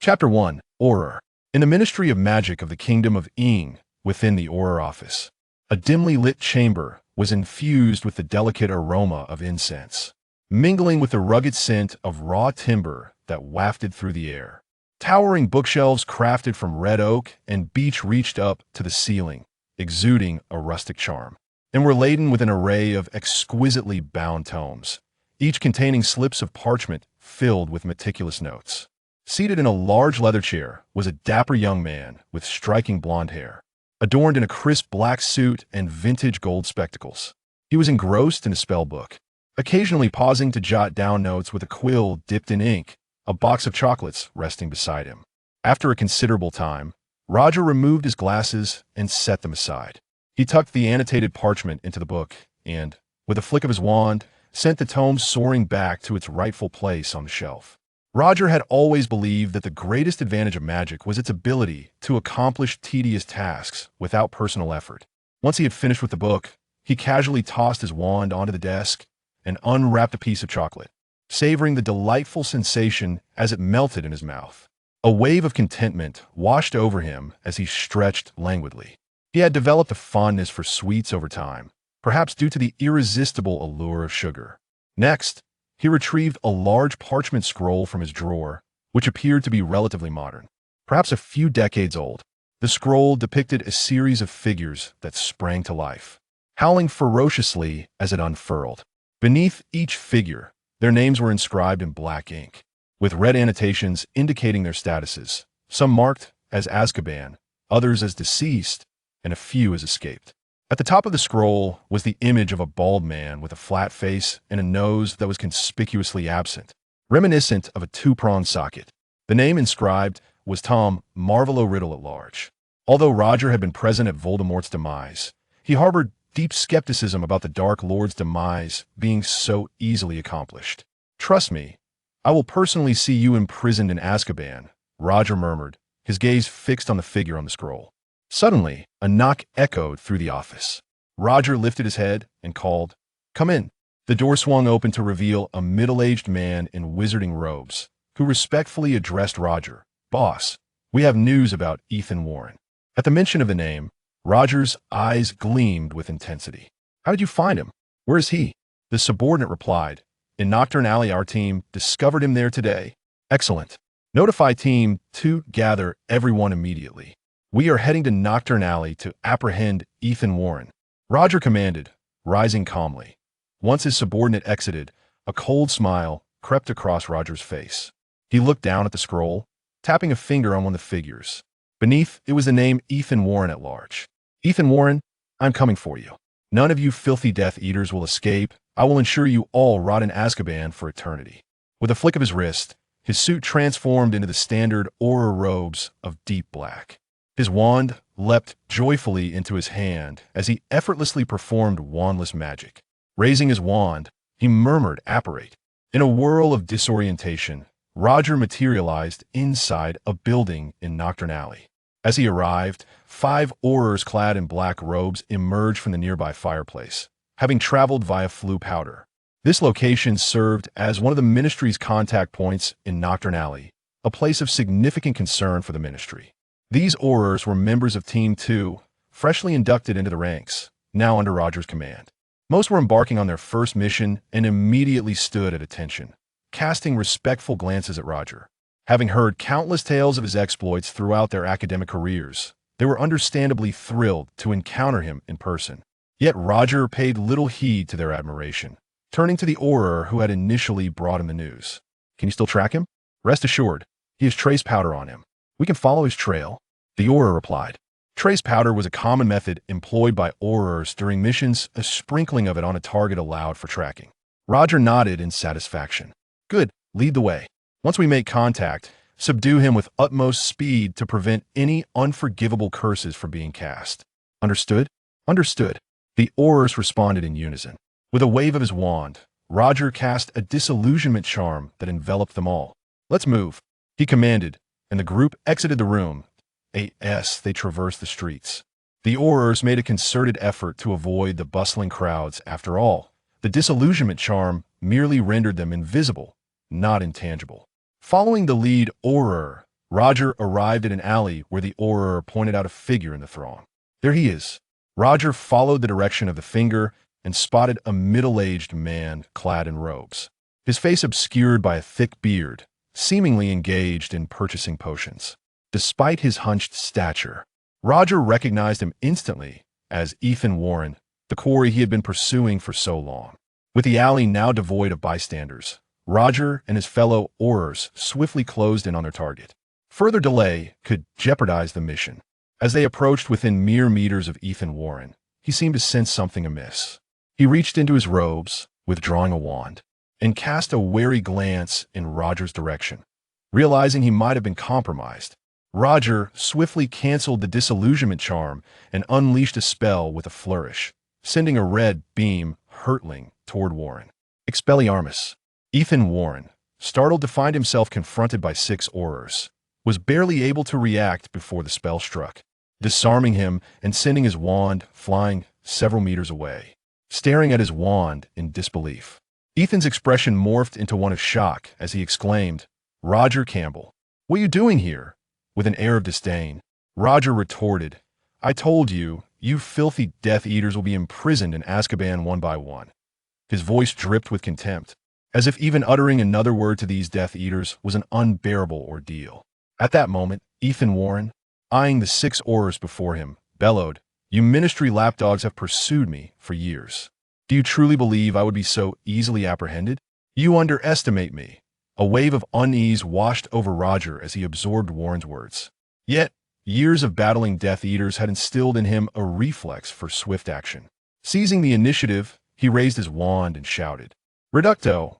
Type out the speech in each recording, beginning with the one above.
Chapter 1. Auror. In the Ministry of Magic of the Kingdom of Ing, within the Auror office, a dimly lit chamber was infused with the delicate aroma of incense, mingling with the rugged scent of raw timber that wafted through the air. Towering bookshelves crafted from red oak and beech reached up to the ceiling, exuding a rustic charm, and were laden with an array of exquisitely bound tomes, each containing slips of parchment filled with meticulous notes. Seated in a large leather chair was a dapper young man with striking blonde hair, adorned in a crisp black suit and vintage gold spectacles. He was engrossed in a spell book, occasionally pausing to jot down notes with a quill dipped in ink, a box of chocolates resting beside him. After a considerable time, Roger removed his glasses and set them aside. He tucked the annotated parchment into the book and, with a flick of his wand, sent the tome soaring back to its rightful place on the shelf. Roger had always believed that the greatest advantage of magic was its ability to accomplish tedious tasks without personal effort. Once he had finished with the book, he casually tossed his wand onto the desk and unwrapped a piece of chocolate, savoring the delightful sensation as it melted in his mouth. A wave of contentment washed over him as he stretched languidly. He had developed a fondness for sweets over time, perhaps due to the irresistible allure of sugar. Next, he retrieved a large parchment scroll from his drawer, which appeared to be relatively modern, perhaps a few decades old. The scroll depicted a series of figures that sprang to life, howling ferociously as it unfurled. Beneath each figure, their names were inscribed in black ink, with red annotations indicating their statuses, some marked as Azkaban, others as deceased, and a few as escaped. At the top of the scroll was the image of a bald man with a flat face and a nose that was conspicuously absent, reminiscent of a two-pronged socket. The name inscribed was Tom Marvolo Riddle at Large. Although Roger had been present at Voldemort's demise, he harbored deep skepticism about the Dark Lord's demise being so easily accomplished. "Trust me, I will personally see you imprisoned in Azkaban," Roger murmured, his gaze fixed on the figure on the scroll. Suddenly, a knock echoed through the office. Roger lifted his head and called, "Come in." The door swung open to reveal a middle-aged man in wizarding robes, who respectfully addressed Roger. "Boss, we have news about Ethan Warren." At the mention of the name, Roger's eyes gleamed with intensity. "How did you find him? Where is he?" The subordinate replied, "In Nocturne Alley, our team discovered him there today." "Excellent. Notify Team 2 gather everyone immediately. We are heading to Nocturne Alley to apprehend Ethan Warren," Roger commanded, rising calmly. Once his subordinate exited, a cold smile crept across Roger's face. He looked down at the scroll, tapping a finger on one of the figures. Beneath, it was the name Ethan Warren at Large. "Ethan Warren, I'm coming for you. None of you filthy Death Eaters will escape. I will ensure you all rot in Azkaban for eternity." With a flick of his wrist, his suit transformed into the standard Auror robes of deep black. His wand leapt joyfully into his hand as he effortlessly performed wandless magic. Raising his wand, he murmured apparate. In a whirl of disorientation, Roger materialized inside a building in Nocturne Alley. As he arrived, 5 Aurors clad in black robes emerged from the nearby fireplace, having traveled via Floo Powder. This location served as one of the Ministry's contact points in Nocturne Alley, a place of significant concern for the Ministry. These Aurors were members of Team 2, freshly inducted into the ranks, now under Roger's command. Most were embarking on their first mission and immediately stood at attention, casting respectful glances at Roger. Having heard countless tales of his exploits throughout their academic careers, they were understandably thrilled to encounter him in person. Yet Roger paid little heed to their admiration, turning to the Auror who had initially brought him the news. "Can you still track him?" "Rest assured, he has trace powder on him. We can follow his trail," the Auror replied. Trace powder was a common method employed by Aurors during missions. A sprinkling of it on a target allowed for tracking. Roger nodded in satisfaction. "Good, lead the way. Once we make contact, subdue him with utmost speed to prevent any unforgivable curses from being cast." "Understood?" "Understood." The Aurors responded in unison. With a wave of his wand, Roger cast a disillusionment charm that enveloped them all. "Let's move," he commanded, and the group exited the room. As they traversed the streets, the Aurors made a concerted effort to avoid the bustling crowds. After all, the disillusionment charm merely rendered them invisible, not intangible. Following the lead Auror, Roger arrived at an alley where the Auror pointed out a figure in the throng. There he is. Roger followed the direction of the finger and spotted a middle-aged man clad in robes, his face obscured by a thick beard, seemingly engaged in purchasing potions. Despite his hunched stature, Roger recognized him instantly as Ethan Warren, the quarry he had been pursuing for so long. With the alley now devoid of bystanders, Roger and his fellow Aurors swiftly closed in on their target. Further delay could jeopardize the mission. As they approached within mere meters of Ethan Warren, he seemed to sense something amiss. He reached into his robes, withdrawing a wand, and cast a wary glance in Roger's direction. Realizing he might have been compromised, Roger swiftly canceled the disillusionment charm and unleashed a spell with a flourish, sending a red beam hurtling toward Warren. Expelliarmus. Ethan Warren, startled to find himself confronted by 6 Aurors, was barely able to react before the spell struck, disarming him and sending his wand flying several meters away. Staring at his wand in disbelief, Ethan's expression morphed into one of shock as he exclaimed, "Roger Campbell, what are you doing here?" With an air of disdain, Roger retorted, "I told you, you filthy Death Eaters will be imprisoned in Azkaban one by one." His voice dripped with contempt, as if even uttering another word to these Death Eaters was an unbearable ordeal. At that moment, Ethan Warren, eyeing the 6 Aurors before him, bellowed, "You ministry lapdogs have pursued me for years. Do you truly believe I would be so easily apprehended? You underestimate me." A wave of unease washed over Roger as he absorbed Warren's words. Yet, years of battling Death Eaters had instilled in him a reflex for swift action. Seizing the initiative, he raised his wand and shouted, "Reducto!"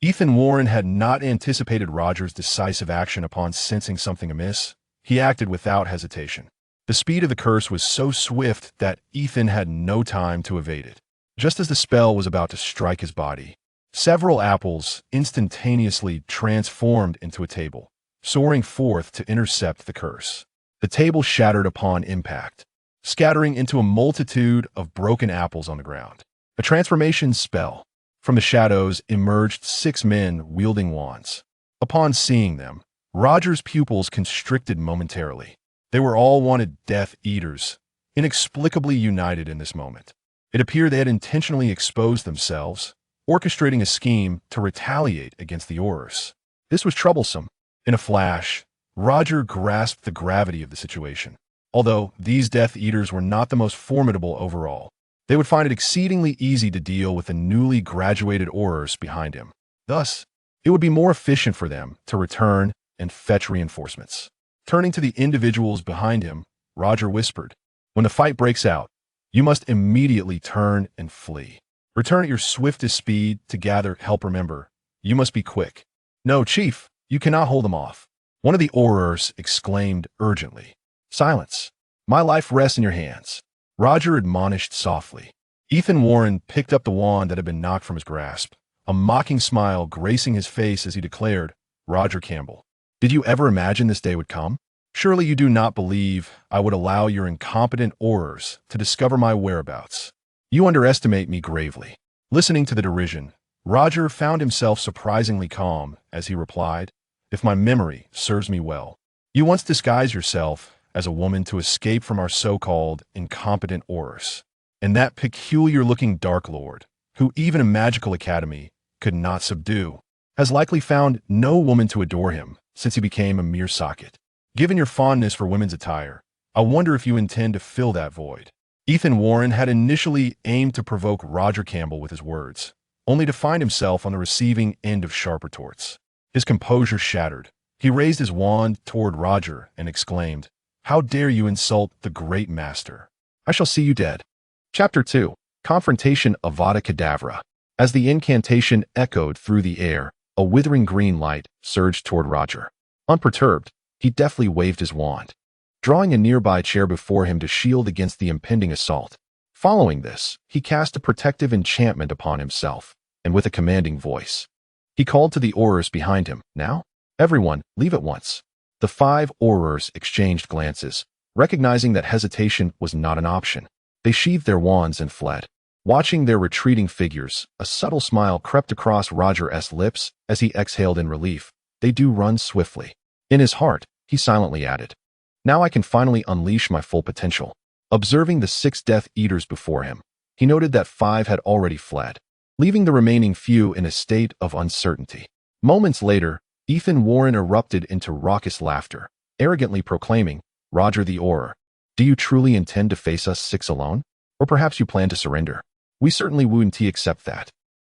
Ethan Warren had not anticipated Roger's decisive action upon sensing something amiss. He acted without hesitation. The speed of the curse was so swift that Ethan had no time to evade it. Just as the spell was about to strike his body, several apples instantaneously transformed into a table, soaring forth to intercept the curse. The table shattered upon impact, scattering into a multitude of broken apples on the ground. A transformation spell. From the shadows emerged 6 men wielding wands. Upon seeing them, Roger's pupils constricted momentarily. They were all wanted Death Eaters, inexplicably united in this moment. It appeared they had intentionally exposed themselves, orchestrating a scheme to retaliate against the Aurors. This was troublesome. In a flash, Roger grasped the gravity of the situation. Although these Death Eaters were not the most formidable overall, they would find it exceedingly easy to deal with the newly graduated Aurors behind him. Thus, it would be more efficient for them to return and fetch reinforcements. Turning to the individuals behind him, Roger whispered, "When the fight breaks out, you must immediately turn and flee. Return at your swiftest speed to gather help. Remember, you must be quick." "No, Chief, you cannot hold them off," one of the Aurors exclaimed urgently. "Silence. My life rests in your hands," Roger admonished softly. Ethan Warren picked up the wand that had been knocked from his grasp, a mocking smile gracing his face as he declared, "Roger Campbell, did you ever imagine this day would come? Surely you do not believe I would allow your incompetent Aurors to discover my whereabouts. You underestimate me gravely." Listening to the derision, Roger found himself surprisingly calm as he replied, "If my memory serves me well, you once disguised yourself as a woman to escape from our so-called incompetent Aurors. And that peculiar-looking Dark Lord, who even a magical academy could not subdue, has likely found no woman to adore him since he became a mere socket. Given your fondness for women's attire, I wonder if you intend to fill that void." Ethan Warren had initially aimed to provoke Roger Campbell with his words, only to find himself on the receiving end of sharp retorts. His composure shattered. He raised his wand toward Roger and exclaimed, "How dare you insult the great master? I shall see you dead." Chapter 2. Confrontation Avada Kedavra. As the incantation echoed through the air, a withering green light surged toward Roger. Unperturbed, he deftly waved his wand, drawing a nearby chair before him to shield against the impending assault. Following this, he cast a protective enchantment upon himself, and with a commanding voice, he called to the Aurors behind him, "Now, everyone, leave at once." The 5 Aurors exchanged glances, recognizing that hesitation was not an option. They sheathed their wands and fled. Watching their retreating figures, a subtle smile crept across Roger's lips as he exhaled in relief. They do run swiftly. In his heart, he silently added. Now I can finally unleash my full potential. Observing the 6 Death Eaters before him, he noted that 5 had already fled, leaving the remaining few in a state of uncertainty. Moments later, Ethan Warren erupted into raucous laughter, arrogantly proclaiming, "Roger the Auror, do you truly intend to face us 6 alone? Or perhaps you plan to surrender? We certainly wouldn't accept that."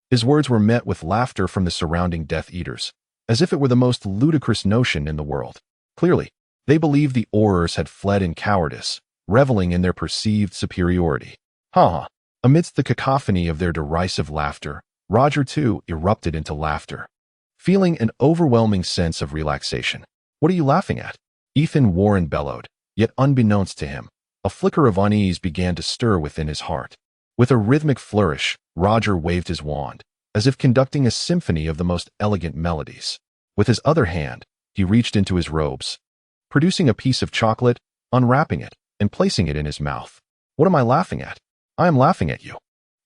His words were met with laughter from the surrounding Death Eaters, as if it were the most ludicrous notion in the world. Clearly, they believed the Aurors had fled in cowardice, reveling in their perceived superiority. Ha! Amidst the cacophony of their derisive laughter, Roger too erupted into laughter, feeling an overwhelming sense of relaxation. "What are you laughing at?" Ethan Warren bellowed, yet unbeknownst to him, a flicker of unease began to stir within his heart. With a rhythmic flourish, Roger waved his wand, as if conducting a symphony of the most elegant melodies. With his other hand, he reached into his robes, producing a piece of chocolate, unwrapping it, and placing it in his mouth. "What am I laughing at? I am laughing at you.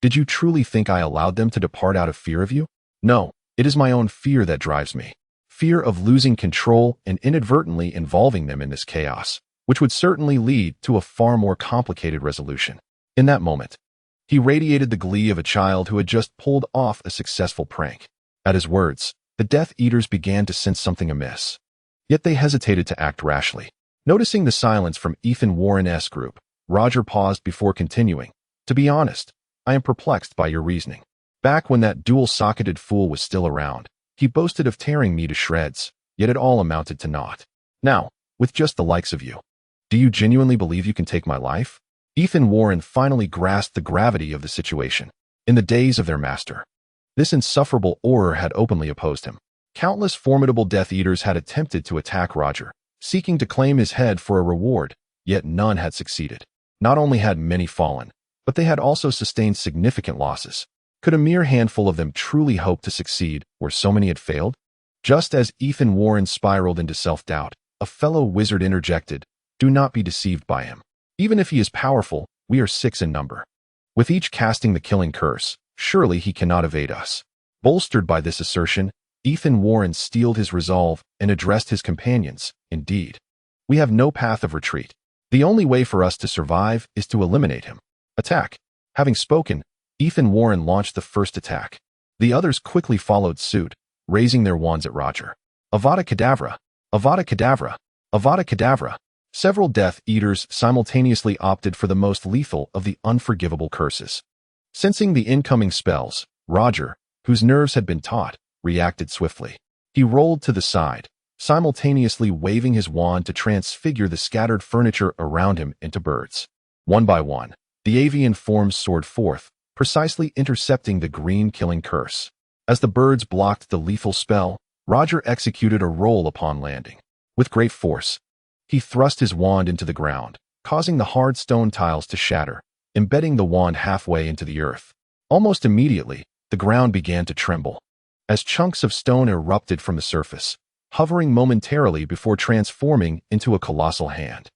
Did you truly think I allowed them to depart out of fear of you? No, it is my own fear that drives me. Fear of losing control and inadvertently involving them in this chaos, which would certainly lead to a far more complicated resolution." In that moment, he radiated the glee of a child who had just pulled off a successful prank. At his words, the Death Eaters began to sense something amiss. Yet they hesitated to act rashly. Noticing the silence from Ethan Warren's group, Roger paused before continuing. "To be honest, I am perplexed by your reasoning. Back when that dual-socketed fool was still around, he boasted of tearing me to shreds, yet it all amounted to naught. Now, with just the likes of you, do you genuinely believe you can take my life?" Ethan Warren finally grasped the gravity of the situation. In the days of their master, this insufferable Auror had openly opposed him. Countless formidable Death Eaters had attempted to attack Roger, seeking to claim his head for a reward, yet none had succeeded. Not only had many fallen, but they had also sustained significant losses. Could a mere handful of them truly hope to succeed where so many had failed? Just as Ethan Warren spiraled into self-doubt, a fellow wizard interjected, "Do not be deceived by him. Even if he is powerful, we are 6 in number. With each casting the killing curse, surely he cannot evade us." Bolstered by this assertion, Ethan Warren steeled his resolve and addressed his companions. "Indeed, we have no path of retreat. The only way for us to survive is to eliminate him. Attack." Having spoken, Ethan Warren launched the first attack. The others quickly followed suit, raising their wands at Roger. "Avada Kedavra! Avada Kedavra! Avada Kedavra!" Several Death Eaters simultaneously opted for the most lethal of the unforgivable curses. Sensing the incoming spells, Roger, whose nerves had been taut, reacted swiftly. He rolled to the side, simultaneously waving his wand to transfigure the scattered furniture around him into birds. One by one, the avian forms soared forth, precisely intercepting the green killing curse. As the birds blocked the lethal spell, Roger executed a roll upon landing. With great force, he thrust his wand into the ground, causing the hard stone tiles to shatter, embedding the wand halfway into the earth. Almost immediately, the ground began to tremble, as chunks of stone erupted from the surface, hovering momentarily before transforming into a colossal hand.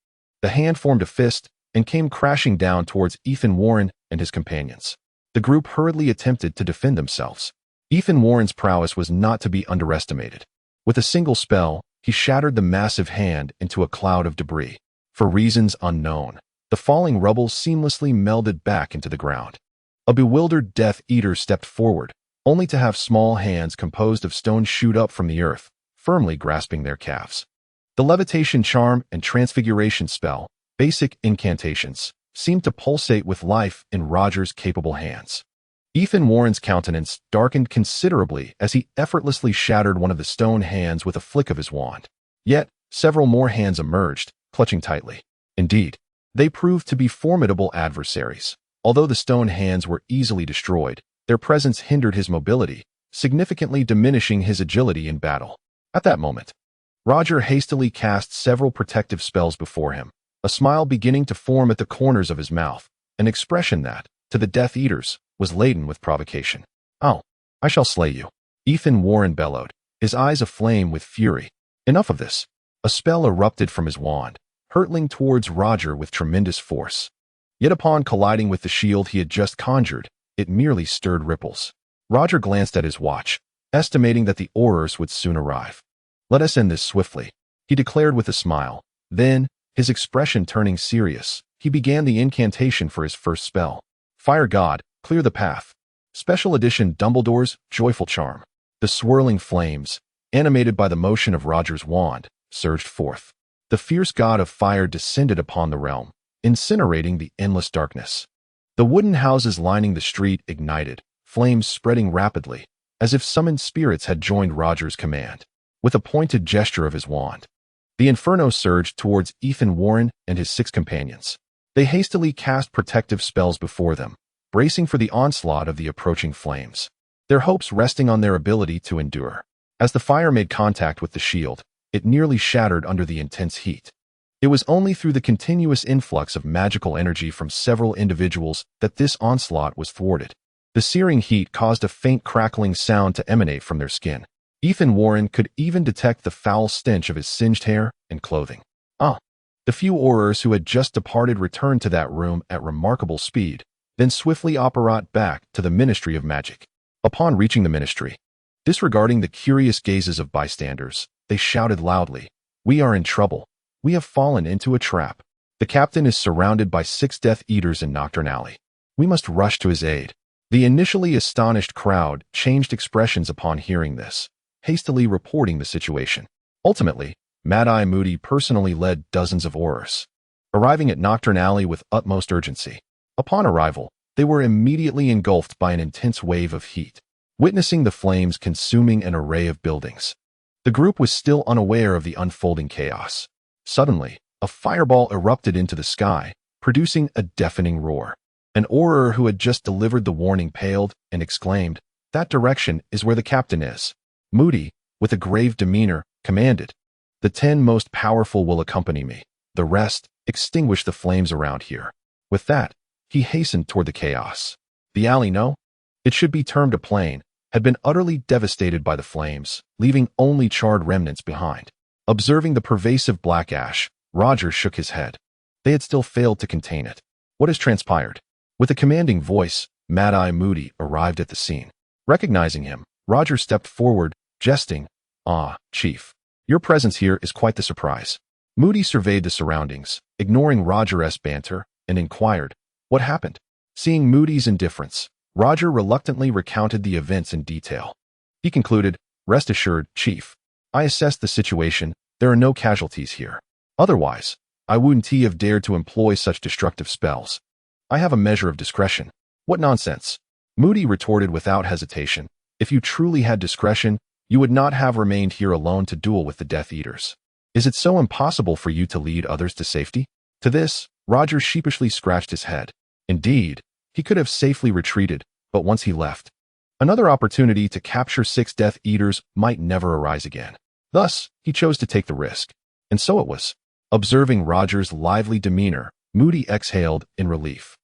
The hand formed a fist and came crashing down towards Ethan Warren and his companions. The group hurriedly attempted to defend themselves. Ethan Warren's prowess was not to be underestimated. With a single spell, he shattered the massive hand into a cloud of debris. For reasons unknown, the falling rubble seamlessly melded back into the ground. A bewildered Death Eater stepped forward, only to have small hands composed of stone shoot up from the earth, firmly grasping their calves. The levitation charm and transfiguration spell, basic incantations, seemed to pulsate with life in Roger's capable hands. Ethan Warren's countenance darkened considerably as he effortlessly shattered one of the stone hands with a flick of his wand. Yet, several more hands emerged, clutching tightly. Indeed, they proved to be formidable adversaries. Although the stone hands were easily destroyed, their presence hindered his mobility, significantly diminishing his agility in battle. At that moment, Roger hastily cast several protective spells before him, a smile beginning to form at the corners of his mouth, an expression that, to the Death Eaters, was laden with provocation. "Oh, I shall slay you," Ethan Warren bellowed, his eyes aflame with fury. Enough of this. A spell erupted from his wand, hurtling towards Roger with tremendous force. Yet upon colliding with the shield he had just conjured, it merely stirred ripples. Roger glanced at his watch, estimating that the Aurors would soon arrive. "Let us end this swiftly," he declared with a smile. Then, his expression turning serious, he began the incantation for his first spell. Fire God, clear the path. Special edition Dumbledore's Joyful Charm. The swirling flames, animated by the motion of Roger's wand, surged forth. The fierce god of fire descended upon the realm, incinerating the endless darkness. The wooden houses lining the street ignited, flames spreading rapidly, as if summoned spirits had joined Roger's command. With a pointed gesture of his wand, the inferno surged towards Ethan Warren and his 6 companions. They hastily cast protective spells before them, bracing for the onslaught of the approaching flames, their hopes resting on their ability to endure. As the fire made contact with the shield, it nearly shattered under the intense heat. It was only through the continuous influx of magical energy from several individuals that this onslaught was thwarted. The searing heat caused a faint crackling sound to emanate from their skin. Ethan Warren could even detect the foul stench of his singed hair and clothing. The few Aurors who had just departed returned to that room at remarkable speed, then swiftly apparat back to the Ministry of Magic. Upon reaching the ministry, disregarding the curious gazes of bystanders, they shouted loudly, "We are in trouble. We have fallen into a trap. The captain is surrounded by 6 Death Eaters in Nocturne Alley. We must rush to his aid." The initially astonished crowd changed expressions upon hearing this, hastily reporting the situation. Ultimately, Mad-Eye Moody personally led dozens of Aurors, arriving at Nocturne Alley with utmost urgency. Upon arrival, they were immediately engulfed by an intense wave of heat, witnessing the flames consuming an array of buildings. The group was still unaware of the unfolding chaos. Suddenly, a fireball erupted into the sky, producing a deafening roar. An Auror who had just delivered the warning paled and exclaimed, "That direction is where the captain is." Moody, with a grave demeanor, commanded, "The 10 most powerful will accompany me. The rest, extinguish the flames around here." With that, he hastened toward the chaos. The alley, it should be termed a plain, had been utterly devastated by the flames, leaving only charred remnants behind. Observing the pervasive black ash, Roger shook his head. They had still failed to contain it. What has transpired? With a commanding voice, Mad-Eye Moody arrived at the scene. Recognizing him, Roger stepped forward, jesting, Chief, your presence here is quite the surprise." Moody surveyed the surroundings, ignoring Roger's banter, and inquired, "What happened?" Seeing Moody's indifference, Roger reluctantly recounted the events in detail. He concluded, "Rest assured, Chief. I assessed the situation. There are no casualties here. Otherwise, I wouldn't have dared to employ such destructive spells. I have a measure of discretion." "What nonsense!" Moody retorted without hesitation. "If you truly had discretion, you would not have remained here alone to duel with the Death Eaters. Is it so impossible for you to lead others to safety?" To this, Roger sheepishly scratched his head. Indeed, he could have safely retreated, but once he left, another opportunity to capture 6 Death Eaters might never arise again. Thus, he chose to take the risk. And so it was. Observing Roger's lively demeanor, Moody exhaled in relief.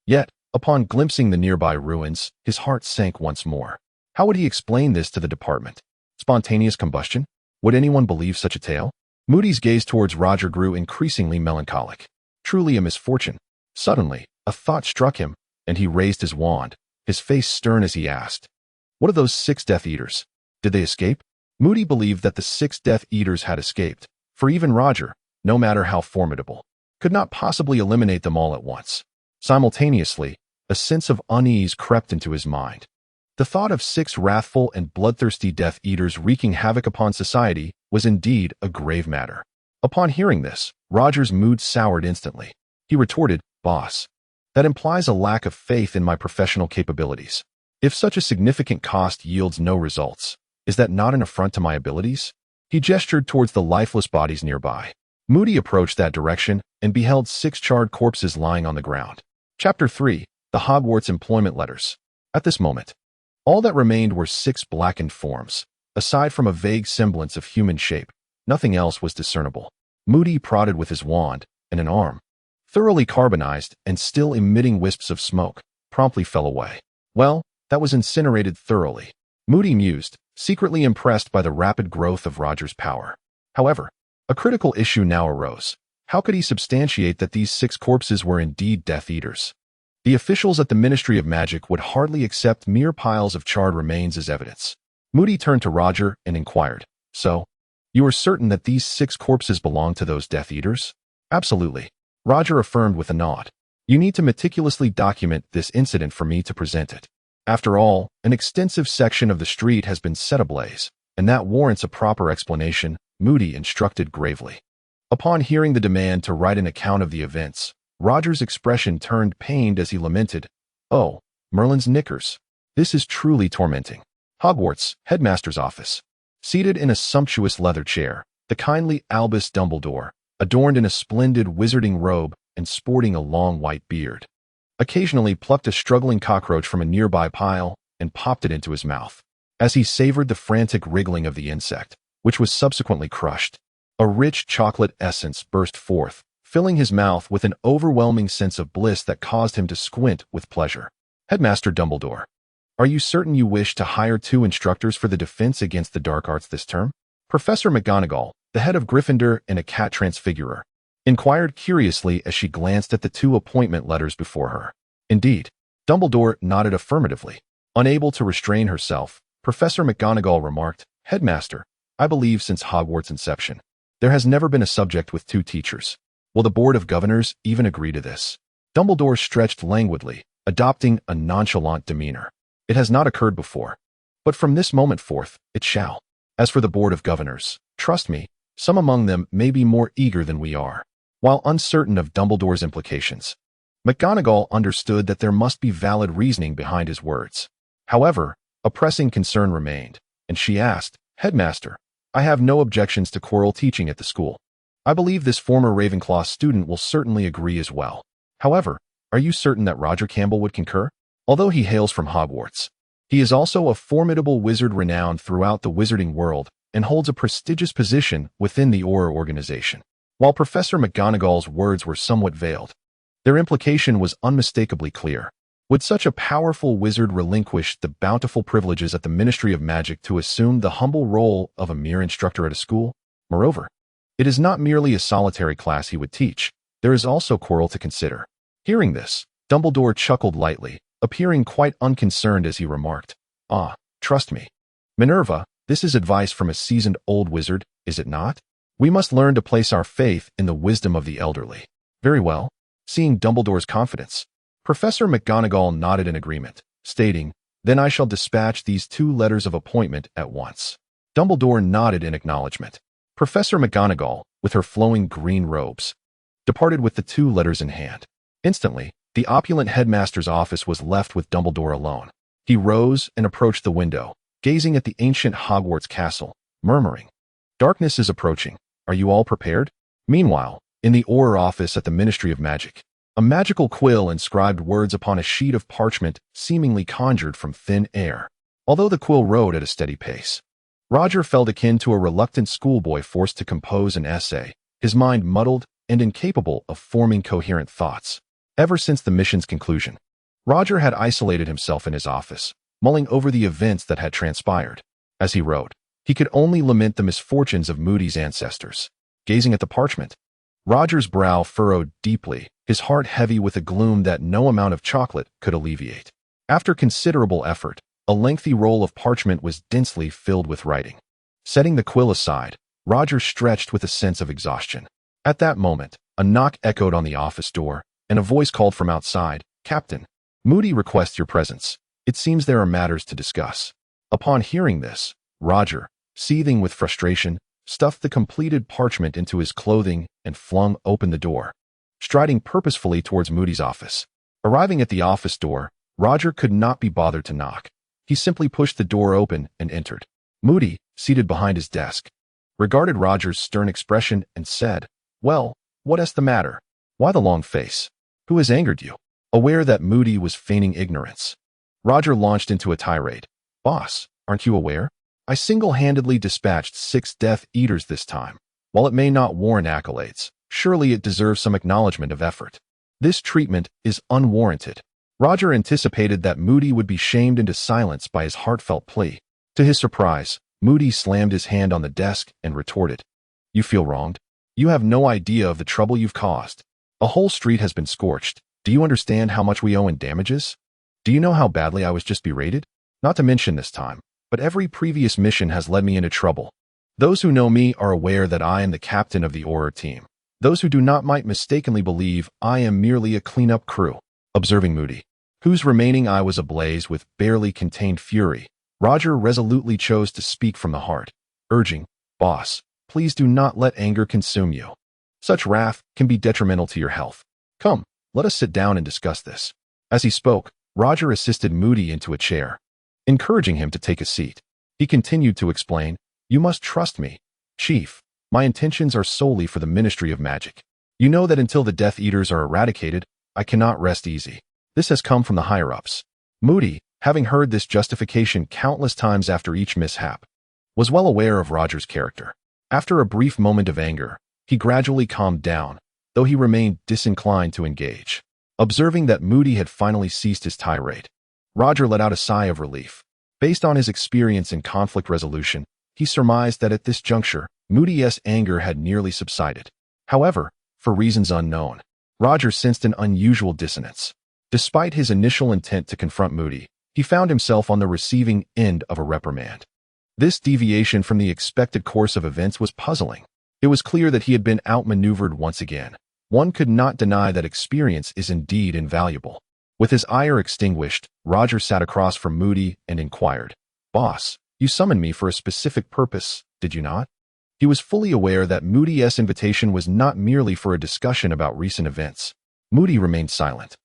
Yet, upon glimpsing the nearby ruins, his heart sank once more. How would he explain this to the department? Spontaneous combustion? Would anyone believe such a tale? Moody's gaze towards Roger grew increasingly melancholic. Truly a misfortune. Suddenly, a thought struck him, and he raised his wand, his face stern as he asked, "What of those 6 Death Eaters? Did they escape?" Moody believed that the 6 Death Eaters had escaped, for even Roger, no matter how formidable, could not possibly eliminate them all at once. Simultaneously, a sense of unease crept into his mind. The thought of 6 wrathful and bloodthirsty Death Eaters wreaking havoc upon society was indeed a grave matter. Upon hearing this, Roger's mood soured instantly. He retorted, "Boss, that implies a lack of faith in my professional capabilities. If such a significant cost yields no results, is that not an affront to my abilities?" He gestured towards the lifeless bodies nearby. Moody approached that direction and beheld 6 charred corpses lying on the ground. Chapter 3. The Hogwarts Employment Letters. At this moment, all that remained were 6 blackened forms. Aside from a vague semblance of human shape, nothing else was discernible. Moody prodded with his wand, and an arm, thoroughly carbonized and still emitting wisps of smoke, promptly fell away. Well, that was incinerated thoroughly. Moody mused, secretly impressed by the rapid growth of Roger's power. However, a critical issue now arose. How could he substantiate that these 6 corpses were indeed Death Eaters? The officials at the Ministry of Magic would hardly accept mere piles of charred remains as evidence. Moody turned to Roger and inquired, "So, You are certain that these 6 corpses belong to those Death Eaters? Absolutely. Roger affirmed with a nod. You need to meticulously document this incident for me to present it. After all, an extensive section of the street has been set ablaze, and that warrants a proper explanation, Moody instructed gravely. Upon hearing the demand to write an account of the events, Roger's expression turned pained as he lamented, "Oh, Merlin's knickers. This is truly tormenting." Hogwarts, headmaster's office. Seated in a sumptuous leather chair, the kindly Albus Dumbledore, adorned in a splendid wizarding robe and sporting a long white beard, occasionally plucked a struggling cockroach from a nearby pile and popped it into his mouth. As he savored the frantic wriggling of the insect, which was subsequently crushed, a rich chocolate essence burst forth, filling his mouth with an overwhelming sense of bliss that caused him to squint with pleasure. Headmaster Dumbledore, are you certain you wish to hire 2 instructors for the defense against the dark arts this term? Professor McGonagall, the head of Gryffindor and a cat transfigurer, inquired curiously as she glanced at the 2 appointment letters before her. Indeed, Dumbledore nodded affirmatively. Unable to restrain herself, Professor McGonagall remarked, "Headmaster, I believe since Hogwarts' inception, there has never been a subject with 2 teachers. Will the Board of Governors even agree to this?" Dumbledore stretched languidly, adopting a nonchalant demeanor. "It has not occurred before, but from this moment forth, it shall. As for the Board of Governors, trust me, some among them may be more eager than we are." While uncertain of Dumbledore's implications, McGonagall understood that there must be valid reasoning behind his words. However, a pressing concern remained, and she asked, "Headmaster, I have no objections to Quirrell teaching at the school. I believe this former Ravenclaw student will certainly agree as well. However, are you certain that Roger Campbell would concur? Although he hails from Hogwarts, he is also a formidable wizard renowned throughout the wizarding world and holds a prestigious position within the Auror organization." While Professor McGonagall's words were somewhat veiled, their implication was unmistakably clear. Would such a powerful wizard relinquish the bountiful privileges at the Ministry of Magic to assume the humble role of a mere instructor at a school? Moreover, it is not merely a solitary class he would teach. There is also Quirrell to consider. Hearing this, Dumbledore chuckled lightly, appearing quite unconcerned as he remarked, "Ah, trust me, Minerva, this is advice from a seasoned old wizard, is it not? We must learn to place our faith in the wisdom of the elderly." Very well. Seeing Dumbledore's confidence, Professor McGonagall nodded in agreement, stating, "Then I shall dispatch these 2 letters of appointment at once." Dumbledore nodded in acknowledgement. Professor McGonagall, with her flowing green robes, departed with the 2 letters in hand. Instantly, the opulent headmaster's office was left with Dumbledore alone. He rose and approached the window, gazing at the ancient Hogwarts castle, murmuring, "Darkness is approaching. Are you all prepared?" Meanwhile, in the Auror office at the Ministry of Magic, a magical quill inscribed words upon a sheet of parchment seemingly conjured from thin air. Although the quill wrote at a steady pace, Roger felt akin to a reluctant schoolboy forced to compose an essay, his mind muddled and incapable of forming coherent thoughts. Ever since the mission's conclusion, Roger had isolated himself in his office, mulling over the events that had transpired. As he wrote, he could only lament the misfortunes of Moody's ancestors. Gazing at the parchment, Roger's brow furrowed deeply, his heart heavy with a gloom that no amount of chocolate could alleviate. After considerable effort, a lengthy roll of parchment was densely filled with writing. Setting the quill aside, Roger stretched with a sense of exhaustion. At that moment, a knock echoed on the office door, and a voice called from outside, "Captain, Moody requests your presence. It seems there are matters to discuss." Upon hearing this, Roger, seething with frustration, stuffed the completed parchment into his clothing and flung open the door, striding purposefully towards Moody's office. Arriving at the office door, Roger could not be bothered to knock. He simply pushed the door open and entered. Moody, seated behind his desk, regarded Roger's stern expression and said, "Well, what is the matter? Why the long face? Who has angered you?" Aware that Moody was feigning ignorance, Roger launched into a tirade. "Boss, aren't you aware? I single-handedly dispatched 6 Death Eaters this time. While it may not warrant accolades, surely it deserves some acknowledgement of effort. This treatment is unwarranted." Roger anticipated that Moody would be shamed into silence by his heartfelt plea. To his surprise, Moody slammed his hand on the desk and retorted, "You feel wronged? You have no idea of the trouble you've caused. A whole street has been scorched. Do you understand how much we owe in damages? Do you know how badly I was just berated? Not to mention this time, but every previous mission has led me into trouble. Those who know me are aware that I am the captain of the Auror team. Those who do not might mistakenly believe I am merely a cleanup crew." Observing Moody, whose remaining eye was ablaze with barely contained fury, Roger resolutely chose to speak from the heart, urging, "Boss, please do not let anger consume you. Such wrath can be detrimental to your health. Come, let us sit down and discuss this." As he spoke, Roger assisted Moody into a chair, encouraging him to take a seat. He continued to explain, "You must trust me, Chief. My intentions are solely for the Ministry of Magic. You know that until the Death Eaters are eradicated, I cannot rest easy. This has come from the higher-ups." Moody, having heard this justification countless times after each mishap, was well aware of Roger's character. After a brief moment of anger, he gradually calmed down, though he remained disinclined to engage. Observing that Moody had finally ceased his tirade, Roger let out a sigh of relief. Based on his experience in conflict resolution, he surmised that at this juncture, Moody's anger had nearly subsided. However, for reasons unknown, Roger sensed an unusual dissonance. Despite his initial intent to confront Moody, he found himself on the receiving end of a reprimand. This deviation from the expected course of events was puzzling. It was clear that he had been outmaneuvered once again. One could not deny that experience is indeed invaluable. With his ire extinguished, Roger sat across from Moody and inquired, "Boss, you summoned me for a specific purpose, did you not?" He was fully aware that Moody's invitation was not merely for a discussion about recent events. Moody remained silent,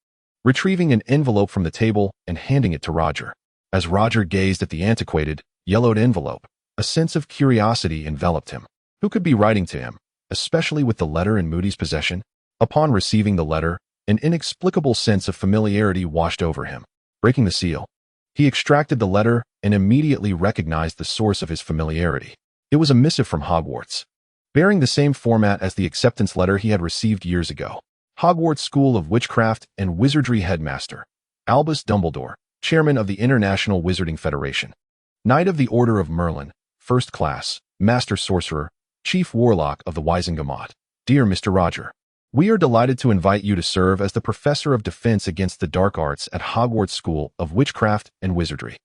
retrieving an envelope from the table and handing it to Roger. As Roger gazed at the antiquated, yellowed envelope, a sense of curiosity enveloped him. Who could be writing to him, especially with the letter in Moody's possession? Upon receiving the letter, an inexplicable sense of familiarity washed over him. Breaking the seal, he extracted the letter and immediately recognized the source of his familiarity. It was a missive from Hogwarts, bearing the same format as the acceptance letter he had received years ago. Hogwarts School of Witchcraft and Wizardry Headmaster, Albus Dumbledore, Chairman of the International Wizarding Federation. Knight of the Order of Merlin, First Class, Master Sorcerer, Chief Warlock of the Wizengamot. Dear Mr. Roger, we are delighted to invite you to serve as the Professor of Defense Against the Dark Arts at Hogwarts School of Witchcraft and Wizardry.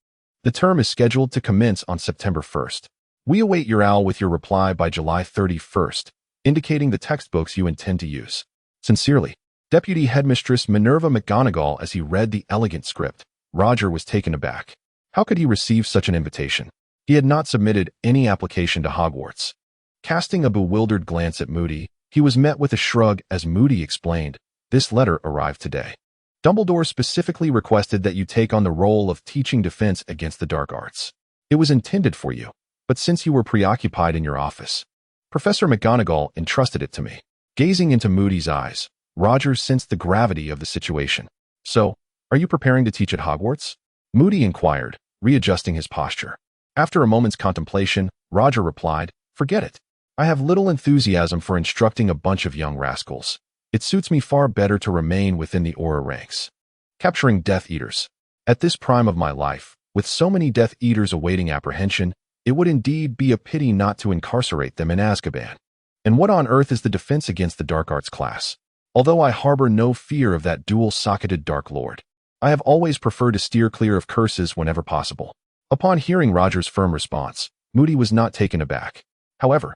The term is scheduled to commence on September 1st. We await your owl with your reply by July 31st, indicating the textbooks you intend to use. Sincerely, Deputy Headmistress Minerva McGonagall. As he read the elegant script, Roger was taken aback. How could he receive such an invitation? He had not submitted any application to Hogwarts. Casting a bewildered glance at Moody, he was met with a shrug as Moody explained, "This letter arrived today. Dumbledore specifically requested that you take on the role of teaching defense against the dark arts. It was intended for you, but since you were preoccupied in your office, Professor McGonagall entrusted it to me." Gazing into Moody's eyes, Roger sensed the gravity of the situation. "So, are you preparing to teach at Hogwarts?" Moody inquired, readjusting his posture. After a moment's contemplation, Roger replied, "Forget it. I have little enthusiasm for instructing a bunch of young rascals. It suits me far better to remain within the Auror ranks, capturing Death Eaters. At this prime of my life, with so many Death Eaters awaiting apprehension, it would indeed be a pity not to incarcerate them in Azkaban. And what on earth is the defense against the dark arts class? Although I harbor no fear of that dual-socketed Dark Lord, I have always preferred to steer clear of curses whenever possible." Upon hearing Roger's firm response, Moody was not taken aback. However,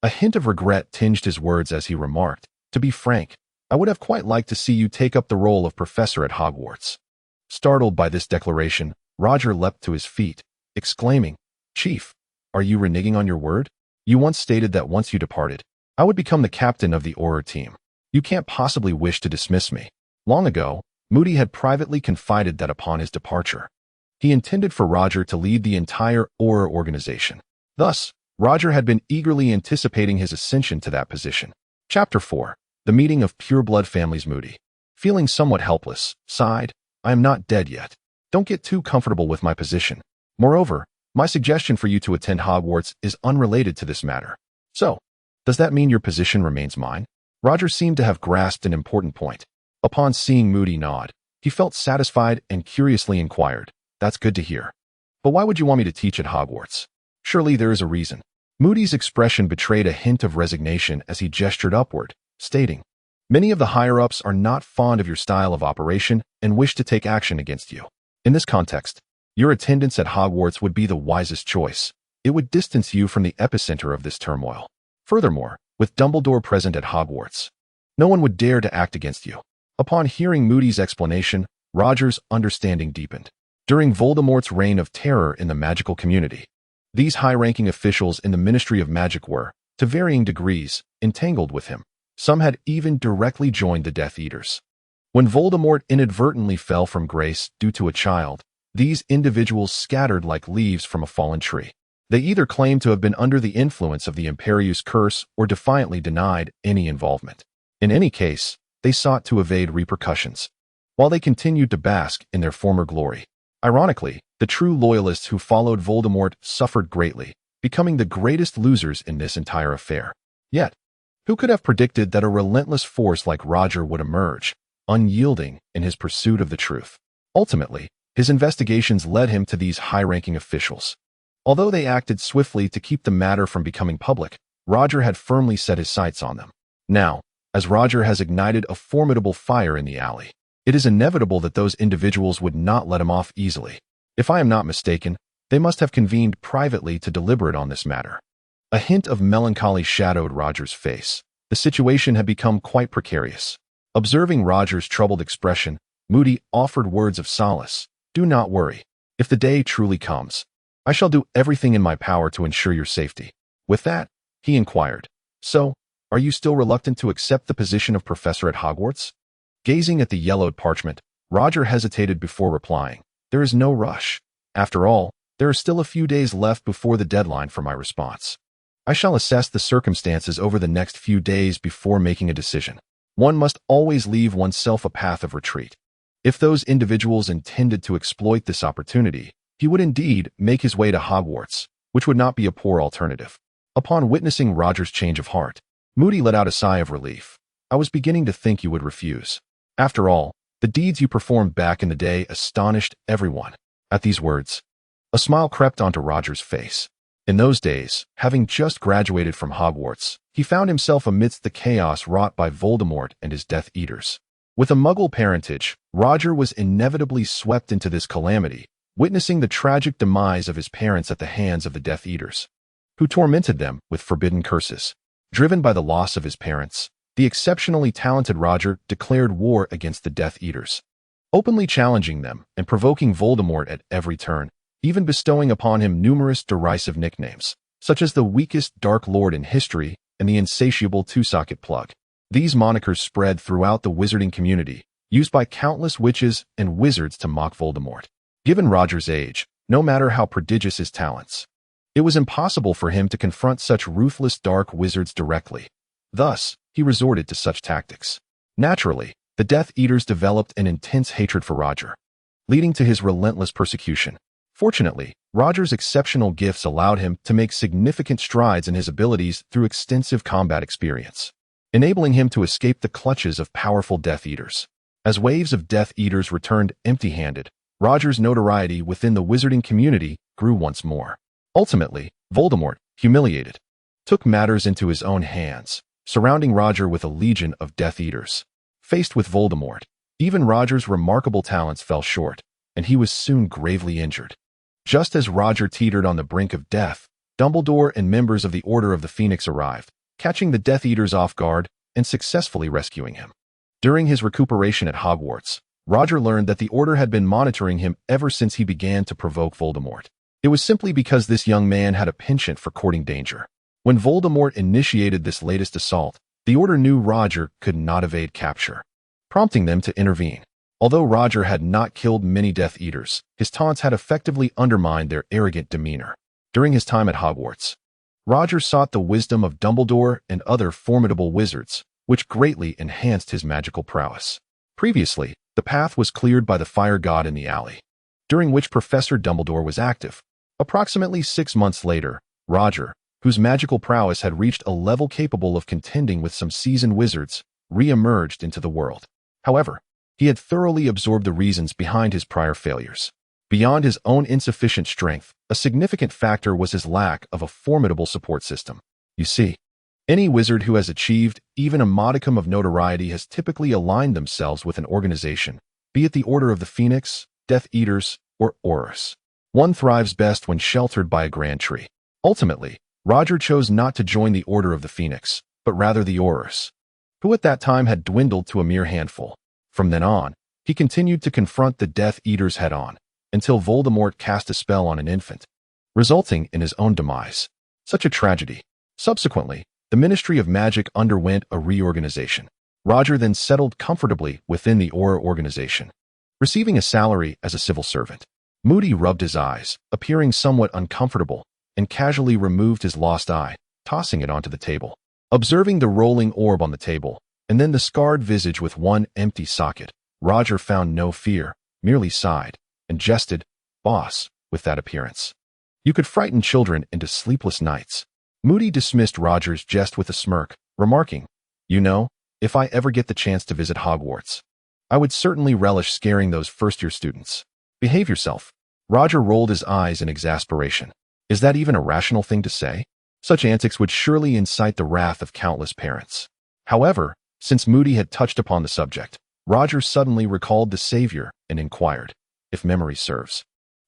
a hint of regret tinged his words as he remarked, "To be frank, I would have quite liked to see you take up the role of professor at Hogwarts." Startled by this declaration, Roger leapt to his feet, exclaiming, "Chief, are you reneging on your word? You once stated that once you departed, I would become the captain of the Auror team. You can't possibly wish to dismiss me." Long ago, Moody had privately confided that upon his departure, he intended for Roger to lead the entire Auror organization. Thus, Roger had been eagerly anticipating his ascension to that position. Chapter 4. The Meeting of Pureblood Families. Moody, feeling somewhat helpless, sighed, "I am not dead yet. Don't get too comfortable with my position. Moreover, my suggestion for you to attend Hogwarts is unrelated to this matter." "So, does that mean your position remains mine?" Roger seemed to have grasped an important point. Upon seeing Moody nod, he felt satisfied and curiously inquired, "That's good to hear. But why would you want me to teach at Hogwarts? Surely there is a reason." Moody's expression betrayed a hint of resignation as he gestured upward, stating, "Many of the higher-ups are not fond of your style of operation and wish to take action against you. In this context, your attendance at Hogwarts would be the wisest choice. it would distance you from the epicenter of this turmoil. Furthermore, with Dumbledore present at Hogwarts, no one would dare to act against you. Upon hearing Moody's explanation, Roger's understanding deepened. During Voldemort's reign of terror in the magical community, these high-ranking officials in the Ministry of Magic were, to varying degrees, entangled with him. Some had even directly joined the Death Eaters. When Voldemort inadvertently fell from grace due to a child, these individuals scattered like leaves from a fallen tree. They either claimed to have been under the influence of the Imperius Curse or defiantly denied any involvement. In any case, they sought to evade repercussions, while they continued to bask in their former glory. Ironically, the true loyalists who followed Voldemort suffered greatly, becoming the greatest losers in this entire affair. Yet, who could have predicted that a relentless force like Roger would emerge, unyielding in his pursuit of the truth? Ultimately, his investigations led him to these high-ranking officials. Although they acted swiftly to keep the matter from becoming public, Roger had firmly set his sights on them. Now, as Roger has ignited a formidable fire in the alley, it is inevitable that those individuals would not let him off easily. If I am not mistaken, they must have convened privately to deliberate on this matter. A hint of melancholy shadowed Roger's face. The situation had become quite precarious. Observing Roger's troubled expression, Moody offered words of solace. Do not worry. If the day truly comes, I shall do everything in my power to ensure your safety. With that, he inquired, so, are you still reluctant to accept the position of professor at Hogwarts? Gazing at the yellowed parchment, Roger hesitated before replying. There is no rush. After all, there are still a few days left before the deadline for my response. I shall assess the circumstances over the next few days before making a decision. One must always leave oneself a path of retreat. If those individuals intended to exploit this opportunity, he would indeed make his way to Hogwarts, which would not be a poor alternative. Upon witnessing Roger's change of heart, Moody let out a sigh of relief. I was beginning to think you would refuse. After all, the deeds you performed back in the day astonished everyone. At these words, a smile crept onto Roger's face. In those days, having just graduated from Hogwarts, he found himself amidst the chaos wrought by Voldemort and his Death Eaters. With a Muggle parentage, Roger was inevitably swept into this calamity, witnessing the tragic demise of his parents at the hands of the Death Eaters, who tormented them with forbidden curses. Driven by the loss of his parents, the exceptionally talented Roger declared war against the Death Eaters, openly challenging them and provoking Voldemort at every turn, even bestowing upon him numerous derisive nicknames, such as the weakest Dark Lord in history and the insatiable two-socket plug. These monikers spread throughout the wizarding community, used by countless witches and wizards to mock Voldemort. Given Roger's age, no matter how prodigious his talents, it was impossible for him to confront such ruthless dark wizards directly. Thus, he resorted to such tactics. Naturally, the Death Eaters developed an intense hatred for Roger, leading to his relentless persecution. Fortunately, Roger's exceptional gifts allowed him to make significant strides in his abilities through extensive combat experience, enabling him to escape the clutches of powerful Death Eaters. As waves of Death Eaters returned empty-handed, Roger's notoriety within the wizarding community grew once more. Ultimately, Voldemort, humiliated, took matters into his own hands, surrounding Roger with a legion of Death Eaters. Faced with Voldemort, even Roger's remarkable talents fell short, and he was soon gravely injured. Just as Roger teetered on the brink of death, Dumbledore and members of the Order of the Phoenix arrived, catching the Death Eaters off guard and successfully rescuing him. During his recuperation at Hogwarts, Roger learned that the Order had been monitoring him ever since he began to provoke Voldemort. It was simply because this young man had a penchant for courting danger. When Voldemort initiated this latest assault, the Order knew Roger could not evade capture, prompting them to intervene. Although Roger had not killed many Death Eaters, his taunts had effectively undermined their arrogant demeanor. During his time at Hogwarts, Roger sought the wisdom of Dumbledore and other formidable wizards, which greatly enhanced his magical prowess. Previously, the path was cleared by the fire god in the alley, during which Professor Dumbledore was active. Approximately 6 months later, Roger, whose magical prowess had reached a level capable of contending with some seasoned wizards, re-emerged into the world. However, he had thoroughly absorbed the reasons behind his prior failures. Beyond his own insufficient strength, a significant factor was his lack of a formidable support system. You see, any wizard who has achieved even a modicum of notoriety has typically aligned themselves with an organization, be it the Order of the Phoenix, Death Eaters, or Auror. One thrives best when sheltered by a grand tree. Ultimately, Roger chose not to join the Order of the Phoenix, but rather the Aurors, who at that time had dwindled to a mere handful. From then on, he continued to confront the Death Eaters head-on, until Voldemort cast a spell on an infant, resulting in his own demise. Such a tragedy. Subsequently, the Ministry of Magic underwent a reorganization. Roger then settled comfortably within the Auror organization, receiving a salary as a civil servant. Moody rubbed his eyes, appearing somewhat uncomfortable, and casually removed his lost eye, tossing it onto the table. Observing the rolling orb on the table, and then the scarred visage with one empty socket, Roger found no fear, merely sighed, and jested, "Boss, with that appearance, you could frighten children into sleepless nights." Moody dismissed Roger's jest with a smirk, remarking, "You know, if I ever get the chance to visit Hogwarts, I would certainly relish scaring those first-year students." "Behave yourself." Roger rolled his eyes in exasperation. Is that even a rational thing to say? Such antics would surely incite the wrath of countless parents. However, since Moody had touched upon the subject, Roger suddenly recalled the Savior and inquired, if memory serves,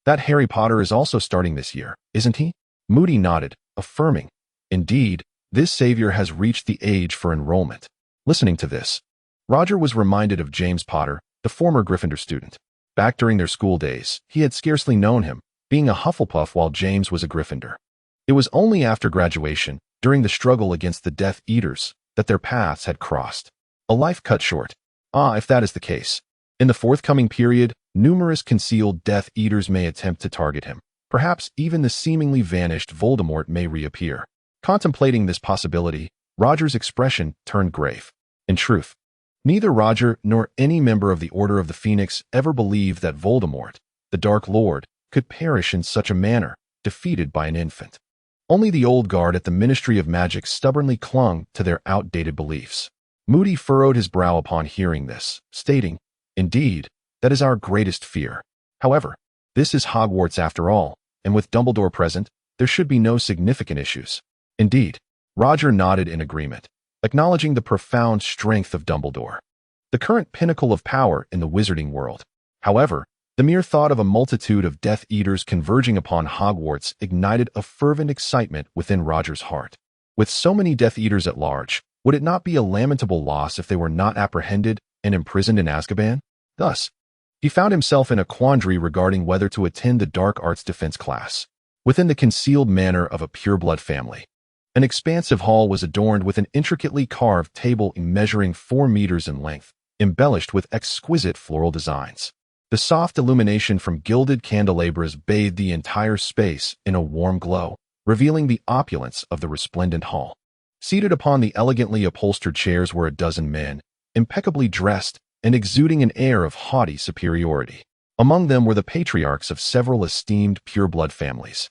"That Harry Potter is also starting this year, isn't he?" Moody nodded, affirming, "Indeed, this Savior has reached the age for enrollment." Listening to this, Roger was reminded of James Potter, the former Gryffindor student. Back during their school days, he had scarcely known him, being a Hufflepuff while James was a Gryffindor. It was only after graduation, during the struggle against the Death Eaters, that their paths had crossed. A life cut short. If that is the case. In the forthcoming period, numerous concealed Death Eaters may attempt to target him. Perhaps even the seemingly vanished Voldemort may reappear. Contemplating this possibility, Roger's expression turned grave. In truth, neither Roger nor any member of the Order of the Phoenix ever believed that Voldemort, the Dark Lord, could perish in such a manner, defeated by an infant. Only the old guard at the Ministry of Magic stubbornly clung to their outdated beliefs. Moody furrowed his brow upon hearing this, stating, "Indeed, that is our greatest fear. However, this is Hogwarts after all, and with Dumbledore present, there should be no significant issues." Indeed, Roger nodded in agreement, acknowledging the profound strength of Dumbledore, the current pinnacle of power in the wizarding world. However, the mere thought of a multitude of Death Eaters converging upon Hogwarts ignited a fervent excitement within Roger's heart. With so many Death Eaters at large, would it not be a lamentable loss if they were not apprehended and imprisoned in Azkaban? Thus, he found himself in a quandary regarding whether to attend the dark arts defense class. Within the concealed manor of a pureblood family, an expansive hall was adorned with an intricately carved table measuring 4 meters in length, embellished with exquisite floral designs. The soft illumination from gilded candelabras bathed the entire space in a warm glow, revealing the opulence of the resplendent hall. Seated upon the elegantly upholstered chairs were a dozen men, impeccably dressed and exuding an air of haughty superiority. Among them were the patriarchs of several esteemed pureblood families,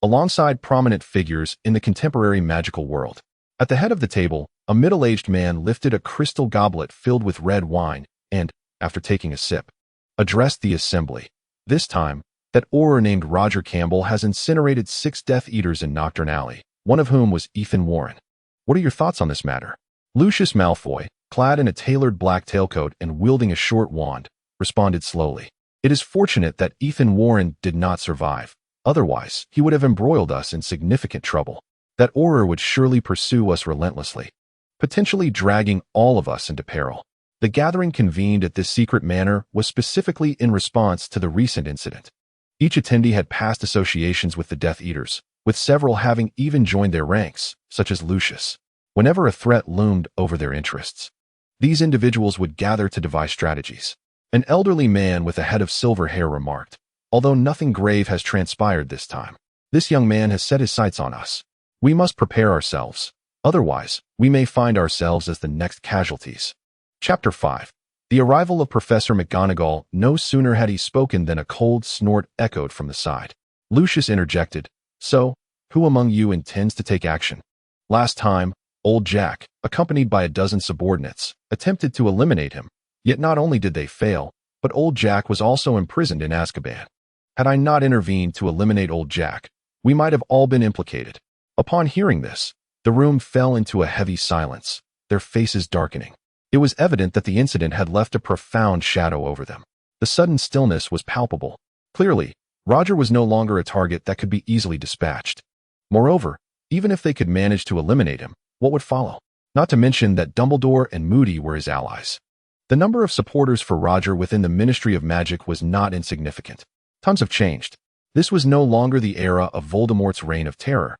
alongside prominent figures in the contemporary magical world. At the head of the table, a middle-aged man lifted a crystal goblet filled with red wine and, after taking a sip, addressed the assembly. "This time, that Auror named Roger Campbell has incinerated 6 Death Eaters in Knockturn Alley, one of whom was Ethan Warren. What are your thoughts on this matter?" Lucius Malfoy, clad in a tailored black tailcoat and wielding a short wand, responded slowly. "It is fortunate that Ethan Warren did not survive. Otherwise, he would have embroiled us in significant trouble. That Auror would surely pursue us relentlessly, potentially dragging all of us into peril." The gathering convened at this secret manor was specifically in response to the recent incident. Each attendee had past associations with the Death Eaters, with several having even joined their ranks, such as Lucius, whenever a threat loomed over their interests. These individuals would gather to devise strategies. An elderly man with a head of silver hair remarked, "Although nothing grave has transpired this time, this young man has set his sights on us. We must prepare ourselves. Otherwise, we may find ourselves as the next casualties." Chapter 5. The arrival of Professor McGonagall. No sooner had he spoken than a cold snort echoed from the side. Lucius interjected, "So, who among you intends to take action?" Last time, old Jack, accompanied by a dozen subordinates, attempted to eliminate him. Yet not only did they fail, but old Jack was also imprisoned in Azkaban. Had I not intervened to eliminate old Jack, we might have all been implicated. Upon hearing this, the room fell into a heavy silence, their faces darkening. It was evident that the incident had left a profound shadow over them. The sudden stillness was palpable. Clearly, Roger was no longer a target that could be easily dispatched. Moreover, even if they could manage to eliminate him, what would follow? Not to mention that Dumbledore and Moody were his allies. The number of supporters for Roger within the Ministry of Magic was not insignificant. Times have changed. This was no longer the era of Voldemort's reign of terror,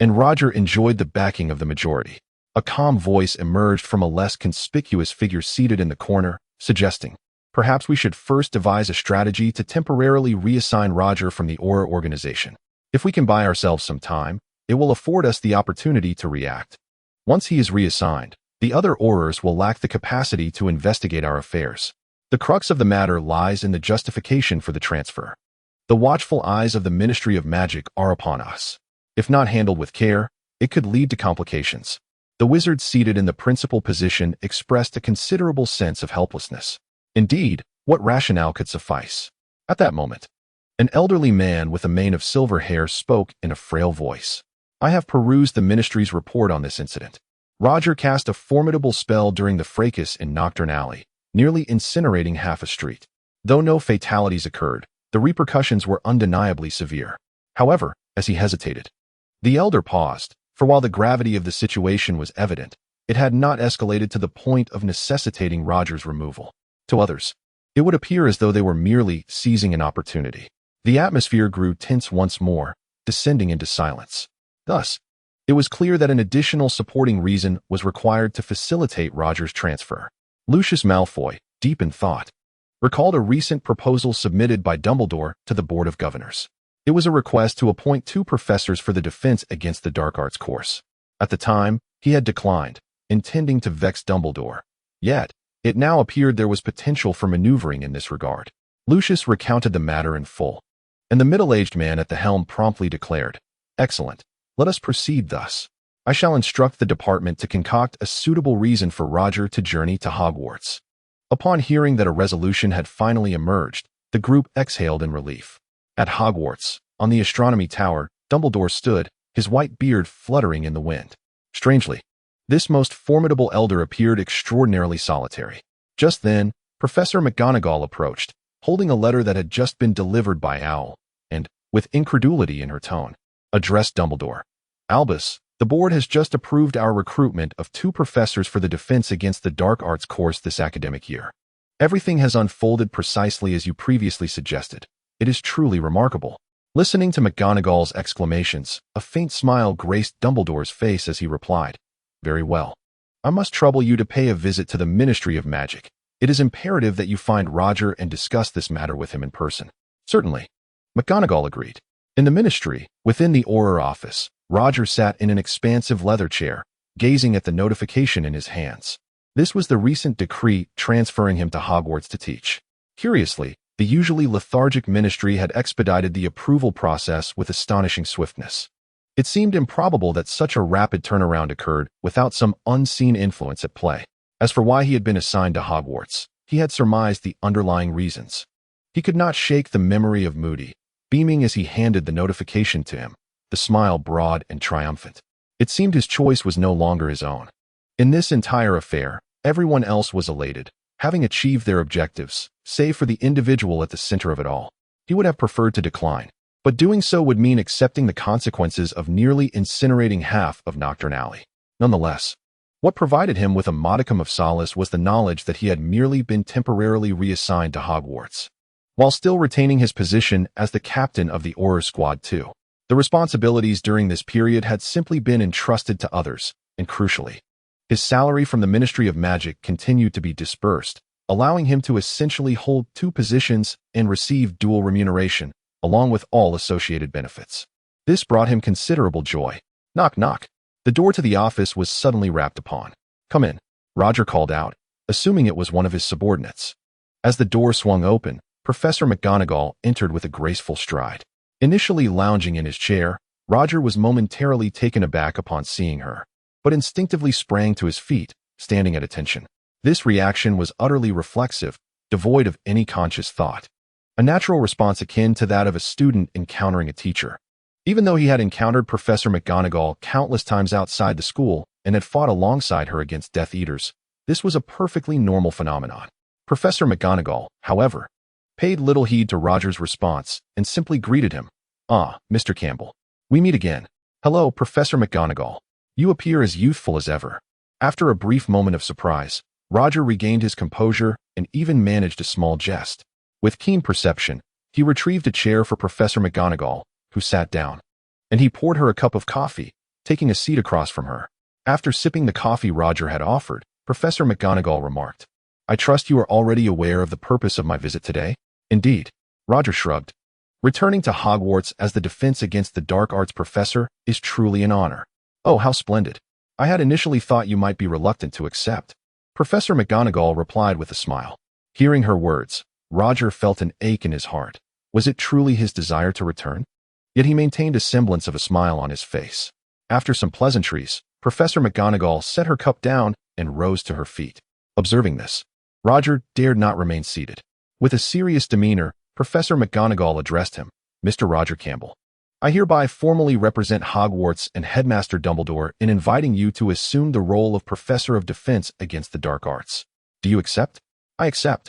and Roger enjoyed the backing of the majority. A calm voice emerged from a less conspicuous figure seated in the corner, suggesting, perhaps we should first devise a strategy to temporarily reassign Roger from the Auror organization. If we can buy ourselves some time, it will afford us the opportunity to react. Once he is reassigned, the other Aurors will lack the capacity to investigate our affairs. The crux of the matter lies in the justification for the transfer. The watchful eyes of the Ministry of Magic are upon us. If not handled with care, it could lead to complications. The wizard seated in the principal position expressed a considerable sense of helplessness. Indeed, what rationale could suffice? At that moment, an elderly man with a mane of silver hair spoke in a frail voice. I have perused the Ministry's report on this incident. Roger cast a formidable spell during the fracas in Nocturne Alley, nearly incinerating half a street. Though no fatalities occurred, the repercussions were undeniably severe. However, as he hesitated, the elder paused, for while the gravity of the situation was evident, it had not escalated to the point of necessitating Roger's removal. To others, it would appear as though they were merely seizing an opportunity. The atmosphere grew tense once more, descending into silence. Thus, it was clear that an additional supporting reason was required to facilitate Roger's transfer. Lucius Malfoy, deep in thought, recalled a recent proposal submitted by Dumbledore to the Board of Governors. It was a request to appoint 2 professors for the defense against the dark arts course. At the time, he had declined, intending to vex Dumbledore. Yet, it now appeared there was potential for maneuvering in this regard. Lucius recounted the matter in full, and the middle-aged man at the helm promptly declared, "Excellent. Let us proceed thus. I shall instruct the department to concoct a suitable reason for Roger to journey to Hogwarts." Upon hearing that a resolution had finally emerged, the group exhaled in relief. At Hogwarts, on the astronomy tower, Dumbledore stood, his white beard fluttering in the wind. Strangely, this most formidable elder appeared extraordinarily solitary. Just then, Professor McGonagall approached, holding a letter that had just been delivered by Owl, and, with incredulity in her tone, addressed Dumbledore. "Albus, the board has just approved our recruitment of 2 professors for the defense against the dark arts course this academic year. Everything has unfolded precisely as you previously suggested. It is truly remarkable." Listening to McGonagall's exclamations, a faint smile graced Dumbledore's face as he replied, "Very well. I must trouble you to pay a visit to the Ministry of Magic. It is imperative that you find Roger and discuss this matter with him in person." "Certainly," McGonagall agreed. In the ministry, within the Auror office, Roger sat in an expansive leather chair, gazing at the notification in his hands. This was the recent decree transferring him to Hogwarts to teach. Curiously, the usually lethargic ministry had expedited the approval process with astonishing swiftness. It seemed improbable that such a rapid turnaround occurred without some unseen influence at play. As for why he had been assigned to Hogwarts, he had surmised the underlying reasons. He could not shake the memory of Moody, beaming as he handed the notification to him, the smile broad and triumphant. It seemed his choice was no longer his own. In this entire affair, everyone else was elated, having achieved their objectives, save for the individual at the center of it all. He would have preferred to decline, but doing so would mean accepting the consequences of nearly incinerating half of Nocturne Alley. Nonetheless, what provided him with a modicum of solace was the knowledge that he had merely been temporarily reassigned to Hogwarts, while still retaining his position as the captain of the Auror Squad too. The responsibilities during this period had simply been entrusted to others, and crucially, his salary from the Ministry of Magic continued to be dispersed, allowing him to essentially hold 2 positions and receive dual remuneration, along with all associated benefits. This brought him considerable joy. Knock, knock. The door to the office was suddenly rapped upon. "Come in," Roger called out, assuming it was one of his subordinates. As the door swung open, Professor McGonagall entered with a graceful stride. Initially lounging in his chair, Roger was momentarily taken aback upon seeing her, but instinctively sprang to his feet, standing at attention. This reaction was utterly reflexive, devoid of any conscious thought. A natural response akin to that of a student encountering a teacher. Even though he had encountered Professor McGonagall countless times outside the school and had fought alongside her against Death Eaters, this was a perfectly normal phenomenon. Professor McGonagall, however, paid little heed to Roger's response and simply greeted him. "Ah, Mr. Campbell. We meet again." Hello, Professor McGonagall. You appear as youthful as ever. After a brief moment of surprise, Roger regained his composure and even managed a small jest. With keen perception, he retrieved a chair for Professor McGonagall, who sat down. And he poured her a cup of coffee, taking a seat across from her. After sipping the coffee Roger had offered, Professor McGonagall remarked, "I trust you are already aware of the purpose of my visit today?" "Indeed." Roger shrugged. "Returning to Hogwarts as the Defense Against the Dark Arts professor is truly an honor." "Oh, how splendid. I had initially thought you might be reluctant to accept." Professor McGonagall replied with a smile. Hearing her words, Roger felt an ache in his heart. Was it truly his desire to return? Yet he maintained a semblance of a smile on his face. After some pleasantries, Professor McGonagall set her cup down and rose to her feet. Observing this, Roger dared not remain seated. With a serious demeanor, Professor McGonagall addressed him, "Mr. Roger Campbell, I hereby formally represent Hogwarts and Headmaster Dumbledore in inviting you to assume the role of Professor of Defense Against the Dark Arts. Do you accept?" "I accept.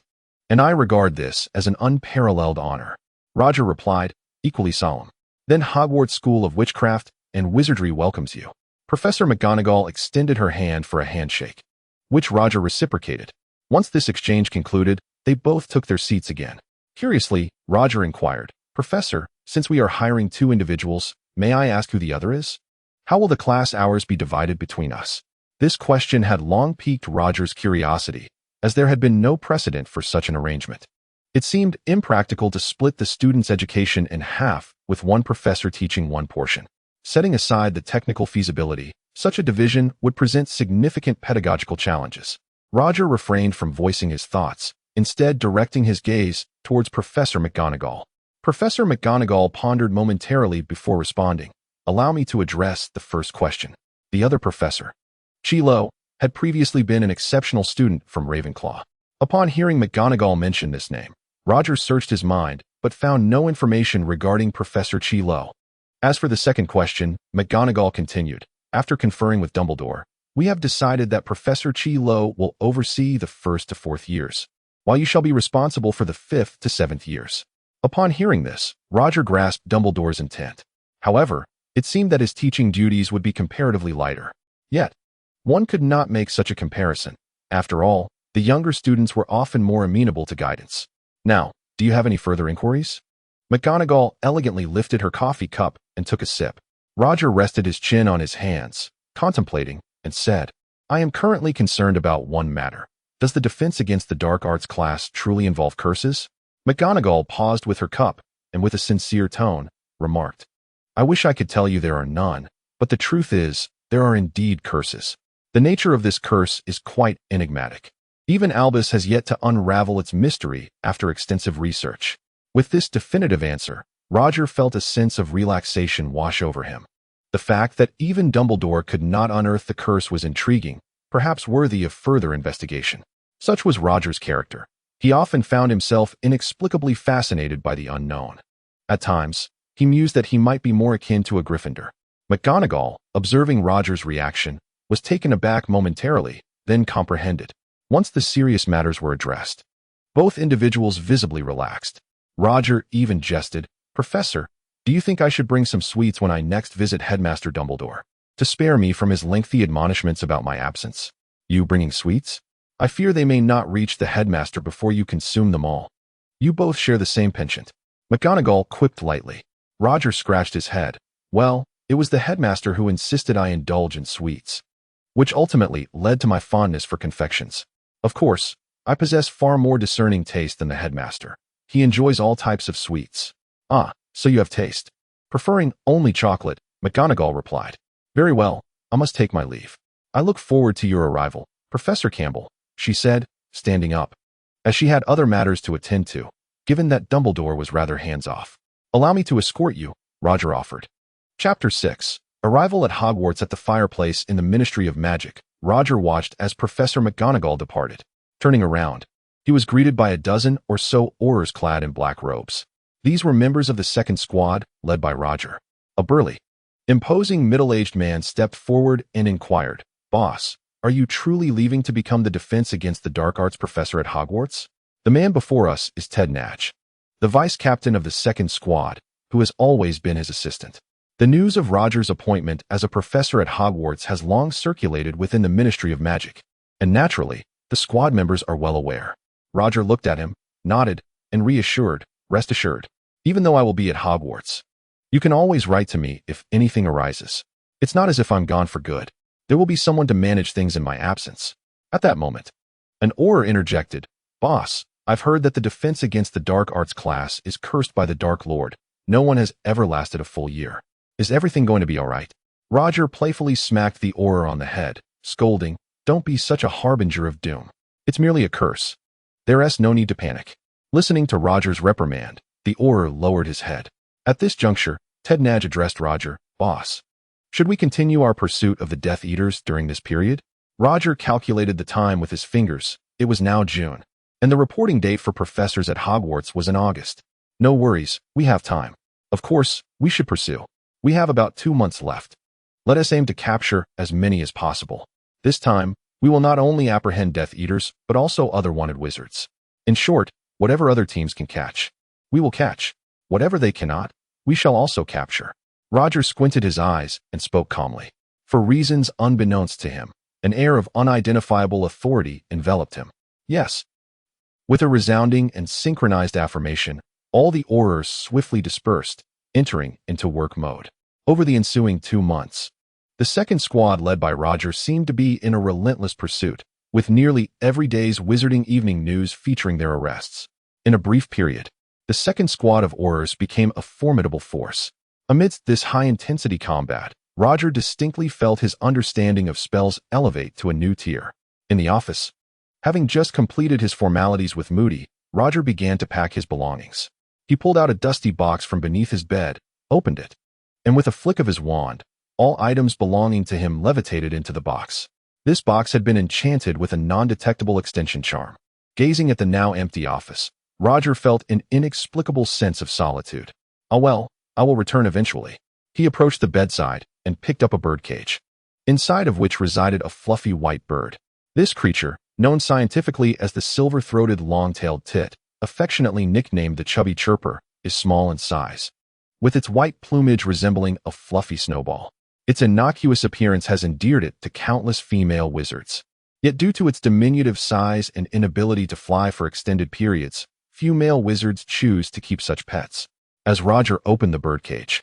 And I regard this as an unparalleled honor," Roger replied, equally solemn. "Then Hogwarts School of Witchcraft and Wizardry welcomes you." Professor McGonagall extended her hand for a handshake, which Roger reciprocated. Once this exchange concluded, they both took their seats again. Curiously, Roger inquired, "Professor, since we are hiring two individuals, may I ask who the other is? How will the class hours be divided between us?" This question had long piqued Roger's curiosity, as there had been no precedent for such an arrangement. It seemed impractical to split the student's education in half, with one professor teaching one portion. Setting aside the technical feasibility, such a division would present significant pedagogical challenges. Roger refrained from voicing his thoughts, instead directing his gaze towards Professor McGonagall. Professor McGonagall pondered momentarily before responding. "Allow me to address the first question." The other professor, Chi Lo, had previously been an exceptional student from Ravenclaw. Upon hearing McGonagall mention this name, Roger searched his mind, but found no information regarding Professor Chi Lo. As for the second question, McGonagall continued, "After conferring with Dumbledore, we have decided that Professor Chi Lo will oversee the 1st to 4th years, while you shall be responsible for the 5th to 7th years." Upon hearing this, Roger grasped Dumbledore's intent. However, it seemed that his teaching duties would be comparatively lighter. Yet, one could not make such a comparison. After all, the younger students were often more amenable to guidance. "Now, do you have any further inquiries?" McGonagall elegantly lifted her coffee cup and took a sip. Roger rested his chin on his hands, contemplating, and said, "I am currently concerned about one matter. Does the Defense Against the Dark Arts class truly involve curses?" McGonagall paused with her cup, and with a sincere tone, remarked, "I wish I could tell you there are none, but the truth is, there are indeed curses. The nature of this curse is quite enigmatic. Even Albus has yet to unravel its mystery after extensive research." With this definitive answer, Roger felt a sense of relaxation wash over him. The fact that even Dumbledore could not unearth the curse was intriguing, perhaps worthy of further investigation. Such was Roger's character. He often found himself inexplicably fascinated by the unknown. At times, he mused that he might be more akin to a Gryffindor. McGonagall, observing Roger's reaction, was taken aback momentarily, then comprehended. Once the serious matters were addressed, both individuals visibly relaxed. Roger even jested, "Professor, do you think I should bring some sweets when I next visit Headmaster Dumbledore, to spare me from his lengthy admonishments about my absence?" "You bringing sweets? I fear they may not reach the headmaster before you consume them all. You both share the same penchant." McGonagall quipped lightly. Roger scratched his head. "Well, it was the headmaster who insisted I indulge in sweets, which ultimately led to my fondness for confections. Of course, I possess far more discerning taste than the headmaster. He enjoys all types of sweets." "Ah, so you have taste." "Preferring only chocolate," McGonagall replied. "Very well, I must take my leave. I look forward to your arrival, Professor Campbell," she said, standing up, as she had other matters to attend to, given that Dumbledore was rather hands-off. "Allow me to escort you," Roger offered. Chapter 6. Arrival at Hogwarts. At the fireplace in the Ministry of Magic, Roger watched as Professor McGonagall departed. Turning around, he was greeted by a dozen or so Aurors clad in black robes. These were members of the second squad, led by Roger. A burly, imposing middle-aged man stepped forward and inquired, "Boss, are you truly leaving to become the Defense Against the Dark Arts professor at Hogwarts?" The man before us is Ted Natch, the vice-captain of the second squad, who has always been his assistant. The news of Roger's appointment as a professor at Hogwarts has long circulated within the Ministry of Magic, and naturally, the squad members are well aware. Roger looked at him, nodded, and reassured, "Rest assured. Even though I will be at Hogwarts, you can always write to me if anything arises. It's not as if I'm gone for good. There will be someone to manage things in my absence." At that moment, an Auror interjected, "Boss, I've heard that the defense against the dark arts class is cursed by the Dark Lord. No one has ever lasted a full year. Is everything going to be all right?" Roger playfully smacked the Auror on the head, scolding, "Don't be such a harbinger of doom. It's merely a curse. There's no need to panic." Listening to Roger's reprimand, the Auror lowered his head. At this juncture, Ted Nudge addressed Roger, "Boss, should we continue our pursuit of the Death Eaters during this period?" Roger calculated the time with his fingers. It was now June, and the reporting date for professors at Hogwarts was in August. "No worries, we have time. Of course, we should pursue. We have about 2 months left. Let us aim to capture as many as possible. This time, we will not only apprehend Death Eaters, but also other wanted wizards. In short, whatever other teams can catch, we will catch. Whatever they cannot, we shall also capture." Roger squinted his eyes and spoke calmly. For reasons unbeknownst to him, an air of unidentifiable authority enveloped him. "Yes." With a resounding and synchronized affirmation, all the Aurors swiftly dispersed, entering into work mode. Over the ensuing 2 months, the second squad led by Roger seemed to be in a relentless pursuit, with nearly every day's Wizarding Evening news featuring their arrests. In a brief period, the second squad of Aurors became a formidable force. Amidst this high-intensity combat, Roger distinctly felt his understanding of spells elevate to a new tier. In the office, having just completed his formalities with Moody, Roger began to pack his belongings. He pulled out a dusty box from beneath his bed, opened it, and with a flick of his wand, all items belonging to him levitated into the box. This box had been enchanted with a non-detectable extension charm. Gazing at the now empty office, Roger felt an inexplicable sense of solitude. "Oh well, I will return eventually." He approached the bedside and picked up a birdcage, inside of which resided a fluffy white bird. This creature, known scientifically as the silver-throated long-tailed tit, affectionately nicknamed the chubby chirper, is small in size, with its white plumage resembling a fluffy snowball. Its innocuous appearance has endeared it to countless female wizards. Yet due to its diminutive size and inability to fly for extended periods, few male wizards choose to keep such pets. As Roger opened the birdcage,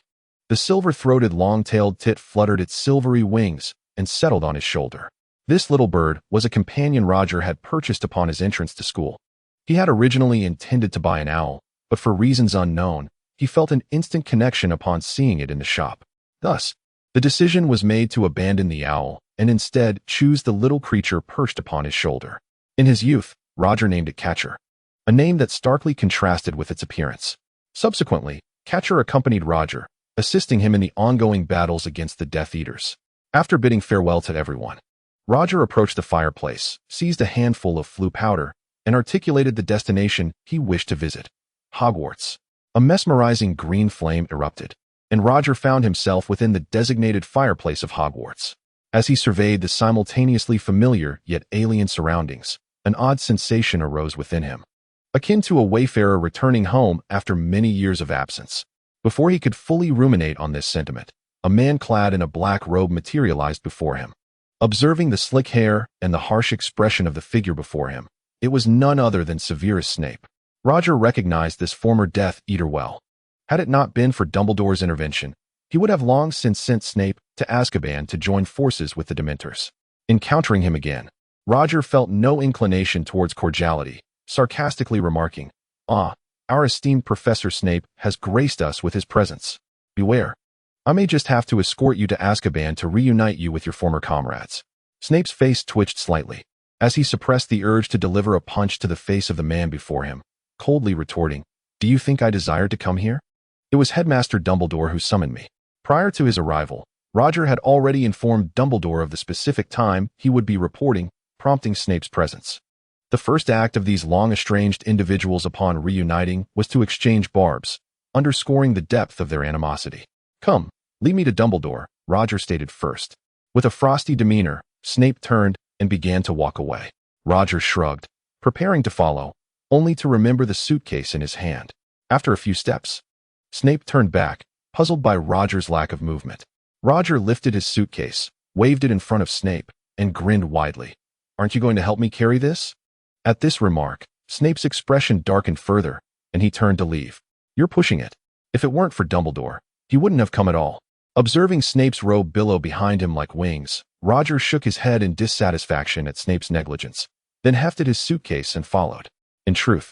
the silver-throated long-tailed tit fluttered its silvery wings and settled on his shoulder. This little bird was a companion Roger had purchased upon his entrance to school. He had originally intended to buy an owl, but for reasons unknown, he felt an instant connection upon seeing it in the shop. Thus, the decision was made to abandon the owl and instead choose the little creature perched upon his shoulder. In his youth, Roger named it Catcher, a name that starkly contrasted with its appearance. Subsequently, Catcher accompanied Roger, assisting him in the ongoing battles against the Death Eaters. After bidding farewell to everyone, Roger approached the fireplace, seized a handful of flue powder, and articulated the destination he wished to visit: Hogwarts. A mesmerizing green flame erupted, and Roger found himself within the designated fireplace of Hogwarts. As he surveyed the simultaneously familiar yet alien surroundings, an odd sensation arose within him, akin to a wayfarer returning home after many years of absence. Before he could fully ruminate on this sentiment, a man clad in a black robe materialized before him. Observing the slick hair and the harsh expression of the figure before him, it was none other than Severus Snape. Roger recognized this former Death Eater well. Had it not been for Dumbledore's intervention, he would have long since sent Snape to Azkaban to join forces with the Dementors. Encountering him again, Roger felt no inclination towards cordiality, sarcastically remarking, "Ah, our esteemed Professor Snape has graced us with his presence. Beware. I may just have to escort you to Azkaban to reunite you with your former comrades." Snape's face twitched slightly, as he suppressed the urge to deliver a punch to the face of the man before him, coldly retorting, "Do you think I desired to come here? It was Headmaster Dumbledore who summoned me." Prior to his arrival, Roger had already informed Dumbledore of the specific time he would be reporting, prompting Snape's presence. The first act of these long-estranged individuals upon reuniting was to exchange barbs, underscoring the depth of their animosity. "Come, lead me to Dumbledore," Roger stated first. With a frosty demeanor, Snape turned and began to walk away. Roger shrugged, preparing to follow, only to remember the suitcase in his hand. After a few steps, Snape turned back, puzzled by Roger's lack of movement. Roger lifted his suitcase, waved it in front of Snape, and grinned widely. "Aren't you going to help me carry this?" At this remark, Snape's expression darkened further, and he turned to leave. "You're pushing it. If it weren't for Dumbledore, he wouldn't have come at all." Observing Snape's robe billow behind him like wings, Roger shook his head in dissatisfaction at Snape's negligence, then hefted his suitcase and followed. In truth,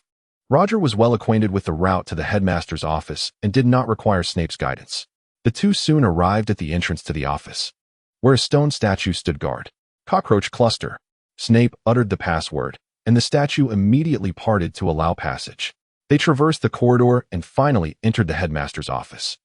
Roger was well acquainted with the route to the headmaster's office and did not require Snape's guidance. The two soon arrived at the entrance to the office, where a stone statue stood guard. "Cockroach cluster." Snape uttered the password, and the statue immediately parted to allow passage. They traversed the corridor and finally entered the headmaster's office.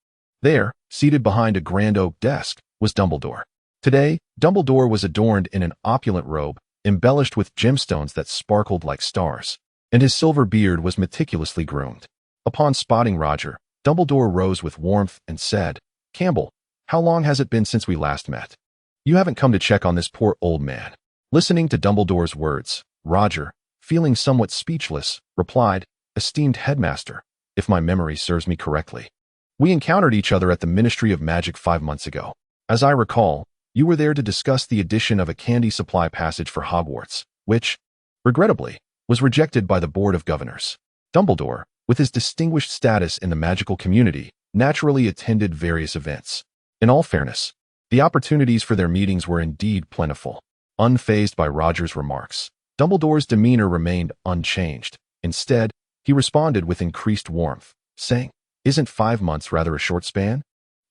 There, seated behind a grand oak desk, was Dumbledore. Today, Dumbledore was adorned in an opulent robe, embellished with gemstones that sparkled like stars, and his silver beard was meticulously groomed. Upon spotting Roger, Dumbledore rose with warmth and said, "Campbell, how long has it been since we last met? You haven't come to check on this poor old man." Listening to Dumbledore's words, Roger, feeling somewhat speechless, replied, "Esteemed headmaster, if my memory serves me correctly, we encountered each other at the Ministry of Magic 5 months ago. As I recall, you were there to discuss the addition of a candy supply passage for Hogwarts, which, regrettably, was rejected by the Board of Governors." Dumbledore, with his distinguished status in the magical community, naturally attended various events. In all fairness, the opportunities for their meetings were indeed plentiful. Unfazed by Roger's remarks, Dumbledore's demeanor remained unchanged. Instead, he responded with increased warmth, saying, "Isn't 5 months rather a short span?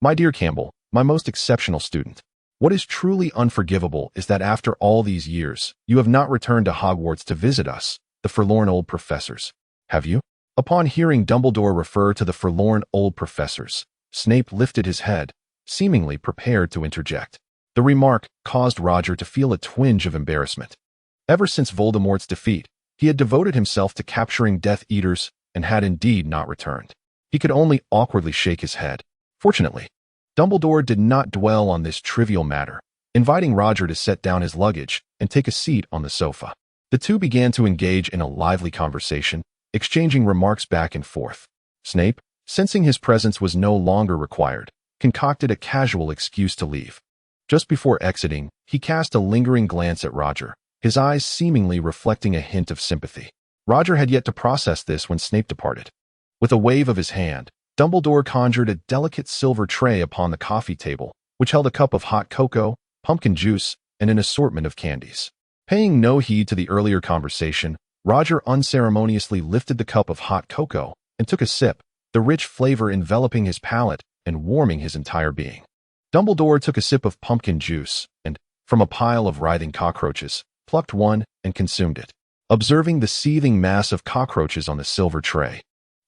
My dear Campbell, my most exceptional student, what is truly unforgivable is that after all these years, you have not returned to Hogwarts to visit us, the forlorn old professors. Have you?" Upon hearing Dumbledore refer to the forlorn old professors, Snape lifted his head, seemingly prepared to interject. The remark caused Roger to feel a twinge of embarrassment. Ever since Voldemort's defeat, he had devoted himself to capturing Death Eaters and had indeed not returned. He could only awkwardly shake his head. Fortunately, Dumbledore did not dwell on this trivial matter, inviting Roger to set down his luggage and take a seat on the sofa. The two began to engage in a lively conversation, exchanging remarks back and forth. Snape, sensing his presence was no longer required, concocted a casual excuse to leave. Just before exiting, he cast a lingering glance at Roger, his eyes seemingly reflecting a hint of sympathy. Roger had yet to process this when Snape departed. With a wave of his hand, Dumbledore conjured a delicate silver tray upon the coffee table, which held a cup of hot cocoa, pumpkin juice, and an assortment of candies. Paying no heed to the earlier conversation, Roger unceremoniously lifted the cup of hot cocoa and took a sip, the rich flavor enveloping his palate and warming his entire being. Dumbledore took a sip of pumpkin juice and, from a pile of writhing cockroaches, plucked one and consumed it. Observing the seething mass of cockroaches on the silver tray,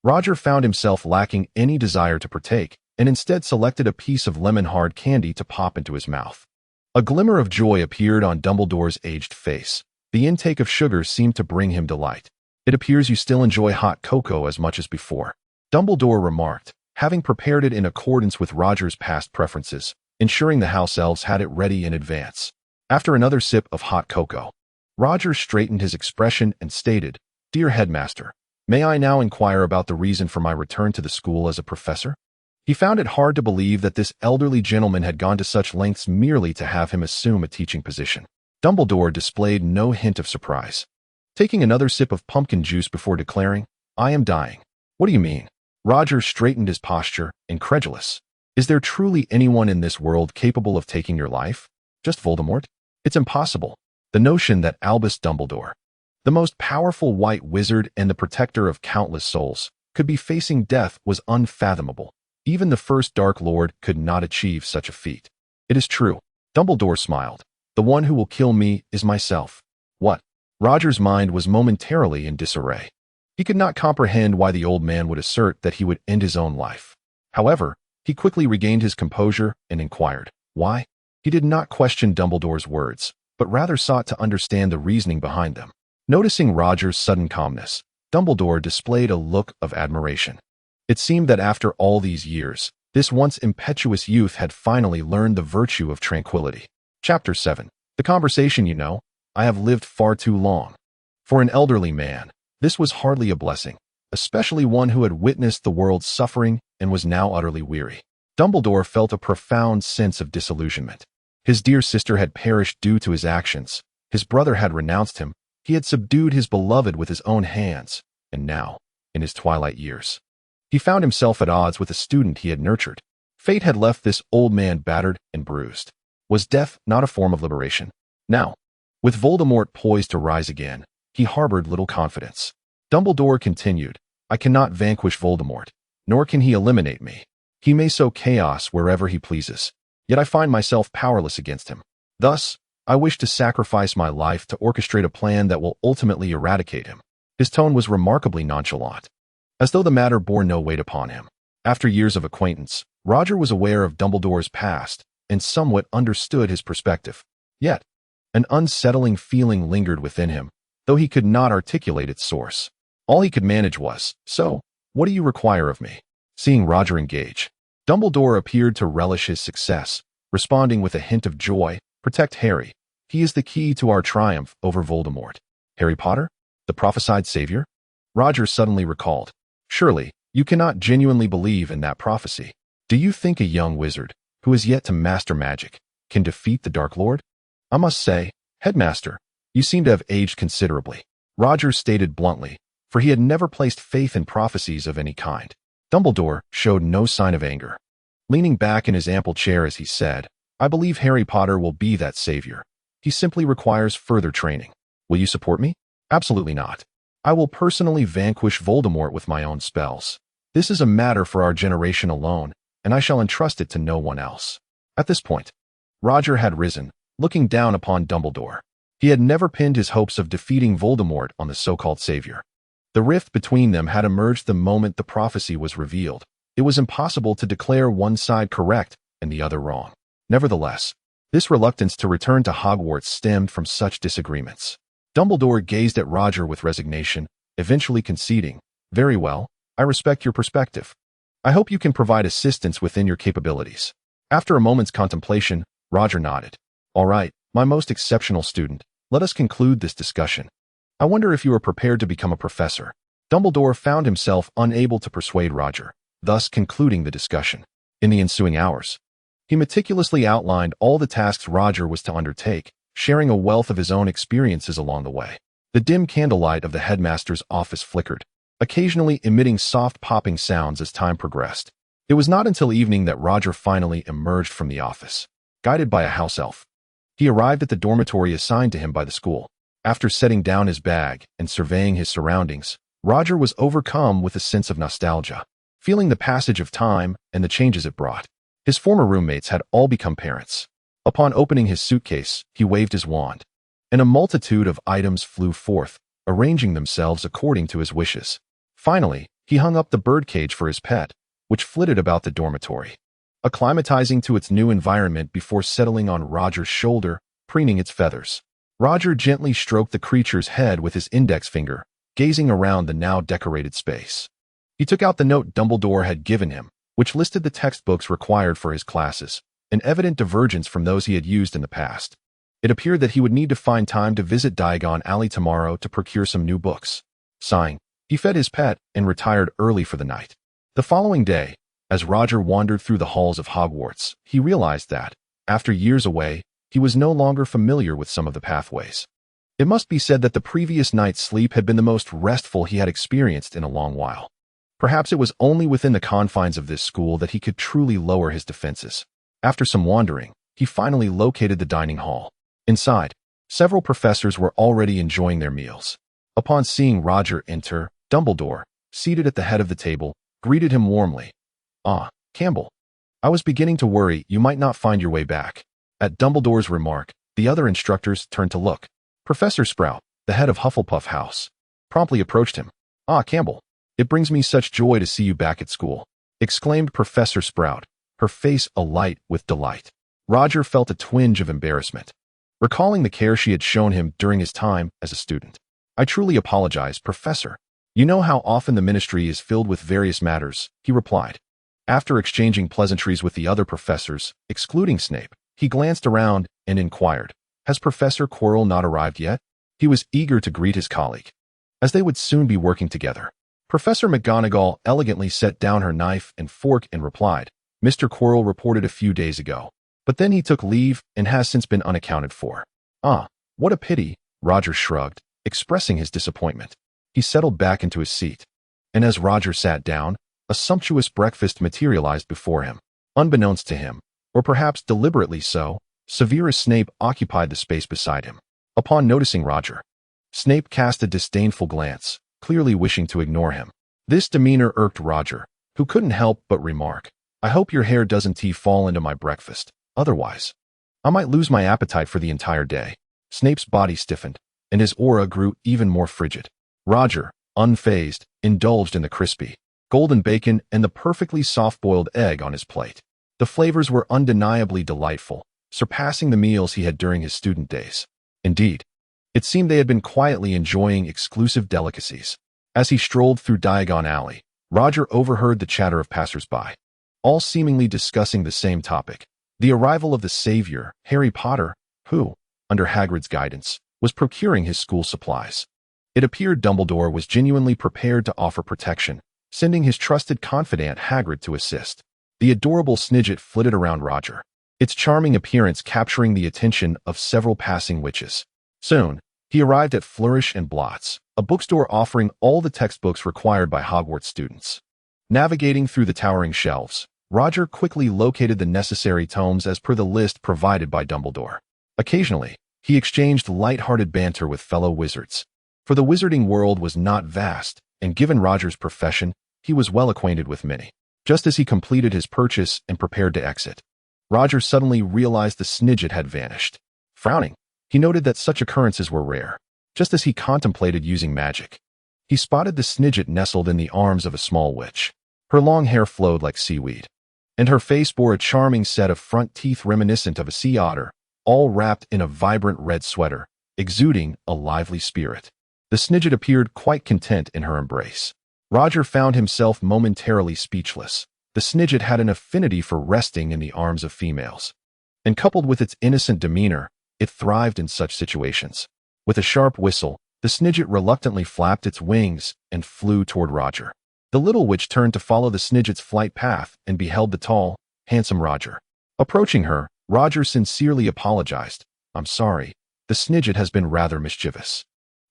Roger found himself lacking any desire to partake and instead selected a piece of lemon-hard candy to pop into his mouth. A glimmer of joy appeared on Dumbledore's aged face. The intake of sugar seemed to bring him delight. "It appears you still enjoy hot cocoa as much as before," Dumbledore remarked, having prepared it in accordance with Roger's past preferences, ensuring the house elves had it ready in advance. After another sip of hot cocoa, Roger straightened his expression and stated, "Dear Headmaster, may I now inquire about the reason for my return to the school as a professor?" He found it hard to believe that this elderly gentleman had gone to such lengths merely to have him assume a teaching position. Dumbledore displayed no hint of surprise, taking another sip of pumpkin juice before declaring, "I am dying." "What do you mean?" Roger straightened his posture, incredulous. "Is there truly anyone in this world capable of taking your life? Just Voldemort? It's impossible." The notion that Albus Dumbledore, the most powerful white wizard and the protector of countless souls, could be facing death was unfathomable. Even the first Dark Lord could not achieve such a feat. "It is true," Dumbledore smiled. "The one who will kill me is myself." What? Roger's mind was momentarily in disarray. He could not comprehend why the old man would assert that he would end his own life. However, he quickly regained his composure and inquired, "Why?" He did not question Dumbledore's words, but rather sought to understand the reasoning behind them. Noticing Roger's sudden calmness, Dumbledore displayed a look of admiration. It seemed that after all these years, this once impetuous youth had finally learned the virtue of tranquility. Chapter 7. The conversation, you know. I have lived far too long. For an elderly man, this was hardly a blessing, especially one who had witnessed the world's suffering and was now utterly weary. Dumbledore felt a profound sense of disillusionment. His dear sister had perished due to his actions. His brother had renounced him. He had subdued his beloved with his own hands. And now, in his twilight years, he found himself at odds with a student he had nurtured. Fate had left this old man battered and bruised. Was death not a form of liberation? Now, with Voldemort poised to rise again, he harbored little confidence. Dumbledore continued, I cannot vanquish Voldemort, nor can he eliminate me. He may sow chaos wherever he pleases, yet I find myself powerless against him. Thus, I wish to sacrifice my life to orchestrate a plan that will ultimately eradicate him. His tone was remarkably nonchalant, as though the matter bore no weight upon him. After years of acquaintance, Roger was aware of Dumbledore's past and somewhat understood his perspective. Yet, an unsettling feeling lingered within him, though he could not articulate its source. All he could manage was, so, what do you require of me? Seeing Roger engage, Dumbledore appeared to relish his success, responding with a hint of joy, protect Harry. He is the key to our triumph over Voldemort. Harry Potter? The prophesied savior? Roger suddenly recalled. Surely, you cannot genuinely believe in that prophecy. Do you think a young wizard, who has yet to master magic, can defeat the Dark Lord? I must say, Headmaster, you seem to have aged considerably. Roger stated bluntly, for he had never placed faith in prophecies of any kind. Dumbledore showed no sign of anger. Leaning back in his ample chair as he said, I believe Harry Potter will be that savior. He simply requires further training. Will you support me? Absolutely not. I will personally vanquish Voldemort with my own spells. This is a matter for our generation alone, and I shall entrust it to no one else. At this point, Roger had risen, looking down upon Dumbledore. He had never pinned his hopes of defeating Voldemort on the so-called savior. The rift between them had emerged the moment the prophecy was revealed. It was impossible to declare one side correct and the other wrong. Nevertheless, this reluctance to return to Hogwarts stemmed from such disagreements. Dumbledore gazed at Roger with resignation, eventually conceding, Very well, I respect your perspective. I hope you can provide assistance within your capabilities. After a moment's contemplation, Roger nodded. All right, my most exceptional student, let us conclude this discussion. I wonder if you are prepared to become a professor. Dumbledore found himself unable to persuade Roger, thus concluding the discussion. In the ensuing hours, he meticulously outlined all the tasks Roger was to undertake, sharing a wealth of his own experiences along the way. The dim candlelight of the headmaster's office flickered, occasionally emitting soft popping sounds as time progressed. It was not until evening that Roger finally emerged from the office, guided by a house elf. He arrived at the dormitory assigned to him by the school. After setting down his bag and surveying his surroundings, Roger was overcome with a sense of nostalgia, feeling the passage of time and the changes it brought. His former roommates had all become parents. Upon opening his suitcase, he waved his wand, and a multitude of items flew forth, arranging themselves according to his wishes. Finally, he hung up the birdcage for his pet, which flitted about the dormitory, acclimatizing to its new environment before settling on Roger's shoulder, preening its feathers. Roger gently stroked the creature's head with his index finger, gazing around the now decorated space. He took out the note Dumbledore had given him, which listed the textbooks required for his classes, an evident divergence from those he had used in the past. It appeared that he would need to find time to visit Diagon Alley tomorrow to procure some new books. Sighing, he fed his pet and retired early for the night. The following day, as Roger wandered through the halls of Hogwarts, he realized that, after years away, he was no longer familiar with some of the pathways. It must be said that the previous night's sleep had been the most restful he had experienced in a long while. Perhaps it was only within the confines of this school that he could truly lower his defenses. After some wandering, he finally located the dining hall. Inside, several professors were already enjoying their meals. Upon seeing Roger enter, Dumbledore, seated at the head of the table, greeted him warmly. Ah, Campbell. I was beginning to worry you might not find your way back. At Dumbledore's remark, the other instructors turned to look. Professor Sprout, the head of Hufflepuff House, promptly approached him. Ah, Campbell. It brings me such joy to see you back at school, exclaimed Professor Sprout, her face alight with delight. Roger felt a twinge of embarrassment, recalling the care she had shown him during his time as a student. I truly apologize, Professor. You know how often the ministry is filled with various matters, he replied. After exchanging pleasantries with the other professors, excluding Snape, he glanced around and inquired, Has Professor Quirrell not arrived yet? He was eager to greet his colleague, as they would soon be working together. Professor McGonagall elegantly set down her knife and fork and replied, Mr. Quirrell reported a few days ago. But then he took leave and has since been unaccounted for. Ah, what a pity, Roger shrugged, expressing his disappointment. He settled back into his seat. And as Roger sat down, a sumptuous breakfast materialized before him. Unbeknownst to him, or perhaps deliberately so, Severus Snape occupied the space beside him. Upon noticing Roger, Snape cast a disdainful glance, clearly wishing to ignore him. This demeanor irked Roger, who couldn't help but remark, "I hope your hair doesn't fall into my breakfast. Otherwise, I might lose my appetite for the entire day." Snape's body stiffened, and his aura grew even more frigid. Roger, unfazed, indulged in the crispy, golden bacon and the perfectly soft-boiled egg on his plate. The flavors were undeniably delightful, surpassing the meals he had during his student days. Indeed, it seemed they had been quietly enjoying exclusive delicacies. As he strolled through Diagon Alley, Roger overheard the chatter of passers-by, all seemingly discussing the same topic: the arrival of the savior, Harry Potter, who, under Hagrid's guidance, was procuring his school supplies. It appeared Dumbledore was genuinely prepared to offer protection, sending his trusted confidant Hagrid to assist. The adorable Snidget flitted around Roger, its charming appearance capturing the attention of several passing witches. Soon, he arrived at Flourish and Blots, a bookstore offering all the textbooks required by Hogwarts students. Navigating through the towering shelves, Roger quickly located the necessary tomes as per the list provided by Dumbledore. Occasionally, he exchanged light-hearted banter with fellow wizards, for the wizarding world was not vast, and given Roger's profession, he was well acquainted with many. Just as he completed his purchase and prepared to exit, Roger suddenly realized the Snidget had vanished. Frowning, he noted that such occurrences were rare. Just as he contemplated using magic, he spotted the Snidget nestled in the arms of a small witch. Her long hair flowed like seaweed, and her face bore a charming set of front teeth reminiscent of a sea otter, all wrapped in a vibrant red sweater, exuding a lively spirit. The Snidget appeared quite content in her embrace. Roger found himself momentarily speechless. The Snidget had an affinity for resting in the arms of females, and coupled with its innocent demeanor, it thrived in such situations. With a sharp whistle, the Snidget reluctantly flapped its wings and flew toward Roger. The little witch turned to follow the Snidget's flight path and beheld the tall, handsome Roger. Approaching her, Roger sincerely apologized. "I'm sorry, the Snidget has been rather mischievous."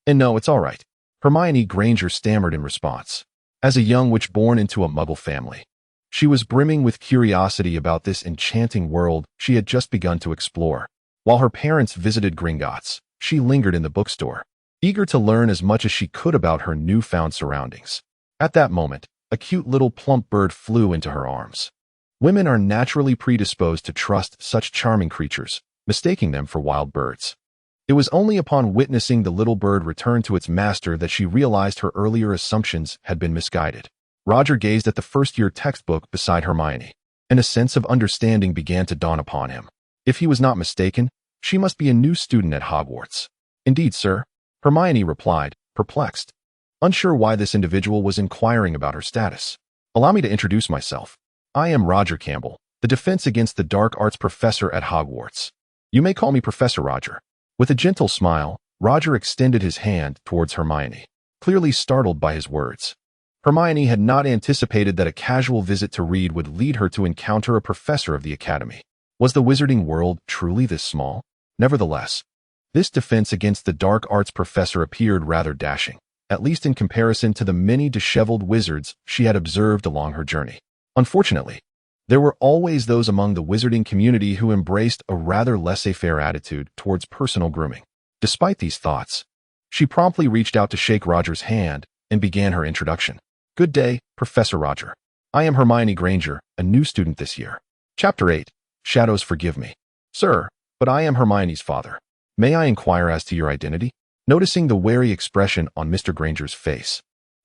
"And no, it's all right," Hermione Granger stammered in response. As a young witch born into a Muggle family, she was brimming with curiosity about this enchanting world she had just begun to explore. While her parents visited Gringotts, she lingered in the bookstore, eager to learn as much as she could about her newfound surroundings. At that moment, a cute little plump bird flew into her arms. Women are naturally predisposed to trust such charming creatures, mistaking them for wild birds. It was only upon witnessing the little bird return to its master that she realized her earlier assumptions had been misguided. Roger gazed at the first-year textbook beside Hermione, and a sense of understanding began to dawn upon him. If he was not mistaken, she must be a new student at Hogwarts. "Indeed, sir," Hermione replied, perplexed, unsure why this individual was inquiring about her status. "Allow me to introduce myself. I am Roger Campbell, the Defense Against the Dark Arts professor at Hogwarts. You may call me Professor Roger." With a gentle smile, Roger extended his hand towards Hermione, clearly startled by his words. Hermione had not anticipated that a casual visit to Reed would lead her to encounter a professor of the Academy. Was the wizarding world truly this small? Nevertheless, this Defense Against the Dark Arts professor appeared rather dashing, at least in comparison to the many disheveled wizards she had observed along her journey. Unfortunately, there were always those among the wizarding community who embraced a rather laissez-faire attitude towards personal grooming. Despite these thoughts, she promptly reached out to shake Roger's hand and began her introduction. "Good day, Professor Roger. I am Hermione Granger, a new student this year." Chapter 8, Shadows Forgive Me. "Sir, but I am Hermione's father. May I inquire as to your identity?" Noticing the wary expression on Mr. Granger's face,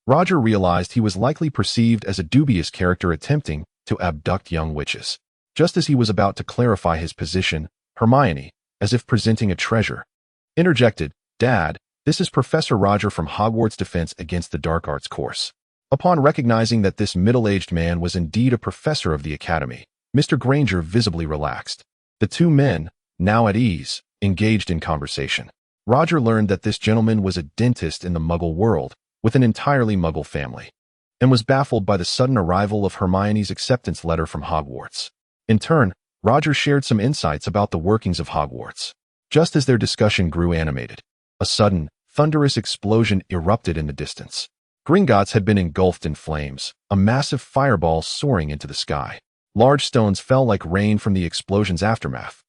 Roger realized he was likely perceived as a dubious character attempting to abduct young witches. Just as he was about to clarify his position, Hermione, as if presenting a treasure, interjected, "Dad, this is Professor Roger from Hogwarts Defense Against the Dark Arts course." Upon recognizing that this middle-aged man was indeed a professor of the Academy, Mr. Granger visibly relaxed. The two men, now at ease, engaged in conversation. Roger learned that this gentleman was a dentist in the Muggle world, with an entirely Muggle family. and was baffled by the sudden arrival of Hermione's acceptance letter from Hogwarts. In turn, Roger shared some insights about the workings of Hogwarts. Just as their discussion grew animated, a sudden, thunderous explosion erupted in the distance. Gringotts had been engulfed in flames, a massive fireball soaring into the sky. Large stones fell like rain from the explosion's aftermath.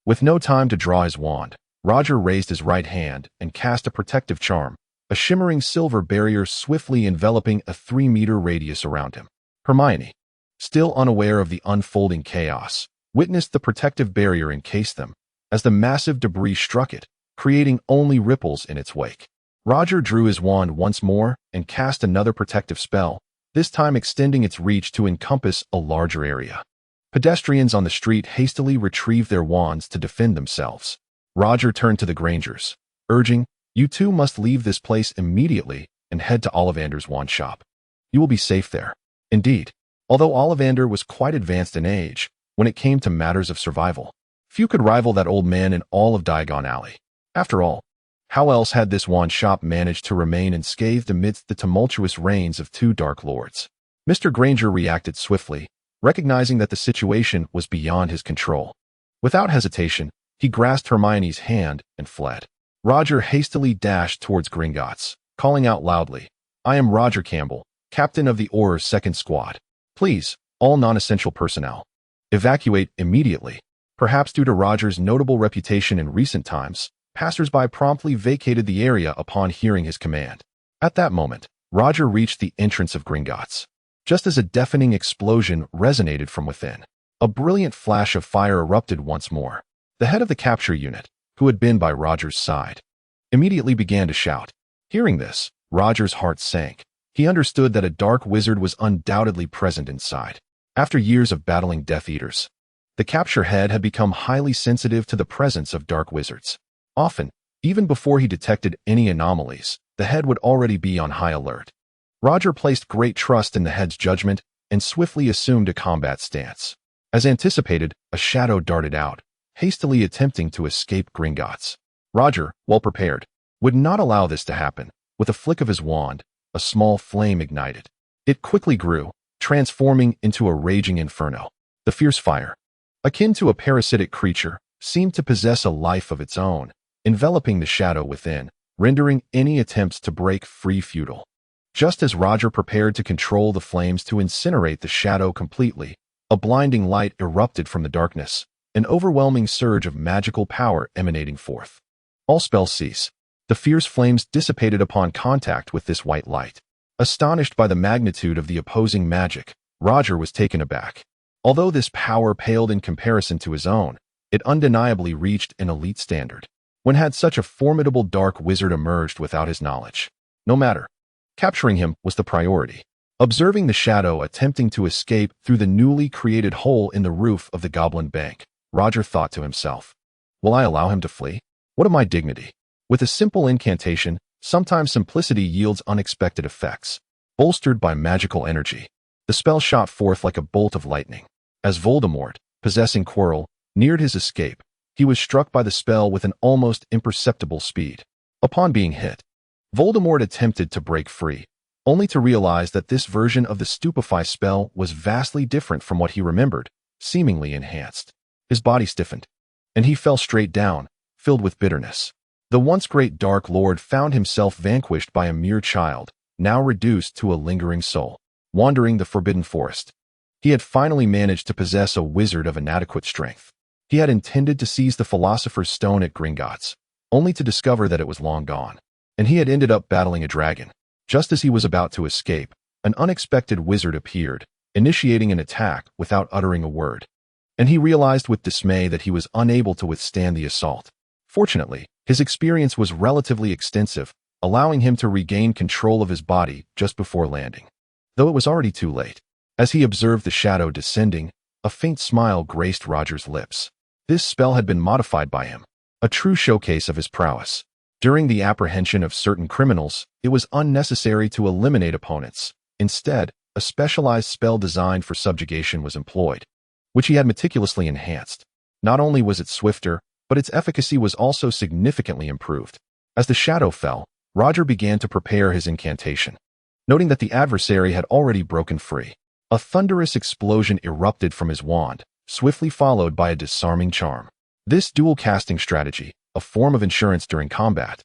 With no time to draw his wand, Roger raised his right hand and cast a protective charm, a shimmering silver barrier swiftly enveloping a 3-meter radius around him. Hermione, still unaware of the unfolding chaos, witnessed the protective barrier encase them, as the massive debris struck it, creating only ripples in its wake. Roger drew his wand once more and cast another protective spell, this time extending its reach to encompass a larger area. Pedestrians on the street hastily retrieved their wands to defend themselves. Roger turned to the Grangers, urging, "You two must leave this place immediately and head to Ollivander's wand shop. You will be safe there." Indeed, although Ollivander was quite advanced in age, when it came to matters of survival, few could rival that old man in all of Diagon Alley. After all, how else had this wand shop managed to remain unscathed amidst the tumultuous reigns of 2 Dark Lords? Mr. Granger reacted swiftly, recognizing that the situation was beyond his control. Without hesitation, he grasped Hermione's hand and fled. Roger hastily dashed towards Gringotts, calling out loudly, "I am Roger Campbell, captain of the Auror's 2nd Squad. Please, all non-essential personnel, evacuate immediately." Perhaps due to Roger's notable reputation in recent times, passers-by promptly vacated the area upon hearing his command. At that moment, Roger reached the entrance of Gringotts. Just as a deafening explosion resonated from within, a brilliant flash of fire erupted once more. The head of the capture unit, who had been by Roger's side, immediately began to shout. Hearing this, Roger's heart sank. He understood that a dark wizard was undoubtedly present inside. After years of battling Death Eaters, the capture head had become highly sensitive to the presence of dark wizards. Often, even before he detected any anomalies, the head would already be on high alert. Roger placed great trust in the head's judgment and swiftly assumed a combat stance. As anticipated, a shadow darted out, hastily attempting to escape Gringotts. Roger, well prepared, would not allow this to happen. With a flick of his wand, a small flame ignited. It quickly grew, transforming into a raging inferno. The fierce fire, akin to a parasitic creature, seemed to possess a life of its own, enveloping the shadow within, rendering any attempts to break free futile. Just as Roger prepared to control the flames to incinerate the shadow completely, a blinding light erupted from the darkness, an overwhelming surge of magical power emanating forth. All spells cease. The fierce flames dissipated upon contact with this white light. Astonished by the magnitude of the opposing magic, Roger was taken aback. Although this power paled in comparison to his own, it undeniably reached an elite standard. When had such a formidable dark wizard emerged without his knowledge? No matter. Capturing him was the priority. Observing the shadow attempting to escape through the newly created hole in the roof of the Goblin Bank, Roger thought to himself, "Will I allow him to flee? What of my dignity?" With a simple incantation, sometimes simplicity yields unexpected effects. Bolstered by magical energy, the spell shot forth like a bolt of lightning. As Voldemort, possessing Quirrell, neared his escape, he was struck by the spell with an almost imperceptible speed. Upon being hit, Voldemort attempted to break free, only to realize that this version of the Stupefy spell was vastly different from what he remembered, seemingly enhanced. His body stiffened, and he fell straight down, filled with bitterness. The once great Dark Lord found himself vanquished by a mere child, now reduced to a lingering soul, wandering the Forbidden Forest. He had finally managed to possess a wizard of inadequate strength. He had intended to seize the Philosopher's Stone at Gringotts, only to discover that it was long gone. And he had ended up battling a dragon. Just as he was about to escape, an unexpected wizard appeared, initiating an attack without uttering a word. And he realized with dismay that he was unable to withstand the assault. Fortunately, his experience was relatively extensive, allowing him to regain control of his body just before landing. Though it was already too late. As he observed the shadow descending, a faint smile graced Roger's lips. This spell had been modified by him, a true showcase of his prowess. During the apprehension of certain criminals, it was unnecessary to eliminate opponents. Instead, a specialized spell designed for subjugation was employed, which he had meticulously enhanced. Not only was it swifter, but its efficacy was also significantly improved. As the shadow fell, Roger began to prepare his incantation. noting that the adversary had already broken free. A thunderous explosion erupted from his wand, swiftly followed by a disarming charm. This dual casting strategy, a form of insurance during combat,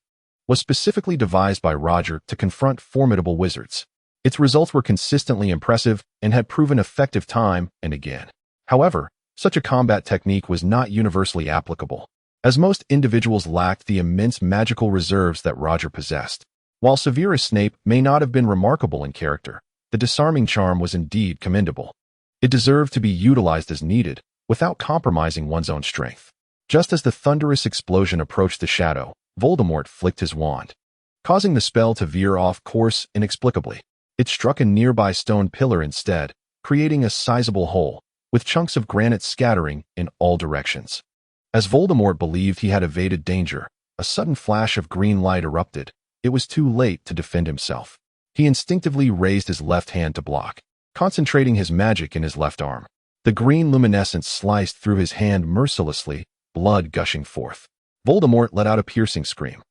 was specifically devised by Roger to confront formidable wizards. Its results were consistently impressive and had proven effective time and again. However, such a combat technique was not universally applicable, as most individuals lacked the immense magical reserves that Roger possessed. While Severus Snape may not have been remarkable in character, the disarming charm was indeed commendable. It deserved to be utilized as needed, without compromising one's own strength. Just as the thunderous explosion approached the shadow, Voldemort flicked his wand, causing the spell to veer off course inexplicably. It struck a nearby stone pillar instead, creating a sizable hole, with chunks of granite scattering in all directions. As Voldemort believed he had evaded danger, a sudden flash of green light erupted. It was too late to defend himself. He instinctively raised his left hand to block, concentrating his magic in his left arm. The green luminescence sliced through his hand mercilessly, blood gushing forth. Voldemort let out a piercing scream,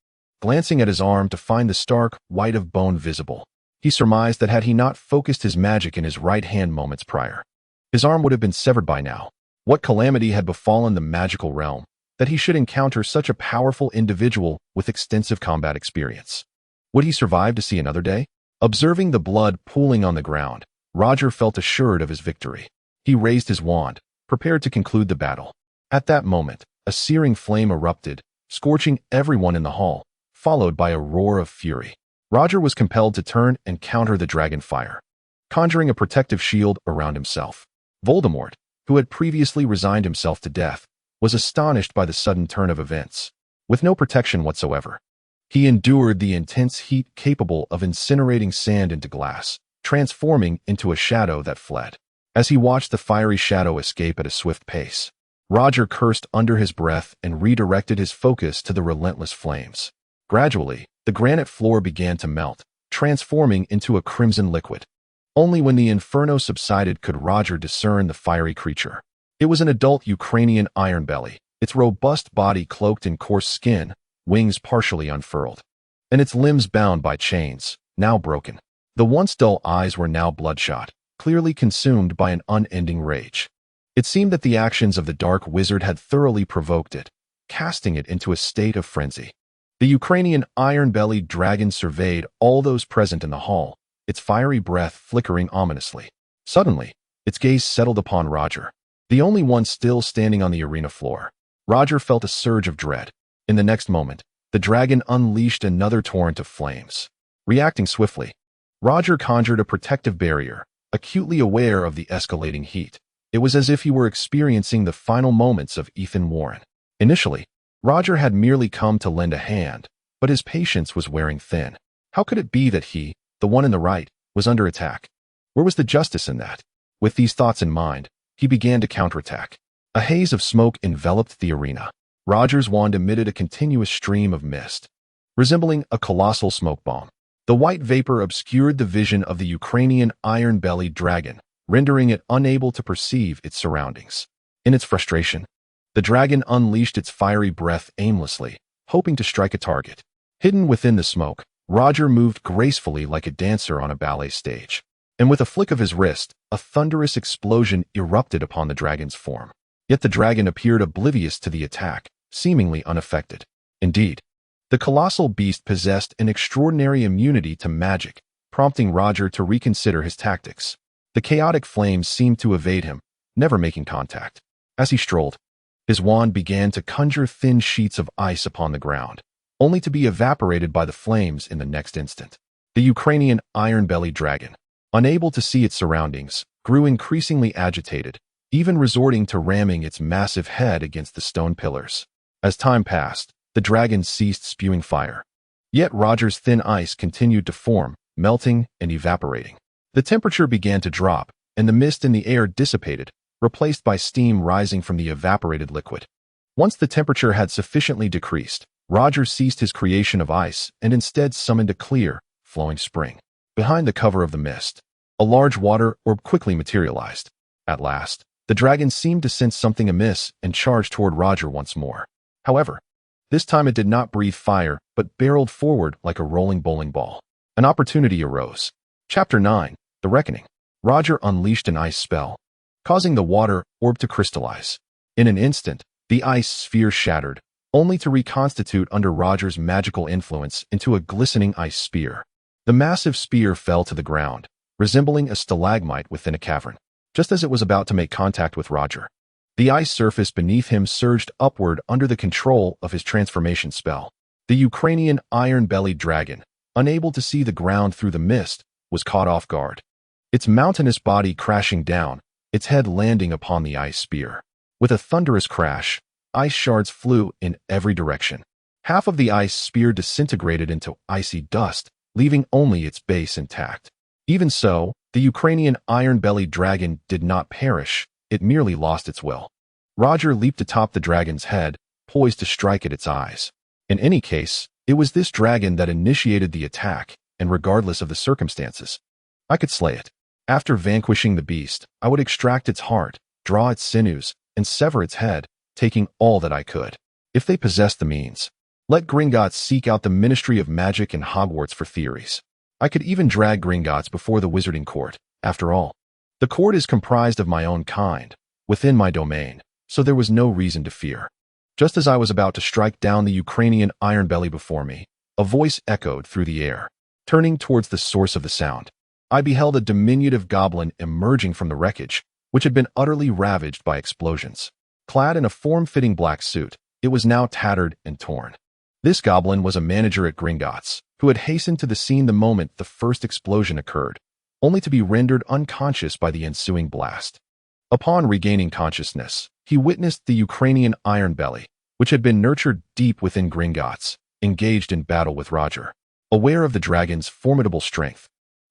glancing at his arm to find the stark white of bone visible. He surmised that had he not focused his magic in his right hand moments prior, his arm would have been severed by now. What calamity had befallen the magical realm, that he should encounter such a powerful individual with extensive combat experience? Would he survive to see another day? Observing the blood pooling on the ground, Roger felt assured of his victory. He raised his wand, prepared to conclude the battle. At that moment, a searing flame erupted, scorching everyone in the hall, followed by a roar of fury. Roger was compelled to turn and counter the dragon fire, conjuring a protective shield around himself. Voldemort, who had previously resigned himself to death, was astonished by the sudden turn of events. With no protection whatsoever, he endured the intense heat capable of incinerating sand into glass, transforming into a shadow that fled. As he watched the fiery shadow escape at a swift pace, Roger cursed under his breath and redirected his focus to the relentless flames. Gradually, the granite floor began to melt, transforming into a crimson liquid. Only when the inferno subsided could Roger discern the fiery creature. It was an adult Ukrainian ironbelly, its robust body cloaked in coarse skin, wings partially unfurled, and its limbs bound by chains, now broken. The once dull eyes were now bloodshot, clearly consumed by an unending rage. It seemed that the actions of the dark wizard had thoroughly provoked it, casting it into a state of frenzy. The Ukrainian iron-bellied dragon surveyed all those present in the hall, its fiery breath flickering ominously. Suddenly, its gaze settled upon Roger, the only one still standing on the arena floor. Roger felt a surge of dread. In the next moment, the dragon unleashed another torrent of flames. Reacting swiftly, Roger conjured a protective barrier, acutely aware of the escalating heat. It was as if he were experiencing the final moments of Ethan Warren. Initially, Roger had merely come to lend a hand, but his patience was wearing thin. How could it be that he, the one in the right, was under attack? Where was the justice in that? With these thoughts in mind, he began to counterattack. A haze of smoke enveloped the arena. Roger's wand emitted a continuous stream of mist, resembling a colossal smoke bomb. The white vapor obscured the vision of the Ukrainian iron-bellied dragon, rendering it unable to perceive its surroundings. In its frustration, the dragon unleashed its fiery breath aimlessly, hoping to strike a target. Hidden within the smoke, Roger moved gracefully like a dancer on a ballet stage. And with a flick of his wrist, a thunderous explosion erupted upon the dragon's form. Yet the dragon appeared oblivious to the attack, seemingly unaffected. Indeed, the colossal beast possessed an extraordinary immunity to magic, prompting Roger to reconsider his tactics. The chaotic flames seemed to evade him, never making contact. As he strolled, his wand began to conjure thin sheets of ice upon the ground, only to be evaporated by the flames in the next instant. The Ukrainian iron-bellied dragon, unable to see its surroundings, grew increasingly agitated, even resorting to ramming its massive head against the stone pillars. As time passed, the dragon ceased spewing fire. Yet Roger's thin ice continued to form, melting and evaporating. The temperature began to drop, and the mist in the air dissipated, replaced by steam rising from the evaporated liquid. Once the temperature had sufficiently decreased, Roger ceased his creation of ice and instead summoned a clear, flowing spring. Behind the cover of the mist, a large water orb quickly materialized. At last, the dragon seemed to sense something amiss and charged toward Roger once more. However, this time it did not breathe fire, but barreled forward like a rolling bowling ball. An opportunity arose. Chapter 9. The Reckoning. Roger unleashed an ice spell, causing the water orb to crystallize. In an instant, the ice sphere shattered, only to reconstitute under Roger's magical influence into a glistening ice spear. The massive spear fell to the ground, resembling a stalagmite within a cavern. Just as it was about to make contact with Roger, the ice surface beneath him surged upward under the control of his transformation spell. The Ukrainian iron-bellied dragon, unable to see the ground through the mist, was caught off guard. Its mountainous body crashing down, its head landing upon the ice spear. With a thunderous crash, ice shards flew in every direction. Half of the ice spear disintegrated into icy dust, leaving only its base intact. Even so, the Ukrainian iron-bellied dragon did not perish, it merely lost its will. Roger leaped atop the dragon's head, poised to strike at its eyes. In any case, it was this dragon that initiated the attack, and regardless of the circumstances, I could slay it. After vanquishing the beast, I would extract its heart, draw its sinews, and sever its head, taking all that I could. If they possessed the means, let Gringotts seek out the Ministry of Magic in Hogwarts for theories. I could even drag Gringotts before the Wizarding Court. After all, the court is comprised of my own kind, within my domain, so there was no reason to fear. Just as I was about to strike down the Ukrainian iron-belly before me, a voice echoed through the air. Turning towards the source of the sound, I beheld a diminutive goblin emerging from the wreckage, which had been utterly ravaged by explosions. Clad in a form-fitting black suit, it was now tattered and torn. This goblin was a manager at Gringotts, who had hastened to the scene the moment the first explosion occurred, only to be rendered unconscious by the ensuing blast. Upon regaining consciousness, he witnessed the Ukrainian iron-belly, which had been nurtured deep within Gringotts, engaged in battle with Roger. Aware of the dragon's formidable strength,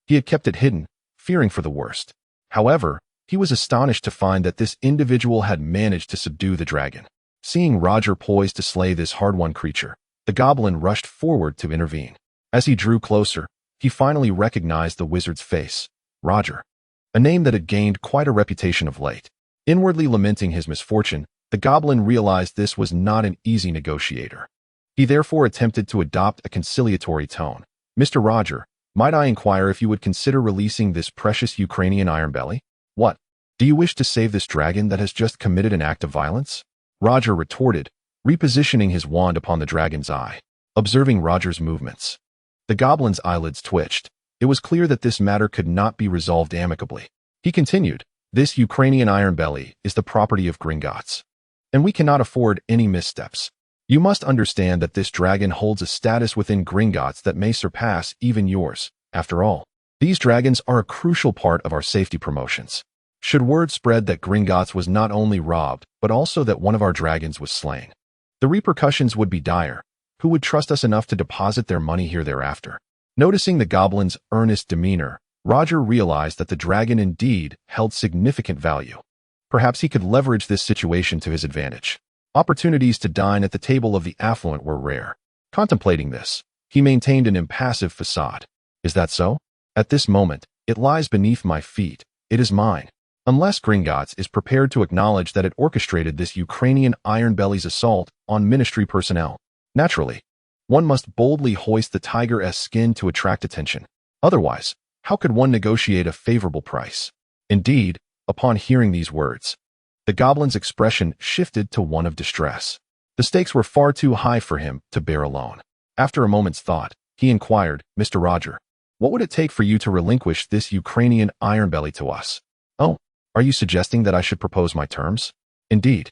he had kept it hidden, fearing for the worst. However, he was astonished to find that this individual had managed to subdue the dragon. Seeing Roger poised to slay this hard-won creature, the goblin rushed forward to intervene. As he drew closer, he finally recognized the wizard's face, Roger, a name that had gained quite a reputation of late. Inwardly lamenting his misfortune, the goblin realized this was not an easy negotiator. He therefore attempted to adopt a conciliatory tone. Mr. Roger, might I inquire if you would consider releasing this precious Ukrainian iron-belly? What? Do you wish to save this dragon that has just committed an act of violence? Roger retorted, repositioning his wand upon the dragon's eye. Observing Roger's movements, the goblin's eyelids twitched. It was clear that this matter could not be resolved amicably. He continued, this Ukrainian iron-belly is the property of Gringotts, and we cannot afford any missteps. You must understand that this dragon holds a status within Gringotts that may surpass even yours. After all, these dragons are a crucial part of our safety promotions. Should word spread that Gringotts was not only robbed, but also that one of our dragons was slain, the repercussions would be dire. Who would trust us enough to deposit their money here thereafter? Noticing the goblin's earnest demeanor, Roger realized that the dragon indeed held significant value. Perhaps he could leverage this situation to his advantage. Opportunities to dine at the table of the affluent were rare. Contemplating this, he maintained an impassive facade. Is that so? At this moment, it lies beneath my feet. It is mine. Unless Gringotts is prepared to acknowledge that it orchestrated this Ukrainian iron-belly's assault on ministry personnel. Naturally, one must boldly hoist the tiger's skin to attract attention. Otherwise, how could one negotiate a favorable price? Indeed, upon hearing these words, the goblin's expression shifted to one of distress. The stakes were far too high for him to bear alone. After a moment's thought, he inquired, Mr. Roger, what would it take for you to relinquish this Ukrainian iron-belly to us? Oh, are you suggesting that I should propose my terms? Indeed,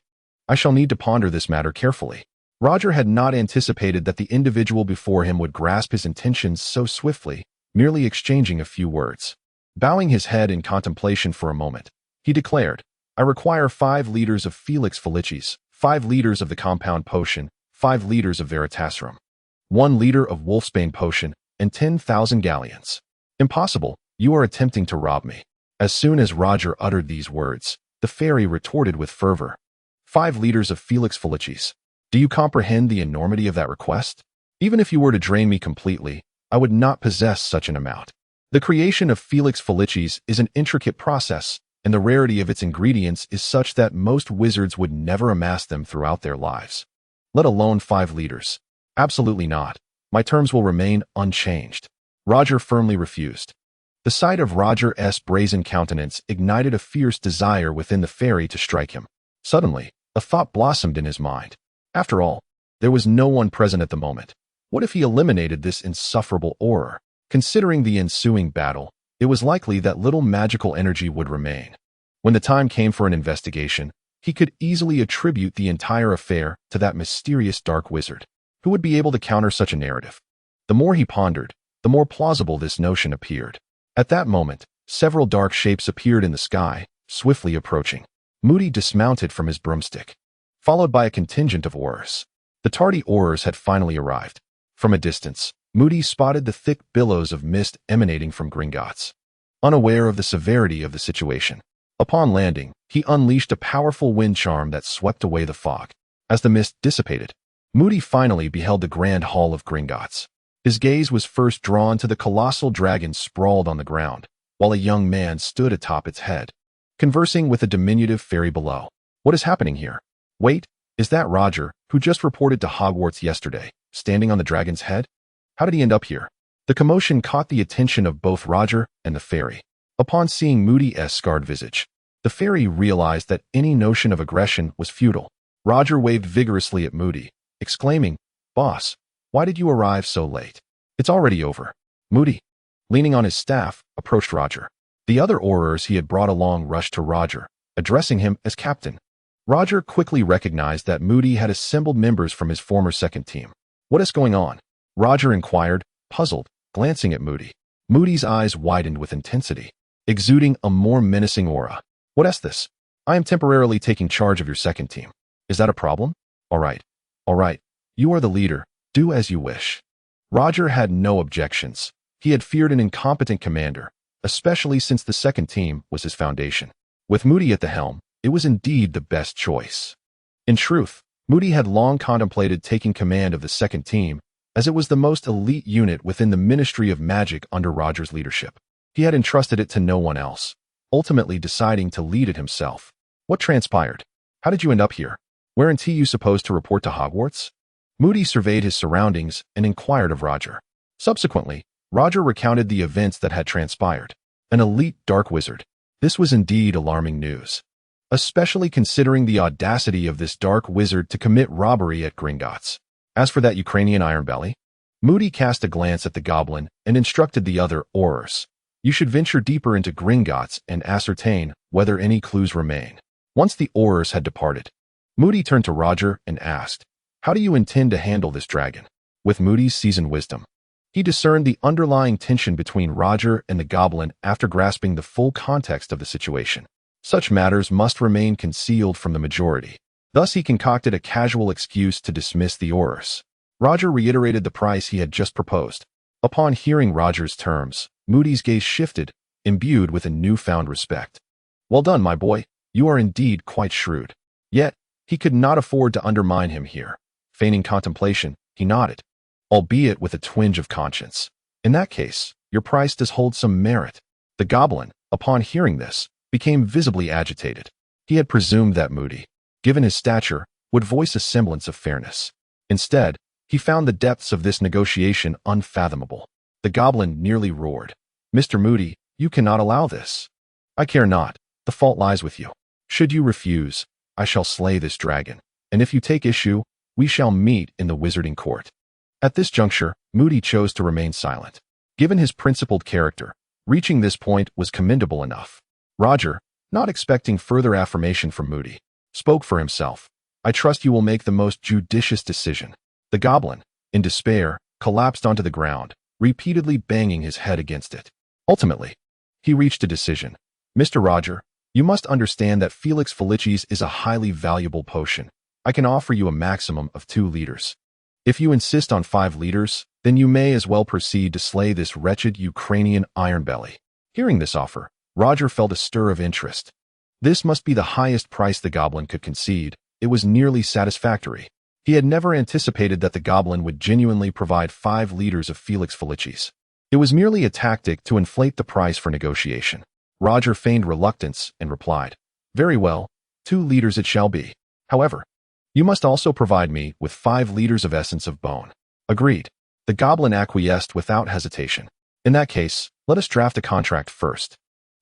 I shall need to ponder this matter carefully. Roger had not anticipated that the individual before him would grasp his intentions so swiftly, merely exchanging a few words. Bowing his head in contemplation for a moment, he declared, I require 5 liters of Felix Felicis, 5 liters of the compound potion, 5 liters of Veritaserum, 1 liter of Wolfsbane potion, and 10,000 galleons. Impossible, you are attempting to rob me. As soon as Roger uttered these words, the fairy retorted with fervor. 5 liters of Felix Felicis. Do you comprehend the enormity of that request? Even if you were to drain me completely, I would not possess such an amount. The creation of Felix Felicis is an intricate process, and the rarity of its ingredients is such that most wizards would never amass them throughout their lives. Let alone 5 liters. Absolutely not. My terms will remain unchanged. Roger firmly refused. The sight of Roger's brazen countenance ignited a fierce desire within the fairy to strike him. Suddenly, a thought blossomed in his mind. After all, there was no one present at the moment. What if he eliminated this insufferable Auror? Considering the ensuing battle, it was likely that little magical energy would remain. When the time came for an investigation, he could easily attribute the entire affair to that mysterious dark wizard. Who would be able to counter such a narrative? The more he pondered, the more plausible this notion appeared. At that moment, several dark shapes appeared in the sky, swiftly approaching. Moody dismounted from his broomstick, followed by a contingent of Aurors. The tardy Aurors had finally arrived. From a distance, Moody spotted the thick billows of mist emanating from Gringotts. Unaware of the severity of the situation, upon landing, he unleashed a powerful wind charm that swept away the fog. As the mist dissipated, Moody finally beheld the grand hall of Gringotts. His gaze was first drawn to the colossal dragon sprawled on the ground, while a young man stood atop its head, conversing with a diminutive fairy below. What is happening here? Wait, is that Roger, who just reported to Hogwarts yesterday, standing on the dragon's head? How did he end up here? The commotion caught the attention of both Roger and the fairy. Upon seeing Moody's scarred visage, the fairy realized that any notion of aggression was futile. Roger waved vigorously at Moody, exclaiming, "Boss, why did you arrive so late? It's already over." Moody, leaning on his staff, approached Roger. The other Aurors he had brought along rushed to Roger, addressing him as captain. Roger quickly recognized that Moody had assembled members from his former second team. "What is going on?" Roger inquired, puzzled, glancing at Moody. Moody's eyes widened with intensity, exuding a more menacing aura. "What is this?" "I am temporarily taking charge of your second team. Is that a problem?" All right. You are the leader. Do as you wish." Roger had no objections. He had feared an incompetent commander, especially since the second team was his foundation. With Moody at the helm, it was indeed the best choice. In truth, Moody had long contemplated taking command of the second team, as it was the most elite unit within the Ministry of Magic under Roger's leadership. He had entrusted it to no one else, ultimately deciding to lead it himself. What transpired? How did you end up here? Weren't you supposed to report to Hogwarts? Moody surveyed his surroundings and inquired of Roger. Subsequently, Roger recounted the events that had transpired. An elite dark wizard. This was indeed alarming news, especially considering the audacity of this dark wizard to commit robbery at Gringotts. As for that Ukrainian Ironbelly, Moody cast a glance at the goblin and instructed the other Aurors. "You should venture deeper into Gringotts and ascertain whether any clues remain." Once the Aurors had departed, Moody turned to Roger and asked, "How do you intend to handle this dragon?" With Moody's seasoned wisdom, he discerned the underlying tension between Roger and the goblin after grasping the full context of the situation. Such matters must remain concealed from the majority. Thus he concocted a casual excuse to dismiss the Aurors. Roger reiterated the price he had just proposed. Upon hearing Roger's terms, Moody's gaze shifted, imbued with a newfound respect. "Well done, my boy. You are indeed quite shrewd." Yet, he could not afford to undermine him here. Feigning contemplation, he nodded, albeit with a twinge of conscience. "In that case, your price does hold some merit." The goblin, upon hearing this, became visibly agitated. He had presumed that Moody, given his stature, would voice a semblance of fairness. Instead, he found the depths of this negotiation unfathomable. The goblin nearly roared, "Mr. Moody, you cannot allow this." "I care not. The fault lies with you. Should you refuse, I shall slay this dragon, and if you take issue, we shall meet in the wizarding court." At this juncture, Moody chose to remain silent. Given his principled character, reaching this point was commendable enough. Roger, not expecting further affirmation from Moody, spoke for himself. "I trust you will make the most judicious decision." The goblin, in despair, collapsed onto the ground, repeatedly banging his head against it. Ultimately, he reached a decision. "Mr. Roger, you must understand that Felix Felicis is a highly valuable potion. I can offer you a maximum of 2 liters. If you insist on 5 liters, then you may as well proceed to slay this wretched Ukrainian Ironbelly." Hearing this offer, Roger felt a stir of interest. This must be the highest price the goblin could concede. It was nearly satisfactory. He had never anticipated that the goblin would genuinely provide 5 liters of Felix Felicis. It was merely a tactic to inflate the price for negotiation. Roger feigned reluctance and replied, "Very well, 2 liters it shall be. However, you must also provide me with 5 liters of essence of bone." Agreed. The goblin acquiesced without hesitation. "In that case, Let us draft a contract first.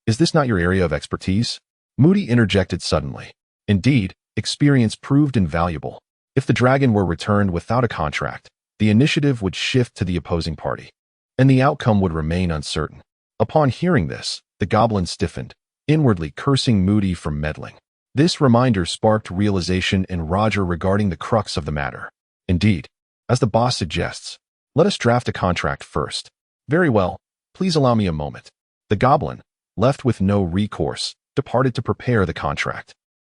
Is this not your area of expertise? Moody interjected suddenly. Indeed, experience proved invaluable. If the dragon were returned without a contract, the initiative would shift to the opposing party, and the outcome would remain uncertain. Upon hearing this, the goblin stiffened, inwardly cursing Moody for meddling. This reminder sparked realization in Roger regarding the crux of the matter. Indeed, as the boss suggests, let us draft a contract first. Very well, please allow me a moment. The goblin, left with no recourse, departed to prepare the contract.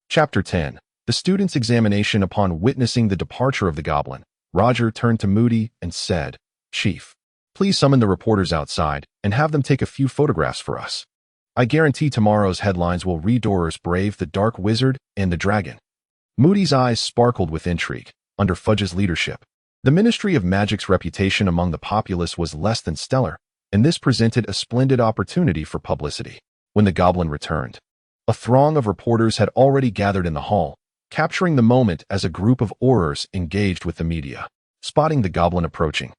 Chapter 10. The student's examination. Upon witnessing the departure of the goblin, Roger turned to Moody and said, "Chief, please summon the reporters outside and have them take a few photographs for us. I guarantee tomorrow's headlines will read Auror's brave the dark wizard and the dragon." Moody's eyes sparkled with intrigue. Under Fudge's leadership, the Ministry of Magic's reputation among the populace was less than stellar, and this presented a splendid opportunity for publicity. When the goblin returned, a throng of reporters had already gathered in the hall, capturing the moment as a group of Aurors engaged with the media. Spotting the goblin approaching,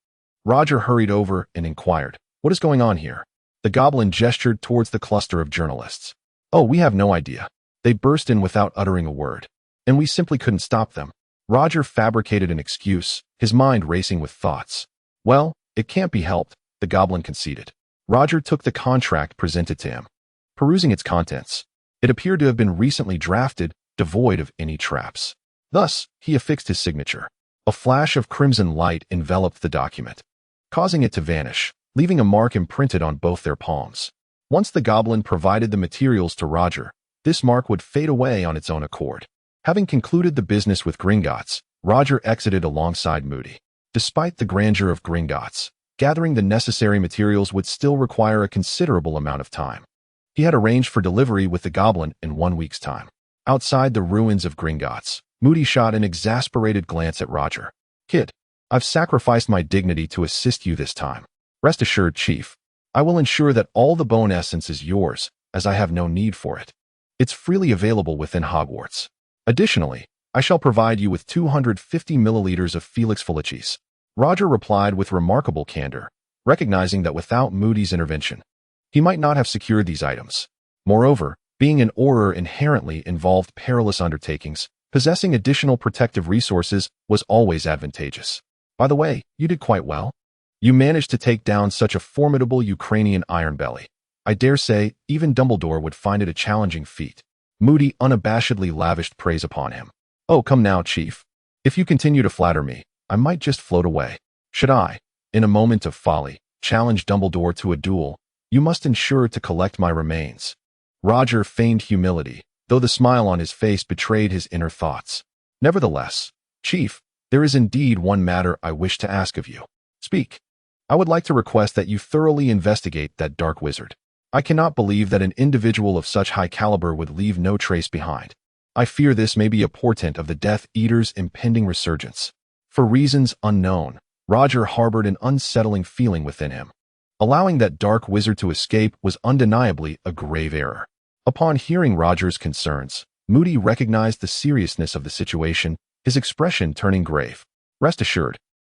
Roger hurried over and inquired, "What is going on here?" The goblin gestured towards the cluster of journalists. "Oh, we have no idea. They burst in without uttering a word, and we simply couldn't stop them." Roger fabricated an excuse, his mind racing with thoughts. "Well, it can't be helped," the goblin conceded. Roger took the contract presented to him. Perusing its contents, it appeared to have been recently drafted, devoid of any traps. Thus, he affixed his signature. A flash of crimson light enveloped the document, causing it to vanish, leaving a mark imprinted on both their palms. Once the goblin provided the materials to Roger, this mark would fade away on its own accord. Having concluded the business with Gringotts, Roger exited alongside Moody. Despite the grandeur of Gringotts, gathering the necessary materials would still require a considerable amount of time. He had arranged for delivery with the goblin in 1 week's time. Outside the ruins of Gringotts, Moody shot an exasperated glance at Roger. "Kid, I've sacrificed my dignity to assist you this time. Rest assured, Chief, I will ensure that all the bone essence is yours, as I have no need for it. It's freely available within Hogwarts. Additionally, I shall provide you with 250 milliliters of Felix Felicis." Roger replied with remarkable candor, recognizing that without Moody's intervention, he might not have secured these items. Moreover, being an Auror inherently involved perilous undertakings. Possessing additional protective resources was always advantageous. "By the way, you did quite well. You managed to take down such a formidable Ukrainian ironbelly. I dare say even Dumbledore would find it a challenging feat." Moody unabashedly lavished praise upon him. "Oh, come now, Chief. If you continue to flatter me, I might just float away. Should I, in a moment of folly, challenge Dumbledore to a duel, you must ensure to collect my remains." Roger feigned humility, though the smile on his face betrayed his inner thoughts. "Nevertheless, Chief, there is indeed one matter I wish to ask of you." "Speak." "I would like to request that you thoroughly investigate that dark wizard. I cannot believe that an individual of such high caliber would leave no trace behind. I fear this may be a portent of the Death Eater's impending resurgence." For reasons unknown, Roger harbored an unsettling feeling within him. Allowing that dark wizard to escape was undeniably a grave error. Upon hearing Roger's concerns, Moody recognized the seriousness of the situation, his expression turning grave. "Rest assured,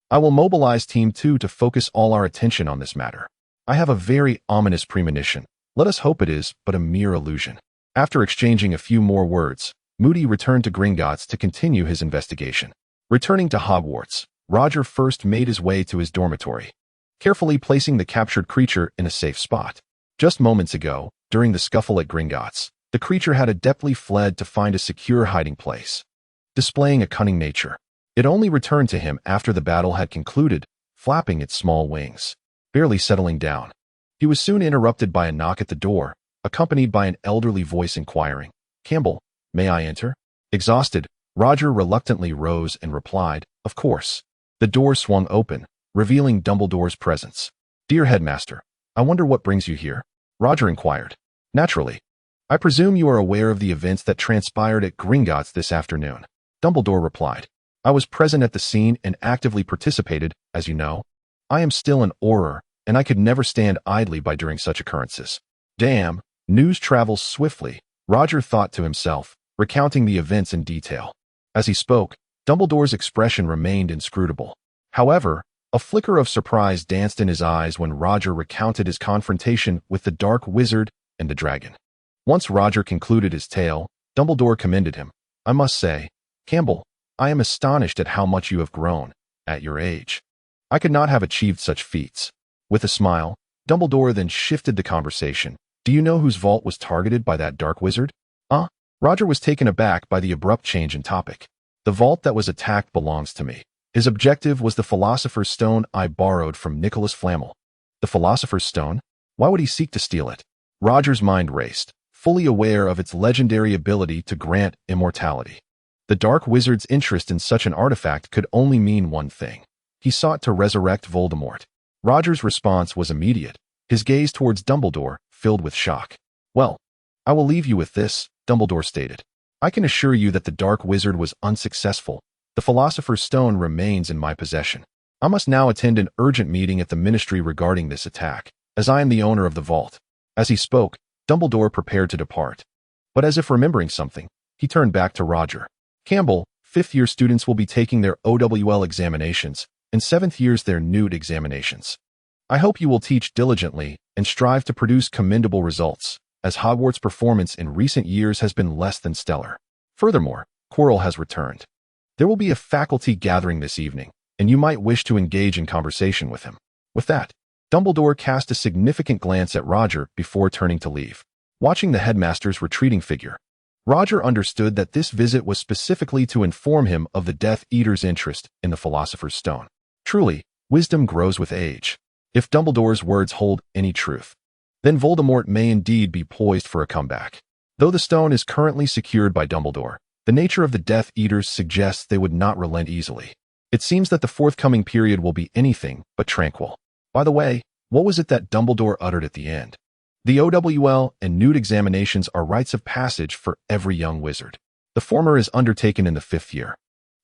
I will mobilize Team 2 to focus all our attention on this matter. I have a very ominous premonition. Let us hope it is but a mere illusion." After exchanging a few more words, Moody returned to Gringotts to continue his investigation. Returning to Hogwarts, Roger first made his way to his dormitory, carefully placing the captured creature in a safe spot. Just moments ago, during the scuffle at Gringotts, the creature had adeptly fled to find a secure hiding place. Displaying a cunning nature, it only returned to him after the battle had concluded, flapping its small wings. Barely settling down, he was soon interrupted by a knock at the door, accompanied by an elderly voice inquiring, "Campbell, may I enter?" Exhausted, Roger reluctantly rose and replied, "Of course." The door swung open, revealing Dumbledore's presence. "Dear Headmaster, I wonder what brings you here?" Roger inquired. "Naturally. I presume you are aware of the events that transpired at Gringotts this afternoon." Dumbledore replied, "I was present at the scene and actively participated, as you know. I am still an Auror, and I could never stand idly by during such occurrences." "Damn, news travels swiftly," Roger thought to himself, recounting the events in detail. As he spoke, Dumbledore's expression remained inscrutable. However, A flicker of surprise danced in his eyes when Roger recounted his confrontation with the dark wizard and the dragon. Once Roger concluded his tale, Dumbledore commended him. "I must say, Campbell, I am astonished at how much you have grown, at your age. I could not have achieved such feats." With a smile, Dumbledore then shifted the conversation. "Do you know whose vault was targeted by that dark wizard?" Roger was taken aback by the abrupt change in topic. "The vault that was attacked belongs to me. His objective was the Philosopher's Stone I borrowed from Nicholas Flamel." "The Philosopher's Stone? Why would he seek to steal it?" Roger's mind raced, fully aware of its legendary ability to grant immortality. The dark wizard's interest in such an artifact could only mean one thing. He sought to resurrect Voldemort. Roger's response was immediate, his gaze towards Dumbledore filled with shock. "Well, I will leave you with this," Dumbledore stated. "I can assure you that the dark wizard was unsuccessful. The Philosopher's Stone remains in my possession. I must now attend an urgent meeting at the Ministry regarding this attack, as I am the owner of the vault." As he spoke, Dumbledore prepared to depart. But as if remembering something, he turned back to Roger. "Campbell, fifth-year students will be taking their OWL examinations, and seventh years their NEWT examinations. I hope you will teach diligently and strive to produce commendable results, as Hogwarts' performance in recent years has been less than stellar. Furthermore, Quirrell has returned. There will be a faculty gathering this evening, and you might wish to engage in conversation with him." With that, Dumbledore cast a significant glance at Roger before turning to leave. Watching the headmaster's retreating figure, Roger understood that this visit was specifically to inform him of the Death Eater's interest in the Philosopher's Stone. Truly, wisdom grows with age. If Dumbledore's words hold any truth, then Voldemort may indeed be poised for a comeback. Though the stone is currently secured by Dumbledore, the nature of the Death Eaters suggests they would not relent easily. It seems that the forthcoming period will be anything but tranquil. By the way, what was it that Dumbledore uttered at the end? The OWL and NEWT examinations are rites of passage for every young wizard. The former is undertaken in the 5th year,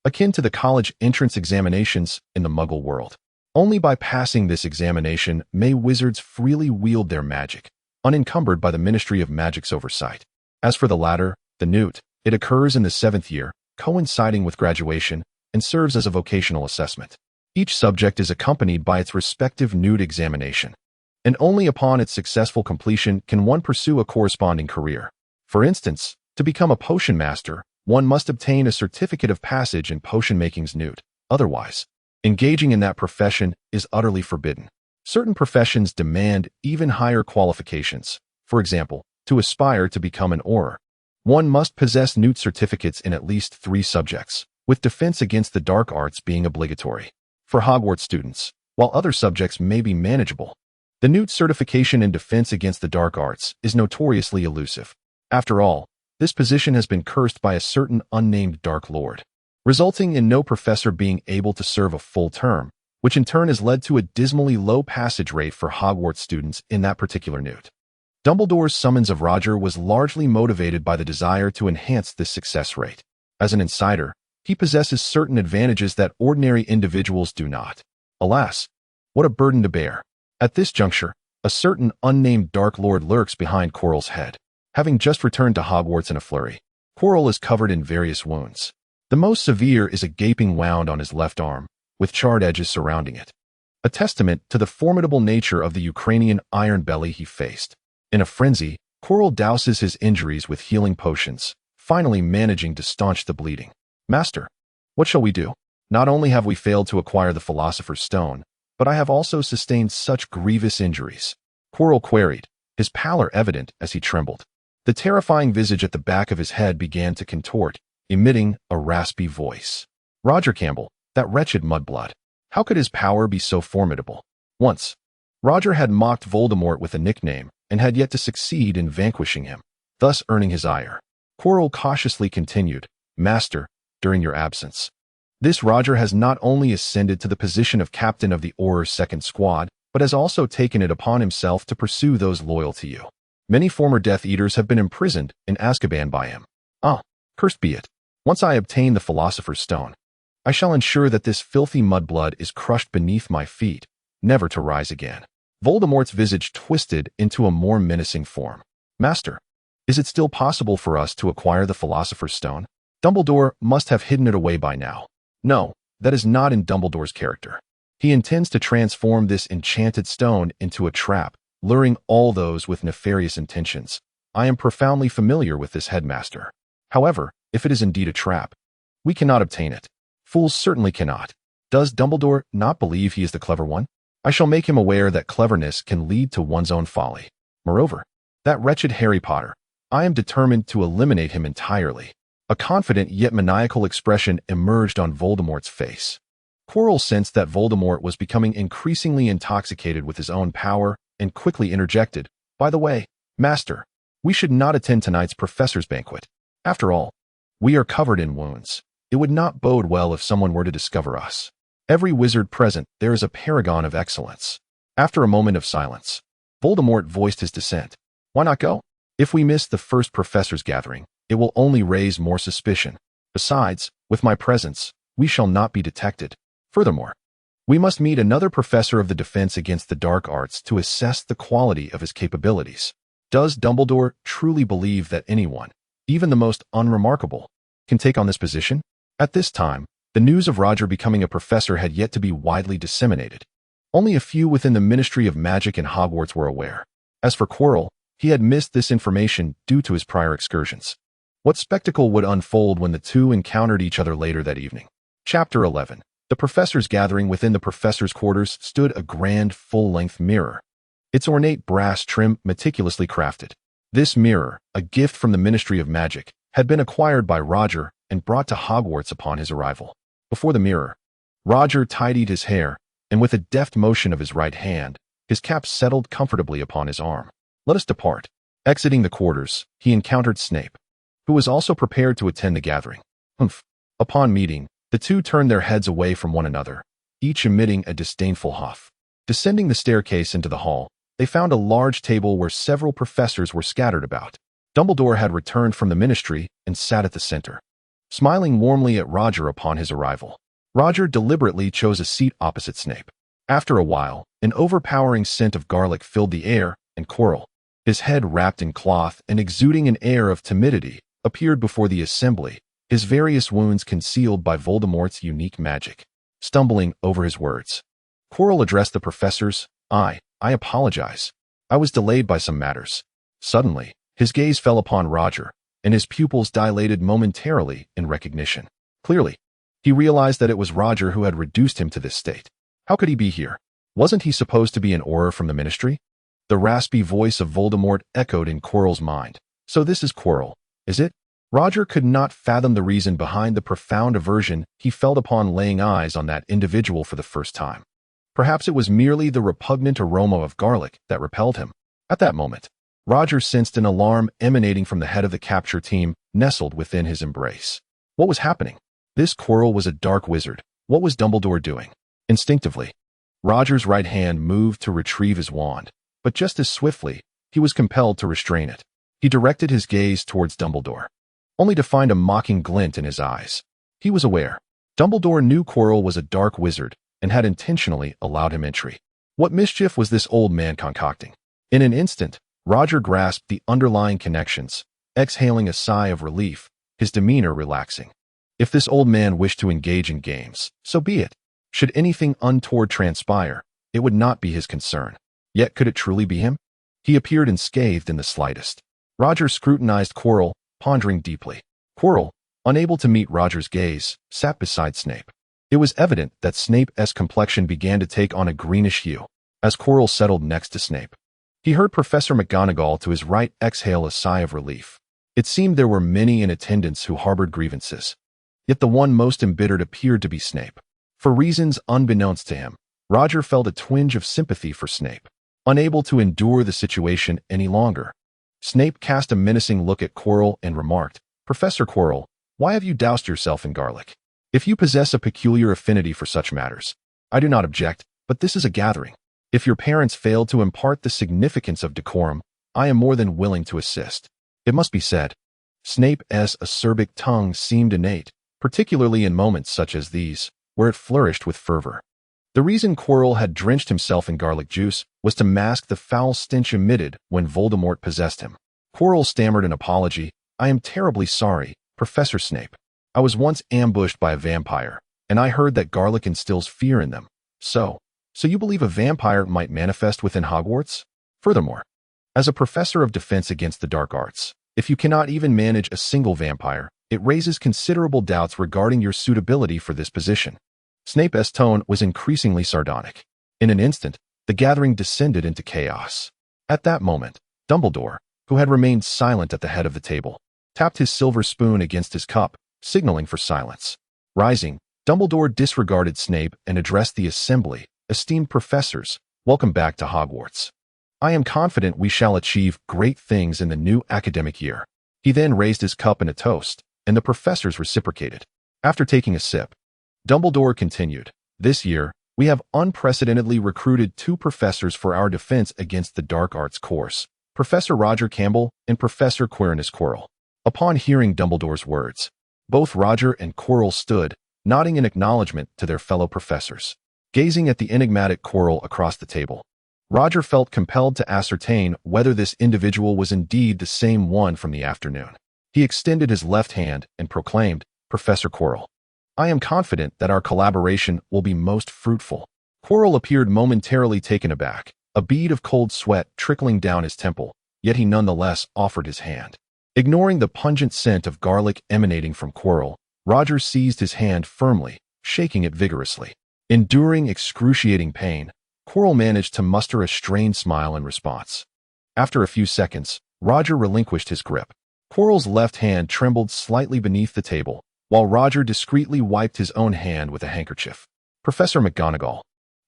akin to the college entrance examinations in the Muggle world. Only by passing this examination may wizards freely wield their magic, unencumbered by the Ministry of Magic's oversight. As for the latter, the NEWT, it occurs in the 7th year, coinciding with graduation, and serves as a vocational assessment. Each subject is accompanied by its respective NEWT examination, and only upon its successful completion can one pursue a corresponding career. For instance, to become a potion master, one must obtain a certificate of passage in potion-making's NEWT. Otherwise, engaging in that profession is utterly forbidden. Certain professions demand even higher qualifications. For example, to aspire to become an Auror, one must possess NEWT certificates in at least 3 subjects, with defense against the dark arts being obligatory. For Hogwarts students, while other subjects may be manageable, the NEWT certification in defense against the dark arts is notoriously elusive. After all, this position has been cursed by a certain unnamed Dark Lord, resulting in no professor being able to serve a full term, which in turn has led to a dismally low passage rate for Hogwarts students in that particular NEWT. Dumbledore's summons of Roger was largely motivated by the desire to enhance this success rate. As an insider, he possesses certain advantages that ordinary individuals do not. Alas, what a burden to bear. At this juncture, a certain unnamed Dark Lord lurks behind Quirrell's head. Having just returned to Hogwarts in a flurry, Quirrell is covered in various wounds. The most severe is a gaping wound on his left arm, with charred edges surrounding it, a testament to the formidable nature of the Ukrainian iron belly he faced. In a frenzy, Quirrell douses his injuries with healing potions, finally managing to staunch the bleeding. "Master, what shall we do? Not only have we failed to acquire the Philosopher's Stone, but I have also sustained such grievous injuries," Quirrell queried, his pallor evident as he trembled. The terrifying visage at the back of his head began to contort, emitting a raspy voice. "Roger Campbell, that wretched mudblood. How could his power be so formidable?" Once, Roger had mocked Voldemort with a nickname and had yet to succeed in vanquishing him, thus earning his ire. Quirrell cautiously continued, "Master, during your absence, this Roger has not only ascended to the position of captain of the Auror's 2nd Squad, but has also taken it upon himself to pursue those loyal to you. Many former Death Eaters have been imprisoned in Azkaban by him. Cursed be it. Once I obtain the Philosopher's Stone, I shall ensure that this filthy mudblood is crushed beneath my feet, never to rise again." Voldemort's visage twisted into a more menacing form. "Master, is it still possible for us to acquire the Philosopher's Stone? Dumbledore must have hidden it away by now." "No, that is not in Dumbledore's character. He intends to transform this enchanted stone into a trap, luring all those with nefarious intentions. I am profoundly familiar with this headmaster. However, if it is indeed a trap, we cannot obtain it. Fools certainly cannot. Does Dumbledore not believe he is the clever one? I shall make him aware that cleverness can lead to one's own folly. Moreover, that wretched Harry Potter, I am determined to eliminate him entirely. A confident yet maniacal expression emerged on Voldemort's face. Quirrell sensed that Voldemort was becoming increasingly intoxicated with his own power and quickly interjected, "By the way, Master, we should not attend tonight's professor's banquet. After all, we are covered in wounds. It would not bode well if someone were to discover us. Every wizard present, there is a paragon of excellence." After a moment of silence, Voldemort voiced his dissent. "Why not go? If we miss the first professor's gathering, it will only raise more suspicion. Besides, with my presence, we shall not be detected. Furthermore, we must meet another professor of the Defense Against the Dark Arts to assess the quality of his capabilities. Does Dumbledore truly believe that anyone, even the most unremarkable, can take on this position?" At this time, the news of Roger becoming a professor had yet to be widely disseminated. Only a few within the Ministry of Magic and Hogwarts were aware. As for Quirrell, he had missed this information due to his prior excursions. What spectacle would unfold when the two encountered each other later that evening? Chapter 11. The professors' gathering. Within the professors' quarters stood a grand full-length mirror, its ornate brass trim meticulously crafted. This mirror, a gift from the Ministry of Magic, had been acquired by Roger and brought to Hogwarts upon his arrival. Before the mirror, Roger tidied his hair, and with a deft motion of his right hand, his cap settled comfortably upon his arm. "Let us depart." Exiting the quarters, he encountered Snape, who was also prepared to attend the gathering. Humph. Upon meeting, the two turned their heads away from one another, each emitting a disdainful huff. Descending the staircase into the hall, they found a large table where several professors were scattered about. Dumbledore had returned from the ministry and sat at the center, smiling warmly at Roger upon his arrival. Roger deliberately chose a seat opposite Snape. After a while, an overpowering scent of garlic filled the air, and Quirrell, his head wrapped in cloth and exuding an air of timidity, appeared before the assembly, his various wounds concealed by Voldemort's unique magic. Stumbling over his words, Quirrell addressed the professors. I apologize. I was delayed by some matters." Suddenly, his gaze fell upon Roger, and his pupils dilated momentarily in recognition. Clearly, he realized that it was Roger who had reduced him to this state. How could he be here? Wasn't he supposed to be an Auror from the ministry? The raspy voice of Voldemort echoed in Quirrell's mind. "So this is Quirrell, is it?" Roger could not fathom the reason behind the profound aversion he felt upon laying eyes on that individual for the first time. Perhaps it was merely the repugnant aroma of garlic that repelled him. At that moment, Roger sensed an alarm emanating from the head of the capture team, nestled within his embrace. What was happening? This Quirrell was a dark wizard. What was Dumbledore doing? Instinctively, Roger's right hand moved to retrieve his wand, but just as swiftly, he was compelled to restrain it. He directed his gaze towards Dumbledore, only to find a mocking glint in his eyes. He was aware. Dumbledore knew Quirrell was a dark wizard and had intentionally allowed him entry. What mischief was this old man concocting? In an instant, Roger grasped the underlying connections, exhaling a sigh of relief, his demeanor relaxing. If this old man wished to engage in games, so be it. Should anything untoward transpire, it would not be his concern. Yet could it truly be him? He appeared unscathed in the slightest. Roger scrutinized Quirrell, pondering deeply. Quirrell, unable to meet Roger's gaze, sat beside Snape. It was evident that Snape's complexion began to take on a greenish hue. As Quirrell settled next to Snape, he heard Professor McGonagall to his right exhale a sigh of relief. It seemed there were many in attendance who harbored grievances. Yet the one most embittered appeared to be Snape. For reasons unbeknownst to him, Roger felt a twinge of sympathy for Snape. Unable to endure the situation any longer, Snape cast a menacing look at Quirrell and remarked, "Professor Quirrell, why have you doused yourself in garlic? If you possess a peculiar affinity for such matters, I do not object, but this is a gathering. If your parents failed to impart the significance of decorum, I am more than willing to assist." It must be said, Snape's acerbic tongue seemed innate, particularly in moments such as these, where it flourished with fervor. The reason Quirrell had drenched himself in garlic juice was to mask the foul stench emitted when Voldemort possessed him. Quirrell stammered an apology. "I am terribly sorry, Professor Snape. I was once ambushed by a vampire, and I heard that garlic instills fear in them, So you believe a vampire might manifest within Hogwarts? Furthermore, as a professor of defense against the dark arts, if you cannot even manage a single vampire, it raises considerable doubts regarding your suitability for this position. Snape's tone was increasingly sardonic. In an instant, the gathering descended into chaos. At that moment, Dumbledore, who had remained silent at the head of the table, tapped his silver spoon against his cup, signaling for silence. Rising, Dumbledore disregarded Snape and addressed the assembly. Esteemed professors, welcome back to Hogwarts. I am confident we shall achieve great things in the new academic year. He then raised his cup in a toast, and the professors reciprocated. After taking a sip, Dumbledore continued, This year, we have unprecedentedly recruited 2 professors for our defense against the dark arts course, Professor Roger Campbell and Professor Quirinus Quirrell. Upon hearing Dumbledore's words, both Roger and Quirrell stood, nodding in acknowledgement to their fellow professors. Gazing at the enigmatic Quirrell across the table, Roger felt compelled to ascertain whether this individual was indeed the same one from the afternoon. He extended his left hand and proclaimed, Professor Quirrell, I am confident that our collaboration will be most fruitful. Quirrell appeared momentarily taken aback, a bead of cold sweat trickling down his temple, yet he nonetheless offered his hand. Ignoring the pungent scent of garlic emanating from Quirrell, Roger seized his hand firmly, shaking it vigorously. Enduring excruciating pain, Quirrell managed to muster a strained smile in response. After a few seconds, Roger relinquished his grip. Quirrell's left hand trembled slightly beneath the table, while Roger discreetly wiped his own hand with a handkerchief. Professor McGonagall,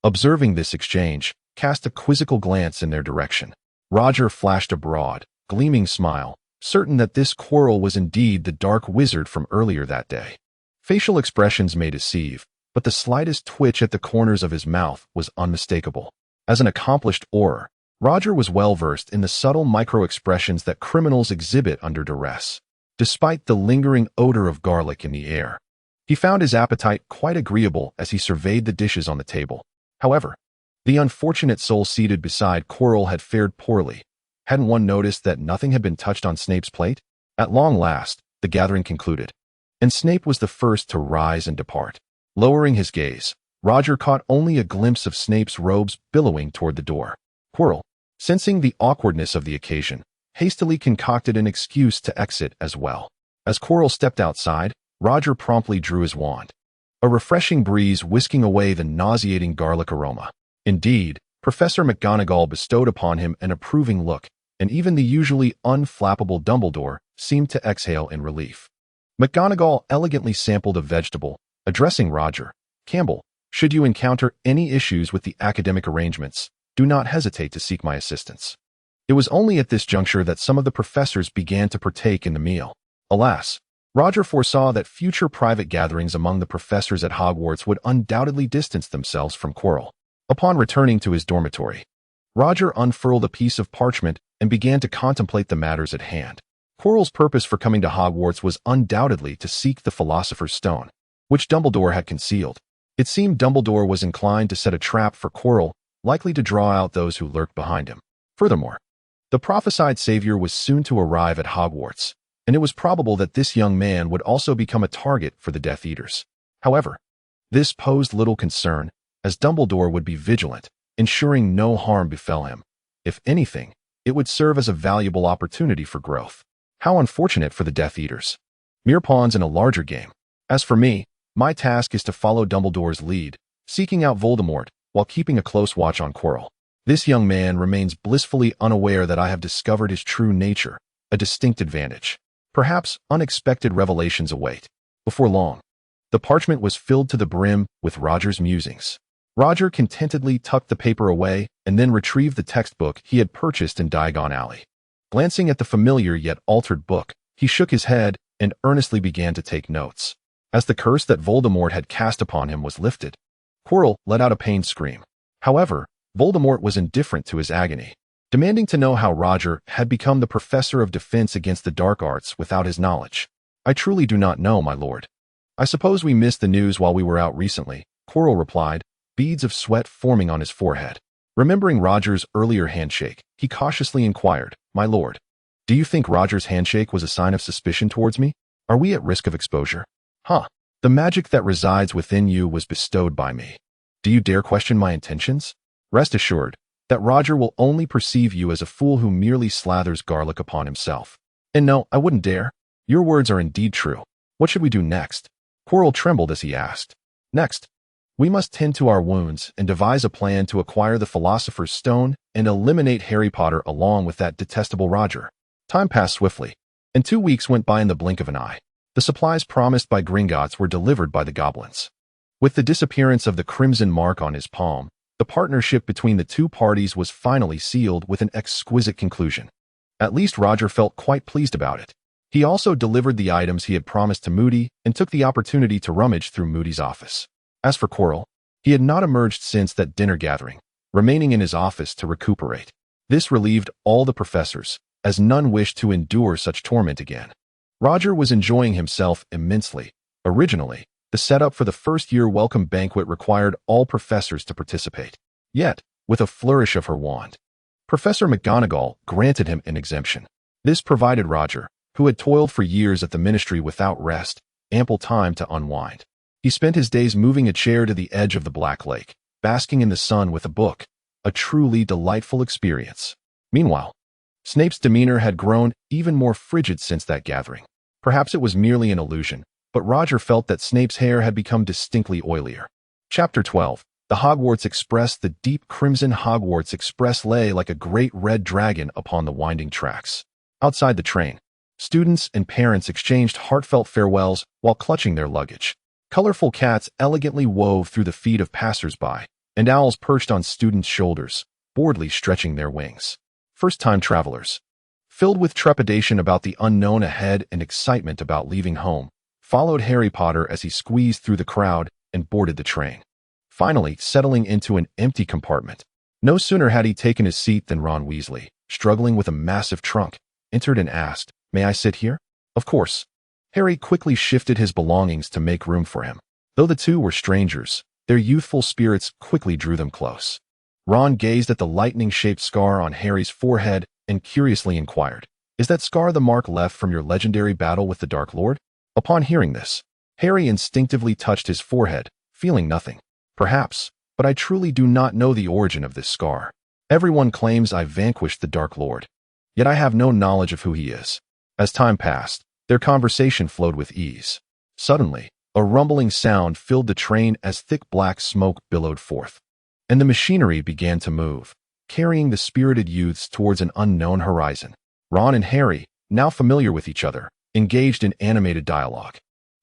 observing this exchange, cast a quizzical glance in their direction. Roger flashed a broad, gleaming smile, certain that this Quirrell was indeed the dark wizard from earlier that day. Facial expressions may deceive, but the slightest twitch at the corners of his mouth was unmistakable. As an accomplished Auror, Roger was well-versed in the subtle micro-expressions that criminals exhibit under duress. Despite the lingering odor of garlic in the air, he found his appetite quite agreeable as he surveyed the dishes on the table. However, the unfortunate soul seated beside Quirrell had fared poorly. Hadn't one noticed that nothing had been touched on Snape's plate? At long last, the gathering concluded, and Snape was the first to rise and depart. Lowering his gaze, Roger caught only a glimpse of Snape's robes billowing toward the door. Quirrell, sensing the awkwardness of the occasion, hastily concocted an excuse to exit as well. As Quirrell stepped outside, Roger promptly drew his wand, a refreshing breeze whisking away the nauseating garlic aroma. Indeed, Professor McGonagall bestowed upon him an approving look, and even the usually unflappable Dumbledore seemed to exhale in relief. McGonagall elegantly sampled a vegetable, addressing Roger. Campbell, should you encounter any issues with the academic arrangements, do not hesitate to seek my assistance. It was only at this juncture that some of the professors began to partake in the meal. Alas, Roger foresaw that future private gatherings among the professors at Hogwarts would undoubtedly distance themselves from Quirrell. Upon returning to his dormitory, Roger unfurled a piece of parchment and began to contemplate the matters at hand. Quirrell's purpose for coming to Hogwarts was undoubtedly to seek the Philosopher's Stone, which Dumbledore had concealed. It seemed Dumbledore was inclined to set a trap for Quirrell, likely to draw out those who lurked behind him. Furthermore, the prophesied savior was soon to arrive at Hogwarts, and it was probable that this young man would also become a target for the Death Eaters. However, this posed little concern, as Dumbledore would be vigilant, ensuring no harm befell him. If anything, it would serve as a valuable opportunity for growth. How unfortunate for the Death Eaters. Mere pawns in a larger game. As for me, my task is to follow Dumbledore's lead, seeking out Voldemort while keeping a close watch on Quirrell. This young man remains blissfully unaware that I have discovered his true nature, a distinct advantage. Perhaps unexpected revelations await. Before long, the parchment was filled to the brim with Roger's musings. Roger contentedly tucked the paper away and then retrieved the textbook he had purchased in Diagon Alley. Glancing at the familiar yet altered book, he shook his head and earnestly began to take notes. As the curse that Voldemort had cast upon him was lifted, Quirrell let out a pained scream. However, Voldemort was indifferent to his agony, demanding to know how Roger had become the professor of defense against the dark arts without his knowledge. I truly do not know, my lord. I suppose we missed the news while we were out recently, Quirrell replied, beads of sweat forming on his forehead. Remembering Roger's earlier handshake, he cautiously inquired, my lord, do you think Roger's handshake was a sign of suspicion towards me? Are we at risk of exposure? The magic that resides within you was bestowed by me. Do you dare question my intentions? Rest assured that Roger will only perceive you as a fool who merely slathers garlic upon himself. And no, I wouldn't dare. Your words are indeed true. What should we do next? Quirrell trembled as he asked. Next, we must tend to our wounds and devise a plan to acquire the Philosopher's Stone and eliminate Harry Potter along with that detestable Roger. Time passed swiftly, and 2 weeks went by in the blink of an eye. The supplies promised by Gringotts were delivered by the goblins. With the disappearance of the crimson mark on his palm, the partnership between the two parties was finally sealed with an exquisite conclusion. At least Roger felt quite pleased about it. He also delivered the items he had promised to Moody and took the opportunity to rummage through Moody's office. As for Quirrell, he had not emerged since that dinner gathering, remaining in his office to recuperate. This relieved all the professors, as none wished to endure such torment again. Roger was enjoying himself immensely. Originally, the setup for the first-year welcome banquet required all professors to participate. Yet, with a flourish of her wand, Professor McGonagall granted him an exemption. This provided Roger, who had toiled for years at the ministry without rest, ample time to unwind. He spent his days moving a chair to the edge of the Black Lake, basking in the sun with a book, a truly delightful experience. Meanwhile, Snape's demeanor had grown even more frigid since that gathering. Perhaps it was merely an illusion, but Roger felt that Snape's hair had become distinctly oilier. Chapter 12. The Hogwarts Express. The deep crimson Hogwarts Express lay like a great red dragon upon the winding tracks. Outside the train, students and parents exchanged heartfelt farewells while clutching their luggage. Colorful cats elegantly wove through the feet of passers-by, and owls perched on students' shoulders, boredly stretching their wings. First-time travelers, filled with trepidation about the unknown ahead and excitement about leaving home, followed Harry Potter as he squeezed through the crowd and boarded the train, finally settling into an empty compartment. No sooner had he taken his seat than Ron Weasley, struggling with a massive trunk, entered and asked, "May I sit here?" Of course. Harry quickly shifted his belongings to make room for him. Though the two were strangers, their youthful spirits quickly drew them close. Ron gazed at the lightning-shaped scar on Harry's forehead and curiously inquired, "Is that scar the mark left from your legendary battle with the Dark Lord?" Upon hearing this, Harry instinctively touched his forehead, feeling nothing. "Perhaps, but I truly do not know the origin of this scar. Everyone claims I vanquished the Dark Lord, yet I have no knowledge of who he is." As time passed, their conversation flowed with ease. Suddenly, a rumbling sound filled the train as thick black smoke billowed forth, and the machinery began to move, carrying the spirited youths towards an unknown horizon. Ron and Harry, now familiar with each other, engaged in animated dialogue.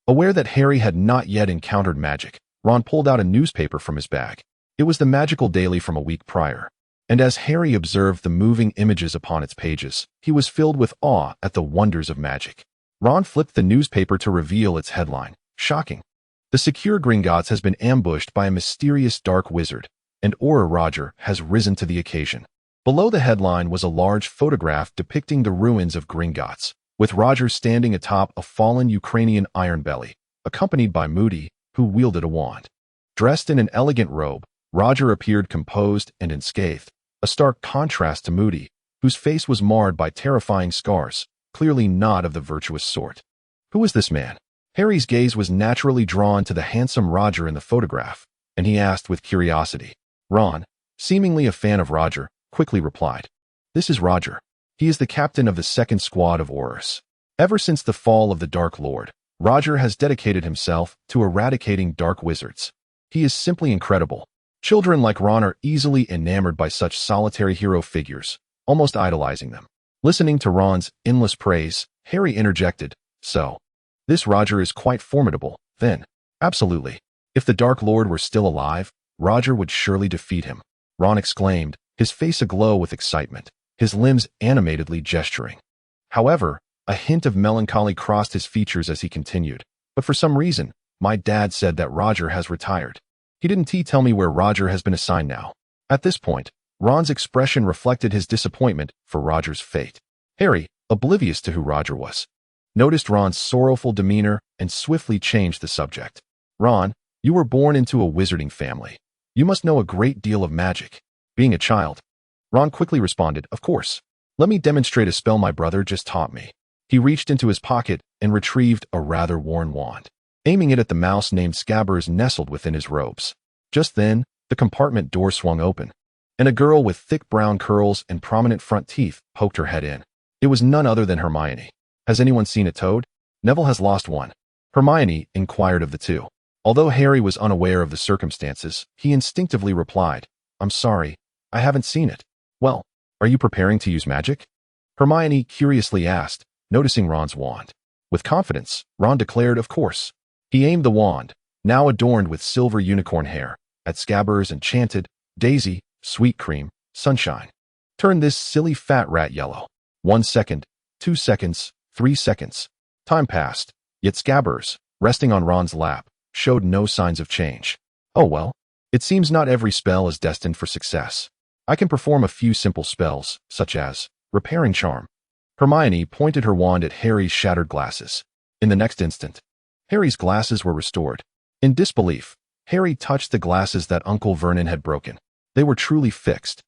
Aware that Harry had not yet encountered magic, Ron pulled out a newspaper from his bag. It was the magical daily from a week prior, and as Harry observed the moving images upon its pages, he was filled with awe at the wonders of magic. Ron flipped the newspaper to reveal its headline. Shocking. The secure Gringotts has been ambushed by a mysterious dark wizard, and Auror Roger has risen to the occasion. Below the headline was a large photograph depicting the ruins of Gringotts, with Roger standing atop a fallen Ukrainian iron belly, accompanied by Moody, who wielded a wand. Dressed in an elegant robe, Roger appeared composed and unscathed, a stark contrast to Moody, whose face was marred by terrifying scars, clearly not of the virtuous sort. Who was this man? Harry's gaze was naturally drawn to the handsome Roger in the photograph, and he asked with curiosity. Ron, seemingly a fan of Roger, quickly replied, "This is Roger. He is the captain of the second squad of Aurors. Ever since the fall of the Dark Lord, Roger has dedicated himself to eradicating dark wizards. He is simply incredible. Children like Ron are easily enamored by such solitary hero figures, almost idolizing them." Listening to Ron's endless praise, Harry interjected, "So, this Roger is quite formidable, then." "Absolutely. If the Dark Lord were still alive, Roger would surely defeat him," Ron exclaimed, his face aglow with excitement, his limbs animatedly gesturing. However, a hint of melancholy crossed his features as he continued. "But for some reason, my dad said that Roger has retired. He didn't tell me where Roger has been assigned now." At this point, Ron's expression reflected his disappointment for Roger's fate. Harry, oblivious to who Roger was, noticed Ron's sorrowful demeanor and swiftly changed the subject. "Ron, you were born into a wizarding family. You must know a great deal of magic. Being a child." Ron quickly responded, "Of course. Let me demonstrate a spell my brother just taught me." He reached into his pocket and retrieved a rather worn wand, aiming it at the mouse named Scabbers nestled within his robes. Just then, The compartment door swung open, and a girl with thick brown curls and prominent front teeth poked her head in. It was none other than Hermione. "Has anyone seen a toad? Neville has lost one." Hermione inquired of the two. Although Harry was unaware of the circumstances, he instinctively replied, "I'm sorry, I haven't seen it." "Well, are you preparing to use magic?" Hermione curiously asked, noticing Ron's wand. With confidence, Ron declared, "Of course." He aimed the wand, now adorned with silver unicorn hair, at Scabbers and chanted, "Daisy, sweet cream, sunshine. Turn this silly fat rat yellow." 1 second, 2 seconds, 3 seconds. Time passed, yet Scabbers, resting on Ron's lap, showed no signs of change. "Oh well, it seems not every spell is destined for success. I can perform a few simple spells, such as repairing charm." Hermione pointed her wand at Harry's shattered glasses. In the next instant, Harry's glasses were restored. In disbelief, Harry touched the glasses that Uncle Vernon had broken. They were truly fixed.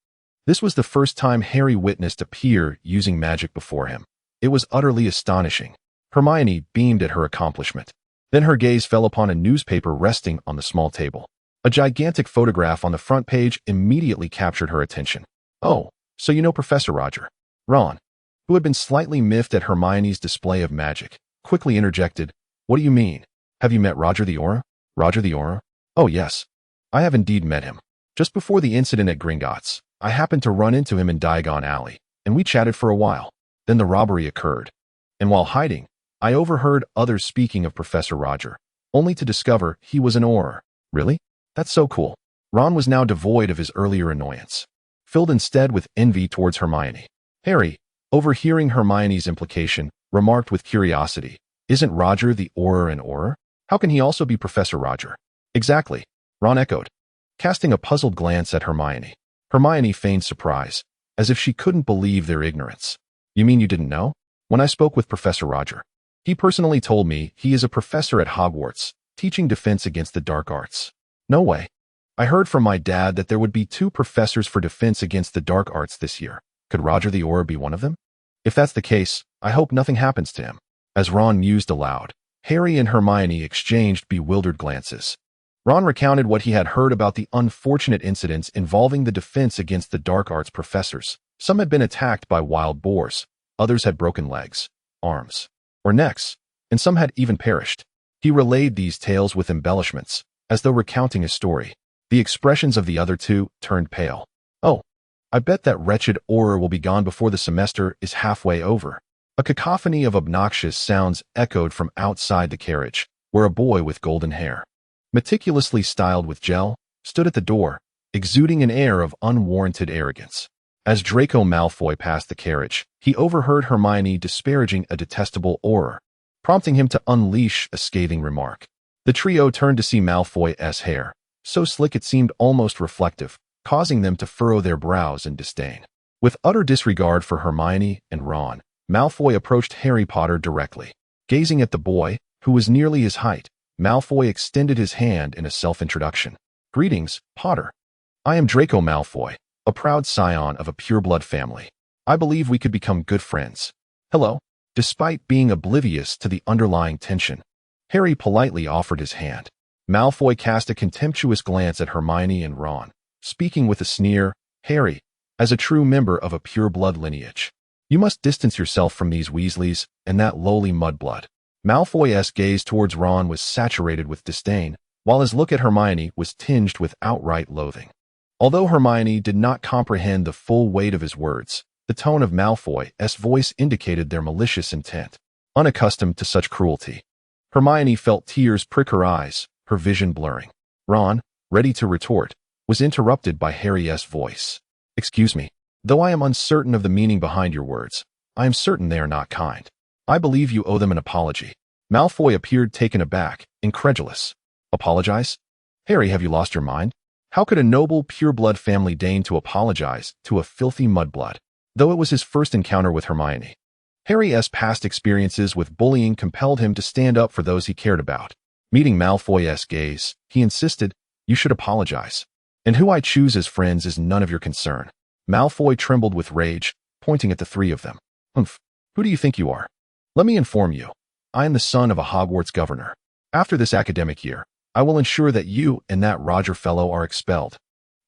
This was the first time Harry witnessed a peer using magic before him. It was utterly astonishing. Hermione beamed at her accomplishment. Then her gaze fell upon a newspaper resting on the small table. A gigantic photograph on the front page immediately captured her attention. "Oh, so you know Professor Roger." Ron, who had been slightly miffed at Hermione's display of magic, quickly interjected, "What do you mean? Have you met Roger the Auror?" "Roger the Auror? Oh yes, I have indeed met him. Just before the incident at Gringotts, I happened to run into him in Diagon Alley, and we chatted for a while. Then the robbery occurred. And while hiding, I overheard others speaking of Professor Roger, only to discover he was an Auror." "Really? That's so cool." Ron was now devoid of his earlier annoyance, filled instead with envy towards Hermione. Harry, overhearing Hermione's implication, remarked with curiosity, "Isn't Roger the Auror an Auror? How can he also be Professor Roger?" "Exactly," Ron echoed, casting a puzzled glance at Hermione. Hermione feigned surprise, as if she couldn't believe their ignorance. "You mean you didn't know?" "When I spoke with Professor Roger, he personally told me he is a professor at Hogwarts, teaching defense against the dark arts." "No way. I heard from my dad that there would be 2 professors for defense against the dark arts this year. Could Roger the Auror be one of them? If that's the case, I hope nothing happens to him." As Ron mused aloud, Harry and Hermione exchanged bewildered glances. Ron recounted what he had heard about the unfortunate incidents involving the defense against the dark arts professors. Some had been attacked by wild boars, others had broken legs, arms, or necks, and some had even perished. He relayed these tales with embellishments, as though recounting a story. The expressions of the other two turned pale. "Oh, I bet that wretched Auror will be gone before the semester is halfway over." A cacophony of obnoxious sounds echoed from outside the carriage, where a boy with golden hair, meticulously styled with gel, stood at the door, exuding an air of unwarranted arrogance. As Draco Malfoy passed the carriage, he overheard Hermione disparaging a detestable Auror, prompting him to unleash a scathing remark. The trio turned to see Malfoy's hair, so slick it seemed almost reflective, causing them to furrow their brows in disdain. With utter disregard for Hermione and Ron, Malfoy approached Harry Potter directly. Gazing at the boy, who was nearly his height, Malfoy extended his hand in a self-introduction. "Greetings, Potter. I am Draco Malfoy, a proud scion of a pureblood family. I believe we could become good friends." "Hello." Despite being oblivious to the underlying tension, Harry politely offered his hand. Malfoy cast a contemptuous glance at Hermione and Ron, speaking with a sneer, "Harry, as a true member of a pureblood lineage, you must distance yourself from these Weasleys and that lowly mudblood." Malfoy's gaze towards Ron was saturated with disdain, while his look at Hermione was tinged with outright loathing. Although Hermione did not comprehend the full weight of his words, the tone of Malfoy's voice indicated their malicious intent. Unaccustomed to such cruelty, Hermione felt tears prick her eyes, her vision blurring. Ron, ready to retort, was interrupted by Harry's voice. "Excuse me. Though I am uncertain of the meaning behind your words, I am certain they are not kind. I believe you owe them an apology." Malfoy appeared taken aback, incredulous. "Apologize? Harry, have you lost your mind? How could a noble, pureblood family deign to apologize to a filthy mudblood?" Though it was his first encounter with Hermione, Harry's past experiences with bullying compelled him to stand up for those he cared about. Meeting Malfoy's gaze, he insisted, "You should apologize. And who I choose as friends is none of your concern." Malfoy trembled with rage, pointing at the 3 of them. "Humph, who do you think you are? Let me inform you. I am the son of a Hogwarts governor. After this academic year, I will ensure that you and that Roger fellow are expelled."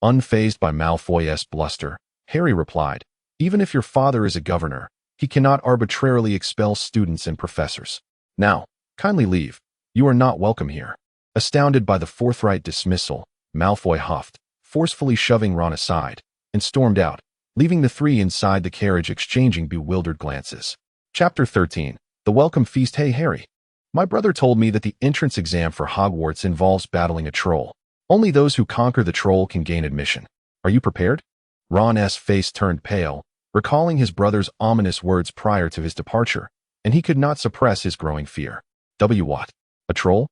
Unfazed by Malfoy's bluster, Harry replied, "Even if your father is a governor, he cannot arbitrarily expel students and professors. Now, kindly leave. You are not welcome here." Astounded by the forthright dismissal, Malfoy huffed, forcefully shoving Ron aside, and stormed out, leaving the three inside the carriage exchanging bewildered glances. Chapter 13. The Welcome Feast. Hey Harry. My brother told me that the entrance exam for Hogwarts involves battling a troll. Only those who conquer the troll can gain admission. Are you prepared? Ron's face turned pale, recalling his brother's ominous words prior to his departure, and he could not suppress his growing fear. What? A troll?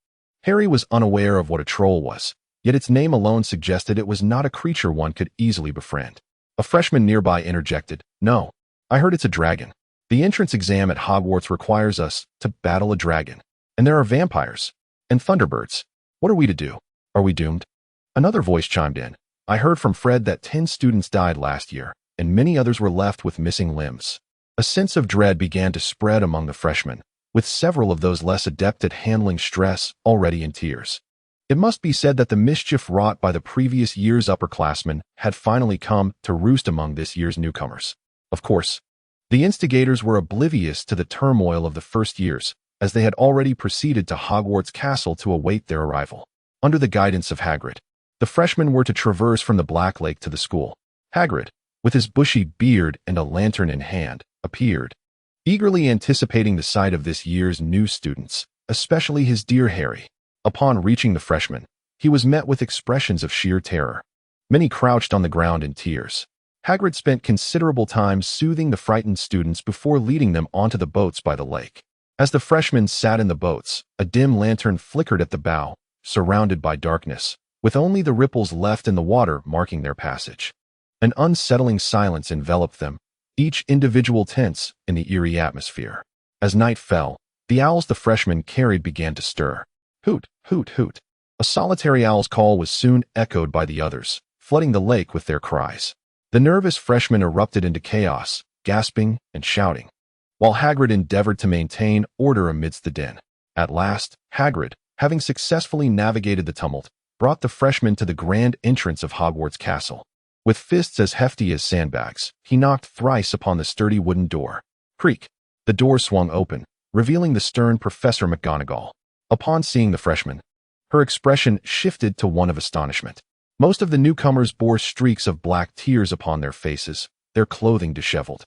Harry was unaware of what a troll was, yet its name alone suggested it was not a creature one could easily befriend. A freshman nearby interjected, "No, I heard it's a dragon. The entrance exam at Hogwarts requires us to battle a dragon. And there are vampires. And thunderbirds. What are we to do? Are we doomed?" Another voice chimed in. "I heard from Fred that 10 students died last year, and many others were left with missing limbs." A sense of dread began to spread among the freshmen, with several of those less adept at handling stress already in tears. It must be said that the mischief wrought by the previous year's upperclassmen had finally come to roost among this year's newcomers. Of course, the instigators were oblivious to the turmoil of the first years, as they had already proceeded to Hogwarts Castle to await their arrival. Under the guidance of Hagrid, the freshmen were to traverse from the Black Lake to the school. Hagrid, with his bushy beard and a lantern in hand, appeared, eagerly anticipating the sight of this year's new students, especially his dear Harry. Upon reaching the freshmen, he was met with expressions of sheer terror. Many crouched on the ground in tears. Hagrid spent considerable time soothing the frightened students before leading them onto the boats by the lake. As the freshmen sat in the boats, a dim lantern flickered at the bow, surrounded by darkness, with only the ripples left in the water marking their passage. An unsettling silence enveloped them, each individual tense in the eerie atmosphere. As night fell, the owls the freshmen carried began to stir. Hoot, hoot, hoot. A solitary owl's call was soon echoed by the others, flooding the lake with their cries. The nervous freshmen erupted into chaos, gasping and shouting, while Hagrid endeavored to maintain order amidst the din. At last, Hagrid, having successfully navigated the tumult, brought the freshmen to the grand entrance of Hogwarts Castle. With fists as hefty as sandbags, he knocked thrice upon the sturdy wooden door. Creak! The door swung open, revealing the stern Professor McGonagall. Upon seeing the freshmen, her expression shifted to one of astonishment. Most of the newcomers bore streaks of black tears upon their faces, their clothing disheveled,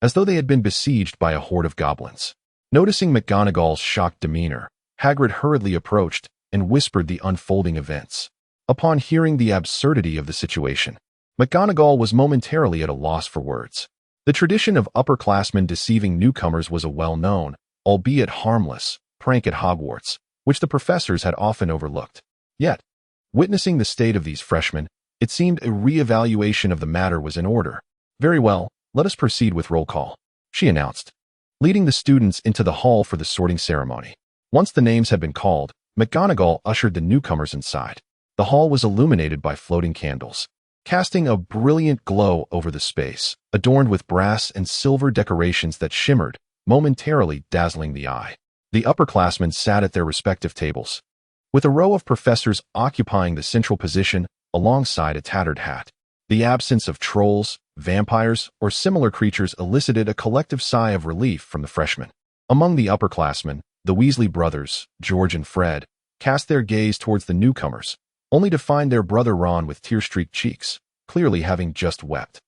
as though they had been besieged by a horde of goblins. Noticing McGonagall's shocked demeanor, Hagrid hurriedly approached and whispered the unfolding events. Upon hearing the absurdity of the situation, McGonagall was momentarily at a loss for words. The tradition of upperclassmen deceiving newcomers was a well-known, albeit harmless, prank at Hogwarts, which the professors had often overlooked. Yet, witnessing the state of these freshmen, it seemed a re-evaluation of the matter was in order. "Very well, let us proceed with roll call," she announced, leading the students into the hall for the sorting ceremony. Once the names had been called, McGonagall ushered the newcomers inside. The hall was illuminated by floating candles, casting a brilliant glow over the space, adorned with brass and silver decorations that shimmered, momentarily dazzling the eye. The upperclassmen sat at their respective tables, with a row of professors occupying the central position alongside a tattered hat. The absence of trolls, vampires, or similar creatures elicited a collective sigh of relief from the freshmen. Among the upperclassmen, the Weasley brothers, George and Fred, cast their gaze towards the newcomers, only to find their brother Ron with tear-streaked cheeks, clearly having just wept.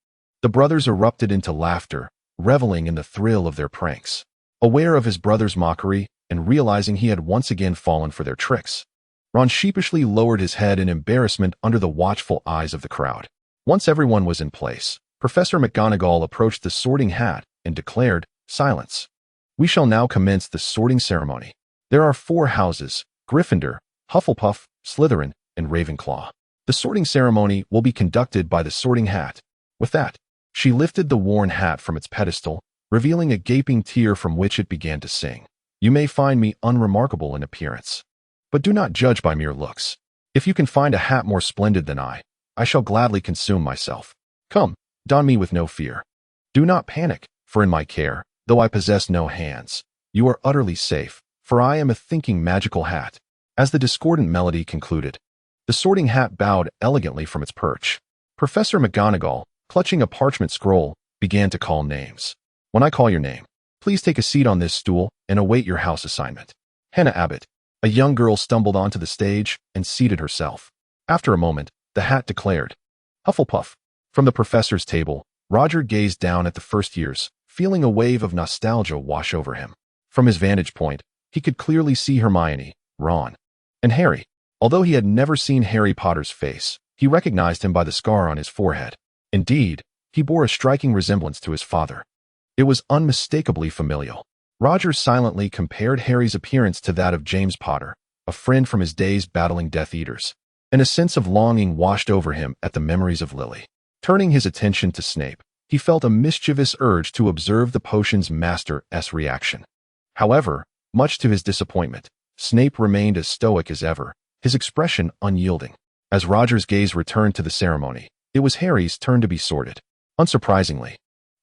The brothers erupted into laughter, reveling in the thrill of their pranks. Aware of his brother's mockery, and realizing he had once again fallen for their tricks, Ron sheepishly lowered his head in embarrassment under the watchful eyes of the crowd. Once everyone was in place, Professor McGonagall approached the sorting hat and declared, "Silence. We shall now commence the sorting ceremony. There are 4 houses, Gryffindor, Hufflepuff, Slytherin, and Ravenclaw. The sorting ceremony will be conducted by the sorting hat." With that, she lifted the worn hat from its pedestal, revealing a gaping tear from which it began to sing. "You may find me unremarkable in appearance, but do not judge by mere looks. If you can find a hat more splendid than I shall gladly consume myself. Come, don me with no fear. Do not panic, for in my care, though I possess no hands, you are utterly safe, for I am a thinking magical hat." As the discordant melody concluded, the sorting hat bowed elegantly from its perch, Professor McGonagall, clutching a parchment scroll, began to call names. When I call your name, please take a seat on this stool and await your house assignment. Hannah Abbott, a young girl, stumbled onto the stage and seated herself. After a moment, the hat declared, Hufflepuff. From the professor's table, Roger gazed down at the first years, feeling a wave of nostalgia wash over him. From his vantage point, he could clearly see Hermione, Ron, and Harry. Although he had never seen Harry Potter's face, he recognized him by the scar on his forehead. Indeed, he bore a striking resemblance to his father. It was unmistakably familial. Roger silently compared Harry's appearance to that of James Potter, a friend from his days battling Death Eaters, and a sense of longing washed over him at the memories of Lily. Turning his attention to Snape, he felt a mischievous urge to observe the potion's master's reaction. However, much to his disappointment, Snape remained as stoic as ever, his expression unyielding. As Roger's gaze returned to the ceremony, it was Harry's turn to be sorted. Unsurprisingly,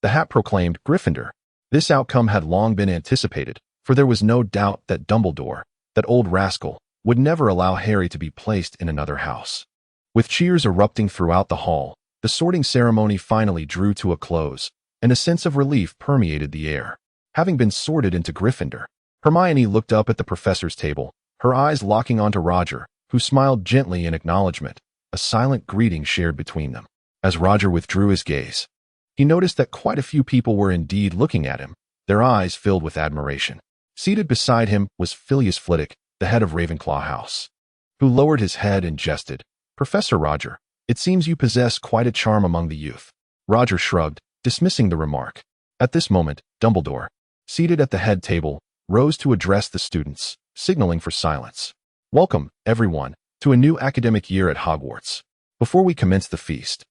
the hat proclaimed Gryffindor. This outcome had long been anticipated, for there was no doubt that Dumbledore, that old rascal, would never allow Harry to be placed in another house. With cheers erupting throughout the hall, the sorting ceremony finally drew to a close, and a sense of relief permeated the air. Having been sorted into Gryffindor, Hermione looked up at the professor's table, her eyes locking onto Roger, who smiled gently in acknowledgement, a silent greeting shared between them. As Roger withdrew his gaze, he noticed that quite a few people were indeed looking at him, their eyes filled with admiration. Seated beside him was Phileas Flitwick, the head of Ravenclaw House, who lowered his head and jested, Professor Roger, it seems you possess quite a charm among the youth. Roger shrugged, dismissing the remark. At this moment, Dumbledore, seated at the head table, rose to address the students, signaling for silence. Welcome, everyone, to a new academic year at Hogwarts. Before we commence the feast,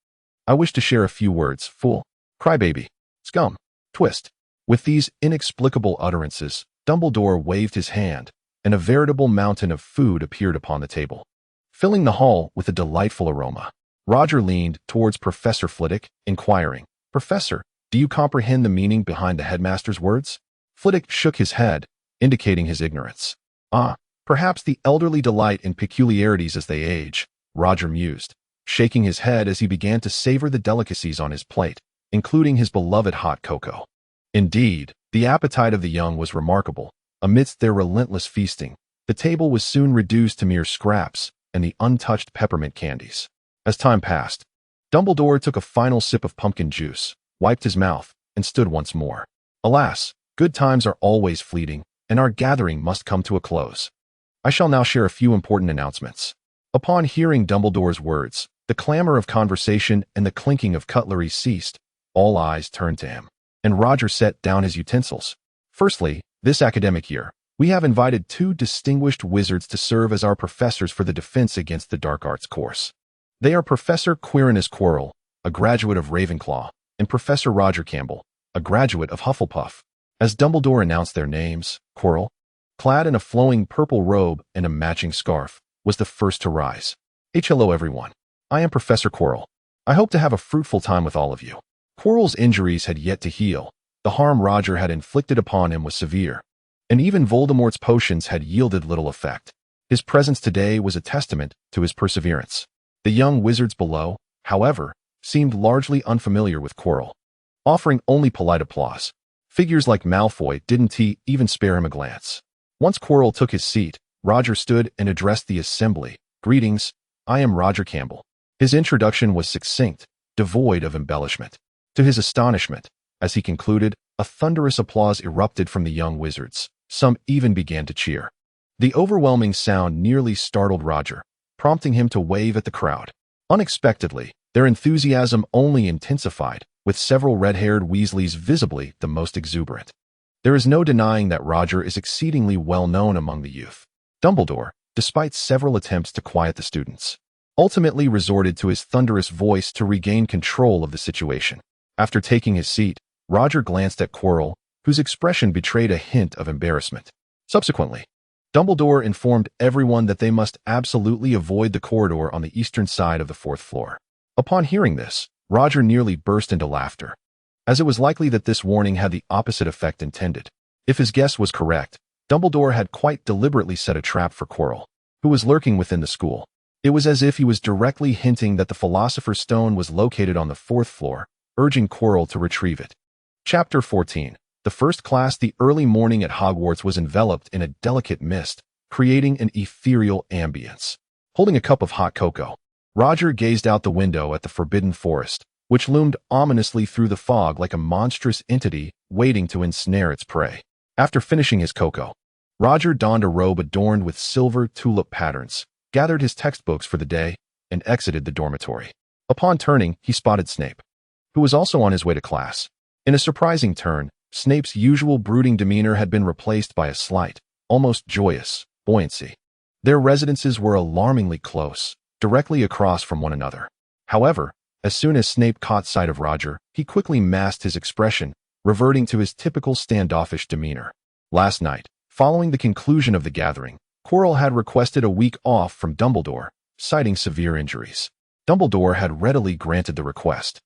I wish to share a few words, fool, crybaby, scum, twist. With these inexplicable utterances, Dumbledore waved his hand, and a veritable mountain of food appeared upon the table, filling the hall with a delightful aroma. Roger leaned towards Professor Flitwick, inquiring, Professor, do you comprehend the meaning behind the headmaster's words? Flitwick shook his head, indicating his ignorance. Perhaps the elderly delight in peculiarities as they age, Roger mused, shaking his head as he began to savor the delicacies on his plate, including his beloved hot cocoa. Indeed, the appetite of the young was remarkable. Amidst their relentless feasting, the table was soon reduced to mere scraps and the untouched peppermint candies. As time passed, Dumbledore took a final sip of pumpkin juice, wiped his mouth, and stood once more. Alas, good times are always fleeting, and our gathering must come to a close. I shall now share a few important announcements. Upon hearing Dumbledore's words, the clamor of conversation and the clinking of cutlery ceased. All eyes turned to him, and Roger set down his utensils. Firstly, this academic year, we have invited 2 distinguished wizards to serve as our professors for the Defense Against the Dark Arts course. They are Professor Quirinus Quirrell, a graduate of Ravenclaw, and Professor Roger Campbell, a graduate of Hufflepuff. As Dumbledore announced their names, Quirrell, clad in a flowing purple robe and a matching scarf, was the first to rise. Hello everyone. I am Professor Quirrell. I hope to have a fruitful time with all of you. Quirrell's injuries had yet to heal. The harm Roger had inflicted upon him was severe, and even Voldemort's potions had yielded little effect. His presence today was a testament to his perseverance. The young wizards below, however, seemed largely unfamiliar with Quirrell, offering only polite applause. Figures like Malfoy didn't even spare him a glance. Once Quirrell took his seat, Roger stood and addressed the assembly. Greetings, I am Roger Campbell. His introduction was succinct, devoid of embellishment. To his astonishment, as he concluded, a thunderous applause erupted from the young wizards. Some even began to cheer. The overwhelming sound nearly startled Roger, prompting him to wave at the crowd. Unexpectedly, their enthusiasm only intensified, with several red-haired Weasleys visibly the most exuberant. There is no denying that Roger is exceedingly well known among the youth. Dumbledore, despite several attempts to quiet the students, ultimately resorted to his thunderous voice to regain control of the situation. After taking his seat, Roger glanced at Quirrell, whose expression betrayed a hint of embarrassment. Subsequently, Dumbledore informed everyone that they must absolutely avoid the corridor on the eastern side of the 4th floor. Upon hearing this, Roger nearly burst into laughter, as it was likely that this warning had the opposite effect intended. If his guess was correct, Dumbledore had quite deliberately set a trap for Quirrell, who was lurking within the school. It was as if he was directly hinting that the Philosopher's Stone was located on the 4th floor, urging Quirrell to retrieve it. Chapter 14. The first class. The early morning at Hogwarts was enveloped in a delicate mist, creating an ethereal ambience. Holding a cup of hot cocoa, Roger gazed out the window at the forbidden forest, which loomed ominously through the fog like a monstrous entity waiting to ensnare its prey. After finishing his cocoa, Roger donned a robe adorned with silver tulip patterns, gathered his textbooks for the day, and exited the dormitory. Upon turning, he spotted Snape, who was also on his way to class. In a surprising turn, Snape's usual brooding demeanor had been replaced by a slight, almost joyous, buoyancy. Their residences were alarmingly close, directly across from one another. However, as soon as Snape caught sight of Roger, he quickly masked his expression, reverting to his typical standoffish demeanor. Last night, following the conclusion of the gathering, Quirrell had requested a week off from Dumbledore, citing severe injuries. Dumbledore had readily granted the request.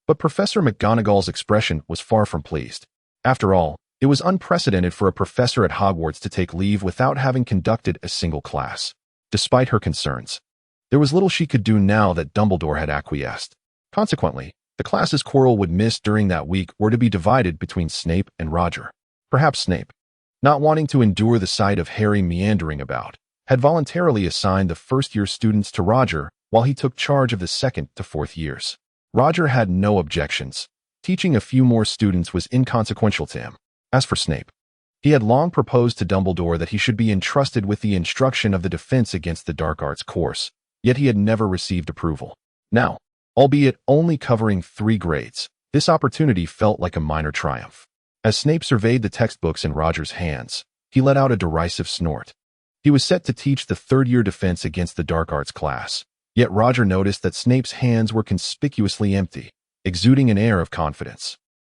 But Professor McGonagall's expression was far from pleased. After all, it was unprecedented for a professor at Hogwarts to take leave without having conducted a single class. Despite her concerns, there was little she could do now that Dumbledore had acquiesced. Consequently, the classes Quirrell would miss during that week were to be divided between Snape and Roger. Perhaps Snape, not wanting to endure the sight of Harry meandering about, had voluntarily assigned the first-year students to Roger while he took charge of the 2nd to 4th years. Roger had no objections. Teaching a few more students was inconsequential to him. As for Snape, he had long proposed to Dumbledore that he should be entrusted with the instruction of the Defense Against the Dark Arts course, yet he had never received approval. Now, albeit only covering 3 grades, this opportunity felt like a minor triumph. As Snape surveyed the textbooks in Roger's hands, he let out a derisive snort. He was set to teach the 3rd-year Defense Against the Dark Arts class, yet Roger noticed that Snape's hands were conspicuously empty, exuding an air of confidence.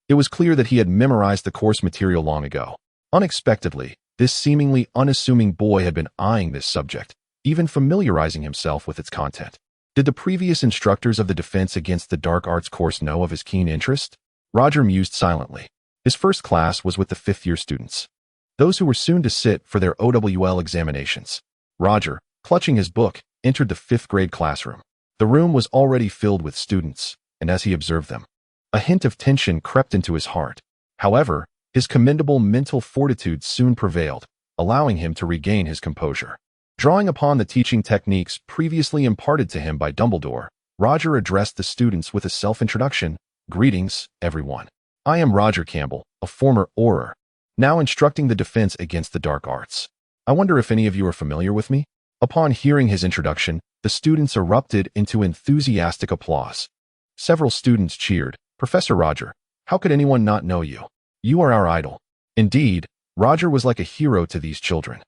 It was clear that he had memorized the course material long ago. Unexpectedly, this seemingly unassuming boy had been eyeing this subject, even familiarizing himself with its content. Did the previous instructors of the Defense Against the Dark Arts course know of his keen interest? Roger mused silently. His first class was with the 5th-year students, those who were soon to sit for their OWL examinations. Roger, clutching his book, entered the 5th-grade classroom. The room was already filled with students, and as he observed them, a hint of tension crept into his heart. However, his commendable mental fortitude soon prevailed, allowing him to regain his composure. Drawing upon the teaching techniques previously imparted to him by Dumbledore, Roger addressed the students with a self-introduction. Greetings, everyone. I am Roger Campbell, a former Auror, now instructing the Defense Against the Dark Arts. I wonder if any of you are familiar with me? Upon hearing his introduction, the students erupted into enthusiastic applause. Several students cheered. Professor Roger, how could anyone not know you? You are our idol. Indeed, Roger was like a hero to these children.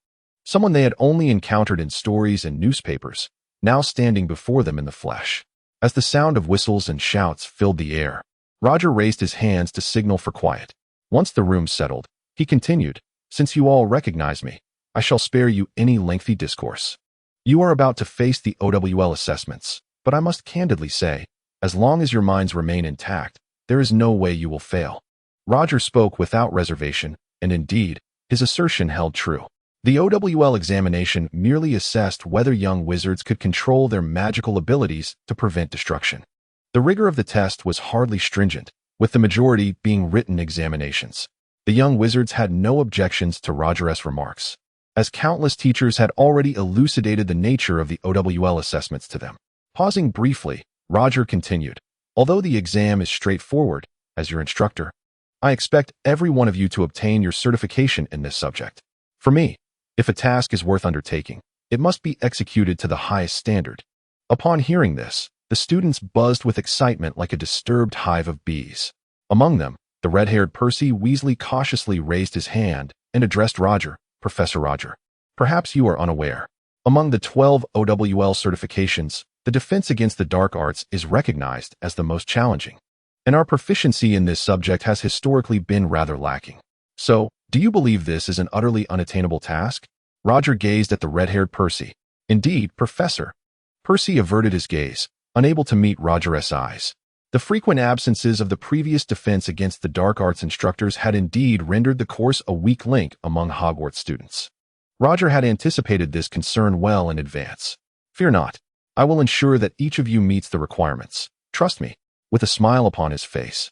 Someone they had only encountered in stories and newspapers, now standing before them in the flesh. As the sound of whistles and shouts filled the air, Roger raised his hands to signal for quiet. Once the room settled, he continued, "Since you all recognize me, I shall spare you any lengthy discourse. You are about to face the OWL assessments, but I must candidly say, as long as your minds remain intact, there is no way you will fail." Roger spoke without reservation, and indeed, his assertion held true. The OWL examination merely assessed whether young wizards could control their magical abilities to prevent destruction. The rigor of the test was hardly stringent, with the majority being written examinations. The young wizards had no objections to Roger's remarks, as countless teachers had already elucidated the nature of the OWL assessments to them. Pausing briefly, Roger continued, "Although the exam is straightforward, as your instructor, I expect every one of you to obtain your certification in this subject. For me, if a task is worth undertaking, it must be executed to the highest standard." Upon hearing this, the students buzzed with excitement like a disturbed hive of bees. Among them, the red-haired Percy Weasley cautiously raised his hand and addressed Roger. "Professor Roger, perhaps you are unaware. Among the 12 OWL certifications, the Defense Against the Dark Arts is recognized as the most challenging, and our proficiency in this subject has historically been rather lacking. So, do you believe this is an utterly unattainable task?" Roger gazed at the red-haired Percy. "Indeed, Professor." Percy averted his gaze, unable to meet Roger's eyes. The frequent absences of the previous Defense Against the Dark Arts instructors had indeed rendered the course a weak link among Hogwarts students. Roger had anticipated this concern well in advance. "Fear not. I will ensure that each of you meets the requirements. Trust me." With a smile upon his face,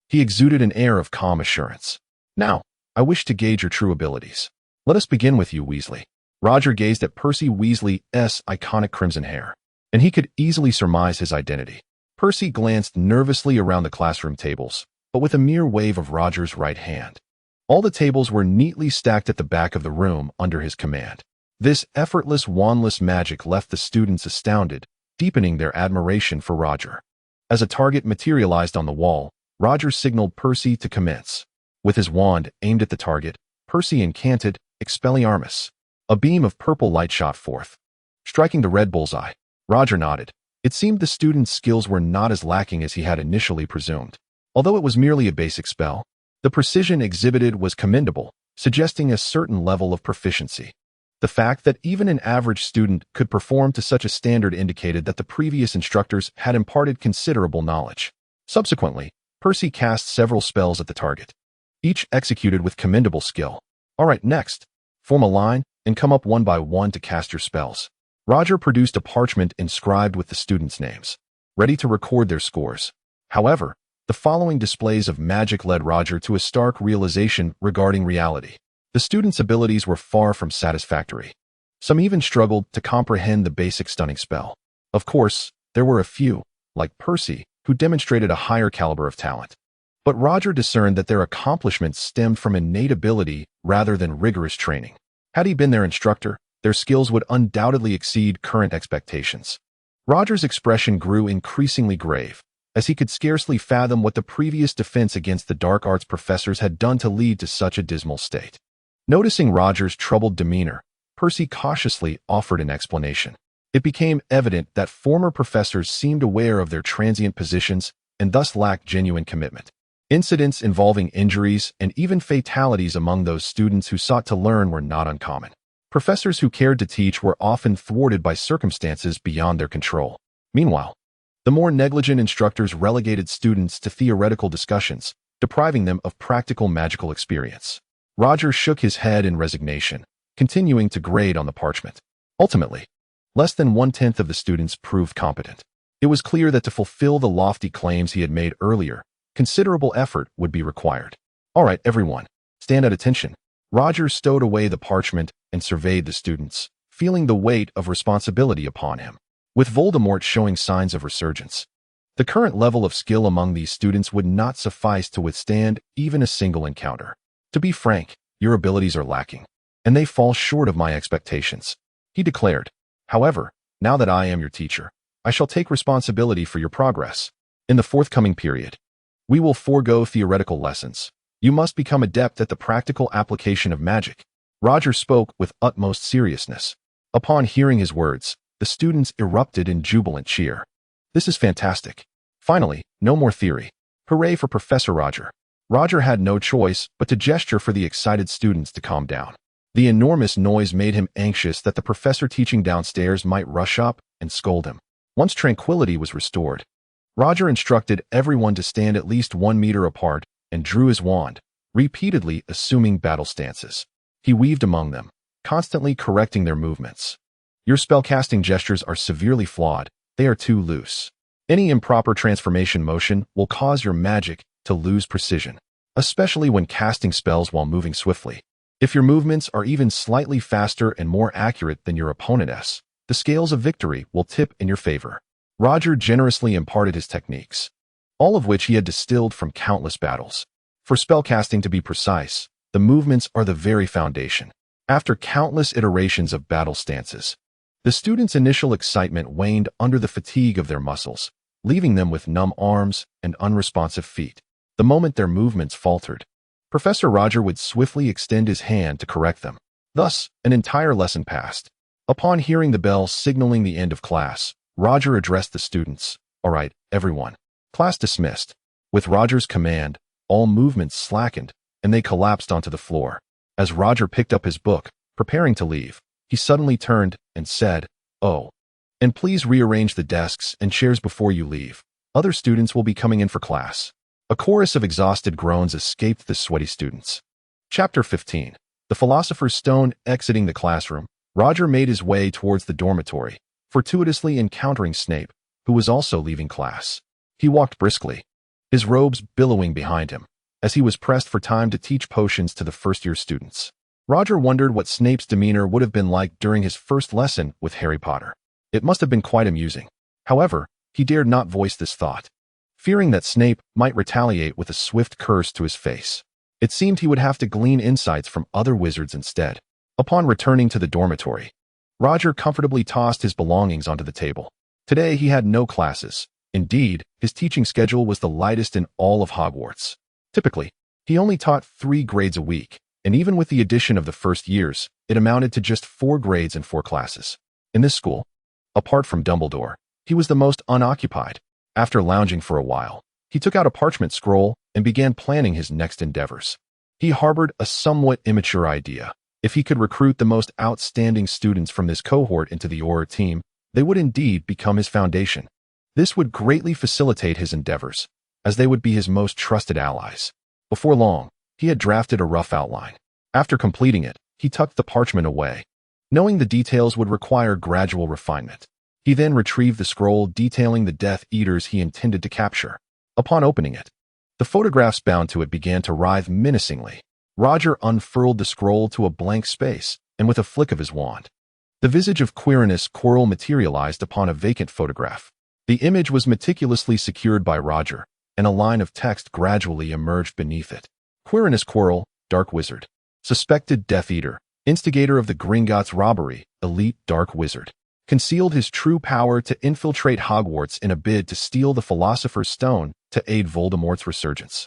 he exuded an air of calm assurance. "Now, I wish to gauge your true abilities. Let us begin with you, Weasley." Roger gazed at Percy Weasley's iconic crimson hair, and he could easily surmise his identity. Percy glanced nervously around the classroom tables, but with a mere wave of Roger's right hand. All the tables were neatly stacked at the back of the room under his command. This effortless, wandless magic left the students astounded, deepening their admiration for Roger. As a target materialized on the wall, Roger signaled Percy to commence. With his wand aimed at the target, Percy incanted Expelliarmus. A beam of purple light shot forth, striking the red bullseye. Roger nodded. It seemed the student's skills were not as lacking as he had initially presumed. Although it was merely a basic spell, the precision exhibited was commendable, suggesting a certain level of proficiency. The fact that even an average student could perform to such a standard indicated that the previous instructors had imparted considerable knowledge. Subsequently, Percy cast several spells at the target, each executed with commendable skill. "All right, next, form a line and come up one by one to cast your spells." Roger produced a parchment inscribed with the students' names, ready to record their scores. However, the following displays of magic led Roger to a stark realization regarding reality. The students' abilities were far from satisfactory. Some even struggled to comprehend the basic stunning spell. Of course, there were a few, like Percy, who demonstrated a higher caliber of talent. But Roger discerned that their accomplishments stemmed from innate ability rather than rigorous training. Had he been their instructor, their skills would undoubtedly exceed current expectations. Roger's expression grew increasingly grave, as he could scarcely fathom what the previous defense against the dark arts professors had done to lead to such a dismal state. Noticing Roger's troubled demeanor, Percy cautiously offered an explanation. It became evident that former professors seemed aware of their transient positions and thus lacked genuine commitment. Incidents involving injuries and even fatalities among those students who sought to learn were not uncommon. Professors who cared to teach were often thwarted by circumstances beyond their control. Meanwhile, the more negligent instructors relegated students to theoretical discussions, depriving them of practical magical experience. Roger shook his head in resignation, continuing to grade on the parchment. Ultimately, less than 1/10 of the students proved competent. It was clear that to fulfill the lofty claims he had made earlier, considerable effort would be required. "All right, everyone, stand at attention." Roger stowed away the parchment and surveyed the students, feeling the weight of responsibility upon him. With Voldemort showing signs of resurgence, the current level of skill among these students would not suffice to withstand even a single encounter. "To be frank, your abilities are lacking, and they fall short of my expectations," he declared. "However, now that I am your teacher, I shall take responsibility for your progress. In the forthcoming period, we will forego theoretical lessons. You must become adept at the practical application of magic." Roger spoke with utmost seriousness. Upon hearing his words, the students erupted in jubilant cheer. "This is fantastic. Finally, no more theory. Hooray for Professor Roger." Roger had no choice but to gesture for the excited students to calm down. The enormous noise made him anxious that the professor teaching downstairs might rush up and scold him. Once tranquility was restored, Roger instructed everyone to stand at least 1 meter apart and drew his wand, repeatedly assuming battle stances. He weaved among them, constantly correcting their movements. "Your spellcasting gestures are severely flawed. They are too loose. Any improper transformation motion will cause your magic to lose precision, especially when casting spells while moving swiftly. If your movements are even slightly faster and more accurate than your opponent's, the scales of victory will tip in your favor." Roger generously imparted his techniques, all of which he had distilled from countless battles. For spellcasting to be precise, the movements are the very foundation. After countless iterations of battle stances, the students' initial excitement waned under the fatigue of their muscles, leaving them with numb arms and unresponsive feet. The moment their movements faltered, Professor Roger would swiftly extend his hand to correct them. Thus, an entire lesson passed. Upon hearing the bell signaling the end of class, Roger addressed the students. "All right, everyone. Class dismissed." With Roger's command, all movements slackened, and they collapsed onto the floor. As Roger picked up his book, preparing to leave, he suddenly turned and said, "Oh, and please rearrange the desks and chairs before you leave. Other students will be coming in for class." A chorus of exhausted groans escaped the sweaty students. Chapter 15. The Philosopher's Stone. Exiting the classroom, Roger made his way towards the dormitory, fortuitously encountering Snape, who was also leaving class. He walked briskly, his robes billowing behind him, as he was pressed for time to teach potions to the first-year students. Roger wondered what Snape's demeanor would have been like during his first lesson with Harry Potter. It must have been quite amusing. However, he dared not voice this thought, fearing that Snape might retaliate with a swift curse to his face. It seemed he would have to glean insights from other wizards instead. Upon returning to the dormitory, Roger comfortably tossed his belongings onto the table. Today he had no classes. Indeed, his teaching schedule was the lightest in all of Hogwarts. Typically, he only taught 3 grades a week, and even with the addition of the first years, it amounted to just 4 grades and 4 classes. In this school, apart from Dumbledore, he was the most unoccupied. After lounging for a while, he took out a parchment scroll and began planning his next endeavors. He harbored a somewhat immature idea. If he could recruit the most outstanding students from this cohort into the Auror team, they would indeed become his foundation. This would greatly facilitate his endeavors, as they would be his most trusted allies. Before long, he had drafted a rough outline. After completing it, he tucked the parchment away, knowing the details would require gradual refinement. He then retrieved the scroll detailing the Death Eaters he intended to capture. Upon opening it, the photographs bound to it began to writhe menacingly. Roger unfurled the scroll to a blank space, and with a flick of his wand, the visage of Quirinus Quirrell materialized upon a vacant photograph. The image was meticulously secured by Roger, and a line of text gradually emerged beneath it. Quirinus Quirrell, Dark Wizard. Suspected Death Eater. Instigator of the Gringotts robbery. Elite Dark Wizard. Concealed his true power to infiltrate Hogwarts in a bid to steal the Philosopher's Stone to aid Voldemort's resurgence.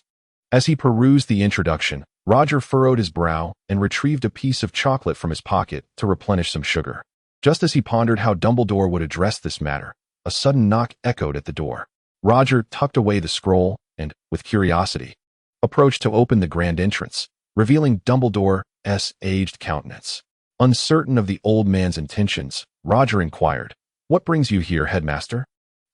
As he perused the introduction, Roger furrowed his brow and retrieved a piece of chocolate from his pocket to replenish some sugar. Just as he pondered how Dumbledore would address this matter, a sudden knock echoed at the door. Roger tucked away the scroll and, with curiosity, approached to open the grand entrance, revealing Dumbledore's aged countenance. Uncertain of the old man's intentions, Roger inquired, "What brings you here, headmaster?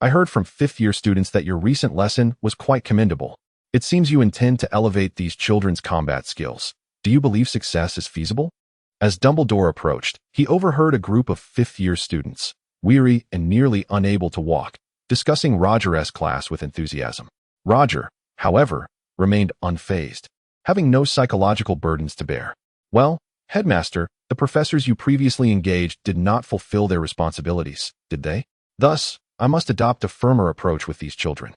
I heard from fifth-year students that your recent lesson was quite commendable. It seems you intend to elevate these children's combat skills. Do you believe success is feasible?" As Dumbledore approached, he overheard a group of fifth-year students, weary and nearly unable to walk, discussing Roger's class with enthusiasm. Roger, however, remained unfazed, having no psychological burdens to bear. "Well, headmaster, the professors you previously engaged did not fulfill their responsibilities, did they? Thus, I must adopt a firmer approach with these children.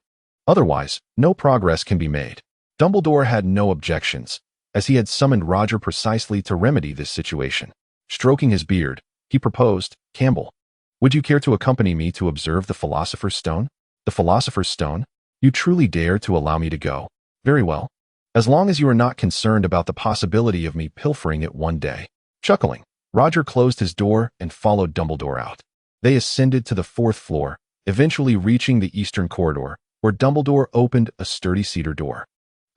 Otherwise, no progress can be made." Dumbledore had no objections, as he had summoned Roger precisely to remedy this situation. Stroking his beard, he proposed, "Campbell, would you care to accompany me to observe the Philosopher's Stone?" "The Philosopher's Stone? You truly dare to allow me to go? Very well. As long as you are not concerned about the possibility of me pilfering it one day." Chuckling, Roger closed his door and followed Dumbledore out. They ascended to the 4th floor, eventually reaching the eastern corridor, where Dumbledore opened a sturdy cedar door.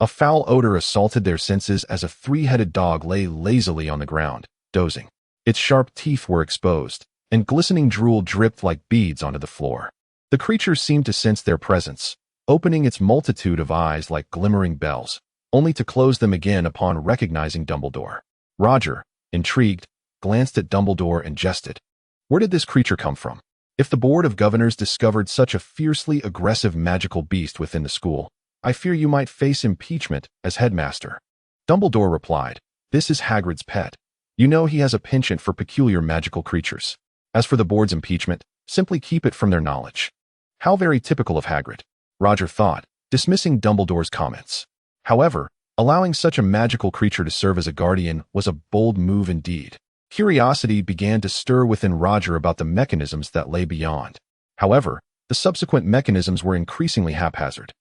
A foul odor assaulted their senses as a 3-headed dog lay lazily on the ground, dozing. Its sharp teeth were exposed, and glistening drool dripped like beads onto the floor. The creature seemed to sense their presence, opening its multitude of eyes like glimmering bells, only to close them again upon recognizing Dumbledore. Roger, intrigued, glanced at Dumbledore and jested. Where did this creature come from? If the Board of Governors discovered such a fiercely aggressive magical beast within the school, I fear you might face impeachment as headmaster. Dumbledore replied, "This is Hagrid's pet. You know he has a penchant for peculiar magical creatures. As for the board's impeachment, simply keep it from their knowledge." How very typical of Hagrid, Roger thought, dismissing Dumbledore's comments. However, allowing such a magical creature to serve as a guardian was a bold move indeed. Curiosity began to stir within Roger about the mechanisms that lay beyond. However, the subsequent mechanisms were increasingly haphazard.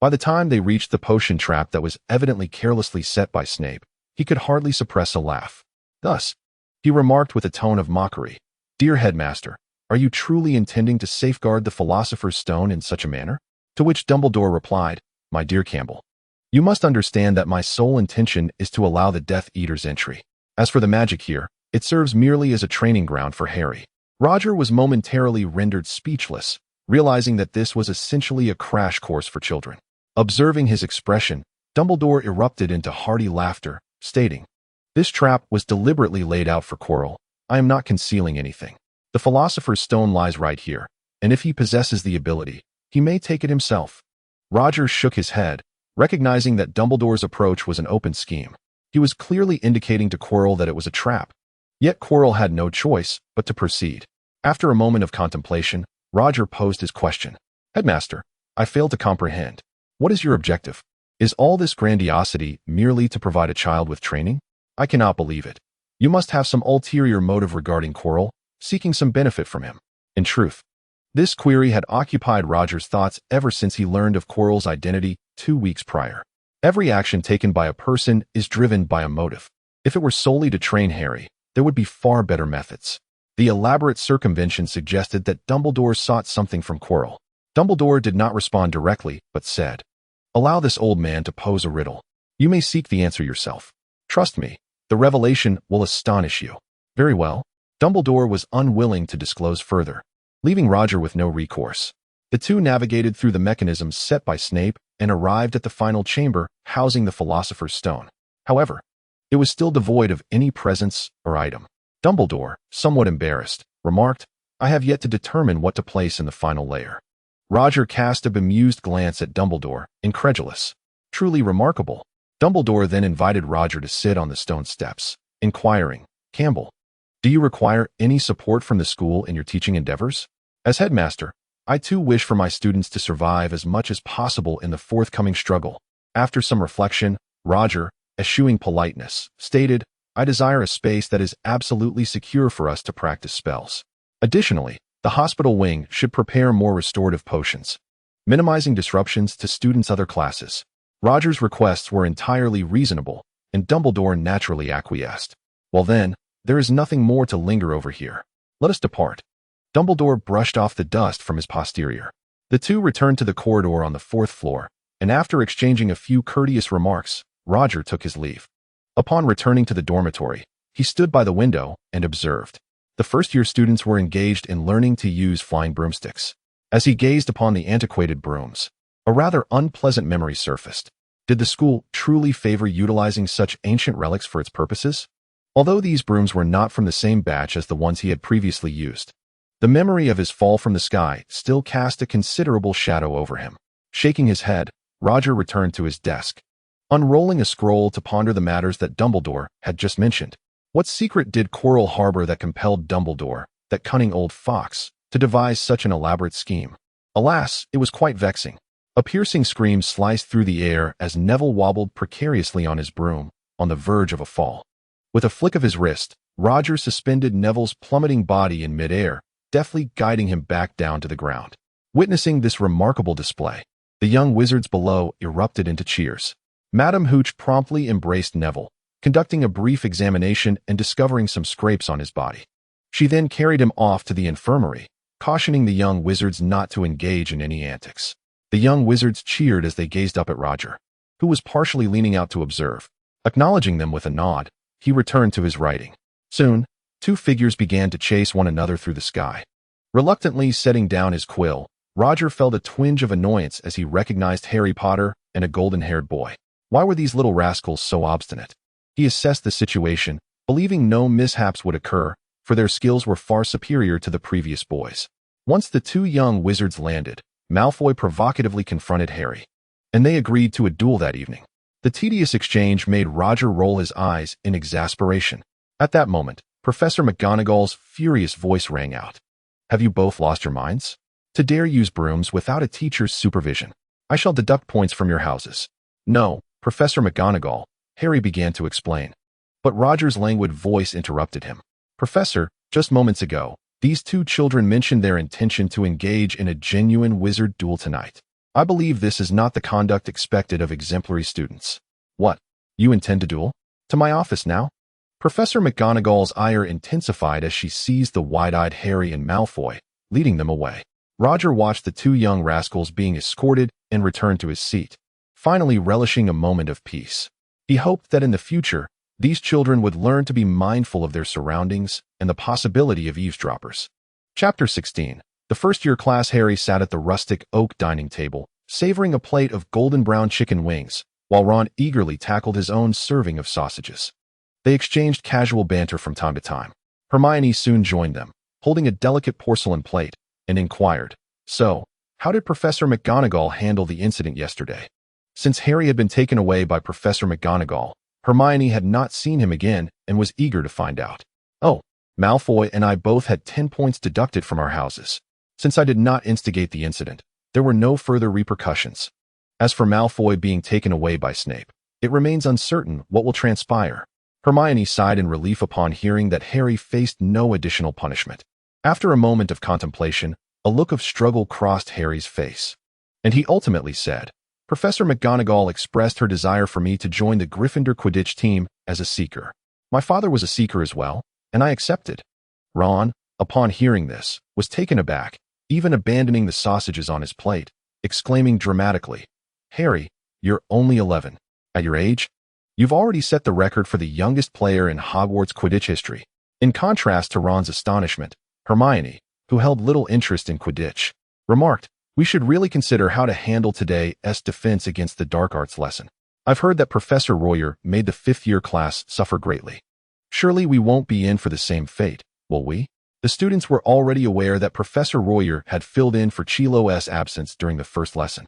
By the time they reached the potion trap that was evidently carelessly set by Snape, he could hardly suppress a laugh. Thus, he remarked with a tone of mockery, "Dear headmaster, are you truly intending to safeguard the Philosopher's Stone in such a manner?" To which Dumbledore replied, "My dear Campbell, you must understand that my sole intention is to allow the Death Eaters entry. As for the magic here, it serves merely as a training ground for Harry." Roger was momentarily rendered speechless, realizing that this was essentially a crash course for children. Observing his expression, Dumbledore erupted into hearty laughter, stating, "This trap was deliberately laid out for Quirrell. I am not concealing anything. The Philosopher's Stone lies right here, and if he possesses the ability, he may take it himself. Roger shook his head, recognizing that Dumbledore's approach was an open scheme. He was clearly indicating to Quirrell that it was a trap. Yet Quirrell had no choice but to proceed. After a moment of contemplation, Roger posed his question. Headmaster, I fail to comprehend. What is your objective? Is all this grandiosity merely to provide a child with training? I cannot believe it. You must have some ulterior motive regarding Quirrell, seeking some benefit from him. In truth, this query had occupied Roger's thoughts ever since he learned of Quirrell's identity 2 weeks prior. Every action taken by a person is driven by a motive. If it were solely to train Harry, there would be far better methods. The elaborate circumvention suggested that Dumbledore sought something from Quirrell. Dumbledore did not respond directly, but said, Allow this old man to pose a riddle. You may seek the answer yourself. Trust me, the revelation will astonish you. Very well. Dumbledore was unwilling to disclose further, leaving Roger with no recourse. The two navigated through the mechanisms set by Snape and arrived at the final chamber housing the Philosopher's Stone. However, it was still devoid of any presence or item. Dumbledore, somewhat embarrassed, remarked, I have yet to determine what to place in the final layer. Roger cast a bemused glance at Dumbledore, incredulous. Truly remarkable. Dumbledore then invited Roger to sit on the stone steps, inquiring, Campbell, do you require any support from the school in your teaching endeavors? As headmaster, I too wish for my students to survive as much as possible in the forthcoming struggle. After some reflection, Roger, eschewing politeness, stated, I desire a space that is absolutely secure for us to practice spells. Additionally, the hospital wing should prepare more restorative potions, minimizing disruptions to students' other classes. Roger's requests were entirely reasonable, and Dumbledore naturally acquiesced. Well then, there is nothing more to linger over here. Let us depart. Dumbledore brushed off the dust from his posterior. The two returned to the corridor on the 4th floor, and after exchanging a few courteous remarks, Roger took his leave. Upon returning to the dormitory, he stood by the window and observed. The first-year students were engaged in learning to use flying broomsticks. As he gazed upon the antiquated brooms, a rather unpleasant memory surfaced. Did the school truly favor utilizing such ancient relics for its purposes? Although these brooms were not from the same batch as the ones he had previously used, the memory of his fall from the sky still cast a considerable shadow over him. Shaking his head, Roger returned to his desk, unrolling a scroll to ponder the matters that Dumbledore had just mentioned. What secret did Quirrell harbor that compelled Dumbledore, that cunning old fox, to devise such an elaborate scheme? Alas, it was quite vexing. A piercing scream sliced through the air as Neville wobbled precariously on his broom, on the verge of a fall. With a flick of his wrist, Roger suspended Neville's plummeting body in midair, deftly guiding him back down to the ground. Witnessing this remarkable display, the young wizards below erupted into cheers. Madame Hooch promptly embraced Neville, conducting a brief examination and discovering some scrapes on his body. She then carried him off to the infirmary, cautioning the young wizards not to engage in any antics. The young wizards cheered as they gazed up at Roger, who was partially leaning out to observe. Acknowledging them with a nod, he returned to his writing. Soon, two figures began to chase one another through the sky. Reluctantly setting down his quill, Roger felt a twinge of annoyance as he recognized Harry Potter and a golden-haired boy. Why were these little rascals so obstinate? He assessed the situation, believing no mishaps would occur, for their skills were far superior to the previous boys. Once the two young wizards landed, Malfoy provocatively confronted Harry, and they agreed to a duel that evening. The tedious exchange made Roger roll his eyes in exasperation. At that moment, Professor McGonagall's furious voice rang out. Have you both lost your minds? To dare use brooms without a teacher's supervision. I shall deduct points from your houses. No, Professor McGonagall, Harry began to explain. But Roger's languid voice interrupted him. Professor, just moments ago, these two children mentioned their intention to engage in a genuine wizard duel tonight. I believe this is not the conduct expected of exemplary students. What? You intend to duel? To my office now? Professor McGonagall's ire intensified as she seized the wide-eyed Harry and Malfoy, leading them away. Roger watched the two young rascals being escorted and returned to his seat, finally relishing a moment of peace. He hoped that in the future, these children would learn to be mindful of their surroundings and the possibility of eavesdroppers. Chapter 16. The first-year class Harry sat at the rustic oak dining table, savoring a plate of golden-brown chicken wings, while Ron eagerly tackled his own serving of sausages. They exchanged casual banter from time to time. Hermione soon joined them, holding a delicate porcelain plate, and inquired, "So, how did Professor McGonagall handle the incident yesterday?" Since Harry had been taken away by Professor McGonagall, Hermione had not seen him again and was eager to find out. "Oh, Malfoy and I both had 10 points deducted from our houses. Since I did not instigate the incident, there were no further repercussions. As for Malfoy being taken away by Snape, it remains uncertain what will transpire." Hermione sighed in relief upon hearing that Harry faced no additional punishment. After a moment of contemplation, a look of struggle crossed Harry's face, and he ultimately said, "Professor McGonagall expressed her desire for me to join the Gryffindor Quidditch team as a seeker. My father was a seeker as well, and I accepted." Ron, upon hearing this, was taken aback, even abandoning the sausages on his plate, exclaiming dramatically, "Harry, you're only 11. At your age, you've already set the record for the youngest player in Hogwarts Quidditch history." In contrast to Ron's astonishment, Hermione, who held little interest in Quidditch, remarked, "We should really consider how to handle today's defense against the dark arts lesson. I've heard that Professor Royer made the 5th-year class suffer greatly. Surely we won't be in for the same fate, will we?" The students were already aware that Professor Royer had filled in for Chilo's absence during the first lesson.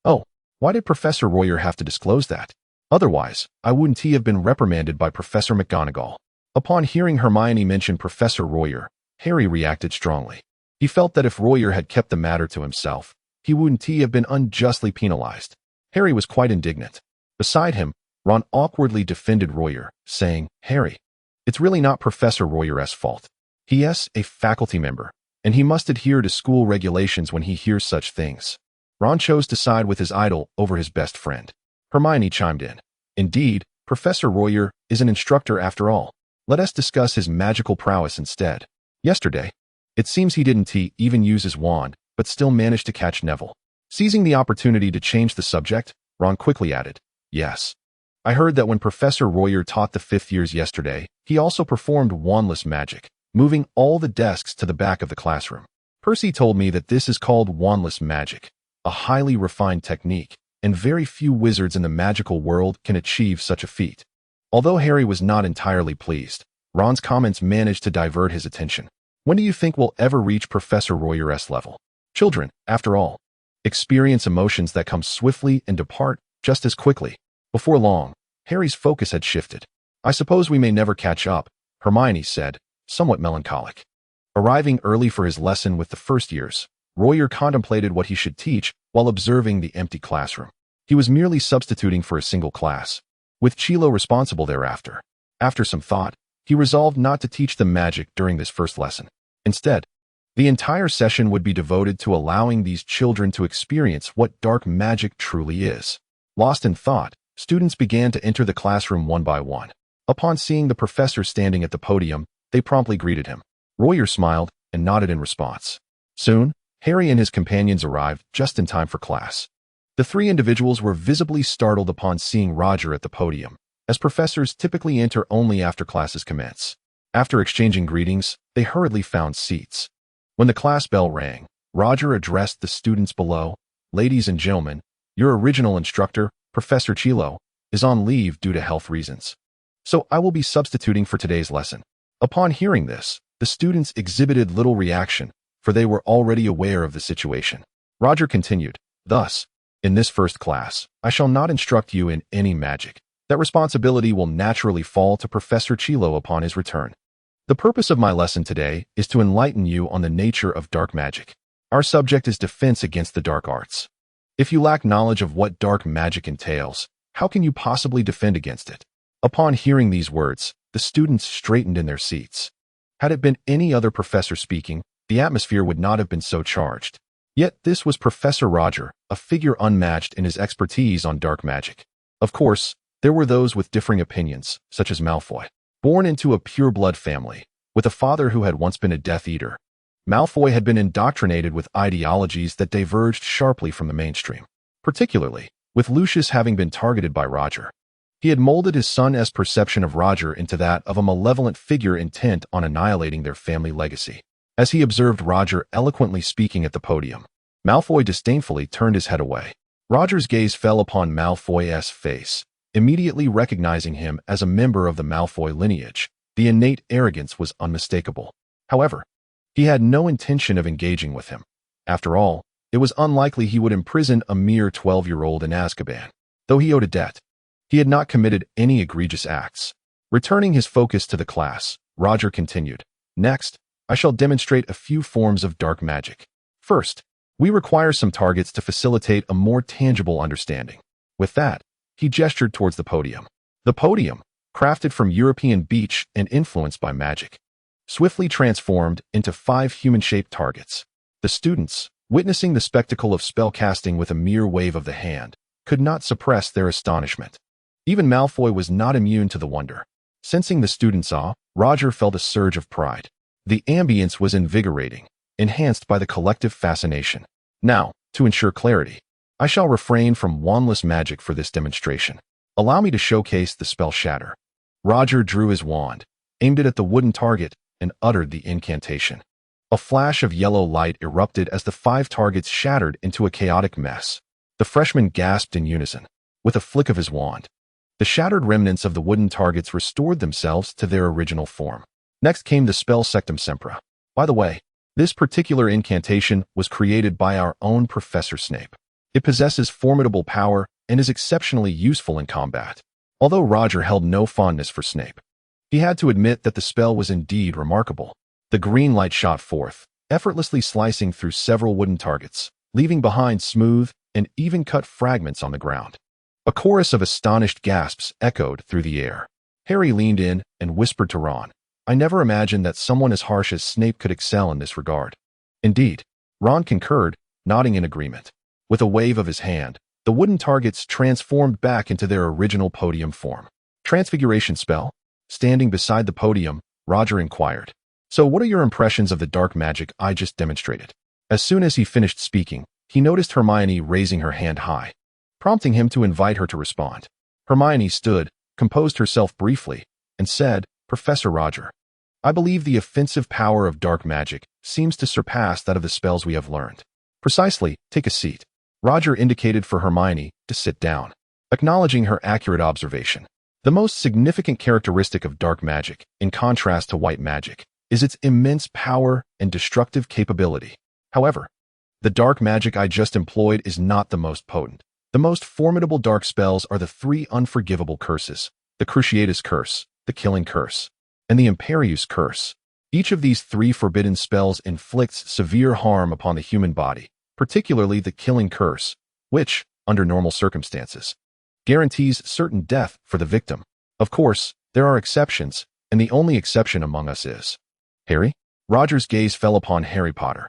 "Oh, why did Professor Royer have to disclose that? Otherwise, I wouldn't he have been reprimanded by Professor McGonagall?" Upon hearing Hermione mention Professor Royer, Harry reacted strongly. He felt that if Royer had kept the matter to himself, he wouldn't he have been unjustly penalized. Harry was quite indignant. Beside him, Ron awkwardly defended Royer, saying, "Harry, it's really not Professor Royer's fault. He is a faculty member, and he must adhere to school regulations when he hears such things." Ron chose to side with his idol over his best friend. Hermione chimed in, "Indeed, Professor Royer is an instructor after all. Let us discuss his magical prowess instead. Yesterday, it seems he didn't even use his wand, but still managed to catch Neville." Seizing the opportunity to change the subject, Ron quickly added, "Yes. I heard that when Professor Royer taught the 5th years yesterday, he also performed wandless magic, moving all the desks to the back of the classroom. Percy told me that this is called wandless magic, a highly refined technique, and very few wizards in the magical world can achieve such a feat." Although Harry was not entirely pleased, Ron's comments managed to divert his attention. "When do you think we'll ever reach Professor Royer's level? Children, after all, experience emotions that come swiftly and depart just as quickly." Before long, Harry's focus had shifted. "I suppose we may never catch up," Hermione said, somewhat melancholic. Arriving early for his lesson with the first years, Royer contemplated what he should teach while observing the empty classroom. He was merely substituting for a single class, with Chilo responsible thereafter. After some thought, he resolved not to teach them magic during this first lesson. Instead, the entire session would be devoted to allowing these children to experience what dark magic truly is. Lost in thought, students began to enter the classroom one by one. Upon seeing the professor standing at the podium, they promptly greeted him. Royer smiled and nodded in response. Soon, Harry and his companions arrived just in time for class. The 3 individuals were visibly startled upon seeing Roger at the podium, as professors typically enter only after classes commence. After exchanging greetings, they hurriedly found seats. When the class bell rang, Roger addressed the students below. "Ladies and gentlemen, your original instructor, Professor Chilo, is on leave due to health reasons. So I will be substituting for today's lesson." Upon hearing this, the students exhibited little reaction, for they were already aware of the situation. Roger continued, "Thus, in this first class, I shall not instruct you in any magic. That responsibility will naturally fall to Professor Chilo upon his return. The purpose of my lesson today is to enlighten you on the nature of dark magic. Our subject is defense against the dark arts. If you lack knowledge of what dark magic entails, how can you possibly defend against it?" Upon hearing these words, the students straightened in their seats. Had it been any other professor speaking, the atmosphere would not have been so charged. Yet this was Professor Roger, a figure unmatched in his expertise on dark magic. Of course, there were those with differing opinions, such as Malfoy. Born into a pure-blood family, with a father who had once been a Death Eater, Malfoy had been indoctrinated with ideologies that diverged sharply from the mainstream, particularly with Lucius having been targeted by Roger. He had molded his son's perception of Roger into that of a malevolent figure intent on annihilating their family legacy. As he observed Roger eloquently speaking at the podium, Malfoy disdainfully turned his head away. Roger's gaze fell upon Malfoy's face. Immediately recognizing him as a member of the Malfoy lineage, the innate arrogance was unmistakable. However, He had no intention of engaging with him. After all, it was unlikely he would imprison a mere 12-year-old in Azkaban, though he owed a debt. He had not committed any egregious acts. Returning his focus to the class, Roger continued, "Next, I shall demonstrate a few forms of dark magic. First, we require some targets to facilitate a more tangible understanding." With that, he gestured towards the podium. The podium, crafted from European beech and influenced by magic, swiftly transformed into 5 human-shaped targets. The students, witnessing the spectacle of spellcasting with a mere wave of the hand, could not suppress their astonishment. Even Malfoy was not immune to the wonder. Sensing the students' awe, Roger felt a surge of pride. The ambience was invigorating, enhanced by the collective fascination. Now, to ensure clarity, I shall refrain from wandless magic for this demonstration. Allow me to showcase the spell Shatter. Roger drew his wand, aimed it at the wooden target, and uttered the incantation. A flash of yellow light erupted as the 5 targets shattered into a chaotic mess. The freshman gasped in unison. With a flick of his wand, the shattered remnants of the wooden targets restored themselves to their original form. Next came the spell Sectum Sempra. By the way, this particular incantation was created by our own Professor Snape. It possesses formidable power and is exceptionally useful in combat. Although Roger held no fondness for Snape, he had to admit that the spell was indeed remarkable. The green light shot forth, effortlessly slicing through several wooden targets, leaving behind smooth and even-cut fragments on the ground. A chorus of astonished gasps echoed through the air. Harry leaned in and whispered to Ron, "I never imagined that someone as harsh as Snape could excel in this regard." Indeed, Ron concurred, nodding in agreement. With a wave of his hand, the wooden targets transformed back into their original podium form. Transfiguration spell? Standing beside the podium, Roger inquired, "So what are your impressions of the dark magic I just demonstrated?" As soon as he finished speaking, he noticed Hermione raising her hand high, prompting him to invite her to respond. Hermione stood, composed herself briefly, and said, "Professor Roger, I believe the offensive power of dark magic seems to surpass that of the spells we have learned." "Precisely, take a seat." Roger indicated for Hermione to sit down, acknowledging her accurate observation. The most significant characteristic of dark magic, in contrast to white magic, is its immense power and destructive capability. However, the dark magic I just employed is not the most potent. The most formidable dark spells are the 3 unforgivable curses: the Cruciatus Curse, the Killing Curse, and the Imperius Curse. Each of these 3 forbidden spells inflicts severe harm upon the human body, particularly the Killing Curse, which, under normal circumstances, guarantees certain death for the victim. Of course, there are exceptions, and the only exception among us is Harry. Roger's gaze fell upon Harry Potter,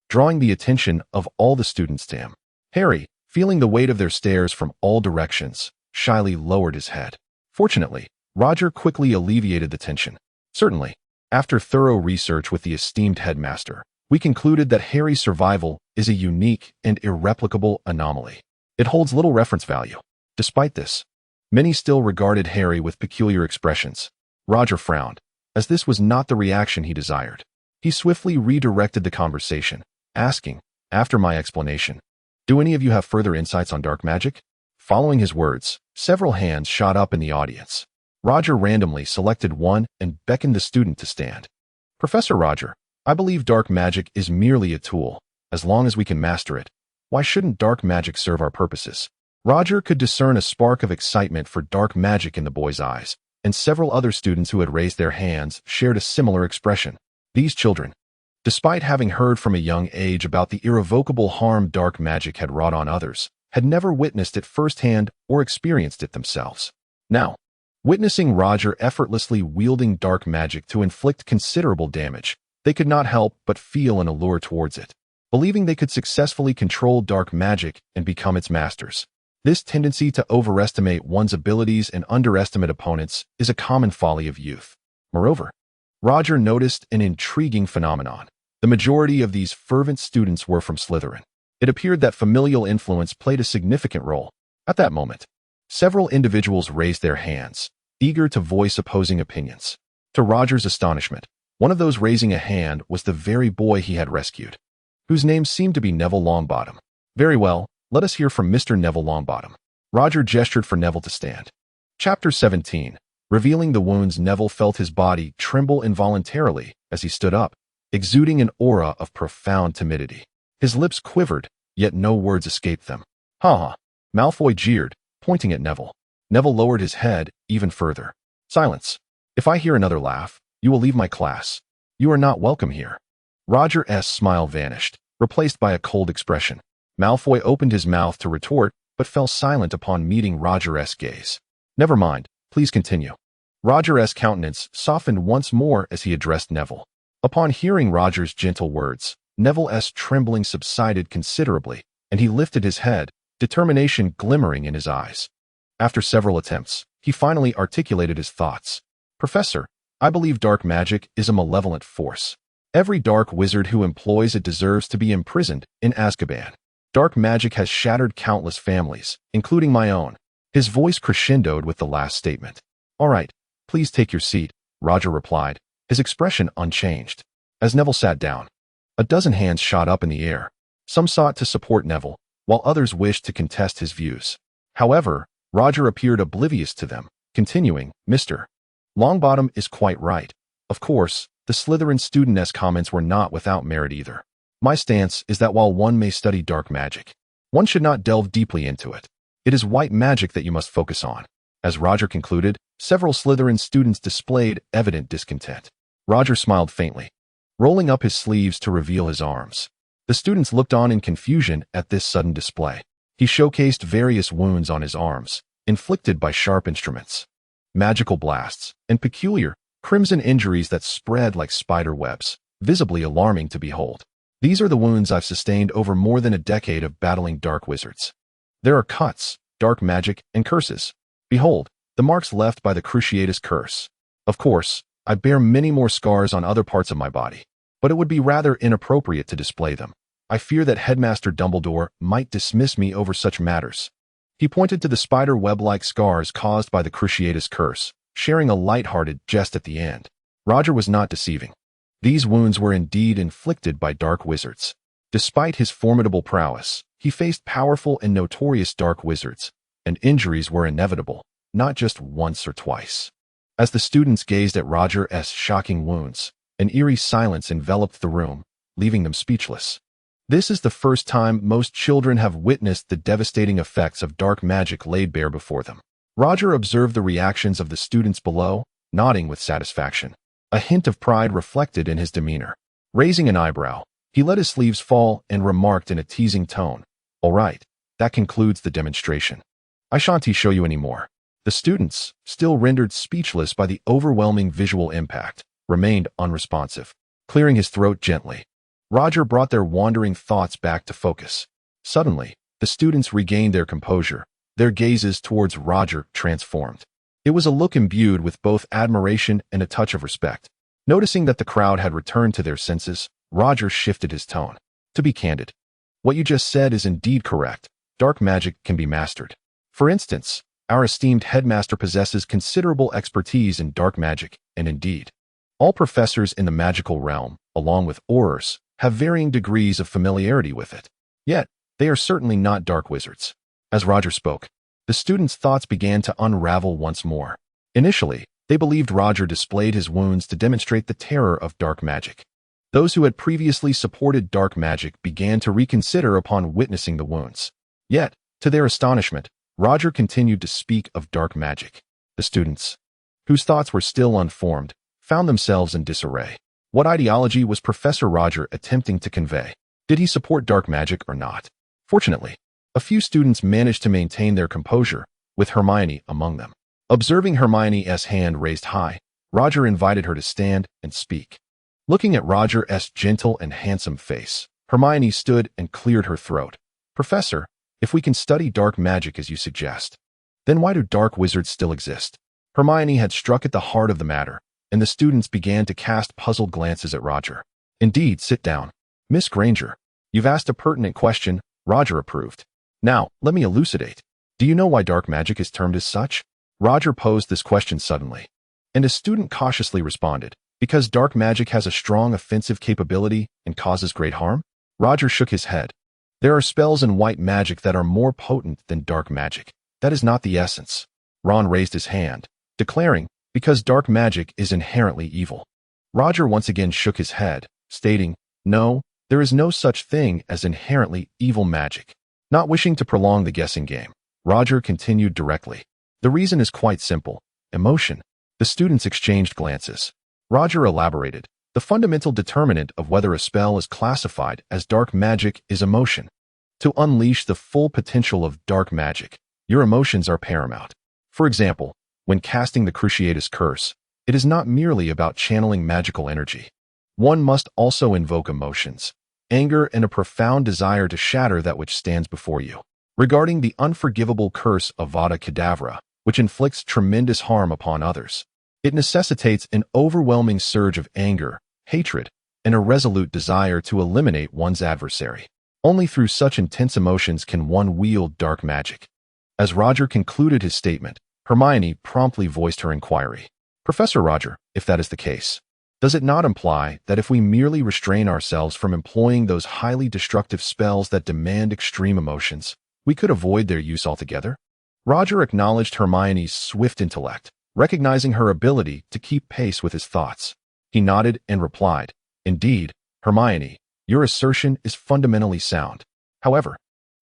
drawing the attention of all the students to him. Harry, feeling the weight of their stares from all directions, shyly lowered his head. Fortunately, Roger quickly alleviated the tension. "Certainly, after thorough research with the esteemed headmaster, we concluded that Harry's survival is a unique and irreplicable anomaly. It holds little reference value." Despite this, many still regarded Harry with peculiar expressions. Roger frowned, as this was not the reaction he desired. He swiftly redirected the conversation, asking, "After my explanation, do any of you have further insights on dark magic?" Following his words, several hands shot up in the audience. Roger randomly selected one and beckoned the student to stand. "Professor Roger, I believe dark magic is merely a tool. As long as we can master it, why shouldn't dark magic serve our purposes?" Roger could discern a spark of excitement for dark magic in the boy's eyes, and several other students who had raised their hands shared a similar expression. These children, despite having heard from a young age about the irrevocable harm dark magic had wrought on others, had never witnessed it firsthand or experienced it themselves. Now, witnessing Roger effortlessly wielding dark magic to inflict considerable damage, they could not help but feel an allure towards it, believing they could successfully control dark magic and become its masters. This tendency to overestimate one's abilities and underestimate opponents is a common folly of youth. Moreover, Roger noticed an intriguing phenomenon. The majority of these fervent students were from Slytherin. It appeared that familial influence played a significant role. At that moment, several individuals raised their hands, eager to voice opposing opinions. To Roger's astonishment, one of those raising a hand was the very boy he had rescued, whose name seemed to be Neville Longbottom. "Very well, let us hear from Mr. Neville Longbottom." Roger gestured for Neville to stand. Chapter 17. Revealing the wounds. Neville felt his body tremble involuntarily as he stood up, exuding an aura of profound timidity. His lips quivered, yet no words escaped them. "Ha ha," Malfoy jeered, pointing at Neville. Neville lowered his head even further. "Silence. If I hear another laugh, you will leave my class. You are not welcome here." Roger's smile vanished, replaced by a cold expression. Malfoy opened his mouth to retort, but fell silent upon meeting Roger's gaze. "Never mind, please continue." Roger's countenance softened once more as he addressed Neville. Upon hearing Roger's gentle words, Neville's trembling subsided considerably, and he lifted his head, determination glimmering in his eyes. After several attempts, he finally articulated his thoughts. "Professor, I believe dark magic is a malevolent force. Every dark wizard who employs it deserves to be imprisoned in Azkaban. Dark magic has shattered countless families, including my own." His voice crescendoed with the last statement. "All right, please take your seat," Roger replied, his expression unchanged. As Neville sat down, a dozen hands shot up in the air. Some sought to support Neville, while others wished to contest his views. However, Roger appeared oblivious to them, continuing, "Mr. Longbottom is quite right. Of course, the Slytherin student's comments were not without merit either. My stance is that while one may study dark magic, one should not delve deeply into it. It is white magic that you must focus on." As Roger concluded, several Slytherin students displayed evident discontent. Roger smiled faintly, rolling up his sleeves to reveal his arms. The students looked on in confusion at this sudden display. He showcased various wounds on his arms, inflicted by sharp instruments, magical blasts, and peculiar, crimson injuries that spread like spider webs, visibly alarming to behold. "These are the wounds I've sustained over more than a decade of battling dark wizards. There are cuts, dark magic, and curses. Behold, the marks left by the Cruciatus curse. Of course, I bear many more scars on other parts of my body, but it would be rather inappropriate to display them. I fear that Headmaster Dumbledore might dismiss me over such matters." He pointed to the spider web-like scars caused by the Cruciatus curse, sharing a light-hearted jest at the end. Roger was not deceiving. These wounds were indeed inflicted by dark wizards. Despite his formidable prowess, he faced powerful and notorious dark wizards, and injuries were inevitable, not just once or twice. As the students gazed at Roger's shocking wounds, an eerie silence enveloped the room, leaving them speechless. This is the first time most children have witnessed the devastating effects of dark magic laid bare before them. Roger observed the reactions of the students below, nodding with satisfaction. A hint of pride reflected in his demeanor. Raising an eyebrow, he let his sleeves fall and remarked in a teasing tone, "All right, that concludes the demonstration. I shan't show you any more." The students, still rendered speechless by the overwhelming visual impact, remained unresponsive. Clearing his throat gently, Roger brought their wandering thoughts back to focus. Suddenly, the students regained their composure, their gazes towards Roger transformed. It was a look imbued with both admiration and a touch of respect. Noticing that the crowd had returned to their senses, Roger shifted his tone. "To be candid, what you just said is indeed correct. Dark magic can be mastered. For instance, our esteemed headmaster possesses considerable expertise in dark magic, and indeed, all professors in the magical realm, along with Aurors, have varying degrees of familiarity with it. Yet, they are certainly not dark wizards." As Roger spoke, the students' thoughts began to unravel once more. Initially, they believed Roger displayed his wounds to demonstrate the terror of dark magic. Those who had previously supported dark magic began to reconsider upon witnessing the wounds. Yet, to their astonishment, Roger continued to speak of dark magic. The students, whose thoughts were still unformed, found themselves in disarray. What ideology was Professor Roger attempting to convey? Did he support dark magic or not? Fortunately, a few students managed to maintain their composure, with Hermione among them. Observing Hermione's hand raised high, Roger invited her to stand and speak. Looking at Roger's gentle and handsome face, Hermione stood and cleared her throat. "Professor, if we can study dark magic as you suggest, then why do dark wizards still exist?" Hermione had struck at the heart of the matter, and the students began to cast puzzled glances at Roger. "Indeed, sit down. Miss Granger, you've asked a pertinent question," Roger approved. "Now, let me elucidate. Do you know why dark magic is termed as such?" Roger posed this question suddenly, and a student cautiously responded, "Because dark magic has a strong offensive capability and causes great harm?" Roger shook his head. "There are spells in white magic that are more potent than dark magic. That is not the essence." Ron raised his hand, declaring, "Because dark magic is inherently evil." Roger once again shook his head, stating, "No, there is no such thing as inherently evil magic." Not wishing to prolong the guessing game, Roger continued directly. "The reason is quite simple. Emotion." The students exchanged glances. Roger elaborated. "The fundamental determinant of whether a spell is classified as dark magic is emotion. To unleash the full potential of dark magic, your emotions are paramount. For example, when casting the Cruciatus Curse, it is not merely about channeling magical energy. One must also invoke emotions, anger, and a profound desire to shatter that which stands before you. Regarding the unforgivable curse of Vada Kedavra, which inflicts tremendous harm upon others, it necessitates an overwhelming surge of anger, hatred, and a resolute desire to eliminate one's adversary. Only through such intense emotions can one wield dark magic." As Roger concluded his statement, Hermione promptly voiced her inquiry. "Professor Roger, if that is the case, does it not imply that if we merely restrain ourselves from employing those highly destructive spells that demand extreme emotions, we could avoid their use altogether?" Roger acknowledged Hermione's swift intellect, recognizing her ability to keep pace with his thoughts. He nodded and replied, "Indeed, Hermione, your assertion is fundamentally sound. However,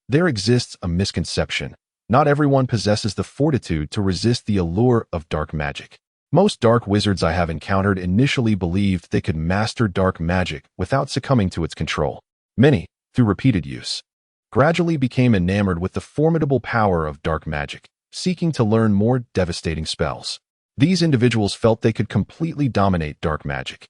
there exists a misconception. Not everyone possesses the fortitude to resist the allure of dark magic. Most dark wizards I have encountered initially believed they could master dark magic without succumbing to its control. Many, through repeated use, gradually became enamored with the formidable power of dark magic, seeking to learn more devastating spells. These individuals felt they could completely dominate dark magic.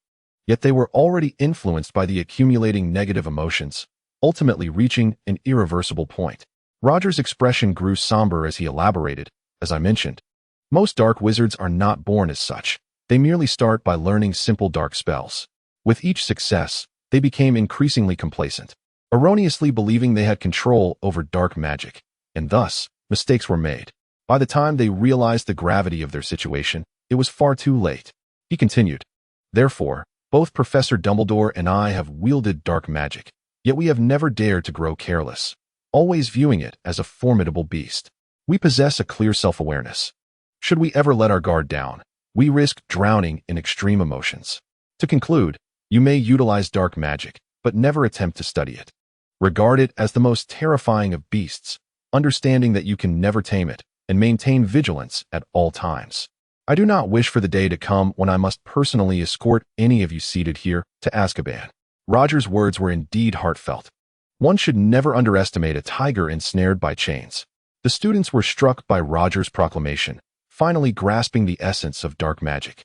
Yet they were already influenced by the accumulating negative emotions, ultimately reaching an irreversible point." Roger's expression grew somber as he elaborated. "As I mentioned, most dark wizards are not born as such. They merely start by learning simple dark spells. With each success, they became increasingly complacent, erroneously believing they had control over dark magic, and thus, mistakes were made. By the time they realized the gravity of their situation, it was far too late." He continued, "Therefore, both Professor Dumbledore and I have wielded dark magic, yet we have never dared to grow careless, always viewing it as a formidable beast. We possess a clear self-awareness. Should we ever let our guard down, we risk drowning in extreme emotions. To conclude, you may utilize dark magic, but never attempt to study it. Regard it as the most terrifying of beasts, understanding that you can never tame it, and maintain vigilance at all times. I do not wish for the day to come when I must personally escort any of you seated here to Azkaban." Roger's words were indeed heartfelt. One should never underestimate a tiger ensnared by chains. The students were struck by Roger's proclamation, finally grasping the essence of dark magic.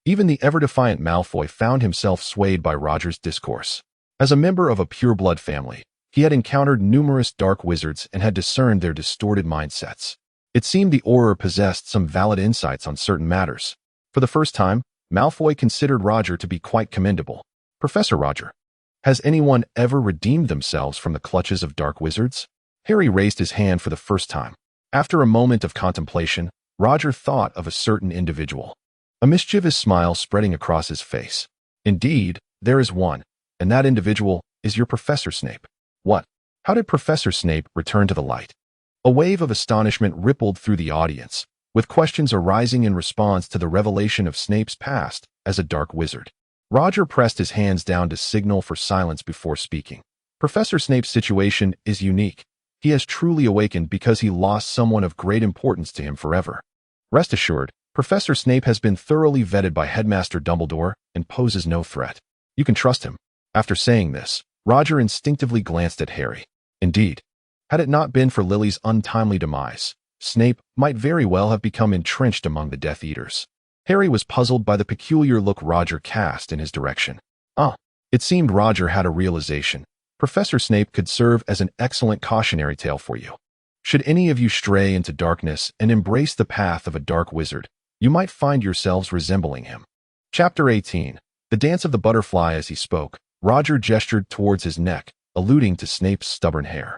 Even the ever-defiant Malfoy found himself swayed by Roger's discourse. As a member of a pure-blood family, he had encountered numerous dark wizards and had discerned their distorted mindsets. It seemed the Auror possessed some valid insights on certain matters. For the first time, Malfoy considered Roger to be quite commendable. "Professor Roger, has anyone ever redeemed themselves from the clutches of dark wizards?" Harry raised his hand for the first time. After a moment of contemplation, Roger thought of a certain individual, a mischievous smile spreading across his face. "Indeed, there is one, and that individual is your Professor Snape." "What? How did Professor Snape return to the light?" A wave of astonishment rippled through the audience, with questions arising in response to the revelation of Snape's past as a dark wizard. Roger pressed his hands down to signal for silence before speaking. "Professor Snape's situation is unique. He has truly awakened because he lost someone of great importance to him forever. Rest assured, Professor Snape has been thoroughly vetted by Headmaster Dumbledore and poses no threat. You can trust him." After saying this, Roger instinctively glanced at Harry. Indeed, had it not been for Lily's untimely demise, Snape might very well have become entrenched among the Death Eaters. Harry was puzzled by the peculiar look Roger cast in his direction. It seemed Roger had a realization. Professor Snape could serve as an excellent cautionary tale for you. Should any of you stray into darkness and embrace the path of a dark wizard, you might find yourselves resembling him. Chapter 18. The Dance of the Butterfly. As he spoke, Roger gestured towards his neck, alluding to Snape's stubborn hair.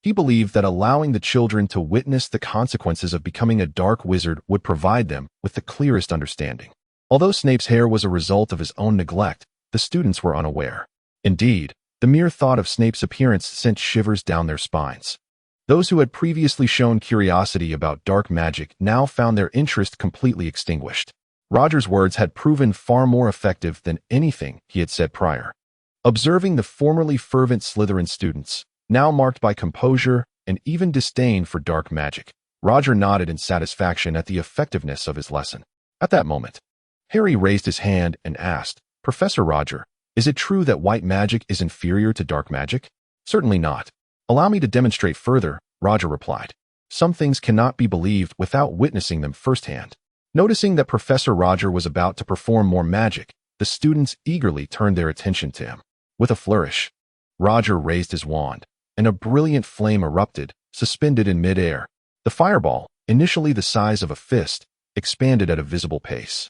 He believed that allowing the children to witness the consequences of becoming a dark wizard would provide them with the clearest understanding. Although Snape's hair was a result of his own neglect, the students were unaware. Indeed, the mere thought of Snape's appearance sent shivers down their spines. Those who had previously shown curiosity about dark magic now found their interest completely extinguished. Roger's words had proven far more effective than anything he had said prior. Observing the formerly fervent Slytherin students, now marked by composure and even disdain for dark magic, Roger nodded in satisfaction at the effectiveness of his lesson. At that moment, Harry raised his hand and asked, "Professor Roger, is it true that white magic is inferior to dark magic?" "Certainly not. Allow me to demonstrate further," Roger replied. "Some things cannot be believed without witnessing them firsthand." Noticing that Professor Roger was about to perform more magic, the students eagerly turned their attention to him. With a flourish, Roger raised his wand, and a brilliant flame erupted, suspended in mid-air. The fireball, initially the size of a fist, expanded at a visible pace,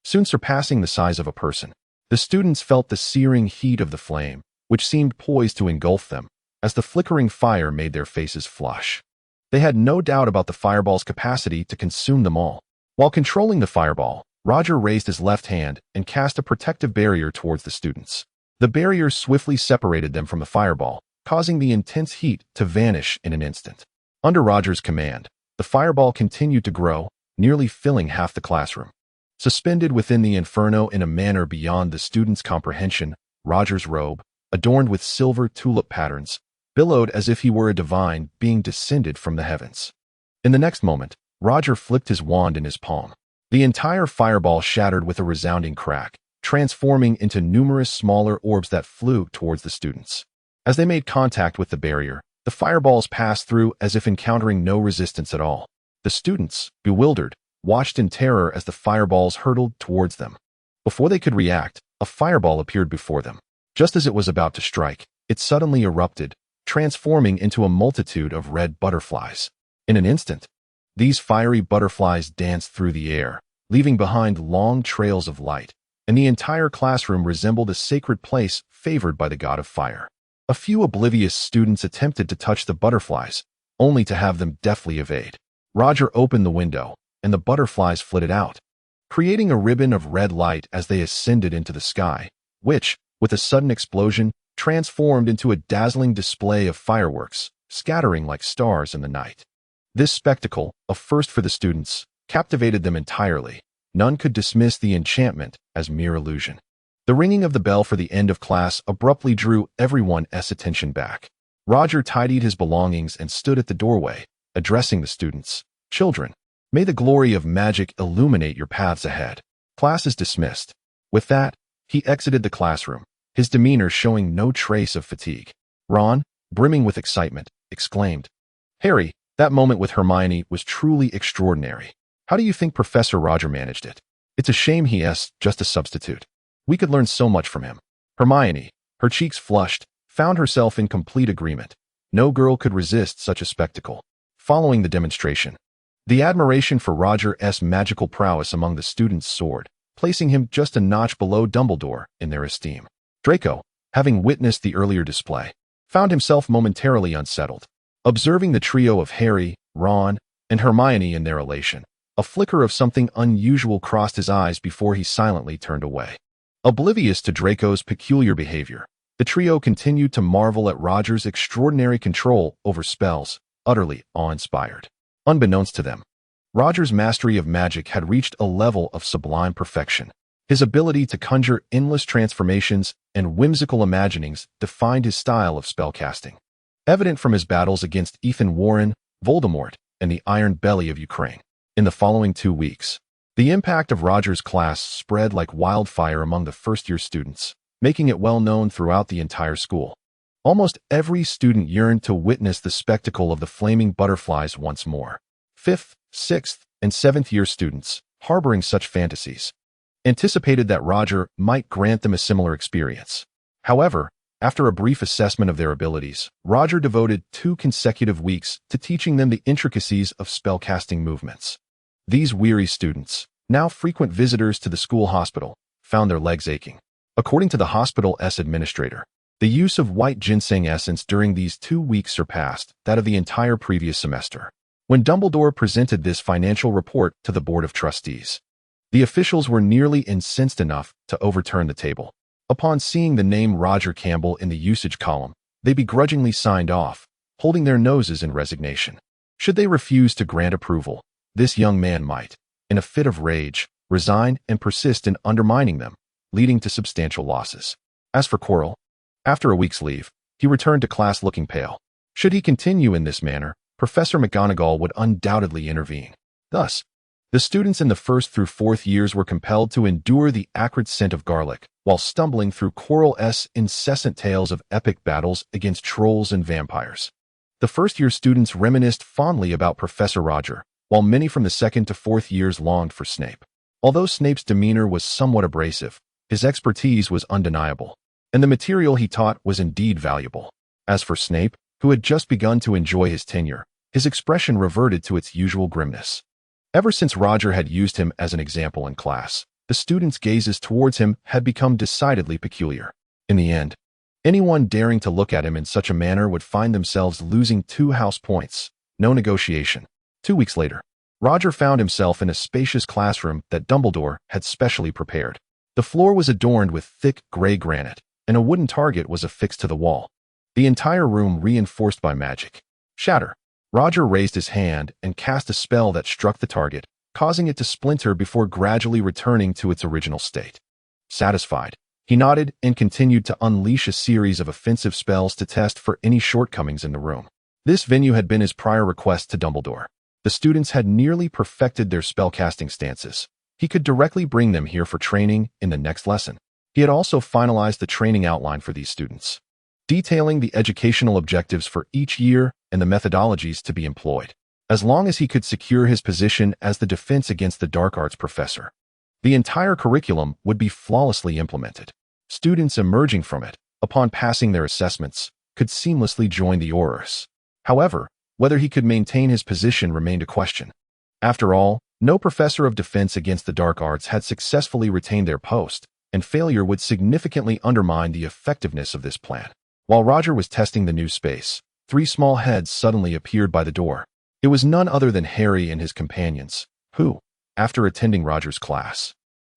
soon surpassing the size of a person. The students felt the searing heat of the flame, which seemed poised to engulf them, as the flickering fire made their faces flush. They had no doubt about the fireball's capacity to consume them all. While controlling the fireball, Roger raised his left hand and cast a protective barrier towards the students. The barrier swiftly separated them from the fireball, causing the intense heat to vanish in an instant. Under Roger's command, the fireball continued to grow, nearly filling half the classroom. Suspended within the inferno in a manner beyond the students' comprehension, Roger's robe, adorned with silver tulip patterns, billowed as if he were a divine being descended from the heavens. In the next moment, Roger flipped his wand in his palm. The entire fireball shattered with a resounding crack, transforming into numerous smaller orbs that flew towards the students. As they made contact with the barrier, the fireballs passed through as if encountering no resistance at all. The students, bewildered, watched in terror as the fireballs hurtled towards them. Before they could react, a fireball appeared before them. Just as it was about to strike, it suddenly erupted, transforming into a multitude of red butterflies. In an instant, these fiery butterflies danced through the air, leaving behind long trails of light, and the entire classroom resembled a sacred place favored by the god of fire. A few oblivious students attempted to touch the butterflies, only to have them deftly evade. Roger opened the window, and the butterflies flitted out, creating a ribbon of red light as they ascended into the sky, which, with a sudden explosion, transformed into a dazzling display of fireworks, scattering like stars in the night. This spectacle, a first for the students, captivated them entirely. None could dismiss the enchantment as mere illusion. The ringing of the bell for the end of class abruptly drew everyone's attention back. Roger tidied his belongings and stood at the doorway, addressing the students. "Children, may the glory of magic illuminate your paths ahead. Class is dismissed." With that, he exited the classroom, his demeanor showing no trace of fatigue. Ron, brimming with excitement, exclaimed, "Harry, that moment with Hermione was truly extraordinary. How do you think Professor Roger managed it? It's a shame he's just a substitute. We could learn so much from him." Hermione, her cheeks flushed, found herself in complete agreement. No girl could resist such a spectacle. Following the demonstration, the admiration for Roger's magical prowess among the students soared, placing him just a notch below Dumbledore in their esteem. Draco, having witnessed the earlier display, found himself momentarily unsettled. Observing the trio of Harry, Ron, and Hermione in their elation, a flicker of something unusual crossed his eyes before he silently turned away. Oblivious to Draco's peculiar behavior, the trio continued to marvel at Roger's extraordinary control over spells, utterly awe-inspired. Unbeknownst to them, Roger's mastery of magic had reached a level of sublime perfection. His ability to conjure endless transformations and whimsical imaginings defined his style of spellcasting. Evident from his battles against Ethan Warren, Voldemort, and the Iron Belly of Ukraine. In the following 2 weeks, the impact of Roger's class spread like wildfire among the first-year students, making it well known throughout the entire school. Almost every student yearned to witness the spectacle of the flaming butterflies once more. 5th, 6th, and 7th-year students, harboring such fantasies, anticipated that Roger might grant them a similar experience. However, after a brief assessment of their abilities, Roger devoted 2 consecutive weeks to teaching them the intricacies of spellcasting movements. These weary students, now frequent visitors to the school hospital, found their legs aching. According to the hospital's administrator, the use of white ginseng essence during these 2 weeks surpassed that of the entire previous semester. When Dumbledore presented this financial report to the Board of Trustees, the officials were nearly incensed enough to overturn the table. Upon seeing the name Roger Campbell in the usage column, they begrudgingly signed off, holding their noses in resignation. Should they refuse to grant approval, this young man might, in a fit of rage, resign and persist in undermining them, leading to substantial losses. As for Quirrell, After a week's leave, he returned to class looking pale. Should he continue in this manner, Professor McGonagall would undoubtedly intervene. Thus, the students in the 1st through 4th years were compelled to endure the acrid scent of garlic, while stumbling through Quirrell's incessant tales of epic battles against trolls and vampires. The 1st-year students reminisced fondly about Professor Roger, while many from the 2nd to 4th years longed for Snape. Although Snape's demeanor was somewhat abrasive, his expertise was undeniable, and the material he taught was indeed valuable. As for Snape, who had just begun to enjoy his tenure, his expression reverted to its usual grimness. Ever since Roger had used him as an example in class, the students' gazes towards him had become decidedly peculiar. In the end, anyone daring to look at him in such a manner would find themselves losing 2 house points. No negotiation. 2 weeks later, Roger found himself in a spacious classroom that Dumbledore had specially prepared. The floor was adorned with thick gray granite, and a wooden target was affixed to the wall. The entire room reinforced by magic. Shatter. Roger raised his hand and cast a spell that struck the target, causing it to splinter before gradually returning to its original state. Satisfied, he nodded and continued to unleash a series of offensive spells to test for any shortcomings in the room. This venue had been his prior request to Dumbledore. The students had nearly perfected their spellcasting stances. He could directly bring them here for training in the next lesson. He had also finalized the training outline for these students, detailing the educational objectives for each year and the methodologies to be employed, as long as he could secure his position as the defense against the dark arts professor. The entire curriculum would be flawlessly implemented. Students emerging from it, upon passing their assessments, could seamlessly join the Aurors. However, whether he could maintain his position remained a question. After all, no professor of defense against the dark arts had successfully retained their post, and failure would significantly undermine the effectiveness of this plan. While Roger was testing the new space, 3 small heads suddenly appeared by the door. It was none other than Harry and his companions, who, after attending Roger's class,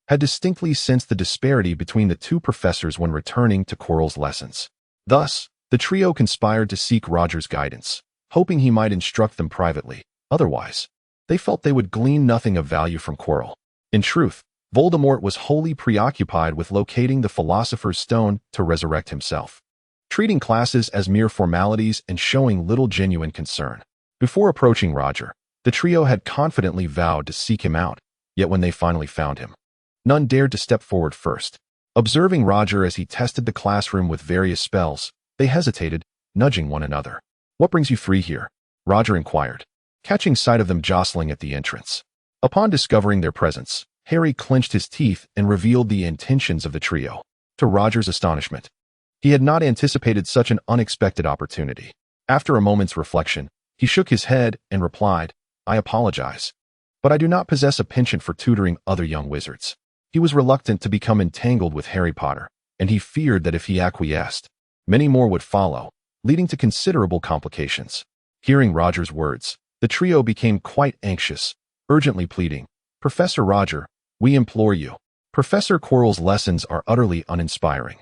had distinctly sensed the disparity between the 2 professors when returning to Quirrell's lessons. Thus, the trio conspired to seek Roger's guidance, hoping he might instruct them privately. Otherwise, they felt they would glean nothing of value from Quirrell. In truth, Voldemort was wholly preoccupied with locating the Philosopher's Stone to resurrect himself, treating classes as mere formalities and showing little genuine concern. Before approaching Roger, the trio had confidently vowed to seek him out, yet when they finally found him, none dared to step forward first. Observing Roger as he tested the classroom with various spells, they hesitated, nudging one another. "What brings you 3 here?" Roger inquired, catching sight of them jostling at the entrance. Upon discovering their presence, Harry clenched his teeth and revealed the intentions of the trio. To Roger's astonishment, he had not anticipated such an unexpected opportunity. After a moment's reflection, he shook his head and replied, "I apologize, but I do not possess a penchant for tutoring other young wizards." He was reluctant to become entangled with Harry Potter, and he feared that if he acquiesced, many more would follow, leading to considerable complications. Hearing Roger's words, the trio became quite anxious, urgently pleading, "Professor Roger, we implore you. Professor Quirrell's lessons are utterly uninspiring.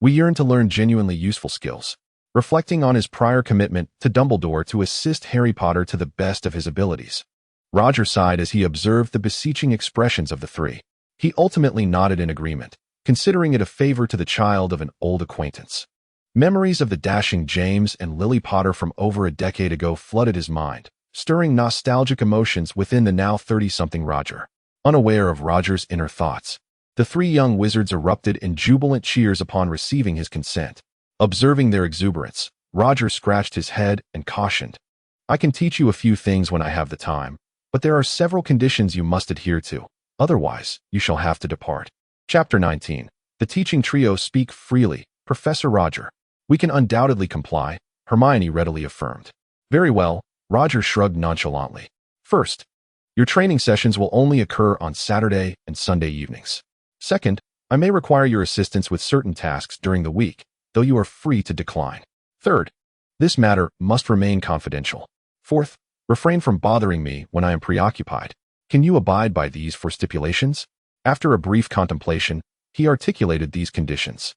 We yearn to learn genuinely useful skills." Reflecting on his prior commitment to Dumbledore to assist Harry Potter to the best of his abilities, Roger sighed as he observed the beseeching expressions of the 3. He ultimately nodded in agreement, considering it a favor to the child of an old acquaintance. Memories of the dashing James and Lily Potter from over a decade ago flooded his mind, stirring nostalgic emotions within the now 30-something Roger. Unaware of Roger's inner thoughts, the 3 young wizards erupted in jubilant cheers upon receiving his consent. Observing their exuberance, Roger scratched his head and cautioned, "I can teach you a few things when I have the time, but there are several conditions you must adhere to. Otherwise, you shall have to depart." Chapter 19. The teaching trio speak freely. "Professor Roger, we can undoubtedly comply," Hermione readily affirmed. "Very well," Roger shrugged nonchalantly. "First, your training sessions will only occur on Saturday and Sunday evenings. Second, I may require your assistance with certain tasks during the week, though you are free to decline. Third, this matter must remain confidential. Fourth, refrain from bothering me when I am preoccupied. Can you abide by these 4 stipulations?" After a brief contemplation, he articulated these conditions.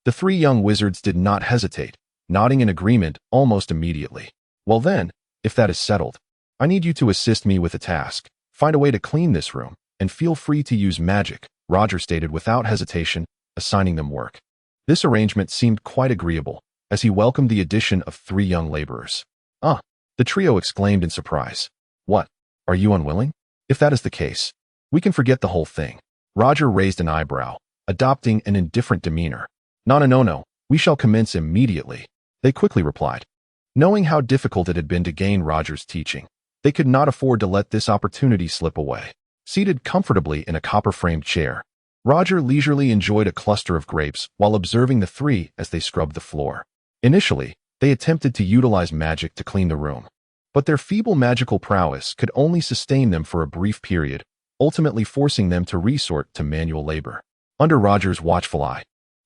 The 3 young wizards did not hesitate, nodding in agreement almost immediately. "Well then, if that is settled, I need you to assist me with a task. Find a way to clean this room, and feel free to use magic," Roger stated without hesitation, assigning them work. This arrangement seemed quite agreeable, as he welcomed the addition of 3 young laborers. "Ah!" the trio exclaimed in surprise. "What? Are you unwilling? If that is the case, we can forget the whole thing." Roger raised an eyebrow, adopting an indifferent demeanor. No, we shall commence immediately," they quickly replied. Knowing how difficult it had been to gain Roger's teaching, they could not afford to let this opportunity slip away. Seated comfortably in a copper-framed chair, Roger leisurely enjoyed a cluster of grapes while observing the 3 as they scrubbed the floor. Initially, they attempted to utilize magic to clean the room, but their feeble magical prowess could only sustain them for a brief period, ultimately forcing them to resort to manual labor. Under Roger's watchful eye,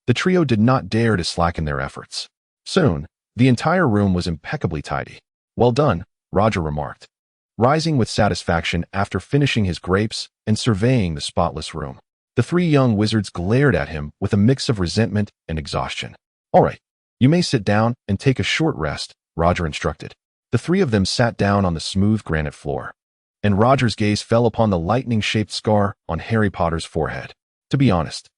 the trio did not dare to slacken their efforts. Soon, the entire room was impeccably tidy. "Well done," Roger remarked, rising with satisfaction after finishing his grapes and surveying the spotless room. The 3 young wizards glared at him with a mix of resentment and exhaustion. "All right, you may sit down and take a short rest," Roger instructed. The 3 of them sat down on the smooth granite floor, and Roger's gaze fell upon the lightning-shaped scar on Harry Potter's forehead. To be honest,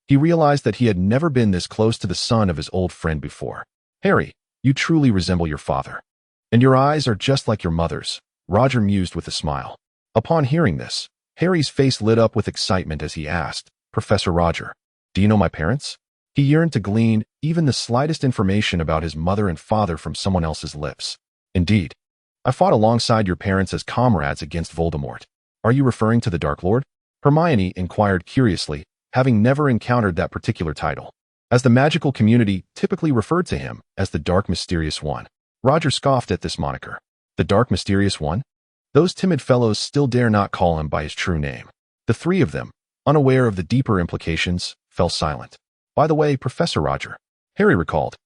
he realized that he had never been this close to the son of his old friend before. "Harry, you truly resemble your father. And your eyes are just like your mother's," Roger mused with a smile. Upon hearing this, Harry's face lit up with excitement as he asked, "Professor Roger, do you know my parents?" He yearned to glean even the slightest information about his mother and father from someone else's lips. "Indeed. I fought alongside your parents as comrades against Voldemort. Are you referring to the Dark Lord?" Hermione inquired curiously, having never encountered that particular title, as the magical community typically referred to him as the Dark Mysterious One. Roger scoffed at this moniker. The Dark Mysterious One? Those timid fellows still dare not call him by his true name. The 3 of them, unaware of the deeper implications, fell silent. "By the way, Professor Roger," Harry recalled,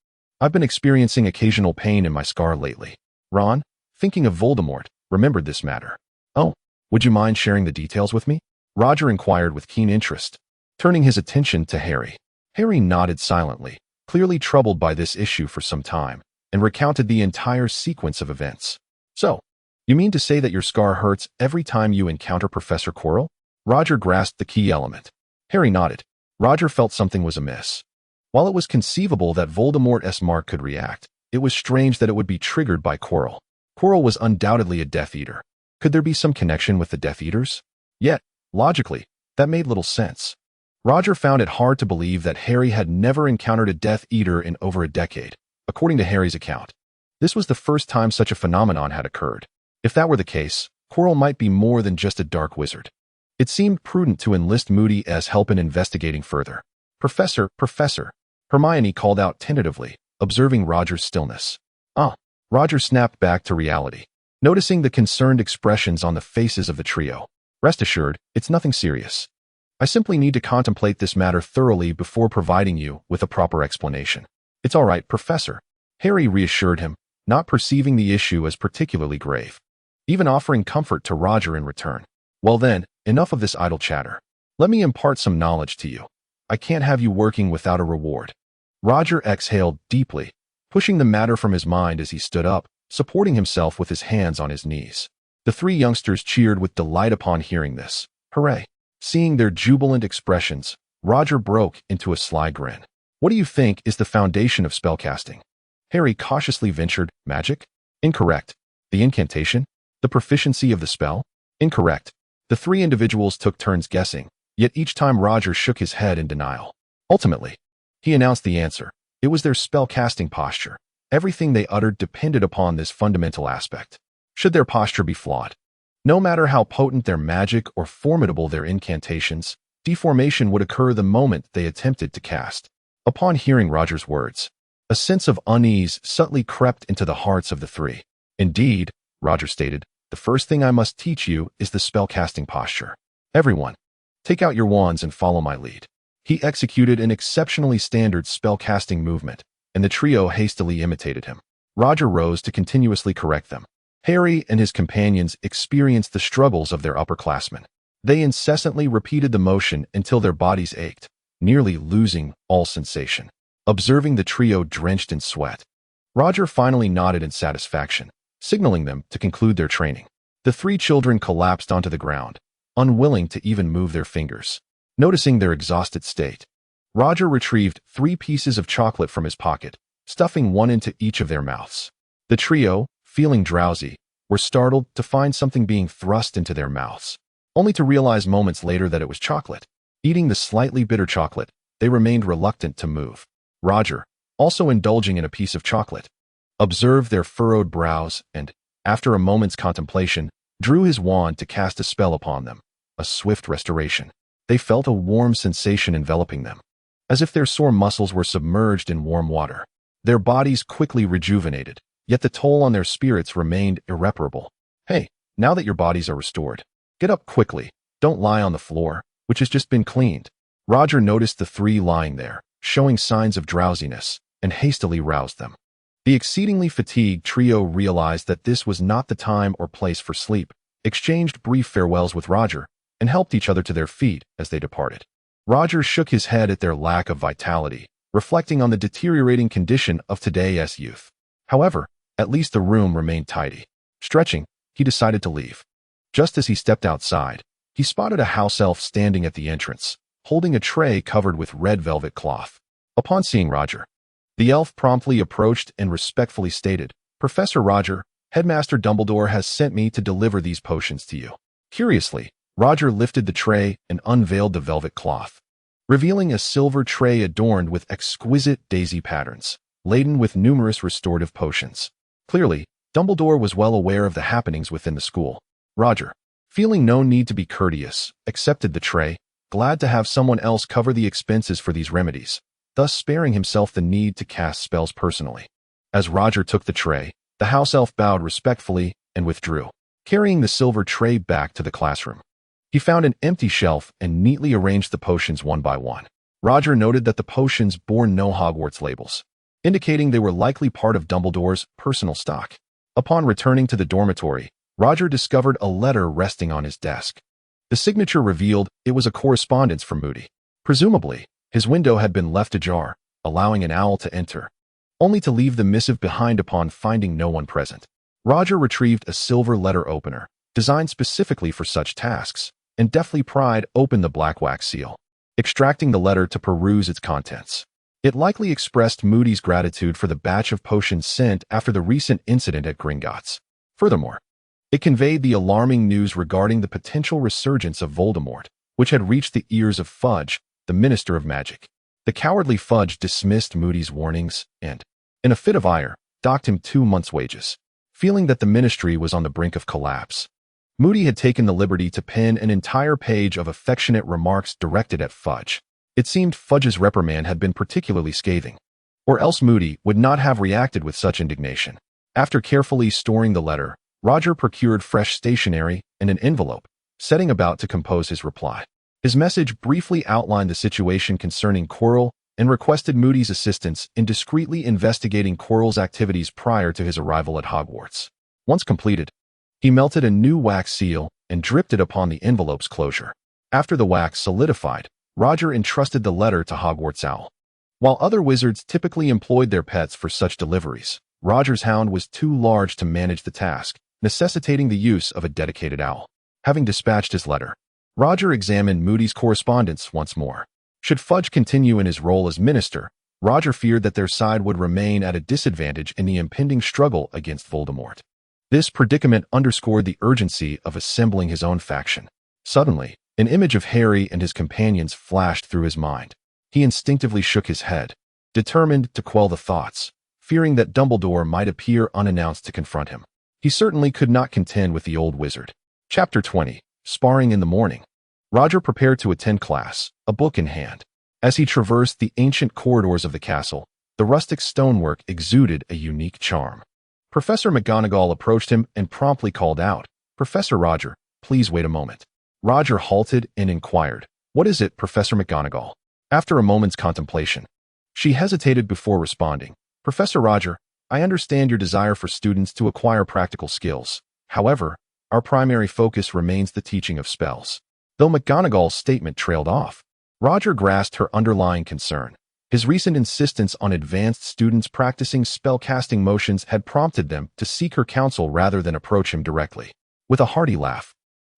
"I've been experiencing occasional pain in my scar lately." Ron, thinking of Voldemort, remembered this matter. "Oh, would you mind sharing the details with me?" Roger inquired with keen interest, turning his attention to Harry. Harry nodded silently, clearly troubled by this issue for some time, and recounted the entire sequence of events. "So, you mean to say that your scar hurts every time you encounter Professor Quirrell?" Roger grasped the key element. Harry nodded. Roger felt something was amiss. While it was conceivable that Voldemort's mark could react, it was strange that it would be triggered by Quirrell. Quirrell was undoubtedly a Death Eater. Could there be some connection with the Death Eaters? Yet, logically, that made little sense. Roger found it hard to believe that Harry had never encountered a Death Eater in over a decade, according to Harry's account. This was the first time such a phenomenon had occurred. If that were the case, Quirrell might be more than just a dark wizard. It seemed prudent to enlist Moody as help in investigating further. Professor," Hermione called out tentatively, observing Roger's stillness. "Ah." Roger snapped back to reality, noticing the concerned expressions on the faces of the trio. "Rest assured, it's nothing serious. I simply need to contemplate this matter thoroughly before providing you with a proper explanation." "It's all right, Professor," Harry reassured him, not perceiving the issue as particularly grave, even offering comfort to Roger in return. "Well then, enough of this idle chatter. Let me impart some knowledge to you. I can't have you working without a reward." Roger exhaled deeply, pushing the matter from his mind as he stood up, supporting himself with his hands on his knees. The 3 youngsters cheered with delight upon hearing this. Hooray! Seeing their jubilant expressions, Roger broke into a sly grin. "What do you think is the foundation of spellcasting?" Harry cautiously ventured. "Magic?" "Incorrect." "The incantation? The proficiency of the spell?" "Incorrect." The 3 individuals took turns guessing, yet each time Roger shook his head in denial. Ultimately, he announced the answer. It was their spell-casting posture. Everything they uttered depended upon this fundamental aspect. Should their posture be flawed, no matter how potent their magic or formidable their incantations, deformation would occur the moment they attempted to cast. Upon hearing Roger's words, a sense of unease subtly crept into the hearts of the 3. "Indeed," Roger stated, "the first thing I must teach you is the spell-casting posture. Everyone, take out your wands and follow my lead." He executed an exceptionally standard spell-casting movement, and the trio hastily imitated him. Roger rose to continuously correct them. Harry and his companions experienced the struggles of their upperclassmen. They incessantly repeated the motion until their bodies ached, nearly losing all sensation. Observing the trio drenched in sweat, Roger finally nodded in satisfaction, signaling them to conclude their training. The 3 children collapsed onto the ground, unwilling to even move their fingers. Noticing their exhausted state, Roger retrieved 3 pieces of chocolate from his pocket, stuffing one into each of their mouths. The trio, feeling drowsy, were startled to find something being thrust into their mouths, only to realize moments later that it was chocolate. Eating the slightly bitter chocolate, they remained reluctant to move. Roger, also indulging in a piece of chocolate, observed their furrowed brows and, after a moment's contemplation, drew his wand to cast a spell upon them, a swift restoration. They felt a warm sensation enveloping them, as if their sore muscles were submerged in warm water. Their bodies quickly rejuvenated, yet the toll on their spirits remained irreparable. Hey, now that your bodies are restored, get up quickly, don't lie on the floor, which has just been cleaned. Roger noticed the 3 lying there, showing signs of drowsiness, and hastily roused them. The exceedingly fatigued trio realized that this was not the time or place for sleep, exchanged brief farewells with Roger, and helped each other to their feet as they departed. Roger shook his head at their lack of vitality, reflecting on the deteriorating condition of today's youth. However, at least the room remained tidy. Stretching, he decided to leave. Just as he stepped outside, he spotted a house elf standing at the entrance, holding a tray covered with red velvet cloth. Upon seeing Roger, the elf promptly approached and respectfully stated, "Professor Roger, Headmaster Dumbledore has sent me to deliver these potions to you." Curiously, Roger lifted the tray and unveiled the velvet cloth, revealing a silver tray adorned with exquisite daisy patterns, laden with numerous restorative potions. Clearly, Dumbledore was well aware of the happenings within the school. Roger, feeling no need to be courteous, accepted the tray, glad to have someone else cover the expenses for these remedies, thus sparing himself the need to cast spells personally. As Roger took the tray, the house elf bowed respectfully and withdrew, carrying the silver tray back to the classroom. He found an empty shelf and neatly arranged the potions one by one. Roger noted that the potions bore no Hogwarts labels, indicating they were likely part of Dumbledore's personal stock. Upon returning to the dormitory, Roger discovered a letter resting on his desk. The signature revealed it was a correspondence from Moody. Presumably, his window had been left ajar, allowing an owl to enter, only to leave the missive behind upon finding no one present. Roger retrieved a silver letter opener, designed specifically for such tasks, and deftly pried open the black wax seal, extracting the letter to peruse its contents. It likely expressed Moody's gratitude for the batch of potions sent after the recent incident at Gringotts. Furthermore, it conveyed the alarming news regarding the potential resurgence of Voldemort, which had reached the ears of Fudge, the Minister of Magic. The cowardly Fudge dismissed Moody's warnings and, in a fit of ire, docked him 2 months' wages. Feeling that the ministry was on the brink of collapse, Moody had taken the liberty to pen an entire page of affectionate remarks directed at Fudge. It seemed Fudge's reprimand had been particularly scathing, or else Moody would not have reacted with such indignation. After carefully storing the letter, Roger procured fresh stationery and an envelope, setting about to compose his reply. His message briefly outlined the situation concerning Quirrell and requested Moody's assistance in discreetly investigating Quirrell's activities prior to his arrival at Hogwarts. Once completed, he melted a new wax seal and dripped it upon the envelope's closure. After the wax solidified, Roger entrusted the letter to Hogwarts Owl. While other wizards typically employed their pets for such deliveries, Roger's hound was too large to manage the task, necessitating the use of a dedicated owl. Having dispatched his letter, Roger examined Moody's correspondence once more. Should Fudge continue in his role as minister, Roger feared that their side would remain at a disadvantage in the impending struggle against Voldemort. This predicament underscored the urgency of assembling his own faction. Suddenly, an image of Harry and his companions flashed through his mind. He instinctively shook his head, determined to quell the thoughts, fearing that Dumbledore might appear unannounced to confront him. He certainly could not contend with the old wizard. Chapter 20. Sparring in the morning. Roger prepared to attend class, a book in hand. As he traversed the ancient corridors of the castle, the rustic stonework exuded a unique charm. Professor McGonagall approached him and promptly called out, "Professor Roger, please wait a moment." Roger halted and inquired, "What is it, Professor McGonagall?" After a moment's contemplation, she hesitated before responding, "Professor Roger, I understand your desire for students to acquire practical skills. However, our primary focus remains the teaching of spells." Though McGonagall's statement trailed off, Roger grasped her underlying concern. His recent insistence on advanced students practicing spell-casting motions had prompted them to seek her counsel rather than approach him directly. With a hearty laugh,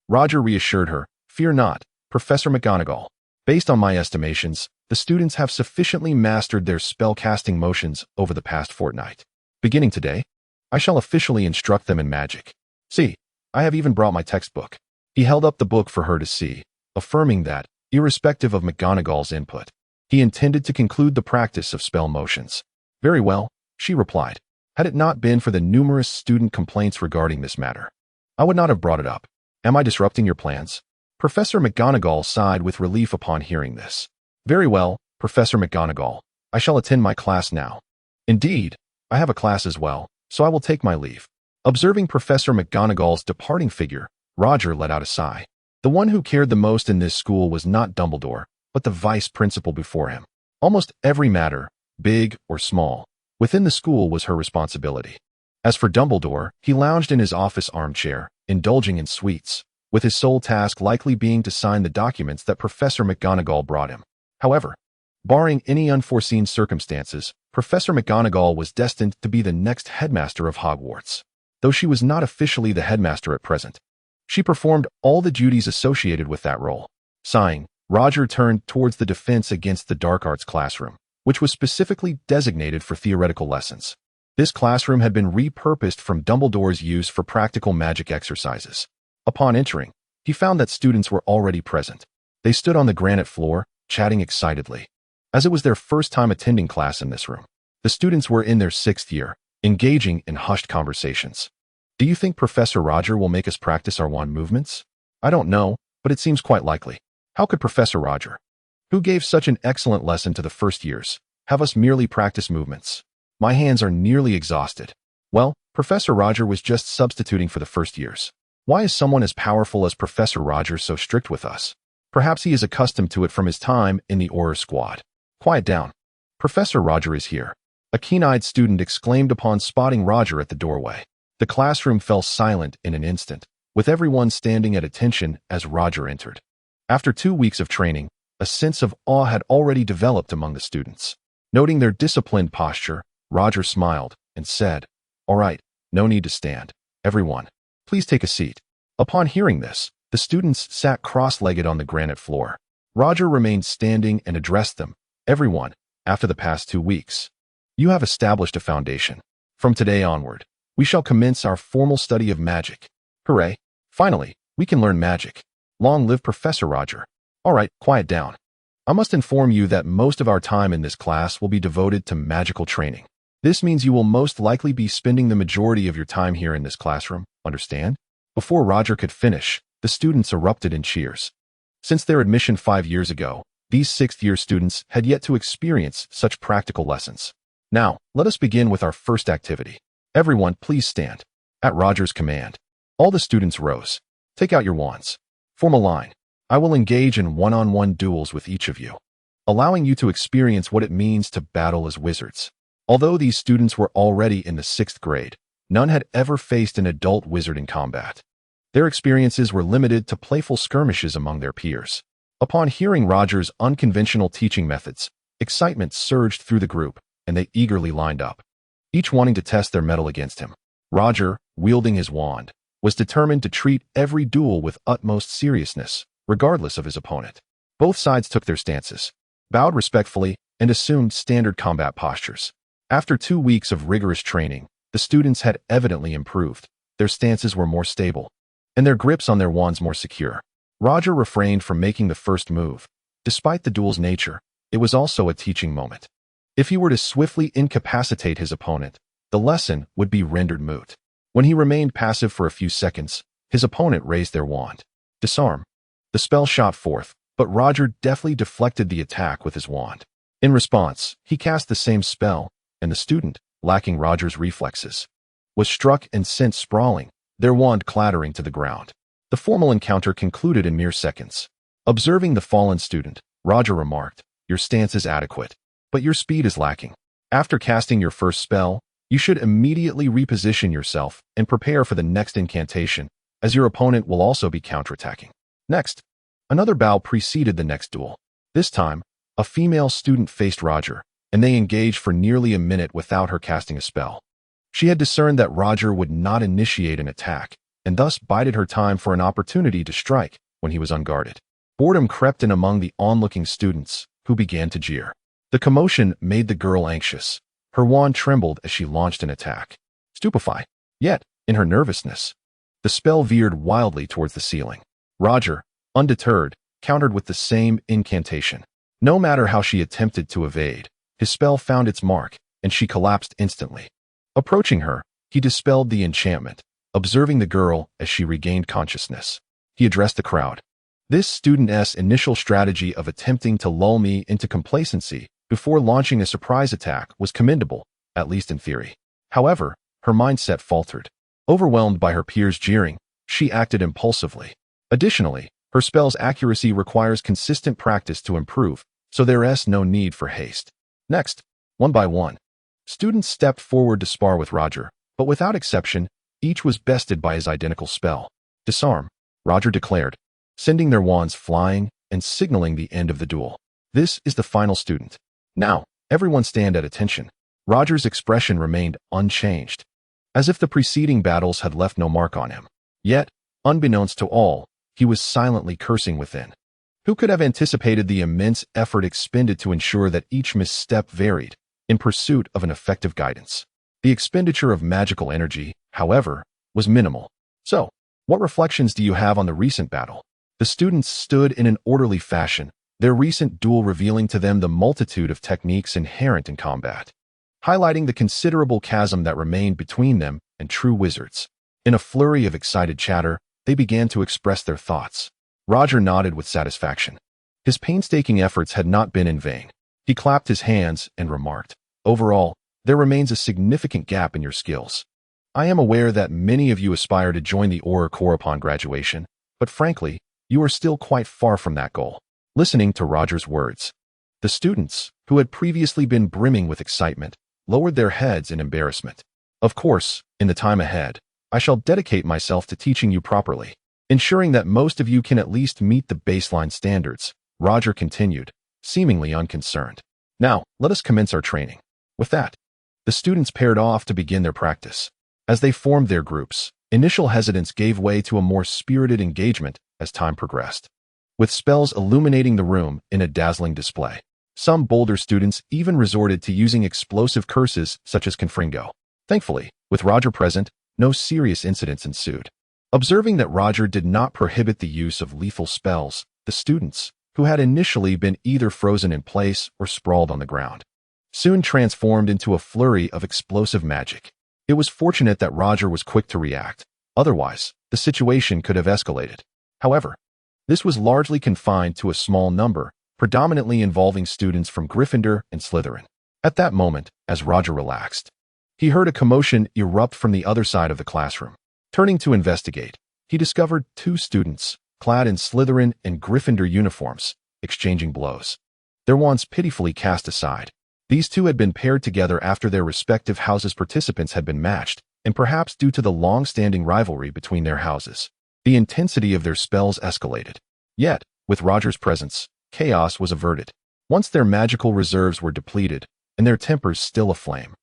Roger reassured her, "Fear not, Professor McGonagall. Based on my estimations, the students have sufficiently mastered their spell-casting motions over the past fortnight. Beginning today, I shall officially instruct them in magic. See, I have even brought my textbook." He held up the book for her to see, affirming that, irrespective of McGonagall's input, he intended to conclude the practice of spell motions. "Very well," she replied. "Had it not been for the numerous student complaints regarding this matter, I would not have brought it up. Am I disrupting your plans?" Professor McGonagall sighed with relief upon hearing this. "Very well, Professor McGonagall. I shall attend my class now." "Indeed, I have a class as well, so I will take my leave." Observing Professor McGonagall's departing figure, Roger let out a sigh. The one who cared the most in this school was not Dumbledore, but the vice principal before him. Almost every matter, big or small, within the school was her responsibility. As for Dumbledore, he lounged in his office armchair, indulging in sweets, with his sole task likely being to sign the documents that Professor McGonagall brought him. However, barring any unforeseen circumstances, Professor McGonagall was destined to be the next headmaster of Hogwarts. Though she was not officially the headmaster at present, she performed all the duties associated with that role. Sighing, Roger turned towards the Defense Against the Dark Arts classroom, which was specifically designated for theoretical lessons. This classroom had been repurposed from Dumbledore's use for practical magic exercises. Upon entering, he found that students were already present. They stood on the granite floor, chatting excitedly. As it was their first time attending class in this room, the students were in their 6th year, engaging in hushed conversations. "Do you think Professor Roger will make us practice our wand movements?" "I don't know, but it seems quite likely." "How could Professor Roger, who gave such an excellent lesson to the first years, have us merely practice movements? My hands are nearly exhausted." "Well, Professor Roger was just substituting for the first years. Why is someone as powerful as Professor Roger so strict with us? Perhaps he is accustomed to it from his time in the Auror squad." "Quiet down. Professor Roger is here," a keen-eyed student exclaimed upon spotting Roger at the doorway. The classroom fell silent in an instant, with everyone standing at attention as Roger entered. After 2 weeks of training, a sense of awe had already developed among the students. Noting their disciplined posture, Roger smiled and said, "All right, no need to stand. Everyone, please take a seat." Upon hearing this, the students sat cross-legged on the granite floor. Roger remained standing and addressed them. "Everyone, after the past 2 weeks, you have established a foundation. From today onward, we shall commence our formal study of magic. Hooray! Finally, we can learn magic. Long live Professor Roger." "All right, quiet down. I must inform you that most of our time in this class will be devoted to magical training. This means you will most likely be spending the majority of your time here in this classroom, understand?" Before Roger could finish, the students erupted in cheers. Since their admission 5 years ago, these 6th-year students had yet to experience such practical lessons. "Now, let us begin with our first activity. Everyone, please stand." At Roger's command, all the students rose. "Take out your wands. Form a line. I will engage in one-on-one duels with each of you, allowing you to experience what it means to battle as wizards." Although these students were already in the 6th grade, none had ever faced an adult wizard in combat. Their experiences were limited to playful skirmishes among their peers. Upon hearing Roger's unconventional teaching methods, excitement surged through the group, and they eagerly lined up, each wanting to test their mettle against him. Roger, wielding his wand, was determined to treat every duel with utmost seriousness, regardless of his opponent. Both sides took their stances, bowed respectfully, and assumed standard combat postures. After 2 weeks of rigorous training, the students had evidently improved. Their stances were more stable, and their grips on their wands more secure. Roger refrained from making the first move. Despite the duel's nature, it was also a teaching moment. If he were to swiftly incapacitate his opponent, the lesson would be rendered moot. When he remained passive for a few seconds, his opponent raised their wand. "Disarm." The spell shot forth, but Roger deftly deflected the attack with his wand. In response, he cast the same spell, and the student, lacking Roger's reflexes, was struck and sent sprawling, their wand clattering to the ground. The formal encounter concluded in mere seconds. Observing the fallen student, Roger remarked, "Your stance is adequate, but your speed is lacking. After casting your first spell, you should immediately reposition yourself and prepare for the next incantation, as your opponent will also be counterattacking." Next, another bow preceded the next duel. This time, a female student faced Roger, and they engaged for nearly a minute without her casting a spell. She had discerned that Roger would not initiate an attack, and thus bided her time for an opportunity to strike when he was unguarded. Boredom crept in among the onlooking students, who began to jeer. The commotion made the girl anxious. Her wand trembled as she launched an attack. Stupefied, yet, in her nervousness, the spell veered wildly towards the ceiling. Roger, undeterred, countered with the same incantation. No matter how she attempted to evade, his spell found its mark, and she collapsed instantly. Approaching her, he dispelled the enchantment, observing the girl as she regained consciousness. He addressed the crowd. This student's initial strategy of attempting to lull me into complacency before launching a surprise attack was commendable, at least in theory. However, her mindset faltered. Overwhelmed by her peers' jeering, she acted impulsively. Additionally, her spell's accuracy requires consistent practice to improve, so there is no need for haste. Next, one by one, students stepped forward to spar with Roger, but without exception, each was bested by his identical spell. Disarm, Roger declared, sending their wands flying and signaling the end of the duel. This is the final student. Now, everyone stand at attention. Roger's expression remained unchanged, as if the preceding battles had left no mark on him. Yet, unbeknownst to all, he was silently cursing within. Who could have anticipated the immense effort expended to ensure that each misstep varied, in pursuit of an effective guidance? The expenditure of magical energy, however, was minimal. So, what reflections do you have on the recent battle? The students stood in an orderly fashion, their recent duel revealing to them the multitude of techniques inherent in combat, highlighting the considerable chasm that remained between them and true wizards. In a flurry of excited chatter, they began to express their thoughts. Roger nodded with satisfaction. His painstaking efforts had not been in vain. He clapped his hands and remarked, "Overall, there remains a significant gap in your skills. I am aware that many of you aspire to join the Auror Corps upon graduation, but frankly, you are still quite far from that goal." Listening to Roger's words, the students, who had previously been brimming with excitement, lowered their heads in embarrassment. "Of course, in the time ahead, I shall dedicate myself to teaching you properly, ensuring that most of you can at least meet the baseline standards," Roger continued, seemingly unconcerned. "Now, let us commence our training." With that, the students paired off to begin their practice. As they formed their groups, initial hesitance gave way to a more spirited engagement as time progressed, with spells illuminating the room in a dazzling display. Some bolder students even resorted to using explosive curses such as Confringo. Thankfully, with Roger present, no serious incidents ensued. Observing that Roger did not prohibit the use of lethal spells, the students, who had initially been either frozen in place or sprawled on the ground, soon transformed into a flurry of explosive magic. It was fortunate that Roger was quick to react. Otherwise, the situation could have escalated. However, this was largely confined to a small number, predominantly involving students from Gryffindor and Slytherin. At that moment, as Roger relaxed, he heard a commotion erupt from the other side of the classroom. Turning to investigate, he discovered two students, clad in Slytherin and Gryffindor uniforms, exchanging blows. Their wands pitifully cast aside. These two had been paired together after their respective houses' participants had been matched, and perhaps due to the long-standing rivalry between their houses. The intensity of their spells escalated. Yet, with Roger's presence, chaos was averted. Once their magical reserves were depleted, and their tempers still aflame,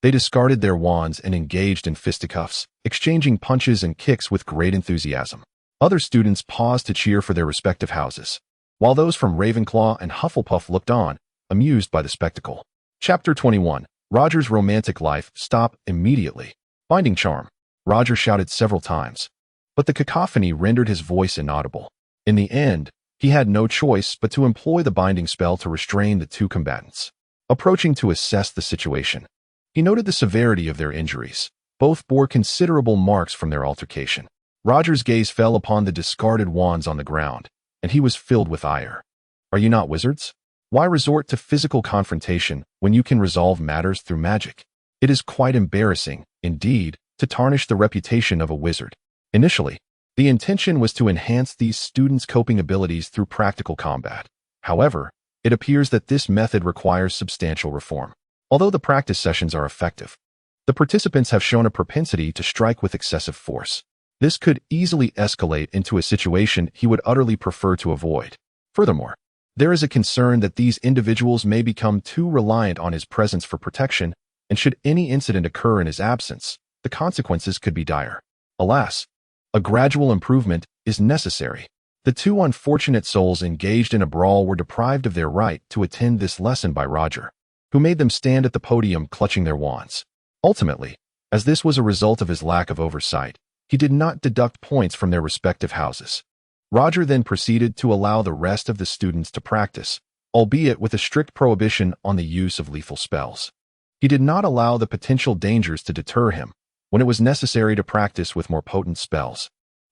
they discarded their wands and engaged in fisticuffs, exchanging punches and kicks with great enthusiasm. Other students paused to cheer for their respective houses, while those from Ravenclaw and Hufflepuff looked on, amused by the spectacle. Chapter 21. Roger's romantic life. Stop immediately. Binding charm. Roger shouted several times, but the cacophony rendered his voice inaudible. In the end, he had no choice but to employ the binding spell to restrain the two combatants. Approaching to assess the situation, he noted the severity of their injuries. Both bore considerable marks from their altercation. Roger's gaze fell upon the discarded wands on the ground, and he was filled with ire. "Are you not wizards? Why resort to physical confrontation when you can resolve matters through magic? It is quite embarrassing, indeed, to tarnish the reputation of a wizard." Initially, the intention was to enhance these students' coping abilities through practical combat. However, it appears that this method requires substantial reform. Although the practice sessions are effective, the participants have shown a propensity to strike with excessive force. This could easily escalate into a situation he would utterly prefer to avoid. Furthermore, there is a concern that these individuals may become too reliant on his presence for protection, and should any incident occur in his absence, the consequences could be dire. Alas, a gradual improvement is necessary. The two unfortunate souls engaged in a brawl were deprived of their right to attend this lesson by Roger, who made them stand at the podium clutching their wands. Ultimately, as this was a result of his lack of oversight, he did not deduct points from their respective houses. Roger then proceeded to allow the rest of the students to practice, albeit with a strict prohibition on the use of lethal spells. He did not allow the potential dangers to deter him when it was necessary to practice with more potent spells.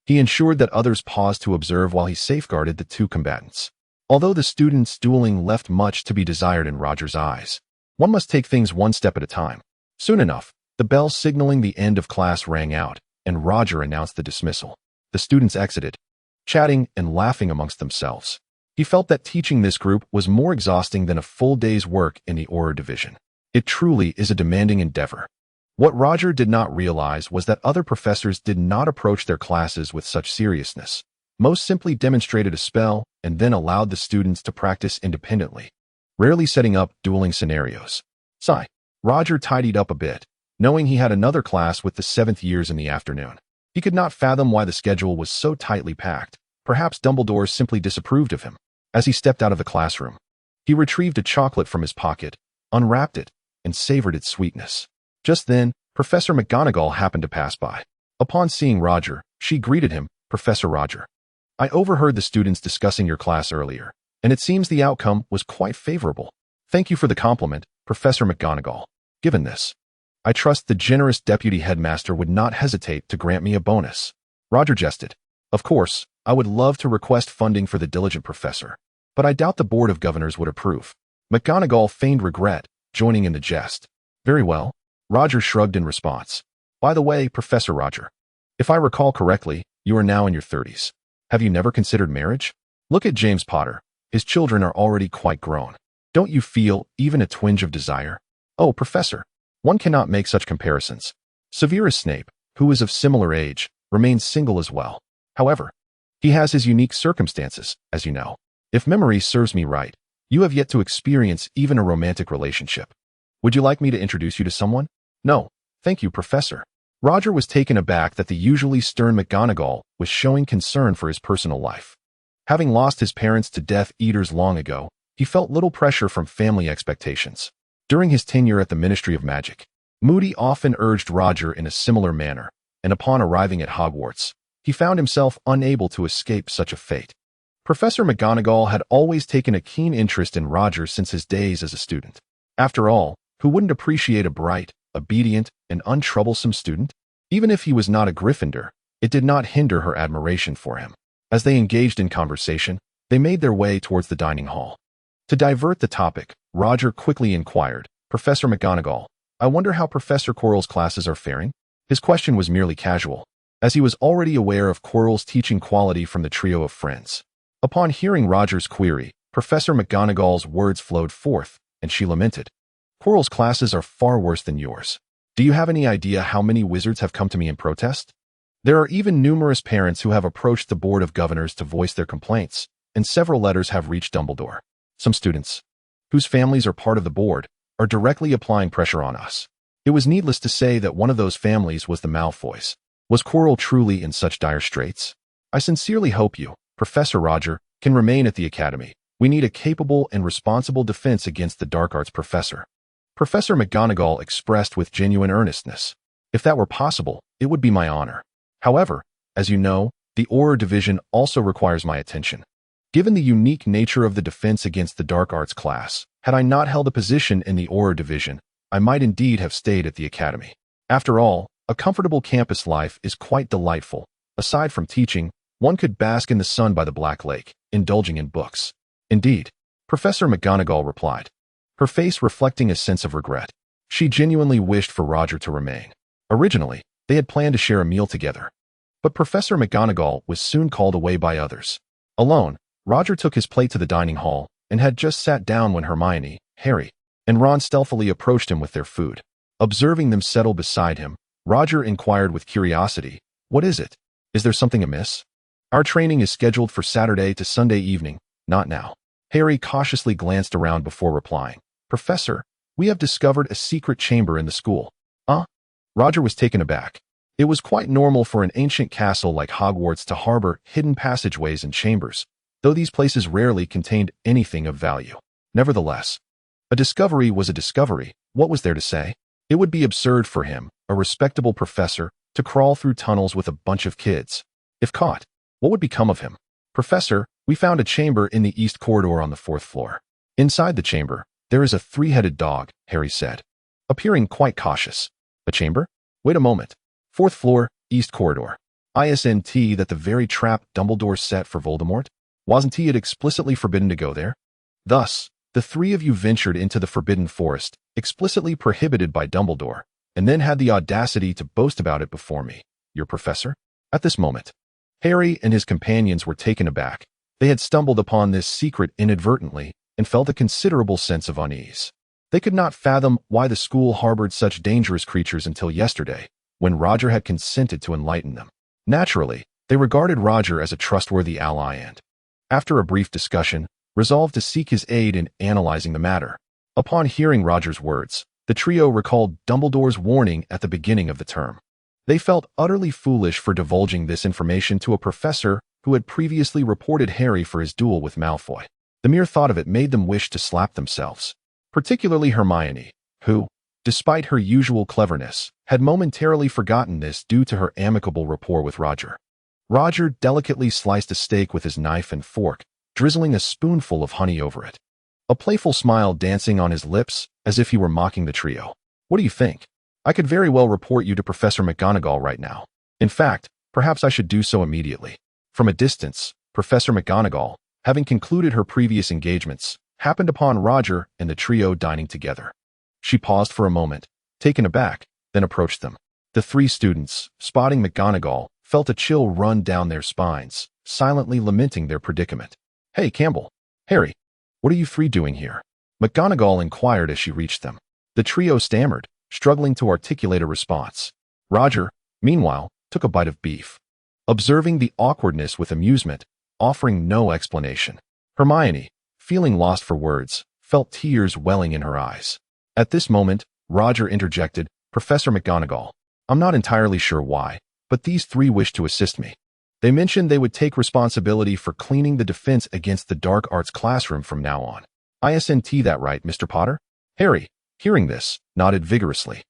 He ensured that others paused to observe while he safeguarded the two combatants. Although the students' dueling left much to be desired in Roger's eyes, one must take things one step at a time. Soon enough, the bell signaling the end of class rang out, and Roger announced the dismissal. The students exited, chatting and laughing amongst themselves. He felt that teaching this group was more exhausting than a full day's work in the Auror division. It truly is a demanding endeavor. What Roger did not realize was that other professors did not approach their classes with such seriousness. Most simply demonstrated a spell and then allowed the students to practice independently, rarely setting up dueling scenarios. Sigh. Roger tidied up a bit, knowing he had another class with the 7th years in the afternoon. He could not fathom why the schedule was so tightly packed. Perhaps Dumbledore simply disapproved of him. As he stepped out of the classroom, he retrieved a chocolate from his pocket, unwrapped it, and savored its sweetness. Just then, Professor McGonagall happened to pass by. Upon seeing Roger, she greeted him, "Professor Roger. I overheard the students discussing your class earlier, and it seems the outcome was quite favorable. Thank you for the compliment, Professor McGonagall. Given this, I trust the generous deputy headmaster would not hesitate to grant me a bonus." Roger jested. "Of course, I would love to request funding for the diligent professor, but I doubt the Board of Governors would approve." McGonagall feigned regret, joining in the jest. "Very well." Roger shrugged in response. "By the way, Professor Roger, if I recall correctly, you are now in your 30s. Have you never considered marriage? Look at James Potter. His children are already quite grown. Don't you feel even a twinge of desire?" "Oh, Professor, one cannot make such comparisons. Severus Snape, who is of similar age, remains single as well. However, he has his unique circumstances, as you know. If memory serves me right, you have yet to experience even a romantic relationship. Would you like me to introduce you to someone?" "No, thank you, Professor." Roger was taken aback that the usually stern McGonagall was showing concern for his personal life. Having lost his parents to Death Eaters long ago, he felt little pressure from family expectations. During his tenure at the Ministry of Magic, Moody often urged Roger in a similar manner, and upon arriving at Hogwarts, he found himself unable to escape such a fate. Professor McGonagall had always taken a keen interest in Roger since his days as a student. After all, who wouldn't appreciate a bright, obedient, and untroublesome student? Even if he was not a Gryffindor, it did not hinder her admiration for him. As they engaged in conversation, they made their way towards the dining hall. To divert the topic, Roger quickly inquired, "Professor McGonagall, I wonder how Professor Quirrell's classes are faring?" His question was merely casual, as he was already aware of Quirrell's teaching quality from the trio of friends. Upon hearing Roger's query, Professor McGonagall's words flowed forth, and she lamented, "Quirrell's classes are far worse than yours. Do you have any idea how many wizards have come to me in protest? There are even numerous parents who have approached the Board of Governors to voice their complaints, and several letters have reached Dumbledore. Some students, whose families are part of the board, are directly applying pressure on us." It was needless to say that one of those families was the Malfoys. Was Quirrell truly in such dire straits? "I sincerely hope you, Professor Roger, can remain at the Academy. We need a capable and responsible defense against the dark arts professor." Professor McGonagall expressed with genuine earnestness, "If that were possible, it would be my honor. However, as you know, the Auror division also requires my attention. Given the unique nature of the defense against the dark arts class, had I not held a position in the Auror division, I might indeed have stayed at the Academy. After all, a comfortable campus life is quite delightful. Aside from teaching, one could bask in the sun by the Black Lake, indulging in books." "Indeed," Professor McGonagall replied, her face reflecting a sense of regret. She genuinely wished for Roger to remain. Originally, they had planned to share a meal together. But Professor McGonagall was soon called away by others. Alone, Roger took his plate to the dining hall and had just sat down when Hermione, Harry, and Ron stealthily approached him with their food. Observing them settle beside him, Roger inquired with curiosity, "What is it? Is there something amiss?" "Our training is scheduled for Saturday to Sunday evening, not now." Harry cautiously glanced around before replying, "Professor, we have discovered a secret chamber in the school." "Huh?" Roger was taken aback. It was quite normal for an ancient castle like Hogwarts to harbor hidden passageways and chambers, though these places rarely contained anything of value. Nevertheless, a discovery was a discovery. What was there to say? It would be absurd for him, a respectable professor, to crawl through tunnels with a bunch of kids. If caught, what would become of him? Professor, we found a chamber in the east corridor on the 4th floor. Inside the chamber, there is a three-headed dog, Harry said, appearing quite cautious. A chamber? Wait a moment. 4th floor, east corridor. Isn't that the very trap Dumbledore set for Voldemort? Wasn't it explicitly forbidden to go there? Thus, the three of you ventured into the Forbidden Forest, explicitly prohibited by Dumbledore, and then had the audacity to boast about it before me, your professor? At this moment, Harry and his companions were taken aback. They had stumbled upon this secret inadvertently and felt a considerable sense of unease. They could not fathom why the school harbored such dangerous creatures until yesterday, when Roger had consented to enlighten them. Naturally, they regarded Roger as a trustworthy ally and, after a brief discussion, resolved to seek his aid in analyzing the matter. Upon hearing Roger's words, the trio recalled Dumbledore's warning at the beginning of the term. They felt utterly foolish for divulging this information to a professor who had previously reported Harry for his duel with Malfoy. The mere thought of it made them wish to slap themselves, particularly Hermione, who, despite her usual cleverness, had momentarily forgotten this due to her amicable rapport with Roger. Roger delicately sliced a steak with his knife and fork, drizzling a spoonful of honey over it, a playful smile dancing on his lips as if he were mocking the trio. What do you think? I could very well report you to Professor McGonagall right now. In fact, perhaps I should do so immediately. From a distance, Professor McGonagall, having concluded her previous engagements, happened upon Roger and the trio dining together. She paused for a moment, taken aback, then approached them. The three students, spotting McGonagall, felt a chill run down their spines, silently lamenting their predicament. Hey, Campbell. Harry. What are you three doing here? McGonagall inquired as she reached them. The trio stammered, struggling to articulate a response. Roger, meanwhile, took a bite of beef, observing the awkwardness with amusement, offering no explanation. Hermione, feeling lost for words, felt tears welling in her eyes. At this moment, Roger interjected, Professor McGonagall, I'm not entirely sure why, but these three wish to assist me. They mentioned they would take responsibility for cleaning the Defense Against the Dark Arts classroom from now on. Isn't that right, Mr. Potter? Harry, hearing this, nodded vigorously,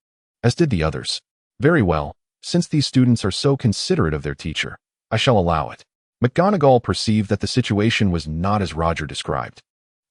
as did the others. Very well, since these students are so considerate of their teacher, I shall allow it. McGonagall perceived that the situation was not as Roger described,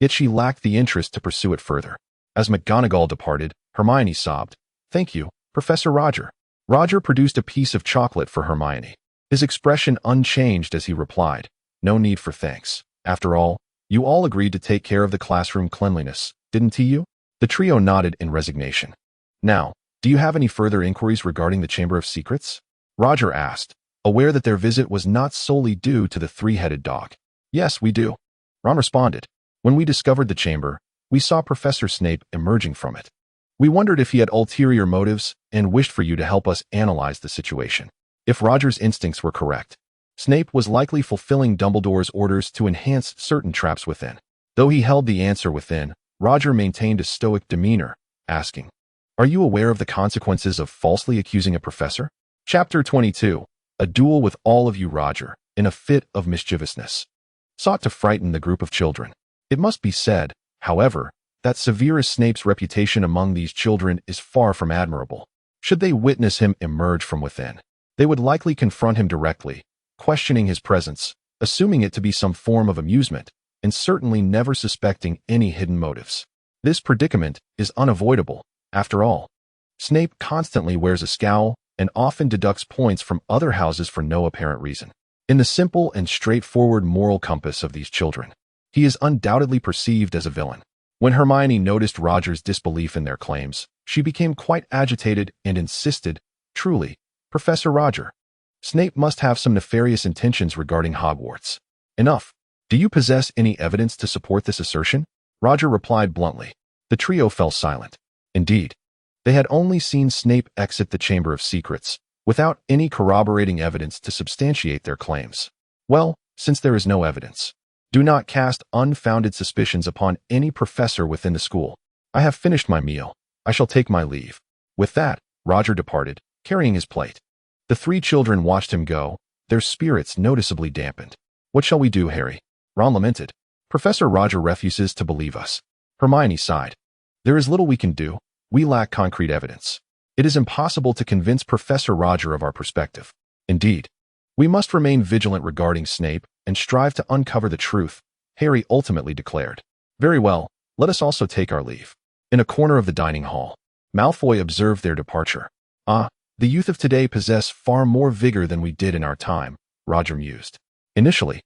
yet she lacked the interest to pursue it further. As McGonagall departed, Hermione sobbed, Thank you, Professor Roger. Roger produced a piece of chocolate for Hermione, his expression unchanged as he replied, No need for thanks. After all, you all agreed to take care of the classroom cleanliness, didn't you? The trio nodded in resignation. Now, do you have any further inquiries regarding the Chamber of Secrets? Roger asked, aware that their visit was not solely due to the three-headed dog. Yes, we do. Ron responded. When we discovered the chamber, we saw Professor Snape emerging from it. We wondered if he had ulterior motives and wished for you to help us analyze the situation. If Roger's instincts were correct, Snape was likely fulfilling Dumbledore's orders to enhance certain traps within. Though he held the answer within, Roger maintained a stoic demeanor, asking, Are you aware of the consequences of falsely accusing a professor? Chapter 22. A duel with all of you. Roger, in a fit of mischievousness, sought to frighten the group of children. It must be said, however, that Severus Snape's reputation among these children is far from admirable. Should they witness him emerge from within, they would likely confront him directly, questioning his presence, assuming it to be some form of amusement, and certainly never suspecting any hidden motives. This predicament is unavoidable. After all, Snape constantly wears a scowl and often deducts points from other houses for no apparent reason. In the simple and straightforward moral compass of these children, he is undoubtedly perceived as a villain. When Hermione noticed Roger's disbelief in their claims, she became quite agitated and insisted, Truly, Professor Roger, Snape must have some nefarious intentions regarding Hogwarts. Enough. Do you possess any evidence to support this assertion? Roger replied bluntly. The trio fell silent. Indeed, they had only seen Snape exit the Chamber of Secrets, without any corroborating evidence to substantiate their claims. Well, since there is no evidence, do not cast unfounded suspicions upon any professor within the school. I have finished my meal. I shall take my leave. With that, Roger departed, carrying his plate. The three children watched him go, their spirits noticeably dampened. "What shall we do, Harry?" Ron lamented. "Professor Roger refuses to believe us." Hermione sighed. "There is little we can do. We lack concrete evidence. It is impossible to convince Professor Roger of our perspective. Indeed, we must remain vigilant regarding Snape and strive to uncover the truth," Harry ultimately declared. "Very well, let us also take our leave." In a corner of the dining hall, Malfoy observed their departure. "Ah, the youth of today possess far more vigor than we did in our time," Roger mused. Initially,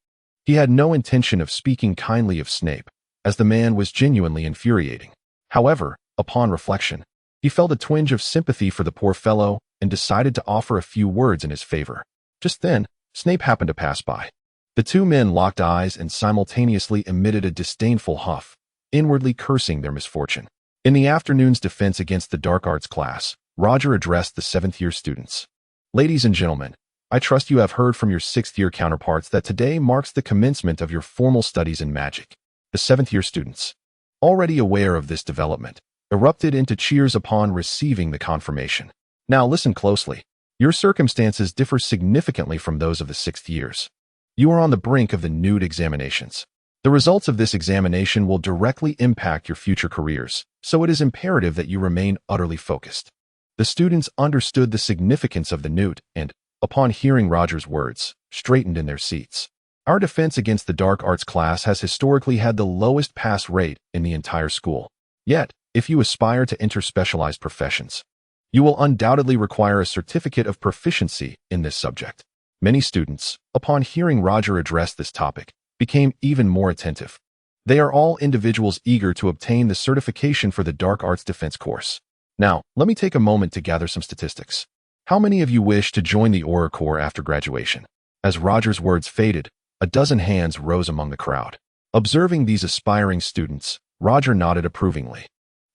he had no intention of speaking kindly of Snape, as the man was genuinely infuriating. However, upon reflection, he felt a twinge of sympathy for the poor fellow and decided to offer a few words in his favor. Just then, Snape happened to pass by. The two men locked eyes and simultaneously emitted a disdainful huff, inwardly cursing their misfortune. In the afternoon's defense against the dark arts class, Roger addressed the seventh-year students. "Ladies and gentlemen, I trust you have heard from your sixth-year counterparts that today marks the commencement of your formal studies in magic." The seventh-year students, already aware of this development, erupted into cheers upon receiving the confirmation. "Now listen closely. Your circumstances differ significantly from those of the sixth years. You are on the brink of the nude examinations. The results of this examination will directly impact your future careers, so it is imperative that you remain utterly focused." The students understood the significance of the newt and, upon hearing Roger's words, straightened in their seats. "Our defense against the dark arts class has historically had the lowest pass rate in the entire school. Yet, if you aspire to enter specialized professions, you will undoubtedly require a certificate of proficiency in this subject." Many students, upon hearing Roger address this topic, became even more attentive. They are all individuals eager to obtain the certification for the dark arts defense course. Now, let me take a moment to gather some statistics. How many of you wish to join the Auror Corps after graduation? As Roger's words faded, a dozen hands rose among the crowd. Observing these aspiring students, Roger nodded approvingly.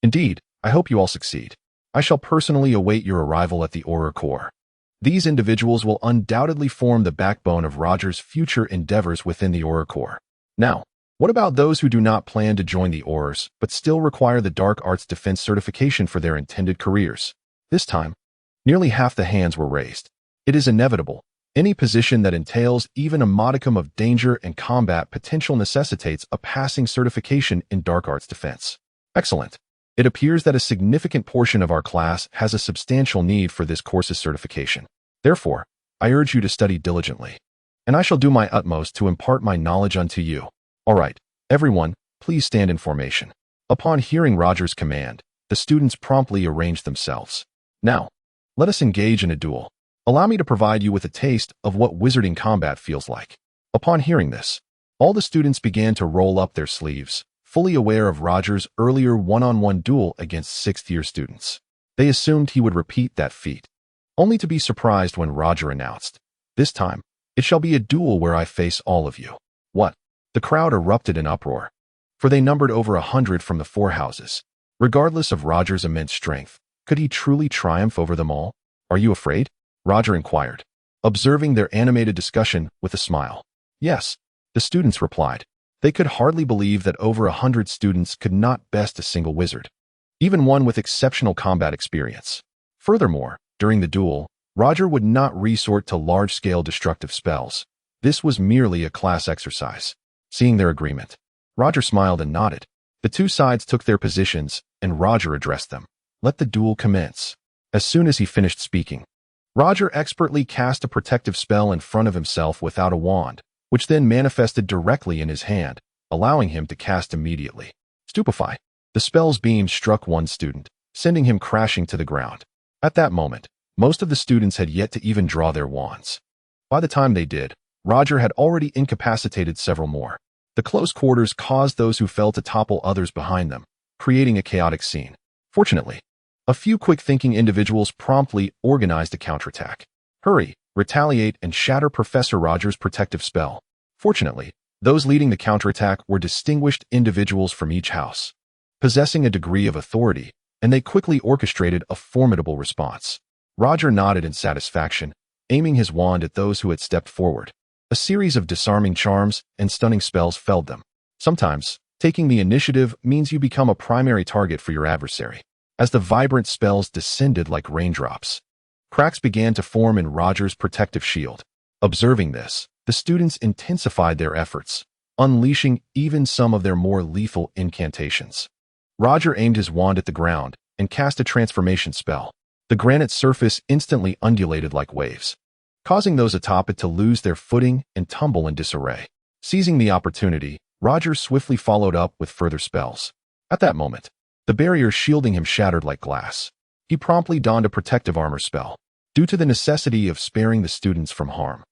"Indeed, I hope you all succeed. I shall personally await your arrival at the Auror Corps." These individuals will undoubtedly form the backbone of Roger's future endeavors within the Auror Corps. Now, what about those who do not plan to join the Aurors, but still require the dark arts defense certification for their intended careers? This time, nearly half the hands were raised. It is inevitable. Any position that entails even a modicum of danger and combat potential necessitates a passing certification in dark arts defense. Excellent. It appears that a significant portion of our class has a substantial need for this course's certification. Therefore, I urge you to study diligently, and I shall do my utmost to impart my knowledge unto you. All right, everyone, please stand in formation. Upon hearing Roger's command, the students promptly arranged themselves. "Now, let us engage in a duel. Allow me to provide you with a taste of what wizarding combat feels like." Upon hearing this, all the students began to roll up their sleeves, fully aware of Roger's earlier one-on-one duel against sixth-year students. They assumed he would repeat that feat, only to be surprised when Roger announced, "This time, it shall be a duel where I face all of you." What? The crowd erupted in uproar, for they numbered over 100 from the four houses. Regardless of Roger's immense strength, could he truly triumph over them all? "Are you afraid?" Roger inquired, observing their animated discussion with a smile. "Yes," the students replied. They could hardly believe that over 100 students could not best a single wizard, even one with exceptional combat experience. Furthermore, during the duel, Roger would not resort to large-scale destructive spells. This was merely a class exercise. Seeing their agreement, Roger smiled and nodded. The two sides took their positions, and Roger addressed them. "Let the duel commence." As soon as he finished speaking, Roger expertly cast a protective spell in front of himself without a wand, which then manifested directly in his hand, allowing him to cast immediately. Stupefy. The spell's beam struck one student, sending him crashing to the ground. At that moment, most of the students had yet to even draw their wands. By the time they did, Roger had already incapacitated several more. The close quarters caused those who fell to topple others behind them, creating a chaotic scene. Fortunately, a few quick-thinking individuals promptly organized a counterattack. "Hurry, retaliate, and shatter Professor Roger's protective spell." Fortunately, those leading the counterattack were distinguished individuals from each house, possessing a degree of authority, and they quickly orchestrated a formidable response. Roger nodded in satisfaction, aiming his wand at those who had stepped forward. A series of disarming charms and stunning spells felled them. Sometimes, taking the initiative means you become a primary target for your adversary, as the vibrant spells descended like raindrops. Cracks began to form in Roger's protective shield. Observing this, the students intensified their efforts, unleashing even some of their more lethal incantations. Roger aimed his wand at the ground and cast a transformation spell. The granite surface instantly undulated like waves, causing those atop it to lose their footing and tumble in disarray. Seizing the opportunity, Roger swiftly followed up with further spells. At that moment, the barrier shielding him shattered like glass. He promptly donned a protective armor spell. Due to the necessity of sparing the students from harm,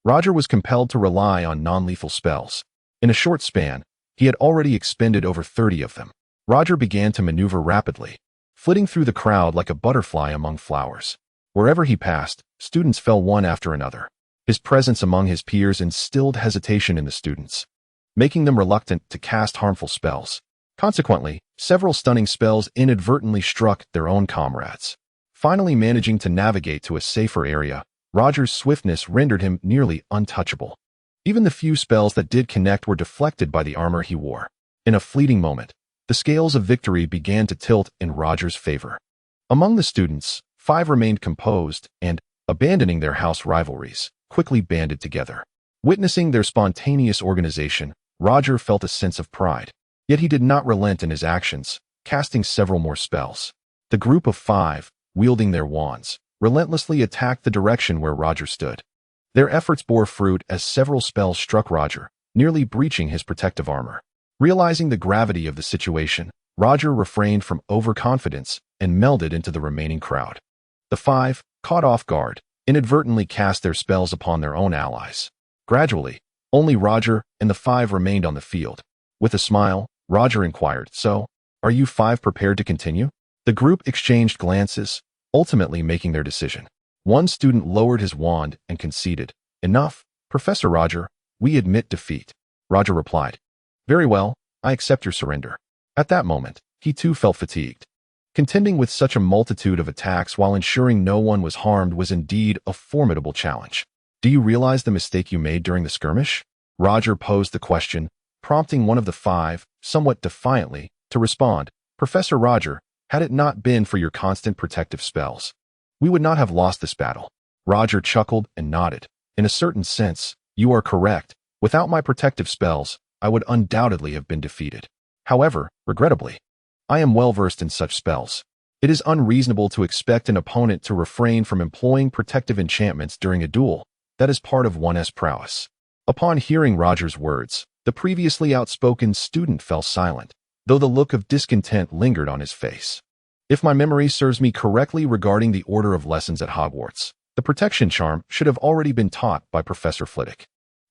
Roger was compelled to rely on non-lethal spells. In a short span, he had already expended over 30 of them. Roger began to maneuver rapidly, flitting through the crowd like a butterfly among flowers. Wherever he passed, students fell one after another. His presence among his peers instilled hesitation in the students, making them reluctant to cast harmful spells. Consequently, several stunning spells inadvertently struck their own comrades. Finally managing to navigate to a safer area, Roger's swiftness rendered him nearly untouchable. Even the few spells that did connect were deflected by the armor he wore. In a fleeting moment, the scales of victory began to tilt in Roger's favor. Among the students, 5 remained composed and, abandoning their house rivalries, quickly banded together. Witnessing their spontaneous organization, Roger felt a sense of pride. Yet he did not relent in his actions, casting several more spells. The group of 5, wielding their wands, relentlessly attacked the direction where Roger stood. Their efforts bore fruit as several spells struck Roger, nearly breaching his protective armor. Realizing the gravity of the situation, Roger refrained from overconfidence and melded into the remaining crowd. The 5, caught off guard, inadvertently cast their spells upon their own allies. Gradually, only Roger and the 5 remained on the field. With a smile, Roger inquired, "So, are you 5 prepared to continue?" The group exchanged glances, ultimately making their decision. One student lowered his wand and conceded, "Enough, Professor Roger, we admit defeat." Roger replied, "Very well, I accept your surrender." At that moment, he too felt fatigued. Contending with such a multitude of attacks while ensuring no one was harmed was indeed a formidable challenge. "Do you realize the mistake you made during the skirmish?" Roger posed the question, prompting one of the 5, somewhat defiantly, to respond, "Professor Roger, had it not been for your constant protective spells, we would not have lost this battle." Roger chuckled and nodded. "In a certain sense, you are correct. Without my protective spells, I would undoubtedly have been defeated. However, regrettably, I am well versed in such spells. It is unreasonable to expect an opponent to refrain from employing protective enchantments during a duel. That is part of one's prowess." Upon hearing Roger's words, the previously outspoken student fell silent, though the look of discontent lingered on his face. "If my memory serves me correctly regarding the order of lessons at Hogwarts, the protection charm should have already been taught by Professor Flitwick.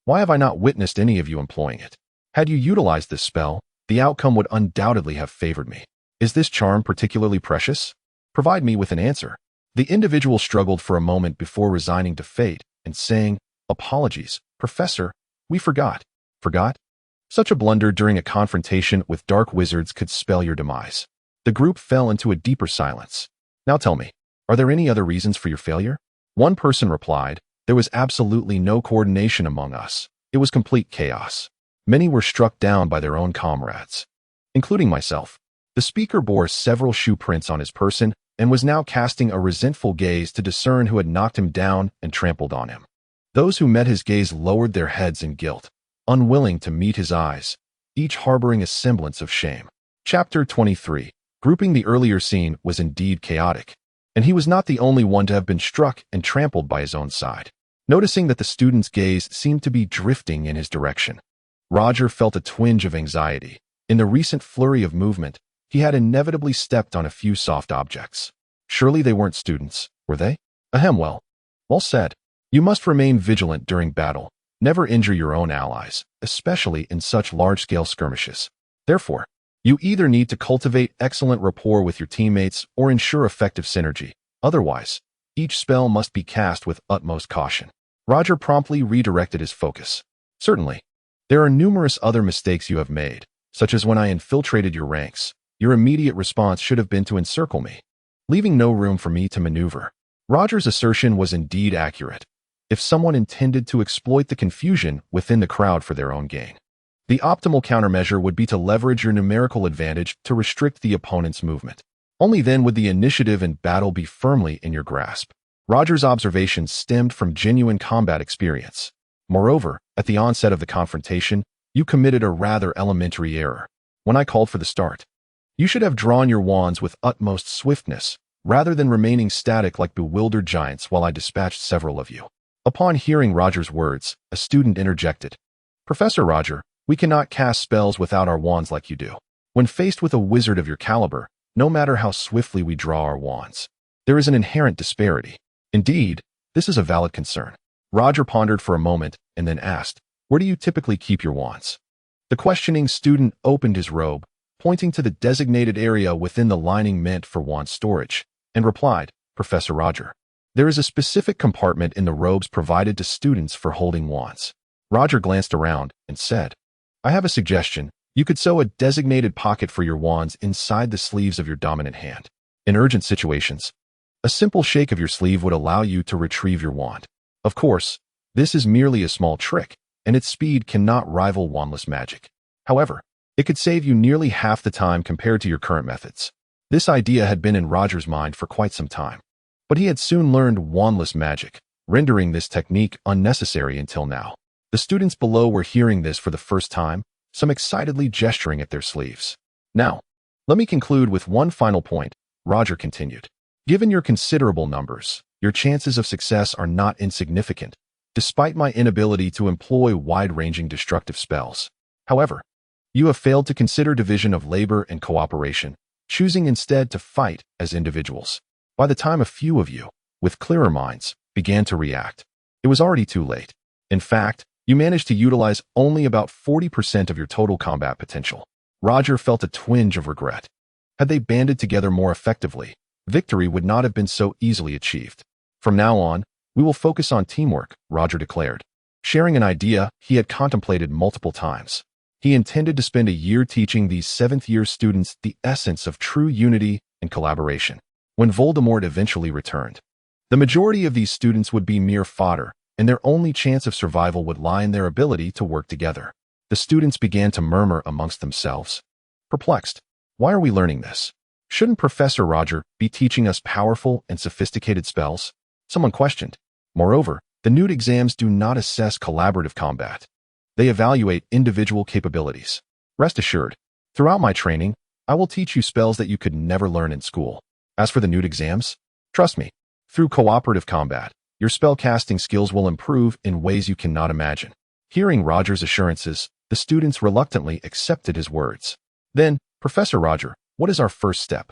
Why have I not witnessed any of you employing it? Had you utilized this spell, the outcome would undoubtedly have favored me. Is this charm particularly precious? Provide me with an answer." The individual struggled for a moment before resigning to fate and saying, "Apologies, Professor, we forgot." "Forgot?" Such a blunder during a confrontation with dark wizards could spell your demise. The group fell into a deeper silence. "Now tell me, are there any other reasons for your failure?" One person replied, "There was absolutely no coordination among us. It was complete chaos. Many were struck down by their own comrades, including myself." The speaker bore several shoe prints on his person and was now casting a resentful gaze to discern who had knocked him down and trampled on him. Those who met his gaze lowered their heads in guilt, unwilling to meet his eyes, each harboring a semblance of shame. Chapter 23. Grouping the earlier scene was indeed chaotic, and he was not the only one to have been struck and trampled by his own side. Noticing that the student's gaze seemed to be drifting in his direction, Roger felt a twinge of anxiety. In the recent flurry of movement, he had inevitably stepped on a few soft objects. Surely they weren't students, were they? Ahem, well said. You must remain vigilant during battle. Never injure your own allies, especially in such large-scale skirmishes. Therefore, you either need to cultivate excellent rapport with your teammates or ensure effective synergy. Otherwise, each spell must be cast with utmost caution. Roger promptly redirected his focus. "Certainly. There are numerous other mistakes you have made, such as when I infiltrated your ranks. Your immediate response should have been to encircle me, leaving no room for me to maneuver." Roger's assertion was indeed accurate, if someone intended to exploit the confusion within the crowd for their own gain. The optimal countermeasure would be to leverage your numerical advantage to restrict the opponent's movement. Only then would the initiative in battle be firmly in your grasp. Roger's observations stemmed from genuine combat experience. Moreover, at the onset of the confrontation, you committed a rather elementary error. When I called for the start, you should have drawn your wands with utmost swiftness, rather than remaining static like bewildered giants while I dispatched several of you. Upon hearing Roger's words, a student interjected. Professor Roger, we cannot cast spells without our wands like you do. When faced with a wizard of your caliber, no matter how swiftly we draw our wands, there is an inherent disparity. Indeed, this is a valid concern. Roger pondered for a moment and then asked, where do you typically keep your wands? The questioning student opened his robe, pointing to the designated area within the lining meant for wand storage, and replied, Professor Roger, there is a specific compartment in the robes provided to students for holding wands. Roger glanced around and said, I have a suggestion. You could sew a designated pocket for your wands inside the sleeves of your dominant hand. In urgent situations, a simple shake of your sleeve would allow you to retrieve your wand. Of course, this is merely a small trick, and its speed cannot rival wandless magic. However, it could save you nearly half the time compared to your current methods. This idea had been in Roger's mind for quite some time, but he had soon learned wandless magic, rendering this technique unnecessary until now. The students below were hearing this for the first time, some excitedly gesturing at their sleeves. Now, let me conclude with one final point, Roger continued. Given your considerable numbers, your chances of success are not insignificant, despite my inability to employ wide-ranging destructive spells. However, you have failed to consider division of labor and cooperation, choosing instead to fight as individuals. By the time a few of you, with clearer minds, began to react, it was already too late. In fact, you managed to utilize only about 40% of your total combat potential. Roger felt a twinge of regret. Had they banded together more effectively, victory would not have been so easily achieved. From now on, we will focus on teamwork, Roger declared, sharing an idea he had contemplated multiple times. He intended to spend a year teaching these seventh-year students the essence of true unity and collaboration. When Voldemort eventually returned, the majority of these students would be mere fodder, and their only chance of survival would lie in their ability to work together. The students began to murmur amongst themselves. Perplexed, why are we learning this? Shouldn't Professor Roger be teaching us powerful and sophisticated spells? Someone questioned. Moreover, the NEWT exams do not assess collaborative combat. They evaluate individual capabilities. Rest assured, throughout my training, I will teach you spells that you could never learn in school. As for the NEWT exams, trust me, through cooperative combat, your spellcasting skills will improve in ways you cannot imagine. Hearing Roger's assurances, the students reluctantly accepted his words. Then, Professor Roger, what is our first step?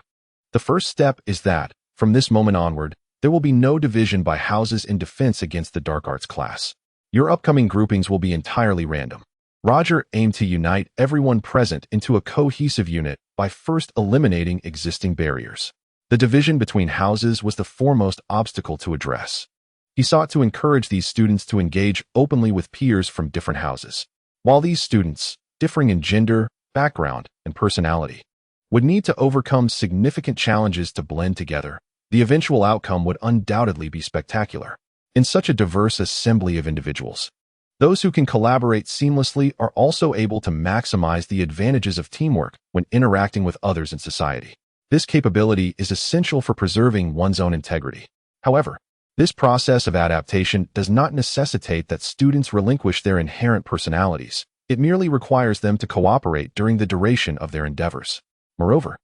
The first step is that, from this moment onward, there will be no division by houses in defense against the dark arts class. Your upcoming groupings will be entirely random. Roger aimed to unite everyone present into a cohesive unit by first eliminating existing barriers. The division between houses was the foremost obstacle to address. He sought to encourage these students to engage openly with peers from different houses. While these students, differing in gender, background, and personality, would need to overcome significant challenges to blend together, the eventual outcome would undoubtedly be spectacular. In such a diverse assembly of individuals, those who can collaborate seamlessly are also able to maximize the advantages of teamwork when interacting with others in society. This capability is essential for preserving one's own integrity. However, this process of adaptation does not necessitate that students relinquish their inherent personalities. It merely requires them to cooperate during the duration of their endeavors. Moreover,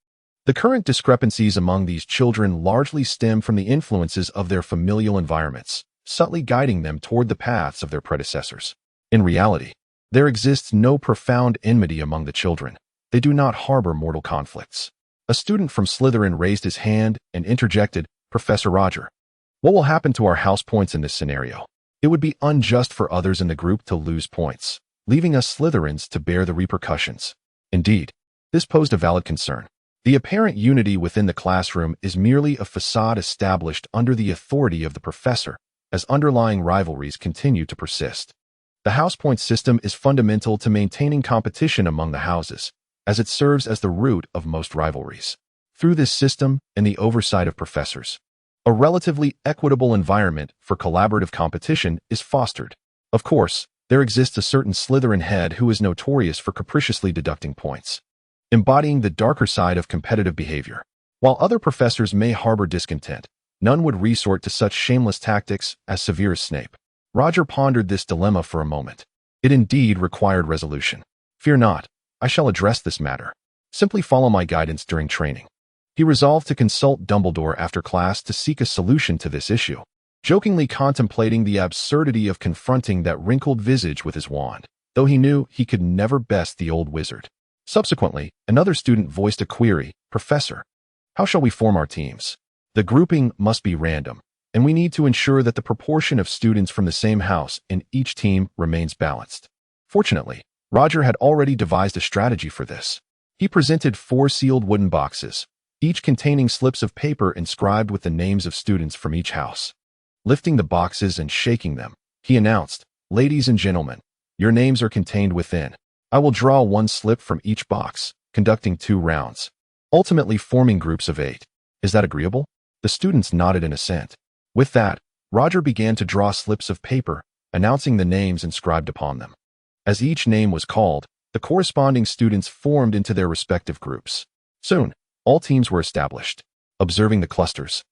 the current discrepancies among these children largely stem from the influences of their familial environments, subtly guiding them toward the paths of their predecessors. In reality, there exists no profound enmity among the children. They do not harbor mortal conflicts. A student from Slytherin raised his hand and interjected, Professor Roger, what will happen to our house points in this scenario? It would be unjust for others in the group to lose points, leaving us Slytherins to bear the repercussions. Indeed, this posed a valid concern. The apparent unity within the classroom is merely a facade established under the authority of the professor, as underlying rivalries continue to persist. The house point system is fundamental to maintaining competition among the houses, as it serves as the root of most rivalries. Through this system and the oversight of professors, a relatively equitable environment for collaborative competition is fostered. Of course, there exists a certain Slytherin head who is notorious for capriciously deducting points, embodying the darker side of competitive behavior. While other professors may harbor discontent, none would resort to such shameless tactics as Severus Snape. Roger pondered this dilemma for a moment. It indeed required resolution. Fear not, I shall address this matter. Simply follow my guidance during training. He resolved to consult Dumbledore after class to seek a solution to this issue, jokingly contemplating the absurdity of confronting that wrinkled visage with his wand, though he knew he could never best the old wizard. Subsequently, another student voiced a query. Professor, how shall we form our teams? The grouping must be random, and we need to ensure that the proportion of students from the same house in each team remains balanced. Fortunately, Roger had already devised a strategy for this. He presented 4 sealed wooden boxes, each containing slips of paper inscribed with the names of students from each house. Lifting the boxes and shaking them, he announced, "Ladies and gentlemen, your names are contained within. I will draw 1 slip from each box, conducting 2 rounds, ultimately forming groups of 8. Is that agreeable?" The students nodded in assent. With that, Roger began to draw slips of paper, announcing the names inscribed upon them. As each name was called, the corresponding students formed into their respective groups. Soon, all teams were established. Observing the clusters,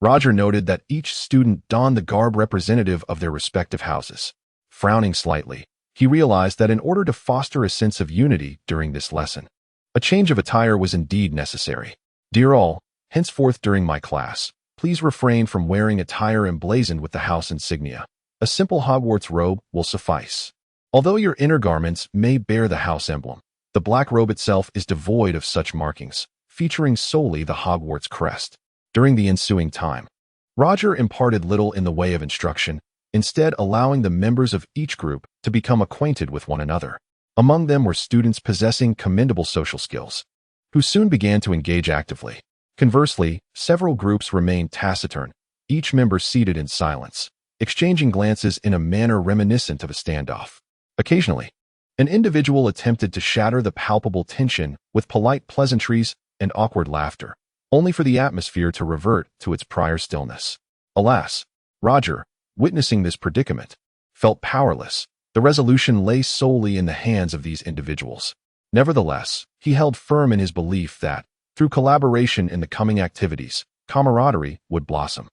Roger noted that each student donned the garb representative of their respective houses. Frowning slightly, he realized that in order to foster a sense of unity during this lesson, a change of attire was indeed necessary. "Dear all, henceforth during my class, please refrain from wearing attire emblazoned with the house insignia. A simple Hogwarts robe will suffice. Although your inner garments may bear the house emblem, the black robe itself is devoid of such markings, featuring solely the Hogwarts crest." During the ensuing time, Roger imparted little in the way of instruction, instead allowing the members of each group to become acquainted with one another. Among them were students possessing commendable social skills, who soon began to engage actively. Conversely, several groups remained taciturn, each member seated in silence, exchanging glances in a manner reminiscent of a standoff. Occasionally, an individual attempted to shatter the palpable tension with polite pleasantries and awkward laughter, only for the atmosphere to revert to its prior stillness. Alas, Roger, witnessing this predicament, felt powerless. The resolution lay solely in the hands of these individuals. Nevertheless, he held firm in his belief that, through collaboration in the coming activities, camaraderie would blossom.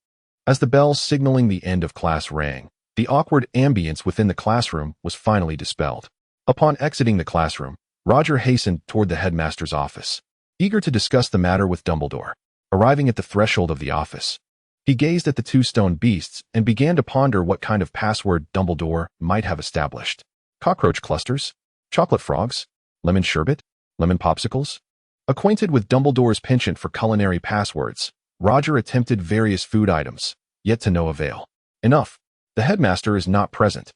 As the bell signaling the end of class rang, the awkward ambience within the classroom was finally dispelled. Upon exiting the classroom, Roger hastened toward the headmaster's office, eager to discuss the matter with Dumbledore. Arriving at the threshold of the office, he gazed at the 2 stone beasts and began to ponder what kind of password Dumbledore might have established. Cockroach clusters? Chocolate frogs? Lemon sherbet? Lemon popsicles? Acquainted with Dumbledore's penchant for culinary passwords, Roger attempted various food items, yet to no avail. Enough. The headmaster is not present.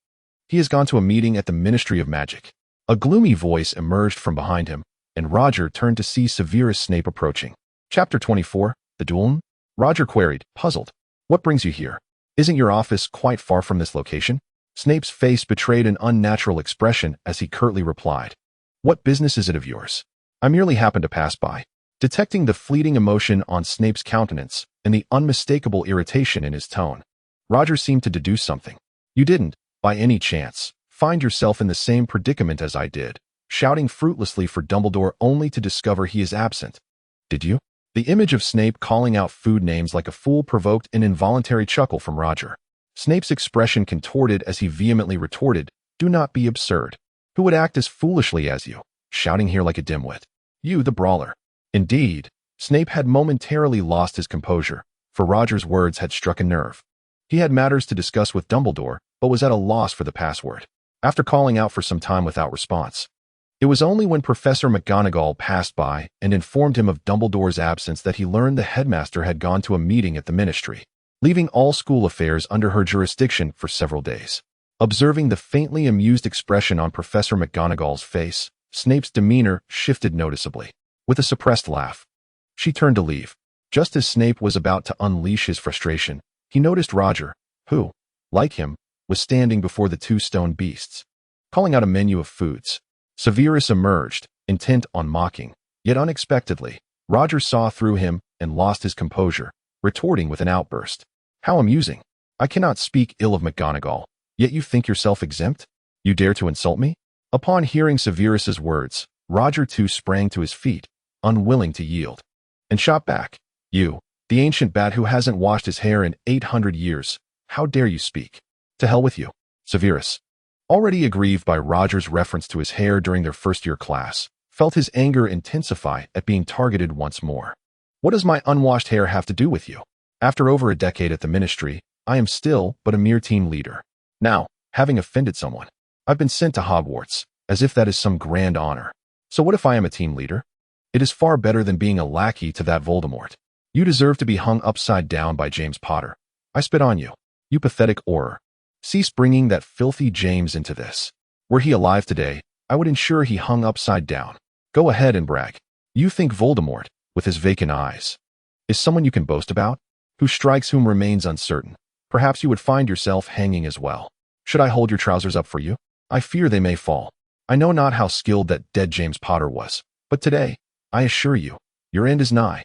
He has gone to a meeting at the Ministry of Magic. A gloomy voice emerged from behind him, and Roger turned to see Severus Snape approaching. Chapter 24, The Duel? Roger queried, puzzled. "What brings you here? Isn't your office quite far from this location?" Snape's face betrayed an unnatural expression as he curtly replied, "What business is it of yours? I merely happened to pass by." Detecting the fleeting emotion on Snape's countenance and the unmistakable irritation in his tone, Roger seemed to deduce something. "You didn't, by any chance, find yourself in the same predicament as I did, shouting fruitlessly for Dumbledore only to discover he is absent, did you?" The image of Snape calling out food names like a fool provoked an involuntary chuckle from Roger. Snape's expression contorted as he vehemently retorted, "Do not be absurd. Who would act as foolishly as you, shouting here like a dimwit? You, the brawler." Indeed, Snape had momentarily lost his composure, for Roger's words had struck a nerve. He had matters to discuss with Dumbledore, but was at a loss for the password. After calling out for some time without response, it was only when Professor McGonagall passed by and informed him of Dumbledore's absence that he learned the headmaster had gone to a meeting at the ministry, leaving all school affairs under her jurisdiction for several days. Observing the faintly amused expression on Professor McGonagall's face, Snape's demeanor shifted noticeably. With a suppressed laugh, she turned to leave. Just as Snape was about to unleash his frustration, he noticed Roger, who, like him, was standing before the 2 stone beasts, calling out a menu of foods. Severus emerged, intent on mocking, yet unexpectedly, Roger saw through him and lost his composure, retorting with an outburst. "How amusing! I cannot speak ill of McGonagall, yet you think yourself exempt? You dare to insult me?" Upon hearing Severus's words, Roger too sprang to his feet, unwilling to yield, and shot back, "You, The ancient bat who hasn't washed his hair in 800 years. How dare you speak? To hell with you. Severus, already aggrieved by Roger's reference to his hair during their first-year class, felt his anger intensify at being targeted once more. What does my unwashed hair have to do with you? After over a decade at the ministry, I am still but a mere team leader. Now, having offended someone, I've been sent to Hogwarts, as if that is some grand honor. So what if I am a team leader? It is far better than being a lackey to that Voldemort. You deserve to be hung upside down by James Potter. I spit on you, you pathetic Auror. Cease bringing that filthy James into this. Were he alive today, I would ensure he hung upside down. Go ahead and brag. You think Voldemort, with his vacant eyes, is someone you can boast about? Who strikes whom remains uncertain. Perhaps you would find yourself hanging as well. Should I hold your trousers up for you? I fear they may fall. I know not how skilled that dead James Potter was, but today, I assure you, your end is nigh.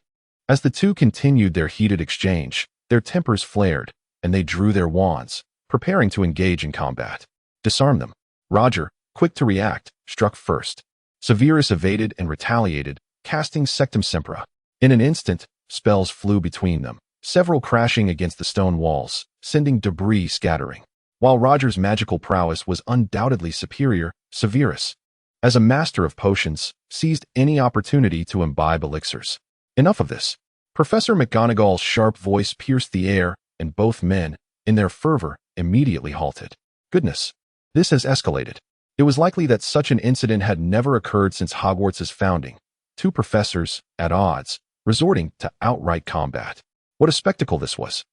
As the two continued their heated exchange, their tempers flared, and they drew their wands, preparing to engage in combat. Disarm them. Roger, quick to react, struck first. Severus evaded and retaliated, casting Sectum Sempra. In an instant, spells flew between them, several crashing against the stone walls, sending debris scattering. While Roger's magical prowess was undoubtedly superior, Severus, as a master of potions, seized any opportunity to imbibe elixirs. Enough of this. Professor McGonagall's sharp voice pierced the air, and both men, in their fervor, immediately halted. Goodness, this has escalated. It was likely that such an incident had never occurred since Hogwarts' founding. Two professors, at odds, resorting to outright combat. What a spectacle this was.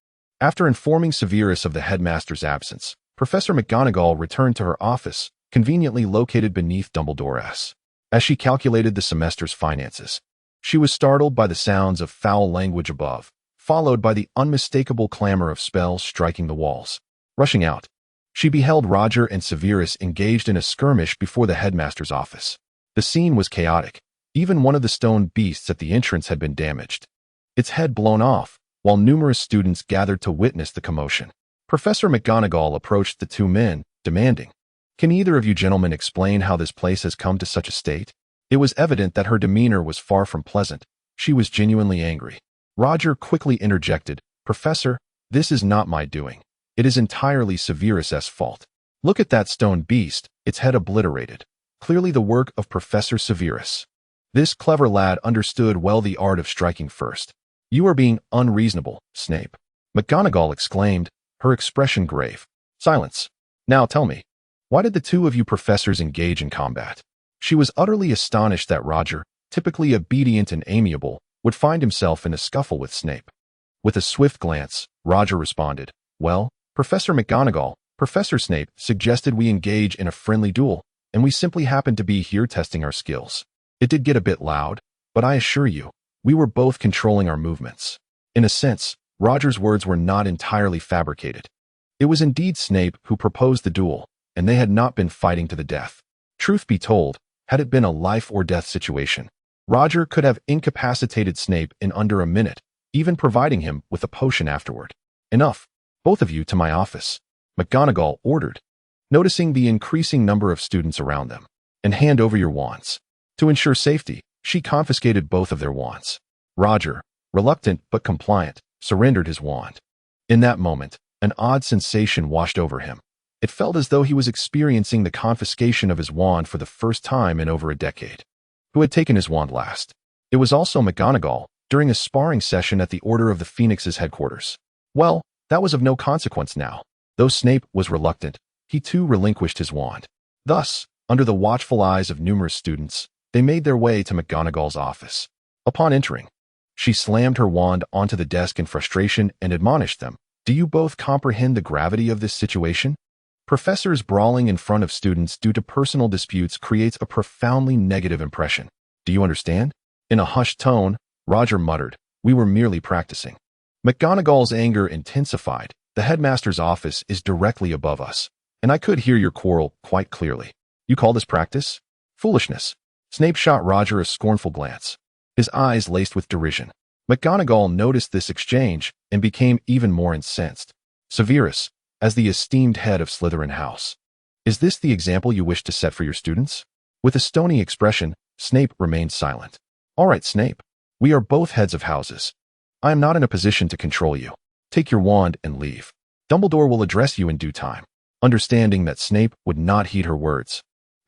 After informing Severus of the headmaster's absence, Professor McGonagall returned to her office, conveniently located beneath Dumbledore's. As she calculated the semester's finances, she was startled by the sounds of foul language above, followed by the unmistakable clamor of spells striking the walls. Rushing out, she beheld Roger and Severus engaged in a skirmish before the headmaster's office. The scene was chaotic. Even one of the stone beasts at the entrance had been damaged, its head blown off, while numerous students gathered to witness the commotion. Professor McGonagall approached the two men, demanding, "Can either of you gentlemen explain how this place has come to such a state?" It was evident that her demeanor was far from pleasant. She was genuinely angry. Roger quickly interjected, "Professor, this is not my doing. It is entirely Severus's fault. Look at that stone beast, its head obliterated. Clearly the work of Professor Severus. This clever lad understood well the art of striking first." "You are being unreasonable, Snape," McGonagall exclaimed, her expression grave. "Silence. Now tell me, why did the two of you professors engage in combat?" She was utterly astonished that Roger, typically obedient and amiable, would find himself in a scuffle with Snape. With a swift glance, Roger responded, "Well, Professor McGonagall, Professor Snape suggested we engage in a friendly duel, and we simply happened to be here testing our skills. It did get a bit loud, but I assure you, we were both controlling our movements." In a sense, Roger's words were not entirely fabricated. It was indeed Snape who proposed the duel, and they had not been fighting to the death. Truth be told, had it been a life-or-death situation, Roger could have incapacitated Snape in under a minute, even providing him with a potion afterward. "Enough, both of you to my office," McGonagall ordered, noticing the increasing number of students around them, "and hand over your wands." To ensure safety, she confiscated both of their wands. Roger, reluctant but compliant, surrendered his wand. In that moment, an odd sensation washed over him. It felt as though he was experiencing the confiscation of his wand for the first time in over a decade. Who had taken his wand last? It was also McGonagall, during a sparring session at the Order of the Phoenix's headquarters. Well, that was of no consequence now. Though Snape was reluctant, he too relinquished his wand. Thus, under the watchful eyes of numerous students, they made their way to McGonagall's office. Upon entering, she slammed her wand onto the desk in frustration and admonished them, "Do you both comprehend the gravity of this situation? Professors brawling in front of students due to personal disputes creates a profoundly negative impression. Do you understand?" In a hushed tone, Roger muttered, "We were merely practicing." McGonagall's anger intensified. "The headmaster's office is directly above us, and I could hear your quarrel quite clearly. You call this practice? Foolishness." Snape shot Roger a scornful glance, his eyes laced with derision. McGonagall noticed this exchange and became even more incensed. "Severus, as the esteemed head of Slytherin House, is this the example you wish to set for your students?" With a stony expression, Snape remained silent. "All right, Snape. We are both heads of houses. I am not in a position to control you. Take your wand and leave. Dumbledore will address you in due time." Understanding that Snape would not heed her words,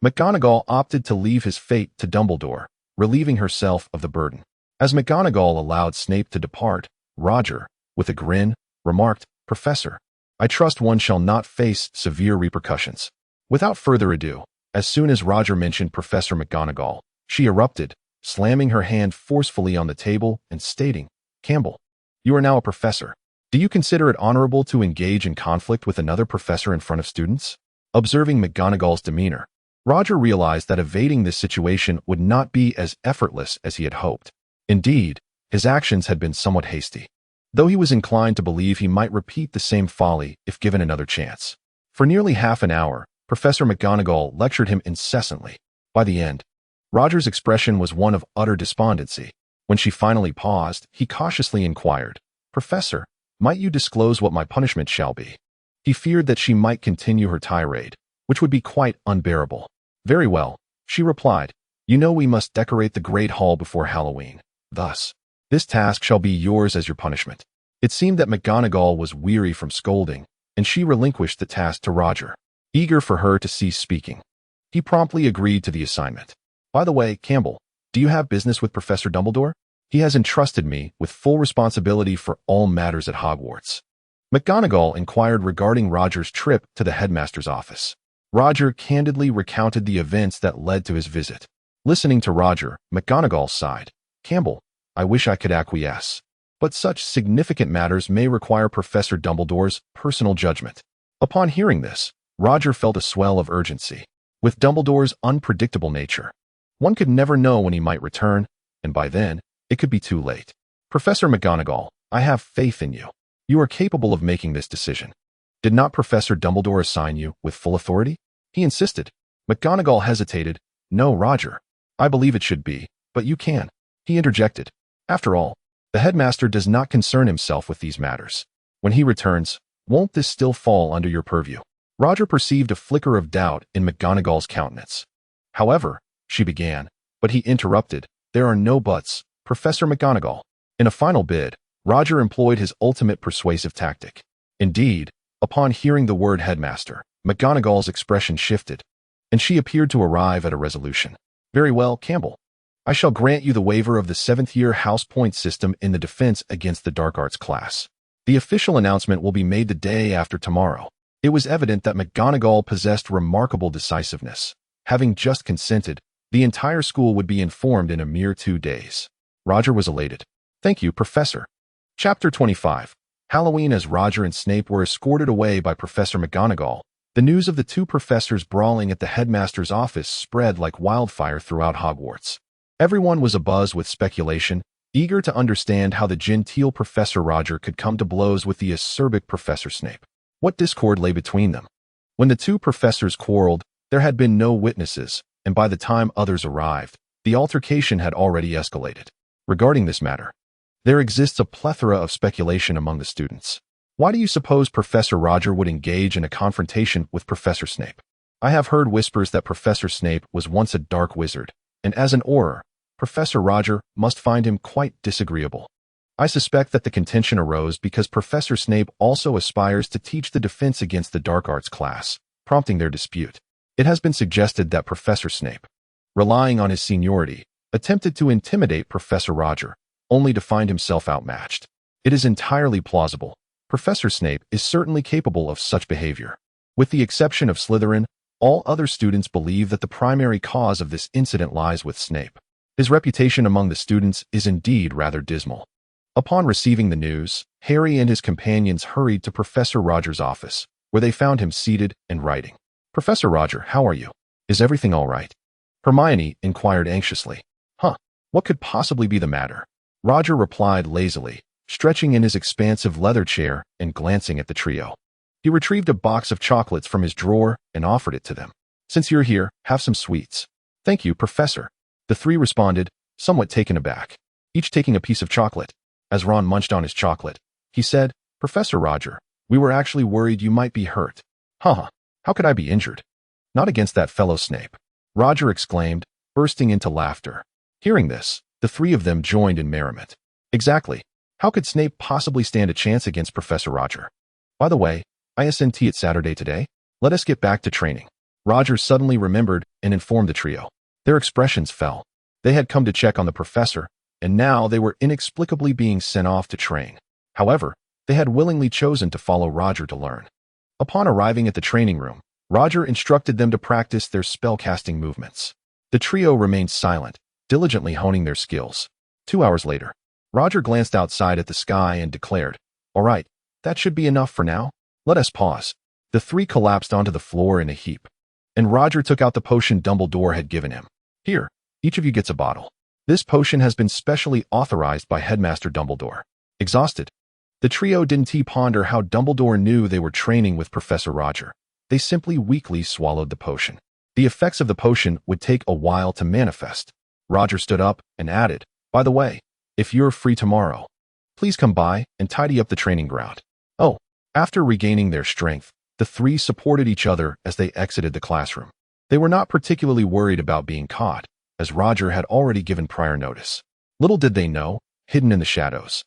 McGonagall opted to leave his fate to Dumbledore, relieving herself of the burden. As McGonagall allowed Snape to depart, Roger, with a grin, remarked, "Professor, I trust one shall not face severe repercussions." Without further ado, as soon as Roger mentioned Professor McGonagall, she erupted, slamming her hand forcefully on the table and stating, "Campbell, you are now a professor. Do you consider it honorable to engage in conflict with another professor in front of students?" Observing McGonagall's demeanor, Roger realized that evading this situation would not be as effortless as he had hoped. Indeed, his actions had been somewhat hasty, though he was inclined to believe he might repeat the same folly if given another chance. For nearly half an hour, Professor McGonagall lectured him incessantly. By the end, Roger's expression was one of utter despondency. When she finally paused, he cautiously inquired, "Professor, might you disclose what my punishment shall be?" He feared that she might continue her tirade, which would be quite unbearable. "Very well," she replied. "You know we must decorate the Great Hall before Halloween. Thus, this task shall be yours as your punishment." It seemed that McGonagall was weary from scolding, and she relinquished the task to Roger, eager for her to cease speaking. He promptly agreed to the assignment. "By the way, Campbell, do you have business with Professor Dumbledore? He has entrusted me with full responsibility for all matters at Hogwarts." McGonagall inquired regarding Roger's trip to the headmaster's office. Roger candidly recounted the events that led to his visit. Listening to Roger, McGonagall sighed. "Campbell, I wish I could acquiesce, but such significant matters may require Professor Dumbledore's personal judgment." Upon hearing this, Roger felt a swell of urgency. With Dumbledore's unpredictable nature, one could never know when he might return, and by then, it could be too late. "Professor McGonagall, I have faith in you. You are capable of making this decision. Did not Professor Dumbledore assign you with full authority?" he insisted. McGonagall hesitated. "No, Roger. I believe it should be, but you can," he interjected. "After all, the headmaster does not concern himself with these matters. When he returns, won't this still fall under your purview?" Roger perceived a flicker of doubt in McGonagall's countenance. "However," she began, but he interrupted. "There are no buts, Professor McGonagall." In a final bid, Roger employed his ultimate persuasive tactic. Indeed, upon hearing the word headmaster, McGonagall's expression shifted, and she appeared to arrive at a resolution. "Very well, Campbell. I shall grant you the waiver of the 7th-year house point system in the defense against the dark arts class. The official announcement will be made the day after tomorrow." It was evident that McGonagall possessed remarkable decisiveness. Having just consented, the entire school would be informed in a mere 2 days. Roger was elated. "Thank you, Professor." Chapter 25. Halloween. As Roger and Snape were escorted away by Professor McGonagall, the news of the two professors brawling at the headmaster's office spread like wildfire throughout Hogwarts. Everyone was abuzz with speculation, eager to understand how the genteel Professor Roger could come to blows with the acerbic Professor Snape. What discord lay between them? When the two professors quarreled, there had been no witnesses, and by the time others arrived, the altercation had already escalated. Regarding this matter, there exists a plethora of speculation among the students. Why do you suppose Professor Roger would engage in a confrontation with Professor Snape? I have heard whispers that Professor Snape was once a dark wizard, and as an Auror, Professor Roger must find him quite disagreeable. I suspect that the contention arose because Professor Snape also aspires to teach the defense against the dark arts class, prompting their dispute. It has been suggested that Professor Snape, relying on his seniority, attempted to intimidate Professor Roger, only to find himself outmatched. It is entirely plausible. Professor Snape is certainly capable of such behavior. With the exception of Slytherin, all other students believe that the primary cause of this incident lies with Snape. His reputation among the students is indeed rather dismal. Upon receiving the news, Harry and his companions hurried to Professor Roger's office, where they found him seated and writing. "Professor Roger, how are you? Is everything all right?" Hermione inquired anxiously. What could possibly be the matter?" Roger replied lazily, stretching in his expansive leather chair and glancing at the trio. He retrieved a box of chocolates from his drawer and offered it to them. "Since you're here, have some sweets." "Thank you, Professor." The three responded, somewhat taken aback, each taking a piece of chocolate. As Ron munched on his chocolate, he said, "Professor Roger, we were actually worried you might be hurt." How could I be injured?" "Not against that fellow Snape," Roger exclaimed, bursting into laughter. Hearing this, the three of them joined in merriment. "Exactly. How could Snape possibly stand a chance against Professor Roger? By the way, ISNT it's Saturday today. Let us get back to training. Roger suddenly remembered and informed the trio. Their expressions fell. They had come to check on the professor, and now they were inexplicably being sent off to train. However, they had willingly chosen to follow Roger to learn. Upon arriving at the training room, Roger instructed them to practice their spellcasting movements. The trio remained silent, diligently honing their skills. 2 hours later, Roger glanced outside at the sky and declared, "All right, that should be enough for now. Let us pause." The three collapsed onto the floor in a heap, and Roger took out the potion Dumbledore had given him. "Here, each of you gets a bottle. This potion has been specially authorized by Headmaster Dumbledore." Exhausted, the trio didn't ponder how Dumbledore knew they were training with Professor Roger. They simply weakly swallowed the potion. The effects of the potion would take a while to manifest. Roger stood up and added, "By the way, if you're free tomorrow, please come by and tidy up the training ground." Oh, after regaining their strength, the three supported each other as they exited the classroom. They were not particularly worried about being caught, as Roger had already given prior notice. Little did they know, hidden in the shadows,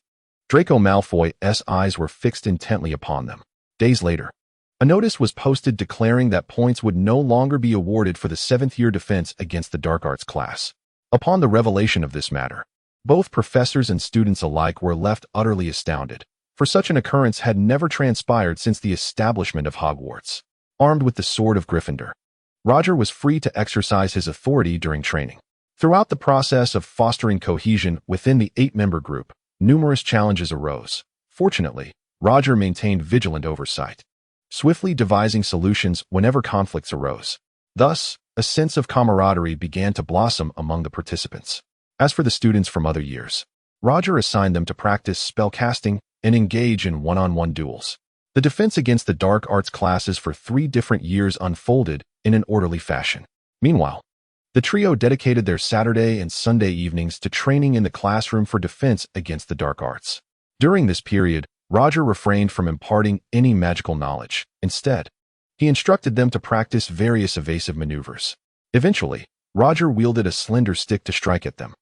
Draco Malfoy's eyes were fixed intently upon them. Days later, a notice was posted declaring that points would no longer be awarded for the 7th-year defense against the Dark Arts class. Upon the revelation of this matter, both professors and students alike were left utterly astounded, for such an occurrence had never transpired since the establishment of Hogwarts. Armed with the sword of Gryffindor, Roger was free to exercise his authority during training. Throughout the process of fostering cohesion within the 8-member group, numerous challenges arose. Fortunately, Roger maintained vigilant oversight, swiftly devising solutions whenever conflicts arose. Thus, a sense of camaraderie began to blossom among the participants. As for the students from other years, Roger assigned them to practice spellcasting and engage in one-on-one duels. The defense against the dark arts classes for 3 different years unfolded in an orderly fashion. Meanwhile, the trio dedicated their Saturday and Sunday evenings to training in the classroom for defense against the dark arts. During this period, Roger refrained from imparting any magical knowledge. Instead, he instructed them to practice various evasive maneuvers. Eventually, Roger wielded a slender stick to strike at them,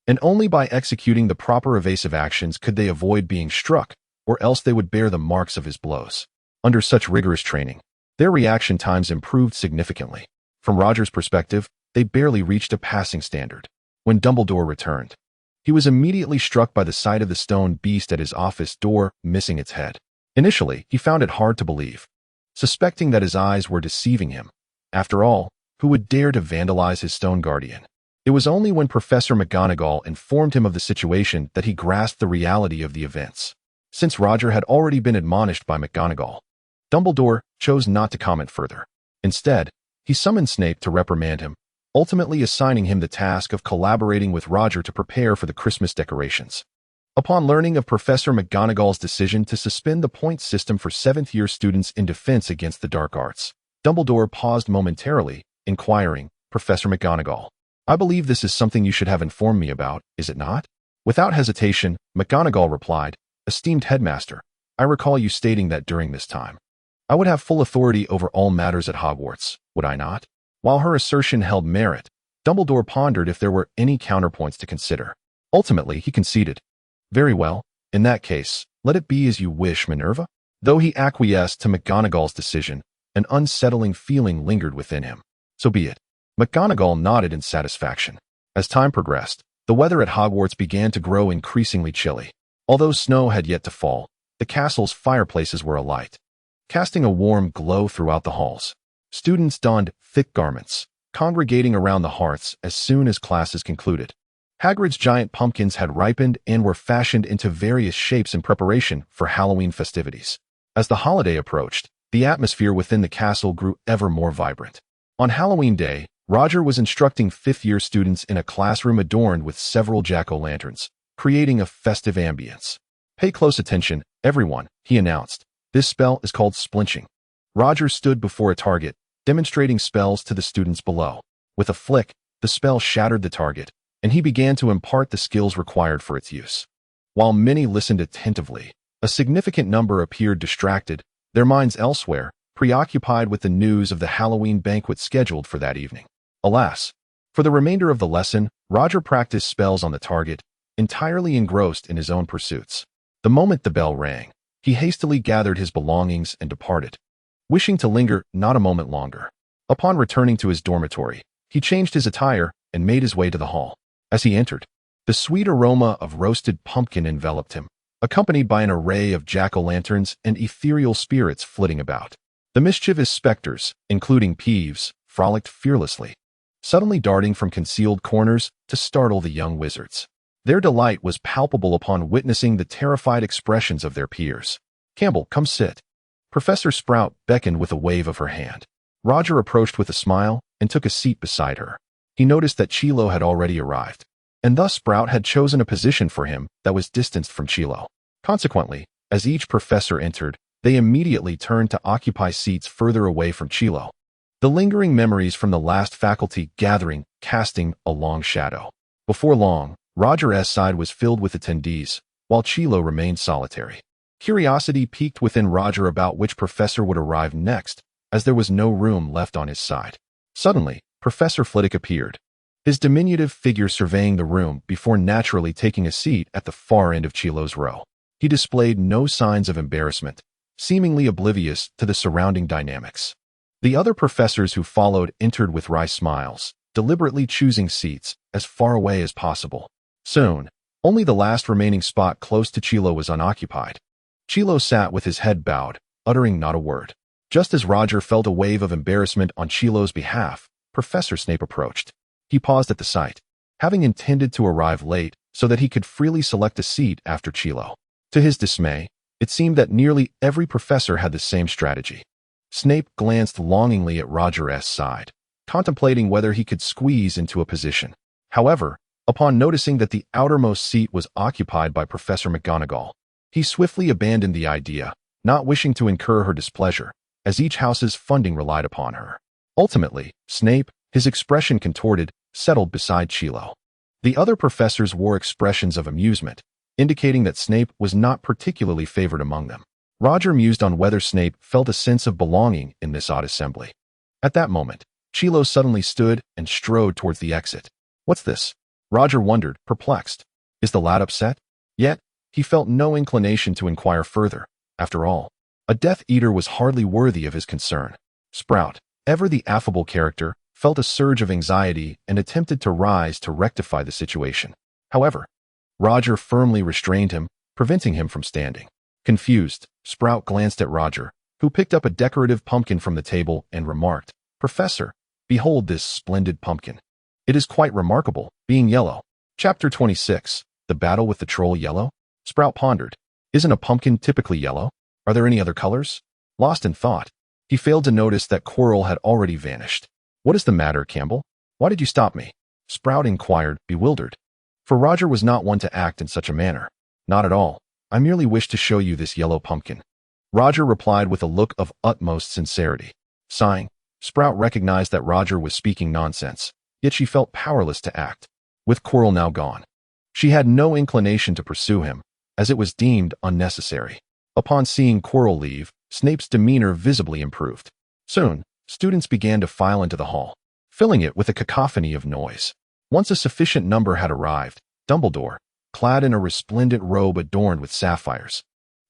and only by executing the proper evasive actions could they avoid being struck, or else they would bear the marks of his blows. Under such rigorous training, their reaction times improved significantly. From Roger's perspective, they barely reached a passing standard. When Dumbledore returned, he was immediately struck by the sight of the stone beast at his office door, missing its head. Initially, he found it hard to believe, suspecting that his eyes were deceiving him. After all, who would dare to vandalize his stone guardian? It was only when Professor McGonagall informed him of the situation that he grasped the reality of the events. Since Roger had already been admonished by McGonagall, Dumbledore chose not to comment further. Instead, he summoned Snape to reprimand him, ultimately assigning him the task of collaborating with Roger to prepare for the Christmas decorations. Upon learning of Professor McGonagall's decision to suspend the point system for 7th-year students in defense against the dark arts, Dumbledore paused momentarily, inquiring, "Professor McGonagall, I believe this is something you should have informed me about, is it not?" Without hesitation, McGonagall replied, "Esteemed headmaster, I recall you stating that during this time, I would have full authority over all matters at Hogwarts, would I not?" While her assertion held merit, Dumbledore pondered if there were any counterpoints to consider. Ultimately, he conceded, "Very well, in that case, let it be as you wish, Minerva." Though he acquiesced to McGonagall's decision, an unsettling feeling lingered within him. "So be it." McGonagall nodded in satisfaction. As time progressed, the weather at Hogwarts began to grow increasingly chilly. Although snow had yet to fall, the castle's fireplaces were alight, casting a warm glow throughout the halls. Students donned thick garments, congregating around the hearths as soon as classes concluded. Hagrid's giant pumpkins had ripened and were fashioned into various shapes in preparation for Halloween festivities. As the holiday approached, the atmosphere within the castle grew ever more vibrant. On Halloween Day, Roger was instructing 5th-year students in a classroom adorned with several jack-o'-lanterns, creating a festive ambience. "Pay close attention, everyone," he announced. "This spell is called Splinching." Roger stood before a target, demonstrating spells to the students below. With a flick, the spell shattered the target, and he began to impart the skills required for its use. While many listened attentively, a significant number appeared distracted, their minds elsewhere, preoccupied with the news of the Halloween banquet scheduled for that evening. Alas, for the remainder of the lesson, Roger practiced spells on the target, entirely engrossed in his own pursuits. The moment the bell rang, he hastily gathered his belongings and departed, wishing to linger not a moment longer. Upon returning to his dormitory, he changed his attire and made his way to the hall. As he entered, the sweet aroma of roasted pumpkin enveloped him, accompanied by an array of jack-o'-lanterns and ethereal spirits flitting about. The mischievous specters, including Peeves, frolicked fearlessly, suddenly darting from concealed corners to startle the young wizards. Their delight was palpable upon witnessing the terrified expressions of their peers. "Campbell, come sit." Professor Sprout beckoned with a wave of her hand. Roger approached with a smile and took a seat beside her. He noticed that Chilo had already arrived, and thus Sprout had chosen a position for him that was distanced from Chilo. Consequently, as each professor entered, they immediately turned to occupy seats further away from Chilo. The lingering memories from the last faculty gathering casting a long shadow. Before long, Roger's side was filled with attendees, while Chilo remained solitary. Curiosity piqued within Roger about which professor would arrive next, as there was no room left on his side. Suddenly, Professor Flitwick appeared, his diminutive figure surveying the room before naturally taking a seat at the far end of Chilo's row. He displayed no signs of embarrassment, seemingly oblivious to the surrounding dynamics. The other professors who followed entered with wry smiles, deliberately choosing seats as far away as possible. Soon, only the last remaining spot close to Chilo was unoccupied. Chilo sat with his head bowed, uttering not a word. Just as Roger felt a wave of embarrassment on Chilo's behalf, Professor Snape approached. He paused at the sight, having intended to arrive late so that he could freely select a seat after Chilo. To his dismay, it seemed that nearly every professor had the same strategy. Snape glanced longingly at Roger's side, contemplating whether he could squeeze into a position. However, upon noticing that the outermost seat was occupied by Professor McGonagall, he swiftly abandoned the idea, not wishing to incur her displeasure, as each house's funding relied upon her. Ultimately, Snape, his expression contorted, settled beside Chilo. The other professors wore expressions of amusement, indicating that Snape was not particularly favored among them. Roger mused on whether Snape felt a sense of belonging in this odd assembly. At that moment, Chilo suddenly stood and strode towards the exit. "What's this?" Roger wondered, perplexed. "Is the lad upset?" Yet, he felt no inclination to inquire further. After all, a Death Eater was hardly worthy of his concern. Sprout, ever the affable character, felt a surge of anxiety and attempted to rise to rectify the situation. However, Roger firmly restrained him, preventing him from standing. Confused, Sprout glanced at Roger, who picked up a decorative pumpkin from the table and remarked, "Professor, behold this splendid pumpkin. It is quite remarkable, being yellow." Chapter 26, The Battle with the Troll Yellow? Sprout pondered. Isn't a pumpkin typically yellow? Are there any other colors? Lost in thought, he failed to notice that Quirrell had already vanished. "What is the matter, Campbell? Why did you stop me?" Sprout inquired, bewildered. For Roger was not one to act in such a manner. "Not at all. I merely wished to show you this yellow pumpkin." Roger replied with a look of utmost sincerity. Sighing, Sprout recognized that Roger was speaking nonsense, yet she felt powerless to act. With Quirrell now gone, she had no inclination to pursue him, as it was deemed unnecessary. Upon seeing Quirrell leave, Snape's demeanor visibly improved. Soon, students began to file into the hall, filling it with a cacophony of noise. Once a sufficient number had arrived, Dumbledore, clad in a resplendent robe adorned with sapphires,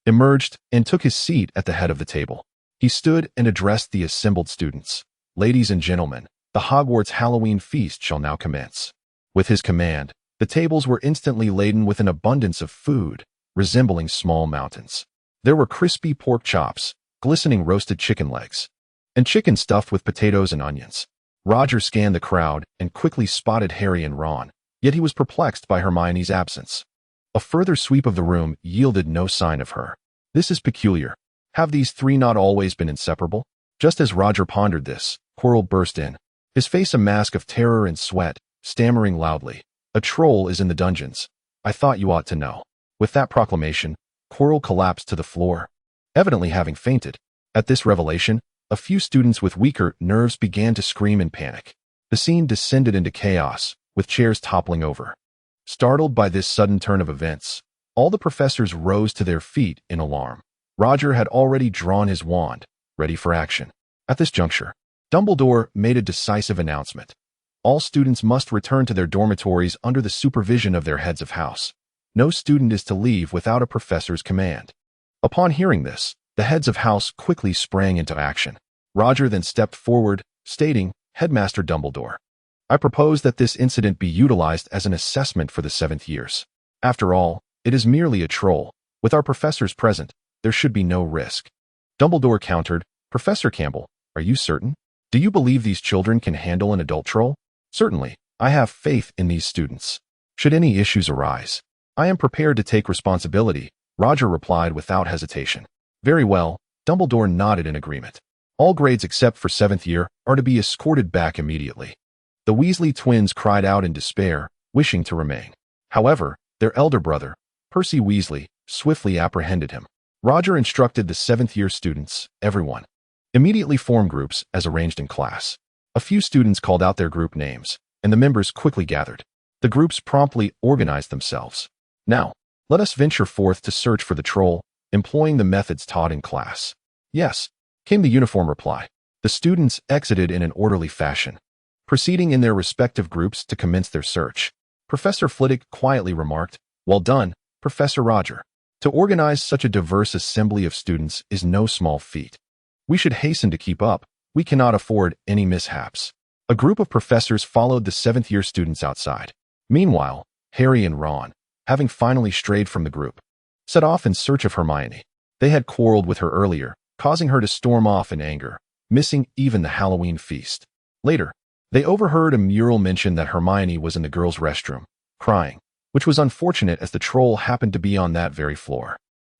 emerged and took his seat at the head of the table. He stood and addressed the assembled students. "Ladies and gentlemen, the Hogwarts Halloween feast shall now commence." With his command, the tables were instantly laden with an abundance of food, resembling small mountains. There were crispy pork chops, glistening roasted chicken legs, and chicken stuffed with potatoes and onions. Roger scanned the crowd and quickly spotted Harry and Ron, yet he was perplexed by Hermione's absence. A further sweep of the room yielded no sign of her. This is peculiar. Have these three not always been inseparable? Just as Roger pondered this, Quirrell burst in, his face a mask of terror and sweat, stammering loudly, "A troll is in the dungeons. I thought you ought to know." With that proclamation, Quirrell collapsed to the floor, evidently having fainted. At this revelation, a few students with weaker nerves began to scream in panic. The scene descended into chaos, with chairs toppling over. Startled by this sudden turn of events, all the professors rose to their feet in alarm. Roger had already drawn his wand, ready for action. At this juncture, Dumbledore made a decisive announcement. All students must return to their dormitories under the supervision of their heads of house. No student is to leave without a professor's command. Upon hearing this, the heads of house quickly sprang into action. Roger then stepped forward, stating, "Headmaster Dumbledore, I propose that this incident be utilized as an assessment for the 7th years. After all, it is merely a troll. With our professors present, there should be no risk." Dumbledore countered, "Professor Campbell, are you certain? Do you believe these children can handle an adult troll?" "Certainly, I have faith in these students. Should any issues arise, I am prepared to take responsibility," Roger replied without hesitation. "Very well," Dumbledore nodded in agreement. "All grades except for 7th year are to be escorted back immediately." The Weasley twins cried out in despair, wishing to remain. However, their elder brother, Percy Weasley, swiftly apprehended him. Roger instructed the 7th year students, everyone, immediately form groups as arranged in class. A few students called out their group names, and the members quickly gathered. The groups promptly organized themselves. "Now, let us venture forth to search for the troll, employing the methods taught in class." "Yes," came the uniform reply. The students exited in an orderly fashion, proceeding in their respective groups to commence their search. Professor Flitwick quietly remarked, "Well done, Professor Roger. To organize such a diverse assembly of students is no small feat. We should hasten to keep up. We cannot afford any mishaps." A group of professors followed the 7th year students outside. Meanwhile, Harry and Ron, having finally strayed from the group, set off in search of Hermione. They had quarreled with her earlier, causing her to storm off in anger, missing even the Halloween feast. Later, they overheard a mural mention that Hermione was in the girls' restroom, crying, which was unfortunate as the troll happened to be on that very floor.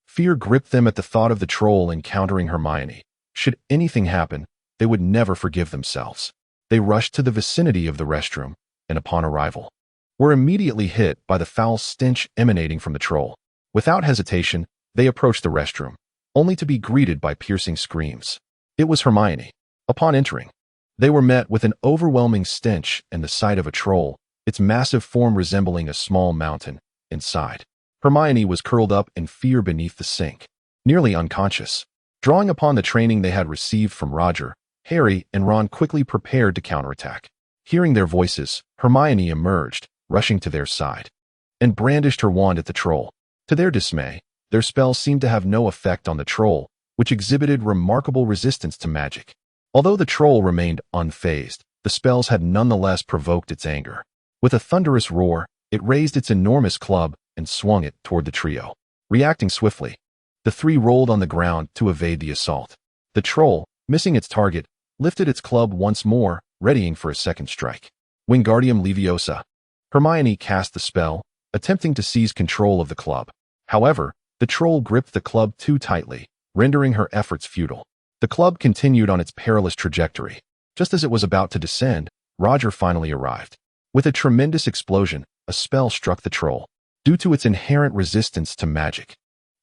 Fear gripped them at the thought of the troll encountering Hermione. Should anything happen, they would never forgive themselves. They rushed to the vicinity of the restroom, and upon arrival, were immediately hit by the foul stench emanating from the troll. Without hesitation, they approached the restroom, only to be greeted by piercing screams. It was Hermione. Upon entering, they were met with an overwhelming stench and the sight of a troll, its massive form resembling a small mountain, inside. Hermione was curled up in fear beneath the sink, nearly unconscious. Drawing upon the training they had received from Roger, Harry and Ron quickly prepared to counterattack. Hearing their voices, Hermione emerged, rushing to their side, and brandished her wand at the troll. To their dismay, their spells seemed to have no effect on the troll, which exhibited remarkable resistance to magic. Although the troll remained unfazed, the spells had nonetheless provoked its anger. With a thunderous roar, it raised its enormous club and swung it toward the trio. Reacting swiftly, the three rolled on the ground to evade the assault. The troll, missing its target, lifted its club once more, readying for a second strike. Wingardium Leviosa. Hermione cast the spell, attempting to seize control of the club. However, the troll gripped the club too tightly, rendering her efforts futile. The club continued on its perilous trajectory. Just as it was about to descend, Roger finally arrived. With a tremendous explosion, a spell struck the troll. Due to its inherent resistance to magic,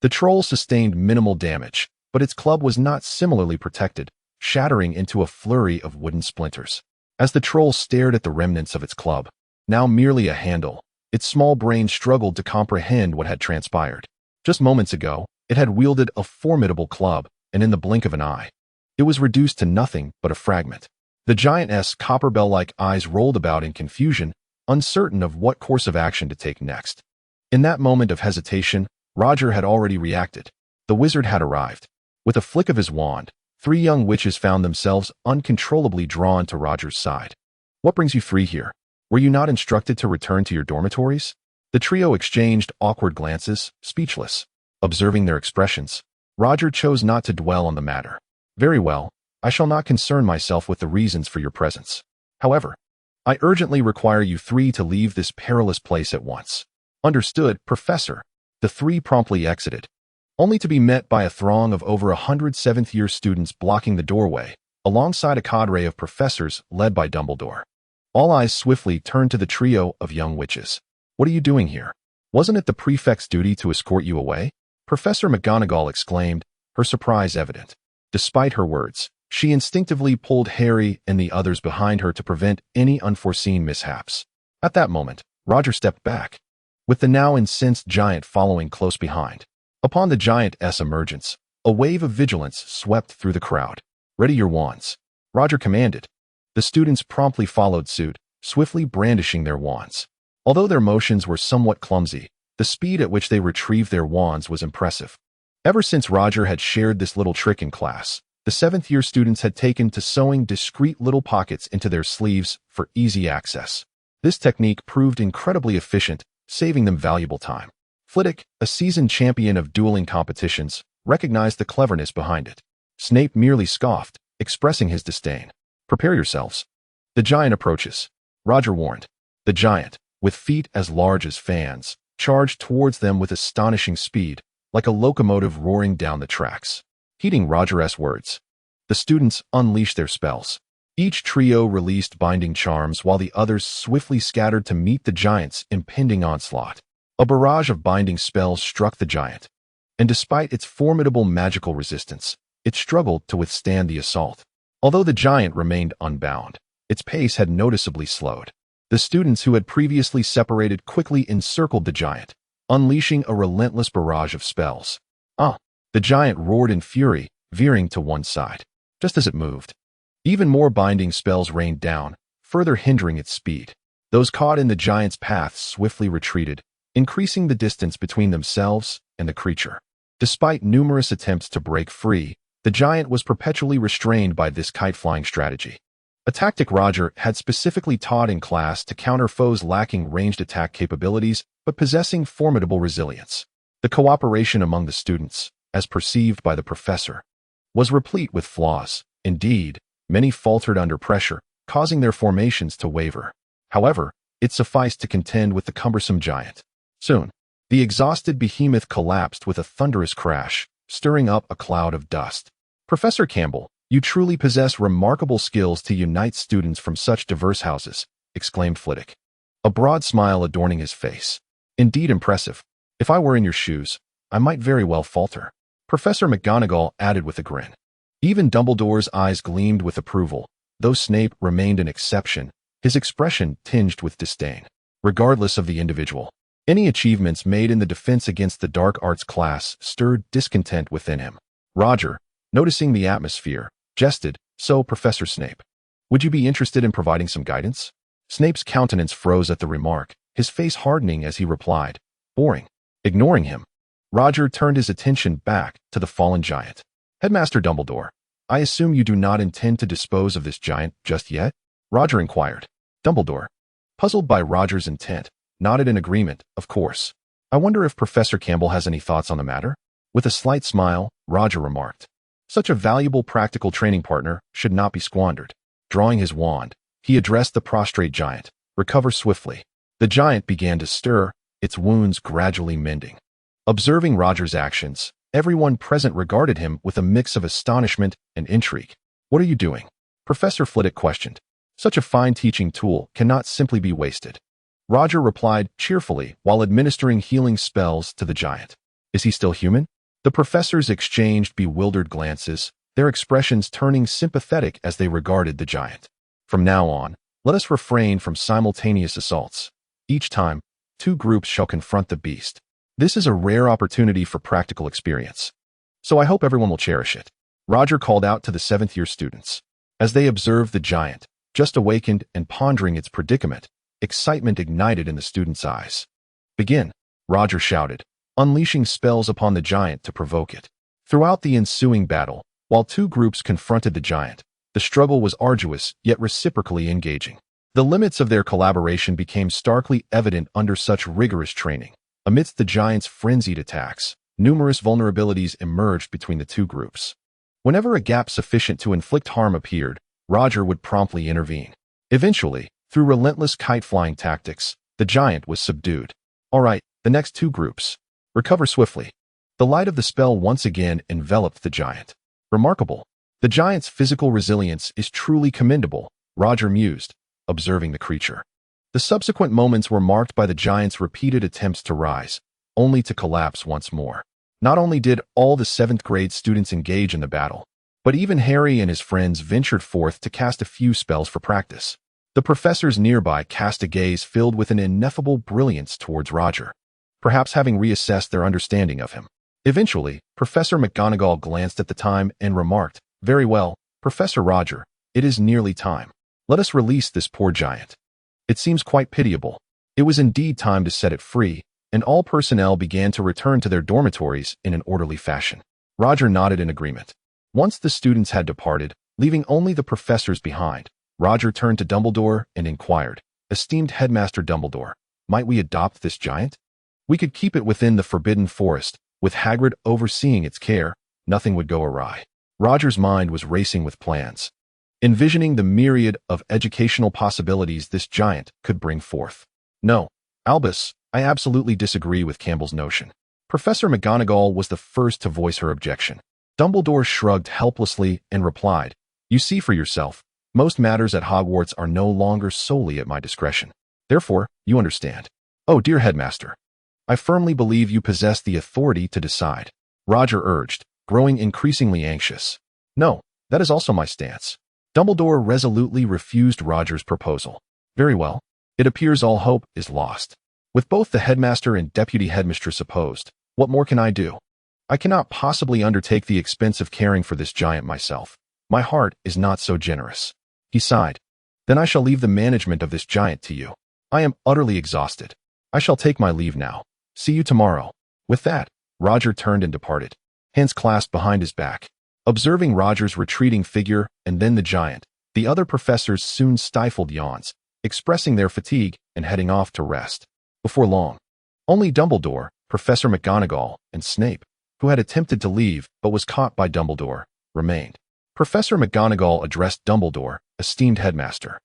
the troll sustained minimal damage, but its club was not similarly protected, shattering into a flurry of wooden splinters. As the troll stared at the remnants of its club, now merely a handle, its small brain struggled to comprehend what had transpired. Just moments ago, it had wielded a formidable club, and in the blink of an eye, it was reduced to nothing but a fragment. The giantess' copper bell-like eyes rolled about in confusion, uncertain of what course of action to take next. In that moment of hesitation, Roger had already reacted. The wizard had arrived. With a flick of his wand, three young witches found themselves uncontrollably drawn to Roger's side. "What brings you three here? Were you not instructed to return to your dormitories?" The trio exchanged awkward glances, speechless. Observing their expressions, Roger chose not to dwell on the matter. "Very well, I shall not concern myself with the reasons for your presence. However, I urgently require you three to leave this perilous place at once." "Understood, Professor." The three promptly exited, only to be met by a throng of over 100 7th-year students blocking the doorway, alongside a cadre of professors led by Dumbledore. All eyes swiftly turned to the trio of young witches. "What are you doing here? Wasn't it the prefect's duty to escort you away?" Professor McGonagall exclaimed, her surprise evident. Despite her words, she instinctively pulled Harry and the others behind her to prevent any unforeseen mishaps. At that moment, Roger stepped back, with the now incensed giant following close behind. Upon the giant's emergence, a wave of vigilance swept through the crowd. "Ready your wands," Roger commanded. The students promptly followed suit, swiftly brandishing their wands. Although their motions were somewhat clumsy, The speed at which they retrieved their wands was impressive. Ever since Roger had shared this little trick in class, the seventh-year students had taken to sewing discreet little pockets into their sleeves for easy access. This technique proved incredibly efficient, saving them valuable time. Flitwick, a seasoned champion of dueling competitions, recognized the cleverness behind it. Snape merely scoffed, expressing his disdain. "Prepare yourselves. The giant approaches," Roger warned. The giant, with feet as large as fans, charged towards them with astonishing speed, like a locomotive roaring down the tracks. Heeding Roger's words, the students unleashed their spells. Each trio released binding charms while the others swiftly scattered to meet the giant's impending onslaught. A barrage of binding spells struck the giant, and despite its formidable magical resistance, it struggled to withstand the assault. Although the giant remained unbound, its pace had noticeably slowed. The students who had previously separated quickly encircled the giant, unleashing a relentless barrage of spells. The giant roared in fury, veering to one side. Just as it moved, even more binding spells rained down, further hindering its speed. Those caught in the giant's path swiftly retreated, increasing the distance between themselves and the creature. Despite numerous attempts to break free, the giant was perpetually restrained by this kite-flying strategy. A tactic Roger had specifically taught in class to counter foes lacking ranged attack capabilities but possessing formidable resilience. The cooperation among the students, as perceived by the professor, was replete with flaws. Indeed, many faltered under pressure, causing their formations to waver. However, it sufficed to contend with the cumbersome giant. Soon, the exhausted behemoth collapsed with a thunderous crash, stirring up a cloud of dust. "Professor Campbell, you truly possess remarkable skills to unite students from such diverse houses," exclaimed Flitwick, a broad smile adorning his face. "Indeed impressive. If I were in your shoes, I might very well falter." Professor McGonagall added with a grin. Even Dumbledore's eyes gleamed with approval, though Snape remained an exception, his expression tinged with disdain. Regardless of the individual, any achievements made in the defense against the dark arts class stirred discontent within him. Roger, noticing the atmosphere, jested, "So, Professor Snape, would you be interested in providing some guidance?" Snape's countenance froze at the remark, his face hardening as he replied, "Boring." Ignoring him, Roger turned his attention back to the fallen giant. "Headmaster Dumbledore, I assume you do not intend to dispose of this giant just yet?" Roger inquired. Dumbledore, puzzled by Roger's intent, nodded in agreement. "Of course. I wonder if Professor Campbell has any thoughts on the matter?" With a slight smile, Roger remarked, "Such a valuable practical training partner should not be squandered." Drawing his wand, he addressed the prostrate giant. "Recover swiftly." The giant began to stir, its wounds gradually mending. Observing Roger's actions, everyone present regarded him with a mix of astonishment and intrigue. "What are you doing?" Professor Flitwick questioned. "Such a fine teaching tool cannot simply be wasted." Roger replied cheerfully while administering healing spells to the giant. "Is he still human?" The professors exchanged bewildered glances, their expressions turning sympathetic as they regarded the giant. "From now on, let us refrain from simultaneous assaults. Each time, 2 groups shall confront the beast. This is a rare opportunity for practical experience, so I hope everyone will cherish it." Roger called out to the 7th-year students. As they observed the giant, just awakened and pondering its predicament, excitement ignited in the students' eyes. "Begin," Roger shouted, unleashing spells upon the giant to provoke it. Throughout the ensuing battle, while 2 groups confronted the giant, the struggle was arduous yet reciprocally engaging. The limits of their collaboration became starkly evident under such rigorous training. Amidst the giant's frenzied attacks, numerous vulnerabilities emerged between the 2 groups. Whenever a gap sufficient to inflict harm appeared, Roger would promptly intervene. Eventually, through relentless kite-flying tactics, the giant was subdued. "All right, the next 2 groups. Recover swiftly." The light of the spell once again enveloped the giant. "Remarkable. The giant's physical resilience is truly commendable," Roger mused, observing the creature. The subsequent moments were marked by the giant's repeated attempts to rise, only to collapse once more. Not only did all the 7th-grade students engage in the battle, but even Harry and his friends ventured forth to cast a few spells for practice. The professors nearby cast a gaze filled with an ineffable brilliance towards Roger, perhaps having reassessed their understanding of him. Eventually, Professor McGonagall glanced at the time and remarked, "Very well, Professor Roger, it is nearly time. Let us release this poor giant. It seems quite pitiable." It was indeed time to set it free, and all personnel began to return to their dormitories in an orderly fashion. Roger nodded in agreement. Once the students had departed, leaving only the professors behind, Roger turned to Dumbledore and inquired, "Esteemed Headmaster Dumbledore, might we adopt this giant? We could keep it within the Forbidden Forest, with Hagrid overseeing its care. Nothing would go awry." Roger's mind was racing with plans, envisioning the myriad of educational possibilities this giant could bring forth. "No, Albus, I absolutely disagree with Campbell's notion." Professor McGonagall was the first to voice her objection. Dumbledore shrugged helplessly and replied, "You see for yourself, most matters at Hogwarts are no longer solely at my discretion. Therefore, you understand. Oh, dear Headmaster, I firmly believe you possess the authority to decide," Roger urged, growing increasingly anxious. "No, that is also my stance." Dumbledore resolutely refused Roger's proposal. "Very well. It appears all hope is lost. With both the headmaster and deputy headmistress opposed, what more can I do? I cannot possibly undertake the expense of caring for this giant myself. My heart is not so generous." He sighed. "Then I shall leave the management of this giant to you. I am utterly exhausted. I shall take my leave now. See you tomorrow." With that, Roger turned and departed, hands clasped behind his back. Observing Roger's retreating figure and then the giant, the other professors soon stifled yawns, expressing their fatigue and heading off to rest. Before long, only Dumbledore, Professor McGonagall, and Snape, who had attempted to leave but was caught by Dumbledore, remained. Professor McGonagall addressed Dumbledore, "Esteemed Headmaster,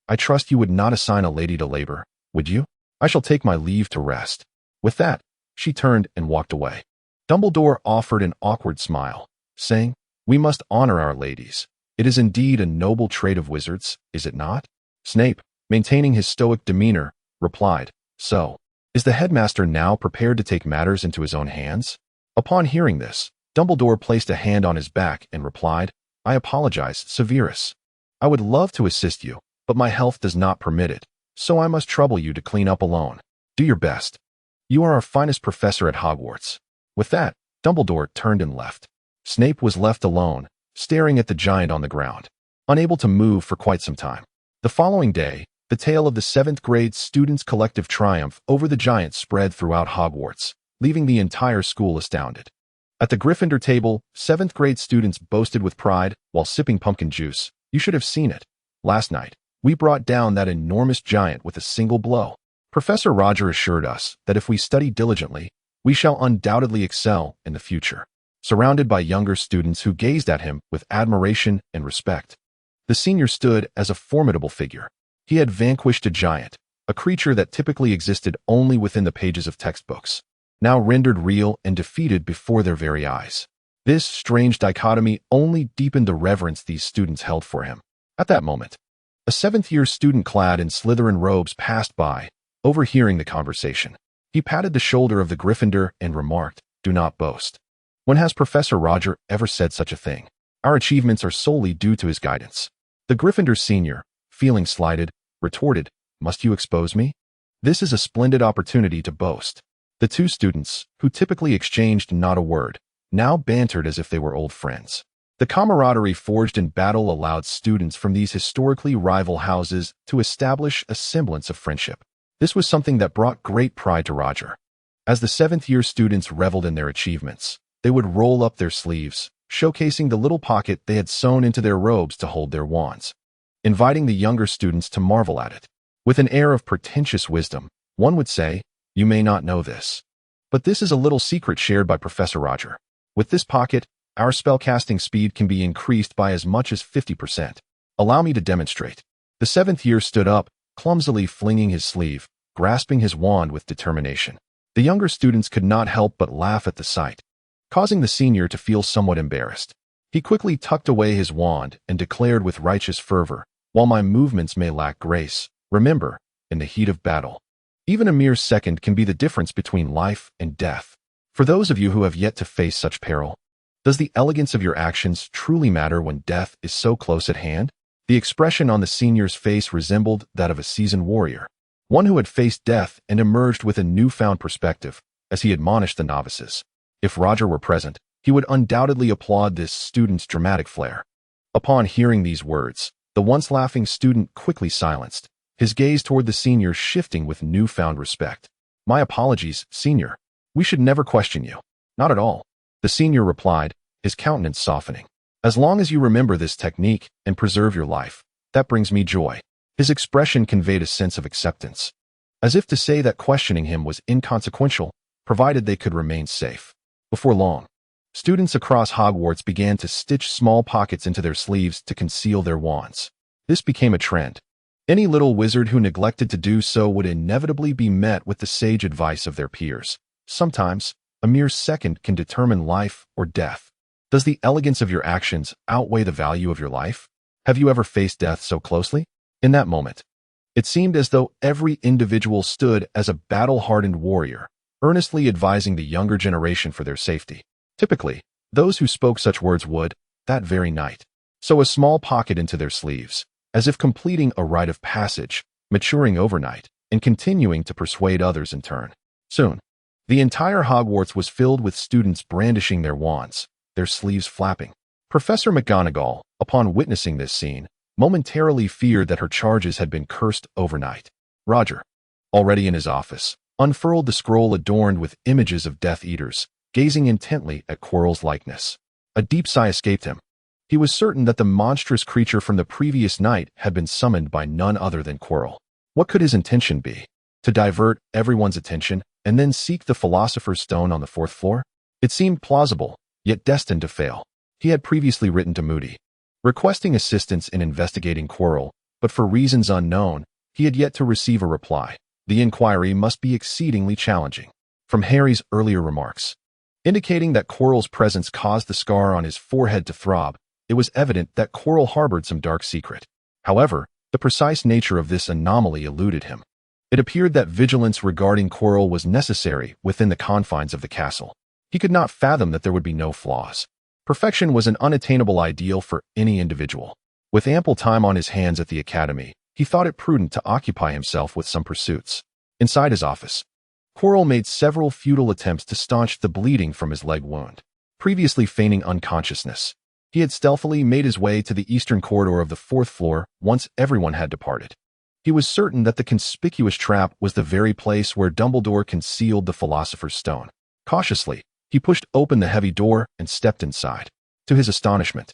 I trust you would not assign a lady to labor, would you? I shall take my leave to rest." With that, she turned and walked away. Dumbledore offered an awkward smile, saying, "We must honor our ladies. It is indeed a noble trait of wizards, is it not?" Snape, maintaining his stoic demeanor, replied, "So, is the headmaster now prepared to take matters into his own hands?" Upon hearing this, Dumbledore placed a hand on his back and replied, "I apologize, Severus. I would love to assist you, but my health does not permit it, so I must trouble you to clean up alone. Do your best. You are our finest professor at Hogwarts." With that, Dumbledore turned and left. Snape was left alone, staring at the giant on the ground, unable to move for quite some time. The following day, the tale of the 7th grade students' collective triumph over the giant spread throughout Hogwarts, leaving the entire school astounded. At the Gryffindor table, 7th grade students boasted with pride while sipping pumpkin juice. "You should have seen it. Last night, we brought down that enormous giant with a single blow." Professor Roger assured us that if we study diligently, we shall undoubtedly excel in the future. Surrounded by younger students who gazed at him with admiration and respect, the senior stood as a formidable figure. He had vanquished a giant, a creature that typically existed only within the pages of textbooks, now rendered real and defeated before their very eyes. This strange dichotomy only deepened the reverence these students held for him. At that moment, a 7th-year student clad in Slytherin robes passed by, overhearing the conversation. He patted the shoulder of the Gryffindor and remarked, "Do not boast. When has Professor Roger ever said such a thing? Our achievements are solely due to his guidance." The Gryffindor senior, feeling slighted, retorted, "Must you expose me? This is a splendid opportunity to boast." The two students, who typically exchanged not a word, now bantered as if they were old friends. The camaraderie forged in battle allowed students from these historically rival houses to establish a semblance of friendship. This was something that brought great pride to Roger. As the 7th-year students reveled in their achievements, they would roll up their sleeves, showcasing the little pocket they had sewn into their robes to hold their wands, inviting the younger students to marvel at it. With an air of pretentious wisdom, one would say, "You may not know this, but this is a little secret shared by Professor Roger. With this pocket, our spellcasting speed can be increased by as much as 50%. Allow me to demonstrate." The 7th-year stood up, clumsily flinging his sleeve, grasping his wand with determination. The younger students could not help but laugh at the sight, causing the senior to feel somewhat embarrassed. He quickly tucked away his wand and declared with righteous fervor, "While my movements may lack grace, remember, in the heat of battle, even a mere second can be the difference between life and death. For those of you who have yet to face such peril, does the elegance of your actions truly matter when death is so close at hand?" The expression on the senior's face resembled that of a seasoned warrior, one who had faced death and emerged with a newfound perspective, as he admonished the novices. If Roger were present, he would undoubtedly applaud this student's dramatic flair. Upon hearing these words, the once laughing student quickly silenced, his gaze toward the senior shifting with newfound respect. My apologies, senior. We should never question you. Not at all, the senior replied, his countenance softening. As long as you remember this technique and preserve your life, that brings me joy. His expression conveyed a sense of acceptance, as if to say that questioning him was inconsequential, provided they could remain safe. Before long, students across Hogwarts began to stitch small pockets into their sleeves to conceal their wands. This became a trend. Any little wizard who neglected to do so would inevitably be met with the sage advice of their peers. Sometimes, a mere second can determine life or death. Does the elegance of your actions outweigh the value of your life? Have you ever faced death so closely? In that moment, it seemed as though every individual stood as a battle-hardened warrior, earnestly advising the younger generation for their safety. Typically, those who spoke such words would, that very night, sew a small pocket into their sleeves, as if completing a rite of passage, maturing overnight, and continuing to persuade others in turn. Soon, the entire Hogwarts was filled with students brandishing their wands, their sleeves flapping. Professor McGonagall, upon witnessing this scene, momentarily feared that her charges had been cursed overnight. Roger, already in his office, unfurled the scroll adorned with images of Death Eaters, gazing intently at Quirrell's likeness. A deep sigh escaped him. He was certain that the monstrous creature from the previous night had been summoned by none other than Quirrell. What could his intention be? To divert everyone's attention and then seek the Philosopher's Stone on the 4th floor? It seemed plausible, yet destined to fail. He had previously written to Moody, requesting assistance in investigating Quirrell, but for reasons unknown, he had yet to receive a reply. The inquiry must be exceedingly challenging. From Harry's earlier remarks, indicating that Quirrell's presence caused the scar on his forehead to throb, it was evident that Quirrell harbored some dark secret. However, the precise nature of this anomaly eluded him. It appeared that vigilance regarding Quirrell was necessary within the confines of the castle. He could not fathom that there would be no flaws. Perfection was an unattainable ideal for any individual. With ample time on his hands at the academy, he thought it prudent to occupy himself with some pursuits. Inside his office, Quirrell made several futile attempts to staunch the bleeding from his leg wound. Previously feigning unconsciousness, he had stealthily made his way to the eastern corridor of the 4th floor once everyone had departed. He was certain that the conspicuous trap was the very place where Dumbledore concealed the Philosopher's Stone. Cautiously, he pushed open the heavy door and stepped inside. To his astonishment,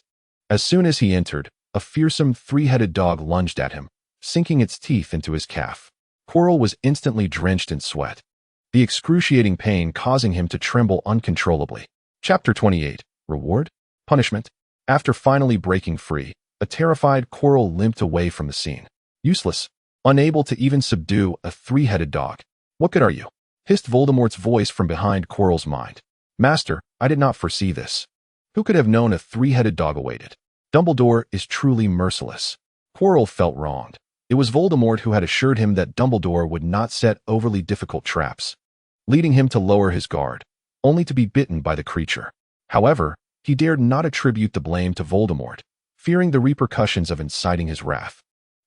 as soon as he entered, a fearsome three-headed dog lunged at him, sinking its teeth into his calf. Quirrell was instantly drenched in sweat, the excruciating pain causing him to tremble uncontrollably. Chapter 28. Reward? Punishment? After finally breaking free, a terrified Quirrell limped away from the scene. Useless, unable to even subdue a three-headed dog. What good are you? Hissed Voldemort's voice from behind Quirrell's mind. Master, I did not foresee this. Who could have known a three-headed dog awaited? Dumbledore is truly merciless. Quirrell felt wronged. It was Voldemort who had assured him that Dumbledore would not set overly difficult traps, leading him to lower his guard, only to be bitten by the creature. However, he dared not attribute the blame to Voldemort, fearing the repercussions of inciting his wrath.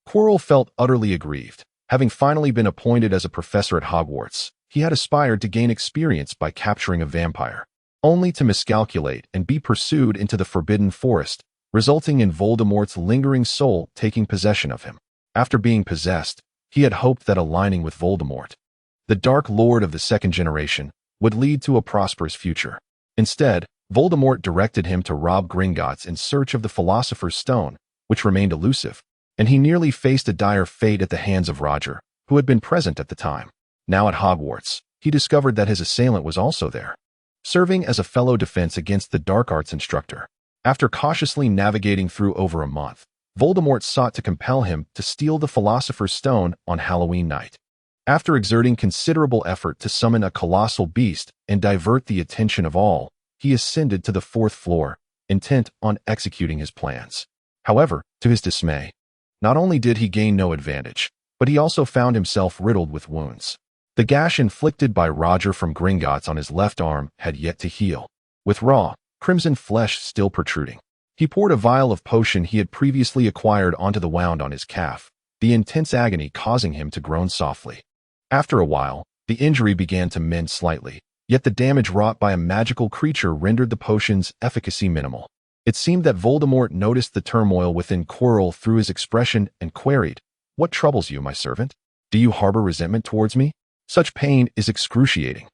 Quirrell felt utterly aggrieved. Having finally been appointed as a professor at Hogwarts, he had aspired to gain experience by capturing a vampire, only to miscalculate and be pursued into the Forbidden Forest, resulting in Voldemort's lingering soul taking possession of him. After being possessed, he had hoped that aligning with Voldemort, the Dark Lord of the second generation, would lead to a prosperous future. Instead, Voldemort directed him to rob Gringotts in search of the Philosopher's Stone, which remained elusive, and he nearly faced a dire fate at the hands of Roger, who had been present at the time. Now at Hogwarts, he discovered that his assailant was also there, serving as a fellow defense against the dark arts instructor. After cautiously navigating through over a month, Voldemort sought to compel him to steal the Philosopher's Stone on Halloween night. After exerting considerable effort to summon a colossal beast and divert the attention of all, he ascended to the 4th floor, intent on executing his plans. However, to his dismay, not only did he gain no advantage, but he also found himself riddled with wounds. The gash inflicted by Roger from Gringotts on his left arm had yet to heal, with raw, crimson flesh still protruding. He poured a vial of potion he had previously acquired onto the wound on his calf, the intense agony causing him to groan softly. After a while, the injury began to mend slightly, yet the damage wrought by a magical creature rendered the potion's efficacy minimal. It seemed that Voldemort noticed the turmoil within Quirrell through his expression and queried, "What troubles you, my servant? Do you harbor resentment towards me?" Such pain is excruciating.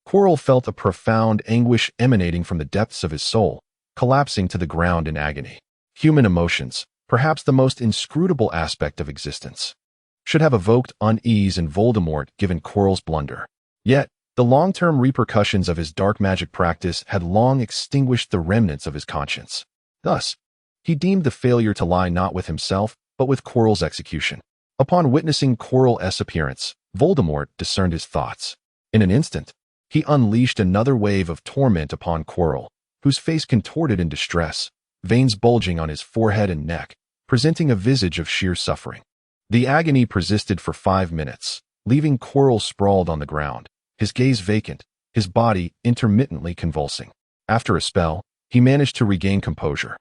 Quirrell felt a profound anguish emanating from the depths of his soul, collapsing to the ground in agony. Human emotions, perhaps the most inscrutable aspect of existence, should have evoked unease in Voldemort given Quirrell's blunder. Yet, the long-term repercussions of his dark magic practice had long extinguished the remnants of his conscience. Thus, he deemed the failure to lie not with himself, but with Quirrell's execution. Upon witnessing Quirrell's appearance, Voldemort discerned his thoughts. In an instant, he unleashed another wave of torment upon Quirrell, whose face contorted in distress, veins bulging on his forehead and neck, presenting a visage of sheer suffering. The agony persisted for 5 minutes, leaving Quirrell sprawled on the ground, his gaze vacant, his body intermittently convulsing. After a spell, he managed to regain composure.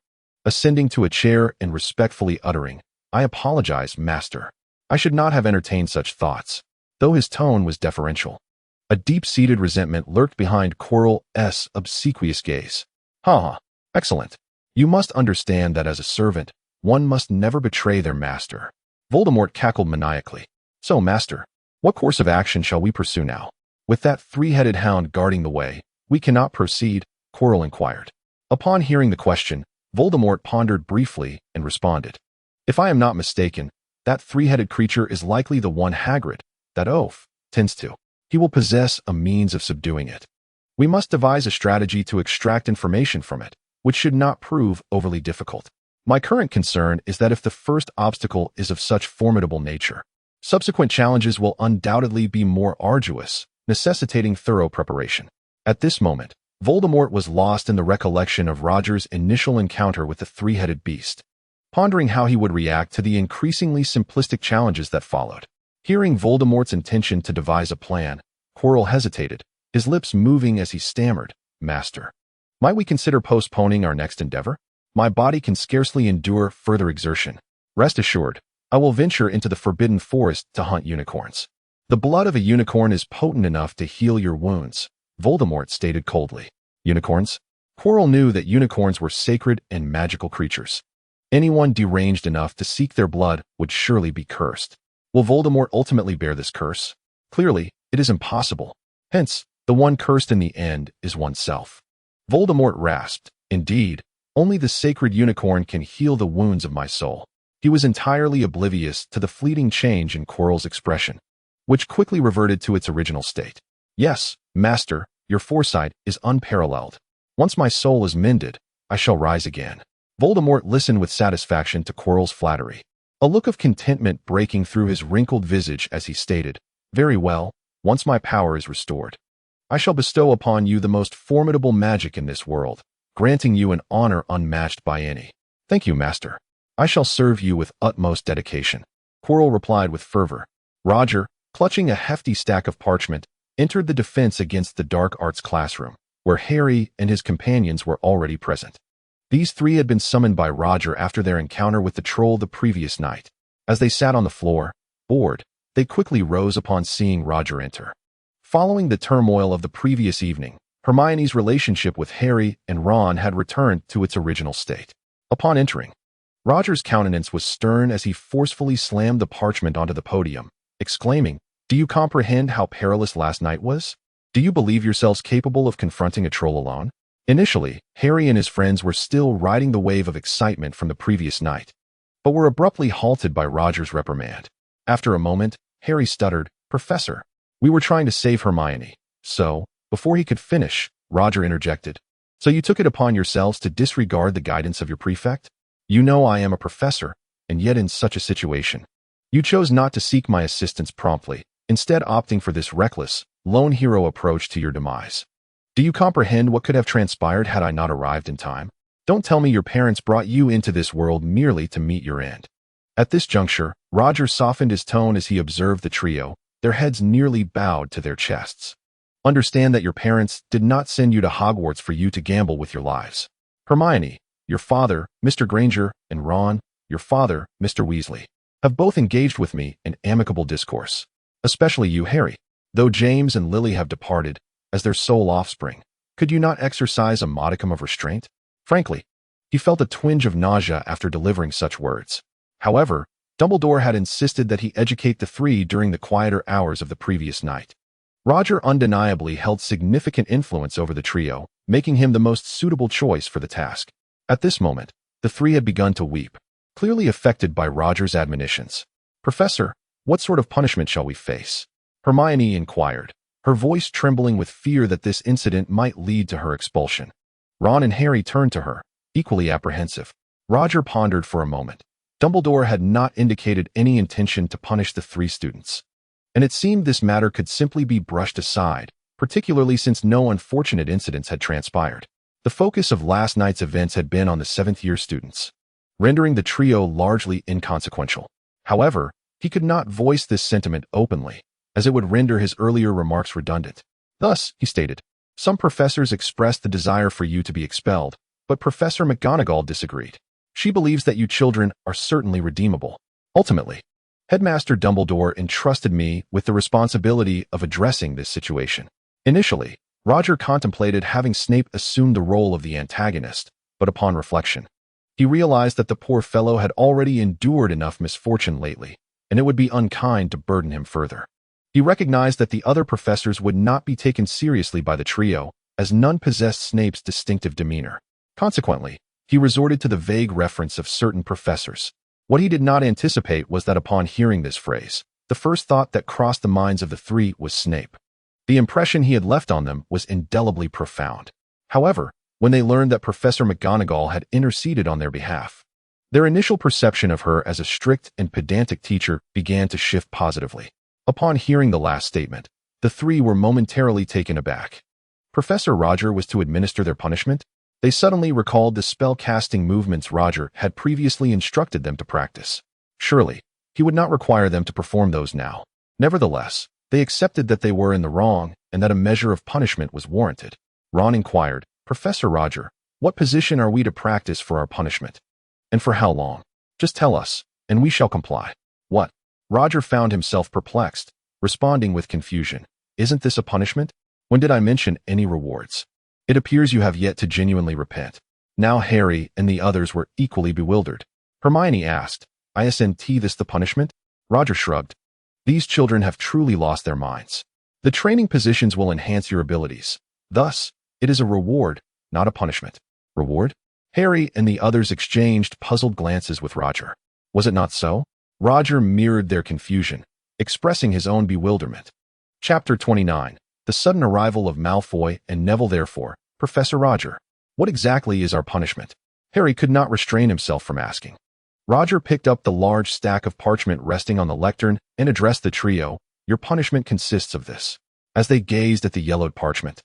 Ascending to a chair and respectfully uttering, "I apologize, master. I should not have entertained such thoughts," though his tone was deferential. A deep-seated resentment lurked behind Quirrell's obsequious gaze. "Ha! Excellent. You must understand that as a servant, one must never betray their master." Voldemort cackled maniacally. "So, master, what course of action shall we pursue now? With that three-headed hound guarding the way, we cannot proceed," Quirrell inquired. Upon hearing the question, Voldemort pondered briefly and responded, "If I am not mistaken, that three-headed creature is likely the one Hagrid, that oaf, tends to. He will possess a means of subduing it. We must devise a strategy to extract information from it, which should not prove overly difficult. My current concern is that if the first obstacle is of such formidable nature, subsequent challenges will undoubtedly be more arduous, necessitating thorough preparation." At this moment, Voldemort was lost in the recollection of Roger's initial encounter with the three-headed beast, pondering how he would react to the increasingly simplistic challenges that followed. Hearing Voldemort's intention to devise a plan, Quirrell hesitated, his lips moving as he stammered, "Master, might we consider postponing our next endeavor? My body can scarcely endure further exertion. Rest assured, I will venture into the Forbidden Forest to hunt unicorns." "The blood of a unicorn is potent enough to heal your wounds," Voldemort stated coldly. Unicorns? Quirrell knew that unicorns were sacred and magical creatures. Anyone deranged enough to seek their blood would surely be cursed. Will Voldemort ultimately bear this curse? Clearly, it is impossible. Hence, the one cursed in the end is oneself. Voldemort rasped, "Indeed, only the sacred unicorn can heal the wounds of my soul." He was entirely oblivious to the fleeting change in Quirrell's expression, which quickly reverted to its original state. "Yes, master, your foresight is unparalleled. Once my soul is mended, I shall rise again." Voldemort listened with satisfaction to Quirrell's flattery, a look of contentment breaking through his wrinkled visage as he stated, "Very well, once my power is restored, I shall bestow upon you the most formidable magic in this world, granting you an honor unmatched by any." "Thank you, master. I shall serve you with utmost dedication," Quirrell replied with fervor. Roger, clutching a hefty stack of parchment, entered the Defense Against the Dark Arts classroom, where Harry and his companions were already present. These three had been summoned by Roger after their encounter with the troll the previous night. As they sat on the floor, bored, they quickly rose upon seeing Roger enter. Following the turmoil of the previous evening, Hermione's relationship with Harry and Ron had returned to its original state. Upon entering, Roger's countenance was stern as he forcefully slammed the parchment onto the podium, exclaiming, "Do you comprehend how perilous last night was? Do you believe yourselves capable of confronting a troll alone?" Initially, Harry and his friends were still riding the wave of excitement from the previous night, but were abruptly halted by Roger's reprimand. After a moment, Harry stuttered, "Professor, we were trying to save Hermione." So, before he could finish, Roger interjected, "So you took it upon yourselves to disregard the guidance of your prefect? You know I am a professor, and yet in such a situation, you chose not to seek my assistance promptly, instead opting for this reckless, lone hero approach to your demise. Do you comprehend what could have transpired had I not arrived in time? Don't tell me your parents brought you into this world merely to meet your end." At this juncture, Roger softened his tone as he observed the trio, their heads nearly bowed to their chests. "Understand that your parents did not send you to Hogwarts for you to gamble with your lives. Hermione, your father, Mr. Granger, and Ron, your father, Mr. Weasley, have both engaged with me in amicable discourse. Especially you, Harry. Though James and Lily have departed, as their sole offspring, could you not exercise a modicum of restraint?" Frankly, he felt a twinge of nausea after delivering such words. However, Dumbledore had insisted that he educate the three during the quieter hours of the previous night. Roger undeniably held significant influence over the trio, making him the most suitable choice for the task. At this moment, the three had begun to weep, clearly affected by Roger's admonitions. "Professor, what sort of punishment shall we face?" Hermione inquired, her voice trembling with fear that this incident might lead to her expulsion. Ron and Harry turned to her, equally apprehensive. Roger pondered for a moment. Dumbledore had not indicated any intention to punish the three students, and it seemed this matter could simply be brushed aside, particularly since no unfortunate incidents had transpired. The focus of last night's events had been on the seventh-year students, rendering the trio largely inconsequential. However, he could not voice this sentiment openly, as it would render his earlier remarks redundant. Thus, he stated, "Some professors expressed the desire for you to be expelled, but Professor McGonagall disagreed. She believes that you children are certainly redeemable. Ultimately, Headmaster Dumbledore entrusted me with the responsibility of addressing this situation." Initially, Roger contemplated having Snape assume the role of the antagonist, but upon reflection, he realized that the poor fellow had already endured enough misfortune lately, and it would be unkind to burden him further. He recognized that the other professors would not be taken seriously by the trio, as none possessed Snape's distinctive demeanor. Consequently, he resorted to the vague reference of certain professors. What he did not anticipate was that upon hearing this phrase, the first thought that crossed the minds of the three was Snape. The impression he had left on them was indelibly profound. However, when they learned that Professor McGonagall had interceded on their behalf, their initial perception of her as a strict and pedantic teacher began to shift positively. Upon hearing the last statement, the three were momentarily taken aback. Professor Roger was to administer their punishment? They suddenly recalled the spell-casting movements Roger had previously instructed them to practice. Surely, he would not require them to perform those now. Nevertheless, they accepted that they were in the wrong and that a measure of punishment was warranted. Ron inquired, "Professor Roger, what position are we to practice for our punishment? And for how long? Just tell us, and we shall comply." "What?" Roger found himself perplexed, responding with confusion. "Isn't this a punishment? When did I mention any rewards? It appears you have yet to genuinely repent." Now Harry and the others were equally bewildered. Hermione asked, "Isn't this the punishment?" Roger shrugged. "These children have truly lost their minds. The training positions will enhance your abilities. Thus, it is a reward, not a punishment." "Reward?" Harry and the others exchanged puzzled glances with Roger. Was it not so? Roger mirrored their confusion, expressing his own bewilderment. Chapter 29. The sudden arrival of Malfoy and Neville. Therefore, Professor Roger, what exactly is our punishment? Harry could not restrain himself from asking. Roger picked up the large stack of parchment resting on the lectern and addressed the trio. "Your punishment consists of this." As they gazed at the yellowed parchment,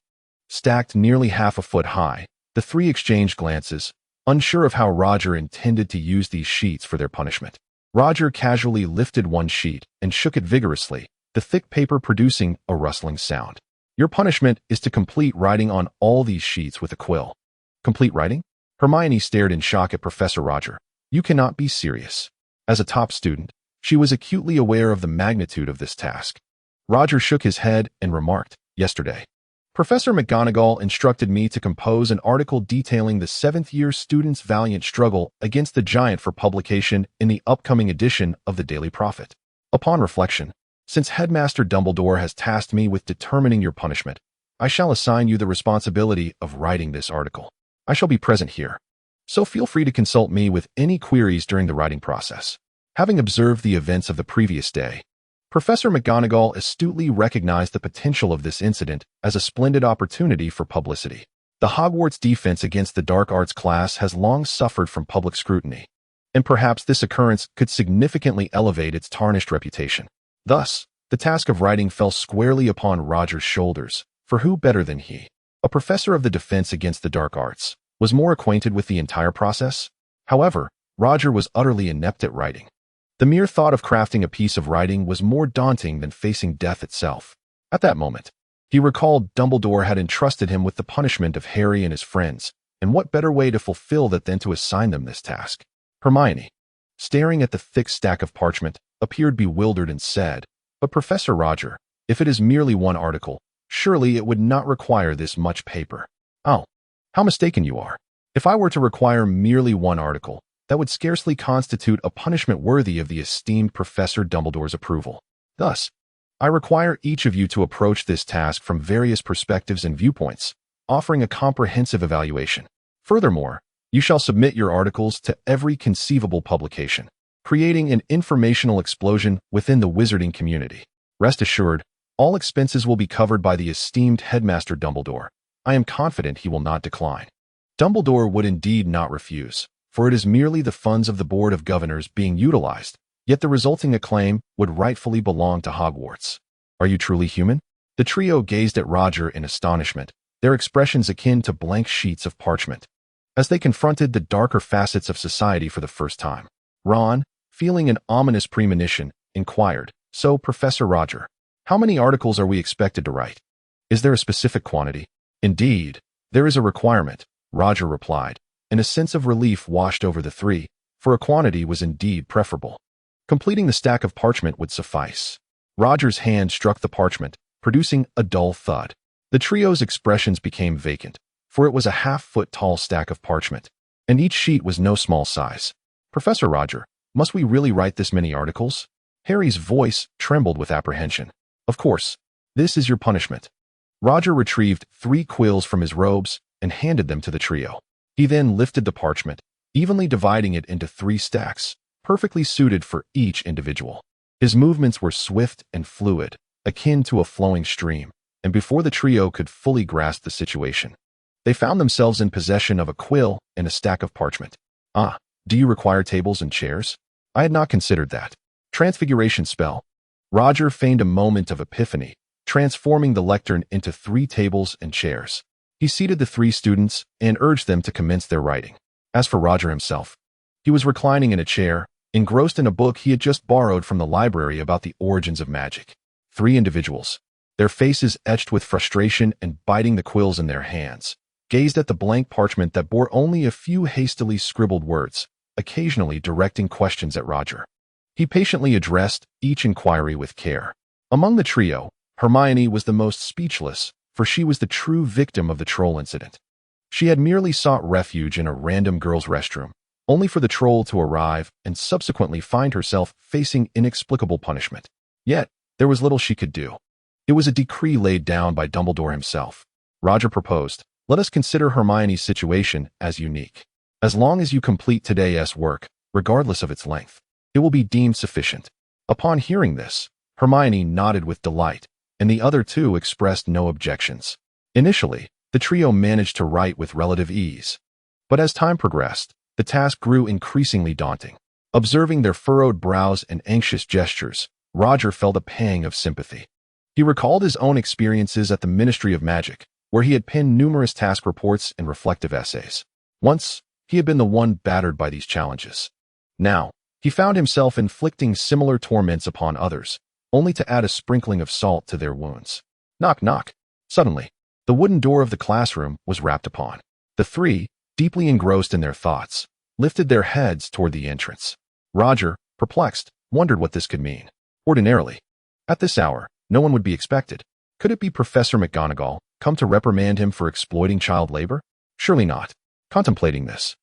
stacked nearly half a foot high, the three exchanged glances, unsure of how Roger intended to use these sheets for their punishment. Roger casually lifted one sheet and shook it vigorously, the thick paper producing a rustling sound. "Your punishment is to complete writing on all these sheets with a quill." "Complete writing?" Hermione stared in shock at Professor Roger. "You cannot be serious." As a top student, she was acutely aware of the magnitude of this task. Roger shook his head and remarked, "Yesterday, Professor McGonagall instructed me to compose an article detailing the seventh-year students' valiant struggle against the giant for publication in the upcoming edition of the Daily Prophet. Upon reflection, since Headmaster Dumbledore has tasked me with determining your punishment, I shall assign you the responsibility of writing this article. I shall be present here, so feel free to consult me with any queries during the writing process." Having observed the events of the previous day, Professor McGonagall astutely recognized the potential of this incident as a splendid opportunity for publicity. The Hogwarts defense against the dark arts class has long suffered from public scrutiny, and perhaps this occurrence could significantly elevate its tarnished reputation. Thus, the task of writing fell squarely upon Roger's shoulders, for who better than he, a professor of the defense against the dark arts, was more acquainted with the entire process? However, Roger was utterly inept at writing. The mere thought of crafting a piece of writing was more daunting than facing death itself. At that moment, he recalled Dumbledore had entrusted him with the punishment of Harry and his friends, and what better way to fulfill that than to assign them this task? Hermione, staring at the thick stack of parchment, appeared bewildered and said, "But Professor Roger, if it is merely one article, surely it would not require this much paper." "Oh, how mistaken you are. If I were to require merely one article, that would scarcely constitute a punishment worthy of the esteemed Professor Dumbledore's approval. Thus, I require each of you to approach this task from various perspectives and viewpoints, offering a comprehensive evaluation. Furthermore, you shall submit your articles to every conceivable publication, creating an informational explosion within the wizarding community. Rest assured, all expenses will be covered by the esteemed Headmaster Dumbledore. I am confident he will not decline. Dumbledore would indeed not refuse, for it is merely the funds of the Board of Governors being utilized, yet the resulting acclaim would rightfully belong to Hogwarts. Are you truly human? The trio gazed at Roger in astonishment, their expressions akin to blank sheets of parchment, as they confronted the darker facets of society for the first time. Ron, feeling an ominous premonition, inquired, "So, Professor Roger, how many articles are we expected to write? Is there a specific quantity?" "Indeed, there is a requirement," Roger replied, and a sense of relief washed over the three, for a quantity was indeed preferable. Completing the stack of parchment would suffice. Roger's hand struck the parchment, producing a dull thud. The trio's expressions became vacant, for it was a half-foot-tall stack of parchment, and each sheet was no small size. "Professor Roger, must we really write this many articles?" Harry's voice trembled with apprehension. "Of course, this is your punishment." Roger retrieved 3 quills from his robes and handed them to the trio. He then lifted the parchment, evenly dividing it into 3 stacks, perfectly suited for each individual. His movements were swift and fluid, akin to a flowing stream, and before the trio could fully grasp the situation, they found themselves in possession of a quill and a stack of parchment. "Ah, do you require tables and chairs? I had not considered that." Transfiguration spell. Roger feigned a moment of epiphany, transforming the lectern into 3 tables and chairs. He seated the 3 students and urged them to commence their writing. As for Roger himself, he was reclining in a chair, engrossed in a book he had just borrowed from the library about the origins of magic. 3 individuals, their faces etched with frustration and biting the quills in their hands, gazed at the blank parchment that bore only a few hastily scribbled words, occasionally directing questions at Roger. He patiently addressed each inquiry with care. Among the trio, Hermione was the most speechless, for she was the true victim of the troll incident. She had merely sought refuge in a random girls' restroom, only for the troll to arrive and subsequently find herself facing inexplicable punishment. Yet, there was little she could do. It was a decree laid down by Dumbledore himself. Roger proposed, "Let us consider Hermione's situation as unique. As long as you complete today's work, regardless of its length, it will be deemed sufficient." Upon hearing this, Hermione nodded with delight, and the other 2 expressed no objections. Initially, the trio managed to write with relative ease, but as time progressed, the task grew increasingly daunting. Observing their furrowed brows and anxious gestures, Roger felt a pang of sympathy. He recalled his own experiences at the Ministry of Magic, where he had penned numerous task reports and reflective essays. Once, he had been the one battered by these challenges. Now, he found himself inflicting similar torments upon others, only to add a sprinkling of salt to their wounds. Knock, knock. Suddenly, the wooden door of the classroom was rapped upon. The 3, deeply engrossed in their thoughts, lifted their heads toward the entrance. Roger, perplexed, wondered what this could mean. Ordinarily, at this hour, no one would be expected. Could it be Professor McGonagall, come to reprimand him for exploiting child labor? Surely not. Contemplating this,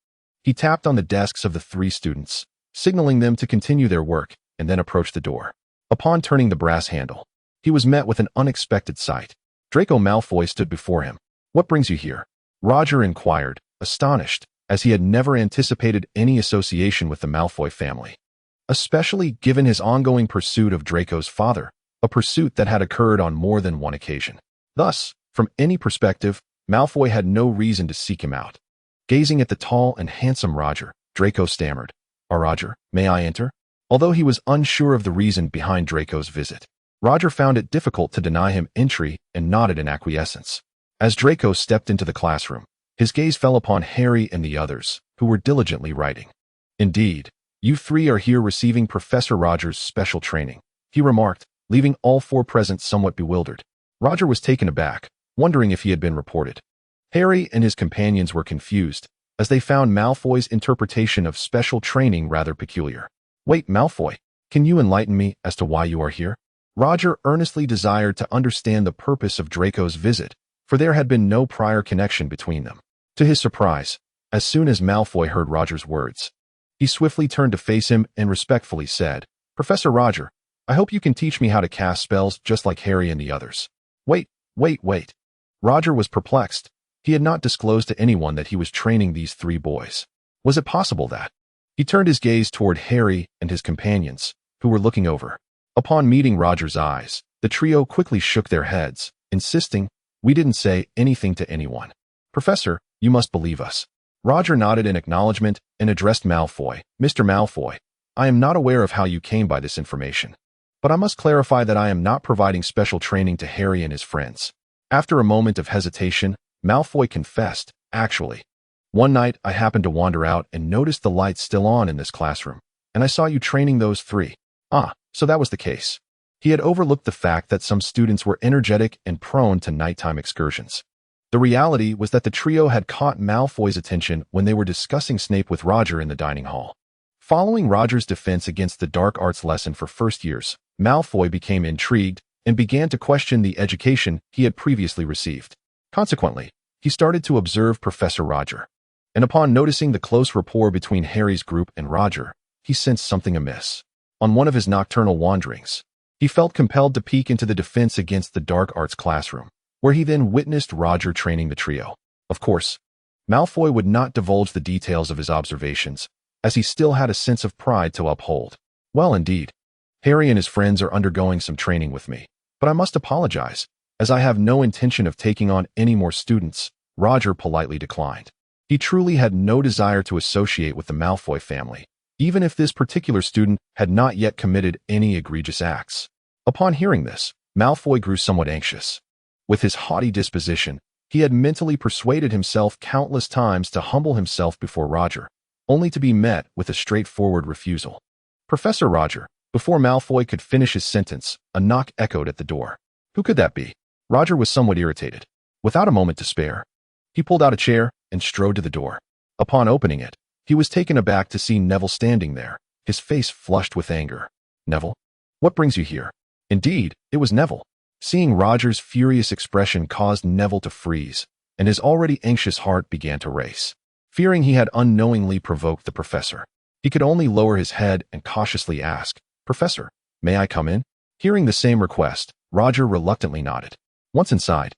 he tapped on the desks of the 3 students, signaling them to continue their work, and then approached the door. Upon turning the brass handle, he was met with an unexpected sight. Draco Malfoy stood before him. "What brings you here?" Roger inquired, astonished, as he had never anticipated any association with the Malfoy family, especially given his ongoing pursuit of Draco's father, a pursuit that had occurred on more than one occasion. Thus, from any perspective, Malfoy had no reason to seek him out. Gazing at the tall and handsome Roger, Draco stammered, Roger, may I enter?" Although he was unsure of the reason behind Draco's visit, Roger found it difficult to deny him entry and nodded in acquiescence. As Draco stepped into the classroom, his gaze fell upon Harry and the others, who were diligently writing. "Indeed, you 3 are here receiving Professor Roger's special training," he remarked, leaving all 4 present somewhat bewildered. Roger was taken aback, wondering if he had been reported. Harry and his companions were confused, as they found Malfoy's interpretation of special training rather peculiar. "Wait, Malfoy, can you enlighten me as to why you are here?" Roger earnestly desired to understand the purpose of Draco's visit, for there had been no prior connection between them. To his surprise, as soon as Malfoy heard Roger's words, he swiftly turned to face him and respectfully said, "Professor Roger, I hope you can teach me how to cast spells just like Harry and the others. Wait. Roger was perplexed. He had not disclosed to anyone that he was training these 3 boys. Was it possible that? He turned his gaze toward Harry and his companions, who were looking over. Upon meeting Roger's eyes, the trio quickly shook their heads, insisting, "We didn't say anything to anyone. Professor, you must believe us." Roger nodded in acknowledgement and addressed Malfoy. "Mr. Malfoy, I am not aware of how you came by this information, but I must clarify that I am not providing special training to Harry and his friends." After a moment of hesitation, Malfoy confessed, "Actually, one night I happened to wander out and noticed the lights still on in this classroom, and I saw you training those 3. Ah, so that was the case." He had overlooked the fact that some students were energetic and prone to nighttime excursions. The reality was that the trio had caught Malfoy's attention when they were discussing Snape with Roger in the dining hall. Following Roger's defense against the dark arts lesson for first years, Malfoy became intrigued and began to question the education he had previously received. Consequently, he started to observe Professor Roger. And upon noticing the close rapport between Harry's group and Roger, he sensed something amiss. On one of his nocturnal wanderings, he felt compelled to peek into the defense against the dark arts classroom, where he then witnessed Roger training the trio. Of course, Malfoy would not divulge the details of his observations, as he still had a sense of pride to uphold. "Well, indeed, Harry and his friends are undergoing some training with me, but I must apologize, as I have no intention of taking on any more students," Roger politely declined. He truly had no desire to associate with the Malfoy family, even if this particular student had not yet committed any egregious acts. Upon hearing this, Malfoy grew somewhat anxious. With his haughty disposition, he had mentally persuaded himself countless times to humble himself before Roger, only to be met with a straightforward refusal. "Professor Roger." Before Malfoy could finish his sentence, a knock echoed at the door. Who could that be? Roger was somewhat irritated. Without a moment to spare, he pulled out a chair and strode to the door. Upon opening it, he was taken aback to see Neville standing there, his face flushed with anger. "Neville, what brings you here?" Indeed, it was Neville. Seeing Roger's furious expression caused Neville to freeze, and his already anxious heart began to race. Fearing he had unknowingly provoked the professor, he could only lower his head and cautiously ask, "Professor, may I come in?" Hearing the same request, Roger reluctantly nodded. Once inside,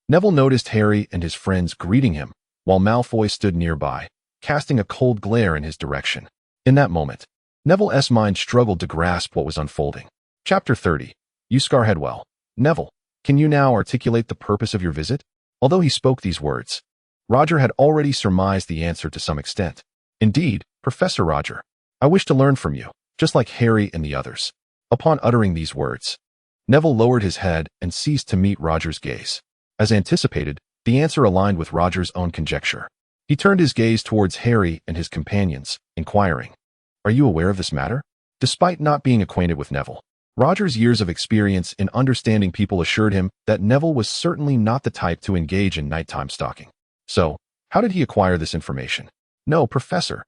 Neville noticed Harry and his friends greeting him, while Malfoy stood nearby, casting a cold glare in his direction. In that moment, Neville's mind struggled to grasp what was unfolding. Chapter 30. You Scarhead well. "Neville, can you now articulate the purpose of your visit?" Although he spoke these words, Roger had already surmised the answer to some extent. "Indeed, Professor Roger, I wish to learn from you, just like Harry and the others." Upon uttering these words, Neville lowered his head and ceased to meet Roger's gaze. As anticipated, the answer aligned with Roger's own conjecture. He turned his gaze towards Harry and his companions, inquiring, "Are you aware of this matter?" Despite not being acquainted with Neville, Roger's years of experience in understanding people assured him that Neville was certainly not the type to engage in nighttime stalking. So, how did he acquire this information? "No, Professor.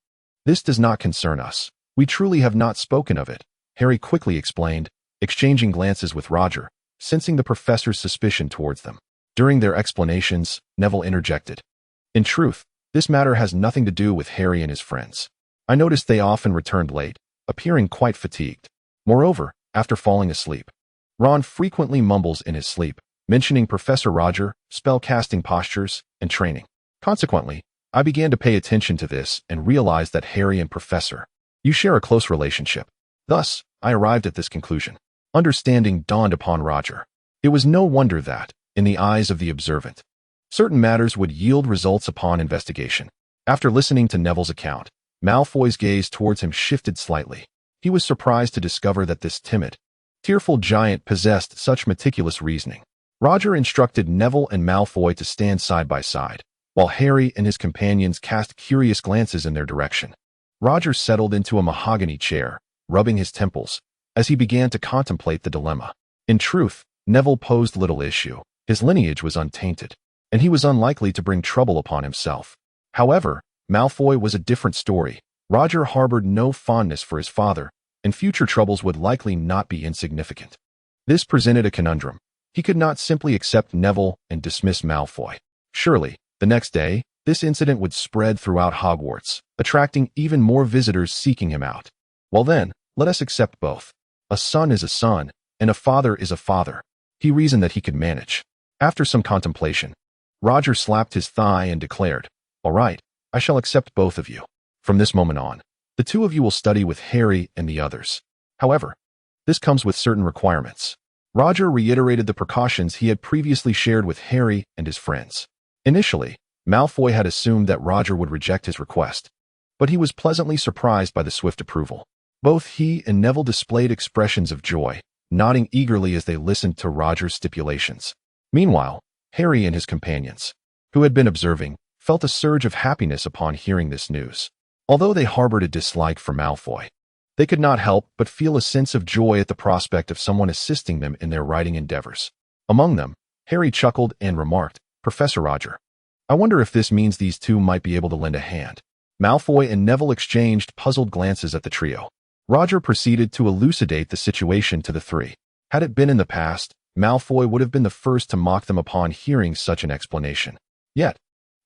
This does not concern us. We truly have not spoken of it," Harry quickly explained, exchanging glances with Roger, sensing the professor's suspicion towards them. During their explanations, Neville interjected, "In truth, this matter has nothing to do with Harry and his friends. I noticed they often returned late, appearing quite fatigued. Moreover, after falling asleep, Ron frequently mumbles in his sleep, mentioning Professor Roger, spell-casting postures, and training. Consequently, I began to pay attention to this and realized that Harry and Professor, you share a close relationship. Thus, I arrived at this conclusion." Understanding dawned upon Roger. It was no wonder that, in the eyes of the observant, certain matters would yield results upon investigation. After listening to Neville's account, Malfoy's gaze towards him shifted slightly. He was surprised to discover that this timid, tearful giant possessed such meticulous reasoning. Roger instructed Neville and Malfoy to stand side by side, while Harry and his companions cast curious glances in their direction. Roger settled into a mahogany chair, rubbing his temples, as he began to contemplate the dilemma. In truth, Neville posed little issue. His lineage was untainted, and he was unlikely to bring trouble upon himself. However, Malfoy was a different story. Roger harbored no fondness for his father, and future troubles would likely not be insignificant. This presented a conundrum. He could not simply accept Neville and dismiss Malfoy. Surely, the next day, this incident would spread throughout Hogwarts, attracting even more visitors seeking him out. Well then, let us accept both. A son is a son, and a father is a father. He reasoned that he could manage. After some contemplation, Roger slapped his thigh and declared, "All right, I shall accept both of you. From this moment on, the two of you will study with Harry and the others. However, this comes with certain requirements." Roger reiterated the precautions he had previously shared with Harry and his friends. Initially, Malfoy had assumed that Roger would reject his request, but he was pleasantly surprised by the swift approval. Both he and Neville displayed expressions of joy, nodding eagerly as they listened to Roger's stipulations. Meanwhile, Harry and his companions, who had been observing, felt a surge of happiness upon hearing this news. Although they harbored a dislike for Malfoy, they could not help but feel a sense of joy at the prospect of someone assisting them in their writing endeavors. Among them, Harry chuckled and remarked, "Professor Roger, I wonder if this means these two might be able to lend a hand." Malfoy and Neville exchanged puzzled glances at the trio. Roger proceeded to elucidate the situation to the three. Had it been in the past, Malfoy would have been the first to mock them upon hearing such an explanation. Yet,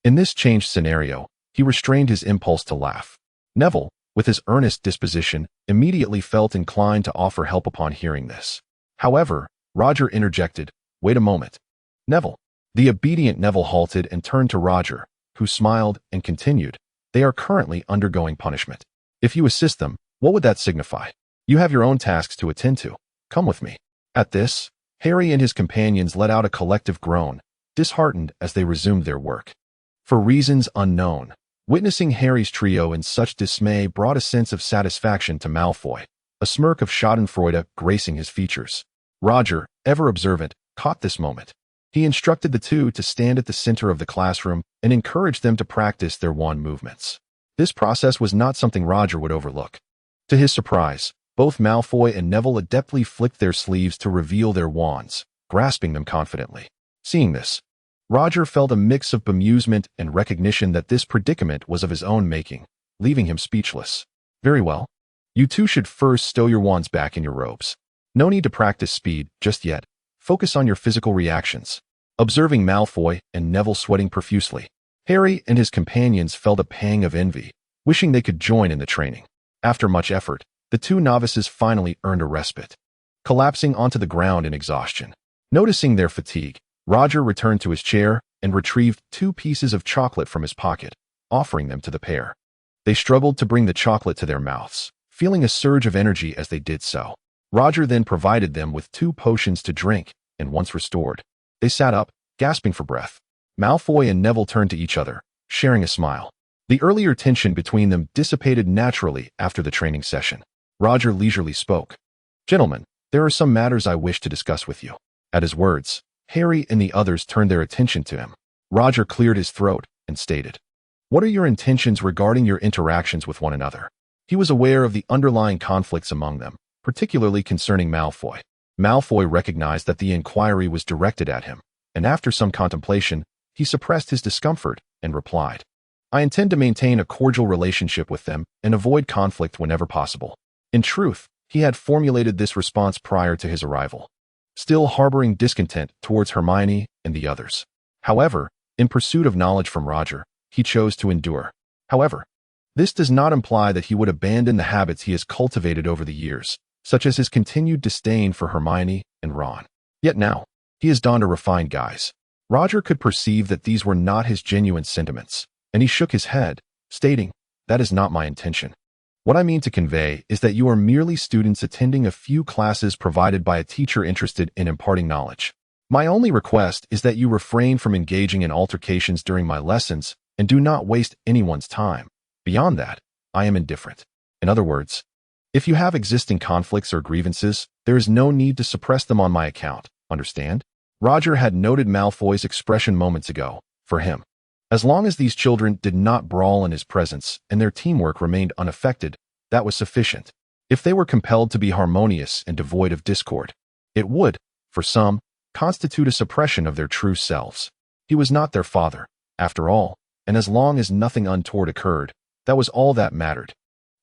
in this changed scenario, he restrained his impulse to laugh. Neville, with his earnest disposition, immediately felt inclined to offer help upon hearing this. However, Roger interjected, "Wait a moment, Neville." The obedient Neville halted and turned to Roger, who smiled and continued, "They are currently undergoing punishment. If you assist them, what would that signify? You have your own tasks to attend to. Come with me." At this, Harry and his companions let out a collective groan, disheartened as they resumed their work. For reasons unknown, witnessing Harry's trio in such dismay brought a sense of satisfaction to Malfoy, a smirk of schadenfreude gracing his features. Roger, ever observant, caught this moment. He instructed the two to stand at the center of the classroom and encouraged them to practice their wand movements. This process was not something Roger would overlook. To his surprise, both Malfoy and Neville adeptly flicked their sleeves to reveal their wands, grasping them confidently. Seeing this, Roger felt a mix of bemusement and recognition that this predicament was of his own making, leaving him speechless. "Very well. You two should first stow your wands back in your robes. No need to practice speed just yet. Focus on your physical reactions." Observing Malfoy and Neville sweating profusely, Harry and his companions felt a pang of envy, wishing they could join in the training. After much effort, the two novices finally earned a respite, collapsing onto the ground in exhaustion. Noticing their fatigue, Roger returned to his chair and retrieved 2 pieces of chocolate from his pocket, offering them to the pair. They struggled to bring the chocolate to their mouths, feeling a surge of energy as they did so. Roger then provided them with 2 potions to drink, and once restored, they sat up, gasping for breath. Malfoy and Neville turned to each other, sharing a smile. The earlier tension between them dissipated naturally after the training session. Roger leisurely spoke. "Gentlemen, there are some matters I wish to discuss with you." At his words, Harry and the others turned their attention to him. Roger cleared his throat and stated, "What are your intentions regarding your interactions with one another?" He was aware of the underlying conflicts among them, particularly concerning Malfoy. Malfoy recognized that the inquiry was directed at him, and after some contemplation, he suppressed his discomfort and replied, "I intend to maintain a cordial relationship with them and avoid conflict whenever possible." In truth, he had formulated this response prior to his arrival, still harboring discontent towards Hermione and the others. However, in pursuit of knowledge from Roger, he chose to endure. However, this does not imply that he would abandon the habits he has cultivated over the years, such as his continued disdain for Hermione and Ron. Yet now, he has donned a refined guise. Roger could perceive that these were not his genuine sentiments, and he shook his head, stating, "That is not my intention. What I mean to convey is that you are merely students attending a few classes provided by a teacher interested in imparting knowledge. My only request is that you refrain from engaging in altercations during my lessons and do not waste anyone's time. Beyond that, I am indifferent." In other words, if you have existing conflicts or grievances, there is no need to suppress them on my account, understand? Roger had noted Malfoy's expression moments ago. For him, as long as these children did not brawl in his presence and their teamwork remained unaffected, that was sufficient. If they were compelled to be harmonious and devoid of discord, it would, for some, constitute a suppression of their true selves. He was not their father, after all, and as long as nothing untoward occurred, that was all that mattered.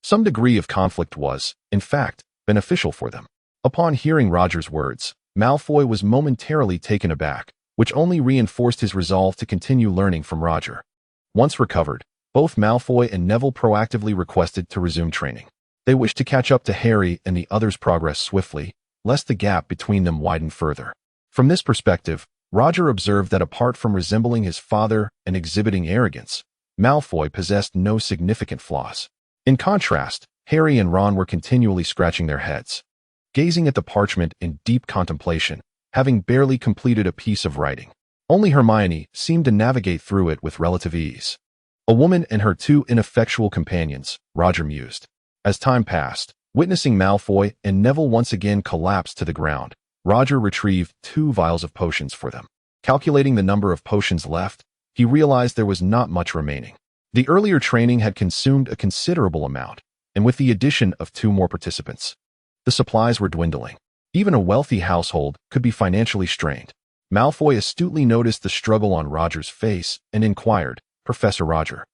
Some degree of conflict was, in fact, beneficial for them. Upon hearing Roger's words, Malfoy was momentarily taken aback, which only reinforced his resolve to continue learning from Roger. Once recovered, both Malfoy and Neville proactively requested to resume training. They wished to catch up to Harry and the others' progress swiftly, lest the gap between them widen further. From this perspective, Roger observed that apart from resembling his father and exhibiting arrogance, Malfoy possessed no significant flaws. In contrast, Harry and Ron were continually scratching their heads, gazing at the parchment in deep contemplation, having barely completed a piece of writing. Only Hermione seemed to navigate through it with relative ease. A woman and her two ineffectual companions, Roger mused. As time passed, witnessing Malfoy and Neville once again collapse to the ground, Roger retrieved 2 vials of potions for them. Calculating the number of potions left, he realized there was not much remaining. The earlier training had consumed a considerable amount, and with the addition of 2 more participants, the supplies were dwindling. Even a wealthy household could be financially strained. Malfoy astutely noticed the struggle on Roger's face and inquired, "Professor Roger,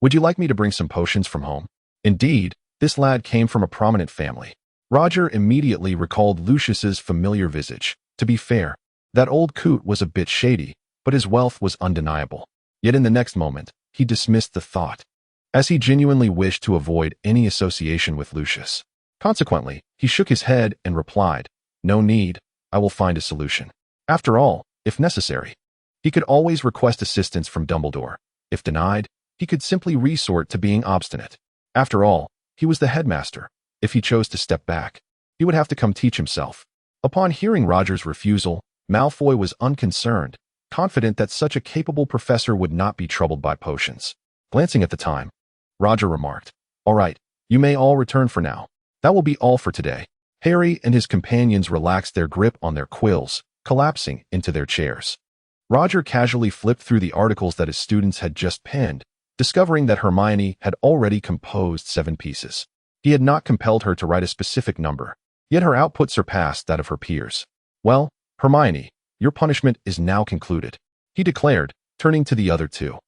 would you like me to bring some potions from home?" Indeed, this lad came from a prominent family. Roger immediately recalled Lucius's familiar visage. To be fair, that old coot was a bit shady, but his wealth was undeniable. Yet in the next moment, he dismissed the thought, as he genuinely wished to avoid any association with Lucius. Consequently, he shook his head and replied, "No need, I will find a solution." After all, if necessary, he could always request assistance from Dumbledore. If denied, he could simply resort to being obstinate. After all, he was the headmaster. If he chose to step back, he would have to come teach himself. Upon hearing Roger's refusal, Malfoy was unconcerned, confident that such a capable professor would not be troubled by potions. Glancing at the time, Roger remarked, "All right, you may all return for now. That will be all for today." Harry and his companions relaxed their grip on their quills, collapsing into their chairs. Roger casually flipped through the articles that his students had just penned, discovering that Hermione had already composed 7 pieces. He had not compelled her to write a specific number, yet her output surpassed that of her peers. "Well, Hermione, your punishment is now concluded," he declared, turning to the other 2.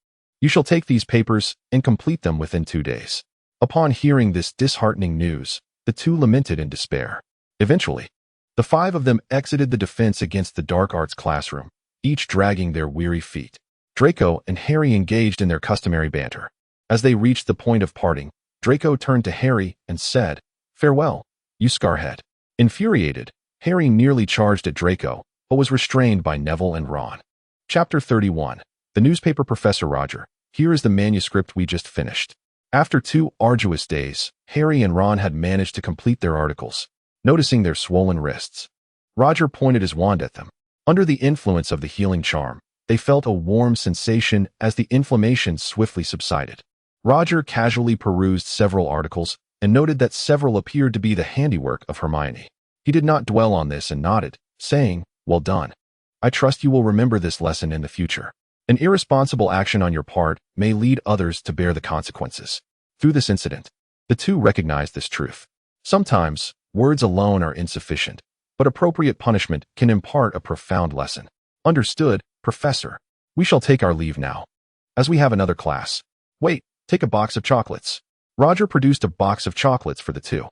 "You shall take these papers and complete them within 2 days." Upon hearing this disheartening news, the 2 lamented in despair. Eventually, the 5 of them exited the defense against the dark arts classroom, each dragging their weary feet. Draco and Harry engaged in their customary banter. As they reached the point of parting, Draco turned to Harry and said, "Farewell, you scarhead." Infuriated, Harry nearly charged at Draco, but was restrained by Neville and Ron. Chapter 31. The Newspaper Professor Roger. Here is the manuscript we just finished. After 2 arduous days, Harry and Ron had managed to complete their articles. Noticing their swollen wrists, Roger pointed his wand at them. Under the influence of the healing charm, they felt a warm sensation as the inflammation swiftly subsided. Roger casually perused several articles and noted that several appeared to be the handiwork of Hermione. He did not dwell on this and nodded, saying, "Well done. I trust you will remember this lesson in the future. An irresponsible action on your part may lead others to bear the consequences." Through this incident, the 2 recognized this truth. Sometimes, words alone are insufficient, but appropriate punishment can impart a profound lesson. "Understood, Professor. We shall take our leave now, as we have another class." "Wait, take a box of chocolates." Roger produced a box of chocolates for the 2.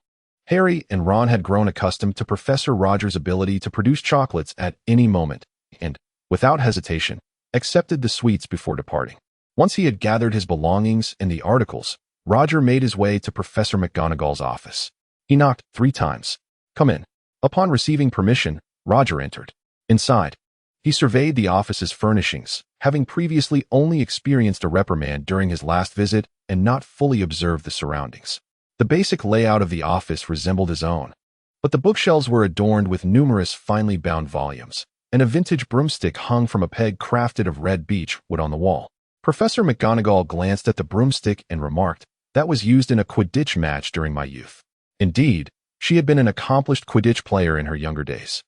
Harry and Ron had grown accustomed to Professor Roger's ability to produce chocolates at any moment, and, without hesitation, accepted the sweets before departing. Once he had gathered his belongings and the articles, Roger made his way to Professor McGonagall's office. He knocked 3 times. "Come in." Upon receiving permission, Roger entered. Inside, he surveyed the office's furnishings, having previously only experienced a reprimand during his last visit and not fully observed the surroundings. The basic layout of the office resembled his own, but the bookshelves were adorned with numerous finely bound volumes, and a vintage broomstick hung from a peg crafted of red beech wood on the wall. Professor McGonagall glanced at the broomstick and remarked, "That was used in a Quidditch match during my youth." Indeed, she had been an accomplished Quidditch player in her younger days.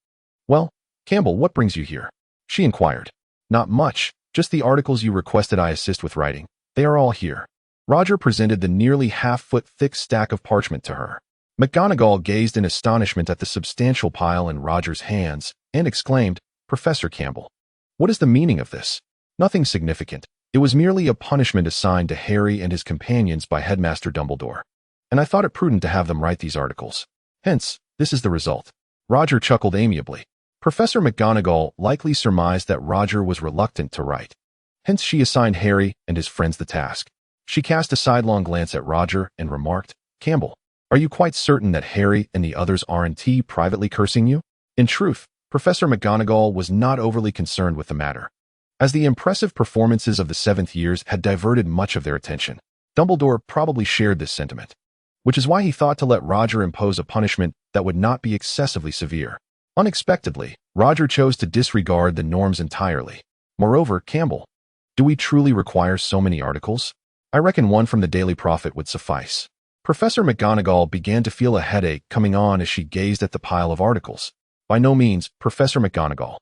"Well, Campbell, what brings you here?" she inquired. "Not much, just the articles you requested I assist with writing. They are all here." Roger presented the nearly half-foot thick stack of parchment to her. McGonagall gazed in astonishment at the substantial pile in Roger's hands and exclaimed, "Professor Campbell, what is the meaning of this?" "Nothing significant. It was merely a punishment assigned to Harry and his companions by Headmaster Dumbledore, and I thought it prudent to have them write these articles. Hence, this is the result." Roger chuckled amiably. Professor McGonagall likely surmised that Roger was reluctant to write. Hence she assigned Harry and his friends the task. She cast a sidelong glance at Roger and remarked, "Campbell, Are you quite certain that Harry and the others aren't privately cursing you? In truth, Professor McGonagall was not overly concerned with the matter, as the impressive performances of the seventh years had diverted much of their attention. Dumbledore probably shared this sentiment, which is why he thought to let Roger impose a punishment that would not be excessively severe. Unexpectedly, Roger chose to disregard the norms entirely. Moreover, Campbell, do we truly require so many articles? I reckon one from the Daily Prophet would suffice. Professor McGonagall began to feel a headache coming on as she gazed at the pile of articles. By no means, Professor McGonagall.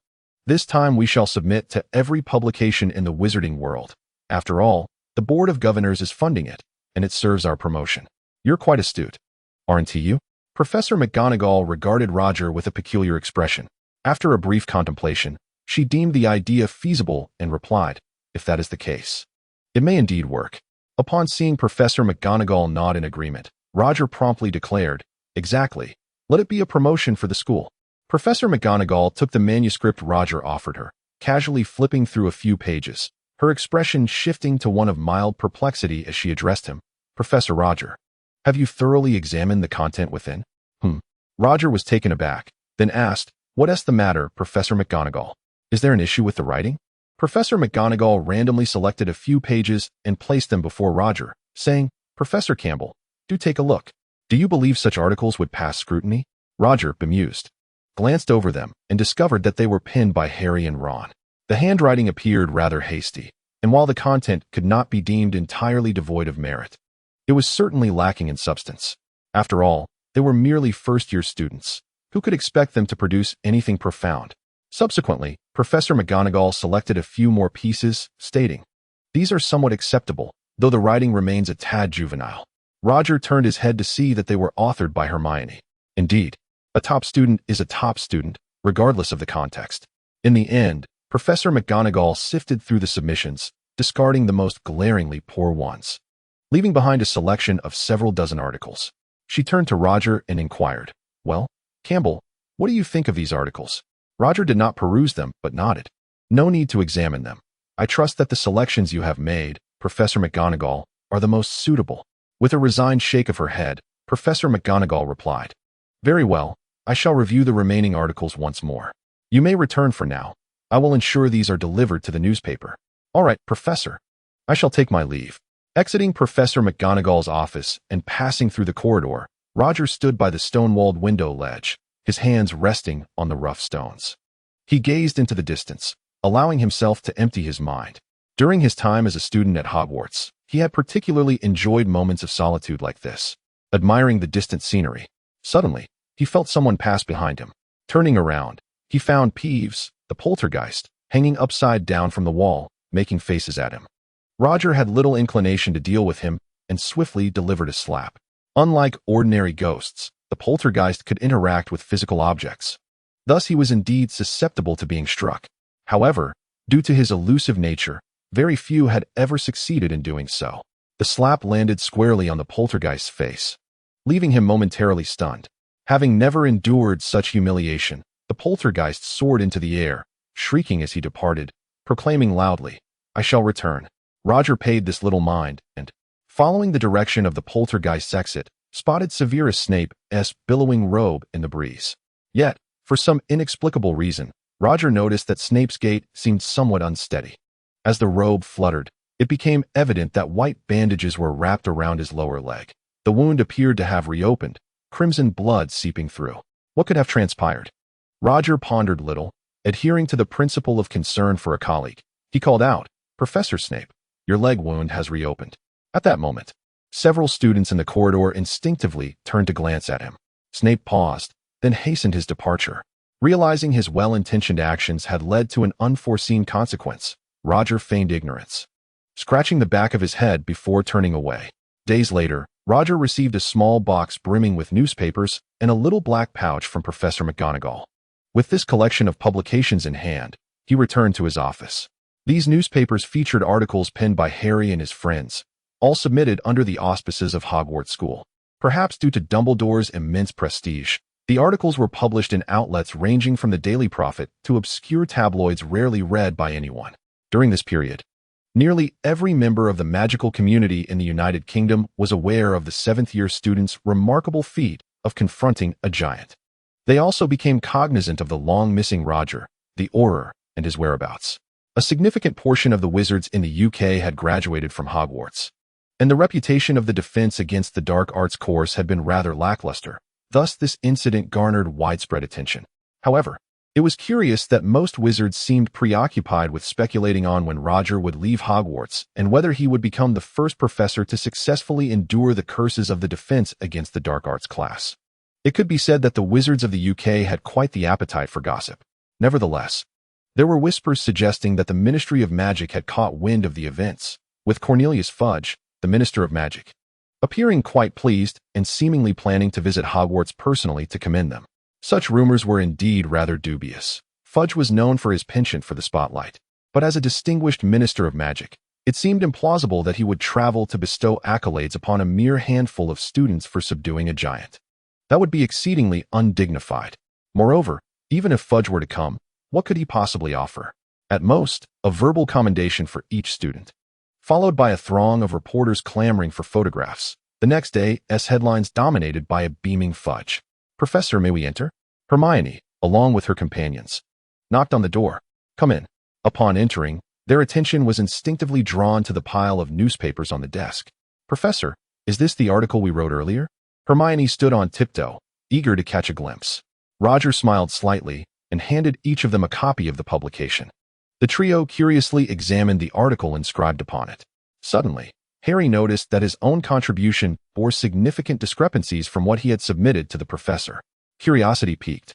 This time we shall submit to every publication in the wizarding world. After all, the Board of Governors is funding it, and it serves our promotion. You're quite astute, aren't you? Professor McGonagall regarded Roger with a peculiar expression. After a brief contemplation, she deemed the idea feasible and replied, if that is the case, it may indeed work. Upon seeing Professor McGonagall nod in agreement, Roger promptly declared, exactly, let it be a promotion for the school. Professor McGonagall took the manuscript Roger offered her, casually flipping through a few pages, her expression shifting to one of mild perplexity as she addressed him. Professor Roger, have you thoroughly examined the content within? Roger was taken aback, then asked, what's the matter, Professor McGonagall? Is there an issue with the writing? Professor McGonagall randomly selected a few pages and placed them before Roger, saying, Professor Campbell, do take a look. Do you believe such articles would pass scrutiny? Roger, bemused, glanced over them and discovered that they were penned by Harry and Ron. The handwriting appeared rather hasty, and while the content could not be deemed entirely devoid of merit, it was certainly lacking in substance. After all, they were merely first-year students. Who could expect them to produce anything profound? Subsequently, Professor McGonagall selected a few more pieces, stating, these are somewhat acceptable, though the writing remains a tad juvenile. Roger turned his head to see that they were authored by Hermione. Indeed, a top student is a top student, regardless of the context. In the end, Professor McGonagall sifted through the submissions, discarding the most glaringly poor ones, leaving behind a selection of several dozen articles. She turned to Roger and inquired, well, Campbell, what do you think of these articles? Roger did not peruse them, but nodded. No need to examine them. I trust that the selections you have made, Professor McGonagall, are the most suitable. With a resigned shake of her head, Professor McGonagall replied, very well, I shall review the remaining articles once more. You may return for now. I will ensure these are delivered to the newspaper. All right, Professor. I shall take my leave. Exiting Professor McGonagall's office and passing through the corridor, Roger stood by the stone-walled window ledge, his hands resting on the rough stones. He gazed into the distance, allowing himself to empty his mind. During his time as a student at Hogwarts, he had particularly enjoyed moments of solitude like this, admiring the distant scenery. Suddenly, he felt someone pass behind him. Turning around, he found Peeves, the poltergeist, hanging upside down from the wall, making faces at him. Roger had little inclination to deal with him and swiftly delivered a slap. Unlike ordinary ghosts, the poltergeist could interact with physical objects. Thus, he was indeed susceptible to being struck. However, due to his elusive nature, very few had ever succeeded in doing so. The slap landed squarely on the poltergeist's face, leaving him momentarily stunned. Having never endured such humiliation, the poltergeist soared into the air, shrieking as he departed, proclaiming loudly, I shall return. Roger paid this little mind, and, following the direction of the poltergeist's exit, spotted Severus Snape's billowing robe in the breeze. Yet, for some inexplicable reason, Roger noticed that Snape's gait seemed somewhat unsteady. As the robe fluttered, it became evident that white bandages were wrapped around his lower leg. The wound appeared to have reopened, crimson blood seeping through. What could have transpired? Roger pondered little, adhering to the principle of concern for a colleague. He called out, Professor Snape, your leg wound has reopened. At that moment, several students in the corridor instinctively turned to glance at him. Snape paused, then hastened his departure. Realizing his well-intentioned actions had led to an unforeseen consequence, Roger feigned ignorance, scratching the back of his head before turning away. Days later, Roger received a small box brimming with newspapers and a little black pouch from Professor McGonagall. With this collection of publications in hand, he returned to his office. These newspapers featured articles penned by Harry and his friends, all submitted under the auspices of Hogwarts School. Perhaps due to Dumbledore's immense prestige, the articles were published in outlets ranging from the Daily Prophet to obscure tabloids rarely read by anyone. During this period, Nearly every member of the magical community in the United Kingdom was aware of the seventh-year student's remarkable feat of confronting a giant. They also became cognizant of the long-missing Roger, the Auror, and his whereabouts. A significant portion of the wizards in the UK had graduated from Hogwarts, and the reputation of the Defense Against the Dark Arts course had been rather lackluster. Thus, this incident garnered widespread attention. However, it was curious that most wizards seemed preoccupied with speculating on when Roger would leave Hogwarts and whether he would become the first professor to successfully endure the curses of the Defense Against the Dark Arts class. It could be said that the wizards of the UK had quite the appetite for gossip. Nevertheless, there were whispers suggesting that the Ministry of Magic had caught wind of the events, with Cornelius Fudge, the Minister of Magic, appearing quite pleased and seemingly planning to visit Hogwarts personally to commend them. Such rumors were indeed rather dubious. Fudge was known for his penchant for the spotlight, but as a distinguished Minister of Magic, it seemed implausible that he would travel to bestow accolades upon a mere handful of students for subduing a giant. That would be exceedingly undignified. Moreover, even if Fudge were to come, what could he possibly offer? At most, a verbal commendation for each student, followed by a throng of reporters clamoring for photographs. The next day, headlines dominated by a beaming Fudge. "Professor, may we enter?" Hermione, along with her companions, knocked on the door. "Come in." Upon entering, their attention was instinctively drawn to the pile of newspapers on the desk. "Professor, is this the article we wrote earlier?" Hermione stood on tiptoe, eager to catch a glimpse. Roger smiled slightly and handed each of them a copy of the publication. The trio curiously examined the article inscribed upon it. Suddenly, Harry noticed that his own contribution bore significant discrepancies from what he had submitted to the professor. Curiosity piqued.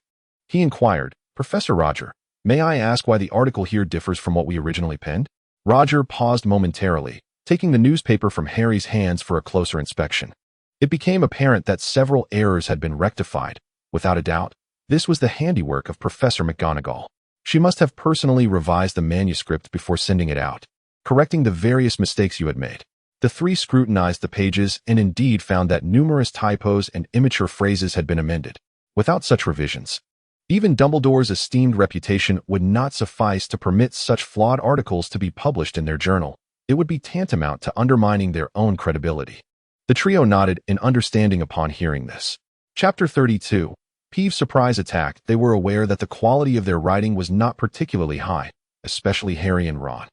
He inquired, "Professor Roger, may I ask why the article here differs from what we originally penned?" Roger paused momentarily, taking the newspaper from Harry's hands for a closer inspection. It became apparent that several errors had been rectified. Without a doubt, this was the handiwork of Professor McGonagall. She must have personally revised the manuscript before sending it out, correcting the various mistakes you had made. The three scrutinized the pages and indeed found that numerous typos and immature phrases had been amended. Without such revisions, even Dumbledore's esteemed reputation would not suffice to permit such flawed articles to be published in their journal. It would be tantamount to undermining their own credibility. The trio nodded in understanding upon hearing this. Chapter 32. Peeve's surprise attack. They were aware that the quality of their writing was not particularly high, especially Harry and Ron.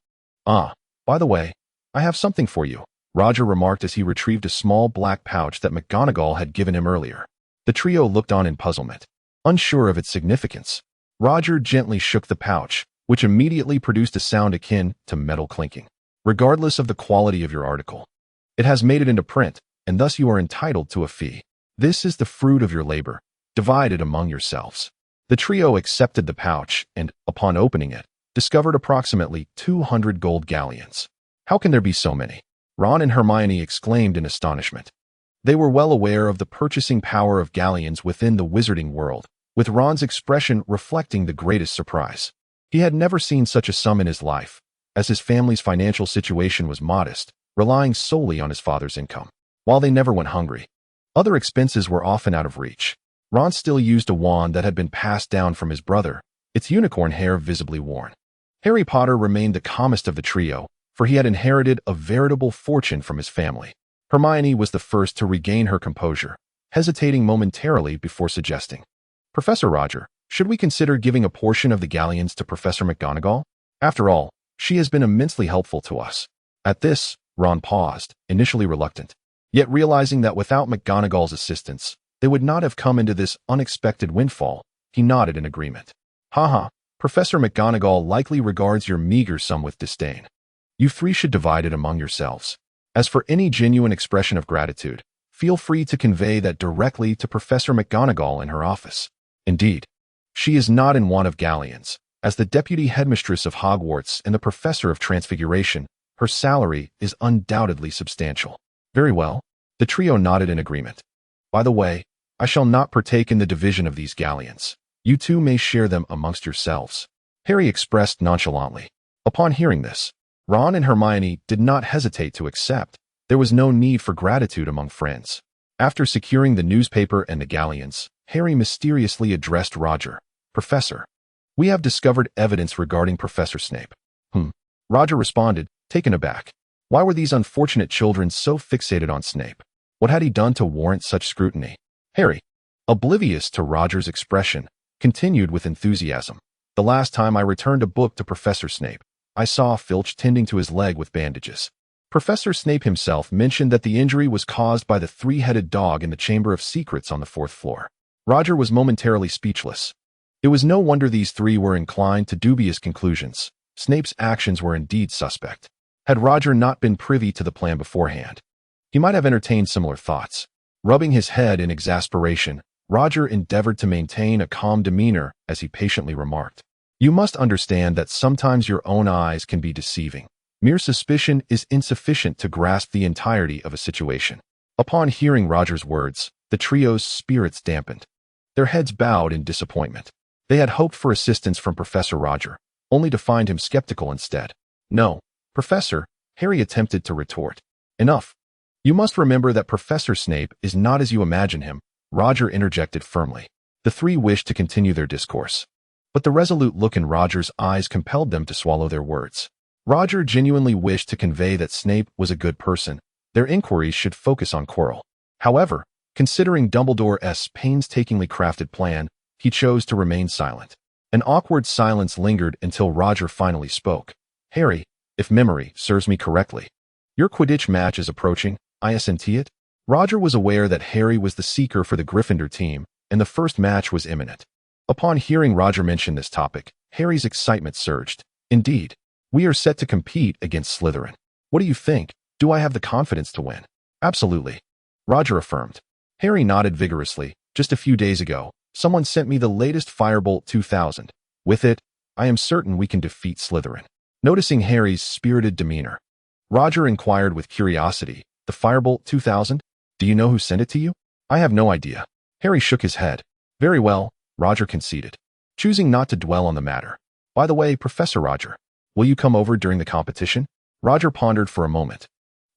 "Ah, by the way, I have something for you," Roger remarked as he retrieved a small black pouch that McGonagall had given him earlier. The trio looked on in puzzlement, unsure of its significance. Roger gently shook the pouch, which immediately produced a sound akin to metal clinking. "Regardless of the quality of your article, it has made it into print, and thus you are entitled to a fee. This is the fruit of your labor, divided among yourselves." The trio accepted the pouch and, upon opening it, discovered approximately 200 gold galleons. "How can there be so many?" Ron and Hermione exclaimed in astonishment. They were well aware of the purchasing power of galleons within the wizarding world, with Ron's expression reflecting the greatest surprise. He had never seen such a sum in his life, as his family's financial situation was modest, relying solely on his father's income. While they never went hungry, other expenses were often out of reach. Ron still used a wand that had been passed down from his brother, its unicorn hair visibly worn. Harry Potter remained the calmest of the trio, for he had inherited a veritable fortune from his family. Hermione was the first to regain her composure, hesitating momentarily before suggesting, "Professor Roger, should we consider giving a portion of the galleons to Professor McGonagall? After all, she has been immensely helpful to us." At this, Ron paused, initially reluctant, yet realizing that without McGonagall's assistance, they would not have come into this unexpected windfall. He nodded in agreement. "Haha, Professor McGonagall likely regards your meager sum with disdain. You three should divide it among yourselves. As for any genuine expression of gratitude, feel free to convey that directly to Professor McGonagall in her office. Indeed, she is not in want of galleons. As the deputy headmistress of Hogwarts and the professor of Transfiguration, her salary is undoubtedly substantial." "Very well." The trio nodded in agreement. "By the way, I shall not partake in the division of these galleons. You two may share them amongst yourselves," Harry expressed nonchalantly. Upon hearing this, Ron and Hermione did not hesitate to accept. There was no need for gratitude among friends. After securing the newspaper and the galleons, Harry mysteriously addressed Roger. "Professor, we have discovered evidence regarding Professor Snape." Roger responded, taken aback. Why were these unfortunate children so fixated on Snape? What had he done to warrant such scrutiny? Harry, oblivious to Roger's expression, continued with enthusiasm. The last time I returned a book to Professor Snape, I saw Filch tending to his leg with bandages. Professor Snape himself mentioned that the injury was caused by the three-headed dog in the Chamber of Secrets on the 4th floor. Roger was momentarily speechless. It was no wonder these three were inclined to dubious conclusions. Snape's actions were indeed suspect. Had Roger not been privy to the plan beforehand, he might have entertained similar thoughts. Rubbing his head in exasperation, Roger endeavored to maintain a calm demeanor as he patiently remarked, "You must understand that sometimes your own eyes can be deceiving. Mere suspicion is insufficient to grasp the entirety of a situation." Upon hearing Roger's words, the trio's spirits dampened. Their heads bowed in disappointment. They had hoped for assistance from Professor Roger, only to find him skeptical instead. "No, Professor," Harry attempted to retort. "Enough. You must remember that Professor Snape is not as you imagine him," Roger interjected firmly. The three wished to continue their discourse, but the resolute look in Roger's eyes compelled them to swallow their words. Roger genuinely wished to convey that Snape was a good person. Their inquiries should focus on Quirrell. However, considering Dumbledore's painstakingly crafted plan, he chose to remain silent. An awkward silence lingered until Roger finally spoke. "Harry, if memory serves me correctly, your Quidditch match is approaching, isn't it?" Roger was aware that Harry was the seeker for the Gryffindor team, and the first match was imminent. Upon hearing Roger mention this topic, Harry's excitement surged. "Indeed, we are set to compete against Slytherin. What do you think? Do I have the confidence to win?" "Absolutely," Roger affirmed. Harry nodded vigorously. "Just a few days ago, someone sent me the latest Firebolt 2000. With it, I am certain we can defeat Slytherin." Noticing Harry's spirited demeanor, Roger inquired with curiosity, "The Firebolt 2000? Do you know who sent it to you?" "I have no idea." Harry shook his head. "Very well," Roger conceded, choosing not to dwell on the matter. "By the way, Professor Roger, will you come over during the competition?" Roger pondered for a moment,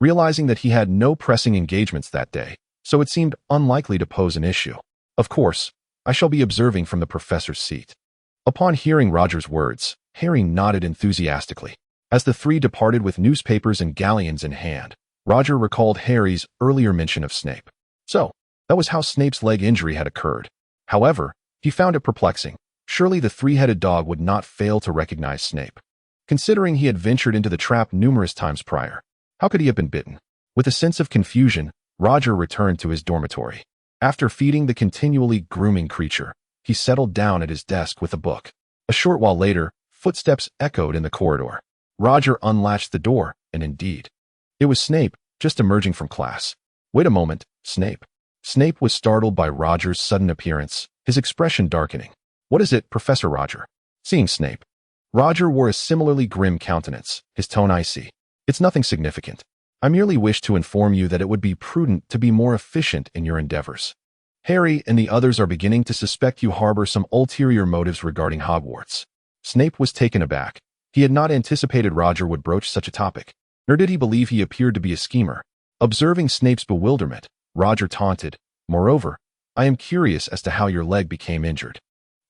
realizing that he had no pressing engagements that day, so it seemed unlikely to pose an issue. "Of course, I shall be observing from the professor's seat." Upon hearing Roger's words, Harry nodded enthusiastically. As the three departed with newspapers and galleons in hand, Roger recalled Harry's earlier mention of Snape. So, that was how Snape's leg injury had occurred. However, he found it perplexing. Surely the three-headed dog would not fail to recognize Snape. Considering he had ventured into the trap numerous times prior, how could he have been bitten? With a sense of confusion, Roger returned to his dormitory. After feeding the continually grooming creature, he settled down at his desk with a book. A short while later, footsteps echoed in the corridor. Roger unlatched the door, and indeed, it was Snape, just emerging from class. "Wait a moment, Snape." Snape was startled by Roger's sudden appearance, his expression darkening. "What is it, Professor Roger?" Seeing Snape, Roger wore a similarly grim countenance, his tone icy. "It's nothing significant. I merely wish to inform you that it would be prudent to be more efficient in your endeavors. Harry and the others are beginning to suspect you harbor some ulterior motives regarding Hogwarts." Snape was taken aback. He had not anticipated Roger would broach such a topic, nor did he believe he appeared to be a schemer. Observing Snape's bewilderment, Roger taunted, "Moreover, I am curious as to how your leg became injured.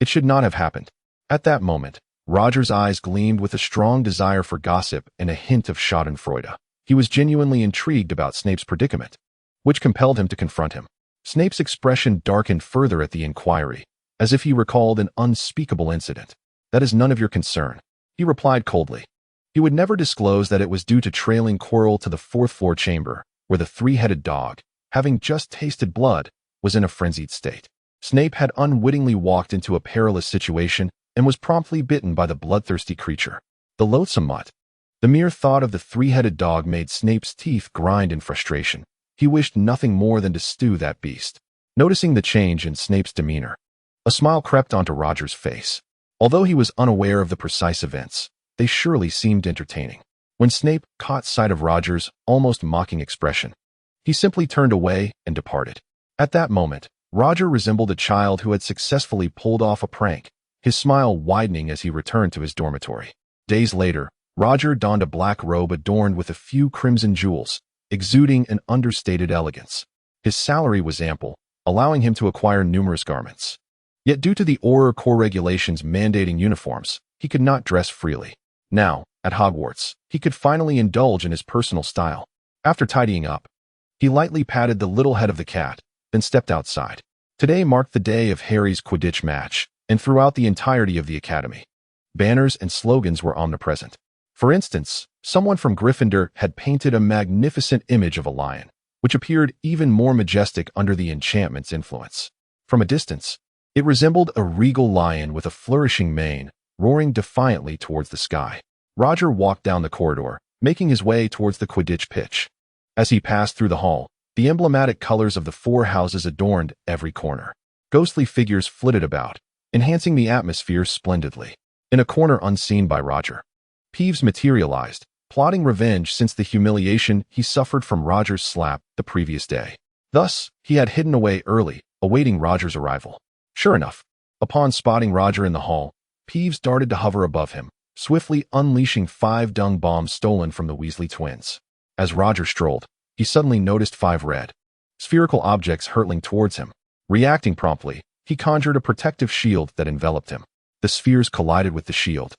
It should not have happened." At that moment, Roger's eyes gleamed with a strong desire for gossip and a hint of schadenfreude. He was genuinely intrigued about Snape's predicament, which compelled him to confront him. Snape's expression darkened further at the inquiry, as if he recalled an unspeakable incident. "That is none of your concern," he replied coldly. He would never disclose that it was due to trailing Quirrell to the 4th floor chamber, where the three-headed dog, having just tasted blood, was in a frenzied state. Snape had unwittingly walked into a perilous situation and was promptly bitten by the bloodthirsty creature. The loathsome mutt. The mere thought of the three-headed dog made Snape's teeth grind in frustration. He wished nothing more than to stew that beast. Noticing the change in Snape's demeanor, a smile crept onto Roger's face. Although he was unaware of the precise events, they surely seemed entertaining. When Snape caught sight of Roger's almost mocking expression, he simply turned away and departed. At that moment, Roger resembled a child who had successfully pulled off a prank, his smile widening as he returned to his dormitory. Days later, Roger donned a black robe adorned with a few crimson jewels, exuding an understated elegance. His salary was ample, allowing him to acquire numerous garments. Yet due to the Auror core regulations mandating uniforms, he could not dress freely. Now, At Hogwarts, he could finally indulge in his personal style. After tidying up, he lightly patted the little head of the cat, then stepped outside. Today marked the day of Harry's Quidditch match, and throughout the entirety of the academy, banners and slogans were omnipresent. For instance, someone from Gryffindor had painted a magnificent image of a lion, which appeared even more majestic under the enchantment's influence. From a distance, it resembled a regal lion with a flourishing mane, roaring defiantly towards the sky. Roger walked down the corridor, making his way towards the Quidditch pitch. As he passed through the hall, the emblematic colors of the four houses adorned every corner. Ghostly figures flitted about, enhancing the atmosphere splendidly. In a corner unseen by Roger, Peeves materialized, plotting revenge since the humiliation he suffered from Roger's slap the previous day. Thus, he had hidden away early, awaiting Roger's arrival. Sure enough, upon spotting Roger in the hall, Peeves darted to hover above him, swiftly unleashing 5 dung bombs stolen from the Weasley twins. As Roger strolled, he suddenly noticed 5 red, spherical objects hurtling towards him. Reacting promptly, he conjured a protective shield that enveloped him. The spheres collided with the shield,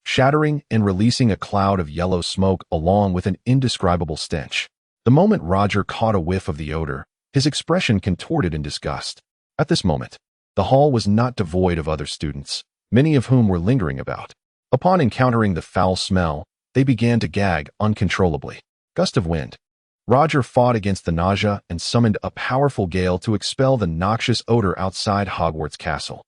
shattering and releasing a cloud of yellow smoke along with an indescribable stench. The moment Roger caught a whiff of the odor, his expression contorted in disgust. At this moment, the hall was not devoid of other students, many of whom were lingering about. Upon encountering the foul smell, they began to gag uncontrollably. Gust of wind. Roger fought against the nausea and summoned a powerful gale to expel the noxious odor outside Hogwarts Castle.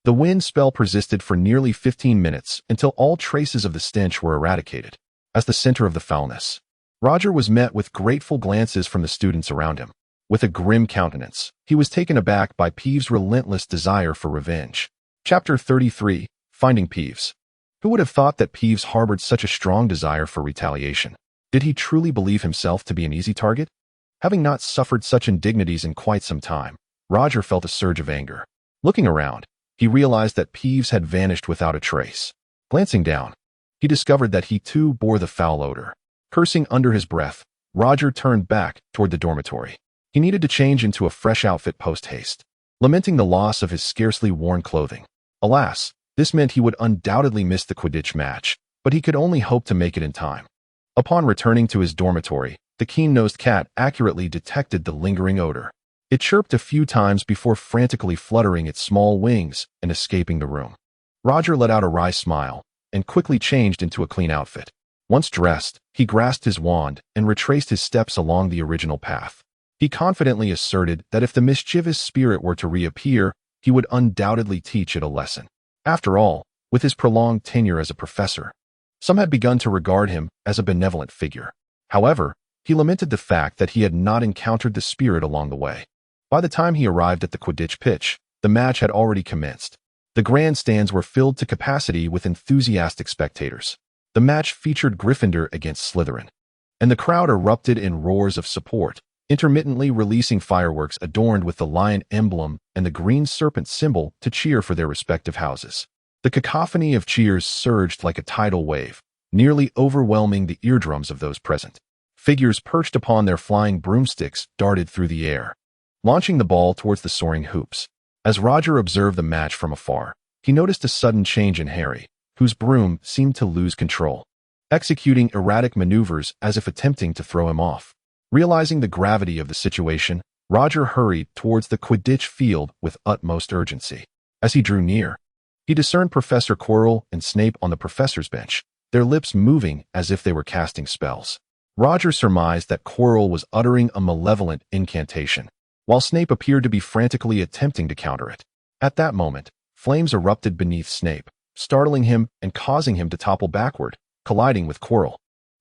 The wind spell persisted for nearly 15 minutes until all traces of the stench were eradicated. As the center of the foulness, Roger was met with grateful glances from the students around him. With a grim countenance, he was taken aback by Peeves' relentless desire for revenge. Chapter 33, Finding Peeves. Who would have thought that Peeves harbored such a strong desire for retaliation? Did he truly believe himself to be an easy target? Having not suffered such indignities in quite some time, Roger felt a surge of anger. Looking around, he realized that Peeves had vanished without a trace. Glancing down, he discovered that he too bore the foul odor. Cursing under his breath, Roger turned back toward the dormitory. He needed to change into a fresh outfit post-haste, lamenting the loss of his scarcely worn clothing. Alas, this meant he would undoubtedly miss the Quidditch match, but he could only hope to make it in time. Upon returning to his dormitory, the keen-nosed cat accurately detected the lingering odor. It chirped a few times before frantically fluttering its small wings and escaping the room. Roger let out a wry smile and quickly changed into a clean outfit. Once dressed, he grasped his wand and retraced his steps along the original path. He confidently asserted that if the mischievous spirit were to reappear, he would undoubtedly teach it a lesson. After all, with his prolonged tenure as a professor, some had begun to regard him as a benevolent figure. However, he lamented the fact that he had not encountered the spirit along the way. By the time he arrived at the Quidditch pitch, the match had already commenced. The grandstands were filled to capacity with enthusiastic spectators. The match featured Gryffindor against Slytherin, and the crowd erupted in roars of support, intermittently releasing fireworks adorned with the lion emblem and the green serpent symbol to cheer for their respective houses. The cacophony of cheers surged like a tidal wave, nearly overwhelming the eardrums of those present. Figures perched upon their flying broomsticks darted through the air, launching the ball towards the soaring hoops. As Roger observed the match from afar, he noticed a sudden change in Harry, whose broom seemed to lose control, executing erratic maneuvers as if attempting to throw him off. Realizing the gravity of the situation, Roger hurried towards the Quidditch field with utmost urgency. As he drew near, he discerned Professor Quirrell and Snape on the professor's bench, their lips moving as if they were casting spells. Roger surmised that Quirrell was uttering a malevolent incantation, while Snape appeared to be frantically attempting to counter it. At that moment, flames erupted beneath Snape, startling him and causing him to topple backward, colliding with Quirrell,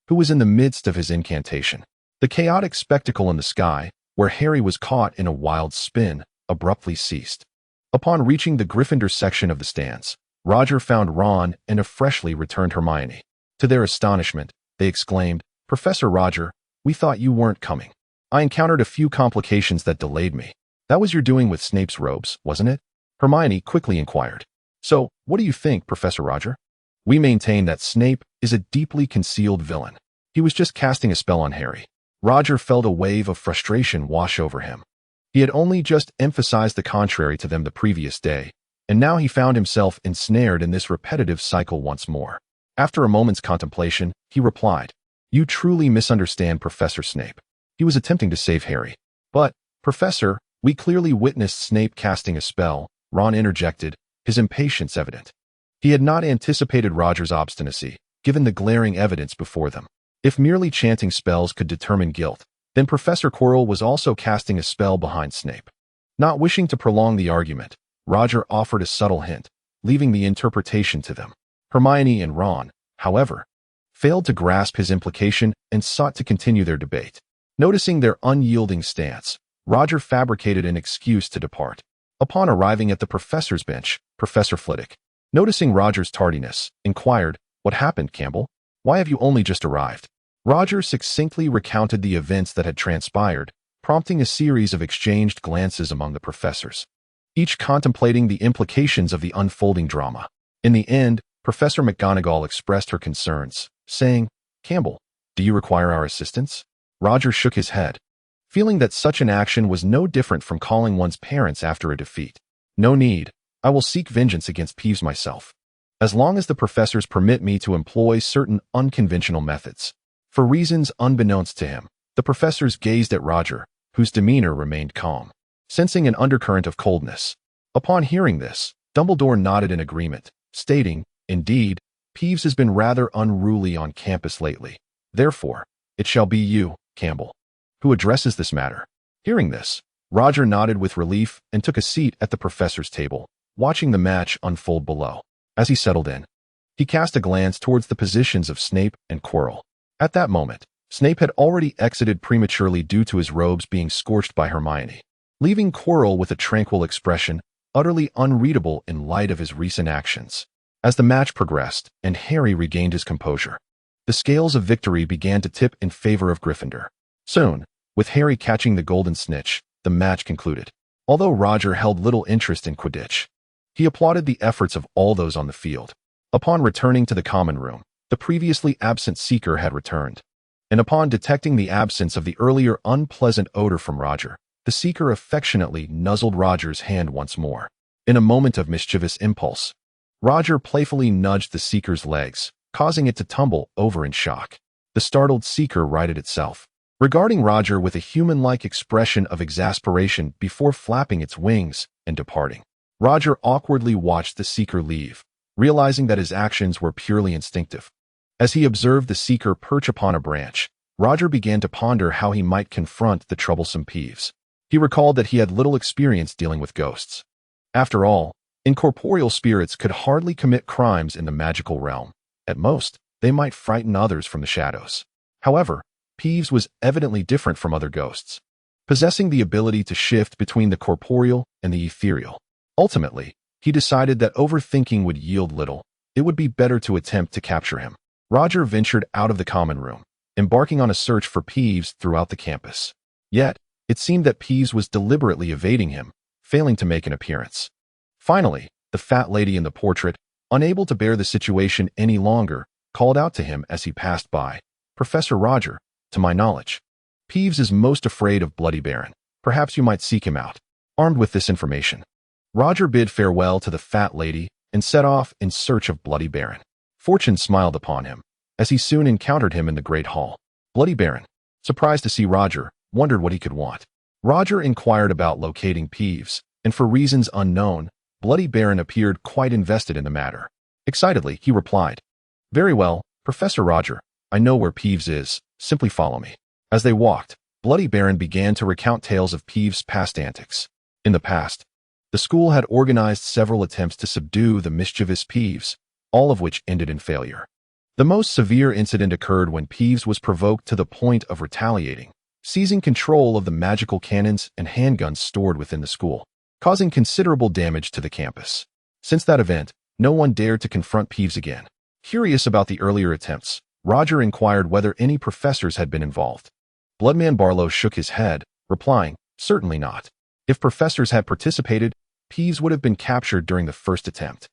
who was in the midst of his incantation. The chaotic spectacle in the sky, where Harry was caught in a wild spin, abruptly ceased. Upon reaching the Gryffindor section of the stands, Roger found Ron and a freshly returned Hermione. To their astonishment, they exclaimed, "Professor Roger, we thought you weren't coming. I encountered a few complications that delayed me." "That was your doing with Snape's robes, wasn't it?" Hermione quickly inquired. "So, what do you think, Professor Roger?" "We maintain that Snape is a deeply concealed villain. He was just casting a spell on Harry." Roger felt a wave of frustration wash over him. He had only just emphasized the contrary to them the previous day, and now he found himself ensnared in this repetitive cycle once more. After a moment's contemplation, he replied, "You truly misunderstand Professor Snape. He was attempting to save Harry." "But, Professor, we clearly witnessed Snape casting a spell," Ron interjected, his impatience evident. He had not anticipated Roger's obstinacy, given the glaring evidence before them. If merely chanting spells could determine guilt, then Professor Quirrell was also casting a spell behind Snape. Not wishing to prolong the argument, Roger offered a subtle hint, leaving the interpretation to them. Hermione and Ron, however, failed to grasp his implication and sought to continue their debate. Noticing their unyielding stance, Roger fabricated an excuse to depart. Upon arriving at the professor's bench, Professor Flitwick, noticing Roger's tardiness, inquired, "What happened, Campbell? Why have you only just arrived?" Roger succinctly recounted the events that had transpired, prompting a series of exchanged glances among the professors, each contemplating the implications of the unfolding drama. In the end, Professor McGonagall expressed her concerns, saying, "Campbell, do you require our assistance?" Roger shook his head, feeling that such an action was no different from calling one's parents after a defeat. "No need. I will seek vengeance against Peeves myself, as long as the professors permit me to employ certain unconventional methods." For reasons unbeknownst to him, the professors gazed at Roger, whose demeanor remained calm, sensing an undercurrent of coldness. Upon hearing this, Dumbledore nodded in agreement, stating, "Indeed, Peeves has been rather unruly on campus lately. Therefore, it shall be you, Campbell, who addresses this matter." Hearing this, Roger nodded with relief and took a seat at the professor's table, watching the match unfold below. As he settled in, he cast a glance towards the positions of Snape and Quirrell. At that moment, Snape had already exited prematurely due to his robes being scorched by Hermione, leaving Quirrell with a tranquil expression, utterly unreadable in light of his recent actions. As the match progressed and Harry regained his composure, the scales of victory began to tip in favor of Gryffindor. Soon, with Harry catching the golden snitch, the match concluded. Although Roger held little interest in Quidditch, he applauded the efforts of all those on the field. Upon returning to the common room, the previously absent seeker had returned, and upon detecting the absence of the earlier unpleasant odor from Roger, the seeker affectionately nuzzled Roger's hand once more. In a moment of mischievous impulse, Roger playfully nudged the seeker's legs, causing it to tumble over in shock. The startled seeker righted itself, regarding Roger with a human-like expression of exasperation before flapping its wings and departing. Roger awkwardly watched the seeker leave, realizing that his actions were purely instinctive. As he observed the seeker perch upon a branch, Roger began to ponder how he might confront the troublesome Peeves. He recalled that he had little experience dealing with ghosts. After all, incorporeal spirits could hardly commit crimes in the magical realm. At most, they might frighten others from the shadows. However, Peeves was evidently different from other ghosts, possessing the ability to shift between the corporeal and the ethereal. Ultimately, he decided that overthinking would yield little. It would be better to attempt to capture him. Roger ventured out of the common room, embarking on a search for Peeves throughout the campus. Yet, it seemed that Peeves was deliberately evading him, failing to make an appearance. Finally, the fat lady in the portrait, unable to bear the situation any longer, called out to him as he passed by, "Professor Roger, to my knowledge, Peeves is most afraid of Bloody Baron. Perhaps you might seek him out." Armed with this information, Roger bid farewell to the fat lady and set off in search of Bloody Baron. Fortune smiled upon him, as he soon encountered him in the Great Hall. Bloody Baron, surprised to see Roger, wondered what he could want. Roger inquired about locating Peeves, and for reasons unknown, Bloody Baron appeared quite invested in the matter. Excitedly, he replied, "Very well, Professor Roger, I know where Peeves is, simply follow me." As they walked, Bloody Baron began to recount tales of Peeves' past antics. In the past, the school had organized several attempts to subdue the mischievous Peeves, all of which ended in failure. The most severe incident occurred when Peeves was provoked to the point of retaliating, seizing control of the magical cannons and handguns stored within the school, causing considerable damage to the campus. Since that event, no one dared to confront Peeves again. Curious about the earlier attempts, Roger inquired whether any professors had been involved. Bloodman Barlow shook his head, replying, "Certainly not. If professors had participated, Peeves would have been captured during the first attempt."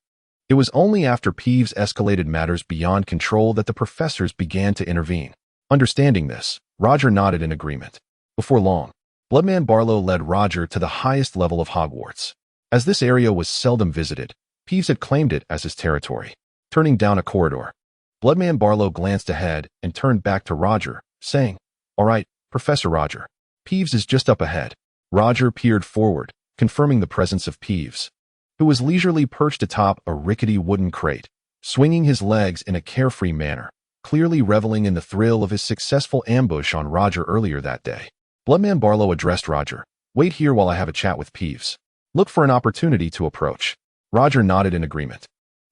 It was only after Peeves escalated matters beyond control that the professors began to intervene. Understanding this, Roger nodded in agreement. Before long, Bloodman Barlow led Roger to the highest level of Hogwarts. As this area was seldom visited, Peeves had claimed it as his territory. Turning down a corridor, Bloodman Barlow glanced ahead and turned back to Roger, saying, "All right, Professor Roger. Peeves is just up ahead." Roger peered forward, confirming the presence of Peeves, who was leisurely perched atop a rickety wooden crate, swinging his legs in a carefree manner, clearly reveling in the thrill of his successful ambush on Roger earlier that day. Bloodman Barlow addressed Roger. "Wait here while I have a chat with Peeves. Look for an opportunity to approach." Roger nodded in agreement.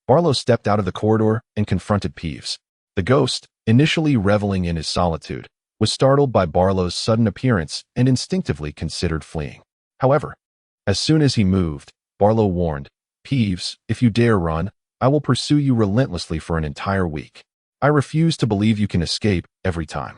Barlow stepped out of the corridor and confronted Peeves. The ghost, initially reveling in his solitude, was startled by Barlow's sudden appearance and instinctively considered fleeing. However, as soon as he moved, Barlow warned, "Peeves, if you dare run, I will pursue you relentlessly for an entire week. I refuse to believe you can escape every time."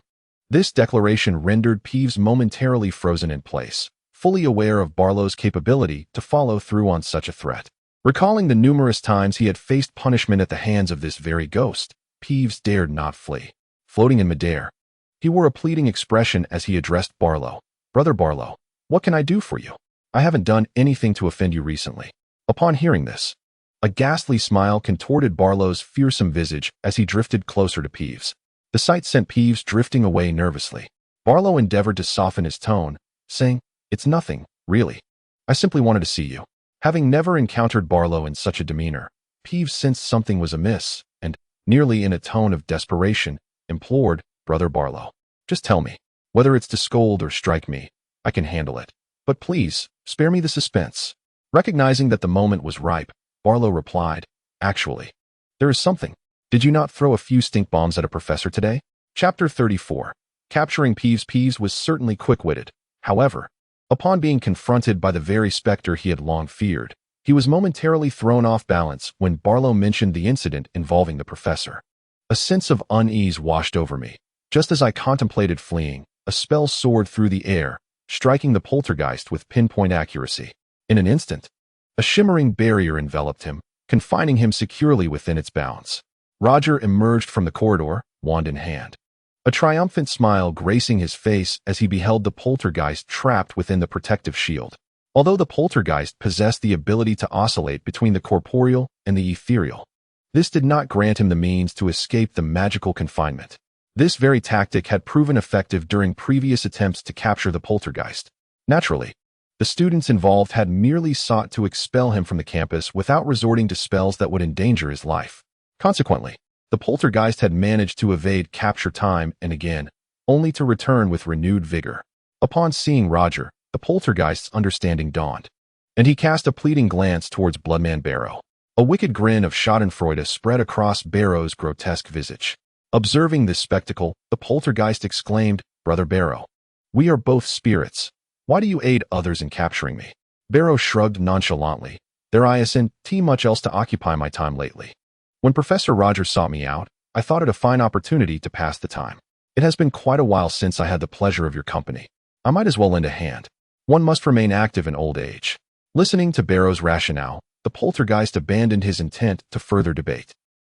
This declaration rendered Peeves momentarily frozen in place, fully aware of Barlow's capability to follow through on such a threat. Recalling the numerous times he had faced punishment at the hands of this very ghost, Peeves dared not flee. Floating in midair, he wore a pleading expression as he addressed Barlow. "Brother Barlow, what can I do for you? I haven't done anything to offend you recently." Upon hearing this, a ghastly smile contorted Barlow's fearsome visage as he drifted closer to Peeves. The sight sent Peeves drifting away nervously. Barlow endeavored to soften his tone, saying, "It's nothing, really. I simply wanted to see you." Having never encountered Barlow in such a demeanor, Peeves sensed something was amiss and, nearly in a tone of desperation, implored, "Brother Barlow, just tell me. Whether it's to scold or strike me, I can handle it. But please, spare me the suspense." Recognizing that the moment was ripe, Barlow replied, "Actually, there is something. Did you not throw a few stink bombs at a professor today?" Chapter 34. Capturing Peeves. Peeves was certainly quick-witted. However, upon being confronted by the very specter he had long feared, he was momentarily thrown off balance when Barlow mentioned the incident involving the professor. A sense of unease washed over me. Just as I contemplated fleeing, a spell soared through the air, striking the poltergeist with pinpoint accuracy. In an instant, a shimmering barrier enveloped him, confining him securely within its bounds. Roger emerged from the corridor, wand in hand, a triumphant smile gracing his face as he beheld the poltergeist trapped within the protective shield. Although the poltergeist possessed the ability to oscillate between the corporeal and the ethereal, this did not grant him the means to escape the magical confinement. This very tactic had proven effective during previous attempts to capture the poltergeist. Naturally, the students involved had merely sought to expel him from the campus without resorting to spells that would endanger his life. Consequently, the poltergeist had managed to evade capture time and again, only to return with renewed vigor. Upon seeing Roger, the poltergeist's understanding dawned, and he cast a pleading glance towards Bloodman Barrow. A wicked grin of schadenfreude spread across Barrow's grotesque visage. Observing this spectacle, the poltergeist exclaimed, "Brother Barrow, we are both spirits. Why do you aid others in capturing me?" Barrow shrugged nonchalantly. "There isn't much else to occupy my time lately. When Professor Roger sought me out, I thought it a fine opportunity to pass the time. It has been quite a while since I had the pleasure of your company. I might as well lend a hand. One must remain active in old age." Listening to Barrow's rationale, the poltergeist abandoned his intent to further debate.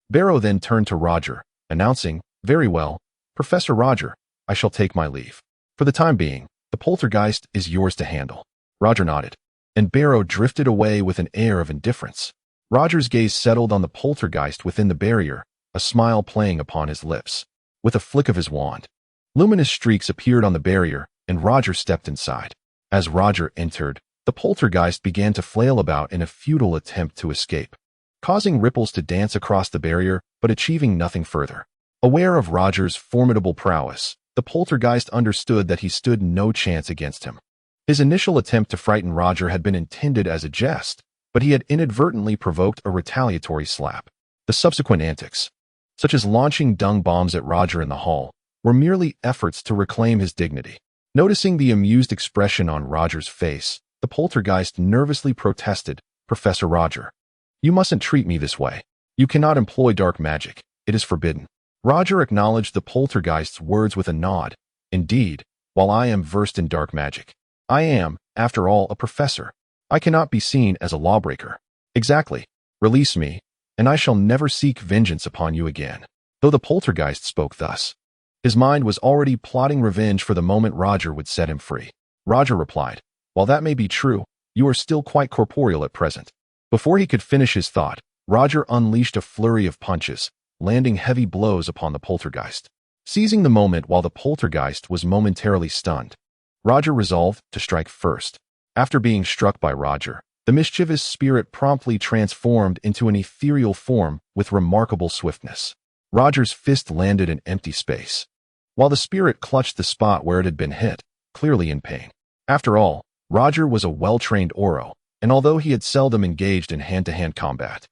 Barrow then turned to Roger, announcing, "Very well, Professor Roger, I shall take my leave. For the time being, the poltergeist is yours to handle." Roger nodded, and Barrow drifted away with an air of indifference. Roger's gaze settled on the poltergeist within the barrier, a smile playing upon his lips. With a flick of his wand, luminous streaks appeared on the barrier, and Roger stepped inside. As Roger entered, the poltergeist began to flail about in a futile attempt to escape, causing ripples to dance across the barrier, but achieving nothing further. Aware of Roger's formidable prowess, the poltergeist understood that he stood no chance against him. His initial attempt to frighten Roger had been intended as a jest, but he had inadvertently provoked a retaliatory slap. The subsequent antics, such as launching dung bombs at Roger in the hall, were merely efforts to reclaim his dignity. Noticing the amused expression on Roger's face, the poltergeist nervously protested, "Professor Roger, you mustn't treat me this way. You cannot employ dark magic. It is forbidden." Roger acknowledged the poltergeist's words with a nod. "Indeed, while I am versed in dark magic, I am, after all, a professor. I cannot be seen as a lawbreaker." "Exactly. Release me, and I shall never seek vengeance upon you again." Though the poltergeist spoke thus, his mind was already plotting revenge for the moment Roger would set him free. Roger replied, "While that may be true, you are still quite corporeal at present." Before he could finish his thought, Roger unleashed a flurry of punches, landing heavy blows upon the poltergeist. Seizing the moment while the poltergeist was momentarily stunned, Roger resolved to strike first. After being struck by Roger, the mischievous spirit promptly transformed into an ethereal form with remarkable swiftness. Roger's fist landed in empty space, while the spirit clutched the spot where it had been hit, clearly in pain. After all, Roger was a well-trained Auror, and although he had seldom engaged in hand-to-hand combat,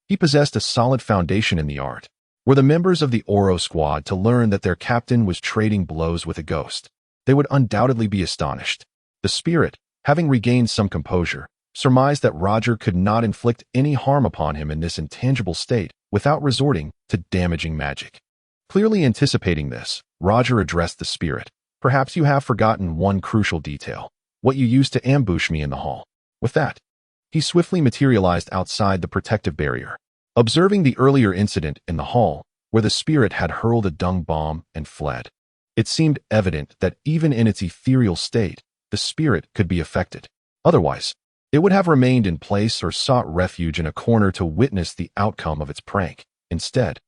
he possessed a solid foundation in the art. Were the members of the Auror squad to learn that their captain was trading blows with a ghost, they would undoubtedly be astonished. The spirit, having regained some composure, surmised that Roger could not inflict any harm upon him in this intangible state without resorting to damaging magic. Clearly anticipating this, Roger addressed the spirit. Perhaps you have forgotten one crucial detail, what you used to ambush me in the hall. With that, he swiftly materialized outside the protective barrier. Observing the earlier incident in the hall, where the spirit had hurled a dung bomb and fled, it seemed evident that even in its ethereal state, the spirit could be affected. Otherwise, it would have remained in place or sought refuge in a corner to witness the outcome of its prank. Instead,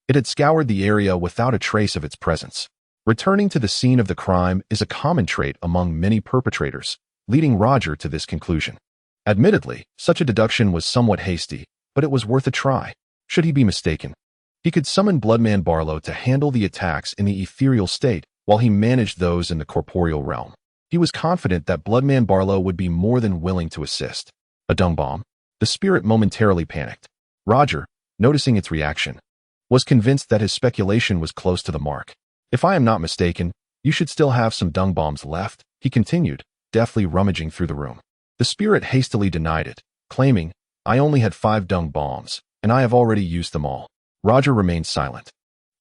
it had scoured the area without a trace of its presence. Returning to the scene of the crime is a common trait among many perpetrators, leading Roger to this conclusion. Admittedly, such a deduction was somewhat hasty, but it was worth a try. Should he be mistaken, he could summon Bloodman Barlow to handle the attacks in the ethereal state while he managed those in the corporeal realm. He was confident that Bloodman Barlow would be more than willing to assist. A dung bomb? The spirit momentarily panicked. Roger, noticing its reaction, was convinced that his speculation was close to the mark. If I am not mistaken, you should still have some dung bombs left, he continued, deftly rummaging through the room. The spirit hastily denied it, claiming, I only had 5 dung bombs, and I have already used them all. Roger remained silent,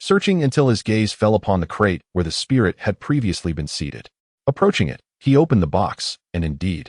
searching until his gaze fell upon the crate where the spirit had previously been seated. Approaching it, he opened the box, and indeed,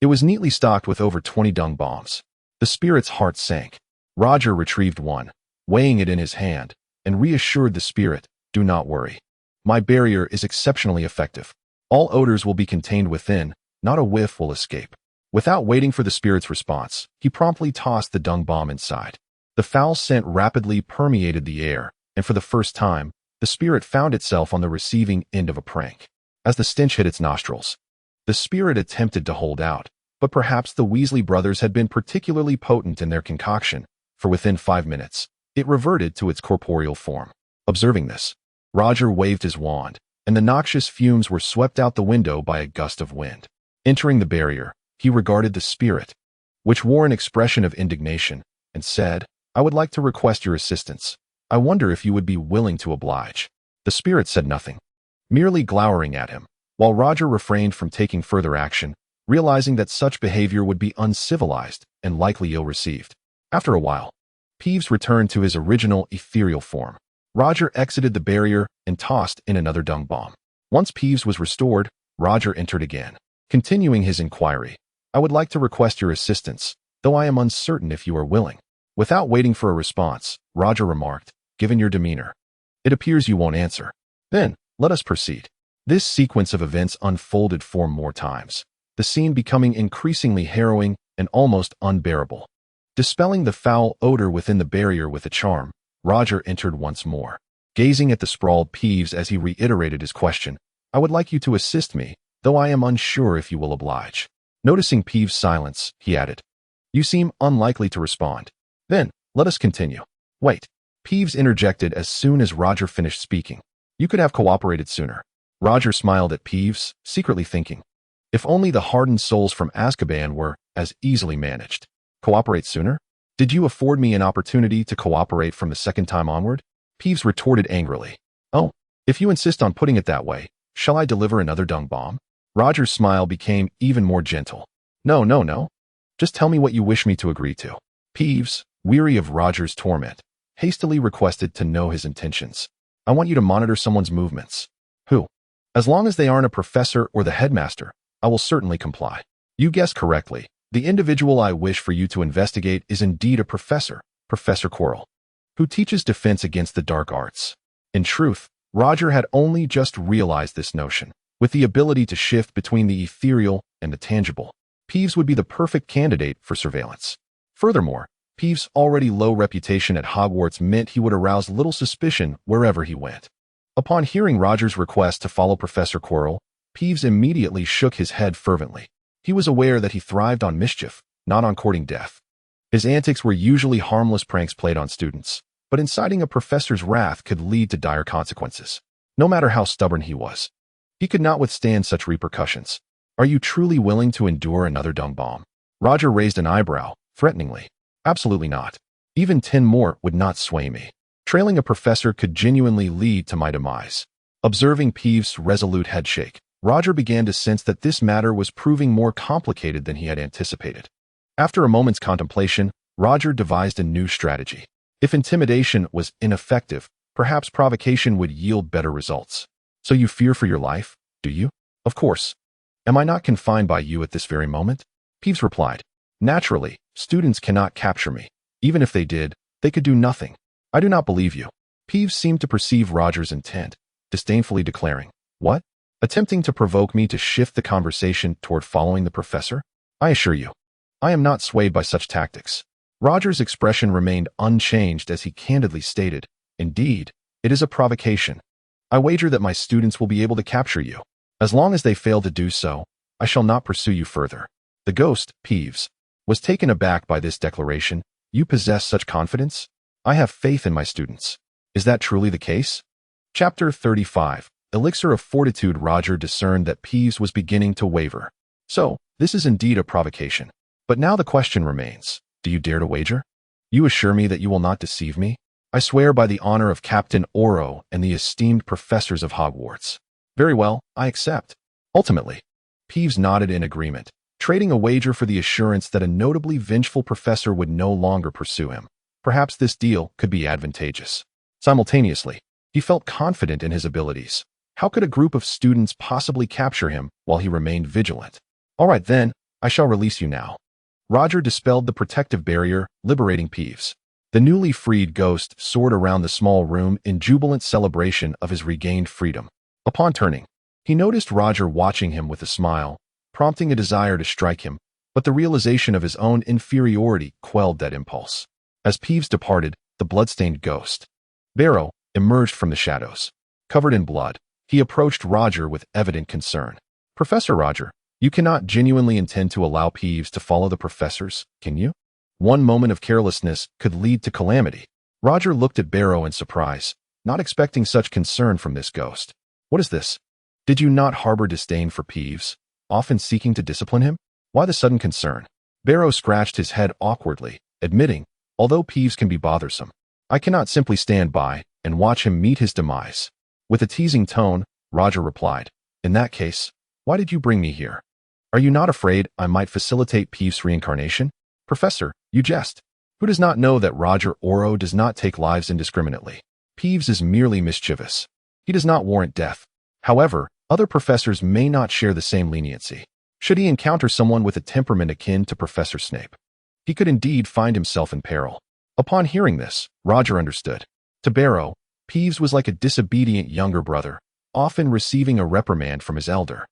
it was neatly stocked with over 20 dung bombs. The spirit's heart sank. Roger retrieved one, weighing it in his hand, and reassured the spirit, do not worry. My barrier is exceptionally effective. All odors will be contained within, not a whiff will escape. Without waiting for the spirit's response, he promptly tossed the dung bomb inside. The foul scent rapidly permeated the air, and for the first time, the spirit found itself on the receiving end of a prank. As the stench hit its nostrils, the spirit attempted to hold out, but perhaps the Weasley brothers had been particularly potent in their concoction, for within 5 minutes, it reverted to its corporeal form. Observing this, Roger waved his wand, and the noxious fumes were swept out the window by a gust of wind. Entering the barrier, he regarded the spirit, which wore an expression of indignation, and said, I would like to request your assistance. I wonder if you would be willing to oblige. The spirit said nothing, merely glowering at him, while Roger refrained from taking further action, realizing that such behavior would be uncivilized and likely ill-received. After a while, Peeves returned to his original ethereal form. Roger exited the barrier and tossed in another dung bomb. Once Peeves was restored, Roger entered again, continuing his inquiry. I would like to request your assistance, though I am uncertain if you are willing. Without waiting for a response, Roger remarked, given your demeanor, it appears you won't answer. Then, let us proceed. This sequence of events unfolded 4 more times, the scene becoming increasingly harrowing and almost unbearable. Dispelling the foul odor within the barrier with a charm, Roger entered once more. Gazing at the sprawled Peeves as he reiterated his question, I would like you to assist me, though I am unsure if you will oblige. Noticing Peeves' silence, he added, you seem unlikely to respond. Then, let us continue. Wait. Peeves interjected as soon as Roger finished speaking. You could have cooperated sooner. Roger smiled at Peeves, secretly thinking, if only the hardened souls from Azkaban were as easily managed. Cooperate sooner? Did you afford me an opportunity to cooperate from the second time onward? Peeves retorted angrily. Oh, if you insist on putting it that way, shall I deliver another dung bomb? Roger's smile became even more gentle. No. Just tell me what you wish me to agree to. Peeves, weary of Roger's torment, hastily requested to know his intentions. I want you to monitor someone's movements. Who? As long as they aren't a professor or the headmaster, I will certainly comply. You guessed correctly. The individual I wish for you to investigate is indeed a professor, Professor Quirrell, who teaches defense against the dark arts. In truth, Roger had only just realized this notion. With the ability to shift between the ethereal and the tangible, Peeves would be the perfect candidate for surveillance. Furthermore, Peeves' already low reputation at Hogwarts meant he would arouse little suspicion wherever he went. Upon hearing Roger's request to follow Professor Quirrell, Peeves immediately shook his head fervently. He was aware that he thrived on mischief, not on courting death. His antics were usually harmless pranks played on students, but inciting a professor's wrath could lead to dire consequences. No matter how stubborn he was, he could not withstand such repercussions. Are you truly willing to endure another dung bomb? Roger raised an eyebrow, threateningly. Absolutely not. Even 10 more would not sway me. Trailing a professor could genuinely lead to my demise. Observing Peeves' resolute headshake, Roger began to sense that this matter was proving more complicated than he had anticipated. After a moment's contemplation, Roger devised a new strategy. If intimidation was ineffective, perhaps provocation would yield better results. So you fear for your life, do you? Of course. Am I not confined by you at this very moment? Peeves replied. Naturally, students cannot capture me. Even if they did, they could do nothing. I do not believe you. Peeves seemed to perceive Roger's intent, disdainfully declaring, What? Attempting to provoke me to shift the conversation toward following the professor? I assure you, I am not swayed by such tactics. Roger's expression remained unchanged as he candidly stated, Indeed, it is a provocation. I wager that my students will be able to capture you. As long as they fail to do so, I shall not pursue you further. The ghost, Peeves, was taken aback by this declaration. You possess such confidence? I have faith in my students. Is that truly the case? Chapter 35. Elixir of Fortitude. Roger discerned that Peeves was beginning to waver. So, this is indeed a provocation. But now the question remains, do you dare to wager? You assure me that you will not deceive me? I swear by the honor of Captain Auror and the esteemed professors of Hogwarts. Very well, I accept. Ultimately, Peeves nodded in agreement, trading a wager for the assurance that a notably vengeful professor would no longer pursue him. Perhaps this deal could be advantageous. Simultaneously, he felt confident in his abilities. How could a group of students possibly capture him while he remained vigilant? All right then, I shall release you now. Roger dispelled the protective barrier, liberating Peeves. The newly freed ghost soared around the small room in jubilant celebration of his regained freedom. Upon turning, he noticed Roger watching him with a smile, prompting a desire to strike him, but the realization of his own inferiority quelled that impulse. As Peeves departed, the bloodstained ghost, Barrow, emerged from the shadows. Covered in blood, he approached Roger with evident concern. Professor Roger, you cannot genuinely intend to allow Peeves to follow the professors, can you? One moment of carelessness could lead to calamity. Roger looked at Barrow in surprise, not expecting such concern from this ghost. What is this? Did you not harbor disdain for Peeves, often seeking to discipline him? Why the sudden concern? Barrow scratched his head awkwardly, admitting, although Peeves can be bothersome, I cannot simply stand by and watch him meet his demise. With a teasing tone, Roger replied, In that case, why did you bring me here? Are you not afraid I might facilitate Peeves' reincarnation? Professor, you jest. Who does not know that Roger Auror does not take lives indiscriminately? Peeves is merely mischievous. He does not warrant death. However, other professors may not share the same leniency. Should he encounter someone with a temperament akin to Professor Snape, he could indeed find himself in peril. Upon hearing this, Roger understood. To Barrow, Peeves was like a disobedient younger brother, often receiving a reprimand from his elder.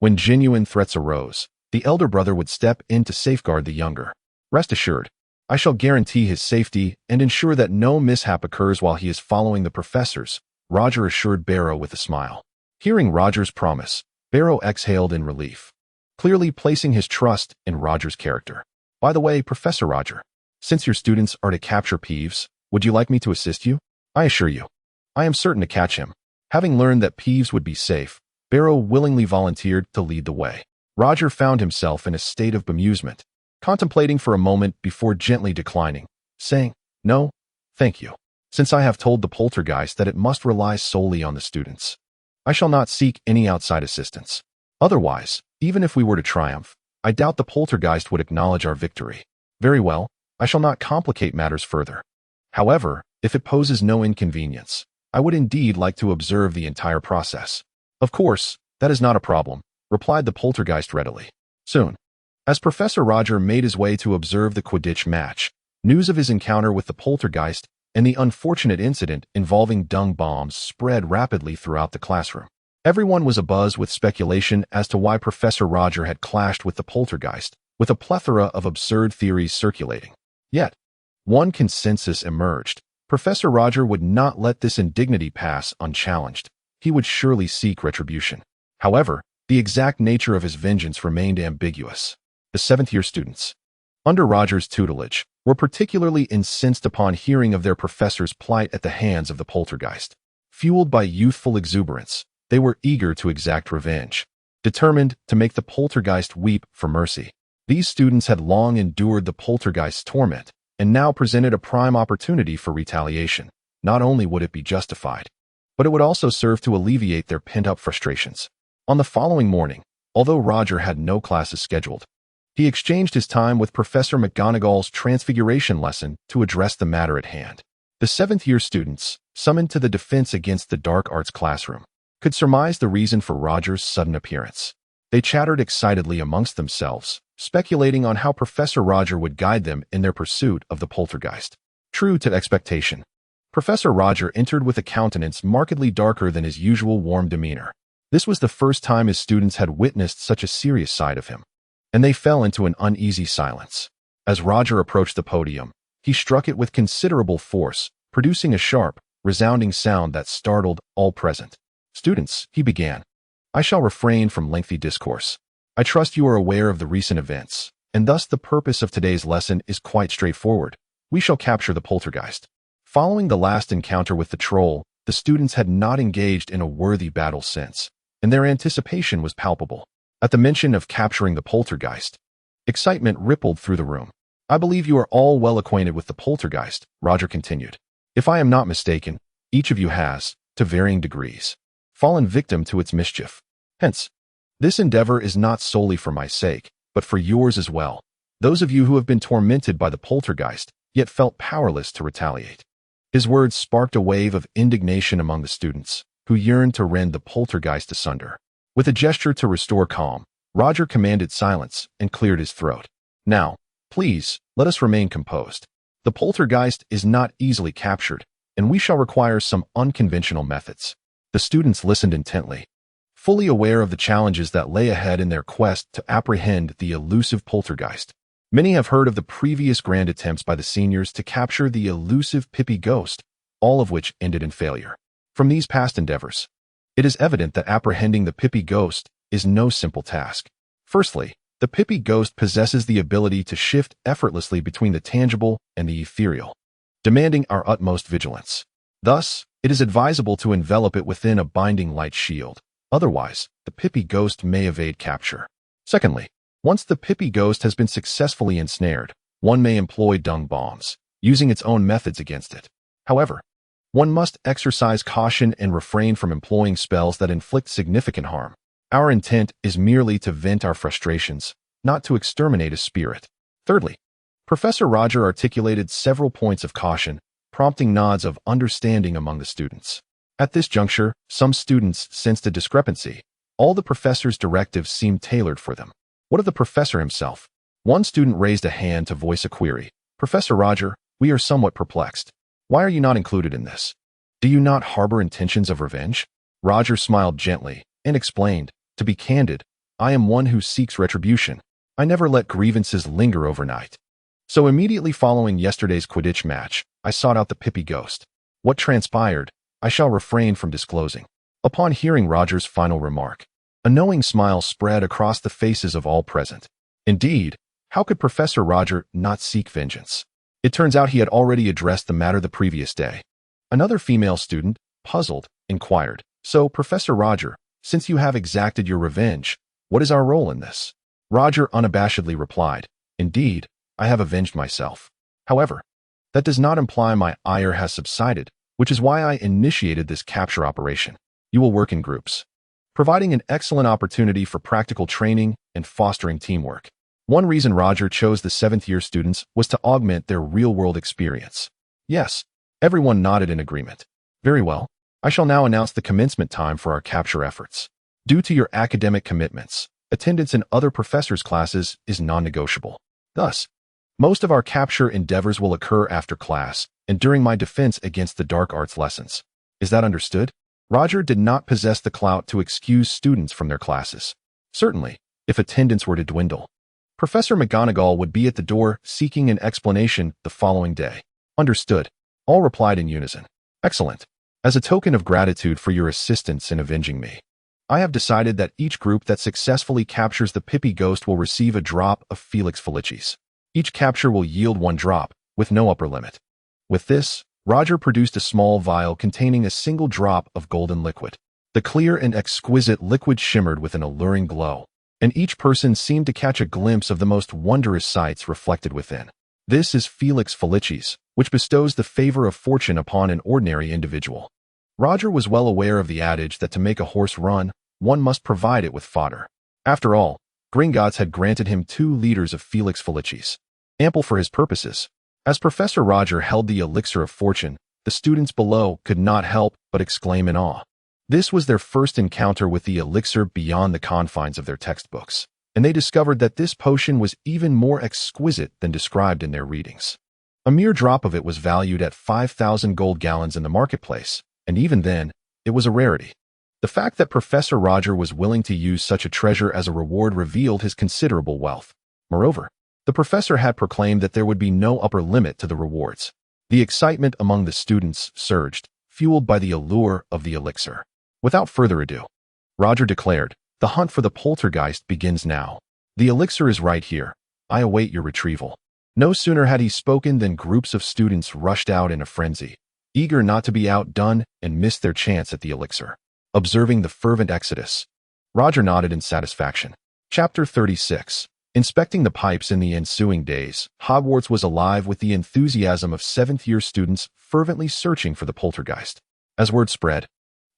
When genuine threats arose, the elder brother would step in to safeguard the younger. Rest assured, I shall guarantee his safety and ensure that no mishap occurs while he is following the professors, Roger assured Barrow with a smile. Hearing Roger's promise, Barrow exhaled in relief, clearly placing his trust in Roger's character. By the way, Professor Roger, since your students are to capture Peeves, would you like me to assist you? I assure you, I am certain to catch him. Having learned that Peeves would be safe, Barrow willingly volunteered to lead the way. Roger found himself in a state of bemusement, contemplating for a moment before gently declining, saying, No, thank you. Since I have told the poltergeist that it must rely solely on the students, I shall not seek any outside assistance. Otherwise, even if we were to triumph, I doubt the poltergeist would acknowledge our victory. Very well, I shall not complicate matters further. However, if it poses no inconvenience, I would indeed like to observe the entire process. Of course, that is not a problem, replied the poltergeist readily. Soon, as Professor Roger made his way to observe the Quidditch match, news of his encounter with the poltergeist and the unfortunate incident involving dung bombs spread rapidly throughout the classroom. Everyone was abuzz with speculation as to why Professor Roger had clashed with the poltergeist, with a plethora of absurd theories circulating. Yet, One consensus emerged. Professor Roger would not let this indignity pass unchallenged. He would surely seek retribution. However, the exact nature of his vengeance remained ambiguous. The seventh-year students, under Roger's tutelage, were particularly incensed upon hearing of their professor's plight at the hands of the poltergeist. Fueled by youthful exuberance, they were eager to exact revenge, determined to make the poltergeist weep for mercy. These students had long endured the poltergeist's torment, and now presented a prime opportunity for retaliation. Not only would it be justified, but it would also serve to alleviate their pent-up frustrations. On the following morning, although Roger had no classes scheduled, he exchanged his time with Professor McGonagall's Transfiguration lesson to address the matter at hand. The seventh-year students, summoned to the defense against the dark arts classroom, could surmise the reason for Roger's sudden appearance. They chattered excitedly amongst themselves, speculating on how Professor Roger would guide them in their pursuit of the poltergeist. True to expectation, Professor Roger entered with a countenance markedly darker than his usual warm demeanor. This was the first time his students had witnessed such a serious side of him, and they fell into an uneasy silence. As Roger approached the podium, he struck it with considerable force, producing a sharp, resounding sound that startled all present. "Students," he began, "I shall refrain from lengthy discourse. I trust you are aware of the recent events, and thus the purpose of today's lesson is quite straightforward. We shall capture the poltergeist." Following the last encounter with the troll, the students had not engaged in a worthy battle since, and their anticipation was palpable. At the mention of capturing the poltergeist, excitement rippled through the room. "I believe you are all well acquainted with the poltergeist," Roger continued. "If I am not mistaken, each of you has, to varying degrees, fallen victim to its mischief. Hence, this endeavor is not solely for my sake, but for yours as well, those of you who have been tormented by the poltergeist, yet felt powerless to retaliate." His words sparked a wave of indignation among the students, who yearned to rend the poltergeist asunder. With a gesture to restore calm, Roger commanded silence and cleared his throat. "Now, please, let us remain composed. The poltergeist is not easily captured, and we shall require some unconventional methods." The students listened intently, fully aware of the challenges that lay ahead in their quest to apprehend the elusive poltergeist. Many have heard of the previous grand attempts by the seniors to capture the elusive Pippi ghost, all of which ended in failure. From these past endeavors, it is evident that apprehending the Pippi ghost is no simple task. Firstly, the Pippi ghost possesses the ability to shift effortlessly between the tangible and the ethereal, demanding our utmost vigilance. Thus, it is advisable to envelop it within a binding light shield. Otherwise, the Pippi ghost may evade capture. Secondly, once the Pippi ghost has been successfully ensnared, one may employ dung bombs, using its own methods against it. However, one must exercise caution and refrain from employing spells that inflict significant harm. Our intent is merely to vent our frustrations, not to exterminate a spirit. Thirdly, Professor Roger articulated several points of caution, prompting nods of understanding among the students. At this juncture, some students sensed a discrepancy. All the professor's directives seemed tailored for them. What of the professor himself? One student raised a hand to voice a query. "Professor Roger, we are somewhat perplexed. Why are you not included in this? Do you not harbor intentions of revenge?" Roger smiled gently and explained, "To be candid, I am one who seeks retribution. I never let grievances linger overnight. So immediately following yesterday's Quidditch match, I sought out the Pippi ghost. What transpired, I shall refrain from disclosing." Upon hearing Roger's final remark, a knowing smile spread across the faces of all present. Indeed, how could Professor Roger not seek vengeance? It turns out he had already addressed the matter the previous day. Another female student, puzzled, inquired, "So, Professor Roger, since you have exacted your revenge, what is our role in this?" Roger unabashedly replied, "Indeed, I have avenged myself. However, that does not imply my ire has subsided, which is why I initiated this capture operation. You will work in groups, providing an excellent opportunity for practical training and fostering teamwork." One reason Roger chose the seventh-year students was to augment their real-world experience. Yes, everyone nodded in agreement. "Very well. I shall now announce the commencement time for our capture efforts. Due to your academic commitments, attendance in other professors' classes is non-negotiable. Thus, most of our capture endeavors will occur after class and during my defense against the dark arts lessons. Is that understood?" Roger did not possess the clout to excuse students from their classes. Certainly, if attendance were to dwindle, Professor McGonagall would be at the door seeking an explanation the following day. Understood. All replied in unison. Excellent. As a token of gratitude for your assistance in avenging me, I have decided that each group that successfully captures the Pippy ghost will receive a drop of Felix Felicis. Each capture will yield 1 drop, with no upper limit. With this, Roger produced a small vial containing a single drop of golden liquid. The clear and exquisite liquid shimmered with an alluring glow, and each person seemed to catch a glimpse of the most wondrous sights reflected within. This is Felix Felicis, which bestows the favor of fortune upon an ordinary individual. Roger was well aware of the adage that to make a horse run, one must provide it with fodder. After all, Gringotts had granted him 2 liters of Felix Felicis, ample for his purposes. As Professor Roger held the elixir of fortune, the students below could not help but exclaim in awe. This was their first encounter with the elixir beyond the confines of their textbooks, and they discovered that this potion was even more exquisite than described in their readings. A mere drop of it was valued at 5,000 gold gallons in the marketplace, and even then, it was a rarity. The fact that Professor Roger was willing to use such a treasure as a reward revealed his considerable wealth. Moreover, the professor had proclaimed that there would be no upper limit to the rewards. The excitement among the students surged, fueled by the allure of the elixir. Without further ado, Roger declared, "The hunt for the poltergeist begins now. The elixir is right here. I await your retrieval." No sooner had he spoken than groups of students rushed out in a frenzy, eager not to be outdone and miss their chance at the elixir. Observing the fervent exodus, Roger nodded in satisfaction. Chapter 36. Inspecting the pipes in the ensuing days, Hogwarts was alive with the enthusiasm of 7th-year students fervently searching for the poltergeist. As word spread,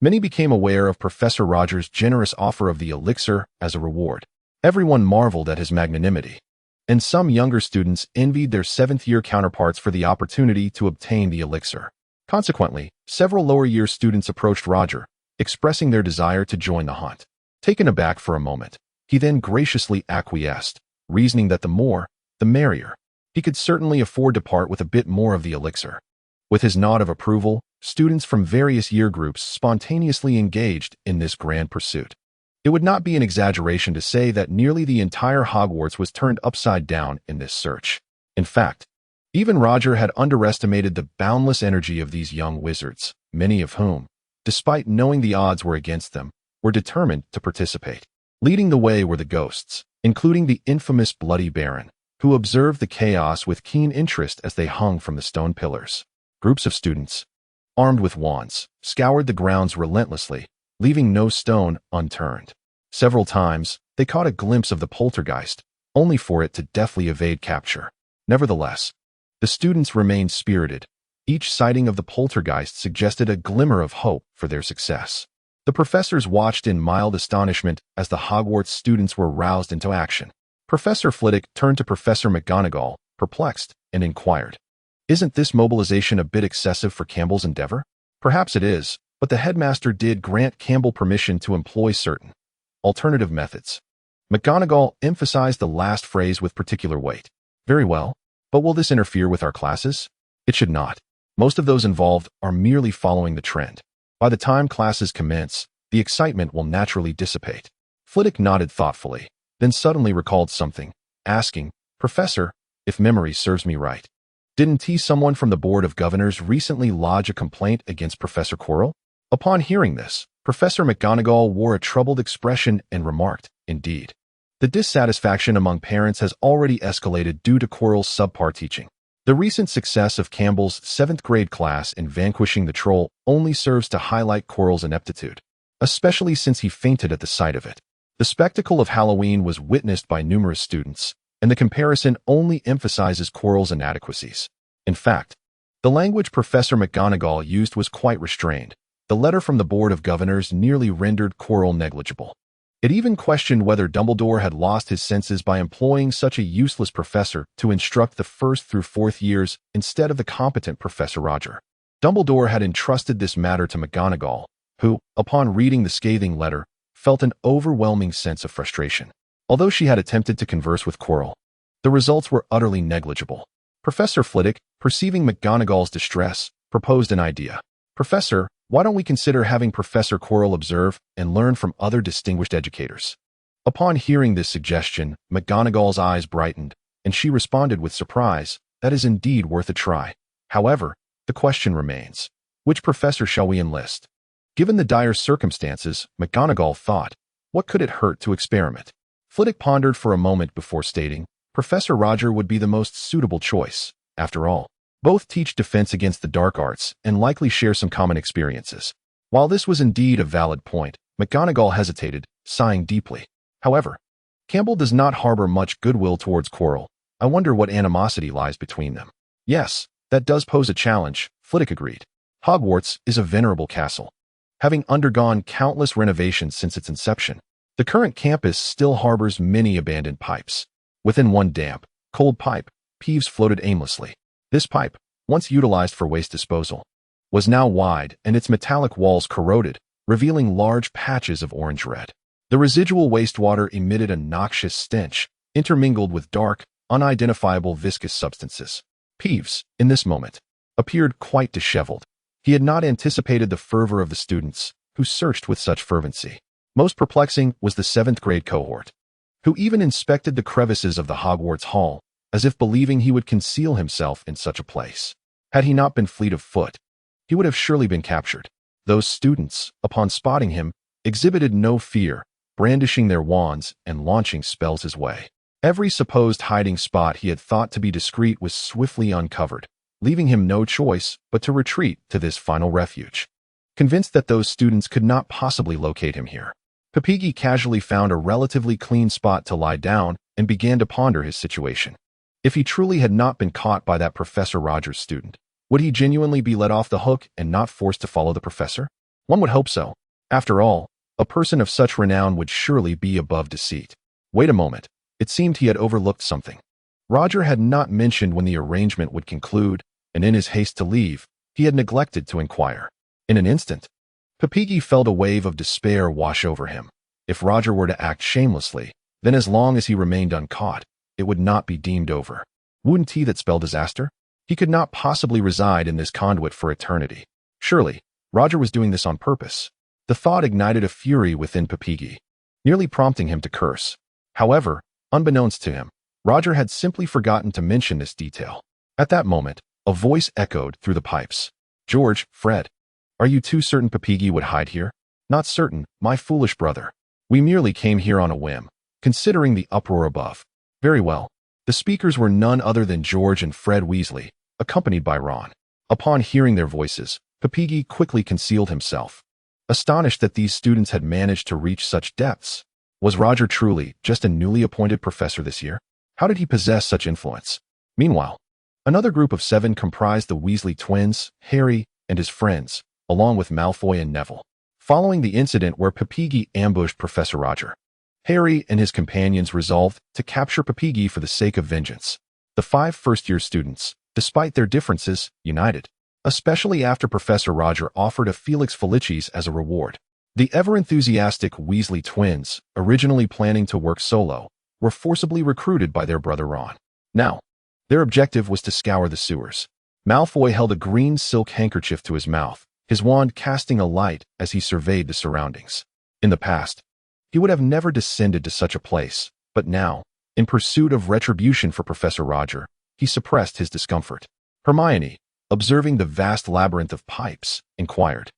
many became aware of Professor Roger's generous offer of the elixir as a reward. Everyone marveled at his magnanimity, and some younger students envied their 7th-year counterparts for the opportunity to obtain the elixir. Consequently, several lower-year students approached Roger, expressing their desire to join the hunt. Taken aback for a moment, he then graciously acquiesced, reasoning that the more, the merrier. He could certainly afford to part with a bit more of the elixir. With his nod of approval, students from various year groups spontaneously engaged in this grand pursuit. It would not be an exaggeration to say that nearly the entire Hogwarts was turned upside down in this search. In fact, even Roger had underestimated the boundless energy of these young wizards, many of whom, despite knowing the odds were against them, were determined to participate. Leading the way were the ghosts, including the infamous Bloody Baron, who observed the chaos with keen interest as they hung from the stone pillars. Groups of students, armed with wands, scoured the grounds relentlessly, leaving no stone unturned. Several times, they caught a glimpse of the poltergeist, only for it to deftly evade capture. Nevertheless, the students remained spirited. Each sighting of the poltergeist suggested a glimmer of hope for their success. The professors watched in mild astonishment as the Hogwarts students were roused into action. Professor Flitwick turned to Professor McGonagall, perplexed, and inquired, "Isn't this mobilization a bit excessive for Campbell's endeavor?" "Perhaps it is, but the headmaster did grant Campbell permission to employ certain alternative methods." McGonagall emphasized the last phrase with particular weight. "Very well, but will this interfere with our classes?" "It should not. Most of those involved are merely following the trend. By the time classes commence, the excitement will naturally dissipate." Flitwick nodded thoughtfully, then suddenly recalled something, asking, "Professor, if memory serves me right, didn't someone from the Board of Governors recently lodge a complaint against Professor Quirrell?" Upon hearing this, Professor McGonagall wore a troubled expression and remarked, "Indeed. The dissatisfaction among parents has already escalated due to Quirrell's subpar teaching. The recent success of Campbell's 7th grade class in vanquishing the troll only serves to highlight Quirrell's ineptitude, especially since he fainted at the sight of it. The spectacle of Halloween was witnessed by numerous students, and the comparison only emphasizes Quirrell's inadequacies. In fact, the language Professor McGonagall used was quite restrained. The letter from the Board of Governors nearly rendered Quirrell negligible. It even questioned whether Dumbledore had lost his senses by employing such a useless professor to instruct the 1st through 4th years instead of the competent Professor Roger. Dumbledore had entrusted this matter to McGonagall, who, upon reading the scathing letter, felt an overwhelming sense of frustration. Although she had attempted to converse with Quirrell, the results were utterly negligible. Professor Flitwick, perceiving McGonagall's distress, proposed an idea. "Professor, why don't we consider having Professor Quirrell observe and learn from other distinguished educators? Upon hearing this suggestion, McGonagall's eyes brightened, and she responded with surprise, "That is indeed worth a try. However, the question remains, which professor shall we enlist?" Given the dire circumstances, McGonagall thought, what could it hurt to experiment? Flitwick pondered for a moment before stating, Professor Roger would be the most suitable choice. After all, both teach defense against the dark arts and likely share some common experiences. While this was indeed a valid point, McGonagall hesitated, sighing deeply. However, Campbell does not harbor much goodwill towards Quirrell. I wonder what animosity lies between them. Yes, that does pose a challenge, Flitwick agreed. Hogwarts is a venerable castle. Having undergone countless renovations since its inception, the current campus still harbors many abandoned pipes. Within one damp, cold pipe, Peeves floated aimlessly. This pipe, once utilized for waste disposal, was now wide and its metallic walls corroded, revealing large patches of orange-red. The residual wastewater emitted a noxious stench, intermingled with dark, unidentifiable viscous substances. Peeves, in this moment, appeared quite disheveled. He had not anticipated the fervor of the students, who searched with such fervency. Most perplexing was the 7th grade cohort, who even inspected the crevices of the Hogwarts Hall, as if believing he would conceal himself in such a place. Had he not been fleet of foot, he would have surely been captured. Those students, upon spotting him, exhibited no fear, brandishing their wands and launching spells his way. Every supposed hiding spot he had thought to be discreet was swiftly uncovered, leaving him no choice but to retreat to this final refuge. Convinced that those students could not possibly locate him here, Pepigi casually found a relatively clean spot to lie down and began to ponder his situation. If he truly had not been caught by that Professor Rogers student, would he genuinely be let off the hook and not forced to follow the professor? One would hope so. After all, a person of such renown would surely be above deceit. Wait a moment. It seemed he had overlooked something. Roger had not mentioned when the arrangement would conclude, and in his haste to leave, he had neglected to inquire. In an instant, Pepigi felt a wave of despair wash over him. If Roger were to act shamelessly, then as long as he remained uncaught, it would not be deemed over. Wouldn't he that spell disaster? He could not possibly reside in this conduit for eternity. Surely, Roger was doing this on purpose. The thought ignited a fury within Pepigi, nearly prompting him to curse. However, unbeknownst to him, Roger had simply forgotten to mention this detail. At that moment, a voice echoed through the pipes. George, Fred, are you too certain Pepigi would hide here? Not certain, my foolish brother. We merely came here on a whim, considering the uproar above. Very well. The speakers were none other than George and Fred Weasley, accompanied by Ron. Upon hearing their voices, Pepigi quickly concealed himself, astonished that these students had managed to reach such depths. Was Roger truly just a newly appointed professor this year? How did he possess such influence? Meanwhile, another group of 7 comprised the Weasley twins, Harry, and his friends, along with Malfoy and Neville. Following the incident where Pepigi ambushed Professor Roger, Harry and his companions resolved to capture Pepigi for the sake of vengeance. The 5 first-year students, despite their differences, united, especially after Professor Roger offered a Felix Felicis as a reward. The ever-enthusiastic Weasley twins, originally planning to work solo, were forcibly recruited by their brother Ron. Now, their objective was to scour the sewers. Malfoy held a green silk handkerchief to his mouth, his wand casting a light as he surveyed the surroundings. In the past, he would have never descended to such a place, but now, in pursuit of retribution for Professor Roger, he suppressed his discomfort. Hermione, observing the vast labyrinth of pipes, inquired,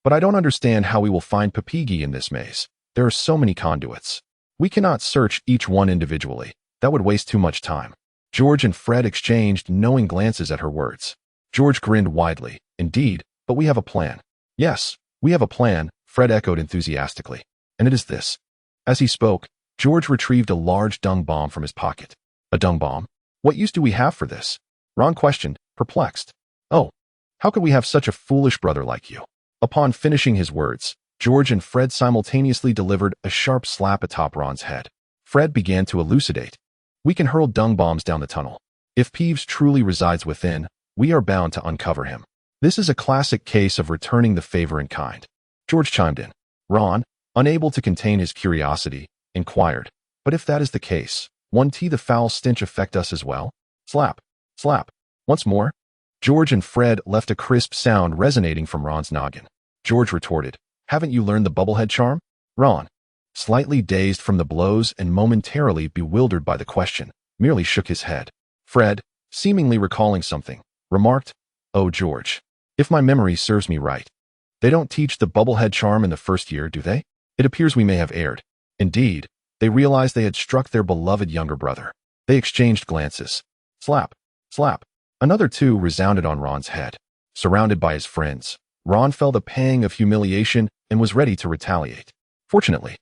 "But I don't understand how we will find Pepigi in this maze. There are so many conduits. We cannot search each one individually. That would waste too much time." George and Fred exchanged knowing glances at her words. George grinned widely. "Indeed, but we have a plan." "Yes, we have a plan," Fred echoed enthusiastically. "And it is this." As he spoke, George retrieved a large dung bomb from his pocket. "A dung bomb? What use do we have for this?" Ron questioned, perplexed. "Oh, how could we have such a foolish brother like you?" Upon finishing his words, George and Fred simultaneously delivered a sharp slap atop Ron's head. Fred began to elucidate. "We can hurl dung bombs down the tunnel. If Peeves truly resides within, we are bound to uncover him. This is a classic case of returning the favor in kind." George chimed in. Ron, unable to contain his curiosity, inquired, "But if that is the case, won't the foul stench affect us as well?" Slap, slap. Once more, George and Fred left a crisp sound resonating from Ron's noggin. George retorted, "Haven't you learned the bubblehead charm?" Ron, slightly dazed from the blows and momentarily bewildered by the question, merely shook his head. Fred, seemingly recalling something, remarked, "Oh, George, if my memory serves me right, they don't teach the bubblehead charm in the first year, do they? It appears we may have erred." Indeed, they realized they had struck their beloved younger brother. They exchanged glances. Slap, slap. Another two resounded on Ron's head. Surrounded by his friends, Ron felt a pang of humiliation and was ready to retaliate. Fortunately,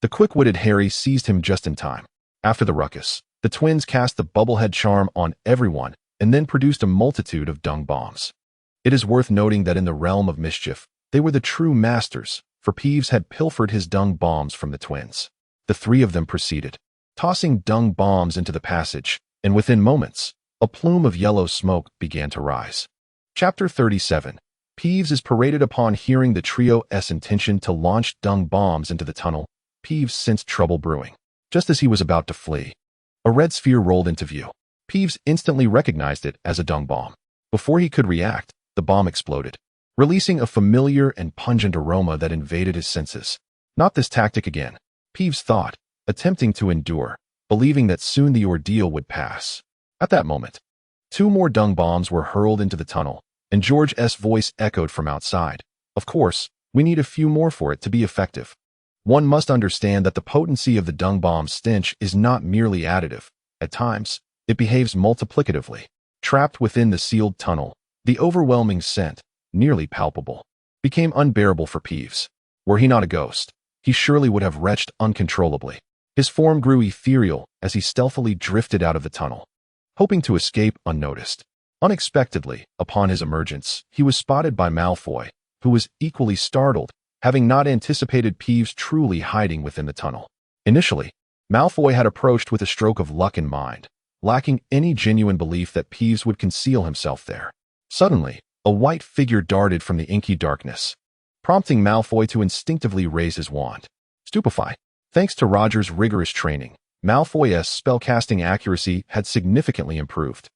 the quick-witted Harry seized him just in time. After the ruckus, the twins cast the bubblehead charm on everyone and then produced a multitude of dung bombs. It is worth noting that in the realm of mischief, they were the true masters, for Peeves had pilfered his dung bombs from the twins. The three of them proceeded, tossing dung bombs into the passage, and within moments, a plume of yellow smoke began to rise. Chapter 37. Peeves is paraded upon hearing the trio's intention to launch dung bombs into the tunnel. Peeves sensed trouble brewing. Just as he was about to flee, a red sphere rolled into view. Peeves instantly recognized it as a dung bomb. Before he could react, the bomb exploded, releasing a familiar and pungent aroma that invaded his senses. Not this tactic again, Peeves thought, attempting to endure, believing that soon the ordeal would pass. At that moment, two more dung bombs were hurled into the tunnel, and George's voice echoed from outside. "Of course, we need a few more for it to be effective. One must understand that the potency of the dung bomb's stench is not merely additive. At times, it behaves multiplicatively." Trapped within the sealed tunnel, the overwhelming scent, nearly palpable, became unbearable for Peeves. Were he not a ghost, he surely would have retched uncontrollably. His form grew ethereal as he stealthily drifted out of the tunnel, hoping to escape unnoticed. Unexpectedly, upon his emergence, he was spotted by Malfoy, who was equally startled, having not anticipated Peeves truly hiding within the tunnel. Initially, Malfoy had approached with a stroke of luck in mind, lacking any genuine belief that Peeves would conceal himself there. Suddenly, a white figure darted from the inky darkness, prompting Malfoy to instinctively raise his wand. Stupefied, thanks to Roger's rigorous training, Malfoy's spellcasting accuracy had significantly improved.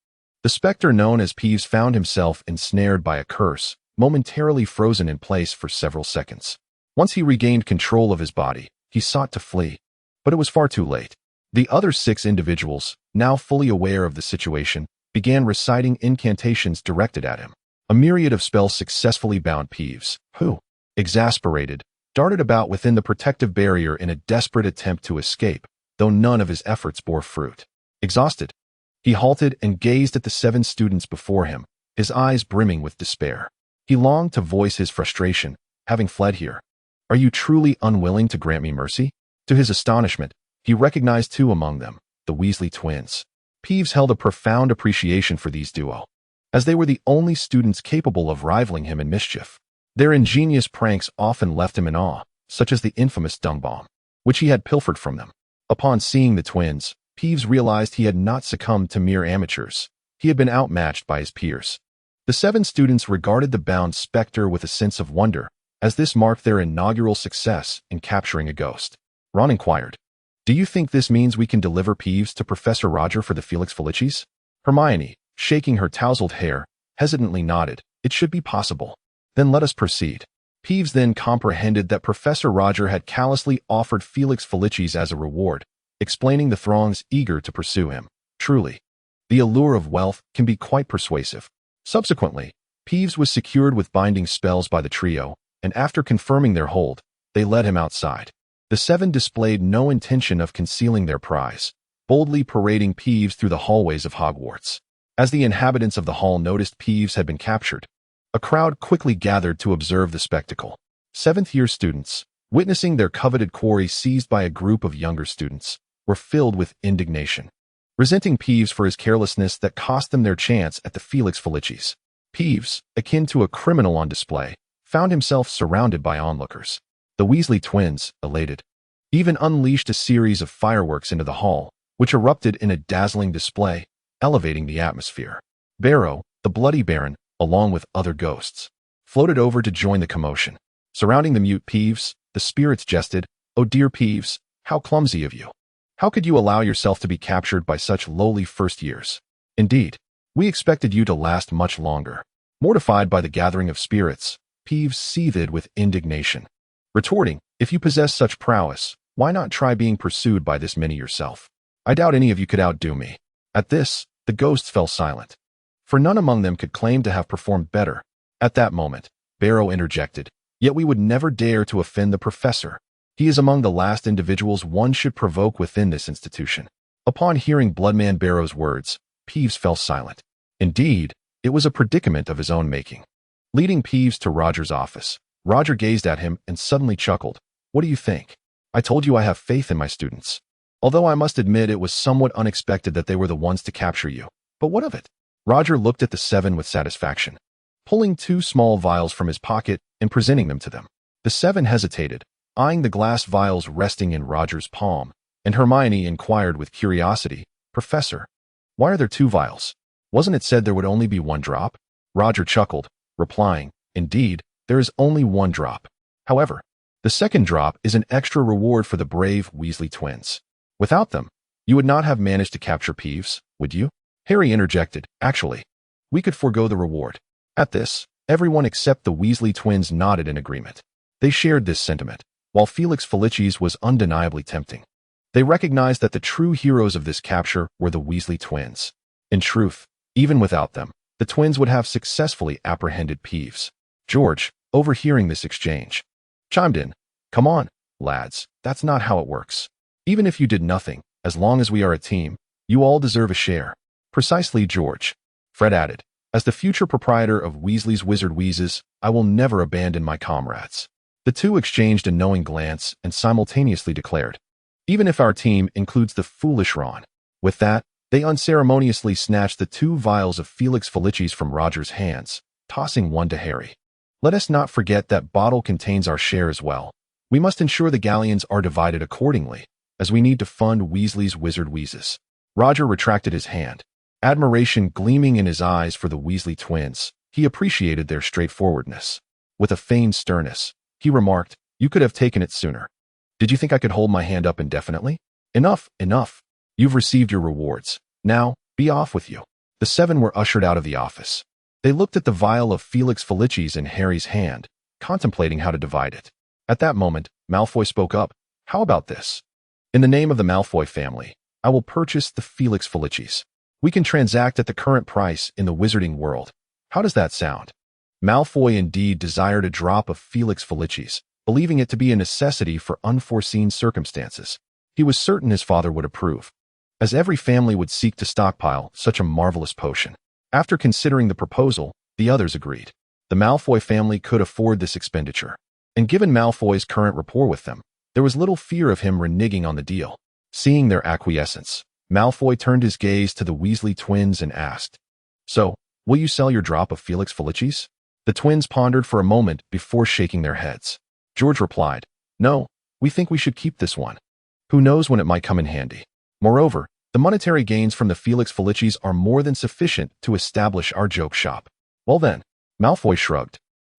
The specter known as Peeves found himself ensnared by a curse, momentarily frozen in place for several seconds. Once he regained control of his body, he sought to flee, but it was far too late. The other 6 individuals, now fully aware of the situation, began reciting incantations directed at him. A myriad of spells successfully bound Peeves, who, exasperated, darted about within the protective barrier in a desperate attempt to escape, though none of his efforts bore fruit. Exhausted, he halted and gazed at the 7 students before him, his eyes brimming with despair. He longed to voice his frustration, having fled here. "Are you truly unwilling to grant me mercy?" To his astonishment, he recognized 2 among them, the Weasley twins. Peeves held a profound appreciation for these duo, as they were the only students capable of rivaling him in mischief. Their ingenious pranks often left him in awe, such as the infamous dung bomb, which he had pilfered from them. Upon seeing the twins, Peeves realized he had not succumbed to mere amateurs. He had been outmatched by his peers. The 7 students regarded the bound specter with a sense of wonder, as this marked their inaugural success in capturing a ghost. Ron inquired, "Do you think this means we can deliver Peeves to Professor Roger for the Felix Felicis?" Hermione, shaking her tousled hair, hesitantly nodded. "It should be possible." "Then let us proceed." Peeves then comprehended that Professor Roger had callously offered Felix Felicis as a reward, explaining the throngs eager to pursue him. Truly, the allure of wealth can be quite persuasive. Subsequently, Peeves was secured with binding spells by the trio, and after confirming their hold, they led him outside. The 7 displayed no intention of concealing their prize, boldly parading Peeves through the hallways of Hogwarts. As the inhabitants of the hall noticed Peeves had been captured, a crowd quickly gathered to observe the spectacle. 7th-year students, witnessing their coveted quarry seized by a group of younger students, were filled with indignation, resenting Peeves for his carelessness that cost them their chance at the Felix Felicis. Peeves, akin to a criminal on display, found himself surrounded by onlookers. The Weasley twins, elated, even unleashed a series of fireworks into the hall, which erupted in a dazzling display, elevating the atmosphere. Barrow, the Bloody Baron, along with other ghosts, floated over to join the commotion. Surrounding the mute Peeves, the spirits jested, "Oh dear Peeves, how clumsy of you. How could you allow yourself to be captured by such lowly first years? Indeed, we expected you to last much longer." Mortified by the gathering of spirits, Peeves seethed with indignation. Retorting, "If you possess such prowess, Why not try being pursued by this many yourself? I doubt any of you could outdo me." At this, the ghosts fell silent, for none among them could claim to have performed better. At that moment, Barrow interjected, "Yet we would never dare to offend the professor. He is among the last individuals one should provoke within this institution." Upon hearing Bloodman Barrow's words, Peeves fell silent. Indeed, it was a predicament of his own making. Leading Peeves to Roger's office, Roger gazed at him and suddenly chuckled. "What do you think? I told you I have faith in my students. Although I must admit it was somewhat unexpected that they were the ones to capture you. But what of it?" Roger looked at the 7 with satisfaction, pulling 2 small vials from his pocket and presenting them to them. The 7 hesitated, eyeing the glass vials resting in Roger's palm, and Hermione inquired with curiosity, "Professor, why are there 2 vials? Wasn't it said there would only be 1 drop?" Roger chuckled, replying, "Indeed, there is only 1 drop. However, the second drop is an extra reward for the brave Weasley twins. Without them, you would not have managed to capture Peeves, would you?" Harry interjected, "Actually, we could forego the reward." At this, everyone except the Weasley twins nodded in agreement. They shared this sentiment, while Felix Felicis was undeniably tempting. They recognized that the true heroes of this capture were the Weasley twins. In truth, even without them, the twins would have successfully apprehended Peeves. George, overhearing this exchange, chimed in, "Come on, lads, that's not how it works. Even if you did nothing, as long as we are a team, you all deserve a share." "Precisely, George," Fred added. "As the future proprietor of Weasley's Wizard Wheezes, I will never abandon my comrades." The 2 exchanged a knowing glance and simultaneously declared, "Even if our team includes the foolish Ron." With that, they unceremoniously snatched the 2 vials of Felix Felicis from Roger's hands, tossing one to Harry. "Let us not forget that bottle contains our share as well. We must ensure the galleons are divided accordingly, as we need to fund Weasley's Wizard Wheezes." Roger retracted his hand, admiration gleaming in his eyes for the Weasley twins. He appreciated their straightforwardness. With a feigned sternness, he remarked, "You could have taken it sooner. Did you think I could hold my hand up indefinitely? Enough, enough. You've received your rewards. Now, be off with you." The 7 were ushered out of the office. They looked at the vial of Felix Felicis in Harry's hand, contemplating how to divide it. At that moment, Malfoy spoke up. "How about this? In the name of the Malfoy family, I will purchase the Felix Felicis. We can transact at the current price in the wizarding world. How does that sound?" Malfoy indeed desired a drop of Felix Felicis, believing it to be a necessity for unforeseen circumstances. He was certain his father would approve, as every family would seek to stockpile such a marvelous potion. After considering the proposal, the others agreed. The Malfoy family could afford this expenditure, and given Malfoy's current rapport with them, there was little fear of him reneging on the deal. Seeing their acquiescence, Malfoy turned his gaze to the Weasley twins and asked, "So, will you sell your drop of Felix Felicis?" The twins pondered for a moment before shaking their heads. George replied, "No, we think we should keep this one. Who knows when it might come in handy. Moreover, the monetary gains from the Felix Felicis are more than sufficient to establish our joke shop." "Well then," Malfoy shrugged,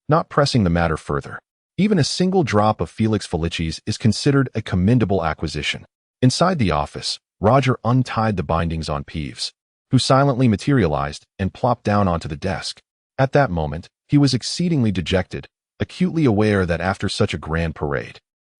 not pressing the matter further. Even a single drop of Felix Felicis is considered a commendable acquisition. Inside the office, Roger untied the bindings on Peeves, who silently materialized and plopped down onto the desk. At that moment, he was exceedingly dejected, acutely aware that after such a grand parade,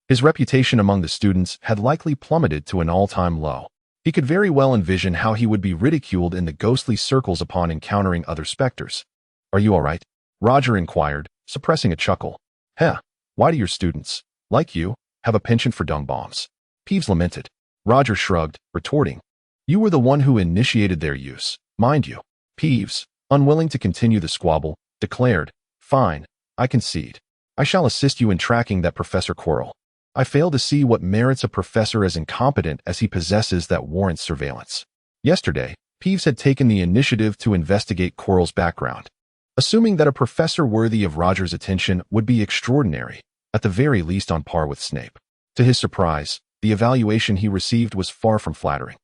his reputation among the students had likely plummeted to an all-time low. He could very well envision how he would be ridiculed in the ghostly circles upon encountering other specters. "Are you all right?" Roger inquired, suppressing a chuckle. "Heh, why do your students, like you, have a penchant for dung bombs?" Peeves lamented. Roger shrugged, retorting, "You were the one who initiated their use, mind you." Peeves, unwilling to continue the squabble, declared, "Fine, I concede. I shall assist you in tracking that Professor Quirrell. I fail to see what merits a professor as incompetent as he possesses that warrants surveillance." Yesterday, Peeves had taken the initiative to investigate Quirrell's background, assuming that a professor worthy of Roger's attention would be extraordinary, at the very least on par with Snape. To his surprise, the evaluation he received was far from flattering.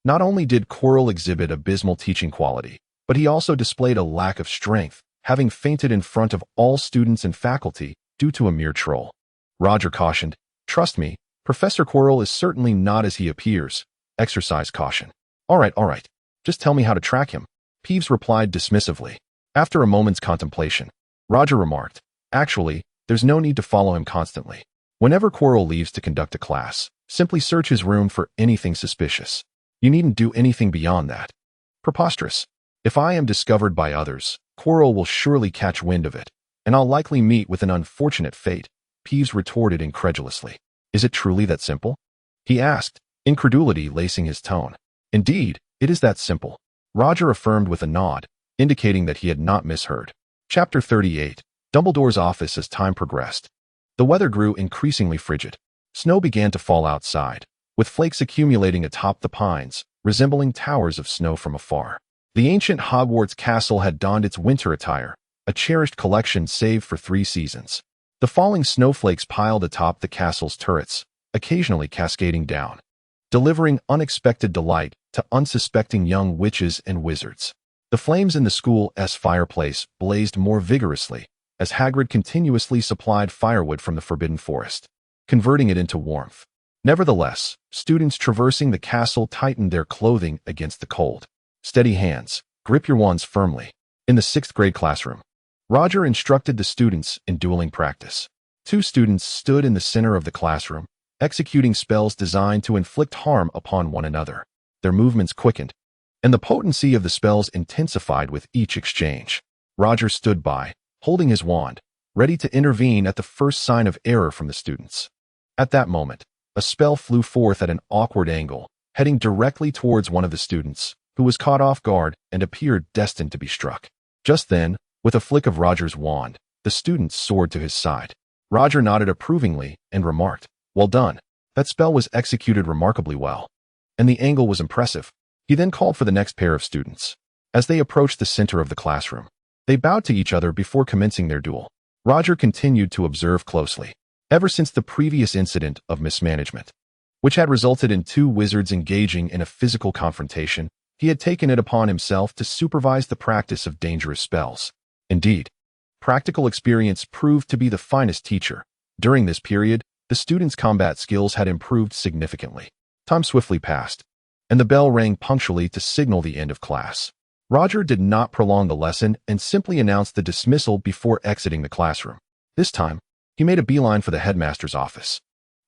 Not only did Quirrell exhibit abysmal teaching quality, but he also displayed a lack of strength, having fainted in front of all students and faculty due to a mere troll. Roger cautioned, "Trust me, Professor Quirrell is certainly not as he appears. Exercise caution." All right. Just tell me how to track him." Peeves replied dismissively. After a moment's contemplation, Roger remarked, "Actually, there's no need to follow him constantly. Whenever Quirrell leaves to conduct a class, Simply search his room for anything suspicious. You needn't do anything beyond that. Preposterous. If I am discovered by others, Quirrell will surely catch wind of it, and I'll likely meet with an unfortunate fate, Peeves retorted incredulously. Is it truly that simple? He asked, incredulity lacing his tone. Indeed, it is that simple, Roger affirmed with a nod, indicating that he had not misheard. Chapter 38. Dumbledore's Office. As time progressed, the weather grew increasingly frigid. Snow began to fall outside, with flakes accumulating atop the pines, resembling towers of snow from afar. The ancient Hogwarts castle had donned its winter attire, a cherished collection saved for 3 seasons. The falling snowflakes piled atop the castle's turrets, occasionally cascading down, delivering unexpected delight to unsuspecting young witches and wizards. The flames in the school's fireplace blazed more vigorously, as Hagrid continuously supplied firewood from the Forbidden Forest, converting it into warmth. Nevertheless, students traversing the castle tightened their clothing against the cold. Steady hands, grip your wands firmly. In the 6th grade classroom, Roger instructed the students in dueling practice. 2 students stood in the center of the classroom, executing spells designed to inflict harm upon one another. Their movements quickened, and the potency of the spells intensified with each exchange. Roger stood by, holding his wand, ready to intervene at the first sign of error from the students. At that moment, a spell flew forth at an awkward angle, heading directly towards one of the students, who was caught off guard and appeared destined to be struck. Just then, with a flick of Roger's wand, the student soared to his side. Roger nodded approvingly and remarked, "Well done. That spell was executed remarkably well, and the angle was impressive." He then called for the next pair of students. As they approached the center of the classroom, they bowed to each other before commencing their duel. Roger continued to observe closely. Ever since the previous incident of mismanagement, which had resulted in 2 wizards engaging in a physical confrontation, he had taken it upon himself to supervise the practice of dangerous spells. Indeed, practical experience proved to be the finest teacher. During this period, the students' combat skills had improved significantly. Time swiftly passed, and the bell rang punctually to signal the end of class. Roger did not prolong the lesson and simply announced the dismissal before exiting the classroom. This time, he made a beeline for the headmaster's office.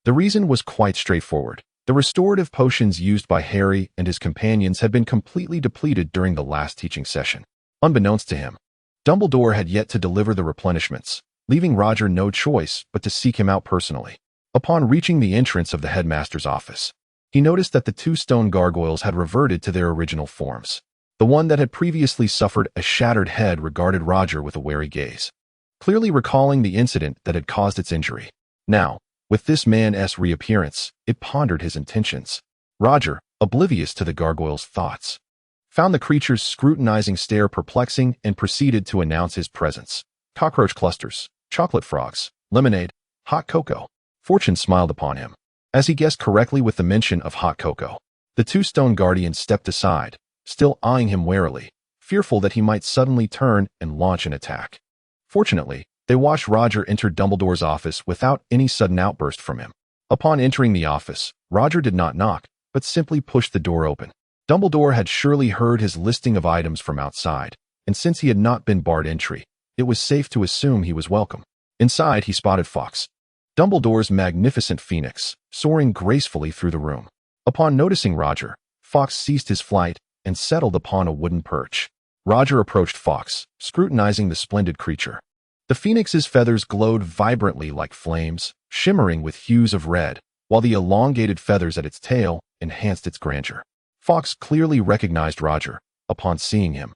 The reason was quite straightforward. The restorative potions used by Harry and his companions had been completely depleted during the last teaching session. Unbeknownst to him, Dumbledore had yet to deliver the replenishments, leaving Roger no choice but to seek him out personally. Upon reaching the entrance of the headmaster's office, he noticed that the 2 stone gargoyles had reverted to their original forms. The one that had previously suffered a shattered head regarded Roger with a wary gaze, clearly recalling the incident that had caused its injury. Now, with this man's reappearance, it pondered his intentions. Roger, oblivious to the gargoyle's thoughts, found the creature's scrutinizing stare perplexing and proceeded to announce his presence. Cockroach clusters, chocolate frogs, lemonade, hot cocoa. Fortune smiled upon him, as he guessed correctly with the mention of hot cocoa. The 2 stone guardians stepped aside, still eyeing him warily, fearful that he might suddenly turn and launch an attack. Fortunately, they watched Roger enter Dumbledore's office without any sudden outburst from him. Upon entering the office, Roger did not knock, but simply pushed the door open. Dumbledore had surely heard his listing of items from outside, and since he had not been barred entry, it was safe to assume he was welcome. Inside, he spotted Fawkes, Dumbledore's magnificent phoenix, soaring gracefully through the room. Upon noticing Roger, Fawkes ceased his flight and settled upon a wooden perch. Roger approached Fawkes, scrutinizing the splendid creature. The phoenix's feathers glowed vibrantly like flames, shimmering with hues of red, while the elongated feathers at its tail enhanced its grandeur. Fawkes clearly recognized Roger upon seeing him.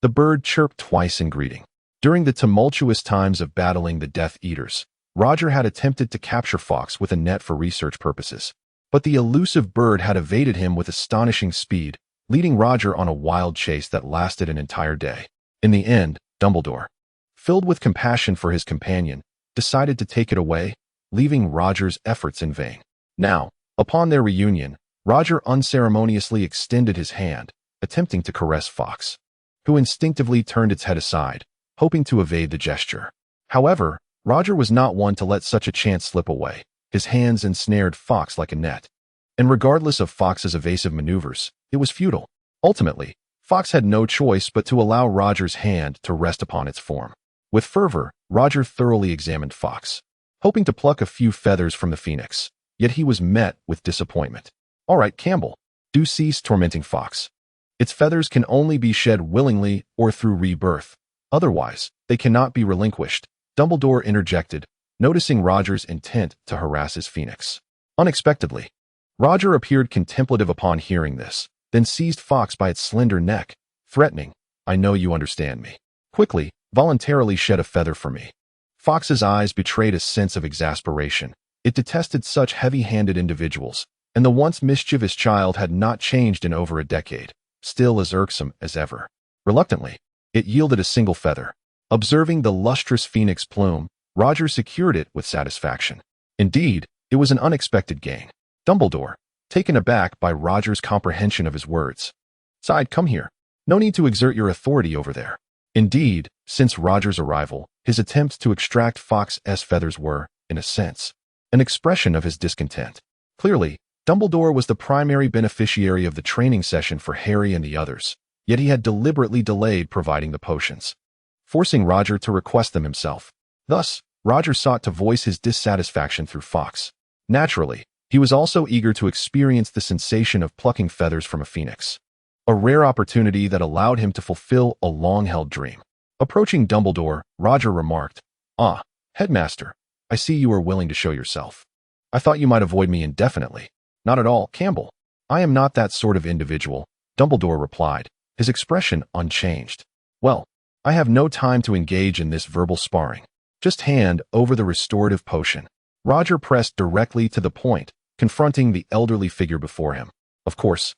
The bird chirped twice in greeting. During the tumultuous times of battling the Death Eaters, Roger had attempted to capture Fawkes with a net for research purposes, but the elusive bird had evaded him with astonishing speed, leading Roger on a wild chase that lasted an entire day. In the end, Dumbledore, filled with compassion for his companion, decided to take it away, leaving Roger's efforts in vain. Now, upon their reunion, Roger unceremoniously extended his hand, attempting to caress Fawkes, who instinctively turned its head aside, hoping to evade the gesture. However, Roger was not one to let such a chance slip away. His hands ensnared Fawkes like a net, and regardless of Fawkes's evasive maneuvers, it was futile. Ultimately, Fawkes had no choice but to allow Roger's hand to rest upon its form. With fervor, Roger thoroughly examined Fawkes, hoping to pluck a few feathers from the phoenix. yet he was met with disappointment. "All right, Campbell, do cease tormenting Fox. Its feathers can only be shed willingly or through rebirth. Otherwise, they cannot be relinquished," Dumbledore interjected, noticing Roger's intent to harass his phoenix. Unexpectedly, Roger appeared contemplative upon hearing this, then seized Fox by its slender neck, threatening, "I know you understand me. Quickly, voluntarily shed a feather for me." Fox's eyes betrayed a sense of exasperation. It detested such heavy-handed individuals, and the once mischievous child had not changed in over a decade, still as irksome as ever. Reluctantly, it yielded a single feather. Observing the lustrous phoenix plume, Roger secured it with satisfaction. Indeed, it was an unexpected gain. Dumbledore, taken aback by Roger's comprehension of his words, sighed, "Come here. No need to exert your authority over there." Indeed, since Roger's arrival, his attempts to extract Fox's feathers were, in a sense, an expression of his discontent. Clearly, Dumbledore was the primary beneficiary of the training session for Harry and the others, yet he had deliberately delayed providing the potions, forcing Roger to request them himself. Thus, Roger sought to voice his dissatisfaction through Fox. Naturally, he was also eager to experience the sensation of plucking feathers from a phoenix, a rare opportunity that allowed him to fulfill a long-held dream. Approaching Dumbledore, Roger remarked, "Ah, Headmaster, I see you are willing to show yourself. I thought you might avoid me indefinitely." "Not at all, Campbell. I am not that sort of individual," Dumbledore replied, his expression unchanged. "Well, I have no time to engage in this verbal sparring. Just hand over the restorative potion." Roger pressed directly to the point, confronting the elderly figure before him. Of course.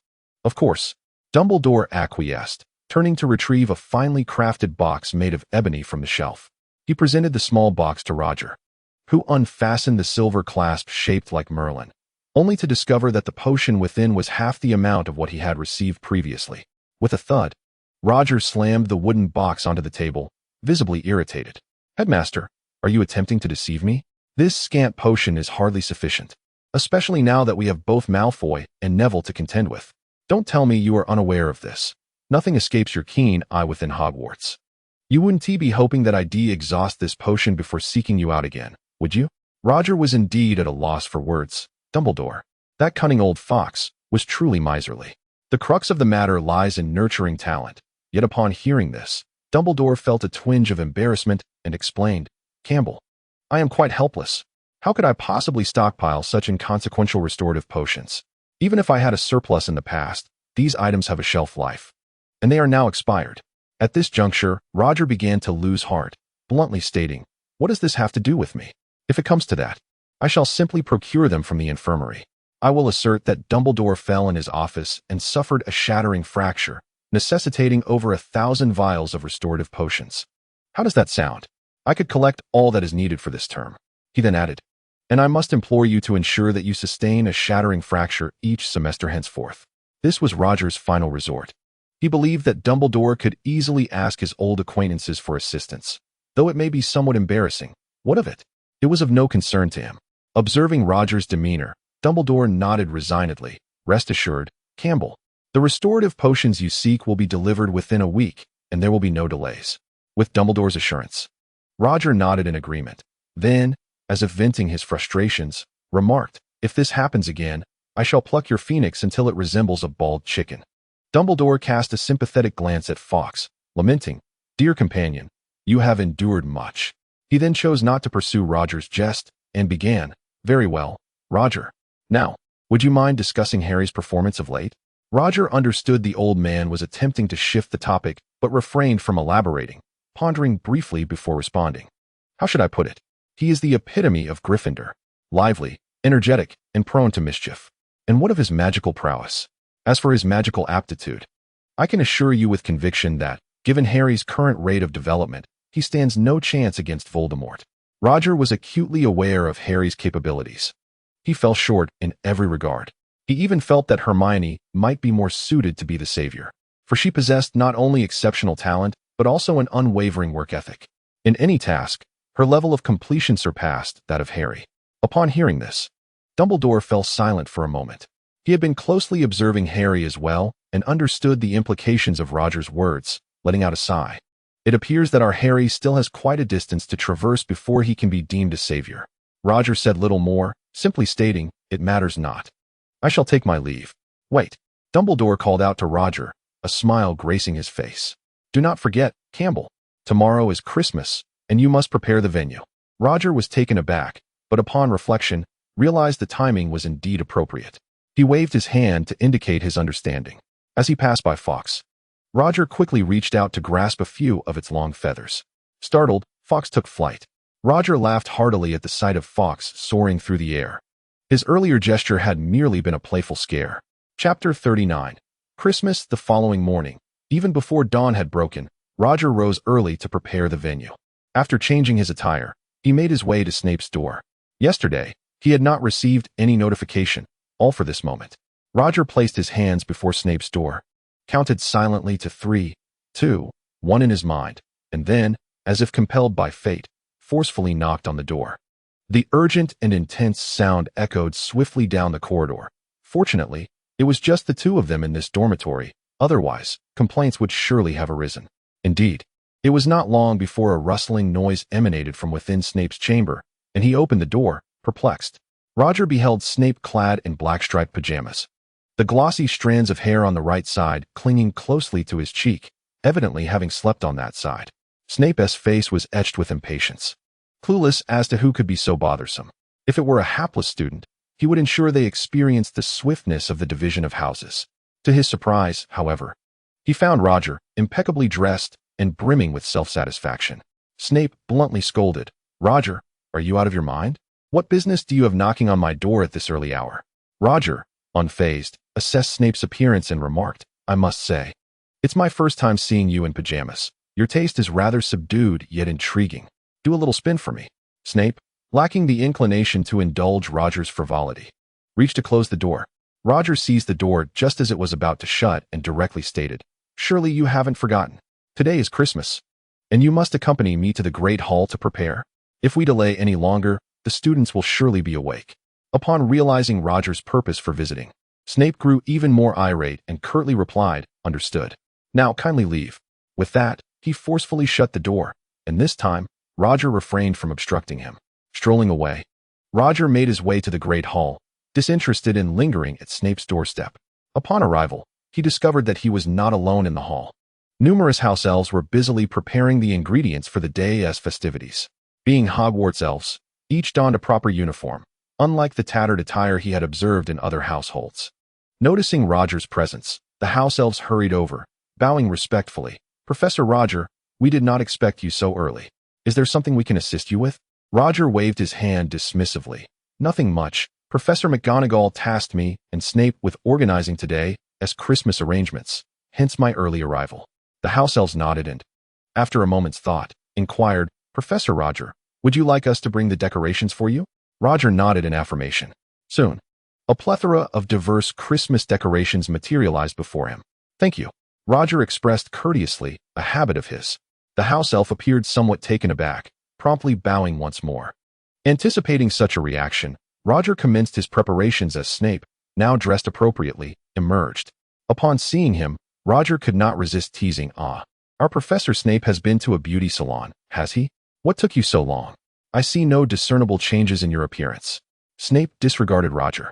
Dumbledore acquiesced, turning to retrieve a finely crafted box made of ebony from the shelf. He presented the small box to Roger, who unfastened the silver clasp shaped like Merlin, only to discover that the potion within was half the amount of what he had received previously. With a thud, Roger slammed the wooden box onto the table, visibly irritated. "Headmaster, are you attempting to deceive me? This scant potion is hardly sufficient, especially now that we have both Malfoy and Neville to contend with. Don't tell me you are unaware of this. Nothing escapes your keen eye within Hogwarts. You wouldn't be hoping that I'd exhaust this potion before seeking you out again, would you?" Roger was indeed at a loss for words. Dumbledore, that cunning old fox, was truly miserly. The crux of the matter lies in nurturing talent. Yet upon hearing this, Dumbledore felt a twinge of embarrassment and explained, "Campbell, I am quite helpless. How could I possibly stockpile such inconsequential restorative potions? Even if I had a surplus in the past, these items have a shelf life, and they are now expired." At this juncture, Roger began to lose heart, bluntly stating, "What does this have to do with me? If it comes to that, I shall simply procure them from the infirmary." I will assert that Dumbledore fell in his office and suffered a shattering fracture, necessitating over 1,000 vials of restorative potions. How does that sound? I could collect all that is needed for this term." He then added, "And I must implore you to ensure that you sustain a shattering fracture each semester henceforth." This was Roger's final resort. He believed that Dumbledore could easily ask his old acquaintances for assistance. Though it may be somewhat embarrassing, what of it? It was of no concern to him. Observing Roger's demeanor, Dumbledore nodded resignedly. "Rest assured, Campbell, the restorative potions you seek will be delivered within a week, and there will be no delays." With Dumbledore's assurance, Roger nodded in agreement. Then, as if venting his frustrations, remarked, "If this happens again, I shall pluck your phoenix until it resembles a bald chicken." Dumbledore cast a sympathetic glance at Fawkes, lamenting, "Dear companion, you have endured much." He then chose not to pursue Roger's jest, and began, "Very well, Roger. Now, would you mind discussing Harry's performance of late?" Roger understood the old man was attempting to shift the topic, but refrained from elaborating, pondering briefly before responding. "How should I put it? He is the epitome of Gryffindor, lively, energetic, and prone to mischief. And what of his magical prowess? As for his magical aptitude, I can assure you with conviction that, given Harry's current rate of development, he stands no chance against Voldemort." Roger was acutely aware of Harry's capabilities. He fell short in every regard. He even felt that Hermione might be more suited to be the savior, for she possessed not only exceptional talent, but also an unwavering work ethic. In any task, her level of completion surpassed that of Harry. Upon hearing this, Dumbledore fell silent for a moment. He had been closely observing Harry as well, and understood the implications of Roger's words, letting out a sigh. "It appears that our Harry still has quite a distance to traverse before he can be deemed a savior." Roger said little more, simply stating, it matters not. I shall take my leave. Wait. Dumbledore called out to Roger, a smile gracing his face. Do not forget, Campbell. Tomorrow is Christmas, and you must prepare the venue. Roger was taken aback, but upon reflection, realized the timing was indeed appropriate. He waved his hand to indicate his understanding. As he passed by Fawkes, Roger quickly reached out to grasp a few of its long feathers. Startled, Fawkes took flight. Roger laughed heartily at the sight of Fawkes soaring through the air. His earlier gesture had merely been a playful scare. Chapter 39. Christmas. The following morning, even before dawn had broken, Roger rose early to prepare the venue. After changing his attire, he made his way to Snape's door. Yesterday, he had not received any notification, all for this moment. Roger placed his hands before Snape's door, counted silently to 3, 2, 1 in his mind, and then, as if compelled by fate, forcefully knocked on the door. The urgent and intense sound echoed swiftly down the corridor. Fortunately, it was just the two of them in this dormitory. Otherwise, complaints would surely have arisen. Indeed, it was not long before a rustling noise emanated from within Snape's chamber, and he opened the door, perplexed. Roger beheld Snape clad in black-striped pajamas, the glossy strands of hair on the right side clinging closely to his cheek, evidently having slept on that side. Snape's face was etched with impatience. Clueless as to who could be so bothersome. If it were a hapless student, he would ensure they experienced the swiftness of the division of houses. To his surprise, however, he found Roger, impeccably dressed and brimming with self-satisfaction. Snape bluntly scolded, "Roger, are you out of your mind? What business do you have knocking on my door at this early hour?" Roger, unfazed, assessed Snape's appearance and remarked, "I must say, it's my first time seeing you in pajamas. Your taste is rather subdued yet intriguing. Do a little spin for me." Snape, lacking the inclination to indulge Roger's frivolity, reached to close the door. Roger seized the door just as it was about to shut and directly stated, "Surely you haven't forgotten. Today is Christmas, and you must accompany me to the Great Hall to prepare. If we delay any longer, the students will surely be awake." Upon realizing Roger's purpose for visiting, Snape grew even more irate and curtly replied, "Understood. Now kindly leave." With that, he forcefully shut the door, and this time, Roger refrained from obstructing him. Strolling away, Roger made his way to the Great Hall, disinterested in lingering at Snape's doorstep. Upon arrival, he discovered that he was not alone in the hall. Numerous house elves were busily preparing the ingredients for the day's festivities. Being Hogwarts elves, each donned a proper uniform, unlike the tattered attire he had observed in other households. Noticing Roger's presence, the house elves hurried over, bowing respectfully. "Professor Roger, we did not expect you so early. Is there something we can assist you with?" Roger waved his hand dismissively. "Nothing much. Professor McGonagall tasked me and Snape with organizing today as Christmas arrangements, hence my early arrival." The house elves nodded and, after a moment's thought, inquired, "Professor Roger, would you like us to bring the decorations for you?" Roger nodded in affirmation. Soon, a plethora of diverse Christmas decorations materialized before him. "Thank you," Roger expressed courteously, a habit of his. The house elf appeared somewhat taken aback, promptly bowing once more. Anticipating such a reaction, Roger commenced his preparations as Snape, now dressed appropriately, emerged. Upon seeing him, Roger could not resist teasing, "Ah, our Professor Snape has been to a beauty salon, has he? What took you so long? I see no discernible changes in your appearance." Snape disregarded Roger,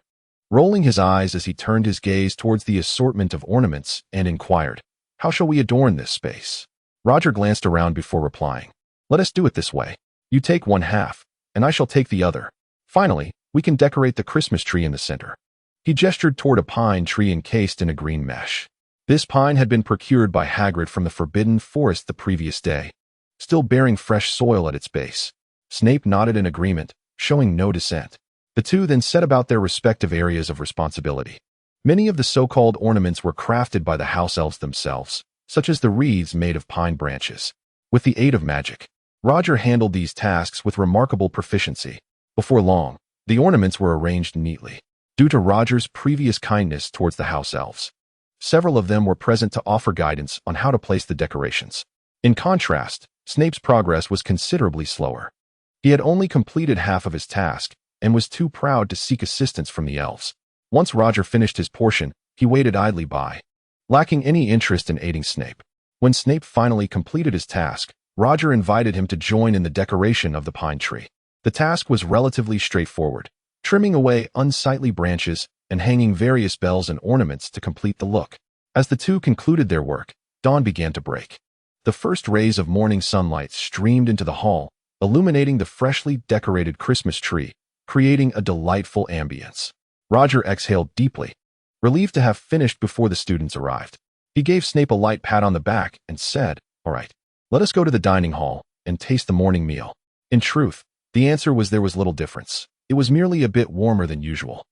rolling his eyes as he turned his gaze towards the assortment of ornaments and inquired, "How shall we adorn this space?" Roger glanced around before replying, "Let us do it this way. You take one half, and I shall take the other. Finally, we can decorate the Christmas tree in the center." He gestured toward a pine tree encased in a green mesh. This pine had been procured by Hagrid from the Forbidden Forest the previous day, still bearing fresh soil at its base. Snape nodded in agreement, showing no dissent. The two then set about their respective areas of responsibility. Many of the so-called ornaments were crafted by the house elves themselves, such as the wreaths made of pine branches. With the aid of magic, Roger handled these tasks with remarkable proficiency. Before long, the ornaments were arranged neatly. Due to Roger's previous kindness towards the house elves, several of them were present to offer guidance on how to place the decorations. In contrast, Snape's progress was considerably slower. He had only completed half of his task and was too proud to seek assistance from the elves. Once Roger finished his portion, he waited idly by, lacking any interest in aiding Snape. When Snape finally completed his task, Roger invited him to join in the decoration of the pine tree. The task was relatively straightforward: trimming away unsightly branches and hanging various bells and ornaments to complete the look. As the two concluded their work, dawn began to break. The first rays of morning sunlight streamed into the hall, illuminating the freshly decorated Christmas tree, creating a delightful ambience. Roger exhaled deeply, relieved to have finished before the students arrived. He gave Snape a light pat on the back and said, "All right, let us go to the dining hall and taste the morning meal." In truth, the answer was there was little difference. It was merely a bit warmer than usual.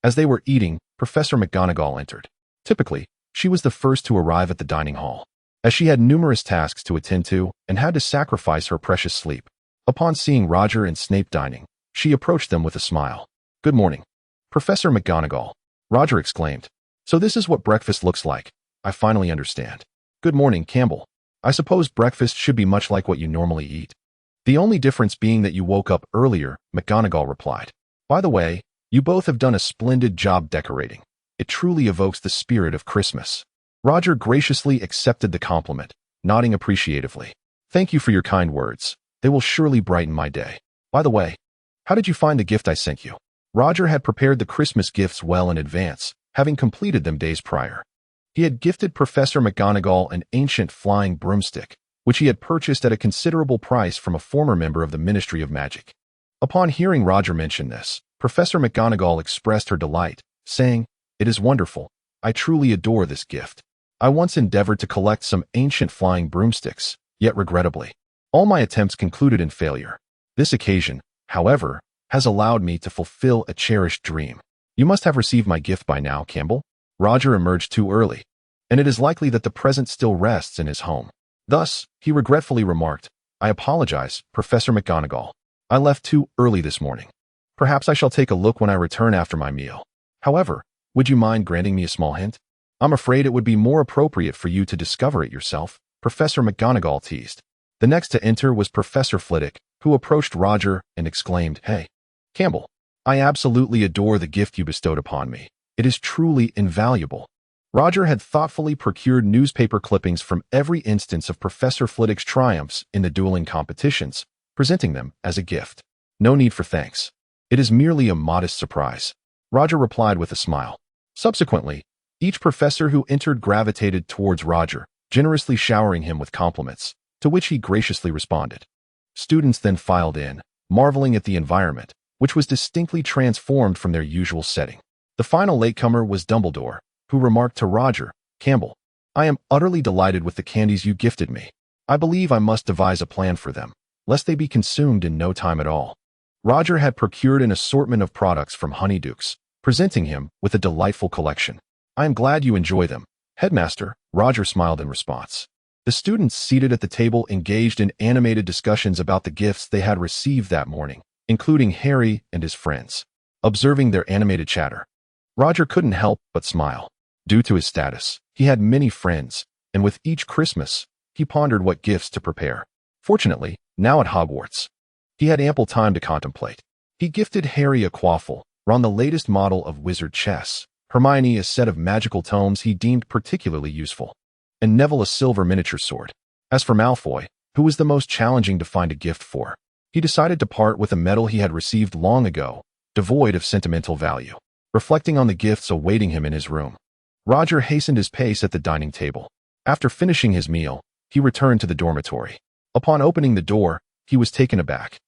As they were eating, Professor McGonagall entered. Typically, she was the first to arrive at the dining hall, as she had numerous tasks to attend to and had to sacrifice her precious sleep. Upon seeing Roger and Snape dining, she approached them with a smile. "Good morning, Professor McGonagall," Roger exclaimed. "So this is what breakfast looks like. I finally understand." "Good morning, Campbell. I suppose breakfast should be much like what you normally eat." "The only difference being that you woke up earlier," McGonagall replied. "By the way, you both have done a splendid job decorating. It truly evokes the spirit of Christmas." Roger graciously accepted the compliment, nodding appreciatively. "Thank you for your kind words. They will surely brighten my day. By the way, how did you find the gift I sent you?" Roger had prepared the Christmas gifts well in advance, having completed them days prior. He had gifted Professor McGonagall an ancient flying broomstick, which he had purchased at a considerable price from a former member of the Ministry of Magic. Upon hearing Roger mention this, Professor McGonagall expressed her delight, saying, "It is wonderful. I truly adore this gift. I once endeavored to collect some ancient flying broomsticks, yet regrettably, all my attempts concluded in failure. This occasion, however, has allowed me to fulfill a cherished dream." "You must have received my gift by now, Campbell." Roger emerged too early, and it is likely that the present still rests in his home. Thus, he regretfully remarked, "I apologize, Professor McGonagall. I left too early this morning. Perhaps I shall take a look when I return after my meal. However, would you mind granting me a small hint?" "I'm afraid it would be more appropriate for you to discover it yourself," Professor McGonagall teased. The next to enter was Professor Flitwick, who approached Roger and exclaimed, "Hey, Campbell, I absolutely adore the gift you bestowed upon me. It is truly invaluable." Roger had thoughtfully procured newspaper clippings from every instance of Professor Flitwick's triumphs in the dueling competitions, presenting them as a gift. "No need for thanks. It is merely a modest surprise," Roger replied with a smile. Subsequently, each professor who entered gravitated towards Roger, generously showering him with compliments, to which he graciously responded. Students then filed in, marveling at the environment, which was distinctly transformed from their usual setting. The final latecomer was Dumbledore, who remarked to Roger, "Campbell, I am utterly delighted with the candies you gifted me. I believe I must devise a plan for them, lest they be consumed in no time at all." Roger had procured an assortment of products from Honeydukes, presenting him with a delightful collection. "I am glad you enjoy them, Headmaster," Roger smiled in response. The students seated at the table engaged in animated discussions about the gifts they had received that morning, including Harry and his friends. Observing their animated chatter, Roger couldn't help but smile. Due to his status, he had many friends, and with each Christmas, he pondered what gifts to prepare. Fortunately, now at Hogwarts, he had ample time to contemplate. He gifted Harry a quaffle, Ron the latest model of wizard chess, Hermione a set of magical tomes he deemed particularly useful, and Neville a silver miniature sword. As for Malfoy, who was the most challenging to find a gift for, he decided to part with a medal he had received long ago, devoid of sentimental value. Reflecting on the gifts awaiting him in his room, Roger hastened his pace at the dining table. After finishing his meal, he returned to the dormitory. Upon opening the door, he was taken aback.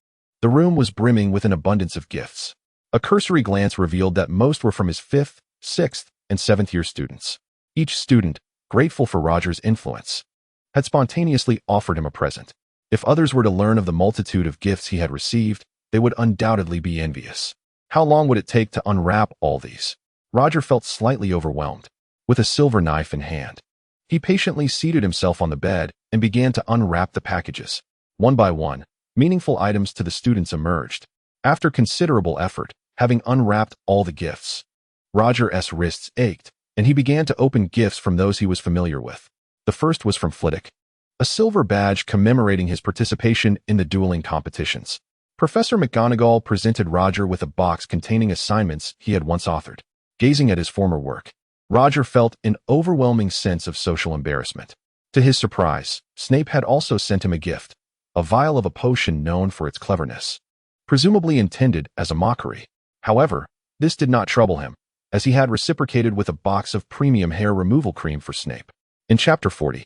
The room was brimming with an abundance of gifts. A cursory glance revealed that most were from his 5th, 6th, and 7th year students. Each student, grateful for Roger's influence, had spontaneously offered him a present. If others were to learn of the multitude of gifts he had received, they would undoubtedly be envious. How long would it take to unwrap all these? Roger felt slightly overwhelmed. With a silver knife in hand, he patiently seated himself on the bed and began to unwrap the packages. One by one, meaningful items to the students emerged. After considerable effort, having unwrapped all the gifts, Roger's wrists ached, and he began to open gifts from those he was familiar with. The first was from Flitwick, a silver badge commemorating his participation in the dueling competitions. Professor McGonagall presented Roger with a box containing assignments he had once authored. Gazing at his former work, Roger felt an overwhelming sense of social embarrassment. To his surprise, Snape had also sent him a gift, a vial of a potion known for its cleverness, presumably intended as a mockery. However, this did not trouble him, as he had reciprocated with a box of premium hair removal cream for Snape. In Chapter 40,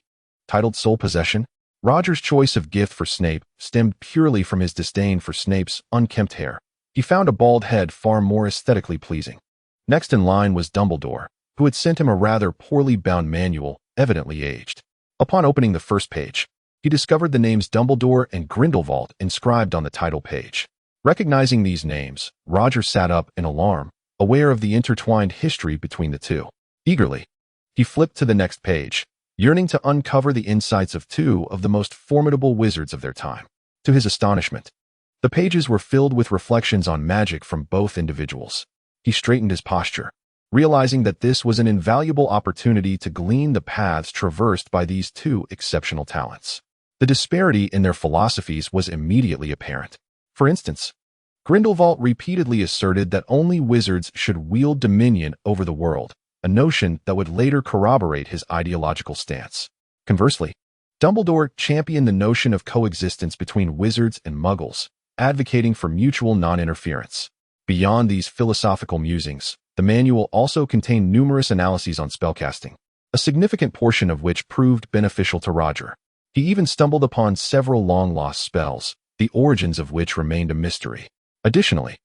titled Soul Possession, Roger's choice of gift for Snape stemmed purely from his disdain for Snape's unkempt hair. He found a bald head far more aesthetically pleasing. Next in line was Dumbledore, who had sent him a rather poorly bound manual, evidently aged. Upon opening the first page, he discovered the names Dumbledore and Grindelwald inscribed on the title page. Recognizing these names, Roger sat up in alarm, aware of the intertwined history between the two. Eagerly, he flipped to the next page, yearning to uncover the insights of two of the most formidable wizards of their time. To his astonishment, the pages were filled with reflections on magic from both individuals. He straightened his posture, realizing that this was an invaluable opportunity to glean the paths traversed by these two exceptional talents. The disparity in their philosophies was immediately apparent. For instance, Grindelwald repeatedly asserted that only wizards should wield dominion over the world, a notion that would later corroborate his ideological stance. Conversely, Dumbledore championed the notion of coexistence between wizards and muggles, advocating for mutual non-interference. Beyond these philosophical musings, the manual also contained numerous analyses on spellcasting, a significant portion of which proved beneficial to Roger. He even stumbled upon several long-lost spells, the origins of which remained a mystery. Additionally,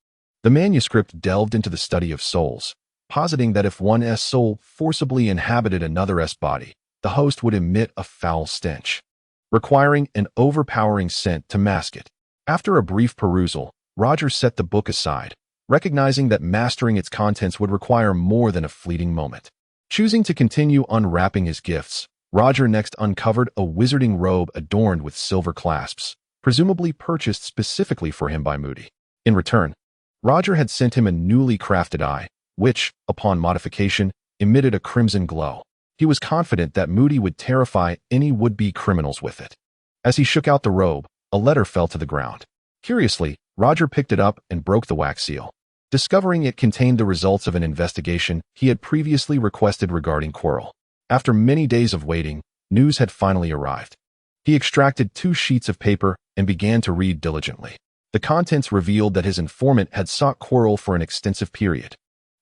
the manuscript delved into the study of souls, positing that if one's soul forcibly inhabited another's body, the host would emit a foul stench, requiring an overpowering scent to mask it. After a brief perusal, Roger set the book aside, recognizing that mastering its contents would require more than a fleeting moment. Choosing to continue unwrapping his gifts, Roger next uncovered a wizarding robe adorned with silver clasps, presumably purchased specifically for him by Moody. In return, Roger had sent him a newly crafted eye, which, upon modification, emitted a crimson glow. He was confident that Moody would terrify any would-be criminals with it. As he shook out the robe, a letter fell to the ground. Curiously, Roger picked it up and broke the wax seal, discovering it contained the results of an investigation he had previously requested regarding Quirrell. After many days of waiting, news had finally arrived. He extracted 2 sheets of paper and began to read diligently. The contents revealed that his informant had sought Quirrell for an extensive period.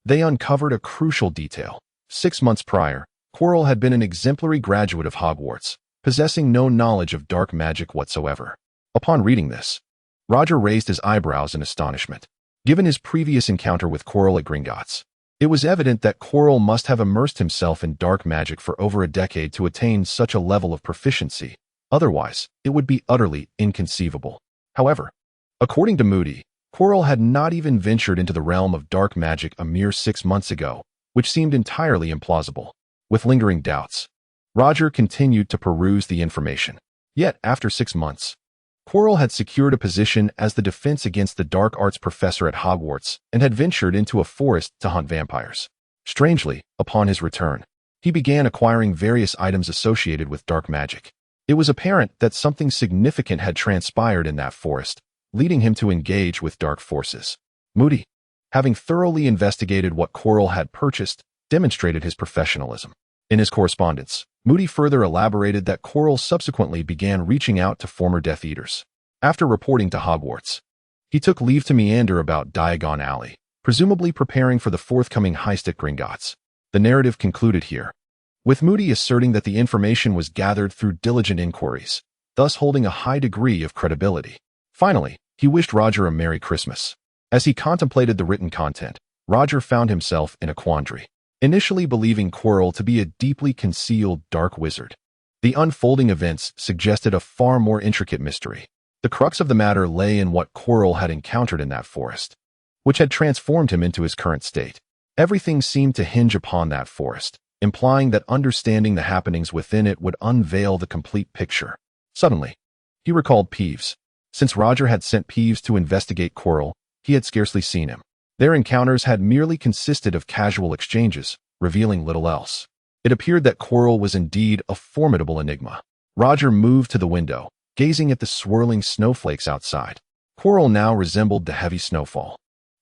They uncovered a crucial detail. 6 months prior, Quirrell had been an exemplary graduate of Hogwarts, possessing no knowledge of dark magic whatsoever. Upon reading this, Roger raised his eyebrows in astonishment. Given his previous encounter with Quirrell at Gringotts, it was evident that Quirrell must have immersed himself in dark magic for over a decade to attain such a level of proficiency. Otherwise, it would be utterly inconceivable. However, according to Moody, Quirrell had not even ventured into the realm of dark magic a mere 6 months ago, which seemed entirely implausible. With lingering doubts, Roger continued to peruse the information. Yet, after 6 months, Quirrell had secured a position as the defense against the dark arts professor at Hogwarts and had ventured into a forest to hunt vampires. Strangely, upon his return, he began acquiring various items associated with dark magic. It was apparent that something significant had transpired in that forest, leading him to engage with dark forces. Moody, having thoroughly investigated what Quirrell had purchased, demonstrated his professionalism. In his correspondence, Moody further elaborated that Quirrell subsequently began reaching out to former Death Eaters. After reporting to Hogwarts, he took leave to meander about Diagon Alley, presumably preparing for the forthcoming heist at Gringotts. The narrative concluded here, with Moody asserting that the information was gathered through diligent inquiries, thus holding a high degree of credibility. Finally, he wished Roger a Merry Christmas. As he contemplated the written content, Roger found himself in a quandary. Initially believing Quirrell to be a deeply concealed dark wizard, the unfolding events suggested a far more intricate mystery. The crux of the matter lay in what Quirrell had encountered in that forest, which had transformed him into his current state. Everything seemed to hinge upon that forest, implying that understanding the happenings within it would unveil the complete picture. Suddenly, he recalled Peeves. Since Roger had sent Peeves to investigate Quirrell, he had scarcely seen him. Their encounters had merely consisted of casual exchanges, revealing little else. It appeared that Quirrell was indeed a formidable enigma. Roger moved to the window, gazing at the swirling snowflakes outside. Quirrell now resembled the heavy snowfall,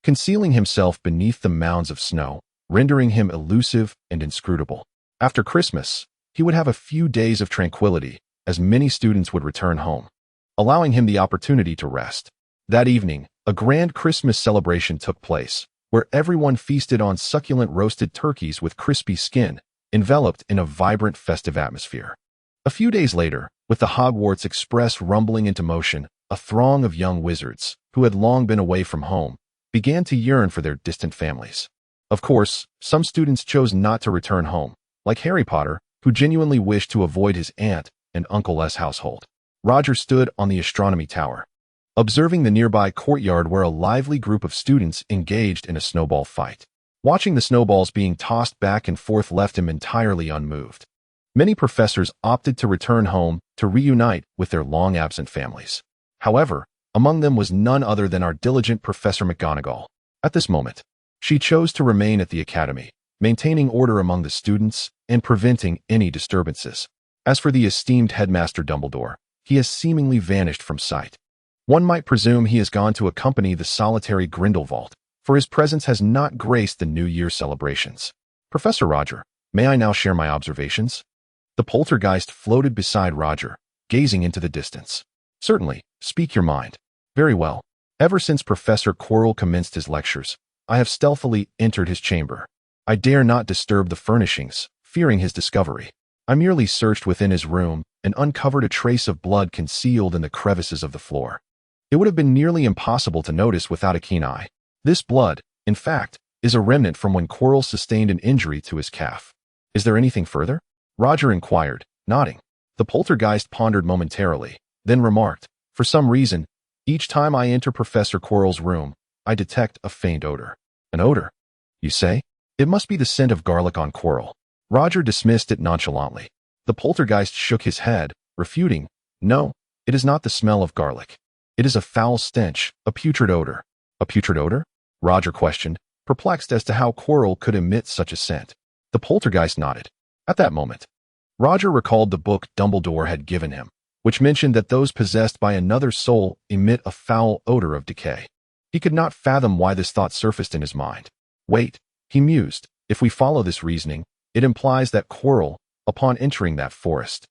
concealing himself beneath the mounds of snow, rendering him elusive and inscrutable. After Christmas, he would have a few days of tranquility, as many students would return home, allowing him the opportunity to rest. That evening, a grand Christmas celebration took place, where everyone feasted on succulent roasted turkeys with crispy skin, enveloped in a vibrant festive atmosphere. A few days later, with the Hogwarts Express rumbling into motion, a throng of young wizards, who had long been away from home, began to yearn for their distant families. Of course, some students chose not to return home, like Harry Potter, who genuinely wished to avoid his aunt and uncle's household. Roger stood on the astronomy tower, observing the nearby courtyard where a lively group of students engaged in a snowball fight. Watching the snowballs being tossed back and forth left him entirely unmoved. Many professors opted to return home to reunite with their long-absent families. However, among them was none other than our diligent Professor McGonagall. At this moment, she chose to remain at the academy, maintaining order among the students and preventing any disturbances. As for the esteemed headmaster Dumbledore, he has seemingly vanished from sight. One might presume he has gone to accompany the solitary Grindelwald, for his presence has not graced the New Year celebrations. Professor Roger, may I now share my observations? The poltergeist floated beside Roger, gazing into the distance. Certainly, speak your mind. Very well. Ever since Professor Quirrell commenced his lectures, I have stealthily entered his chamber. I dare not disturb the furnishings, fearing his discovery. I merely searched within his room and uncovered a trace of blood concealed in the crevices of the floor. It would have been nearly impossible to notice without a keen eye. This blood, in fact, is a remnant from when Quirrell sustained an injury to his calf. Is there anything further? Roger inquired, nodding. The poltergeist pondered momentarily, then remarked, for some reason, each time I enter Professor Quirrell's room, I detect a faint odor. An odor? You say? It must be the scent of garlic on Quirrell. Roger dismissed it nonchalantly. The poltergeist shook his head, refuting, no, it is not the smell of garlic. It is a foul stench, a putrid odor. A putrid odor? Roger questioned, perplexed as to how Quirrell could emit such a scent. The poltergeist nodded. At that moment, Roger recalled the book Dumbledore had given him, which mentioned that those possessed by another soul emit a foul odor of decay. He could not fathom why this thought surfaced in his mind. Wait, he mused, if we follow this reasoning, it implies that Quirrell, upon entering that forest,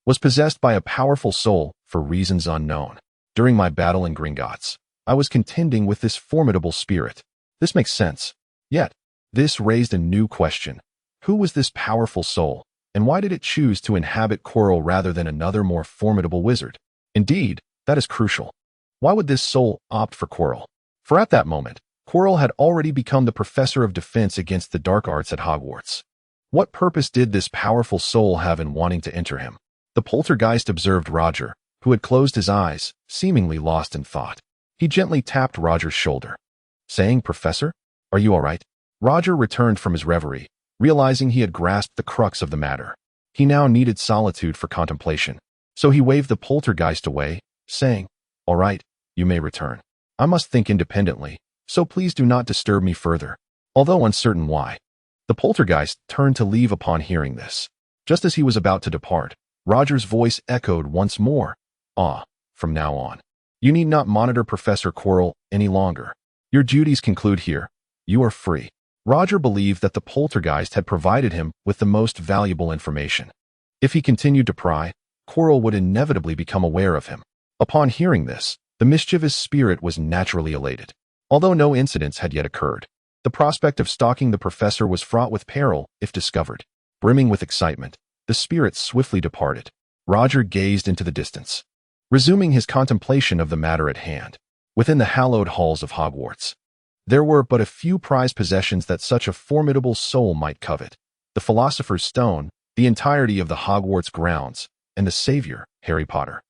was possessed by a powerful soul for reasons unknown. During my battle in Gringotts, I was contending with this formidable spirit. This makes sense. Yet, this raised a new question. Who was this powerful soul, and why did it choose to inhabit Quirrell rather than another more formidable wizard? Indeed, that is crucial. Why would this soul opt for Quirrell? For at that moment, Quirrell had already become the professor of defense against the dark arts at Hogwarts. What purpose did this powerful soul have in wanting to enter him? The poltergeist observed Roger, who had closed his eyes, seemingly lost in thought. He gently tapped Roger's shoulder, saying, Professor, are you all right? Roger returned from his reverie, realizing he had grasped the crux of the matter. He now needed solitude for contemplation, so he waved the poltergeist away, saying, all right, you may return. I must think independently, so please do not disturb me further, although uncertain why. The poltergeist turned to leave upon hearing this. Just as he was about to depart, Roger's voice echoed once more, from now on, you need not monitor Professor Quirrell any longer. Your duties conclude here. You are free. Roger believed that the poltergeist had provided him with the most valuable information. If he continued to pry, Quirrell would inevitably become aware of him. Upon hearing this, the mischievous spirit was naturally elated. Although no incidents had yet occurred, the prospect of stalking the professor was fraught with peril if discovered. Brimming with excitement, the spirit swiftly departed. Roger gazed into the distance, resuming his contemplation of the matter at hand. Within the hallowed halls of Hogwarts, there were but a few prized possessions that such a formidable soul might covet. The Philosopher's Stone, the entirety of the Hogwarts grounds, and the savior, Harry Potter.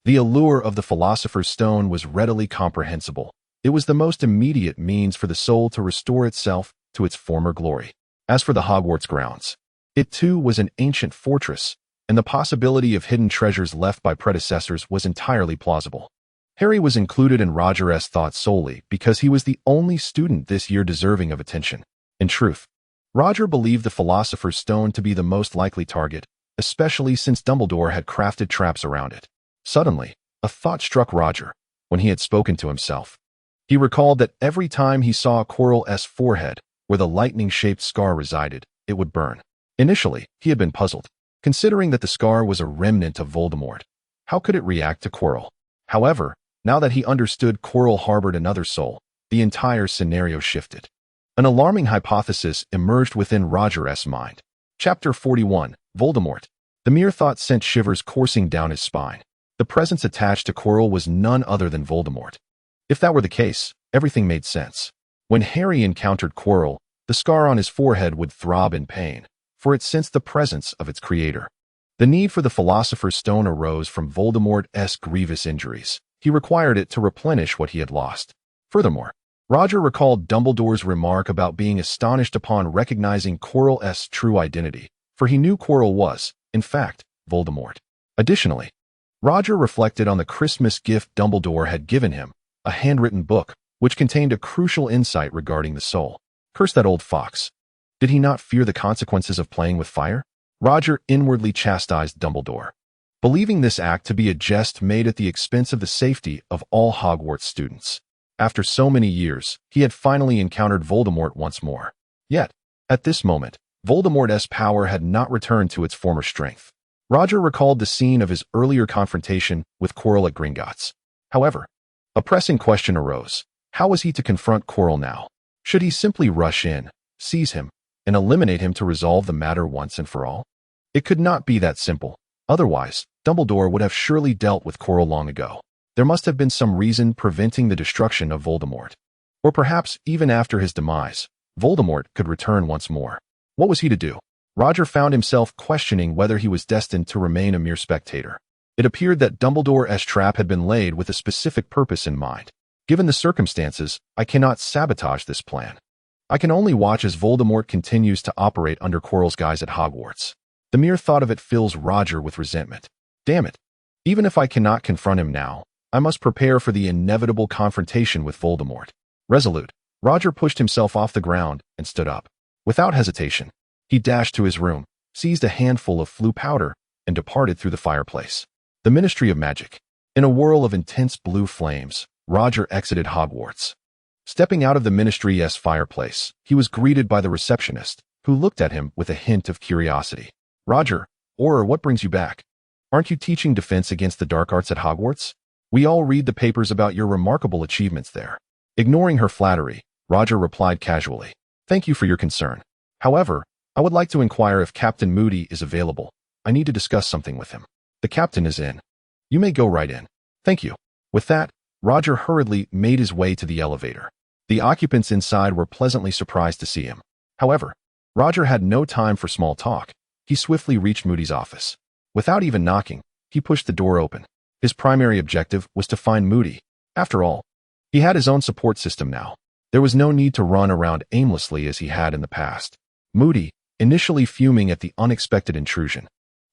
The allure of the Philosopher's Stone was readily comprehensible. It was the most immediate means for the soul to restore itself to its former glory. As for the Hogwarts grounds, it too was an ancient fortress, and the possibility of hidden treasures left by predecessors was entirely plausible. Harry was included in Roger's thoughts solely because he was the only student this year deserving of attention. In truth, Roger believed the Philosopher's Stone to be the most likely target, especially since Dumbledore had crafted traps around it. Suddenly, a thought struck Roger when he had spoken to himself. He recalled that every time he saw Quirrell's forehead, where the lightning-shaped scar resided, it would burn. Initially, he had been puzzled, considering that the scar was a remnant of Voldemort. How could it react to Quirrell? However, now that he understood Quirrell harbored another soul, the entire scenario shifted. An alarming hypothesis emerged within Roger's mind. Chapter 41. Voldemort. The mere thought sent shivers coursing down his spine. The presence attached to Quirrell was none other than Voldemort. If that were the case, everything made sense. When Harry encountered Quirrell, the scar on his forehead would throb in pain, for it sensed the presence of its creator. The need for the Philosopher's Stone arose from Voldemort's grievous injuries. He required it to replenish what he had lost. Furthermore, Roger recalled Dumbledore's remark about being astonished upon recognizing Quirrell's true identity, for he knew Quirrell was, in fact, Voldemort. Additionally, Roger reflected on the Christmas gift Dumbledore had given him, a handwritten book, which contained a crucial insight regarding the soul. Curse that old fox. Did he not fear the consequences of playing with fire? Roger inwardly chastised Dumbledore, believing this act to be a jest made at the expense of the safety of all Hogwarts students. After so many years, he had finally encountered Voldemort once more. Yet, at this moment, Voldemort's power had not returned to its former strength. Roger recalled the scene of his earlier confrontation with Quirrell at Gringotts. However, a pressing question arose. How was he to confront Quirrell now? Should he simply rush in, seize him, and eliminate him to resolve the matter once and for all? It could not be that simple. Otherwise, Dumbledore would have surely dealt with Quirrell long ago. There must have been some reason preventing the destruction of Voldemort. Or perhaps, even after his demise, Voldemort could return once more. What was he to do? Roger found himself questioning whether he was destined to remain a mere spectator. It appeared that Dumbledore's trap had been laid with a specific purpose in mind. Given the circumstances, I cannot sabotage this plan. I can only watch as Voldemort continues to operate under Quirrell's guise at Hogwarts. The mere thought of it fills Roger with resentment. Damn it. Even if I cannot confront him now, I must prepare for the inevitable confrontation with Voldemort. Resolute, Roger pushed himself off the ground and stood up. Without hesitation, he dashed to his room, seized a handful of flue powder, and departed through the fireplace. The Ministry of Magic. In a whirl of intense blue flames, Roger exited Hogwarts. Stepping out of the Ministry's fireplace, he was greeted by the receptionist, who looked at him with a hint of curiosity. Roger, Auror, what brings you back? Aren't you teaching defense against the dark arts at Hogwarts? We all read the papers about your remarkable achievements there. Ignoring her flattery, Roger replied casually. Thank you for your concern. However, I would like to inquire if Captain Moody is available. I need to discuss something with him. The captain is in. You may go right in. Thank you. With that, Roger hurriedly made his way to the elevator. The occupants inside were pleasantly surprised to see him. However, Roger had no time for small talk. He swiftly reached Moody's office. Without even knocking, he pushed the door open. His primary objective was to find Moody. After all, he had his own support system now. There was no need to run around aimlessly as he had in the past. Moody, initially fuming at the unexpected intrusion,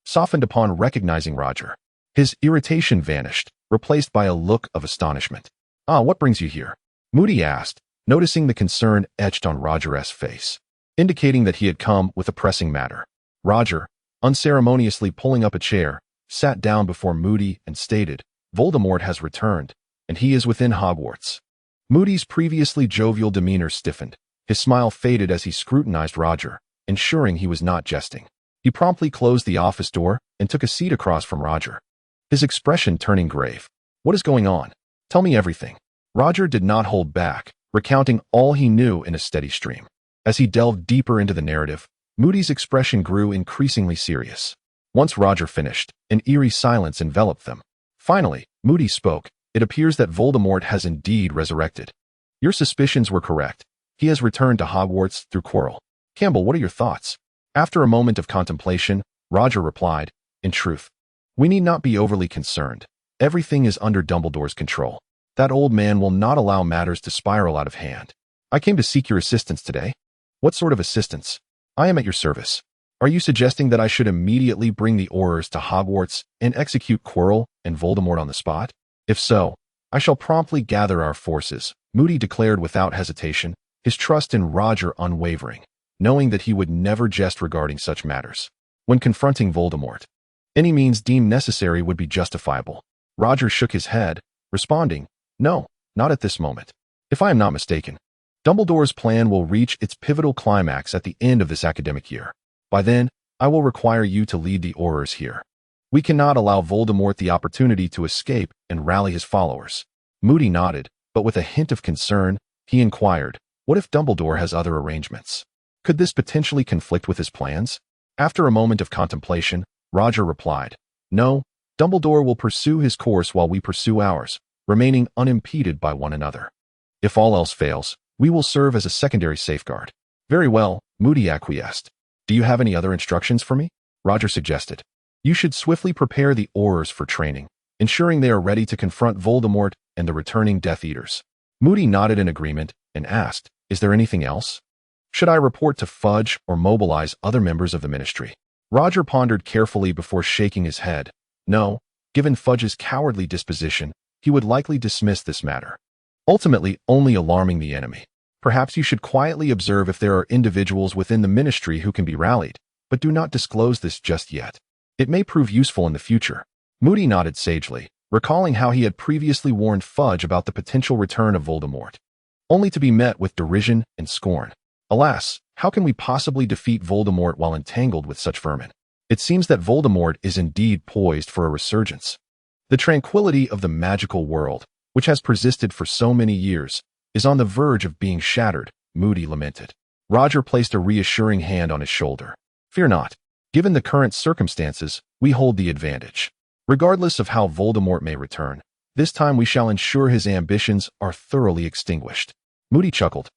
softened upon recognizing Roger. His irritation vanished, replaced by a look of astonishment. Ah, what brings you here? Moody asked, noticing the concern etched on Roger's face, indicating that he had come with a pressing matter. Roger, unceremoniously pulling up a chair, sat down before Moody and stated, Voldemort has returned, and he is within Hogwarts. Moody's previously jovial demeanor stiffened. His smile faded as he scrutinized Roger, ensuring he was not jesting. He promptly closed the office door and took a seat across from Roger, his expression turning grave. What is going on? Tell me everything. Roger did not hold back, recounting all he knew in a steady stream. As he delved deeper into the narrative, Moody's expression grew increasingly serious. Once Roger finished, an eerie silence enveloped them. Finally, Moody spoke. It appears that Voldemort has indeed resurrected. Your suspicions were correct. He has returned to Hogwarts through Quirrell. Campbell, what are your thoughts? After a moment of contemplation, Roger replied, in truth, we need not be overly concerned. Everything is under Dumbledore's control. That old man will not allow matters to spiral out of hand. I came to seek your assistance today. What sort of assistance? I am at your service. Are you suggesting that I should immediately bring the Aurors to Hogwarts and execute Quirrell and Voldemort on the spot? If so, I shall promptly gather our forces, Moody declared without hesitation, his trust in Roger unwavering, knowing that he would never jest regarding such matters. When confronting Voldemort, any means deemed necessary would be justifiable. Roger shook his head, responding, no, not at this moment. If I am not mistaken, Dumbledore's plan will reach its pivotal climax at the end of this academic year. By then, I will require you to lead the Aurors here. We cannot allow Voldemort the opportunity to escape and rally his followers. Moody nodded, but with a hint of concern, he inquired, What if Dumbledore has other arrangements? Could this potentially conflict with his plans? After a moment of contemplation, Roger replied, "No, Dumbledore will pursue his course while we pursue ours, remaining unimpeded by one another. If all else fails, we will serve as a secondary safeguard." "Very well," Moody acquiesced. "Do you have any other instructions for me?" Roger suggested. "You should swiftly prepare the Aurors for training, ensuring they are ready to confront Voldemort and the returning Death Eaters." Moody nodded in agreement and asked, "Is there anything else? Should I report to Fudge or mobilize other members of the Ministry?" Roger pondered carefully before shaking his head. No, given Fudge's cowardly disposition, he would likely dismiss this matter, ultimately only alarming the enemy. "Perhaps you should quietly observe if there are individuals within the Ministry who can be rallied, but do not disclose this just yet. It may prove useful in the future." Moody nodded sagely, recalling how he had previously warned Fudge about the potential return of Voldemort, only to be met with derision and scorn. Alas, how can we possibly defeat Voldemort while entangled with such vermin? It seems that Voldemort is indeed poised for a resurgence. The tranquility of the magical world, which has persisted for so many years, is on the verge of being shattered, Moody lamented. Roger placed a reassuring hand on his shoulder. "Fear not. Given the current circumstances, we hold the advantage. Regardless of how Voldemort may return, this time we shall ensure his ambitions are thoroughly extinguished." Moody chuckled,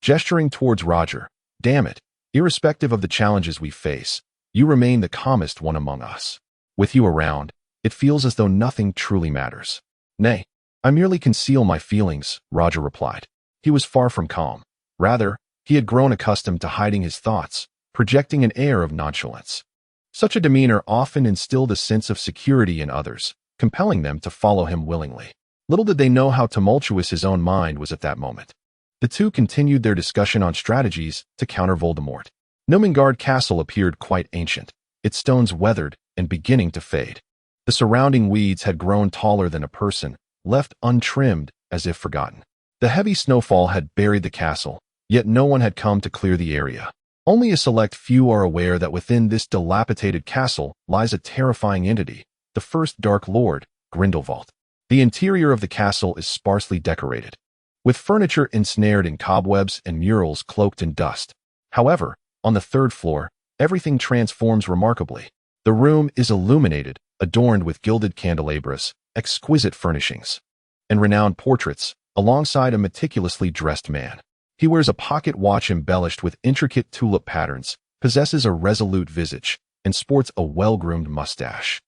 gesturing towards Roger. "Damn it, irrespective of the challenges we face, you remain the calmest one among us. With you around, it feels as though nothing truly matters." "Nay, I merely conceal my feelings," Roger replied. He was far from calm. Rather, he had grown accustomed to hiding his thoughts, projecting an air of nonchalance. Such a demeanor often instilled a sense of security in others, compelling them to follow him willingly. Little did they know how tumultuous his own mind was at that moment. The two continued their discussion on strategies to counter Voldemort. Nilmengard Castle appeared quite ancient, its stones weathered and beginning to fade. The surrounding weeds had grown taller than a person, left untrimmed as if forgotten. The heavy snowfall had buried the castle, yet no one had come to clear the area. Only a select few are aware that within this dilapidated castle lies a terrifying entity, the first Dark Lord, Grindelwald. The interior of the castle is sparsely decorated, with furniture ensnared in cobwebs and murals cloaked in dust. However, on the third floor, everything transforms remarkably. The room is illuminated, adorned with gilded candelabras, exquisite furnishings, and renowned portraits, alongside a meticulously dressed man. He wears a pocket watch embellished with intricate tulip patterns, possesses a resolute visage, and sports a well-groomed mustache,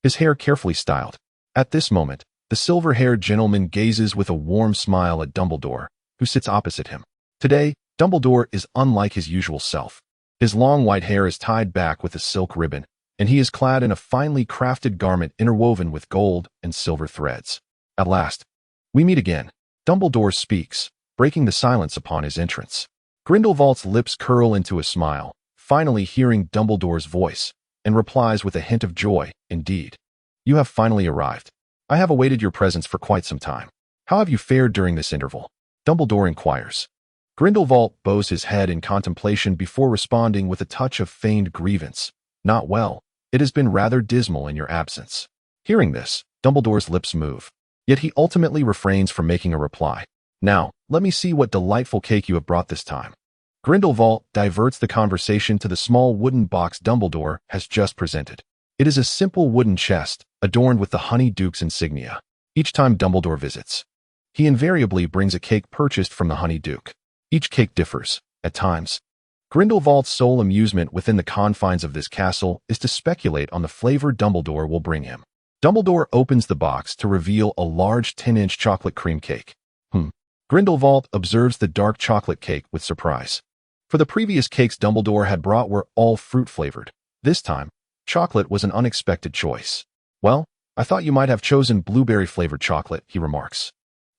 his hair carefully styled. At this moment, the silver-haired gentleman gazes with a warm smile at Dumbledore, who sits opposite him. Today, Dumbledore is unlike his usual self. His long white hair is tied back with a silk ribbon, and he is clad in a finely crafted garment interwoven with gold and silver threads. "At last, we meet again," Dumbledore speaks, breaking the silence upon his entrance. Grindelwald's lips curl into a smile, finally hearing Dumbledore's voice, and replies with a hint of joy, "Indeed. You have finally arrived. I have awaited your presence for quite some time. How have you fared during this interval?" Dumbledore inquires. Grindelwald bows his head in contemplation before responding with a touch of feigned grievance. "Not well. It has been rather dismal in your absence." Hearing this, Dumbledore's lips move. Yet he ultimately refrains from making a reply. "Now, let me see what delightful cake you have brought this time." Grindelwald diverts the conversation to the small wooden box Dumbledore has just presented. It is a simple wooden chest, adorned with the Honey Duke's insignia. Each time Dumbledore visits, he invariably brings a cake purchased from the Honey Duke. Each cake differs, at times. Grindelwald's sole amusement within the confines of this castle is to speculate on the flavor Dumbledore will bring him. Dumbledore opens the box to reveal a large 10-inch chocolate cream cake. Grindelwald observes the dark chocolate cake with surprise. For the previous cakes Dumbledore had brought were all fruit-flavored. This time, chocolate was an unexpected choice. "Well, I thought you might have chosen blueberry-flavored chocolate," he remarks.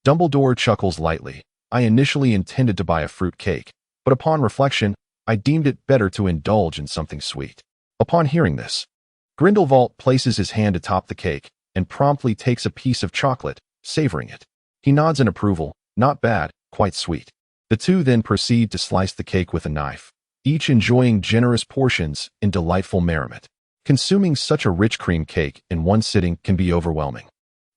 Dumbledore chuckles lightly. "I initially intended to buy a fruit cake, but upon reflection, I deemed it better to indulge in something sweet." Upon hearing this, Grindelwald places his hand atop the cake and promptly takes a piece of chocolate, savoring it. He nods in approval. "Not bad, quite sweet." The two then proceed to slice the cake with a knife, each enjoying generous portions in delightful merriment. Consuming such a rich cream cake in one sitting can be overwhelming,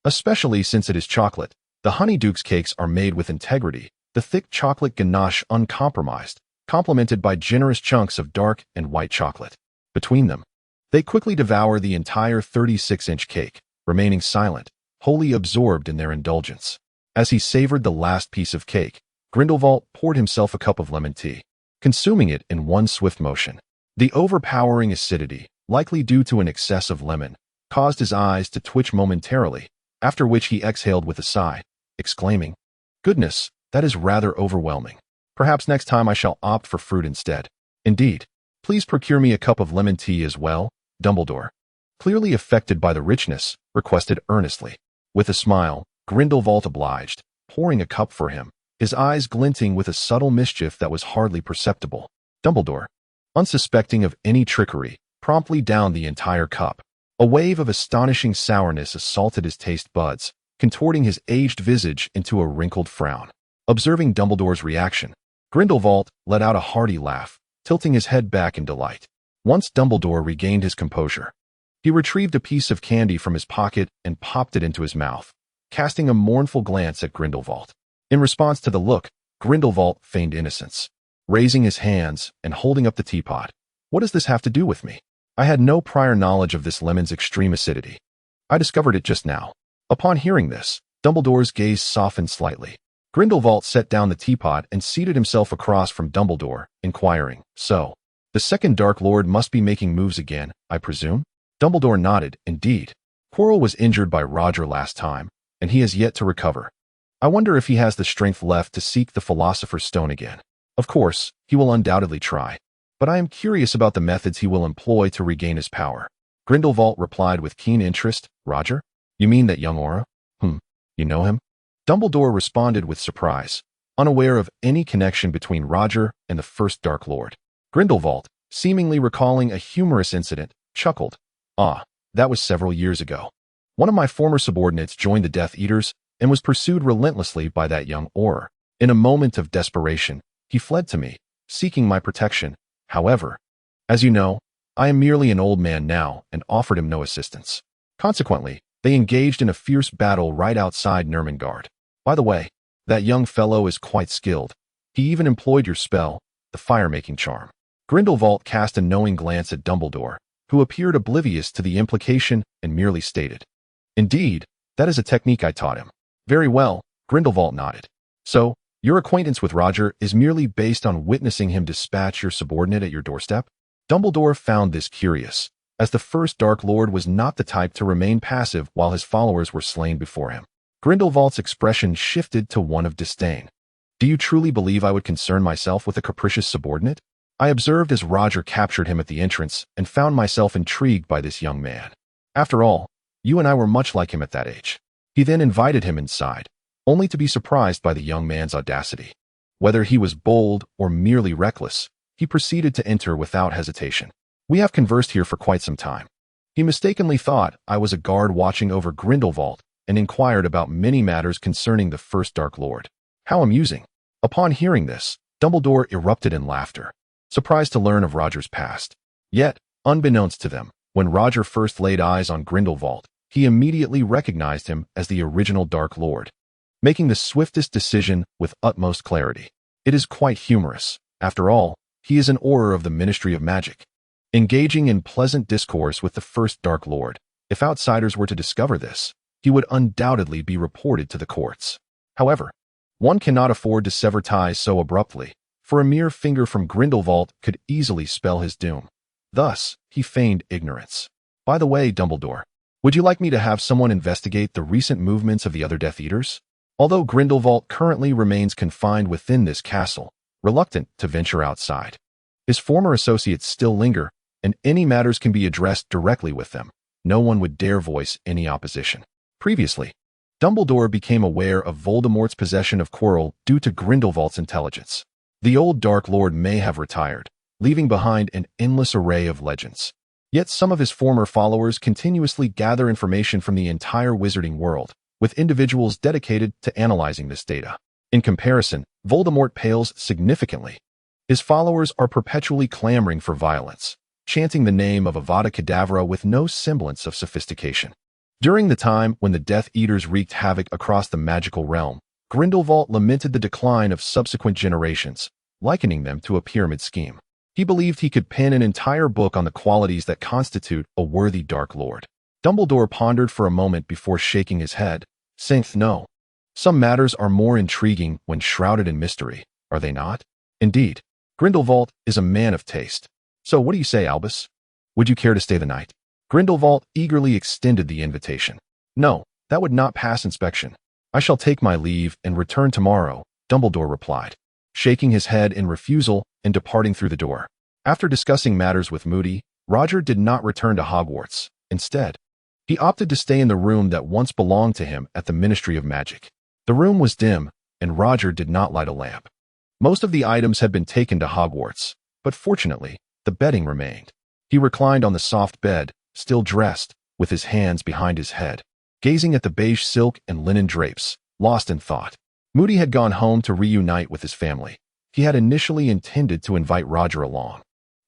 especially since it is chocolate. The Honeyduke's cakes are made with integrity, the thick chocolate ganache uncompromised, complemented by generous chunks of dark and white chocolate. Between them, they quickly devour the entire 36-inch cake, remaining silent, wholly absorbed in their indulgence. As he savored the last piece of cake, Grindelwald poured himself a cup of lemon tea, consuming it in one swift motion. The overpowering acidity, likely due to an excess of lemon, caused his eyes to twitch momentarily, after which he exhaled with a sigh, exclaiming, "Goodness, that is rather overwhelming. Perhaps next time I shall opt for fruit instead. Indeed, please procure me a cup of lemon tea as well," Dumbledore, clearly affected by the richness, requested earnestly. With a smile, Grindelwald obliged, pouring a cup for him, his eyes glinting with a subtle mischief that was hardly perceptible. Dumbledore, unsuspecting of any trickery, promptly downed the entire cup. A wave of astonishing sourness assaulted his taste buds, contorting his aged visage into a wrinkled frown. Observing Dumbledore's reaction, Grindelwald let out a hearty laugh, tilting his head back in delight. Once Dumbledore regained his composure, he retrieved a piece of candy from his pocket and popped it into his mouth, casting a mournful glance at Grindelwald. In response to the look, Grindelwald feigned innocence, raising his hands and holding up the teapot. "What does this have to do with me? I had no prior knowledge of this lemon's extreme acidity. I discovered it just now." Upon hearing this, Dumbledore's gaze softened slightly. Grindelwald set down the teapot and seated himself across from Dumbledore, inquiring, "So, the second Dark Lord must be making moves again, I presume?" Dumbledore nodded. "Indeed. Quirrell was injured by Roger last time, and he has yet to recover. I wonder if he has the strength left to seek the Philosopher's Stone again. Of course, he will undoubtedly try, but I am curious about the methods he will employ to regain his power." Grindelwald replied with keen interest, "Roger? You mean that young Auror? You know him?" Dumbledore responded with surprise, unaware of any connection between Roger and the first Dark Lord. Grindelwald, seemingly recalling a humorous incident, chuckled. "Ah, that was several years ago. One of my former subordinates joined the Death Eaters and was pursued relentlessly by that young Auror. In a moment of desperation, he fled to me, seeking my protection. However, as you know, I am merely an old man now and offered him no assistance. Consequently, they engaged in a fierce battle right outside Nurmengard. By the way, that young fellow is quite skilled. He even employed your spell, the fire-making charm." Grindelwald cast a knowing glance at Dumbledore, who appeared oblivious to the implication and merely stated, "Indeed, that is a technique I taught him." "Very well," Grindelwald nodded. "So, your acquaintance with Roger is merely based on witnessing him dispatch your subordinate at your doorstep?" Dumbledore found this curious, as the first Dark Lord was not the type to remain passive while his followers were slain before him. Grindelwald's expression shifted to one of disdain. "Do you truly believe I would concern myself with a capricious subordinate? I observed as Roger captured him at the entrance and found myself intrigued by this young man. After all, you and I were much like him at that age." He then invited him inside, only to be surprised by the young man's audacity. Whether he was bold or merely reckless, he proceeded to enter without hesitation. "We have conversed here for quite some time. He mistakenly thought I was a guard watching over Grindelwald and inquired about many matters concerning the first Dark Lord. How amusing." Upon hearing this, Dumbledore erupted in laughter, surprised to learn of Roger's past. Yet, unbeknownst to them, when Roger first laid eyes on Grindelwald, he immediately recognized him as the original Dark Lord, making the swiftest decision with utmost clarity. It is quite humorous. After all, he is an Auror of the Ministry of Magic, engaging in pleasant discourse with the first Dark Lord. If outsiders were to discover this, he would undoubtedly be reported to the courts. However, one cannot afford to sever ties so abruptly, for a mere finger from Grindelwald could easily spell his doom. Thus, he feigned ignorance. "By the way, Dumbledore, would you like me to have someone investigate the recent movements of the other Death Eaters?" Although Grindelwald currently remains confined within this castle, reluctant to venture outside, his former associates still linger, and any matters can be addressed directly with them. No one would dare voice any opposition. Previously, Dumbledore became aware of Voldemort's possession of Quirrell due to Grindelwald's intelligence. The old Dark Lord may have retired, leaving behind an endless array of legends. Yet some of his former followers continuously gather information from the entire wizarding world, with individuals dedicated to analyzing this data. In comparison, Voldemort pales significantly. His followers are perpetually clamoring for violence, chanting the name of Avada Kedavra with no semblance of sophistication. During the time when the Death Eaters wreaked havoc across the magical realm, Grindelwald lamented the decline of subsequent generations, likening them to a pyramid scheme. He believed he could pen an entire book on the qualities that constitute a worthy Dark Lord. Dumbledore pondered for a moment before shaking his head, saying, "No. Some matters are more intriguing when shrouded in mystery, are they not?" Indeed, Grindelwald is a man of taste. So what do you say, Albus? Would you care to stay the night? Grindelwald eagerly extended the invitation. "No, that would not pass inspection. I shall take my leave and return tomorrow," Dumbledore replied, shaking his head in refusal and departing through the door. After discussing matters with Moody, Roger did not return to Hogwarts. Instead, he opted to stay in the room that once belonged to him at the Ministry of Magic. The room was dim, and Roger did not light a lamp. Most of the items had been taken to Hogwarts, but fortunately, the bedding remained. He reclined on the soft bed, still dressed, with his hands behind his head, gazing at the beige silk and linen drapes, lost in thought. Moody had gone home to reunite with his family. He had initially intended to invite Roger along,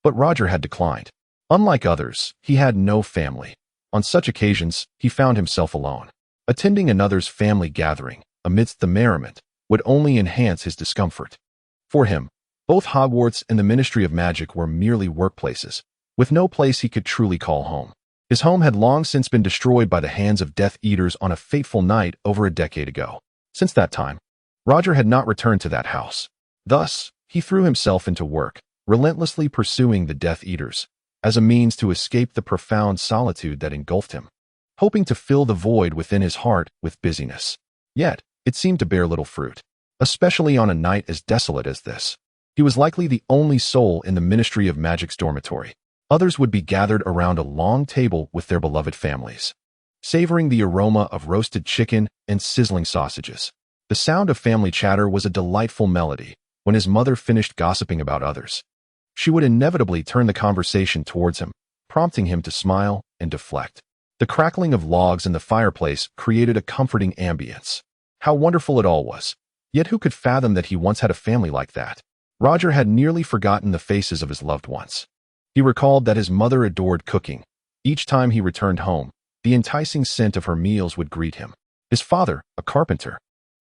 but Roger had declined. Unlike others, he had no family. On such occasions, he found himself alone. Attending another's family gathering, amidst the merriment, would only enhance his discomfort. For him, both Hogwarts and the Ministry of Magic were merely workplaces, with no place he could truly call home. His home had long since been destroyed by the hands of Death Eaters on a fateful night over a decade ago. Since that time, Roger had not returned to that house. Thus, he threw himself into work, relentlessly pursuing the Death Eaters, as a means to escape the profound solitude that engulfed him, hoping to fill the void within his heart with busyness. Yet, it seemed to bear little fruit, especially on a night as desolate as this. He was likely the only soul in the Ministry of Magic's dormitory. Others would be gathered around a long table with their beloved families, savoring the aroma of roasted chicken and sizzling sausages. The sound of family chatter was a delightful melody. When his mother finished gossiping about others, she would inevitably turn the conversation towards him, prompting him to smile and deflect. The crackling of logs in the fireplace created a comforting ambience. How wonderful it all was. Yet who could fathom that he once had a family like that? Roger had nearly forgotten the faces of his loved ones. He recalled that his mother adored cooking. Each time he returned home, the enticing scent of her meals would greet him. His father, a carpenter,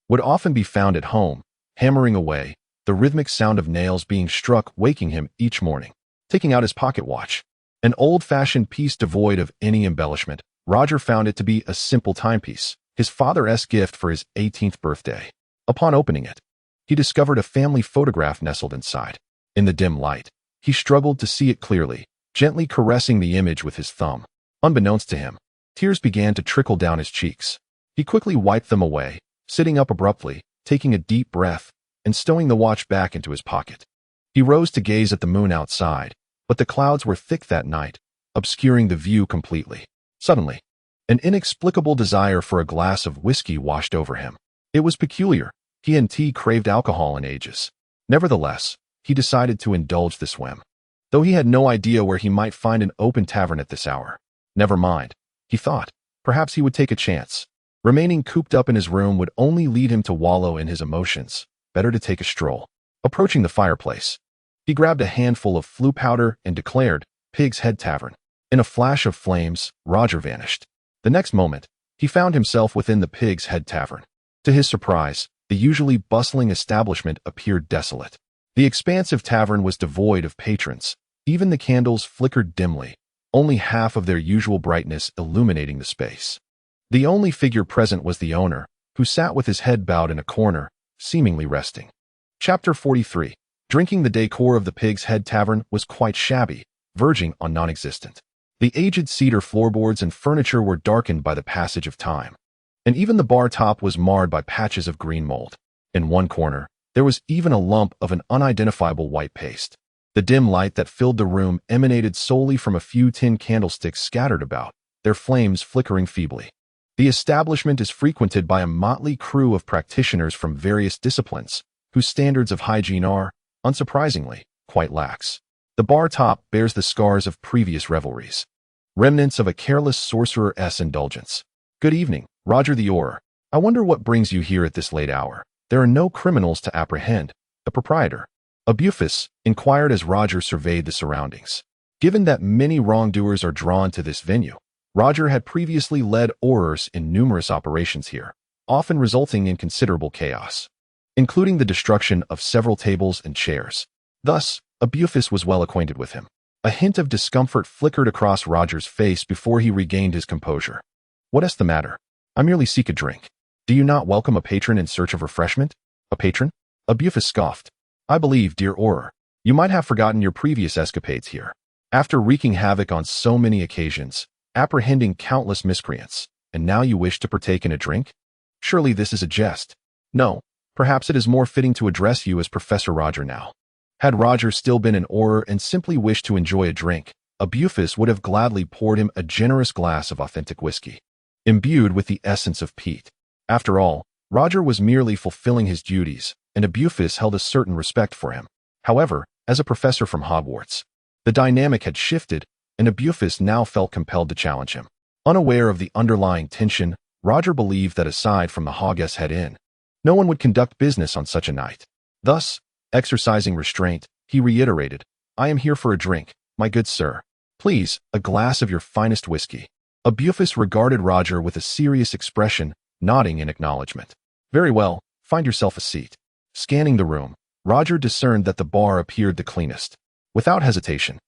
would often be found at home, hammering away, the rhythmic sound of nails being struck waking him each morning. Taking out his pocket watch, an old-fashioned piece devoid of any embellishment, Roger found it to be a simple timepiece, his father's gift for his 18th birthday. Upon opening it, he discovered a family photograph nestled inside. In the dim light, he struggled to see it clearly, gently caressing the image with his thumb. Unbeknownst to him, tears began to trickle down his cheeks. He quickly wiped them away, sitting up abruptly, taking a deep breath, and stowing the watch back into his pocket. He rose to gaze at the moon outside, but the clouds were thick that night, obscuring the view completely. Suddenly, an inexplicable desire for a glass of whiskey washed over him. It was peculiar. He hadn't craved alcohol in ages. Nevertheless, he decided to indulge this whim, though he had no idea where he might find an open tavern at this hour. Never mind, he thought. Perhaps he would take a chance. Remaining cooped up in his room would only lead him to wallow in his emotions. Better to take a stroll. Approaching the fireplace, he grabbed a handful of flue powder and declared, "Pig's Head Tavern." In a flash of flames, Roger vanished. The next moment, he found himself within the Pig's Head Tavern. To his surprise, the usually bustling establishment appeared desolate. The expansive tavern was devoid of patrons. Even the candles flickered dimly, only half of their usual brightness illuminating the space. The only figure present was the owner, who sat with his head bowed in a corner, seemingly resting. Chapter 43. Drinking. The decor of the Pig's Head Tavern was quite shabby, verging on non-existent. The aged cedar floorboards and furniture were darkened by the passage of time, and even the bar top was marred by patches of green mold. In one corner, there was even a lump of an unidentifiable white paste. The dim light that filled the room emanated solely from a few tin candlesticks scattered about, their flames flickering feebly. The establishment is frequented by a motley crew of practitioners from various disciplines, whose standards of hygiene are, unsurprisingly, quite lax. The bar top bears the scars of previous revelries, remnants of a careless sorcerer's indulgence. "Good evening, Roger the Auror. I wonder what brings you here at this late hour. There are no criminals to apprehend." The proprietor, Bufus, inquired as Roger surveyed the surroundings. Given that many wrongdoers are drawn to this venue, Roger had previously led Aurors in numerous operations here. often resulting in considerable chaos, including the destruction of several tables and chairs. Thus, Abuphis was well acquainted with him. A hint of discomfort flickered across Roger's face before he regained his composure. "What is the matter? I merely seek a drink. Do you not welcome a patron in search of refreshment?" "A patron?" Abuphis scoffed. "I believe, dear Auror, you might have forgotten your previous escapades here. After wreaking havoc on so many occasions, apprehending countless miscreants, and now you wish to partake in a drink? Surely this is a jest. No, perhaps it is more fitting to address you as Professor Roger now." Had Roger still been an Auror and simply wished to enjoy a drink, Abuphis would have gladly poured him a generous glass of authentic whiskey, imbued with the essence of peat. After all, Roger was merely fulfilling his duties, and Abuphis held a certain respect for him. However, as a professor from Hogwarts, the dynamic had shifted, and Abuphis now felt compelled to challenge him. Unaware of the underlying tension, Roger believed that aside from the Hogwarts head inn, no one would conduct business on such a night. Thus, exercising restraint, he reiterated, "I am here for a drink, my good sir. Please, a glass of your finest whiskey." Abuphis regarded Roger with a serious expression, nodding in acknowledgement. "Very well, find yourself a seat." Scanning the room, Roger discerned that the bar appeared the cleanest. Without hesitation,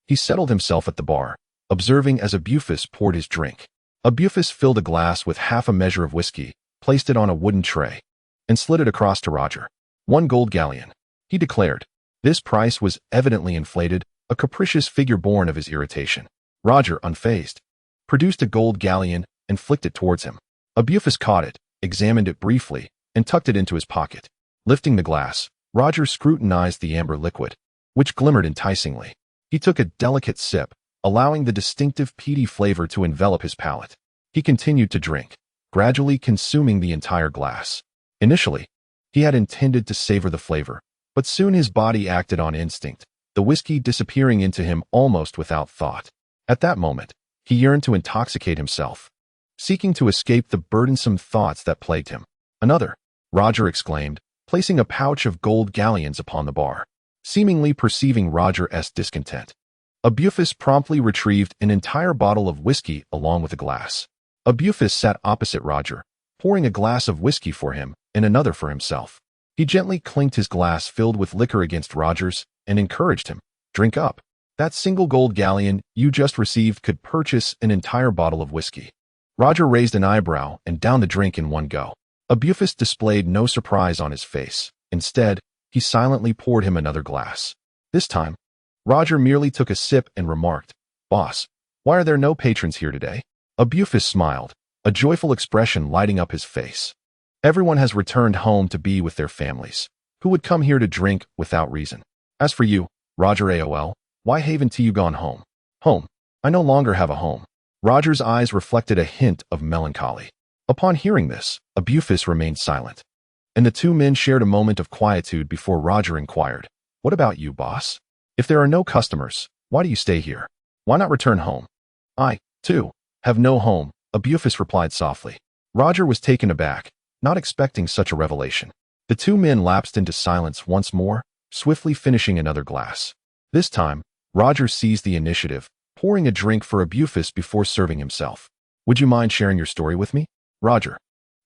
he settled himself at the bar, observing as Abuphis poured his drink. Abuphis filled a glass with half a measure of whiskey, placed it on a wooden tray, and slid it across to Roger. "1 gold galleon," he declared. This price was evidently inflated, a capricious figure born of his irritation. Roger, unfazed, produced a gold galleon and flicked it towards him. Abuphis caught it, examined it briefly, and tucked it into his pocket. Lifting the glass, Roger scrutinized the amber liquid, which glimmered enticingly. He took a delicate sip, allowing the distinctive peaty flavor to envelop his palate. He continued to drink, gradually consuming the entire glass. Initially, he had intended to savor the flavor, but soon his body acted on instinct, the whiskey disappearing into him almost without thought. At that moment, he yearned to intoxicate himself, seeking to escape the burdensome thoughts that plagued him. "Another," Roger exclaimed, placing a pouch of gold galleons upon the bar. Seemingly perceiving Roger's discontent, Abuphis promptly retrieved an entire bottle of whiskey along with a glass. Abuphis sat opposite Roger, pouring a glass of whiskey for him and another for himself. He gently clinked his glass filled with liquor against Roger's and encouraged him, "Drink up. That single gold galleon you just received could purchase an entire bottle of whiskey." Roger raised an eyebrow and downed the drink in one go. Abuphis displayed no surprise on his face. Instead, he silently poured him another glass. This time, Roger merely took a sip and remarked, "Boss, why are there no patrons here today?" Abuphis smiled, a joyful expression lighting up his face. "Everyone has returned home to be with their families. Who would come here to drink without reason? As for you, Roger AOL, why haven't you gone home?" "Home? I no longer have a home." Roger's eyes reflected a hint of melancholy. Upon hearing this, Abuphis remained silent, and the two men shared a moment of quietude before Roger inquired, "What about you, boss? If there are no customers, why do you stay here? Why not return home?" "I, too, have no home," Abuphis replied softly. Roger was taken aback, not expecting such a revelation. The two men lapsed into silence once more, swiftly finishing another glass. This time, Roger seized the initiative, pouring a drink for Abuphis before serving himself. "Would you mind sharing your story with me?" Roger,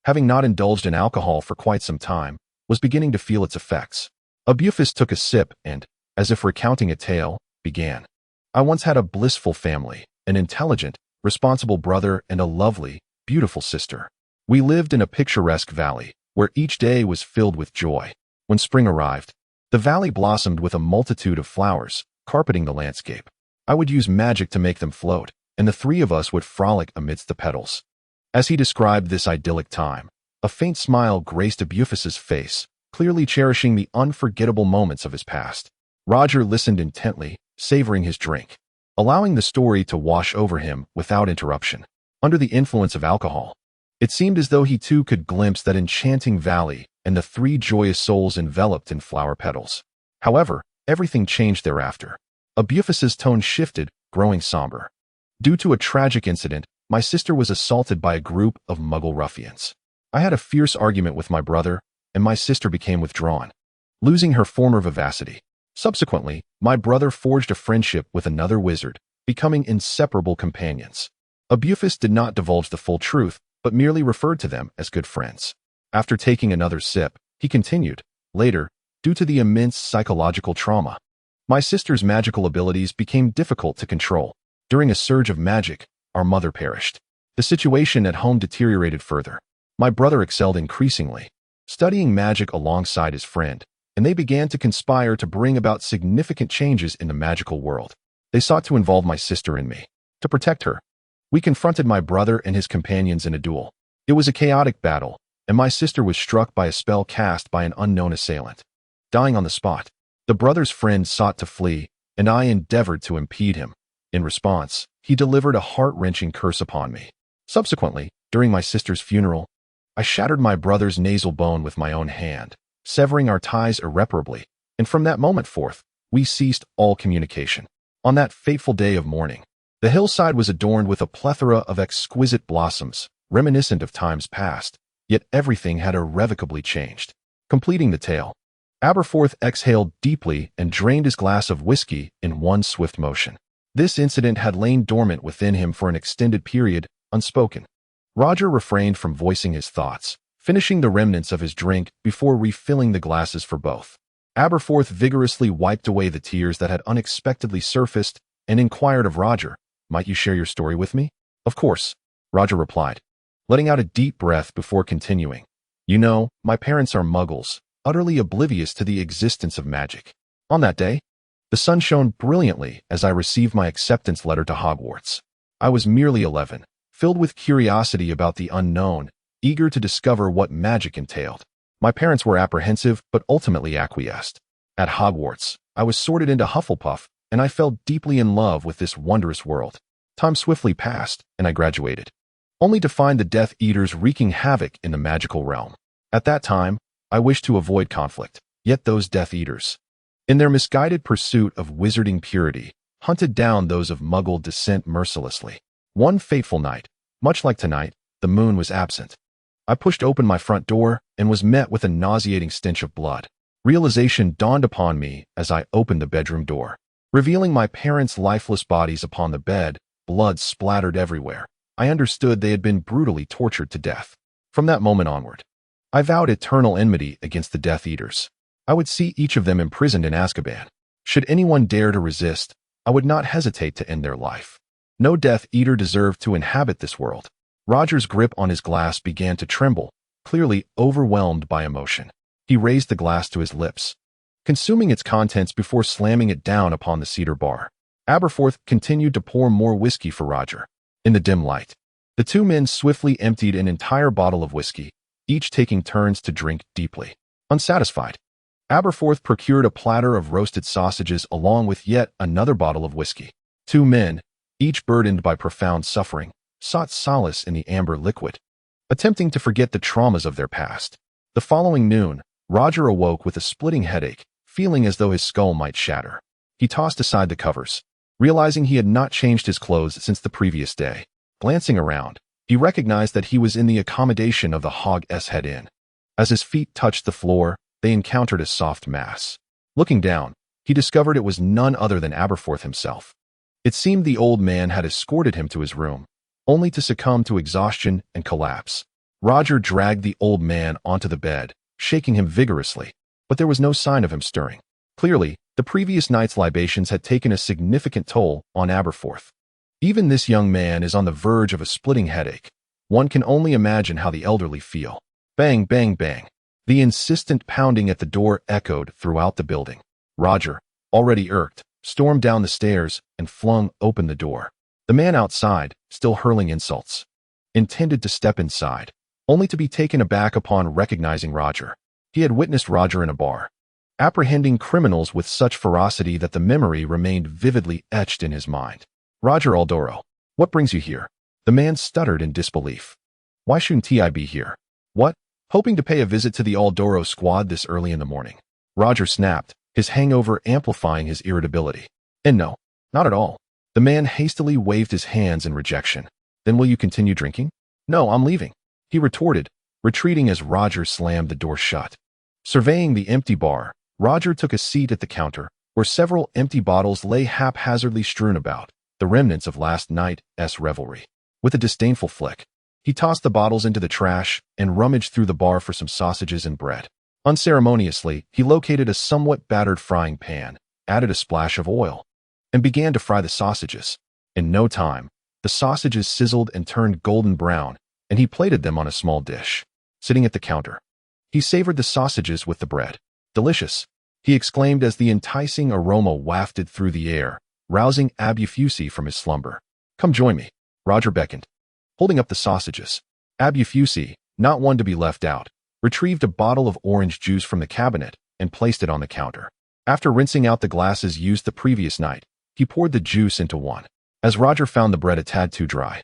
having not indulged in alcohol for quite some time, was beginning to feel its effects. Abuphis took a sip and, as if recounting a tale, began. "I once had a blissful family, an intelligent, responsible brother, and a lovely, beautiful sister. We lived in a picturesque valley, where each day was filled with joy. When spring arrived, the valley blossomed with a multitude of flowers, carpeting the landscape. I would use magic to make them float, and the three of us would frolic amidst the petals." As he described this idyllic time, a faint smile graced Abuphis's face, clearly cherishing the unforgettable moments of his past. Roger listened intently, savoring his drink, allowing the story to wash over him without interruption. Under the influence of alcohol, it seemed as though he too could glimpse that enchanting valley and the three joyous souls enveloped in flower petals. However, everything changed thereafter. Abuphis's tone shifted, growing somber. "Due to a tragic incident, my sister was assaulted by a group of Muggle ruffians. I had a fierce argument with my brother, and my sister became withdrawn, losing her former vivacity. Subsequently, my brother forged a friendship with another wizard, becoming inseparable companions." Abuphis did not divulge the full truth, but merely referred to them as good friends. After taking another sip, he continued, later, due to the immense psychological trauma, my sister's magical abilities became difficult to control. During a surge of magic, our mother perished. The situation at home deteriorated further. My brother excelled increasingly, studying magic alongside his friend, and they began to conspire to bring about significant changes in the magical world. They sought to involve my sister and me. To protect her, we confronted my brother and his companions in a duel. It was a chaotic battle, and my sister was struck by a spell cast by an unknown assailant, dying on the spot. The brother's friend sought to flee, and I endeavored to impede him. In response, he delivered a heart-wrenching curse upon me. Subsequently, during my sister's funeral, I shattered my brother's nasal bone with my own hand, severing our ties irreparably, and from that moment forth, we ceased all communication. On that fateful day of mourning, the hillside was adorned with a plethora of exquisite blossoms, reminiscent of times past, yet everything had irrevocably changed. Completing the tale, Aberforth exhaled deeply and drained his glass of whiskey in one swift motion. This incident had lain dormant within him for an extended period, unspoken. Roger refrained from voicing his thoughts, finishing the remnants of his drink before refilling the glasses for both. Aberforth vigorously wiped away the tears that had unexpectedly surfaced and inquired of Roger, "Might you share your story with me?" "Of course," Roger replied, letting out a deep breath before continuing. "You know, my parents are muggles, utterly oblivious to the existence of magic. On that day, the sun shone brilliantly as I received my acceptance letter to Hogwarts. I was merely 11, filled with curiosity about the unknown, eager to discover what magic entailed. My parents were apprehensive, but ultimately acquiesced. At Hogwarts, I was sorted into Hufflepuff, and I fell deeply in love with this wondrous world. Time swiftly passed, and I graduated, only to find the Death Eaters wreaking havoc in the magical realm. At that time, I wished to avoid conflict, yet those Death Eaters, in their misguided pursuit of wizarding purity, hunted down those of Muggle descent mercilessly. One fateful night, much like tonight, the moon was absent. I pushed open my front door and was met with a nauseating stench of blood. Realization dawned upon me as I opened the bedroom door. Revealing my parents' lifeless bodies upon the bed, blood splattered everywhere. I understood they had been brutally tortured to death. From that moment onward, I vowed eternal enmity against the Death Eaters. I would see each of them imprisoned in Azkaban. Should anyone dare to resist, I would not hesitate to end their life. No Death Eater deserved to inhabit this world. Roger's grip on his glass began to tremble, clearly overwhelmed by emotion. He raised the glass to his lips, consuming its contents before slamming it down upon the cedar bar. Aberforth continued to pour more whiskey for Roger. In the dim light, the two men swiftly emptied an entire bottle of whiskey, each taking turns to drink deeply. Unsatisfied, Aberforth procured a platter of roasted sausages along with yet another bottle of whiskey. Two men, each burdened by profound suffering, sought solace in the amber liquid, attempting to forget the traumas of their past. The following noon, Roger awoke with a splitting headache, feeling as though his skull might shatter. He tossed aside the covers, realizing he had not changed his clothes since the previous day. Glancing around, he recognized that he was in the accommodation of the Hog's Head Inn. As his feet touched the floor, they encountered a soft mass. Looking down, he discovered it was none other than Aberforth himself. It seemed the old man had escorted him to his room, only to succumb to exhaustion and collapse. Roger dragged the old man onto the bed, shaking him vigorously, but there was no sign of him stirring. Clearly, the previous night's libations had taken a significant toll on Aberforth. Even this young man is on the verge of a splitting headache. One can only imagine how the elderly feel. Bang, bang, bang. The insistent pounding at the door echoed throughout the building. Roger, already irked, stormed down the stairs and flung open the door. The man outside, still hurling insults, intended to step inside, only to be taken aback upon recognizing Roger. He had witnessed Roger in a bar, apprehending criminals with such ferocity that the memory remained vividly etched in his mind. "Roger Aldoro, what brings you here?" The man stuttered in disbelief. "Why shouldn't I be here?" "What? Hoping to pay a visit to the Aldoro squad this early in the morning?" Roger snapped, his hangover amplifying his irritability. "And no, not at all." The man hastily waved his hands in rejection. "Then will you continue drinking?" "No, I'm leaving," he retorted, retreating as Roger slammed the door shut. Surveying the empty bar, Roger took a seat at the counter, where several empty bottles lay haphazardly strewn about, the remnants of last night's revelry. With a disdainful flick, He tossed the bottles into the trash and rummaged through the bar for some sausages and bread. Unceremoniously, he located a somewhat battered frying pan, added a splash of oil, and began to fry the sausages. In no time, the sausages sizzled and turned golden brown, and he plated them on a small dish. Sitting at the counter, he savored the sausages with the bread. "Delicious," he exclaimed as the enticing aroma wafted through the air, rousing Abufusi from his slumber. "Come join me," Roger beckoned, holding up the sausages. Abufusi, not one to be left out, retrieved a bottle of orange juice from the cabinet and placed it on the counter. After rinsing out the glasses used the previous night, he poured the juice into one. As Roger found the bread a tad too dry,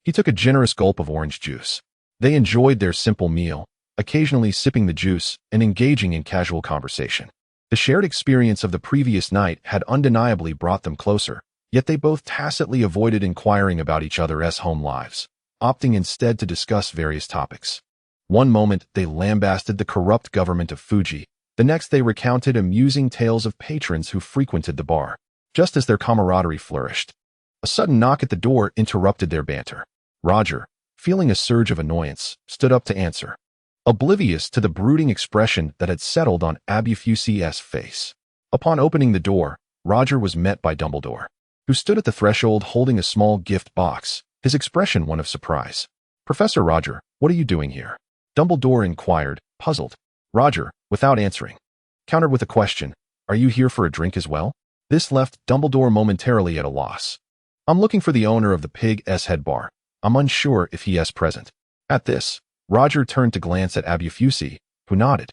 he took a generous gulp of orange juice. They enjoyed their simple meal, occasionally sipping the juice and engaging in casual conversation. The shared experience of the previous night had undeniably brought them closer, yet they both tacitly avoided inquiring about each other's home lives, opting instead to discuss various topics. One moment they lambasted the corrupt government of Fuji, the next they recounted amusing tales of patrons who frequented the bar. Just as their camaraderie flourished, a sudden knock at the door interrupted their banter. Roger, feeling a surge of annoyance, stood up to answer, oblivious to the brooding expression that had settled on Abufusi's face. Upon opening the door, Roger was met by Dumbledore, who stood at the threshold holding a small gift box, his expression one of surprise. "Professor Roger, what are you doing here?" Dumbledore inquired, puzzled. Roger, without answering, countered with a question, "Are you here for a drink as well?" This left Dumbledore momentarily at a loss. "I'm looking for the owner of the Pig's Head Bar. I'm unsure if he is present." At this, Roger turned to glance at Abufusi, who nodded,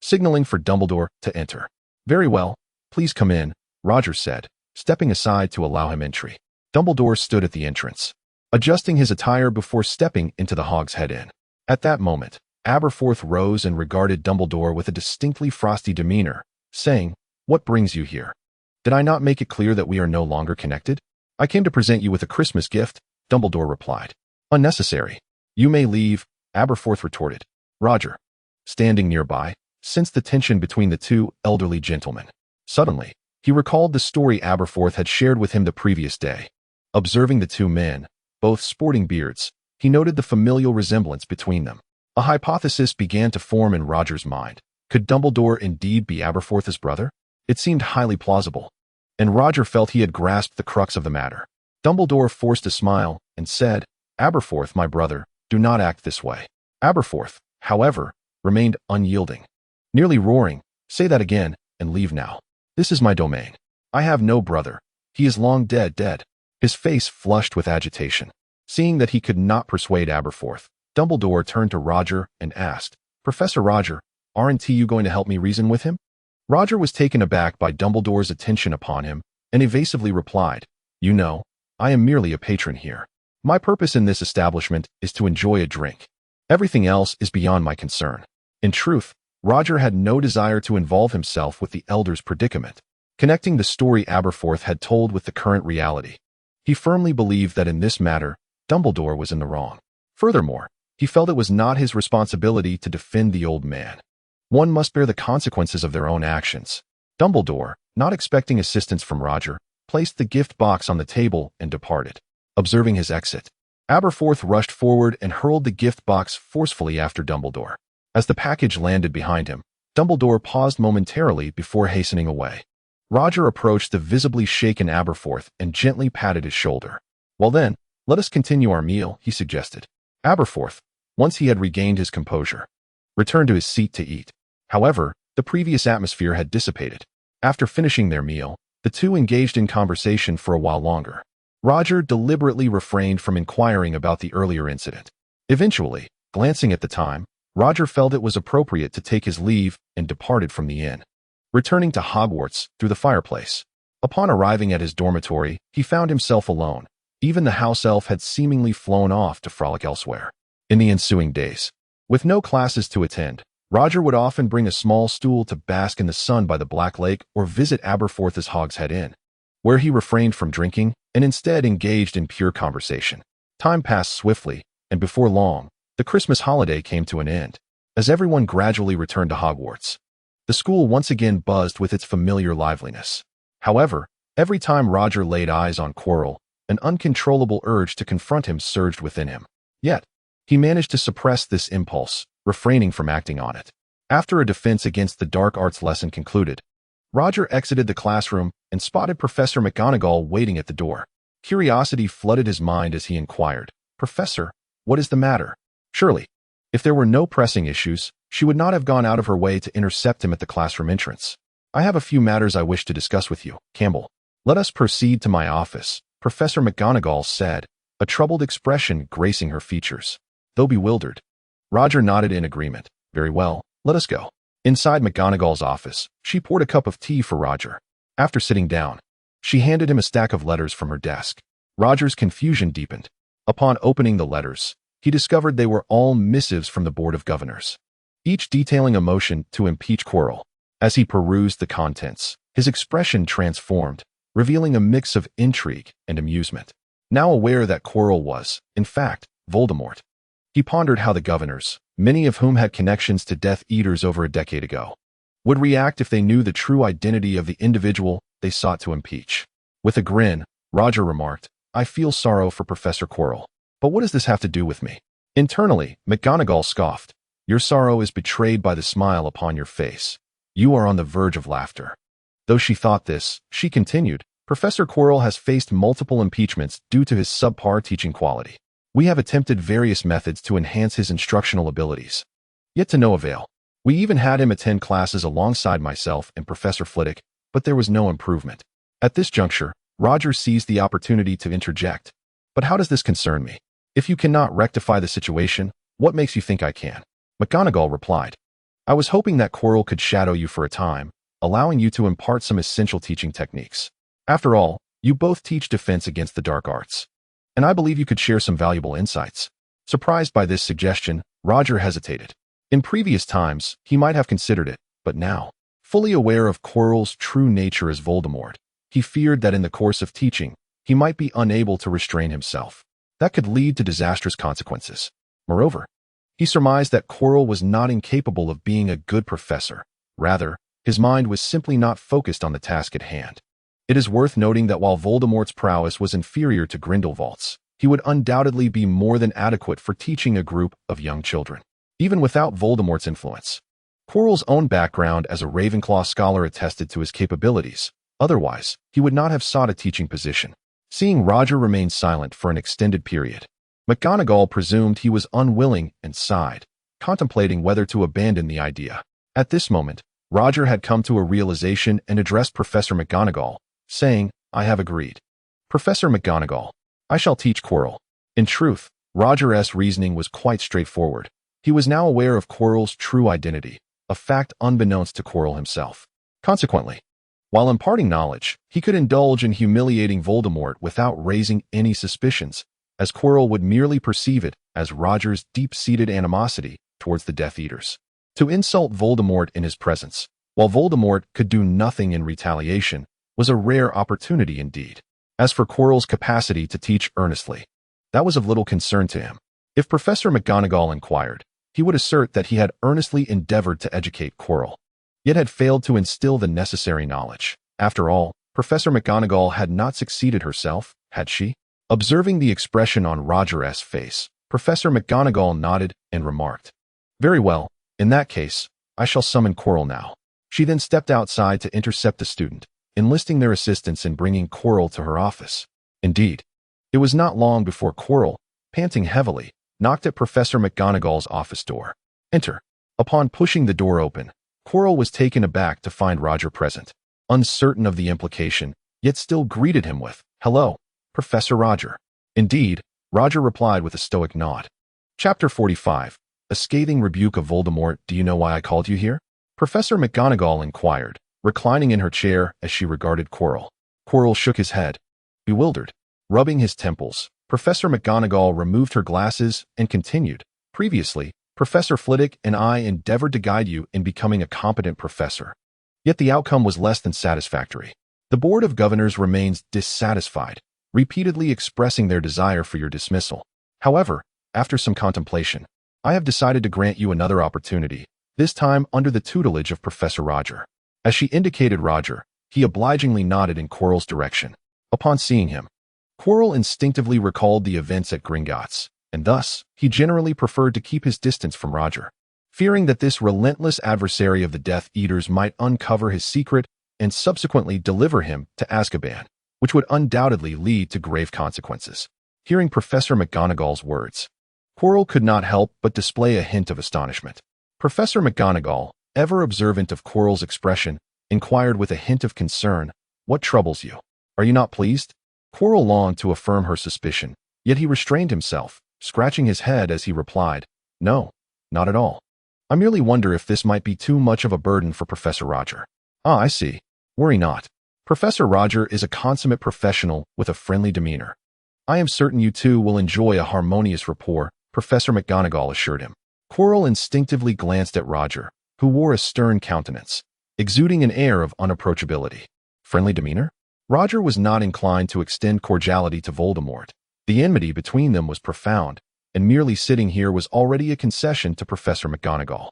signaling for Dumbledore to enter. "Very well, please come in," Roger said, stepping aside to allow him entry. Dumbledore stood at the entrance, adjusting his attire before stepping into the Hog's Head Inn. At that moment, Aberforth rose and regarded Dumbledore with a distinctly frosty demeanor, saying, "What brings you here? Did I not make it clear that we are no longer connected?" "I came to present you with a Christmas gift," Dumbledore replied. "Unnecessary. You may leave," Aberforth retorted. Roger, standing nearby, sensed the tension between the two elderly gentlemen. Suddenly, he recalled the story Aberforth had shared with him the previous day. Observing the two men, both sporting beards, he noted the familial resemblance between them. A hypothesis began to form in Roger's mind. Could Dumbledore indeed be Aberforth's brother? It seemed highly plausible, and Roger felt he had grasped the crux of the matter. Dumbledore forced a smile and said, "Aberforth, my brother, do not act this way." Aberforth, however, remained unyielding, nearly roaring, "Say that again, and leave now. This is my domain. I have no brother. He is long dead. His face flushed with agitation. Seeing that he could not persuade Aberforth, Dumbledore turned to Roger and asked, "Professor Roger, aren't you going to help me reason with him?" Roger was taken aback by Dumbledore's attention upon him and evasively replied, "You know, I am merely a patron here. My purpose in this establishment is to enjoy a drink. Everything else is beyond my concern." In truth, Roger had no desire to involve himself with the elder's predicament, connecting the story Aberforth had told with the current reality. He firmly believed that in this matter, Dumbledore was in the wrong. Furthermore, he felt it was not his responsibility to defend the old man. One must bear the consequences of their own actions. Dumbledore, not expecting assistance from Roger, placed the gift box on the table and departed. Observing his exit, Aberforth rushed forward and hurled the gift box forcefully after Dumbledore. As the package landed behind him, Dumbledore paused momentarily before hastening away. Roger approached the visibly shaken Aberforth and gently patted his shoulder. "Well then, let us continue our meal," he suggested. Aberforth, once he had regained his composure, returned to his seat to eat. However, the previous atmosphere had dissipated. After finishing their meal, the two engaged in conversation for a while longer. Roger deliberately refrained from inquiring about the earlier incident. Eventually, glancing at the time, Roger felt it was appropriate to take his leave and departed from the inn, returning to Hogwarts through the fireplace. Upon arriving at his dormitory, he found himself alone. Even the house elf had seemingly flown off to frolic elsewhere. In the ensuing days, with no classes to attend, Roger would often bring a small stool to bask in the sun by the Black Lake or visit Aberforth's Hog's Head Inn, where he refrained from drinking and instead engaged in pure conversation. Time passed swiftly, and before long, the Christmas holiday came to an end. As everyone gradually returned to Hogwarts, the school once again buzzed with its familiar liveliness. However, every time Roger laid eyes on Quirrell, an uncontrollable urge to confront him surged within him. Yet, He managed to suppress this impulse, refraining from acting on it. After a defense against the dark arts lesson concluded, Roger exited the classroom and spotted Professor McGonagall waiting at the door. Curiosity flooded his mind as he inquired, "Professor, what is the matter?" Surely, if there were no pressing issues, she would not have gone out of her way to intercept him at the classroom entrance. "I have a few matters I wish to discuss with you, Campbell. Let us proceed to my office," Professor McGonagall said, a troubled expression gracing her features. Though bewildered, Roger nodded in agreement. "Very well, let us go." Inside McGonagall's office, she poured a cup of tea for Roger. After sitting down, she handed him a stack of letters from her desk. Roger's confusion deepened. Upon opening the letters, he discovered they were all missives from the Board of Governors, each detailing a motion to impeach Quirrell. As he perused the contents, his expression transformed, revealing a mix of intrigue and amusement. Now aware that Quirrell was, in fact, Voldemort, he pondered how the governors, many of whom had connections to Death Eaters over a decade ago, would react if they knew the true identity of the individual they sought to impeach. With a grin, Roger remarked, "I feel sorrow for Professor Quirrell. But what does this have to do with me?" Internally, McGonagall scoffed. "Your sorrow is betrayed by the smile upon your face. You are on the verge of laughter." Though she thought this, she continued, "Professor Quirrell has faced multiple impeachments due to his subpar teaching quality. We have attempted various methods to enhance his instructional abilities, yet to no avail. We even had him attend classes alongside myself and Professor Flitwick, but there was no improvement." At this juncture, Roger seized the opportunity to interject. "But how does this concern me? If you cannot rectify the situation, what makes you think I can?" McGonagall replied, "I was hoping that Quirrell could shadow you for a time, allowing you to impart some essential teaching techniques. After all, you both teach defense against the dark arts, and I believe you could share some valuable insights." Surprised by this suggestion, Roger hesitated. In previous times, he might have considered it, but now, fully aware of Quirrell's true nature as Voldemort, he feared that in the course of teaching, he might be unable to restrain himself. That could lead to disastrous consequences. Moreover, he surmised that Quirrell was not incapable of being a good professor. Rather, his mind was simply not focused on the task at hand. It is worth noting that while Voldemort's prowess was inferior to Grindelwald's, he would undoubtedly be more than adequate for teaching a group of young children. Even without Voldemort's influence, Quirrell's own background as a Ravenclaw scholar attested to his capabilities. Otherwise, he would not have sought a teaching position. Seeing Roger remain silent for an extended period, McGonagall presumed he was unwilling and sighed, contemplating whether to abandon the idea. At this moment, Roger had come to a realization and addressed Professor McGonagall, saying, "I have agreed. Professor McGonagall, I shall teach Quirrell." In truth, Roger's reasoning was quite straightforward. He was now aware of Quirrell's true identity, a fact unbeknownst to Quirrell himself. Consequently, while imparting knowledge, he could indulge in humiliating Voldemort without raising any suspicions, as Quirrell would merely perceive it as Roger's deep-seated animosity towards the Death Eaters. To insult Voldemort in his presence, while Voldemort could do nothing in retaliation, was a rare opportunity indeed. As for Quirrell's capacity to teach earnestly, that was of little concern to him. If Professor McGonagall inquired, he would assert that he had earnestly endeavored to educate Quirrell, yet had failed to instill the necessary knowledge. After all, Professor McGonagall had not succeeded herself, had she? Observing the expression on Roger's face, Professor McGonagall nodded and remarked, "Very well, in that case, I shall summon Quirrell now." She then stepped outside to intercept the student, enlisting their assistance in bringing Quirrell to her office. Indeed, it was not long before Quirrell, panting heavily, knocked at Professor McGonagall's office door. "Enter." Upon pushing the door open, Quirrell was taken aback to find Roger present. Uncertain of the implication, yet still greeted him with, "Hello, Professor Roger." "Indeed," Roger replied with a stoic nod. Chapter 45. A Scathing Rebuke of Voldemort. "Do you know why I called you here?" Professor McGonagall inquired, reclining in her chair as she regarded Quirrell. Quirrell shook his head, bewildered. Rubbing his temples, Professor McGonagall removed her glasses and continued, "Previously, Professor Flitwick and I endeavored to guide you in becoming a competent professor. Yet the outcome was less than satisfactory. The Board of Governors remains dissatisfied, repeatedly expressing their desire for your dismissal. However, after some contemplation, I have decided to grant you another opportunity, this time under the tutelage of Professor Roger." As she indicated Roger, he obligingly nodded in Quirrell's direction. Upon seeing him, Quirrell instinctively recalled the events at Gringotts. and thus, he generally preferred to keep his distance from Roger, fearing that this relentless adversary of the Death Eaters might uncover his secret and subsequently deliver him to Azkaban, which would undoubtedly lead to grave consequences. Hearing Professor McGonagall's words, Quirrell could not help but display a hint of astonishment. Professor McGonagall, ever observant of Quirrell's expression, inquired with a hint of concern, "What troubles you? Are you not pleased?" Quirrell longed to affirm her suspicion, yet he restrained himself, scratching his head as he replied, "No, not at all. I merely wonder if this might be too much of a burden for Professor Roger." "Ah, I see. Worry not. Professor Roger is a consummate professional with a friendly demeanor. I am certain you two will enjoy a harmonious rapport," Professor McGonagall assured him. Quirrell instinctively glanced at Roger, who wore a stern countenance, exuding an air of unapproachability. Friendly demeanor? Roger was not inclined to extend cordiality to Voldemort. The enmity between them was profound, and merely sitting here was already a concession to Professor McGonagall.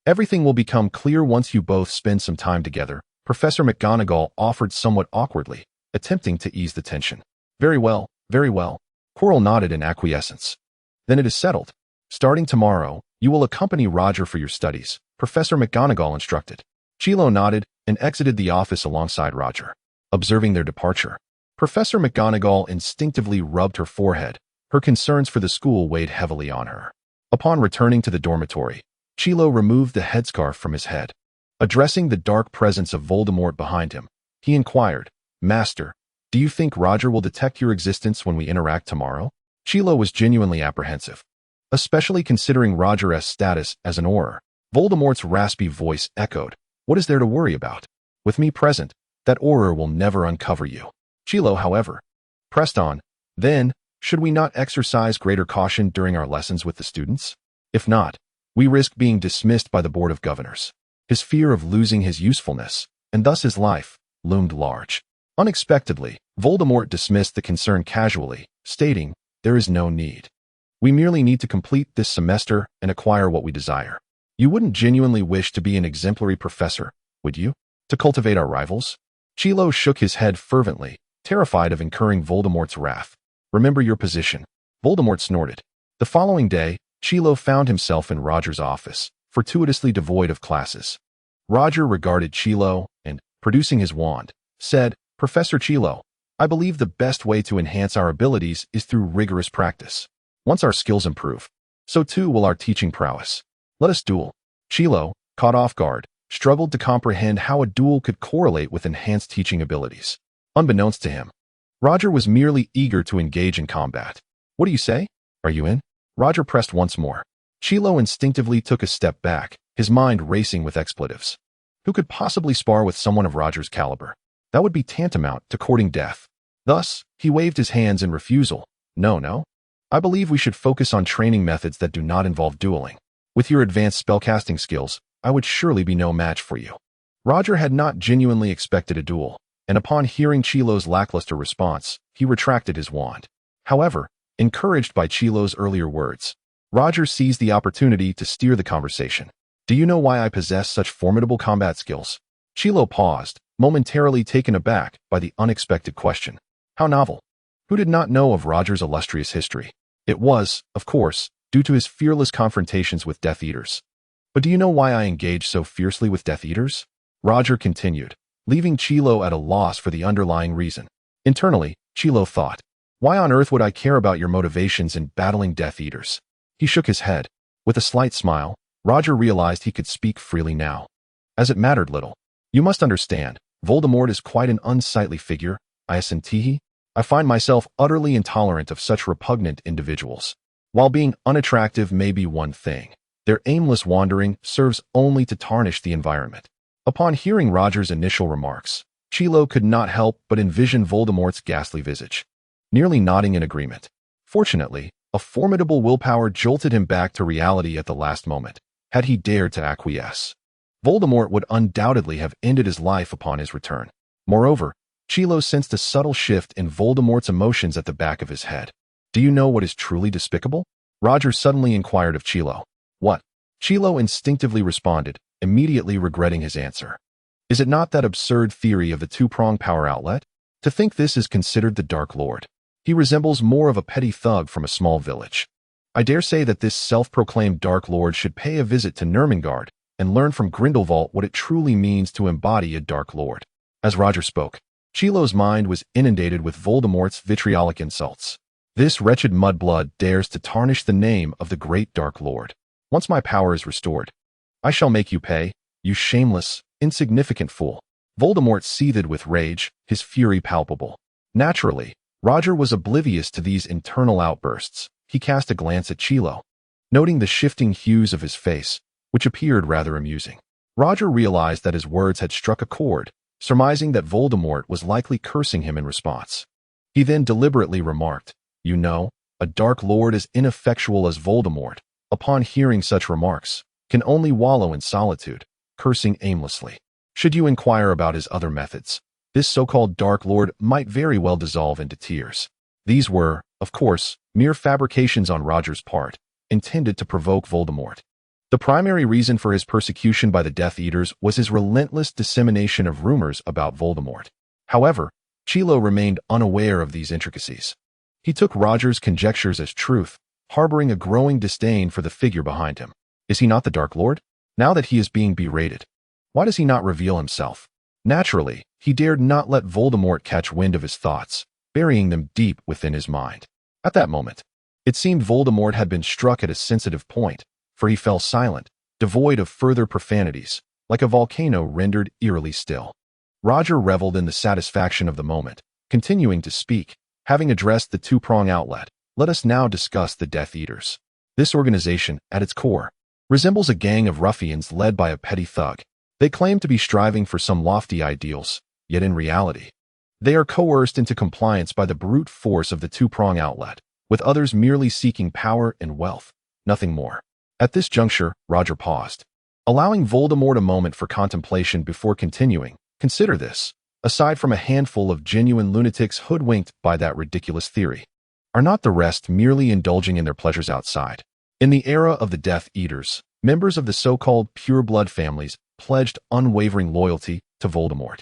"Everything will become clear once you both spend some time together," Professor McGonagall offered somewhat awkwardly, attempting to ease the tension. Very well, very well." Quirrell nodded in acquiescence. "Then it is settled. Starting tomorrow, you will accompany Roger for your studies," Professor McGonagall instructed. Chilo nodded and exited the office alongside Roger. Observing their departure, Professor McGonagall instinctively rubbed her forehead. Her concerns for the school weighed heavily on her. Upon returning to the dormitory, Chilo removed the headscarf from his head. Addressing the dark presence of Voldemort behind him, he inquired, "Master, do you think Roger will detect your existence when we interact tomorrow?" Chilo was genuinely apprehensive, especially considering Roger's status as an Auror. Voldemort's raspy voice echoed, "What is there to worry about? With me present, that Auror will never uncover you." Chilo, however, pressed on, "Then, should we not exercise greater caution during our lessons with the students? If not, we risk being dismissed by the Board of Governors." His fear of losing his usefulness, and thus his life, loomed large. Unexpectedly, Voldemort dismissed the concern casually, stating, "There is no need. We merely need to complete this semester and acquire what we desire. You wouldn't genuinely wish to be an exemplary professor, would you? To cultivate our rivals?" Chilo shook his head fervently, terrified of incurring Voldemort's wrath. "Remember your position." Voldemort snorted. The following day, Chilo found himself in Roger's office, fortuitously devoid of classes. Roger regarded Chilo and, producing his wand, said, "Professor Chilo, I believe the best way to enhance our abilities is through rigorous practice. Once our skills improve, so too will our teaching prowess. Let us duel." Chilo, caught off guard, struggled to comprehend how a duel could correlate with enhanced teaching abilities. Unbeknownst to him, Roger was merely eager to engage in combat. "What do you say? Are you in?" Roger pressed once more. Chilo instinctively took a step back, his mind racing with expletives. Who could possibly spar with someone of Roger's caliber? That would be tantamount to courting death. Thus, he waved his hands in refusal. No. I believe we should focus on training methods that do not involve dueling. With your advanced spellcasting skills, I would surely be no match for you." Roger had not genuinely expected a duel, and upon hearing Chilo's lackluster response, he retracted his wand. However, encouraged by Chilo's earlier words, Roger seized the opportunity to steer the conversation. "Do you know why I possess such formidable combat skills?" Chilo paused, momentarily taken aback by the unexpected question. How novel. Who did not know of Roger's illustrious history? It was, of course, due to his fearless confrontations with Death Eaters. "But do you know why I engage so fiercely with Death Eaters?" Roger continued, leaving Chilo at a loss for the underlying reason. Internally, Chilo thought, "Why on earth would I care about your motivations in battling Death Eaters?" He shook his head. With a slight smile, Roger realized he could speak freely now. As it mattered little. "You must understand, Voldemort is quite an unsightly figure, Iasentihi. I find myself utterly intolerant of such repugnant individuals. While being unattractive may be one thing, their aimless wandering serves only to tarnish the environment." Upon hearing Roger's initial remarks, Chilo could not help but envision Voldemort's ghastly visage, nearly nodding in agreement. Fortunately, a formidable willpower jolted him back to reality at the last moment. Had he dared to acquiesce, Voldemort would undoubtedly have ended his life upon his return. Moreover, Chilo sensed a subtle shift in Voldemort's emotions at the back of his head. "Do you know what is truly despicable?" Roger suddenly inquired of Chilo. "What?" Chilo instinctively responded, immediately regretting his answer. "Is it not that absurd theory of the two-pronged power outlet? To think this is considered the Dark Lord. He resembles more of a petty thug from a small village." I dare say that this self-proclaimed Dark Lord should pay a visit to Nurmengard and learn from Grindelwald what it truly means to embody a Dark Lord. As Roger spoke, Chilo's mind was inundated with Voldemort's vitriolic insults. This wretched mudblood dares to tarnish the name of the great Dark Lord. Once my power is restored, I shall make you pay, you shameless, insignificant fool. Voldemort seethed with rage, his fury palpable. Naturally, Roger was oblivious to these internal outbursts. He cast a glance at Chilo, noting the shifting hues of his face, which appeared rather amusing. Roger realized that his words had struck a chord, surmising that Voldemort was likely cursing him in response. He then deliberately remarked, "You know, a Dark Lord as ineffectual as Voldemort, upon hearing such remarks, can only wallow in solitude, cursing aimlessly. Should you inquire about his other methods, this so-called Dark Lord might very well dissolve into tears." These were, of course, mere fabrications on Roger's part, intended to provoke Voldemort. The primary reason for his persecution by the Death Eaters was his relentless dissemination of rumors about Voldemort. However, Chilo remained unaware of these intricacies. He took Roger's conjectures as truth, harboring a growing disdain for the figure behind him. Is he not the Dark Lord? Now that he is being berated, why does he not reveal himself? Naturally, he dared not let Voldemort catch wind of his thoughts, burying them deep within his mind. At that moment, it seemed Voldemort had been struck at a sensitive point, for he fell silent, devoid of further profanities, like a volcano rendered eerily still. Roger reveled in the satisfaction of the moment, continuing to speak. Having addressed the two-prong outlet, let us now discuss the Death Eaters. This organization, at its core, resembles a gang of ruffians led by a petty thug. They claim to be striving for some lofty ideals, yet in reality, they are coerced into compliance by the brute force of the two-prong outlet, with others merely seeking power and wealth, nothing more. At this juncture, Roger paused, allowing Voldemort a moment for contemplation before continuing. Consider this. Aside from a handful of genuine lunatics hoodwinked by that ridiculous theory, are not the rest merely indulging in their pleasures outside? In the era of the Death Eaters, members of the so-called pure-blood families pledged unwavering loyalty to Voldemort,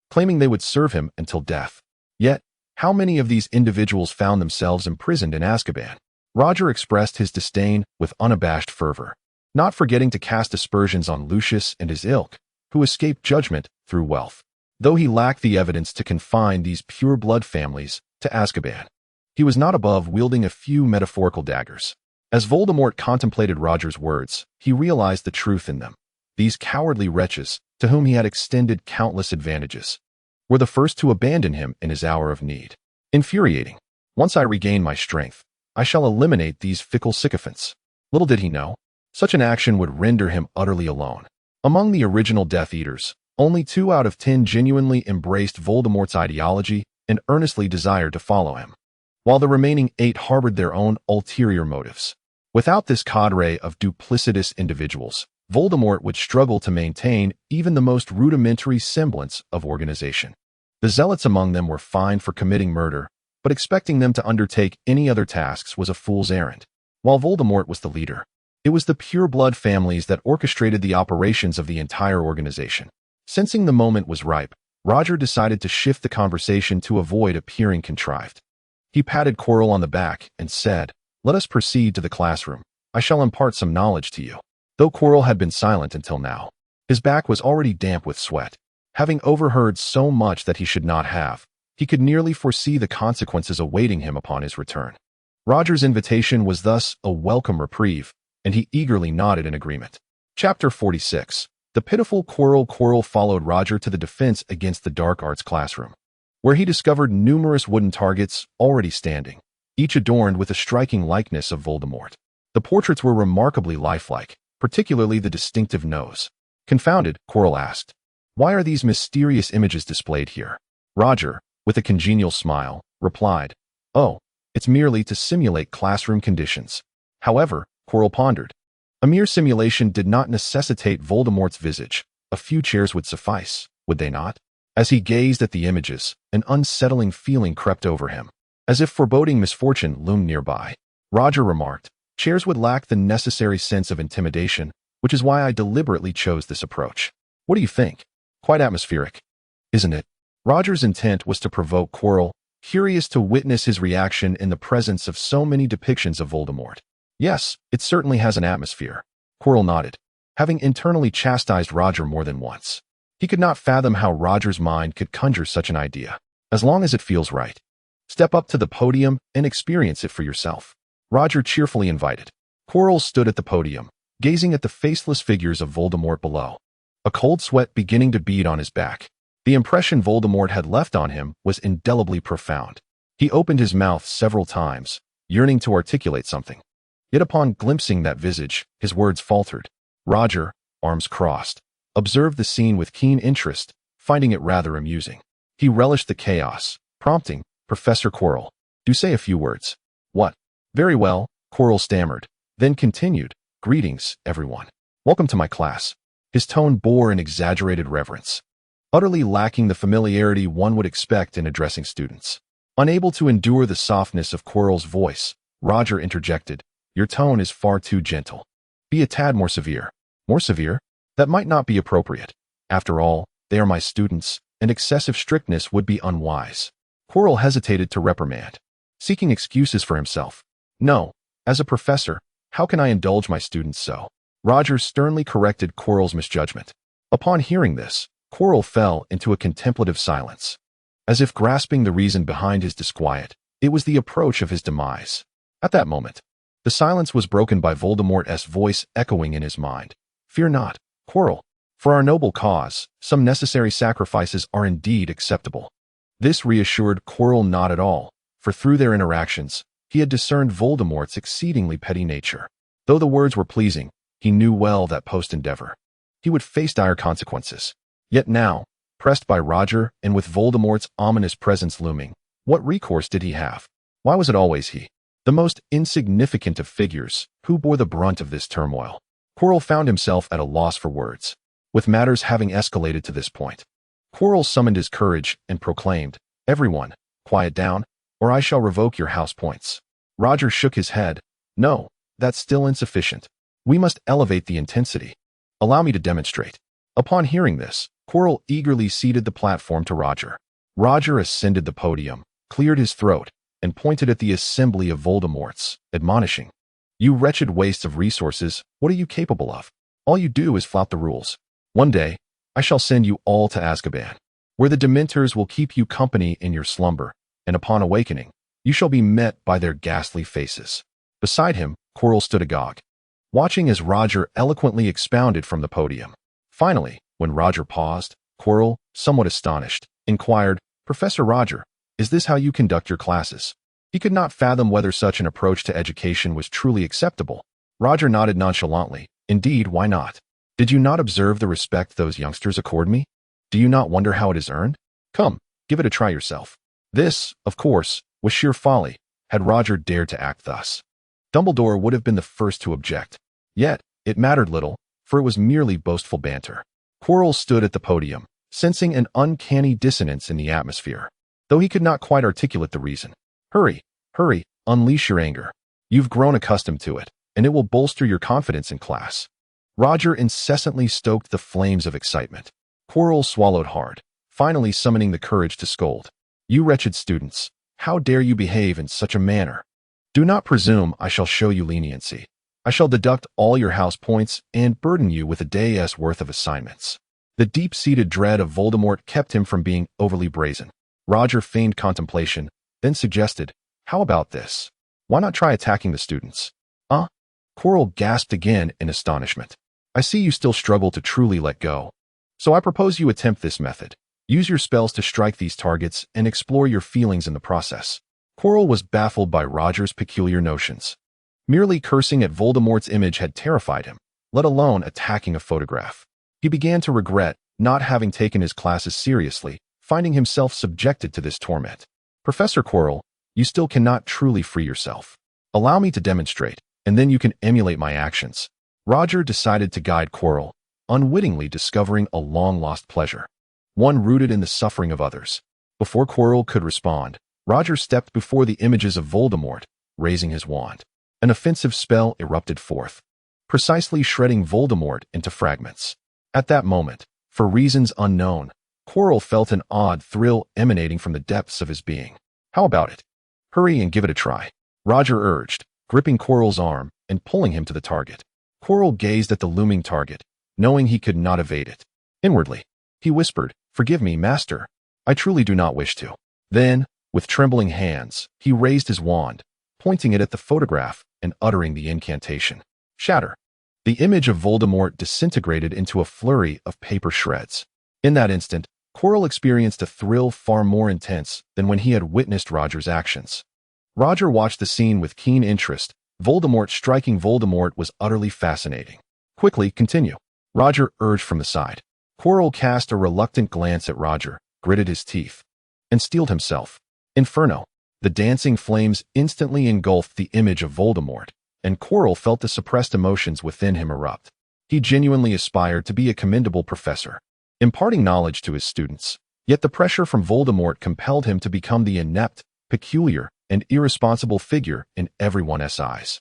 claiming they would serve him until death. Yet, how many of these individuals found themselves imprisoned in Azkaban? Roger expressed his disdain with unabashed fervor, not forgetting to cast aspersions on Lucius and his ilk, who escaped judgment through wealth. Though he lacked the evidence to confine these pure-blood families to Azkaban, he was not above wielding a few metaphorical daggers. As Voldemort contemplated Roger's words, he realized the truth in them. These cowardly wretches, to whom he had extended countless advantages, were the first to abandon him in his hour of need. Infuriating. Once I regain my strength, I shall eliminate these fickle sycophants. Little did he know, such an action would render him utterly alone. Among the original Death Eaters, only 2 out of 10 genuinely embraced Voldemort's ideology and earnestly desired to follow him, while the remaining 8 harbored their own ulterior motives. Without this cadre of duplicitous individuals, Voldemort would struggle to maintain even the most rudimentary semblance of organization. The zealots among them were fined for committing murder, but expecting them to undertake any other tasks was a fool's errand. While Voldemort was the leader, it was the pure-blood families that orchestrated the operations of the entire organization. Sensing the moment was ripe, Roger decided to shift the conversation to avoid appearing contrived. He patted Quirrell on the back and said, "Let us proceed to the classroom. I shall impart some knowledge to you." Though Quirrell had been silent until now, his back was already damp with sweat. Having overheard so much that he should not have, he could nearly foresee the consequences awaiting him upon his return. Roger's invitation was thus a welcome reprieve, and he eagerly nodded in agreement. Chapter 46. The pitiful Quirrell. Quirrell followed Roger to the Defense Against the Dark Arts classroom, where he discovered numerous wooden targets already standing, each adorned with a striking likeness of Voldemort. The portraits were remarkably lifelike, particularly the distinctive nose. Confounded, Quirrell asked, "Why are these mysterious images displayed here?" Roger, with a congenial smile, replied, "Oh, it's merely to simulate classroom conditions." However, Quirrell pondered. A mere simulation did not necessitate Voldemort's visage. A few chairs would suffice, would they not? As he gazed at the images, an unsettling feeling crept over him, as if foreboding misfortune loomed nearby. Roger remarked, "Chairs would lack the necessary sense of intimidation, which is why I deliberately chose this approach. What do you think? Quite atmospheric, isn't it?" Roger's intent was to provoke Quirrell, curious to witness his reaction in the presence of so many depictions of Voldemort. Yes, it certainly has an atmosphere. Quirrell nodded, having internally chastised Roger more than once. He could not fathom how Roger's mind could conjure such an idea. As long as it feels right. Step up to the podium and experience it for yourself. Roger cheerfully invited. Quirrell stood at the podium, gazing at the faceless figures of Voldemort below, a cold sweat beginning to bead on his back. The impression Voldemort had left on him was indelibly profound. He opened his mouth several times, yearning to articulate something. Yet upon glimpsing that visage, his words faltered. Roger, arms crossed, observed the scene with keen interest, finding it rather amusing. He relished the chaos, prompting, "Professor Quirrell, do say a few words." "What?" "Very well," Quirrell stammered, then continued, "Greetings, everyone. Welcome to my class." His tone bore an exaggerated reverence, utterly lacking the familiarity one would expect in addressing students. Unable to endure the softness of Quirrell's voice, Roger interjected, "Your tone is far too gentle. Be a tad more severe." "More severe? That might not be appropriate. After all, they are my students, and excessive strictness would be unwise." Quirrell hesitated to reprimand, seeking excuses for himself. "No, as a professor, how can I indulge my students so?" Roger sternly corrected Quirrell's misjudgment. Upon hearing this, Quirrell fell into a contemplative silence. As if grasping the reason behind his disquiet, it was the approach of his demise. At that moment, the silence was broken by Voldemort's voice echoing in his mind. "Fear not, Quirrell. For our noble cause, some necessary sacrifices are indeed acceptable." This reassured Quirrell not at all, for through their interactions, he had discerned Voldemort's exceedingly petty nature. Though the words were pleasing, he knew well that post-endeavor he would face dire consequences. Yet now, pressed by Roger and with Voldemort's ominous presence looming, what recourse did he have? Why was it always he, the most insignificant of figures, who bore the brunt of this turmoil? Quirrell found himself at a loss for words. With matters having escalated to this point, Quirrell summoned his courage and proclaimed, "Everyone, quiet down, or I shall revoke your house points." Roger shook his head. "No, that's still insufficient. We must elevate the intensity. Allow me to demonstrate." Upon hearing this, Quirrell eagerly ceded the platform to Roger. Roger ascended the podium, cleared his throat, and pointed at the assembly of Voldemorts, admonishing, "You wretched waste of resources, what are you capable of? All you do is flout the rules. One day, I shall send you all to Azkaban, where the Dementors will keep you company in your slumber, and upon awakening, you shall be met by their ghastly faces." Beside him, Quirrell stood agog, watching as Roger eloquently expounded from the podium. Finally, when Roger paused, Quirrell, somewhat astonished, inquired, "Professor Roger, is this how you conduct your classes?" He could not fathom whether such an approach to education was truly acceptable. Roger nodded nonchalantly. "Indeed, why not? Did you not observe the respect those youngsters accord me? Do you not wonder how it is earned? Come, give it a try yourself." This, of course, was sheer folly, had Roger dared to act thus. Dumbledore would have been the first to object. Yet, it mattered little, for it was merely boastful banter. Quirrell stood at the podium, sensing an uncanny dissonance in the atmosphere, though he could not quite articulate the reason. "Hurry, hurry, unleash your anger. You've grown accustomed to it, and it will bolster your confidence in class." Roger incessantly stoked the flames of excitement. Quirrell swallowed hard, finally summoning the courage to scold. "You wretched students, how dare you behave in such a manner? Do not presume I shall show you leniency. I shall deduct all your house points and burden you with a day's worth of assignments." The deep-seated dread of Voldemort kept him from being overly brazen. Roger feigned contemplation, then suggested, "How about this? Why not try attacking the students?" Quirrell gasped again in astonishment. "I see you still struggle to truly let go. So I propose you attempt this method. Use your spells to strike these targets and explore your feelings in the process." Quirrell was baffled by Roger's peculiar notions. Merely cursing at Voldemort's image had terrified him, let alone attacking a photograph. He began to regret not having taken his classes seriously, finding himself subjected to this torment. "Professor Quirrell, you still cannot truly free yourself. Allow me to demonstrate, and then you can emulate my actions." Roger decided to guide Quirrell, unwittingly discovering a long-lost pleasure, one rooted in the suffering of others. Before Quirrell could respond, Roger stepped before the images of Voldemort, raising his wand. An offensive spell erupted forth, precisely shredding Voldemort into fragments. At that moment, for reasons unknown, Quirrell felt an odd thrill emanating from the depths of his being. "How about it? Hurry and give it a try," Roger urged, gripping Quirrell's arm and pulling him to the target. Quirrell gazed at the looming target, knowing he could not evade it. Inwardly, he whispered, "Forgive me, master. I truly do not wish to." Then, with trembling hands, he raised his wand, pointing it at the photograph and uttering the incantation. Shatter. The image of Voldemort disintegrated into a flurry of paper shreds. In that instant, Quirrell experienced a thrill far more intense than when he had witnessed Roger's actions. Roger watched the scene with keen interest. Voldemort striking Voldemort was utterly fascinating. "Quickly, continue," Roger urged from the side. Quirrell cast a reluctant glance at Roger, gritted his teeth, and steeled himself. Inferno. The dancing flames instantly engulfed the image of Voldemort, and Quirrell felt the suppressed emotions within him erupt. He genuinely aspired to be a commendable professor, imparting knowledge to his students. Yet the pressure from Voldemort compelled him to become the inept, peculiar, and irresponsible figure in everyone's eyes.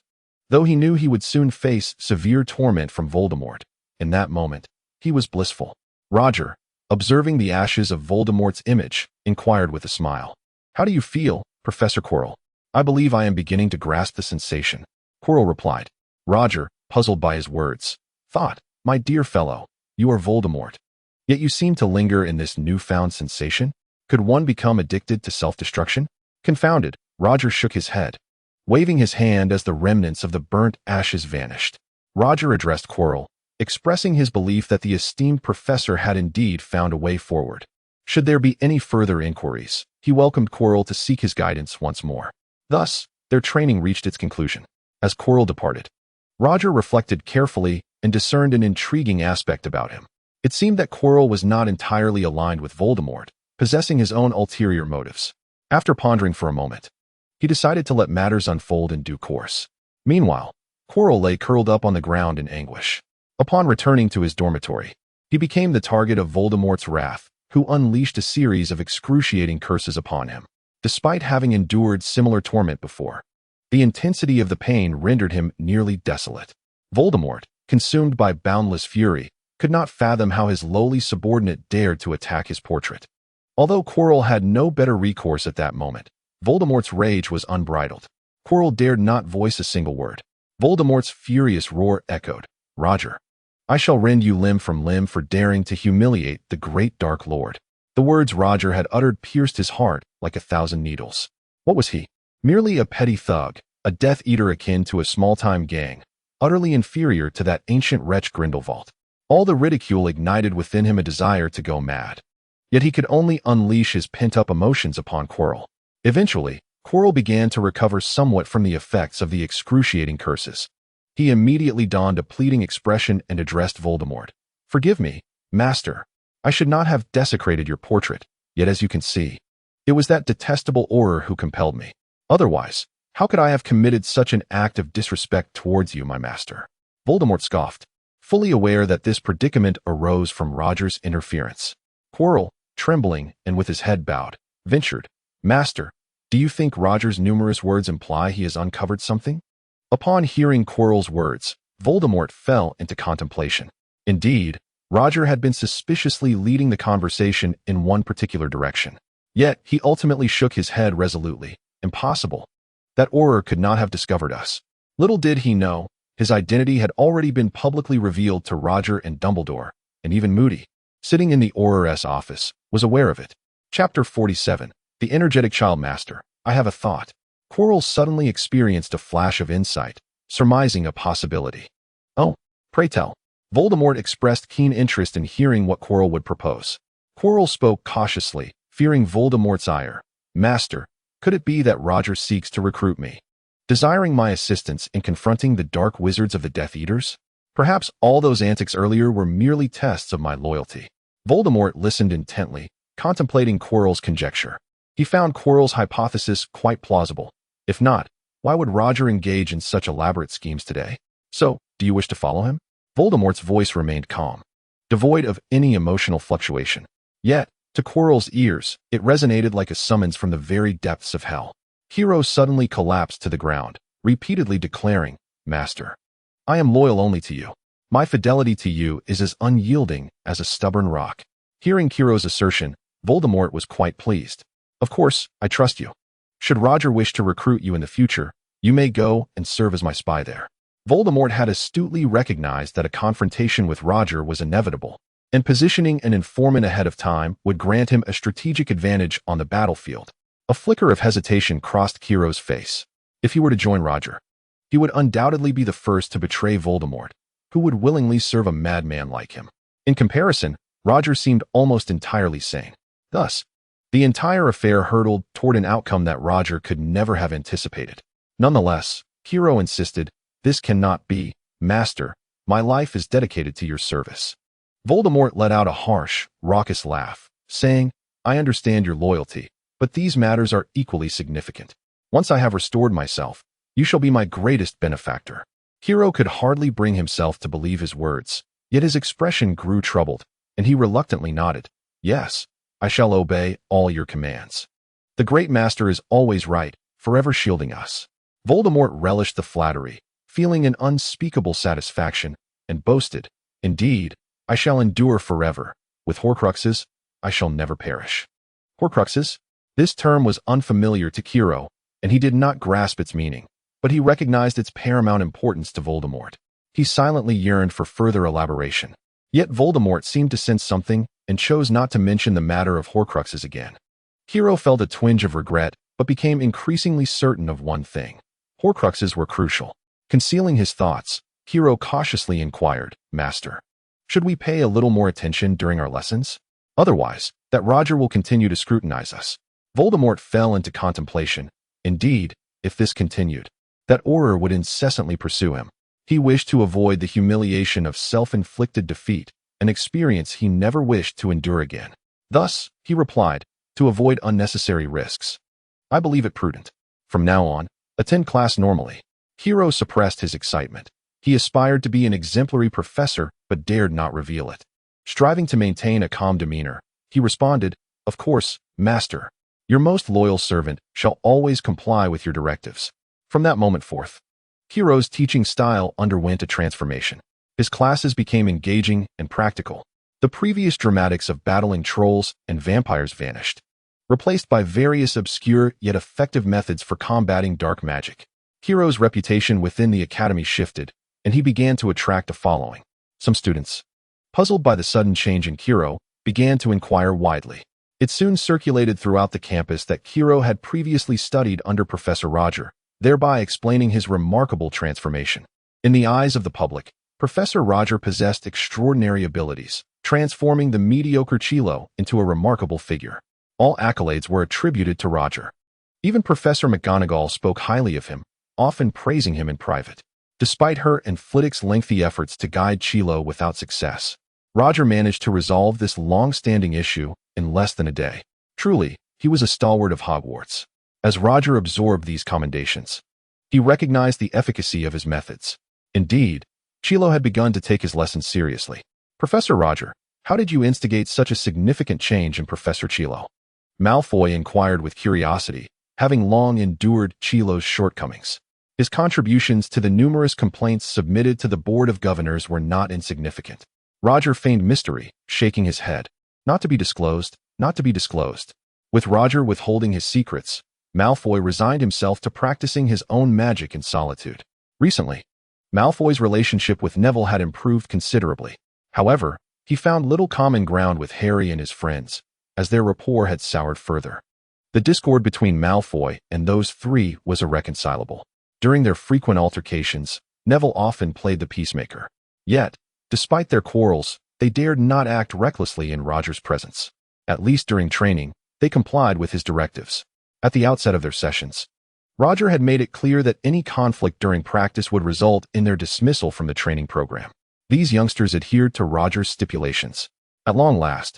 Though he knew he would soon face severe torment from Voldemort, in that moment, he was blissful. Roger, observing the ashes of Voldemort's image, inquired with a smile. "How do you feel, Professor Quirrell?" "I believe I am beginning to grasp the sensation," Quirrell replied. Roger, puzzled by his words, thought, "My dear fellow, you are Voldemort. Yet you seem to linger in this newfound sensation. Could one become addicted to self-destruction?" Confounded, Roger shook his head, waving his hand as the remnants of the burnt ashes vanished. Roger addressed Quirrell, expressing his belief that the esteemed professor had indeed found a way forward. Should there be any further inquiries, he welcomed Quirrell to seek his guidance once more. Thus, their training reached its conclusion. As Quirrell departed, Roger reflected carefully and discerned an intriguing aspect about him. It seemed that Quirrell was not entirely aligned with Voldemort, possessing his own ulterior motives. After pondering for a moment, he decided to let matters unfold in due course. Meanwhile, Quirrell lay curled up on the ground in anguish. Upon returning to his dormitory, he became the target of Voldemort's wrath, who unleashed a series of excruciating curses upon him. Despite having endured similar torment before, the intensity of the pain rendered him nearly desolate. Voldemort, consumed by boundless fury, could not fathom how his lowly subordinate dared to attack his portrait. Although Quirrell had no better recourse at that moment, Voldemort's rage was unbridled. Quirrell dared not voice a single word. Voldemort's furious roar echoed, "Roger, I shall rend you limb from limb for daring to humiliate the great Dark Lord." The words Roger had uttered pierced his heart like 1,000 needles. What was he? Merely a petty thug, a Death Eater akin to a small-time gang, utterly inferior to that ancient wretch Grindelwald. All the ridicule ignited within him a desire to go mad. Yet he could only unleash his pent-up emotions upon Quirrell. Eventually, Quirrell began to recover somewhat from the effects of the excruciating curses. He immediately donned a pleading expression and addressed Voldemort. "Forgive me, master. I should not have desecrated your portrait, yet as you can see, it was that detestable Auror who compelled me. Otherwise, how could I have committed such an act of disrespect towards you, my master?" Voldemort scoffed, fully aware that this predicament arose from Roger's interference. Quirrell, trembling and with his head bowed, ventured, "Master, do you think Roger's numerous words imply he has uncovered something?" Upon hearing Quirrell's words, Voldemort fell into contemplation. Indeed, Roger had been suspiciously leading the conversation in one particular direction. Yet he ultimately shook his head resolutely. "Impossible. That Auror could not have discovered us." Little did he know, his identity had already been publicly revealed to Roger and Dumbledore, and even Moody, sitting in the Auror's office, was aware of it. Chapter 47. The Energetic Child Master. I have a thought. Quirrell suddenly experienced a flash of insight, surmising a possibility. "Oh, pray tell." Voldemort expressed keen interest in hearing what Quirrell would propose. Quirrell spoke cautiously, fearing Voldemort's ire. "Master, could it be that Roger seeks to recruit me, desiring my assistance in confronting the dark wizards of the Death Eaters? Perhaps all those antics earlier were merely tests of my loyalty." Voldemort listened intently, contemplating Quirrell's conjecture. He found Quirrell's hypothesis quite plausible. If not, why would Roger engage in such elaborate schemes today? "So, do you wish to follow him?" Voldemort's voice remained calm, devoid of any emotional fluctuation. Yet, to Quirrell's ears, it resonated like a summons from the very depths of hell. Hero suddenly collapsed to the ground, repeatedly declaring, "Master, I am loyal only to you. My fidelity to you is as unyielding as a stubborn rock." Hearing Hero's assertion, Voldemort was quite pleased. "Of course, I trust you. Should Roger wish to recruit you in the future, You may go and serve as my spy there." Voldemort had astutely recognized that a confrontation with Roger was inevitable, and positioning an informant ahead of time would grant him a strategic advantage on the battlefield. A flicker of hesitation crossed Kiro's face. If he were to join Roger, he would undoubtedly be the first to betray Voldemort, who would willingly serve a madman like him. In comparison, Roger seemed almost entirely sane. Thus, the entire affair hurtled toward an outcome that Roger could never have anticipated. Nonetheless, Kiro insisted, "This cannot be, Master. My life is dedicated to your service." Voldemort let out a harsh, raucous laugh, saying, "I understand your loyalty, but these matters are equally significant. Once I have restored myself, you shall be my greatest benefactor." Kiro could hardly bring himself to believe his words, yet his expression grew troubled, and he reluctantly nodded. "Yes, I shall obey all your commands. The great master is always right, forever shielding us." Voldemort relished the flattery, feeling an unspeakable satisfaction, and boasted, "Indeed, I shall endure forever. With Horcruxes, I shall never perish." Horcruxes? This term was unfamiliar to Kiro, and he did not grasp its meaning, but he recognized its paramount importance to Voldemort. He silently yearned for further elaboration. Yet Voldemort seemed to sense something and chose not to mention the matter of Horcruxes again. Kiro felt a twinge of regret, but became increasingly certain of one thing. Horcruxes were crucial. Concealing his thoughts, Kiro cautiously inquired, "Master, should we pay a little more attention during our lessons? Otherwise, that Roger will continue to scrutinize us." Voldemort fell into contemplation. Indeed, if this continued, that Auror would incessantly pursue him. He wished to avoid the humiliation of self-inflicted defeat, an experience he never wished to endure again. Thus, he replied, "To avoid unnecessary risks, I believe it prudent. From now on, attend class normally." Kiro suppressed his excitement. He aspired to be an exemplary professor, but dared not reveal it. Striving to maintain a calm demeanor, he responded, "Of course, Master. Your most loyal servant shall always comply with your directives." From that moment forth, Kiro's teaching style underwent a transformation. His classes became engaging and practical. The previous dramatics of battling trolls and vampires vanished, replaced by various obscure yet effective methods for combating dark magic. Kiro's reputation within the academy shifted, and he began to attract a following. Some students, puzzled by the sudden change in Kiro, began to inquire widely. It soon circulated throughout the campus that Kiro had previously studied under Professor Roger, thereby explaining his remarkable transformation. In the eyes of the public, Professor Roger possessed extraordinary abilities, transforming the mediocre Chilo into a remarkable figure. All accolades were attributed to Roger. Even Professor McGonagall spoke highly of him, often praising him in private. Despite her and Flitwick's lengthy efforts to guide Chilo without success, Roger managed to resolve this long-standing issue in less than a day. Truly, he was a stalwart of Hogwarts. As Roger absorbed these commendations, he recognized the efficacy of his methods. Indeed, Chilo had begun to take his lessons seriously. "Professor Roger, how did you instigate such a significant change in Professor Chilo?" Malfoy inquired with curiosity, having long endured Chilo's shortcomings. His contributions to the numerous complaints submitted to the Board of Governors were not insignificant. Roger feigned mystery, shaking his head. "Not to be disclosed, not to be disclosed." With Roger withholding his secrets, Malfoy resigned himself to practicing his own magic in solitude. Recently, Malfoy's relationship with Neville had improved considerably. However, he found little common ground with Harry and his friends, as their rapport had soured further. The discord between Malfoy and those three was irreconcilable. During their frequent altercations, Neville often played the peacemaker. Yet, despite their quarrels, they dared not act recklessly in Roger's presence. At least during training, they complied with his directives. At the outset of their sessions, Roger had made it clear that any conflict during practice would result in their dismissal from the training program. These youngsters adhered to Roger's stipulations. At long last,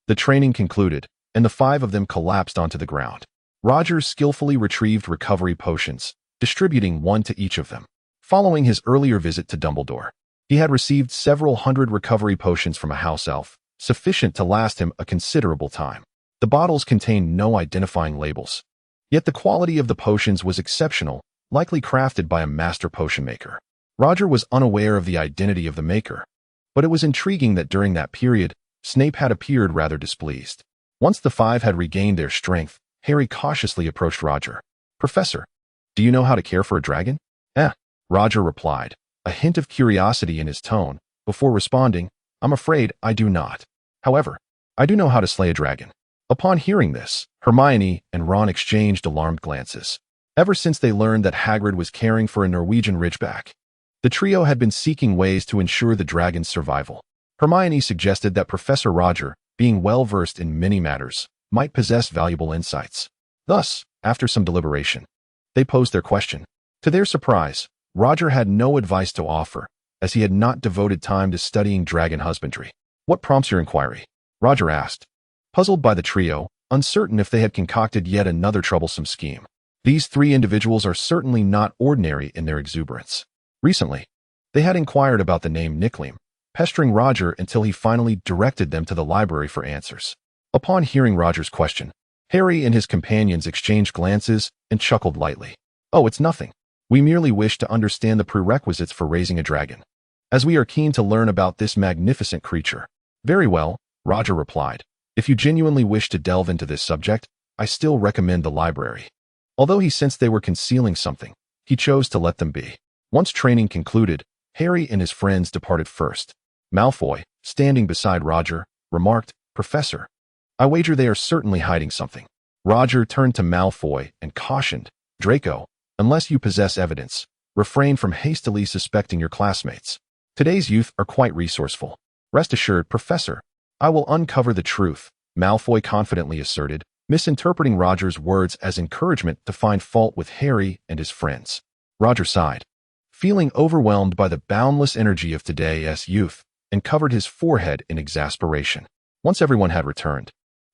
the training concluded, and the five of them collapsed onto the ground. Roger skillfully retrieved recovery potions, distributing one to each of them. Following his earlier visit to Dumbledore, he had received several hundred recovery potions from a house elf, sufficient to last him a considerable time. The bottles contained no identifying labels. Yet the quality of the potions was exceptional, likely crafted by a master potion maker. Roger was unaware of the identity of the maker, but it was intriguing that during that period, Snape had appeared rather displeased. Once the five had regained their strength, Harry cautiously approached Roger. "Professor, Do you know how to care for a dragon? Roger replied, a hint of curiosity in his tone, before responding, I'm afraid I do not. However, I do know how to slay a dragon. Upon hearing this, Hermione and Ron exchanged alarmed glances. Ever since they learned that Hagrid was caring for a Norwegian ridgeback, the trio had been seeking ways to ensure the dragon's survival. Hermione suggested that Professor Roger, being well-versed in many matters, might possess valuable insights. Thus, after some deliberation, they posed their question. To their surprise, Roger had no advice to offer, as he had not devoted time to studying dragon husbandry. What prompts your inquiry? Roger asked, puzzled by the trio, uncertain if they had concocted yet another troublesome scheme. These three individuals are certainly not ordinary in their exuberance. Recently, they had inquired about the name Nickleam, pestering Roger until he finally directed them to the library for answers. Upon hearing Roger's question, Harry and his companions exchanged glances and chuckled lightly. Oh, it's nothing. We merely wish to understand the prerequisites for raising a dragon, as we are keen to learn about this magnificent creature. Very well, Roger replied. If you genuinely wish to delve into this subject, I still recommend the library. Although he sensed they were concealing something, he chose to let them be. Once training concluded, Harry and his friends departed first. Malfoy, standing beside Roger, remarked, Professor, I wager they are certainly hiding something. Roger turned to Malfoy and cautioned, Draco, unless you possess evidence, refrain from hastily suspecting your classmates. Today's youth are quite resourceful. Rest assured, Professor, I will uncover the truth, Malfoy confidently asserted, misinterpreting Roger's words as encouragement to find fault with Harry and his friends. Roger sighed, feeling overwhelmed by the boundless energy of today's youth, and covered his forehead in exasperation. Once everyone had returned,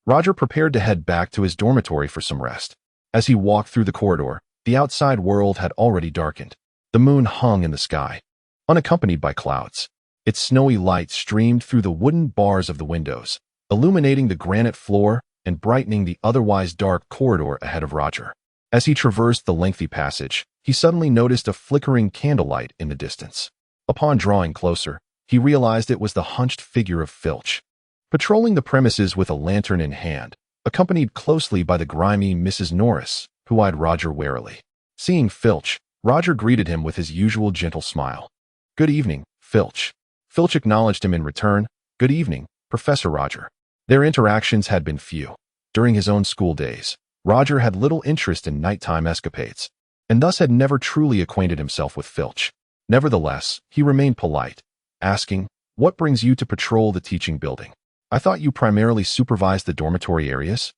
Roger prepared to head back to his dormitory for some rest. As he walked through the corridor, the outside world had already darkened. The moon hung in the sky, unaccompanied by clouds. Its snowy light streamed through the wooden bars of the windows, illuminating the granite floor and brightening the otherwise dark corridor ahead of Roger. As he traversed the lengthy passage, he suddenly noticed a flickering candlelight in the distance. Upon drawing closer, he realized it was the hunched figure of Filch, patrolling the premises with a lantern in hand, accompanied closely by the grimy Mrs. Norris, who eyed Roger warily. Seeing Filch, Roger greeted him with his usual gentle smile. Good evening, Filch. Filch acknowledged him in return. Good evening, Professor Roger. Their interactions had been few. During his own school days, Roger had little interest in nighttime escapades, and thus had never truly acquainted himself with Filch. Nevertheless, he remained polite, asking, What brings you to patrol the teaching building? I thought you primarily supervised the dormitory areas?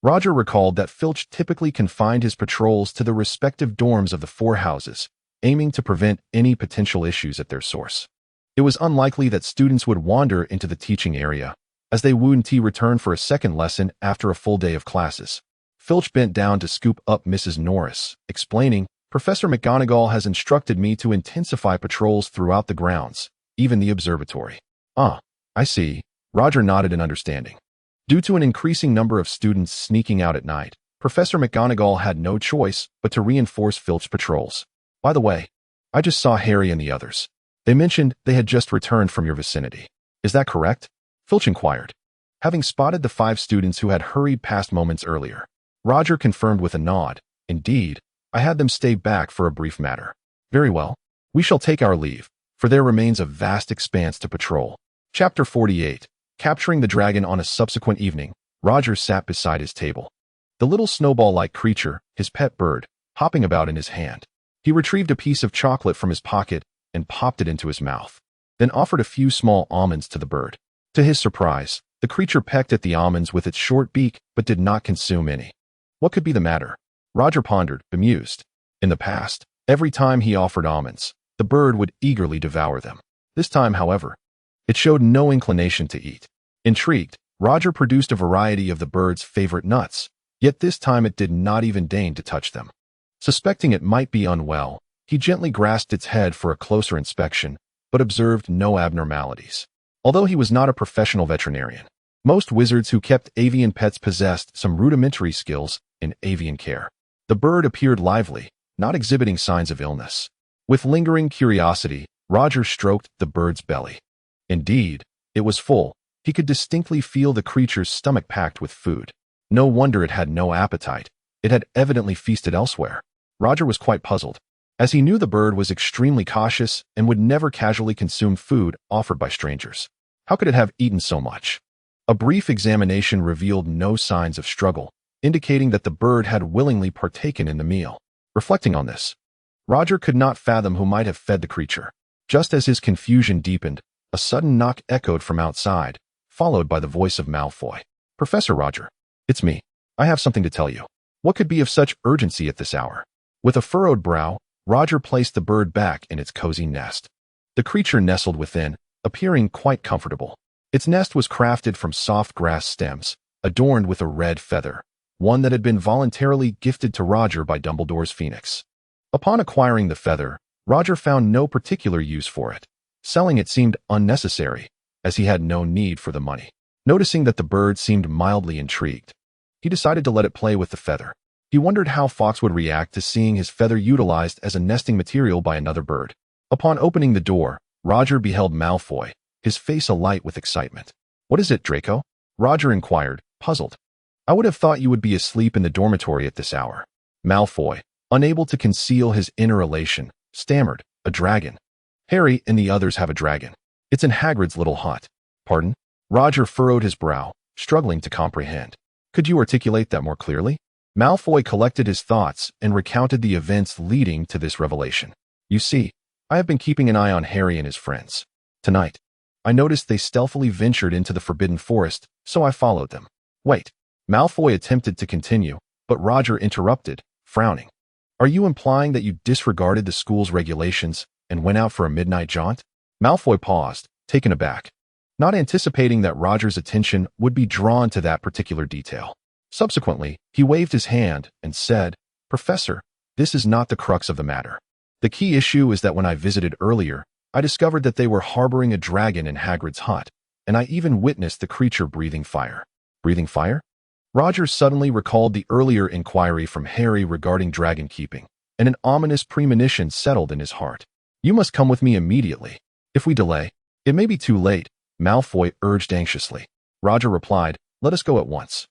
Roger recalled that Filch typically confined his patrols to the respective dorms of the four houses, aiming to prevent any potential issues at their source. It was unlikely that students would wander into the teaching area, as they wouldn't return for a second lesson after a full day of classes. Filch bent down to scoop up Mrs. Norris, explaining, Professor McGonagall has instructed me to intensify patrols throughout the grounds, even the observatory. Ah, I see. Roger nodded in understanding. Due to an increasing number of students sneaking out at night, Professor McGonagall had no choice but to reinforce Filch's patrols. By the way, I just saw Harry and the others. They mentioned they had just returned from your vicinity. Is that correct? Filch inquired, having spotted the 5 students who had hurried past moments earlier. Roger confirmed with a nod. Indeed, I had them stay back for a brief matter. Very well. We shall take our leave, for there remains a vast expanse to patrol. Chapter 48. Capturing the dragon. On a subsequent evening, Roger sat beside his table. The little snowball-like creature, his pet bird, hopping about in his hand. He retrieved a piece of chocolate from his pocket and popped it into his mouth, then offered a few small almonds to the bird. To his surprise, the creature pecked at the almonds with its short beak but did not consume any. What could be the matter? Roger pondered, bemused. In the past, every time he offered almonds, the bird would eagerly devour them. This time, however, it showed no inclination to eat. Intrigued, Roger produced a variety of the bird's favorite nuts, yet this time it did not even deign to touch them. Suspecting it might be unwell, he gently grasped its head for a closer inspection, but observed no abnormalities. Although he was not a professional veterinarian, most wizards who kept avian pets possessed some rudimentary skills in avian care. The bird appeared lively, not exhibiting signs of illness. With lingering curiosity, Roger stroked the bird's belly. Indeed, it was full. He could distinctly feel the creature's stomach packed with food. No wonder it had no appetite. It had evidently feasted elsewhere. Roger was quite puzzled, as he knew the bird was extremely cautious and would never casually consume food offered by strangers. How could it have eaten so much? A brief examination revealed no signs of struggle, indicating that the bird had willingly partaken in the meal. Reflecting on this, Roger could not fathom who might have fed the creature. Just as his confusion deepened, a sudden knock echoed from outside, followed by the voice of Malfoy. "Professor Roger, it's me. I have something to tell you." What could be of such urgency at this hour? With a furrowed brow, Roger placed the bird back in its cozy nest. The creature nestled within, appearing quite comfortable. Its nest was crafted from soft grass stems, adorned with a red feather, one that had been voluntarily gifted to Roger by Dumbledore's phoenix. Upon acquiring the feather, Roger found no particular use for it. Selling it seemed unnecessary, as he had no need for the money. Noticing that the bird seemed mildly intrigued, he decided to let it play with the feather. He wondered how Fawkes would react to seeing his feather utilized as a nesting material by another bird. Upon opening the door, Roger beheld Malfoy, his face alight with excitement. "What is it, Draco?" Roger inquired, puzzled. "I would have thought you would be asleep in the dormitory at this hour." Malfoy, unable to conceal his inner elation, stammered, "A dragon. Harry and the others have a dragon. It's in Hagrid's little hut." "Pardon?" Roger furrowed his brow, struggling to comprehend. "Could you articulate that more clearly?" Malfoy collected his thoughts and recounted the events leading to this revelation. "You see, I have been keeping an eye on Harry and his friends. Tonight, I noticed they stealthily ventured into the Forbidden Forest, so I followed them." "Wait." Malfoy attempted to continue, but Roger interrupted, frowning. "Are you implying that you disregarded the school's regulations and went out for a midnight jaunt?" Malfoy paused, taken aback, not anticipating that Roger's attention would be drawn to that particular detail. Subsequently, he waved his hand and said, "Professor, this is not the crux of the matter. The key issue is that when I visited earlier, I discovered that they were harboring a dragon in Hagrid's hut, and I even witnessed the creature breathing fire." "Breathing fire?" Roger suddenly recalled the earlier inquiry from Harry regarding dragon keeping, and an ominous premonition settled in his heart. "You must come with me immediately. If we delay, it may be too late," Malfoy urged anxiously. Roger replied, "Let us go at once."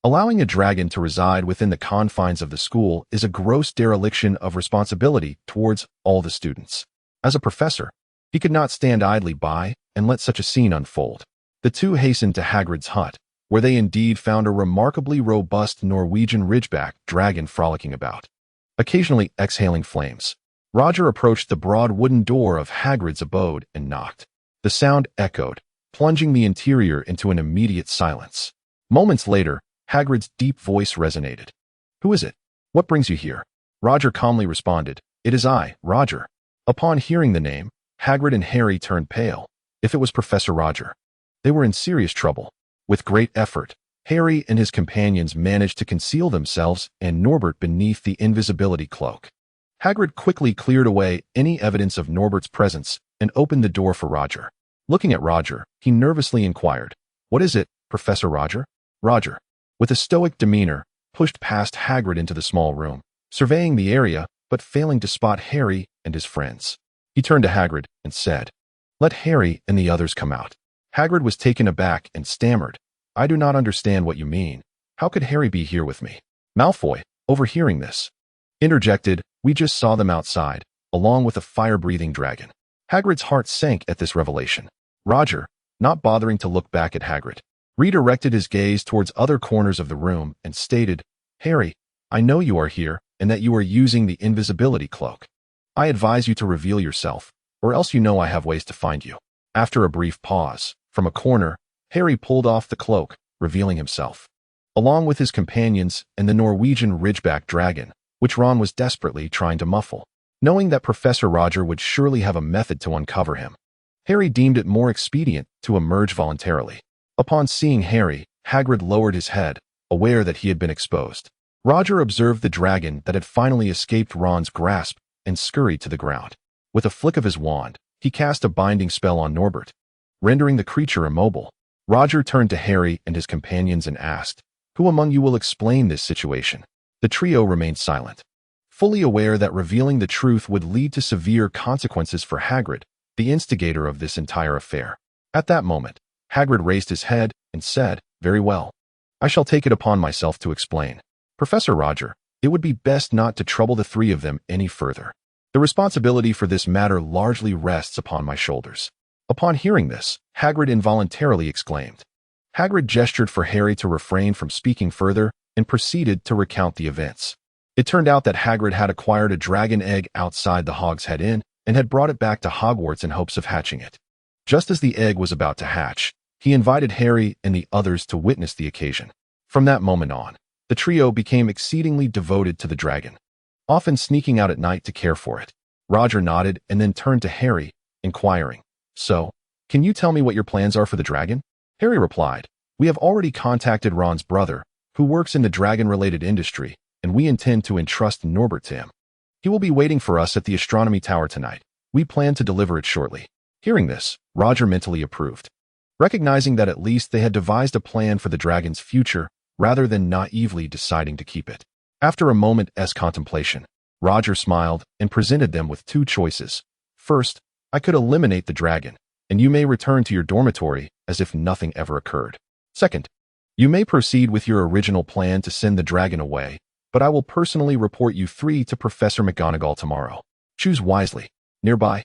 Allowing a dragon to reside within the confines of the school is a gross dereliction of responsibility towards all the students. As a professor, he could not stand idly by and let such a scene unfold. The two hastened to Hagrid's hut, where they indeed found a remarkably robust Norwegian Ridgeback dragon frolicking about, occasionally exhaling flames. Roger approached the broad wooden door of Hagrid's abode and knocked. The sound echoed, plunging the interior into an immediate silence. Moments later, Hagrid's deep voice resonated. "Who is it? What brings you here?" Roger calmly responded, "It is I, Roger." Upon hearing the name, Hagrid and Harry turned pale. If it was Professor Roger, they were in serious trouble. With great effort, Harry and his companions managed to conceal themselves and Norbert beneath the invisibility cloak. Hagrid quickly cleared away any evidence of Norbert's presence and opened the door for Roger. Looking at Roger, he nervously inquired, "What is it, Professor Roger?" Roger, with a stoic demeanor, pushed past Hagrid into the small room, surveying the area but failing to spot Harry and his friends. He turned to Hagrid and said, "Let Harry and the others come out." Hagrid was taken aback and stammered, "I do not understand what you mean. How could Harry be here with me?" Malfoy, overhearing this, interjected, "We just saw them outside, along with a fire-breathing dragon." Hagrid's heart sank at this revelation. Roger, not bothering to look back at Hagrid, redirected his gaze towards other corners of the room and stated, "Harry, I know you are here and that you are using the invisibility cloak. I advise you to reveal yourself, or else you know I have ways to find you." After a brief pause, from a corner, Harry pulled off the cloak, revealing himself, along with his companions and the Norwegian Ridgeback dragon, which Ron was desperately trying to muffle. Knowing that Professor Roger would surely have a method to uncover him, Harry deemed it more expedient to emerge voluntarily. Upon seeing Harry, Hagrid lowered his head, aware that he had been exposed. Roger observed the dragon that had finally escaped Ron's grasp and scurried to the ground. With a flick of his wand, he cast a binding spell on Norbert, rendering the creature immobile. Roger turned to Harry and his companions and asked, "Who among you will explain this situation?" The trio remained silent, fully aware that revealing the truth would lead to severe consequences for Hagrid, the instigator of this entire affair. At that moment, Hagrid raised his head and said, "Very well. I shall take it upon myself to explain. Professor Roger, it would be best not to trouble the three of them any further. The responsibility for this matter largely rests upon my shoulders." Upon hearing this, Hagrid involuntarily exclaimed. Hagrid gestured for Harry to refrain from speaking further and proceeded to recount the events. It turned out that Hagrid had acquired a dragon egg outside the Hogshead Inn and had brought it back to Hogwarts in hopes of hatching it. Just as the egg was about to hatch, he invited Harry and the others to witness the occasion. From that moment on, the trio became exceedingly devoted to the dragon, often sneaking out at night to care for it. Roger nodded and then turned to Harry, inquiring, "So, can you tell me what your plans are for the dragon?" Harry replied, "We have already contacted Ron's brother, who works in the dragon-related industry, and we intend to entrust Norbert to him. He will be waiting for us at the astronomy tower tonight. We plan to deliver it shortly." Hearing this, Roger mentally approved. Recognizing that at least they had devised a plan for the dragon's future rather than naively deciding to keep it. After a moment's contemplation, Roger smiled and presented them with two choices. First, I could eliminate the dragon, and you may return to your dormitory as if nothing ever occurred. Second, you may proceed with your original plan to send the dragon away, but I will personally report you three to Professor McGonagall tomorrow. Choose wisely. Nearby,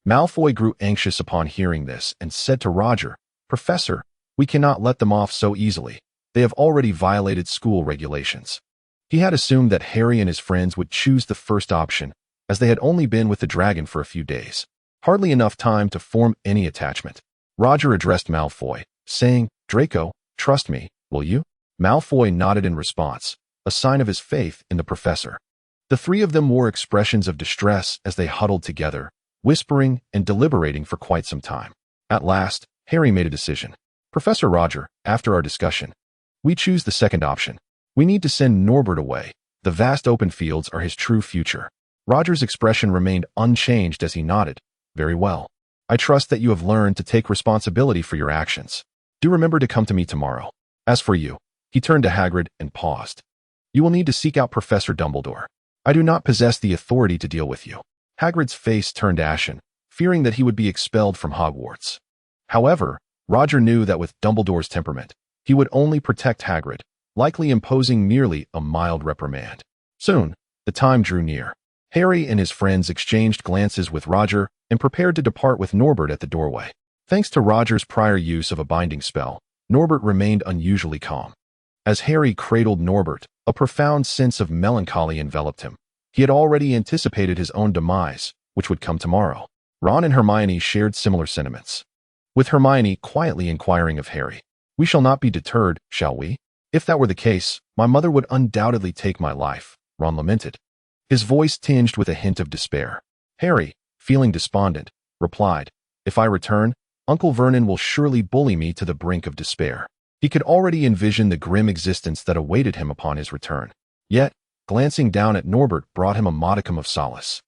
Malfoy grew anxious upon hearing this and said to Roger, "Professor, we cannot let them off so easily. They have already violated school regulations." He had assumed that Harry and his friends would choose the first option, as they had only been with the dragon for a few days. Hardly enough time to form any attachment. Roger addressed Malfoy, saying, "Draco, trust me, will you?" Malfoy nodded in response, a sign of his faith in the professor. The three of them wore expressions of distress as they huddled together, whispering and deliberating for quite some time. At last, Harry made a decision. "Professor Roger, after our discussion, we choose the second option. We need to send Norbert away. The vast open fields are his true future." Roger's expression remained unchanged as he nodded. "Very well. I trust that you have learned to take responsibility for your actions. Do remember to come to me tomorrow. As for you," he turned to Hagrid and paused. "You will need to seek out Professor Dumbledore. I do not possess the authority to deal with you." Hagrid's face turned ashen, fearing that he would be expelled from Hogwarts. However, Roger knew that with Dumbledore's temperament, he would only protect Hagrid, likely imposing merely a mild reprimand. Soon, the time drew near. Harry and his friends exchanged glances with Roger and prepared to depart with Norbert at the doorway. Thanks to Roger's prior use of a binding spell, Norbert remained unusually calm. As Harry cradled Norbert, a profound sense of melancholy enveloped him. He had already anticipated his own demise, which would come tomorrow. Ron and Hermione shared similar sentiments, with Hermione quietly inquiring of Harry, "We shall not be deterred, shall we? If that were the case, my mother would undoubtedly take my life," Ron lamented, his voice tinged with a hint of despair. Harry, feeling despondent, replied, "If I return, Uncle Vernon will surely bully me to the brink of despair." He could already envision the grim existence that awaited him upon his return. Yet, glancing down at Norbert brought him a modicum of solace.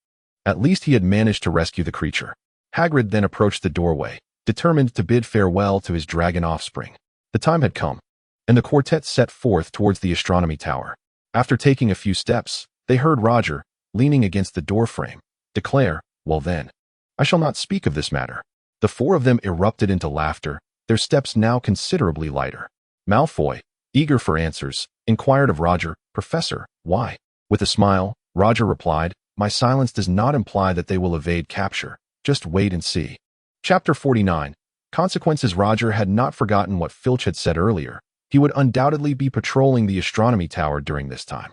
At least he had managed to rescue the creature. Hagrid then approached the doorway, determined to bid farewell to his dragon offspring. The time had come, and the quartet set forth towards the astronomy tower. After taking a few steps, they heard Roger, leaning against the doorframe, declare, "Well then, I shall not speak of this matter." The four of them erupted into laughter, their steps now considerably lighter. Malfoy, eager for answers, inquired of Roger, "Professor, why?" With a smile, Roger replied, "My silence does not imply that they will evade capture. Just wait and see." Chapter 49. Consequences. Roger had not forgotten what Filch had said earlier. He would undoubtedly be patrolling the astronomy tower during this time.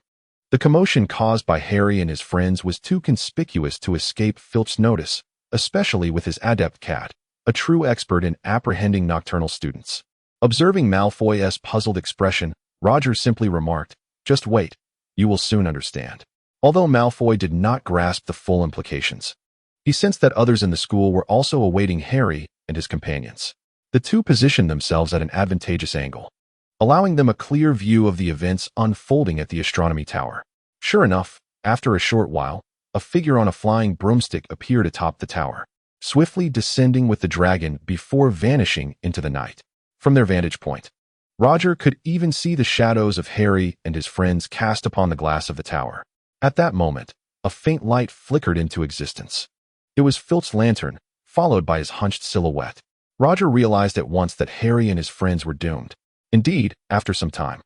The commotion caused by Harry and his friends was too conspicuous to escape Filch's notice, especially with his adept cat, a true expert in apprehending nocturnal students. Observing Malfoy's puzzled expression, Roger simply remarked, "Just wait. You will soon understand." Although Malfoy did not grasp the full implications, he sensed that others in the school were also awaiting Harry and his companions. The two positioned themselves at an advantageous angle, allowing them a clear view of the events unfolding at the astronomy tower. Sure enough, after a short while, a figure on a flying broomstick appeared atop the tower, swiftly descending with the dragon before vanishing into the night. From their vantage point, Roger could even see the shadows of Harry and his friends cast upon the glass of the tower. At that moment, a faint light flickered into existence. It was Filch's lantern, followed by his hunched silhouette. Roger realized at once that Harry and his friends were doomed. Indeed, after some time,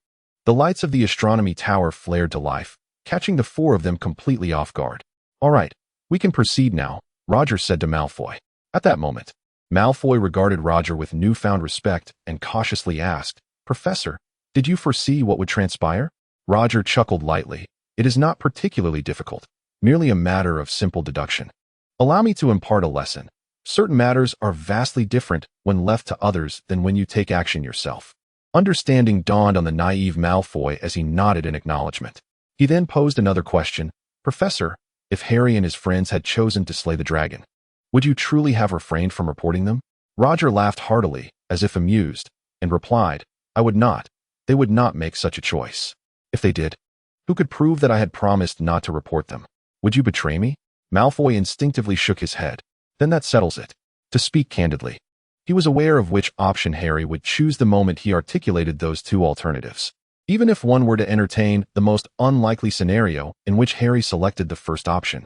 the lights of the astronomy tower flared to life, catching the four of them completely off guard. "All right, we can proceed now," Roger said to Malfoy. At that moment, Malfoy regarded Roger with newfound respect and cautiously asked, "Professor, did you foresee what would transpire?" Roger chuckled lightly. "It is not particularly difficult, merely a matter of simple deduction. Allow me to impart a lesson. Certain matters are vastly different when left to others than when you take action yourself." Understanding dawned on the naive Malfoy as he nodded in acknowledgement. He then posed another question. "Professor, if Harry and his friends had chosen to slay the dragon, would you truly have refrained from reporting them?" Roger laughed heartily, as if amused, and replied, "I would not. They would not make such a choice. If they did, who could prove that I had promised not to report them? Would you betray me?" Malfoy instinctively shook his head. "Then that settles it." To speak candidly, he was aware of which option Harry would choose the moment he articulated those two alternatives. Even if one were to entertain the most unlikely scenario in which Harry selected the first option,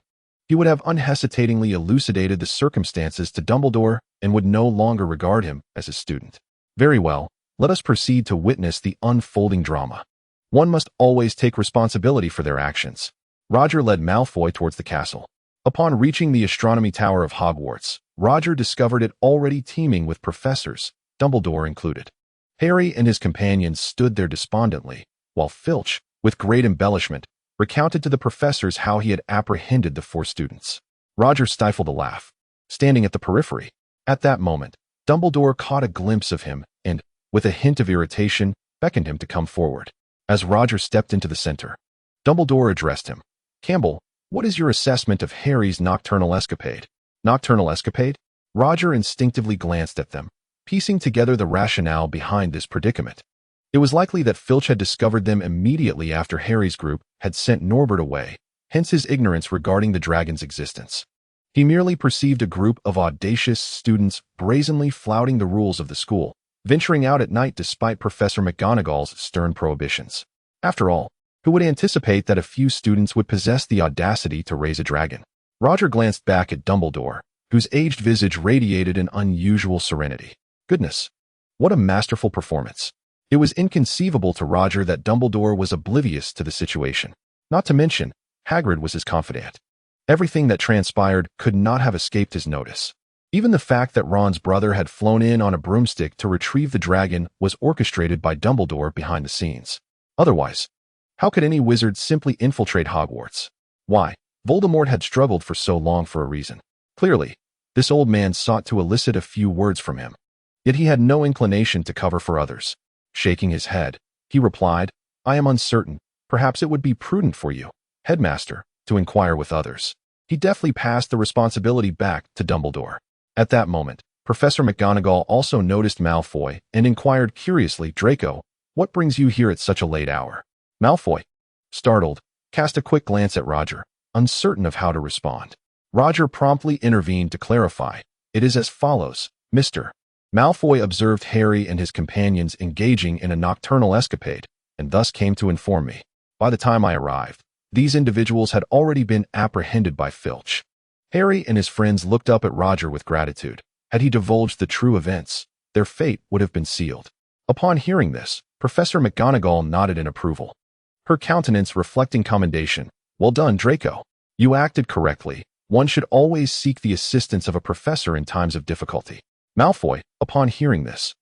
he would have unhesitatingly elucidated the circumstances to Dumbledore and would no longer regard him as a student. Very well, let us proceed to witness the unfolding drama. One must always take responsibility for their actions. Roger led Malfoy towards the castle. Upon reaching the astronomy tower of Hogwarts, Roger discovered it already teeming with professors, Dumbledore included. Harry and his companions stood there despondently, while Filch, with great embellishment, recounted to the professors how he had apprehended the four students. Roger stifled a laugh, standing at the periphery. At that moment, Dumbledore caught a glimpse of him and, with a hint of irritation, beckoned him to come forward. As Roger stepped into the center, Dumbledore addressed him. "Campbell, what is your assessment of Harry's nocturnal escapade?" "Nocturnal escapade?" Roger instinctively glanced at them, piecing together the rationale behind this predicament. It was likely that Filch had discovered them immediately after Harry's group had sent Norbert away, hence his ignorance regarding the dragon's existence. He merely perceived a group of audacious students brazenly flouting the rules of the school, venturing out at night despite Professor McGonagall's stern prohibitions. After all, who would anticipate that a few students would possess the audacity to raise a dragon? Roger glanced back at Dumbledore, whose aged visage radiated an unusual serenity. Goodness, what a masterful performance. It was inconceivable to Roger that Dumbledore was oblivious to the situation. Not to mention, Hagrid was his confidant. Everything that transpired could not have escaped his notice. Even the fact that Ron's brother had flown in on a broomstick to retrieve the dragon was orchestrated by Dumbledore behind the scenes. Otherwise, how could any wizard simply infiltrate Hogwarts? Why, Voldemort had struggled for so long for a reason. Clearly, this old man sought to elicit a few words from him. Yet he had no inclination to cover for others. Shaking his head, he replied, "I am uncertain. Perhaps it would be prudent for you, Headmaster, to inquire with others." He deftly passed the responsibility back to Dumbledore. At that moment, Professor McGonagall also noticed Malfoy and inquired curiously, "Draco, what brings you here at such a late hour?" Malfoy, startled, cast a quick glance at Roger, uncertain of how to respond. Roger promptly intervened to clarify. "It is as follows, Mr. Malfoy observed Harry and his companions engaging in a nocturnal escapade, and thus came to inform me. By the time I arrived, these individuals had already been apprehended by Filch." Harry and his friends looked up at Roger with gratitude. Had he divulged the true events, their fate would have been sealed. Upon hearing this, Professor McGonagall nodded in approval, her countenance reflecting commendation. "Well done, Draco. You acted correctly. One should always seek the assistance of a professor in times of difficulty." Malfoy, upon hearing this,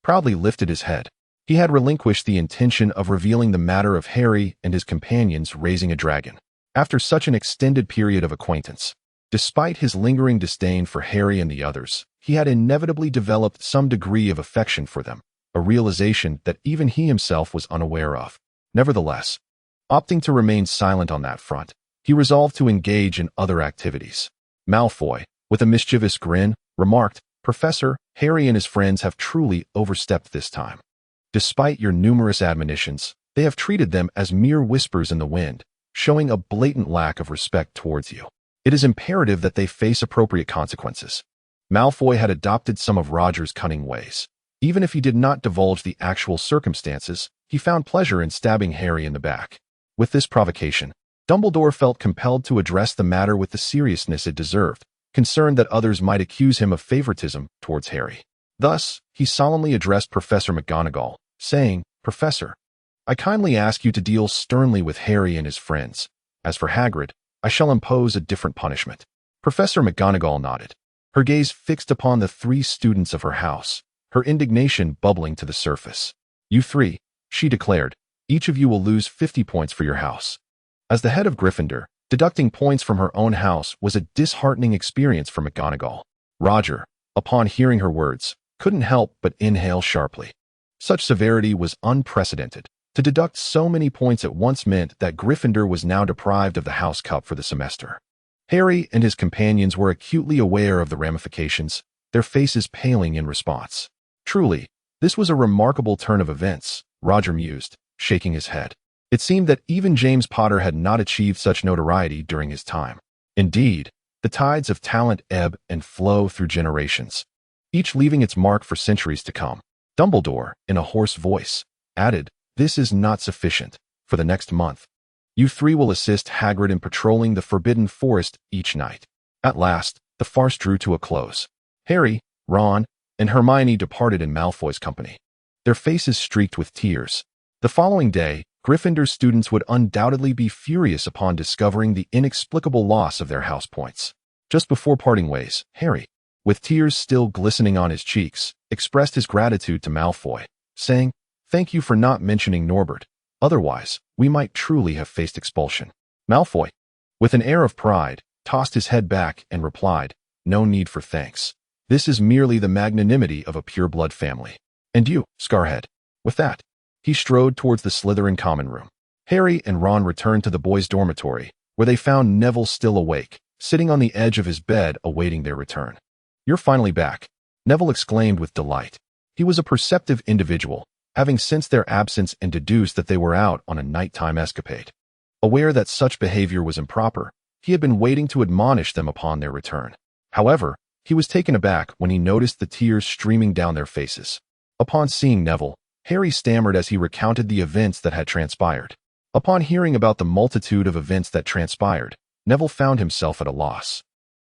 proudly lifted his head. He had relinquished the intention of revealing the matter of Harry and his companions raising a dragon. After such an extended period of acquaintance, despite his lingering disdain for Harry and the others, he had inevitably developed some degree of affection for them, a realization that even he himself was unaware of. Nevertheless, opting to remain silent on that front, he resolved to engage in other activities. Malfoy, with a mischievous grin, remarked, "Professor, Harry and his friends have truly overstepped this time. Despite your numerous admonitions, they have treated them as mere whispers in the wind, showing a blatant lack of respect towards you. It is imperative that they face appropriate consequences." Malfoy had adopted some of Roger's cunning ways. Even if he did not divulge the actual circumstances, he found pleasure in stabbing Harry in the back. With this provocation, Dumbledore felt compelled to address the matter with the seriousness it deserved, concerned that others might accuse him of favoritism towards Harry. Thus, he solemnly addressed Professor McGonagall, saying, "Professor, I kindly ask you to deal sternly with Harry and his friends. As for Hagrid, I shall impose a different punishment." Professor McGonagall nodded, her gaze fixed upon the 3 students of her house, her indignation bubbling to the surface. "You 3, she declared, "each of you will lose 50 points for your house." As the head of Gryffindor, deducting points from her own house was a disheartening experience for McGonagall. Roger, upon hearing her words, couldn't help but inhale sharply. Such severity was unprecedented. To deduct so many points at once meant that Gryffindor was now deprived of the House Cup for the semester. Harry and his companions were acutely aware of the ramifications, their faces paling in response. Truly, this was a remarkable turn of events, Roger mused, shaking his head. It seemed that even James Potter had not achieved such notoriety during his time. Indeed, the tides of talent ebb and flow through generations, each leaving its mark for centuries to come. Dumbledore, in a hoarse voice, added, "This is not sufficient. For the next month, you 3 will assist Hagrid in patrolling the Forbidden Forest each night." At last, the farce drew to a close. Harry, Ron, and Hermione departed in Malfoy's company, their faces streaked with tears. The following day, Gryffindor students would undoubtedly be furious upon discovering the inexplicable loss of their house points. Just before parting ways, Harry, with tears still glistening on his cheeks, expressed his gratitude to Malfoy, saying, "Thank you for not mentioning Norbert. Otherwise, we might truly have faced expulsion." Malfoy, with an air of pride, tossed his head back and replied, "No need for thanks. This is merely the magnanimity of a pure-blood family. And you, Scarhead." With that, he strode towards the Slytherin common room. Harry and Ron returned to the boys' dormitory, where they found Neville still awake, sitting on the edge of his bed awaiting their return. "You're finally back," Neville exclaimed with delight. He was a perceptive individual, having sensed their absence and deduced that they were out on a nighttime escapade. Aware that such behavior was improper, he had been waiting to admonish them upon their return. However, he was taken aback when he noticed the tears streaming down their faces. Upon seeing Neville, Harry stammered as he recounted the events that had transpired. Upon hearing about the multitude of events that transpired, Neville found himself at a loss.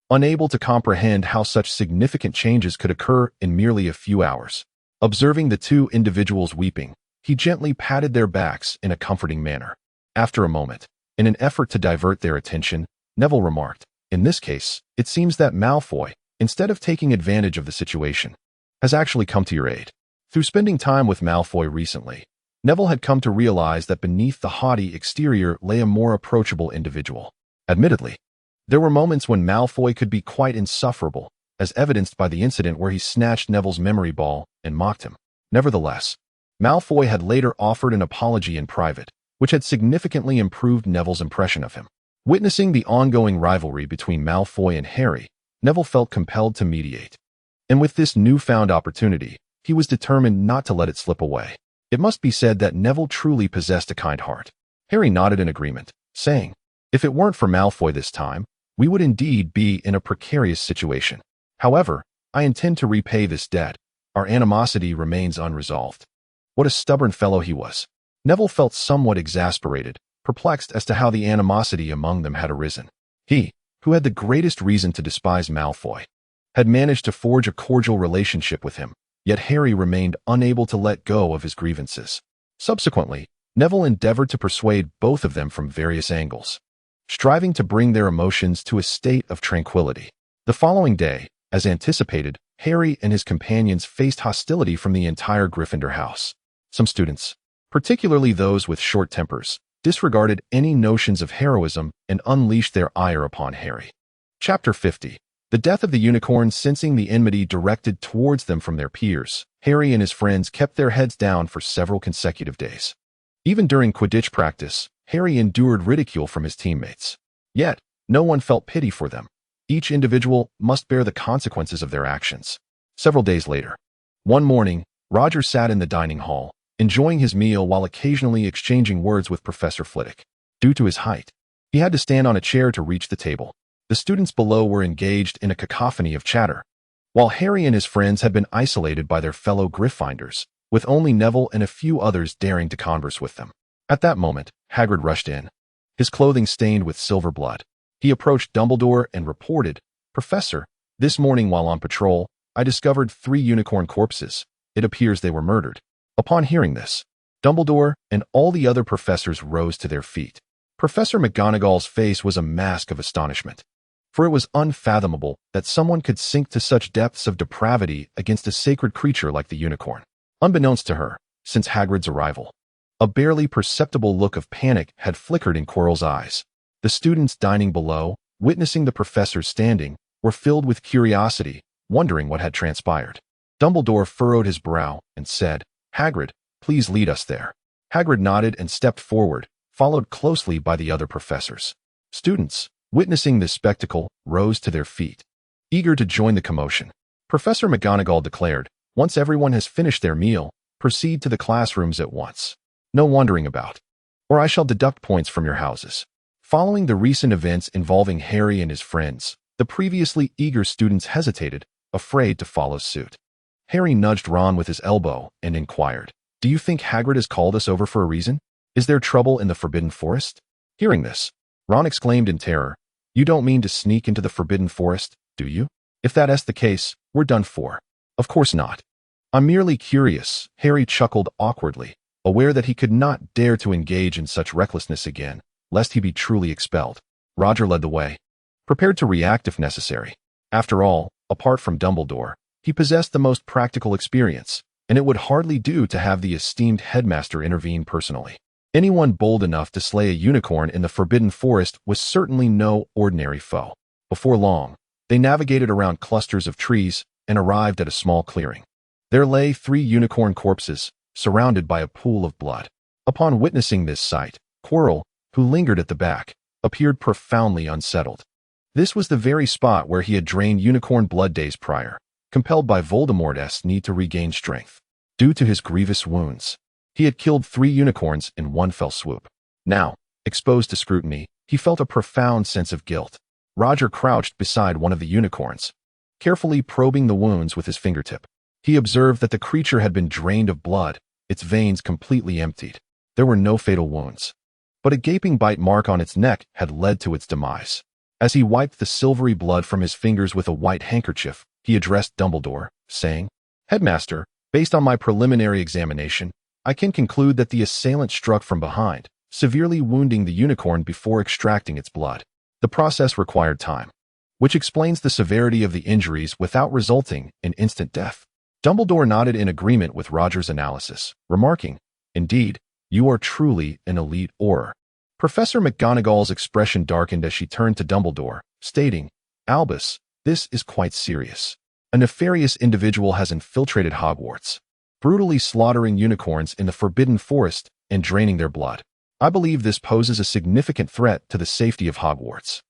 Unable to comprehend how such significant changes could occur in merely a few hours. Observing the 2 individuals weeping, he gently patted their backs in a comforting manner. After a moment, in an effort to divert their attention, Neville remarked, "In this case, it seems that Malfoy, instead of taking advantage of the situation, has actually come to your aid." Through spending time with Malfoy recently, Neville had come to realize that beneath the haughty exterior lay a more approachable individual. Admittedly, there were moments when Malfoy could be quite insufferable, as evidenced by the incident where he snatched Neville's memory ball and mocked him. Nevertheless, Malfoy had later offered an apology in private, which had significantly improved Neville's impression of him. Witnessing the ongoing rivalry between Malfoy and Harry, Neville felt compelled to mediate. And with this newfound opportunity, he was determined not to let it slip away. It must be said that Neville truly possessed a kind heart. Harry nodded in agreement, saying, "If it weren't for Malfoy this time, we would indeed be in a precarious situation. However, I intend to repay this debt. Our animosity remains unresolved." What a stubborn fellow he was. Neville felt somewhat exasperated, perplexed as to how the animosity among them had arisen. He, who had the greatest reason to despise Malfoy, had managed to forge a cordial relationship with him, yet Harry remained unable to let go of his grievances. Subsequently, Neville endeavored to persuade both of them from various angles, striving to bring their emotions to a state of tranquility. The following day, as anticipated, Harry and his companions faced hostility from the entire Gryffindor house. Some students, particularly those with short tempers, disregarded any notions of heroism and unleashed their ire upon Harry. Chapter 50. The death of the unicorn. Sensing the enmity directed towards them from their peers, Harry and his friends kept their heads down for several consecutive days. Even during Quidditch practice, Harry endured ridicule from his teammates. Yet, no one felt pity for them. Each individual must bear the consequences of their actions. Several days later, one morning, Roger sat in the dining hall, enjoying his meal while occasionally exchanging words with Professor Flitwick. Due to his height, he had to stand on a chair to reach the table. The students below were engaged in a cacophony of chatter, while Harry and his friends had been isolated by their fellow Gryffindors, with only Neville and a few others daring to converse with them. At that moment, Hagrid rushed in, his clothing stained with silver blood. He approached Dumbledore and reported, "Professor, this morning while on patrol, I discovered 3 unicorn corpses. It appears they were murdered." Upon hearing this, Dumbledore and all the other professors rose to their feet. Professor McGonagall's face was a mask of astonishment, for it was unfathomable that someone could sink to such depths of depravity against a sacred creature like the unicorn. Unbeknownst to her, since Hagrid's arrival, a barely perceptible look of panic had flickered in Quirrell's eyes. The students dining below, witnessing the professors standing, were filled with curiosity, wondering what had transpired. Dumbledore furrowed his brow and said, "Hagrid, please lead us there." Hagrid nodded and stepped forward, followed closely by the other professors. Students, witnessing this spectacle, rose to their feet, eager to join the commotion. Professor McGonagall declared, "Once everyone has finished their meal, proceed to the classrooms at once. No wandering about, or I shall deduct points from your houses." Following the recent events involving Harry and his friends, the previously eager students hesitated, afraid to follow suit. Harry nudged Ron with his elbow and inquired, "Do you think Hagrid has called us over for a reason? Is there trouble in the Forbidden Forest?" Hearing this, Ron exclaimed in terror, "You don't mean to sneak into the Forbidden Forest, do you? If that's the case, we're done for." "Of course not. I'm merely curious." Harry chuckled awkwardly, aware that he could not dare to engage in such recklessness again, lest he be truly expelled. Roger led the way, prepared to react if necessary. After all, apart from Dumbledore, he possessed the most practical experience, and it would hardly do to have the esteemed headmaster intervene personally. Anyone bold enough to slay a unicorn in the Forbidden Forest was certainly no ordinary foe. Before long, they navigated around clusters of trees and arrived at a small clearing. There lay 3 unicorn corpses, surrounded by a pool of blood. Upon witnessing this sight, Quirrell, who lingered at the back, appeared profoundly unsettled. This was the very spot where he had drained unicorn blood days prior, compelled by Voldemort's need to regain strength. Due to his grievous wounds, he had killed 3 unicorns in one fell swoop. Now, exposed to scrutiny, he felt a profound sense of guilt. Roger crouched beside one of the unicorns, carefully probing the wounds with his fingertip. He observed that the creature had been drained of blood, its veins completely emptied. There were no fatal wounds, but a gaping bite mark on its neck had led to its demise. As he wiped the silvery blood from his fingers with a white handkerchief, he addressed Dumbledore, saying, "Headmaster, based on my preliminary examination, I can conclude that the assailant struck from behind, severely wounding the unicorn before extracting its blood. The process required time, which explains the severity of the injuries without resulting in instant death." Dumbledore nodded in agreement with Roger's analysis, remarking, "Indeed, you are truly an elite Auror." Professor McGonagall's expression darkened as she turned to Dumbledore, stating, "Albus, this is quite serious. A nefarious individual has infiltrated Hogwarts, brutally slaughtering unicorns in the Forbidden Forest and draining their blood. I believe this poses a significant threat to the safety of Hogwarts."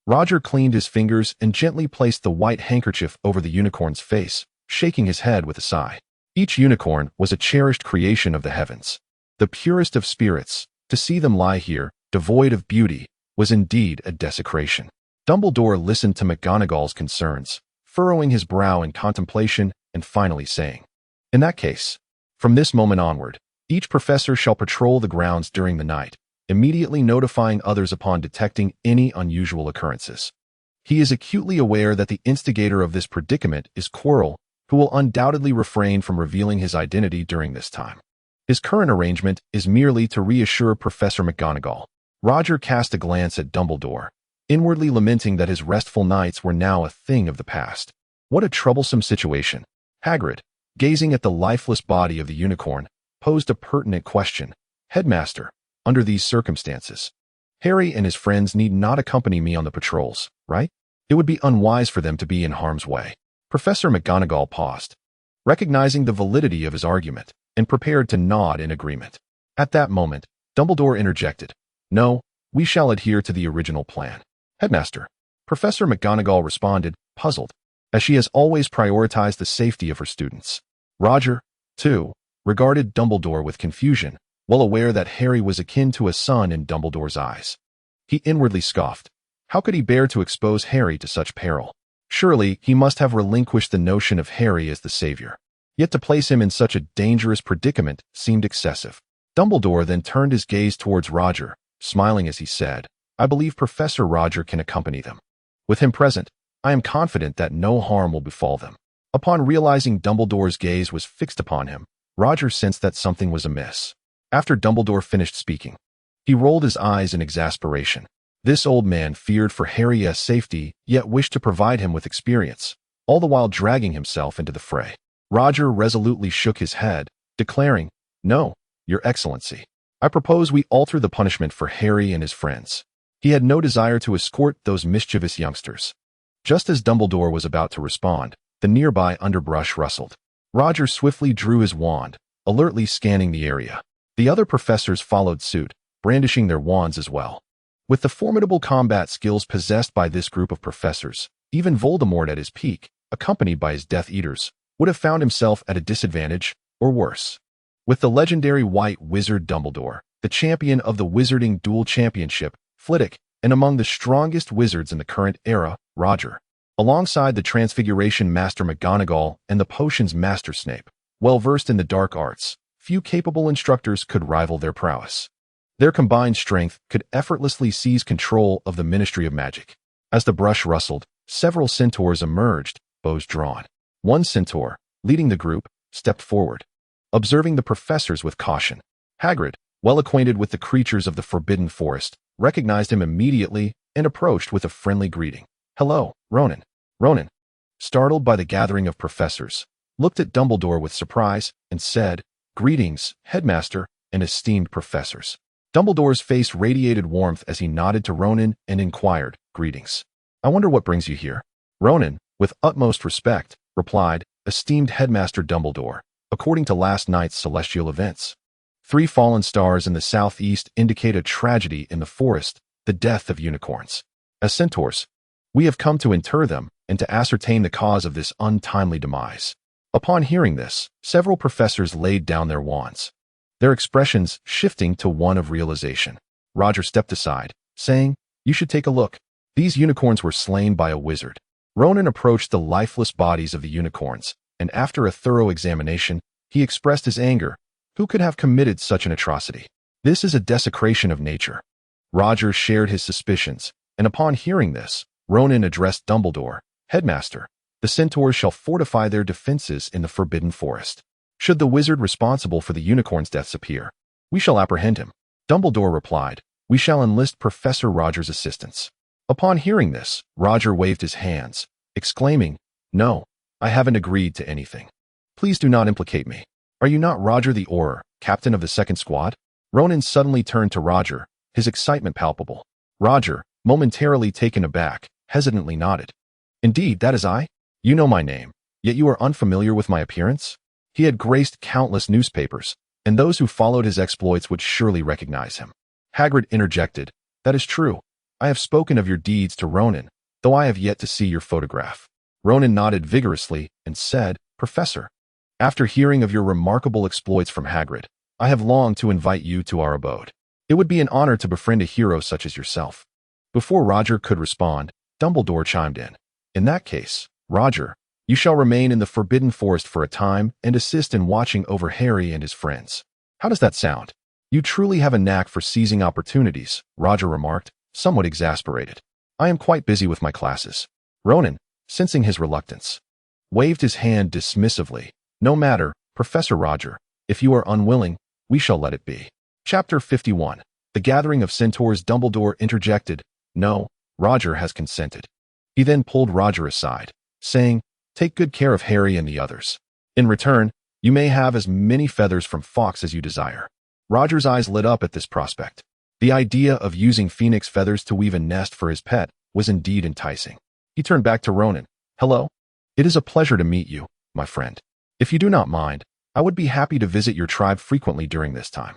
Roger cleaned his fingers and gently placed the white handkerchief over the unicorn's face, shaking his head with a sigh. Each unicorn was a cherished creation of the heavens, the purest of spirits. To see them lie here, devoid of beauty, was indeed a desecration. Dumbledore listened to McGonagall's concerns, furrowing his brow in contemplation and finally saying, "In that case, from this moment onward, each professor shall patrol the grounds during the night, immediately notifying others upon detecting any unusual occurrences. He is acutely aware that the instigator of this predicament is Quirrell, who will undoubtedly refrain from revealing his identity during this time. His current arrangement is merely to reassure Professor McGonagall." Roger cast a glance at Dumbledore, inwardly lamenting that his restful nights were now a thing of the past. What a troublesome situation. Hagrid, gazing at the lifeless body of the unicorn, posed a pertinent question. "Headmaster, under these circumstances, Harry and his friends need not accompany me on the patrols, right? It would be unwise for them to be in harm's way." Professor McGonagall paused, recognizing the validity of his argument, and prepared to nod in agreement. At that moment, Dumbledore interjected, "No, we shall adhere to the original plan." "Headmaster," Professor McGonagall responded, puzzled, as she has always prioritized the safety of her students. Roger, too, regarded Dumbledore with confusion, well aware that Harry was akin to a son in Dumbledore's eyes. He inwardly scoffed. How could he bear to expose Harry to such peril? Surely he must have relinquished the notion of Harry as the savior. Yet to place him in such a dangerous predicament seemed excessive. Dumbledore then turned his gaze towards Roger, smiling as he said, "I believe Professor Roger can accompany them. With him present, I am confident that no harm will befall them." Upon realizing Dumbledore's gaze was fixed upon him, Roger sensed that something was amiss. After Dumbledore finished speaking, he rolled his eyes in exasperation. This old man feared for Harry's safety, yet wished to provide him with experience, all the while dragging himself into the fray. Roger resolutely shook his head, declaring, "No, Your Excellency. I propose we alter the punishment for Harry and his friends." He had no desire to escort those mischievous youngsters. Just as Dumbledore was about to respond, the nearby underbrush rustled. Roger swiftly drew his wand, alertly scanning the area. The other professors followed suit, brandishing their wands as well. With the formidable combat skills possessed by this group of professors, even Voldemort at his peak, accompanied by his Death Eaters, would have found himself at a disadvantage, or worse. With the legendary White Wizard Dumbledore, the champion of the Wizarding Duel Championship, Flitwick, and among the strongest wizards in the current era, Roger, alongside the Transfiguration Master McGonagall and the Potions Master Snape, well-versed in the dark arts, few capable instructors could rival their prowess. Their combined strength could effortlessly seize control of the Ministry of Magic. As the brush rustled, several centaurs emerged, bows drawn. One centaur, leading the group, stepped forward, observing the professors with caution. Hagrid, well acquainted with the creatures of the Forbidden Forest, recognized him immediately and approached with a friendly greeting. "Hello, Ronan." Ronan, startled by the gathering of professors, looked at Dumbledore with surprise and said, "Greetings, Headmaster and esteemed professors." Dumbledore's face radiated warmth as he nodded to Ronan and inquired, "Greetings. I wonder what brings you here." Ronan, with utmost respect, replied, "Esteemed Headmaster Dumbledore, according to last night's celestial events, 3 fallen stars in the southeast indicate a tragedy in the forest, the death of unicorns. As centaurs, we have come to inter them and to ascertain the cause of this untimely demise." Upon hearing this, several professors laid down their wands, their expressions shifting to one of realization. Roger stepped aside, saying, "You should take a look. These unicorns were slain by a wizard." Ronan approached the lifeless bodies of the unicorns, and after a thorough examination, he expressed his anger. Who could have committed such an atrocity? This is a desecration of nature. Roger shared his suspicions, and upon hearing this, Ronan addressed Dumbledore, "Headmaster, the centaurs shall fortify their defenses in the Forbidden Forest. Should the wizard responsible for the unicorn's deaths appear, we shall apprehend him." Dumbledore replied, "We shall enlist Professor Roger's assistance." Upon hearing this, Roger waved his hands, exclaiming, "No, I haven't agreed to anything. Please do not implicate me. Are you not Roger the Auror, captain of the second squad?" Ronan suddenly turned to Roger, his excitement palpable. Roger, momentarily taken aback, hesitantly nodded. "Indeed, that is I. You know my name, yet you are unfamiliar with my appearance?" He had graced countless newspapers, and those who followed his exploits would surely recognize him. Hagrid interjected, "That is true. I have spoken of your deeds to Ronan, though I have yet to see your photograph." Ronan nodded vigorously and said, "Professor, after hearing of your remarkable exploits from Hagrid, I have longed to invite you to our abode. It would be an honor to befriend a hero such as yourself." Before Roger could respond, Dumbledore chimed in. "In that case, Roger, you shall remain in the Forbidden Forest for a time and assist in watching over Harry and his friends." "How does that sound?" "You truly have a knack for seizing opportunities," Roger remarked, somewhat exasperated. "I am quite busy with my classes." Ronan, sensing his reluctance, waved his hand dismissively. "No matter, Professor Roger. If you are unwilling, we shall let it be." Chapter 51. The Gathering of Centaurs. Dumbledore interjected, "No, Roger has consented." He then pulled Roger aside, saying, "Take good care of Harry and the others. In return, you may have as many feathers from Fawkes as you desire." Roger's eyes lit up at this prospect. The idea of using phoenix feathers to weave a nest for his pet was indeed enticing. He turned back to Ronan. "Hello. It is a pleasure to meet you, my friend. If you do not mind, I would be happy to visit your tribe frequently during this time."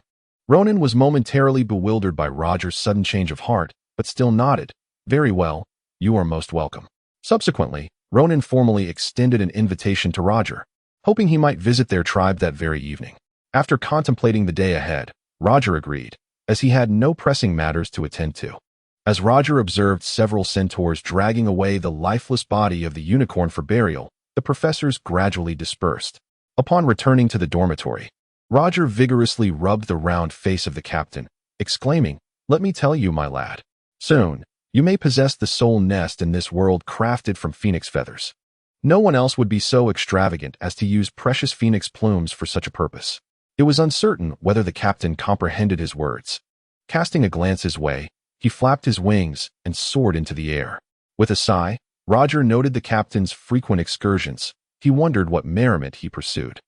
Ronan was momentarily bewildered by Roger's sudden change of heart, but still nodded. "Very well, you are most welcome." Subsequently, Ronan formally extended an invitation to Roger, hoping he might visit their tribe that very evening. After contemplating the day ahead, Roger agreed, as he had no pressing matters to attend to. As Roger observed several centaurs dragging away the lifeless body of the unicorn for burial, the professors gradually dispersed. Upon returning to the dormitory, Roger vigorously rubbed the round face of the captain, exclaiming, "Let me tell you, my lad, soon you may possess the sole nest in this world crafted from phoenix feathers. No one else would be so extravagant as to use precious phoenix plumes for such a purpose." It was uncertain whether the captain comprehended his words. Casting a glance his way, he flapped his wings and soared into the air. With a sigh, Roger noted the captain's frequent excursions. He wondered what merriment he pursued.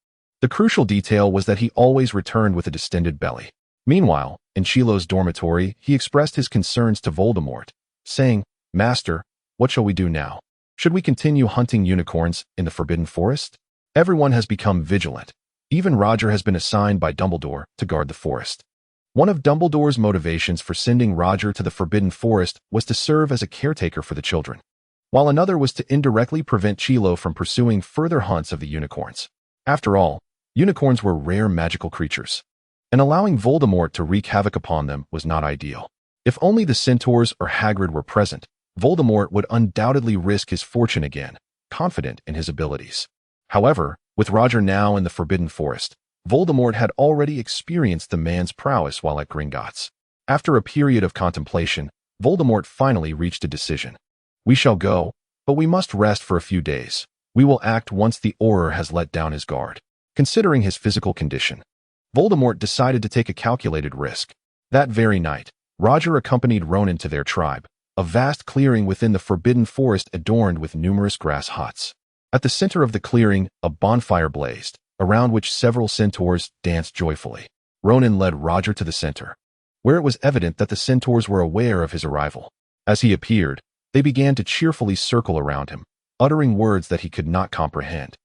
The crucial detail was that he always returned with a distended belly. Meanwhile, in Chilo's dormitory, he expressed his concerns to Voldemort, saying, "Master, what shall we do now? Should we continue hunting unicorns in the Forbidden Forest? Everyone has become vigilant. Even Roger has been assigned by Dumbledore to guard the forest." One of Dumbledore's motivations for sending Roger to the Forbidden Forest was to serve as a caretaker for the children, while another was to indirectly prevent Chilo from pursuing further hunts of the unicorns. After all, unicorns were rare magical creatures, and allowing Voldemort to wreak havoc upon them was not ideal. If only the centaurs or Hagrid were present, Voldemort would undoubtedly risk his fortune again, confident in his abilities. However, with Roger now in the Forbidden Forest, Voldemort had already experienced the man's prowess while at Gringotts. After a period of contemplation, Voldemort finally reached a decision. "We shall go, but we must rest for a few days. We will act once the Auror has let down his guard." Considering his physical condition, Voldemort decided to take a calculated risk. That very night, Roger accompanied Ronan to their tribe, a vast clearing within the Forbidden Forest adorned with numerous grass huts. At the center of the clearing, a bonfire blazed, around which several centaurs danced joyfully. Ronan led Roger to the center, where it was evident that the centaurs were aware of his arrival. As he appeared, they began to cheerfully circle around him, uttering words that he could not comprehend.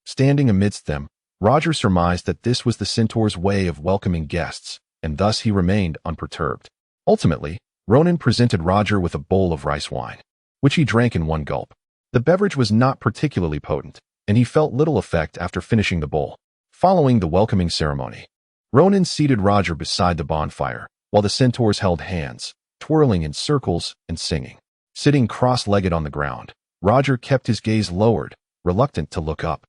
Standing amidst them, Roger surmised that this was the centaur's way of welcoming guests, and thus he remained unperturbed. Ultimately, Ronan presented Roger with a bowl of rice wine, which he drank in one gulp. The beverage was not particularly potent, and he felt little effect after finishing the bowl. Following the welcoming ceremony, Ronan seated Roger beside the bonfire, while the centaurs held hands, twirling in circles and singing. Sitting cross-legged on the ground, Roger kept his gaze lowered, reluctant to look up.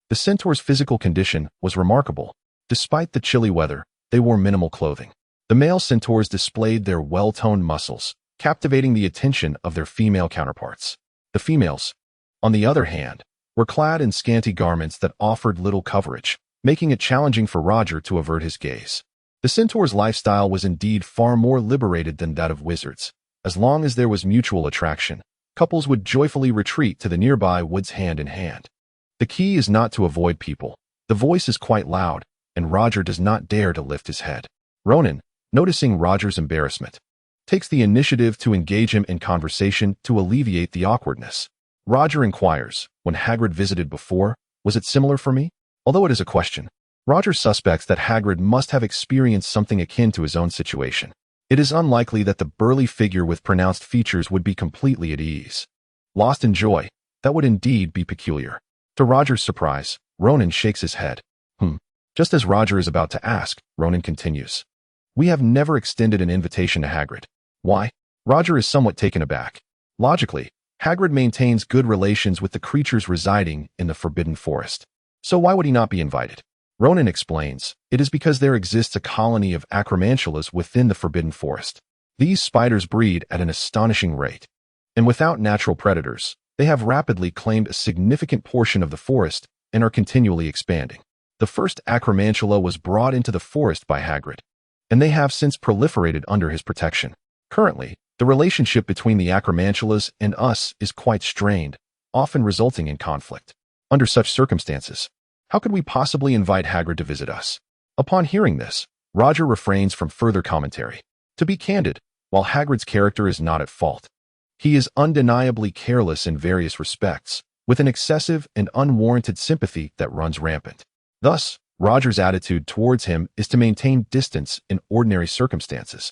The centaur's physical condition was remarkable. Despite the chilly weather, they wore minimal clothing. The male centaurs displayed their well-toned muscles, captivating the attention of their female counterparts. The females, on the other hand, were clad in scanty garments that offered little coverage, making it challenging for Roger to avert his gaze. The centaur's lifestyle was indeed far more liberated than that of wizards. As long as there was mutual attraction, couples would joyfully retreat to the nearby woods hand in hand. The key is not to avoid people. The voice is quite loud, and Roger does not dare to lift his head. Ronan, noticing Roger's embarrassment, takes the initiative to engage him in conversation to alleviate the awkwardness. Roger inquires, "When Hagrid visited before, was it similar for me?" Although it is a question, Roger suspects that Hagrid must have experienced something akin to his own situation. It is unlikely that the burly figure with pronounced features would be completely at ease. Lost in joy, that would indeed be peculiar. To Roger's surprise, Ronan shakes his head. Just as Roger is about to ask, Ronan continues, "We have never extended an invitation to Hagrid." Why? Roger is somewhat taken aback. Logically, Hagrid maintains good relations with the creatures residing in the Forbidden Forest. So why would he not be invited? Ronan explains, it is because there exists a colony of acromantulas within the Forbidden Forest. These spiders breed at an astonishing rate, and without natural predators, they have rapidly claimed a significant portion of the forest and are continually expanding. The first acromantula was brought into the forest by Hagrid, and they have since proliferated under his protection. Currently, the relationship between the acromantulas and us is quite strained, often resulting in conflict. Under such circumstances, how could we possibly invite Hagrid to visit us? Upon hearing this, Roger refrains from further commentary. To be candid, while Hagrid's character is not at fault, he is undeniably careless in various respects, with an excessive and unwarranted sympathy that runs rampant. Thus, Roger's attitude towards him is to maintain distance in ordinary circumstances,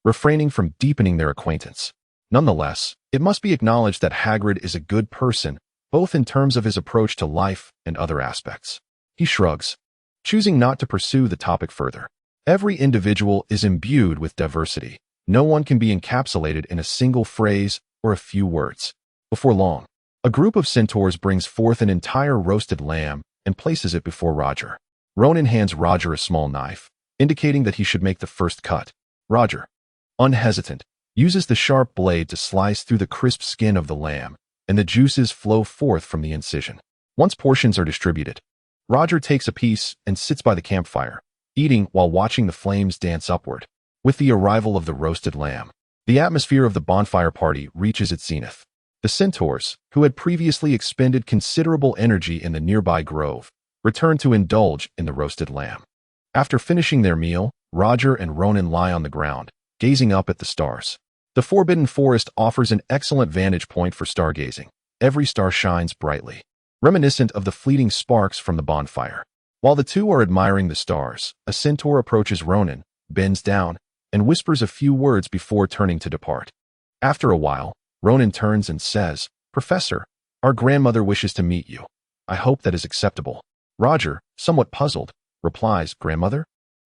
refraining from deepening their acquaintance. Nonetheless, it must be acknowledged that Hagrid is a good person, both in terms of his approach to life and other aspects. He shrugs, choosing not to pursue the topic further. Every individual is imbued with diversity. No one can be encapsulated in a single phrase or a few words. Before long, a group of centaurs brings forth an entire roasted lamb and places it before Roger. Ronan hands Roger a small knife, indicating that he should make the first cut. Roger, unhesitant, uses the sharp blade to slice through the crisp skin of the lamb, and the juices flow forth from the incision. Once portions are distributed, Roger takes a piece and sits by the campfire, eating while watching the flames dance upward. With the arrival of the roasted lamb, the atmosphere of the bonfire party reaches its zenith. The centaurs, who had previously expended considerable energy in the nearby grove, return to indulge in the roasted lamb. After finishing their meal, Roger and Ronan lie on the ground, gazing up at the stars. The Forbidden Forest offers an excellent vantage point for stargazing. Every star shines brightly, reminiscent of the fleeting sparks from the bonfire. While the two are admiring the stars, a centaur approaches Ronan, bends down, and whispers a few words before turning to depart. After a while, Ronan turns and says, "Professor, our grandmother wishes to meet you. I hope that is acceptable." Roger, somewhat puzzled, replies, "Grandmother?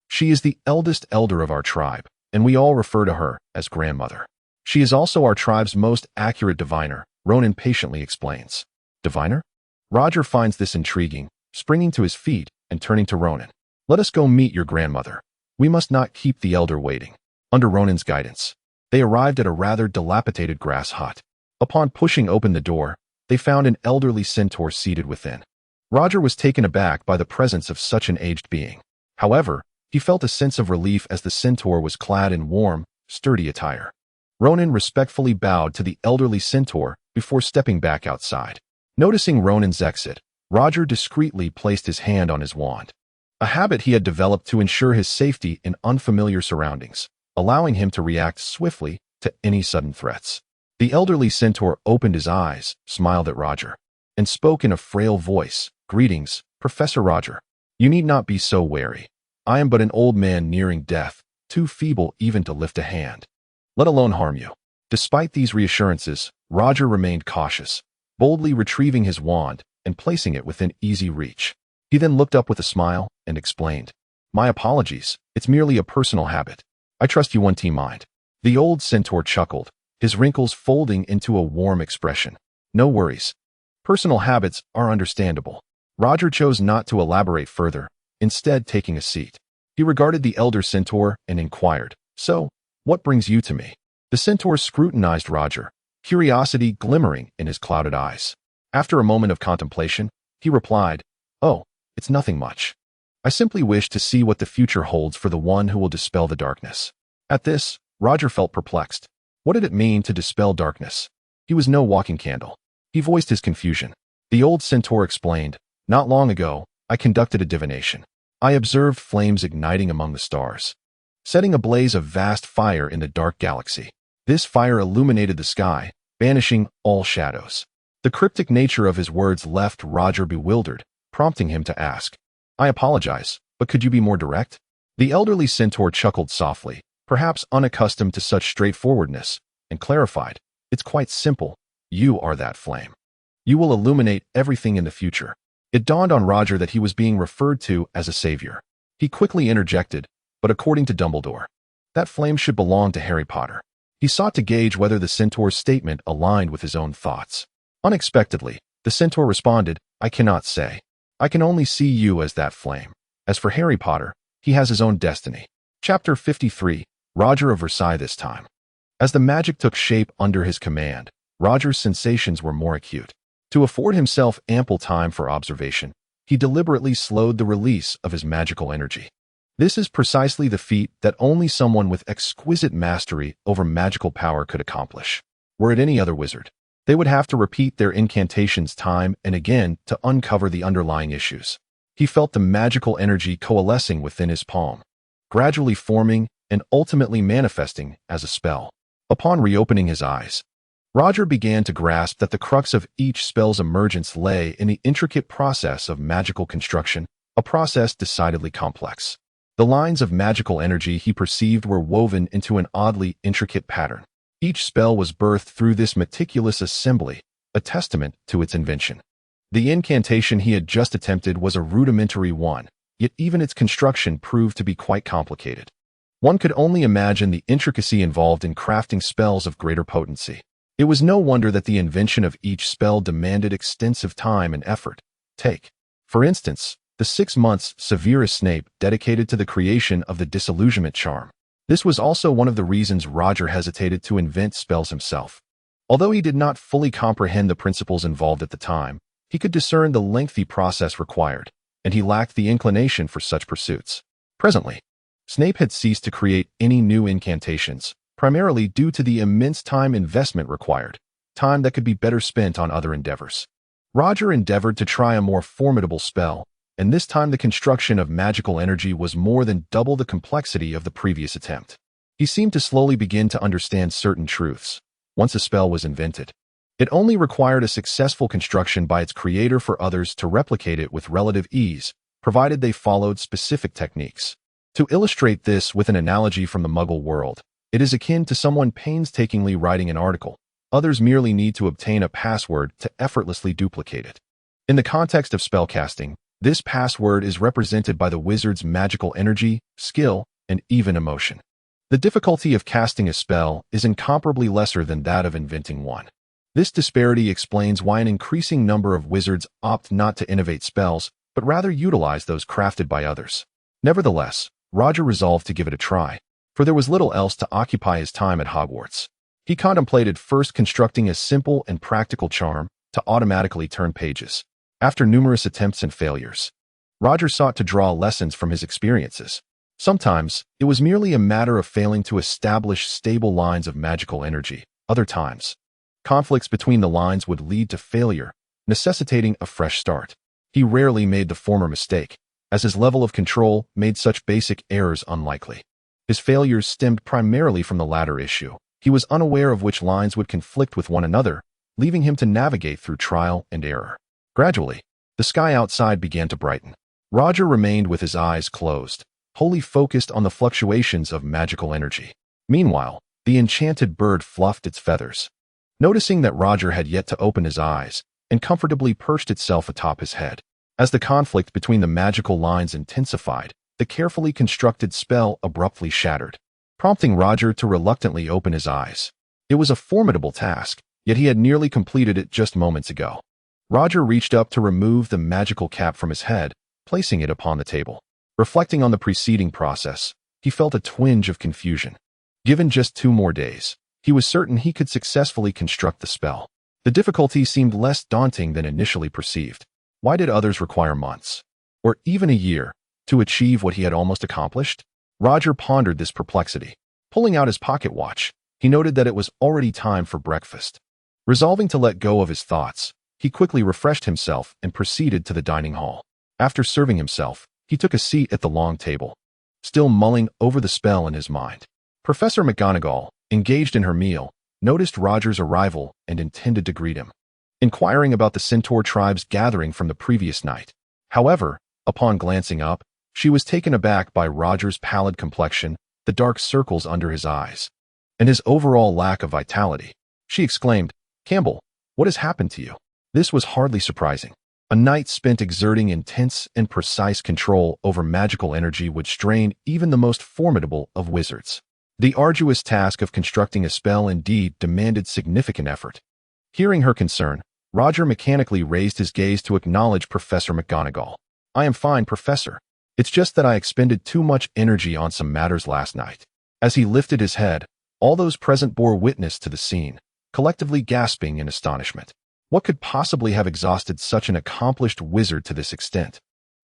She is the eldest elder of our tribe, and we all refer to her as grandmother. She is also our tribe's most accurate diviner," Ronan patiently explains. "Diviner?" Roger finds this intriguing, springing to his feet and turning to Ronan. "Let us go meet your grandmother. We must not keep the elder waiting." Under Ronan's guidance, they arrived at a rather dilapidated grass hut. Upon pushing open the door, they found an elderly centaur seated within. Roger was taken aback by the presence of such an aged being. However, he felt a sense of relief as the centaur was clad in warm, sturdy attire. Ronan respectfully bowed to the elderly centaur before stepping back outside. Noticing Ronan's exit, Roger discreetly placed his hand on his wand, a habit he had developed to ensure his safety in unfamiliar surroundings, allowing him to react swiftly to any sudden threats. The elderly centaur opened his eyes, smiled at Roger, and spoke in a frail voice, "Greetings, Professor Roger. You need not be so wary. I am but an old man nearing death, too feeble even to lift a hand, let alone harm you." Despite these reassurances, Roger remained cautious, boldly retrieving his wand and placing it within easy reach. He then looked up with a smile and explained, "My apologies, it's merely a personal habit. I trust you won't mind." The old centaur chuckled, his wrinkles folding into a warm expression. "No worries. Personal habits are understandable." Roger chose not to elaborate further, instead taking a seat. He regarded the elder centaur and inquired, "So, what brings you to me?" The centaur scrutinized Roger, curiosity glimmering in his clouded eyes. After a moment of contemplation, he replied, "Oh, it's nothing much. I simply wish to see what the future holds for the one who will dispel the darkness." At this, Roger felt perplexed. What did it mean to dispel darkness? He was no walking candle. He voiced his confusion. The old centaur explained, "Not long ago, I conducted a divination. I observed flames igniting among the stars, setting ablaze a vast fire in the dark galaxy. This fire illuminated the sky, banishing all shadows." The cryptic nature of his words left Roger bewildered, prompting him to ask, "I apologize, but could you be more direct?" The elderly centaur chuckled softly, perhaps unaccustomed to such straightforwardness, and clarified, "It's quite simple. You are that flame. You will illuminate everything in the future." It dawned on Roger that he was being referred to as a savior. He quickly interjected, "But according to Dumbledore, that flame should belong to Harry Potter." He sought to gauge whether the centaur's statement aligned with his own thoughts. Unexpectedly, the centaur responded, "I cannot say. I can only see you as that flame. As for Harry Potter, he has his own destiny." Chapter 53, Roger of Versailles this time. As the magic took shape under his command, Roger's sensations were more acute. To afford himself ample time for observation, he deliberately slowed the release of his magical energy. This is precisely the feat that only someone with exquisite mastery over magical power could accomplish. Were it any other wizard, they would have to repeat their incantations time and again to uncover the underlying issues. He felt the magical energy coalescing within his palm, gradually forming and ultimately manifesting as a spell. Upon reopening his eyes, Roger began to grasp that the crux of each spell's emergence lay in the intricate process of magical construction, a process decidedly complex. The lines of magical energy he perceived were woven into an oddly intricate pattern. Each spell was birthed through this meticulous assembly, a testament to its invention. The incantation he had just attempted was a rudimentary one, yet even its construction proved to be quite complicated. One could only imagine the intricacy involved in crafting spells of greater potency. It was no wonder that the invention of each spell demanded extensive time and effort. Take, for instance, the 6 months Severus Snape dedicated to the creation of the disillusionment charm. This was also one of the reasons Roger hesitated to invent spells himself. Although he did not fully comprehend the principles involved at the time, he could discern the lengthy process required, and he lacked the inclination for such pursuits. Presently, Snape had ceased to create any new incantations, primarily due to the immense time investment required, time that could be better spent on other endeavors. Roger endeavored to try a more formidable spell, and this time the construction of magical energy was more than double the complexity of the previous attempt. He seemed to slowly begin to understand certain truths. Once a spell was invented, it only required a successful construction by its creator for others to replicate it with relative ease, provided they followed specific techniques. To illustrate this with an analogy from the Muggle world, it is akin to someone painstakingly writing an article. Others merely need to obtain a password to effortlessly duplicate it. In the context of spellcasting, this password is represented by the wizard's magical energy, skill, and even emotion. The difficulty of casting a spell is incomparably lesser than that of inventing one. This disparity explains why an increasing number of wizards opt not to innovate spells, but rather utilize those crafted by others. Nevertheless, Roger resolved to give it a try, for there was little else to occupy his time at Hogwarts. He contemplated first constructing a simple and practical charm to automatically turn pages. After numerous attempts and failures, Roger sought to draw lessons from his experiences. Sometimes, it was merely a matter of failing to establish stable lines of magical energy. Other times, conflicts between the lines would lead to failure, necessitating a fresh start. He rarely made the former mistake, as his level of control made such basic errors unlikely. His failures stemmed primarily from the latter issue. He was unaware of which lines would conflict with one another, leaving him to navigate through trial and error. Gradually, the sky outside began to brighten. Roger remained with his eyes closed, wholly focused on the fluctuations of magical energy. Meanwhile, the enchanted bird fluffed its feathers. Noticing that Roger had yet to open his eyes, and comfortably perched itself atop his head. As the conflict between the magical lines intensified, the carefully constructed spell abruptly shattered, prompting Roger to reluctantly open his eyes. It was a formidable task, yet he had nearly completed it just moments ago. Roger reached up to remove the magical cap from his head, placing it upon the table. Reflecting on the preceding process, he felt a twinge of confusion. Given just 2 more days, he was certain he could successfully construct the spell. The difficulty seemed less daunting than initially perceived. Why did others require months, or even a year, to achieve what he had almost accomplished? Roger pondered this perplexity. Pulling out his pocket watch, he noted that it was already time for breakfast. Resolving to let go of his thoughts, he quickly refreshed himself and proceeded to the dining hall. After serving himself, he took a seat at the long table, still mulling over the spell in his mind. Professor McGonagall, engaged in her meal, noticed Roger's arrival and intended to greet him, inquiring about the Centaur tribe's gathering from the previous night. However, upon glancing up, she was taken aback by Roger's pallid complexion, the dark circles under his eyes, and his overall lack of vitality. She exclaimed, "Campbell, what has happened to you?" This was hardly surprising. A night spent exerting intense and precise control over magical energy would strain even the most formidable of wizards. The arduous task of constructing a spell indeed demanded significant effort. Hearing her concern, Roger mechanically raised his gaze to acknowledge Professor McGonagall. "I am fine, Professor. It's just that I expended too much energy on some matters last night." As he lifted his head, all those present bore witness to the scene, collectively gasping in astonishment. What could possibly have exhausted such an accomplished wizard to this extent?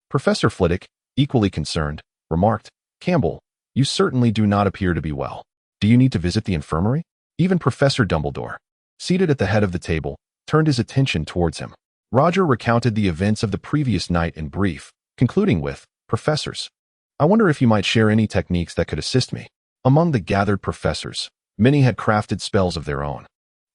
Professor Flitwick, equally concerned, remarked, "Campbell, you certainly do not appear to be well. Do you need to visit the infirmary?" Even Professor Dumbledore, seated at the head of the table, turned his attention towards him. Roger recounted the events of the previous night in brief, concluding with, "Professors, I wonder if you might share any techniques that could assist me." Among the gathered professors, many had crafted spells of their own.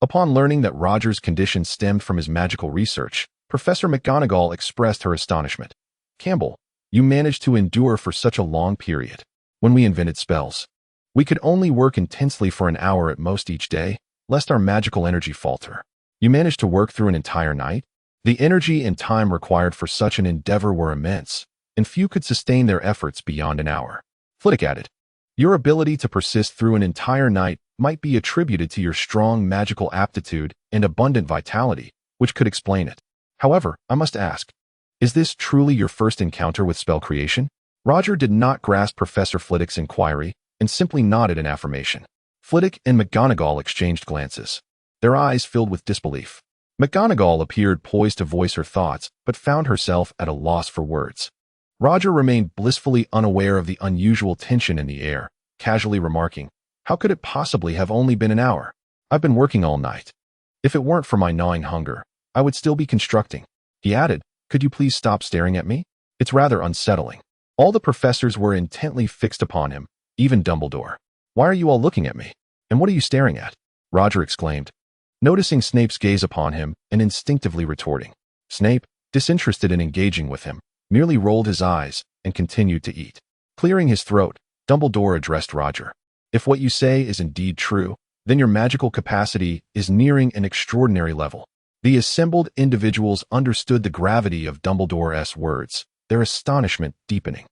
Upon learning that Roger's condition stemmed from his magical research, Professor McGonagall expressed her astonishment. "Campbell, you managed to endure for such a long period. When we invented spells, we could only work intensely for an hour at most each day, lest our magical energy falter. You managed to work through an entire night? The energy and time required for such an endeavor were immense, and few could sustain their efforts beyond an hour." Flitwick added, "Your ability to persist through an entire night might be attributed to your strong magical aptitude and abundant vitality, which could explain it. However, I must ask, is this truly your first encounter with spell creation?" Roger did not grasp Professor Flitwick's inquiry and simply nodded in affirmation. Flitwick and McGonagall exchanged glances, their eyes filled with disbelief. McGonagall appeared poised to voice her thoughts, but found herself at a loss for words. Roger remained blissfully unaware of the unusual tension in the air, casually remarking, "How could it possibly have only been an hour? I've been working all night. If it weren't for my gnawing hunger, I would still be constructing." He added, "Could you please stop staring at me? It's rather unsettling." All the professors were intently fixed upon him, even Dumbledore. "Why are you all looking at me? And what are you staring at?" Roger exclaimed, noticing Snape's gaze upon him and instinctively retorting. Snape, disinterested in engaging with him, merely rolled his eyes and continued to eat. Clearing his throat, Dumbledore addressed Roger. "If what you say is indeed true, then your magical capacity is nearing an extraordinary level." The assembled individuals understood the gravity of Dumbledore's words, their astonishment deepening.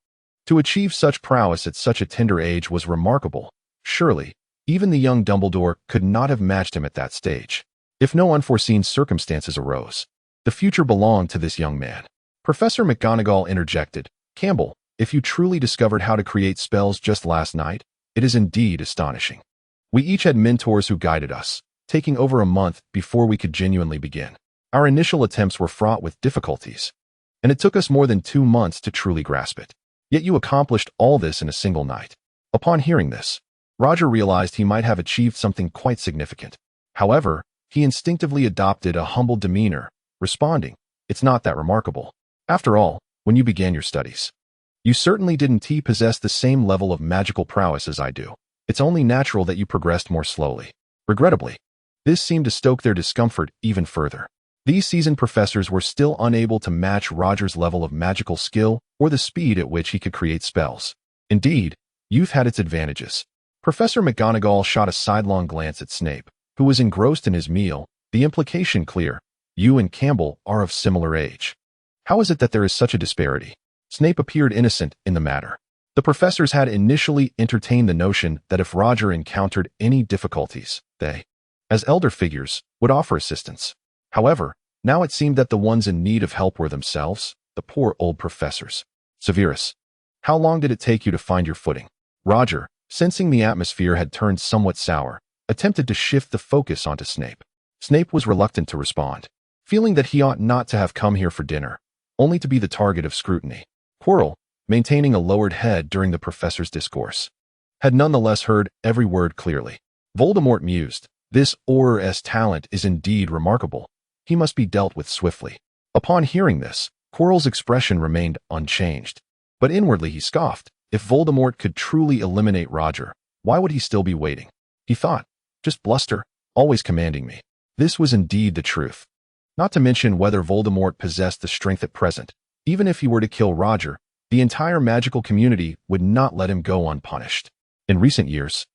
To achieve such prowess at such a tender age was remarkable. Surely, even the young Dumbledore could not have matched him at that stage. If no unforeseen circumstances arose, the future belonged to this young man. Professor McGonagall interjected, "Campbell, if you truly discovered how to create spells just last night, it is indeed astonishing. We each had mentors who guided us, taking over a month before we could genuinely begin. Our initial attempts were fraught with difficulties, and it took us more than 2 months to truly grasp it. Yet you accomplished all this in a single night." Upon hearing this, Roger realized he might have achieved something quite significant. However, he instinctively adopted a humble demeanor, responding, "It's not that remarkable. After all, when you began your studies, you certainly didn't possess the same level of magical prowess as I do. It's only natural that you progressed more slowly." Regrettably, this seemed to stoke their discomfort even further. These seasoned professors were still unable to match Roger's level of magical skill or the speed at which he could create spells. Indeed, youth had its advantages. Professor McGonagall shot a sidelong glance at Snape, who was engrossed in his meal, the implication clear: "You and Campbell are of similar age. How is it that there is such a disparity?" Snape appeared innocent in the matter. The professors had initially entertained the notion that if Roger encountered any difficulties, they, as elder figures, would offer assistance. However, now it seemed that the ones in need of help were themselves, the poor old professors. "Severus, how long did it take you to find your footing?" Roger, sensing the atmosphere had turned somewhat sour, attempted to shift the focus onto Snape. Snape was reluctant to respond, feeling that he ought not to have come here for dinner, only to be the target of scrutiny. Quirrell, maintaining a lowered head during the professor's discourse, had nonetheless heard every word clearly. Voldemort mused, "This Auror's talent is indeed remarkable. He must be dealt with swiftly." Upon hearing this, Quirrell's expression remained unchanged, but inwardly he scoffed. If Voldemort could truly eliminate Roger, why would he still be waiting? He thought, just bluster, always commanding me. This was indeed the truth. Not to mention whether Voldemort possessed the strength at present. Even if he were to kill Roger, the entire magical community would not let him go unpunished. In recent years,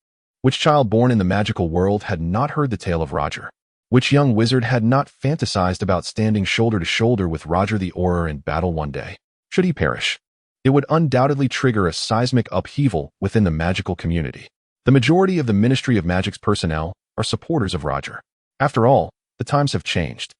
which child born in the magical world had not heard the tale of Roger? Which young wizard had not fantasized about standing shoulder to shoulder with Roger the Auror in battle one day? Should he perish, it would undoubtedly trigger a seismic upheaval within the magical community. The majority of the Ministry of Magic's personnel are supporters of Roger. After all, the times have changed.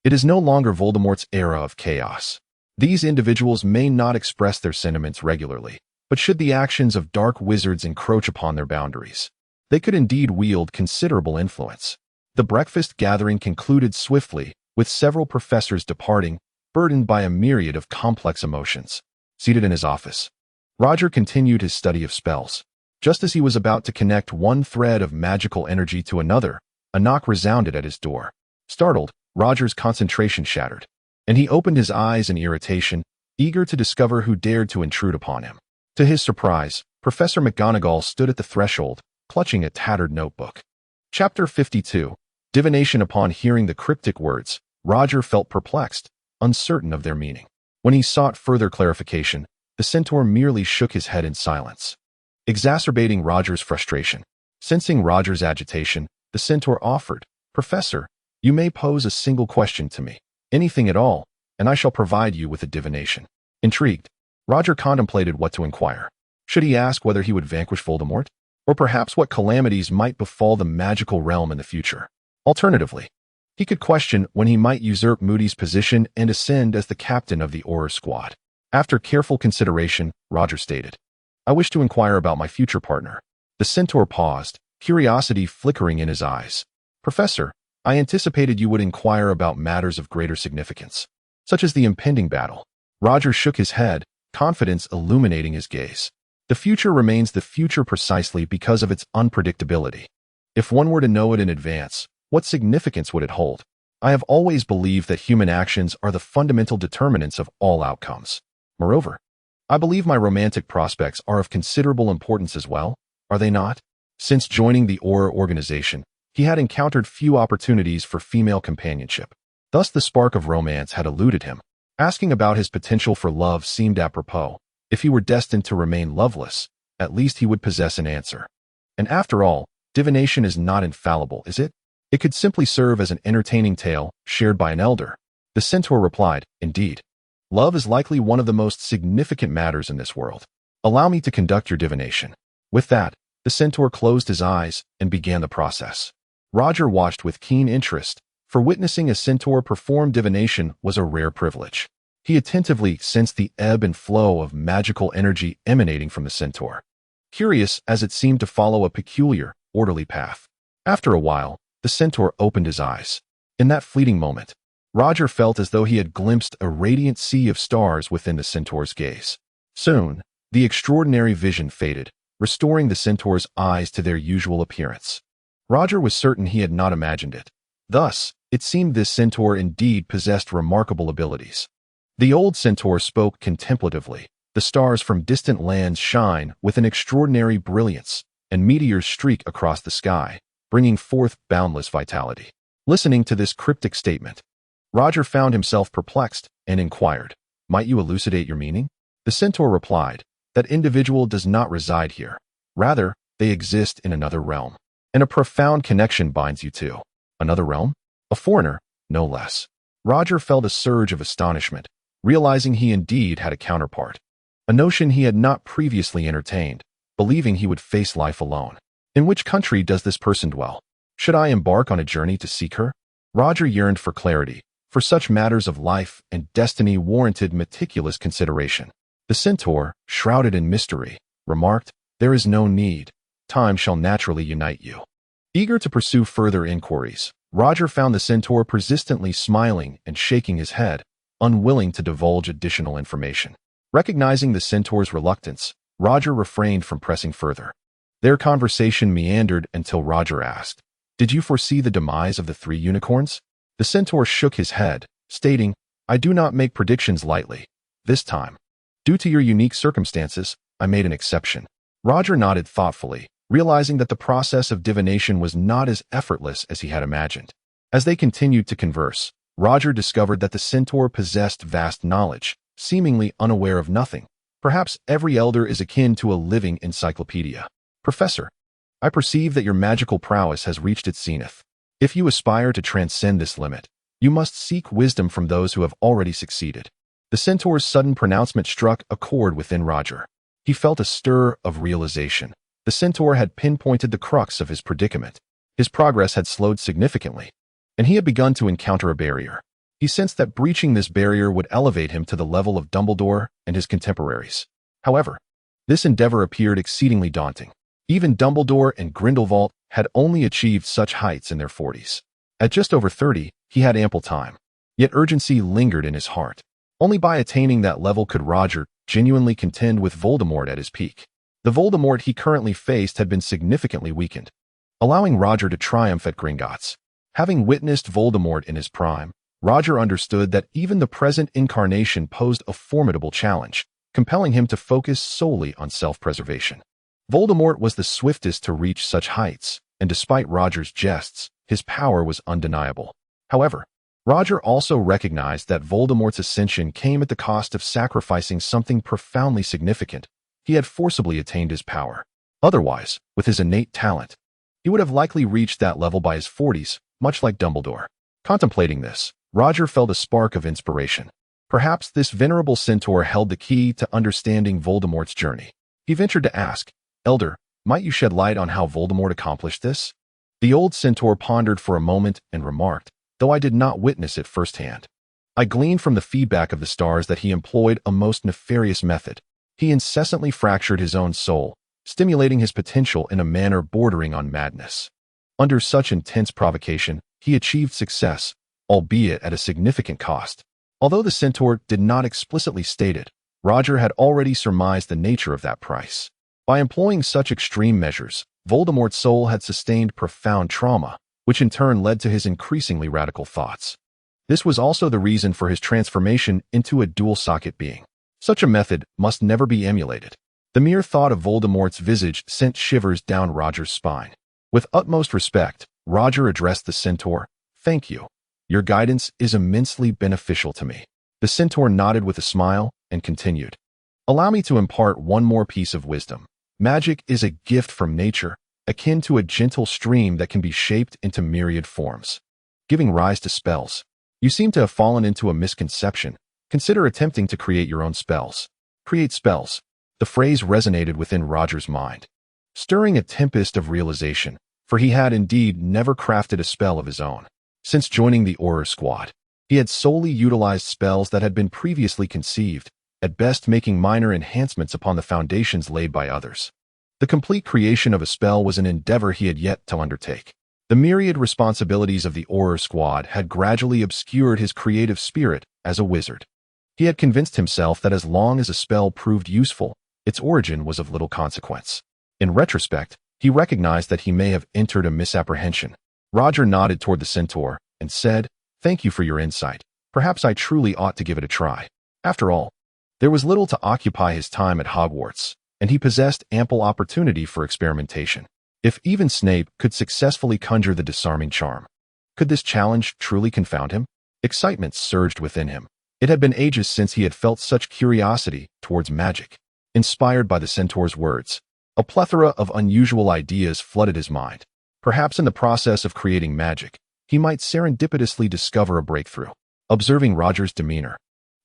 It is no longer Voldemort's era of chaos. These individuals may not express their sentiments regularly, but should the actions of dark wizards encroach upon their boundaries, they could indeed wield considerable influence. The breakfast gathering concluded swiftly, with several professors departing, burdened by a myriad of complex emotions. Seated in his office, Roger continued his study of spells. Just as he was about to connect one thread of magical energy to another, a knock resounded at his door. Startled, Roger's concentration shattered, and he opened his eyes in irritation, eager to discover who dared to intrude upon him. To his surprise, Professor McGonagall stood at the threshold, clutching a tattered notebook. Chapter 52. Divination. Upon hearing the cryptic words, Roger felt perplexed, uncertain of their meaning. When he sought further clarification, the centaur merely shook his head in silence, exacerbating Roger's frustration. Sensing Roger's agitation, the centaur offered, "Professor, you may pose a single question to me, anything at all, and I shall provide you with a divination." Intrigued, Roger contemplated what to inquire. Should he ask whether he would vanquish Voldemort? Or perhaps what calamities might befall the magical realm in the future? Alternatively, he could question when he might usurp Moody's position and ascend as the captain of the Auror squad. After careful consideration, Roger stated, "I wish to inquire about my future partner." The centaur paused, curiosity flickering in his eyes. "Professor, I anticipated you would inquire about matters of greater significance, such as the impending battle." Roger shook his head, confidence illuminating his gaze. The future remains the future precisely because of its unpredictability. If one were to know it in advance, what significance would it hold? I have always believed that human actions are the fundamental determinants of all outcomes. Moreover, I believe my romantic prospects are of considerable importance as well, are they not? Since joining the Auror organization, he had encountered few opportunities for female companionship. Thus the spark of romance had eluded him. Asking about his potential for love seemed apropos. If he were destined to remain loveless, at least he would possess an answer. And after all, divination is not infallible, is it? It could simply serve as an entertaining tale shared by an elder. The centaur replied, indeed. Love is likely one of the most significant matters in this world. Allow me to conduct your divination. With that, the centaur closed his eyes and began the process. Roger watched with keen interest, for witnessing a centaur perform divination was a rare privilege. He attentively sensed the ebb and flow of magical energy emanating from the centaur, curious as it seemed to follow a peculiar, orderly path. After a while, the centaur opened his eyes. In that fleeting moment, Roger felt as though he had glimpsed a radiant sea of stars within the centaur's gaze. Soon, the extraordinary vision faded, restoring the centaur's eyes to their usual appearance. Roger was certain he had not imagined it. Thus, it seemed this centaur indeed possessed remarkable abilities. The old centaur spoke contemplatively. The stars from distant lands shine with an extraordinary brilliance, and meteors streak across the sky, bringing forth boundless vitality. Listening to this cryptic statement, Roger found himself perplexed and inquired, "Might you elucidate your meaning?" The centaur replied, "That individual does not reside here. Rather, they exist in another realm, and a profound connection binds you two." Another realm? A foreigner, no less. Roger felt a surge of astonishment, realizing he indeed had a counterpart, a notion he had not previously entertained, believing he would face life alone. In which country does this person dwell? Should I embark on a journey to seek her? Roger yearned for clarity, for such matters of life and destiny warranted meticulous consideration. The centaur, shrouded in mystery, remarked, "There is no need. Time shall naturally unite you." Eager to pursue further inquiries, Roger found the centaur persistently smiling and shaking his head, unwilling to divulge additional information. Recognizing the centaur's reluctance, Roger refrained from pressing further. Their conversation meandered until Roger asked, "Did you foresee the demise of the 3 unicorns?" The centaur shook his head, stating, "I do not make predictions lightly. This time, due to your unique circumstances, I made an exception." Roger nodded thoughtfully, realizing that the process of divination was not as effortless as he had imagined. As they continued to converse, Roger discovered that the centaur possessed vast knowledge, seemingly unaware of nothing. Perhaps every elder is akin to a living encyclopedia. "Professor, I perceive that your magical prowess has reached its zenith. If you aspire to transcend this limit, you must seek wisdom from those who have already succeeded." The centaur's sudden pronouncement struck a chord within Roger. He felt a stir of realization. The centaur had pinpointed the crux of his predicament. His progress had slowed significantly, and he had begun to encounter a barrier. He sensed that breaching this barrier would elevate him to the level of Dumbledore and his contemporaries. However, this endeavor appeared exceedingly daunting. Even Dumbledore and Grindelwald had only achieved such heights in their 40s. At just over 30, he had ample time. Yet urgency lingered in his heart. Only by attaining that level could Roger genuinely contend with Voldemort at his peak. The Voldemort he currently faced had been significantly weakened, allowing Roger to triumph at Gringotts. Having witnessed Voldemort in his prime, Roger understood that even the present incarnation posed a formidable challenge, compelling him to focus solely on self-preservation. Voldemort was the swiftest to reach such heights, and despite Roger's jests, his power was undeniable. However, Roger also recognized that Voldemort's ascension came at the cost of sacrificing something profoundly significant. He had forcibly attained his power. Otherwise, with his innate talent, he would have likely reached that level by his 40s, much like Dumbledore. Contemplating this, Roger felt a spark of inspiration. Perhaps this venerable centaur held the key to understanding Voldemort's journey. He ventured to ask, "Elder, might you shed light on how Voldemort accomplished this?" The old centaur pondered for a moment and remarked, "Though I did not witness it firsthand, I gleaned from the feedback of the stars that he employed a most nefarious method. He incessantly fractured his own soul, stimulating his potential in a manner bordering on madness. Under such intense provocation, he achieved success, albeit at a significant cost." Although the centaur did not explicitly state it, Roger had already surmised the nature of that price. By employing such extreme measures, Voldemort's soul had sustained profound trauma, which in turn led to his increasingly radical thoughts. This was also the reason for his transformation into a dual-socket being. Such a method must never be emulated. The mere thought of Voldemort's visage sent shivers down Roger's spine. With utmost respect, Roger addressed the centaur. "Thank you. Your guidance is immensely beneficial to me." The centaur nodded with a smile and continued. "Allow me to impart one more piece of wisdom. Magic is a gift from nature, akin to a gentle stream that can be shaped into myriad forms, giving rise to spells. You seem to have fallen into a misconception. Consider attempting to create your own spells." Create spells. The phrase resonated within Roger's mind, stirring a tempest of realization, for he had indeed never crafted a spell of his own. Since joining the Auror squad, he had solely utilized spells that had been previously conceived, at best making minor enhancements upon the foundations laid by others. The complete creation of a spell was an endeavor he had yet to undertake. The myriad responsibilities of the Auror squad had gradually obscured his creative spirit as a wizard. He had convinced himself that as long as a spell proved useful, its origin was of little consequence. In retrospect, he recognized that he may have entered a misapprehension. Roger nodded toward the centaur and said, "Thank you for your insight. Perhaps I truly ought to give it a try." After all, there was little to occupy his time at Hogwarts, and he possessed ample opportunity for experimentation. If even Snape could successfully conjure the disarming charm, could this challenge truly confound him? Excitement surged within him. It had been ages since he had felt such curiosity towards magic. Inspired by the centaur's words, a plethora of unusual ideas flooded his mind. Perhaps in the process of creating magic, he might serendipitously discover a breakthrough. Observing Roger's demeanor,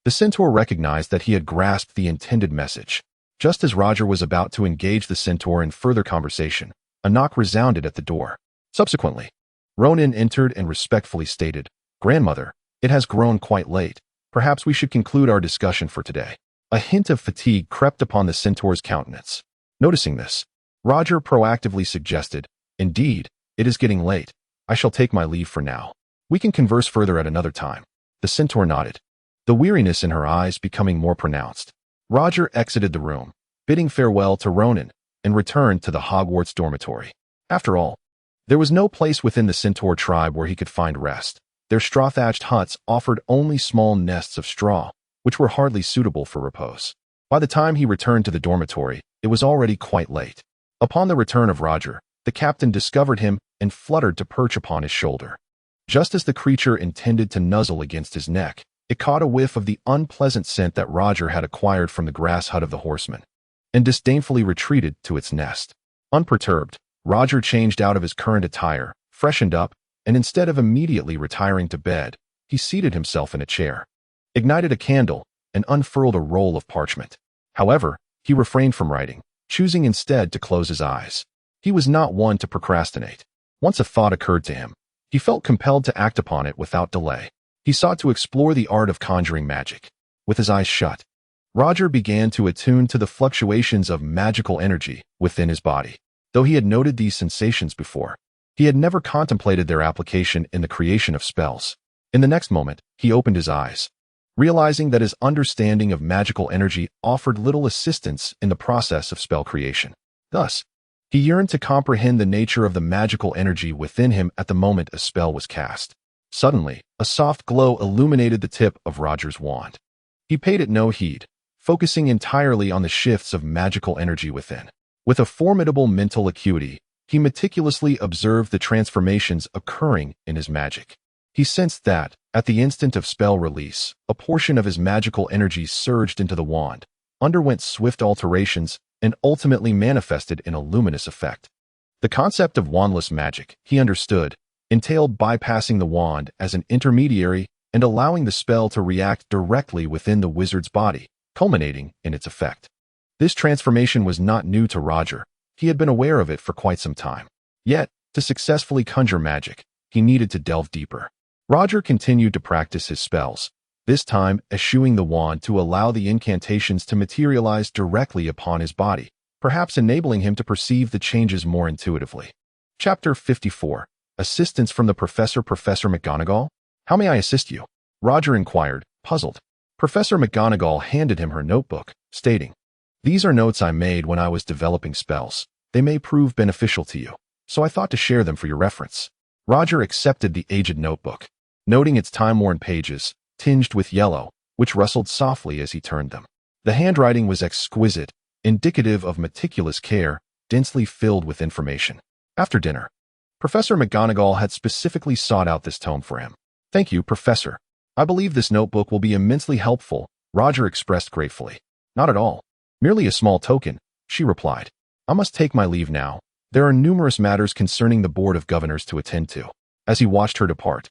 the centaur recognized that he had grasped the intended message. Just as Roger was about to engage the centaur in further conversation, a knock resounded at the door. Subsequently, Ronan entered and respectfully stated, "Grandmother, it has grown quite late. Perhaps we should conclude our discussion for today." A hint of fatigue crept upon the centaur's countenance. Noticing this, Roger proactively suggested, "Indeed, it is getting late. I shall take my leave for now. We can converse further at another time." The centaur nodded, the weariness in her eyes becoming more pronounced. Roger exited the room, bidding farewell to Ronan, and returned to the Hogwarts dormitory. After all, there was no place within the centaur tribe where he could find rest. Their straw-thatched huts offered only small nests of straw, which were hardly suitable for repose. By the time he returned to the dormitory, it was already quite late. Upon the return of Roger, the captain discovered him and fluttered to perch upon his shoulder. Just as the creature intended to nuzzle against his neck, it caught a whiff of the unpleasant scent that Roger had acquired from the grass hut of the horseman, and disdainfully retreated to its nest. Unperturbed, Roger changed out of his current attire, freshened up, and instead of immediately retiring to bed, he seated himself in a chair, ignited a candle, and unfurled a roll of parchment. However, he refrained from writing, choosing instead to close his eyes. He was not one to procrastinate. Once a thought occurred to him, he felt compelled to act upon it without delay. He sought to explore the art of conjuring magic. With his eyes shut, Roger began to attune to the fluctuations of magical energy within his body. Though he had noted these sensations before, he had never contemplated their application in the creation of spells. In the next moment, he opened his eyes, realizing that his understanding of magical energy offered little assistance in the process of spell creation. Thus, he yearned to comprehend the nature of the magical energy within him at the moment a spell was cast. Suddenly, a soft glow illuminated the tip of Roger's wand. He paid it no heed, focusing entirely on the shifts of magical energy within. With a formidable mental acuity, he meticulously observed the transformations occurring in his magic. He sensed that, at the instant of spell release, a portion of his magical energy surged into the wand, underwent swift alterations, and ultimately manifested in a luminous effect. The concept of wandless magic, he understood, entailed bypassing the wand as an intermediary and allowing the spell to react directly within the wizard's body, culminating in its effect. This transformation was not new to Roger. He had been aware of it for quite some time. Yet, to successfully conjure magic, he needed to delve deeper. Roger continued to practice his spells, this time eschewing the wand to allow the incantations to materialize directly upon his body, perhaps enabling him to perceive the changes more intuitively. Chapter 54. Assistance from the Professor. Professor McGonagall? How may I assist you? Roger inquired, puzzled. Professor McGonagall handed him her notebook, stating, "These are notes I made when I was developing spells. They may prove beneficial to you, so I thought to share them for your reference." Roger accepted the aged notebook, noting its time-worn pages, tinged with yellow, which rustled softly as he turned them. The handwriting was exquisite, indicative of meticulous care, densely filled with information. After dinner, Professor McGonagall had specifically sought out this tome for him. "Thank you, Professor. I believe this notebook will be immensely helpful," Roger expressed gratefully. "Not at all. Merely a small token," she replied. "I must take my leave now. There are numerous matters concerning the Board of Governors to attend to." As he watched her depart,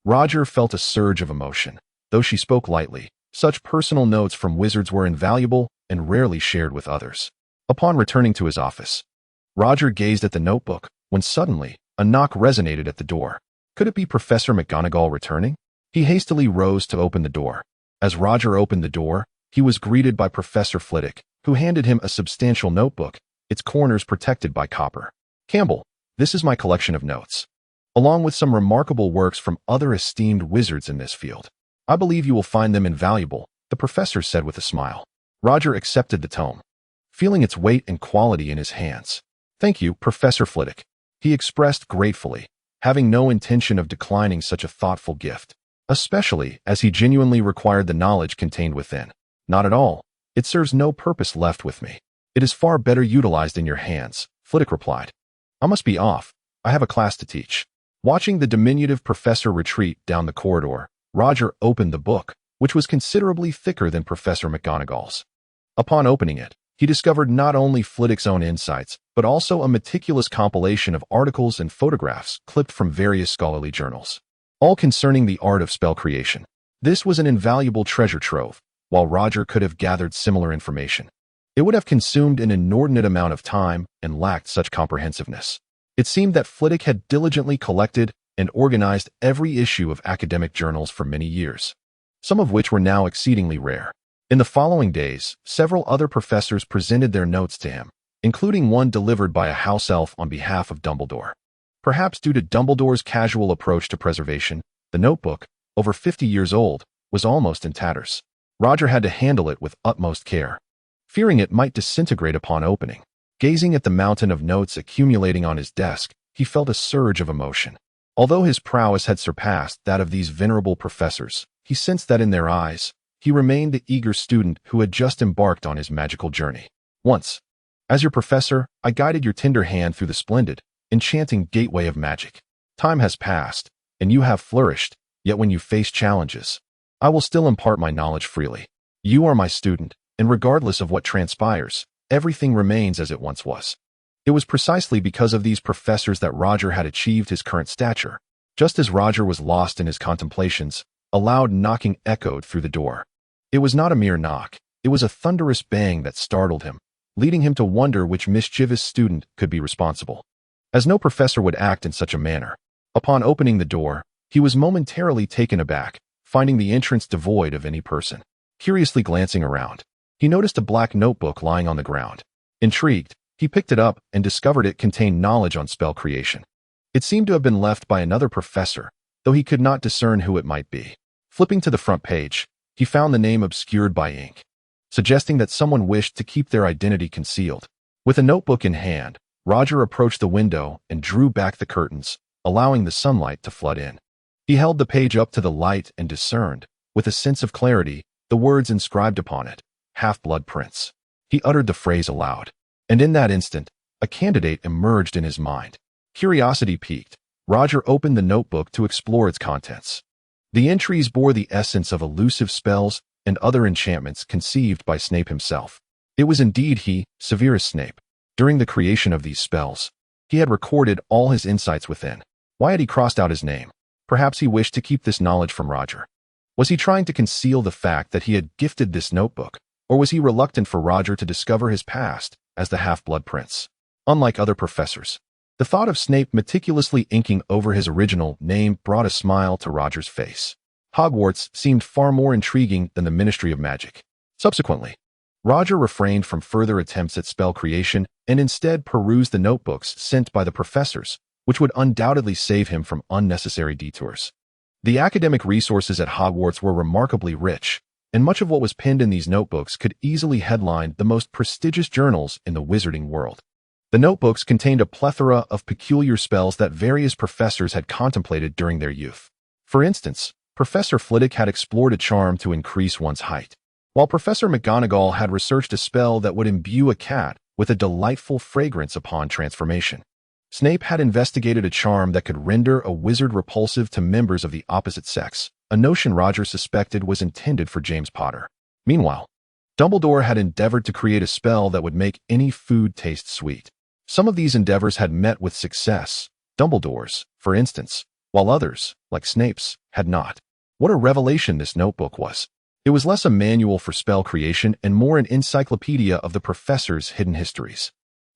Roger felt a surge of emotion. Though she spoke lightly, such personal notes from wizards were invaluable and rarely shared with others. Upon returning to his office, Roger gazed at the notebook when suddenly a knock resonated at the door. Could it be Professor McGonagall returning? He hastily rose to open the door. As Roger opened the door, he was greeted by Professor Flitwick, who handed him a substantial notebook, its corners protected by copper. "Campbell, this is my collection of notes, along with some remarkable works from other esteemed wizards in this field. I believe you will find them invaluable," the professor said with a smile. Roger accepted the tome, feeling its weight and quality in his hands. "Thank you, Professor Flitwick," he expressed gratefully, having no intention of declining such a thoughtful gift, especially as he genuinely required the knowledge contained within. "Not at all. It serves no purpose left with me. It is far better utilized in your hands," Flitwick replied. "I must be off. I have a class to teach." Watching the diminutive professor retreat down the corridor, Roger opened the book, which was considerably thicker than Professor McGonagall's. Upon opening it, he discovered not only Flitwick's own insights, but also a meticulous compilation of articles and photographs clipped from various scholarly journals, all concerning the art of spell creation. This was an invaluable treasure trove. While Roger could have gathered similar information, it would have consumed an inordinate amount of time and lacked such comprehensiveness. It seemed that Flitwick had diligently collected and organized every issue of academic journals for many years, some of which were now exceedingly rare. In the following days, several other professors presented their notes to him, including one delivered by a house elf on behalf of Dumbledore. Perhaps due to Dumbledore's casual approach to preservation, the notebook, over 50 years old, was almost in tatters. Roger had to handle it with utmost care, fearing it might disintegrate upon opening. Gazing at the mountain of notes accumulating on his desk, he felt a surge of emotion. Although his prowess had surpassed that of these venerable professors, he sensed that in their eyes, he remained the eager student who had just embarked on his magical journey. "Once, as your professor, I guided your tender hand through the splendid, enchanting gateway of magic. Time has passed, and you have flourished, yet when you face challenges, I will still impart my knowledge freely. You are my student, and regardless of what transpires, everything remains as it once was." It was precisely because of these professors that Roger had achieved his current stature. Just as Roger was lost in his contemplations, a loud knocking echoed through the door. It was not a mere knock, it was a thunderous bang that startled him, leading him to wonder which mischievous student could be responsible, as no professor would act in such a manner. Upon opening the door, he was momentarily taken aback, finding the entrance devoid of any person. Curiously glancing around, he noticed a black notebook lying on the ground. Intrigued, he picked it up and discovered it contained knowledge on spell creation. It seemed to have been left by another professor, though he could not discern who it might be. Flipping to the front page, he found the name obscured by ink, suggesting that someone wished to keep their identity concealed. With a notebook in hand, Roger approached the window and drew back the curtains, allowing the sunlight to flood in. He held the page up to the light and discerned, with a sense of clarity, the words inscribed upon it, "Half-Blood Prince." He uttered the phrase aloud, and in that instant, a candidate emerged in his mind. Curiosity piqued, Roger opened the notebook to explore its contents. The entries bore the essence of elusive spells and other enchantments conceived by Snape himself. It was indeed he, Severus Snape. During the creation of these spells, he had recorded all his insights within. Why had he crossed out his name? Perhaps he wished to keep this knowledge from Roger. Was he trying to conceal the fact that he had gifted this notebook, or was he reluctant for Roger to discover his past as the Half-Blood Prince? Unlike other professors, the thought of Snape meticulously inking over his original name brought a smile to Roger's face. Hogwarts seemed far more intriguing than the Ministry of Magic. Subsequently, Roger refrained from further attempts at spell creation and instead perused the notebooks sent by the professors, which would undoubtedly save him from unnecessary detours. The academic resources at Hogwarts were remarkably rich, and much of what was penned in these notebooks could easily headline the most prestigious journals in the wizarding world. The notebooks contained a plethora of peculiar spells that various professors had contemplated during their youth. For instance, Professor Flitwick had explored a charm to increase one's height, while Professor McGonagall had researched a spell that would imbue a cat with a delightful fragrance upon transformation. Snape had investigated a charm that could render a wizard repulsive to members of the opposite sex, a notion Roger suspected was intended for James Potter. Meanwhile, Dumbledore had endeavored to create a spell that would make any food taste sweet. Some of these endeavors had met with success, Dumbledore's, for instance, while others, like Snape's, had not. What a revelation this notebook was. It was less a manual for spell creation and more an encyclopedia of the professor's hidden histories.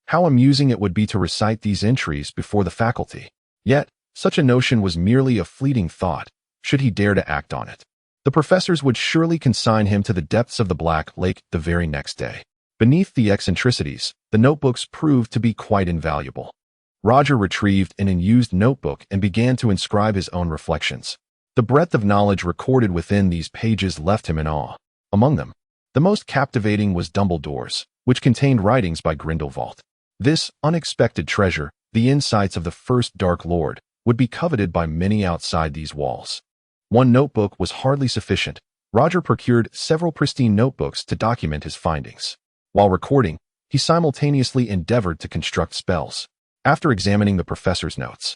How amusing it would be to recite these entries before the faculty. Yet, such a notion was merely a fleeting thought, should he dare to act on it. The professors would surely consign him to the depths of the Black Lake the very next day. Beneath the eccentricities, the notebooks proved to be quite invaluable. Roger retrieved an unused notebook and began to inscribe his own reflections. The breadth of knowledge recorded within these pages left him in awe. Among them, the most captivating was Dumbledore's, which contained writings by Grindelwald. This unexpected treasure, the insights of the first Dark Lord, would be coveted by many outside these walls. One notebook was hardly sufficient. Roger procured several pristine notebooks to document his findings. While recording, he simultaneously endeavored to construct spells. After examining the professor's notes,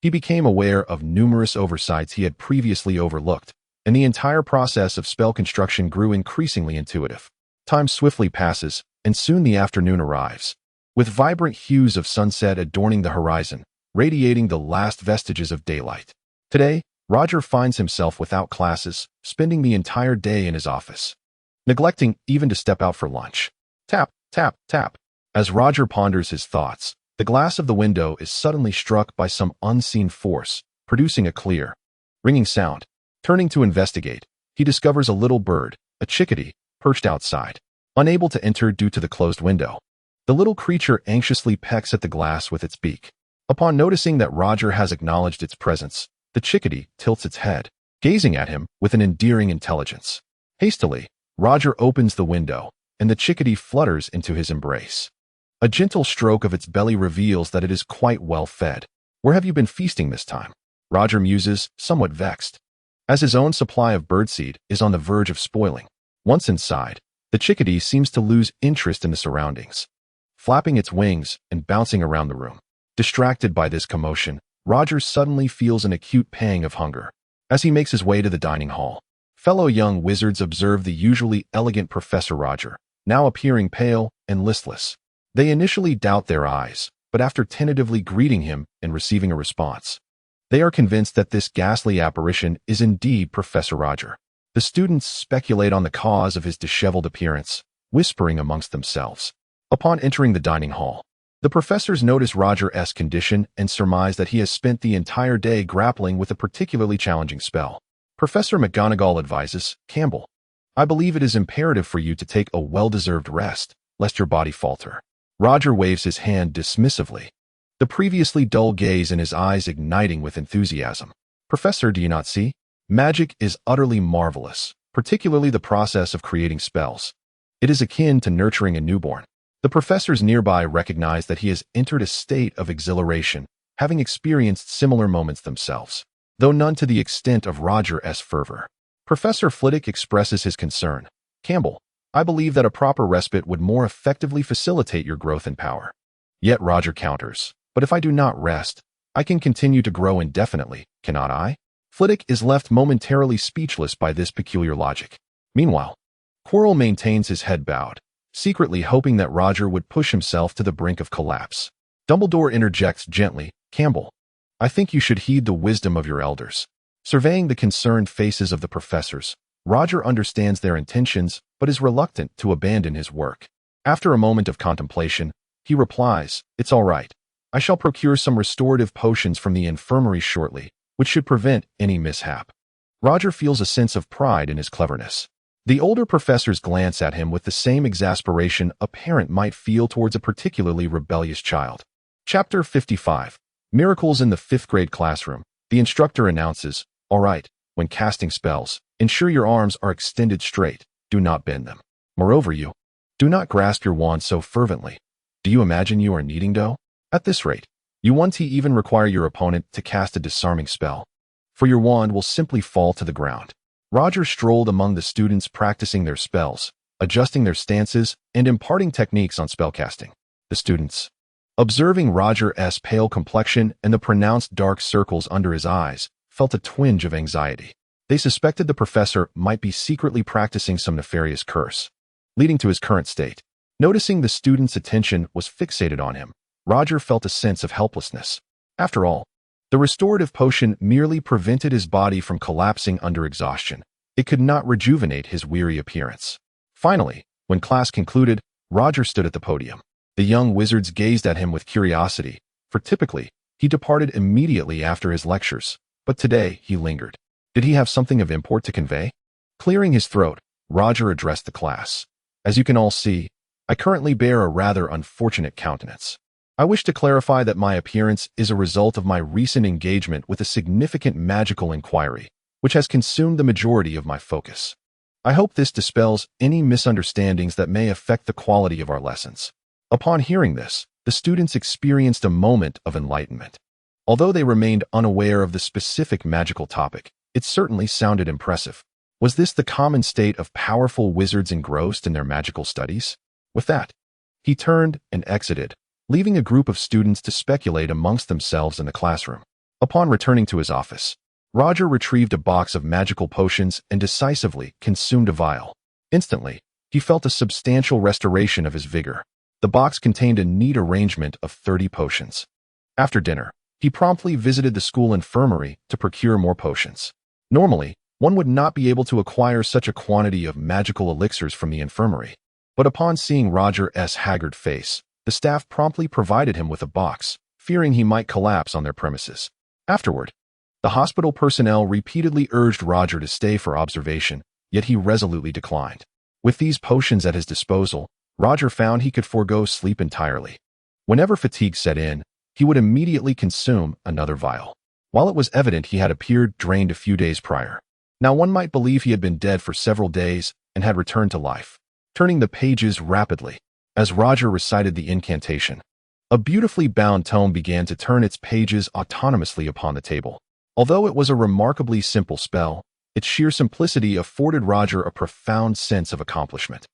he became aware of numerous oversights he had previously overlooked, and the entire process of spell construction grew increasingly intuitive. Time swiftly passes, and soon the afternoon arrives, with vibrant hues of sunset adorning the horizon, radiating the last vestiges of daylight. Today, Roger finds himself without classes, spending the entire day in his office, neglecting even to step out for lunch. Tap, tap, tap. As Roger ponders his thoughts, the glass of the window is suddenly struck by some unseen force, producing a clear, ringing sound. Turning to investigate, he discovers a little bird, a chickadee, perched outside, unable to enter due to the closed window. The little creature anxiously pecks at the glass with its beak. Upon noticing that Roger has acknowledged its presence, the chickadee tilts its head, gazing at him with an endearing intelligence. Hastily, Roger opens the window, and the chickadee flutters into his embrace. A gentle stroke of its belly reveals that it is quite well fed. Where have you been feasting this time? Roger muses, somewhat vexed, as his own supply of birdseed is on the verge of spoiling. Once inside, the chickadee seems to lose interest in the surroundings, flapping its wings and bouncing around the room. Distracted by this commotion, Roger suddenly feels an acute pang of hunger. As he makes his way to the dining hall, fellow young wizards observe the usually elegant Professor Roger, now appearing pale and listless. They initially doubt their eyes, but after tentatively greeting him and receiving a response, they are convinced that this ghastly apparition is indeed Professor Roger. The students speculate on the cause of his disheveled appearance, whispering amongst themselves. Upon entering the dining hall, the professors notice Roger's condition and surmise that he has spent the entire day grappling with a particularly challenging spell. Professor McGonagall advises, Campbell, I believe it is imperative for you to take a well-deserved rest, lest your body falter. Roger waves his hand dismissively, the previously dull gaze in his eyes igniting with enthusiasm. Professor, do you not see? Magic is utterly marvelous, particularly the process of creating spells. It is akin to nurturing a newborn. The professors nearby recognize that he has entered a state of exhilaration, having experienced similar moments themselves, though none to the extent of Roger's fervor. Professor Flitwick expresses his concern. Campbell, I believe that a proper respite would more effectively facilitate your growth in power. Yet Roger counters, but if I do not rest, I can continue to grow indefinitely, cannot I? Flitwick is left momentarily speechless by this peculiar logic. Meanwhile, Quirrell maintains his head bowed, secretly hoping that Roger would push himself to the brink of collapse. Dumbledore interjects gently, Campbell, I think you should heed the wisdom of your elders. Surveying the concerned faces of the professors, Roger understands their intentions but is reluctant to abandon his work. After a moment of contemplation, he replies, It's all right. I shall procure some restorative potions from the infirmary shortly, which should prevent any mishap. Roger feels a sense of pride in his cleverness. The older professors glance at him with the same exasperation a parent might feel towards a particularly rebellious child. Chapter 55. Miracles in the 5th grade classroom. The instructor announces, All right, when casting spells, Ensure your arms are extended straight. Do not bend them. Moreover, do not grasp your wand so fervently. Do you imagine you are kneading dough? At this rate, you won't even require your opponent to cast a disarming spell, for your wand will simply fall to the ground. Roger strolled among the students practicing their spells, adjusting their stances, and imparting techniques on spellcasting. The students, observing Roger's pale complexion and the pronounced dark circles under his eyes, felt a twinge of anxiety. They suspected the professor might be secretly practicing some nefarious curse, leading to his current state. Noticing the students' attention was fixated on him, Roger felt a sense of helplessness. After all, the restorative potion merely prevented his body from collapsing under exhaustion. It could not rejuvenate his weary appearance. Finally, when class concluded, Roger stood at the podium. The young wizards gazed at him with curiosity, for typically, he departed immediately after his lectures, but today he lingered. Did he have something of import to convey? Clearing his throat, Roger addressed the class. As you can all see, I currently bear a rather unfortunate countenance. I wish to clarify that my appearance is a result of my recent engagement with a significant magical inquiry, which has consumed the majority of my focus. I hope this dispels any misunderstandings that may affect the quality of our lessons. Upon hearing this, the students experienced a moment of enlightenment. Although they remained unaware of the specific magical topic, it certainly sounded impressive. Was this the common state of powerful wizards engrossed in their magical studies? With that, he turned and exited, leaving a group of students to speculate amongst themselves in the classroom. Upon returning to his office, Roger retrieved a box of magical potions and decisively consumed a vial. Instantly, he felt a substantial restoration of his vigor. The box contained a neat arrangement of 30 potions. After dinner, he promptly visited the school infirmary to procure more potions. Normally, one would not be able to acquire such a quantity of magical elixirs from the infirmary. But upon seeing Roger's haggard face, the staff promptly provided him with a box, fearing he might collapse on their premises. Afterward, the hospital personnel repeatedly urged Roger to stay for observation, yet he resolutely declined. With these potions at his disposal, Roger found he could forego sleep entirely. Whenever fatigue set in, he would immediately consume another vial. While it was evident he had appeared drained a few days prior, now one might believe he had been dead for several days and had returned to life. Turning the pages rapidly, as Roger recited the incantation, a beautifully bound tome began to turn its pages autonomously upon the table. Although it was a remarkably simple spell, its sheer simplicity afforded Roger a profound sense of accomplishment.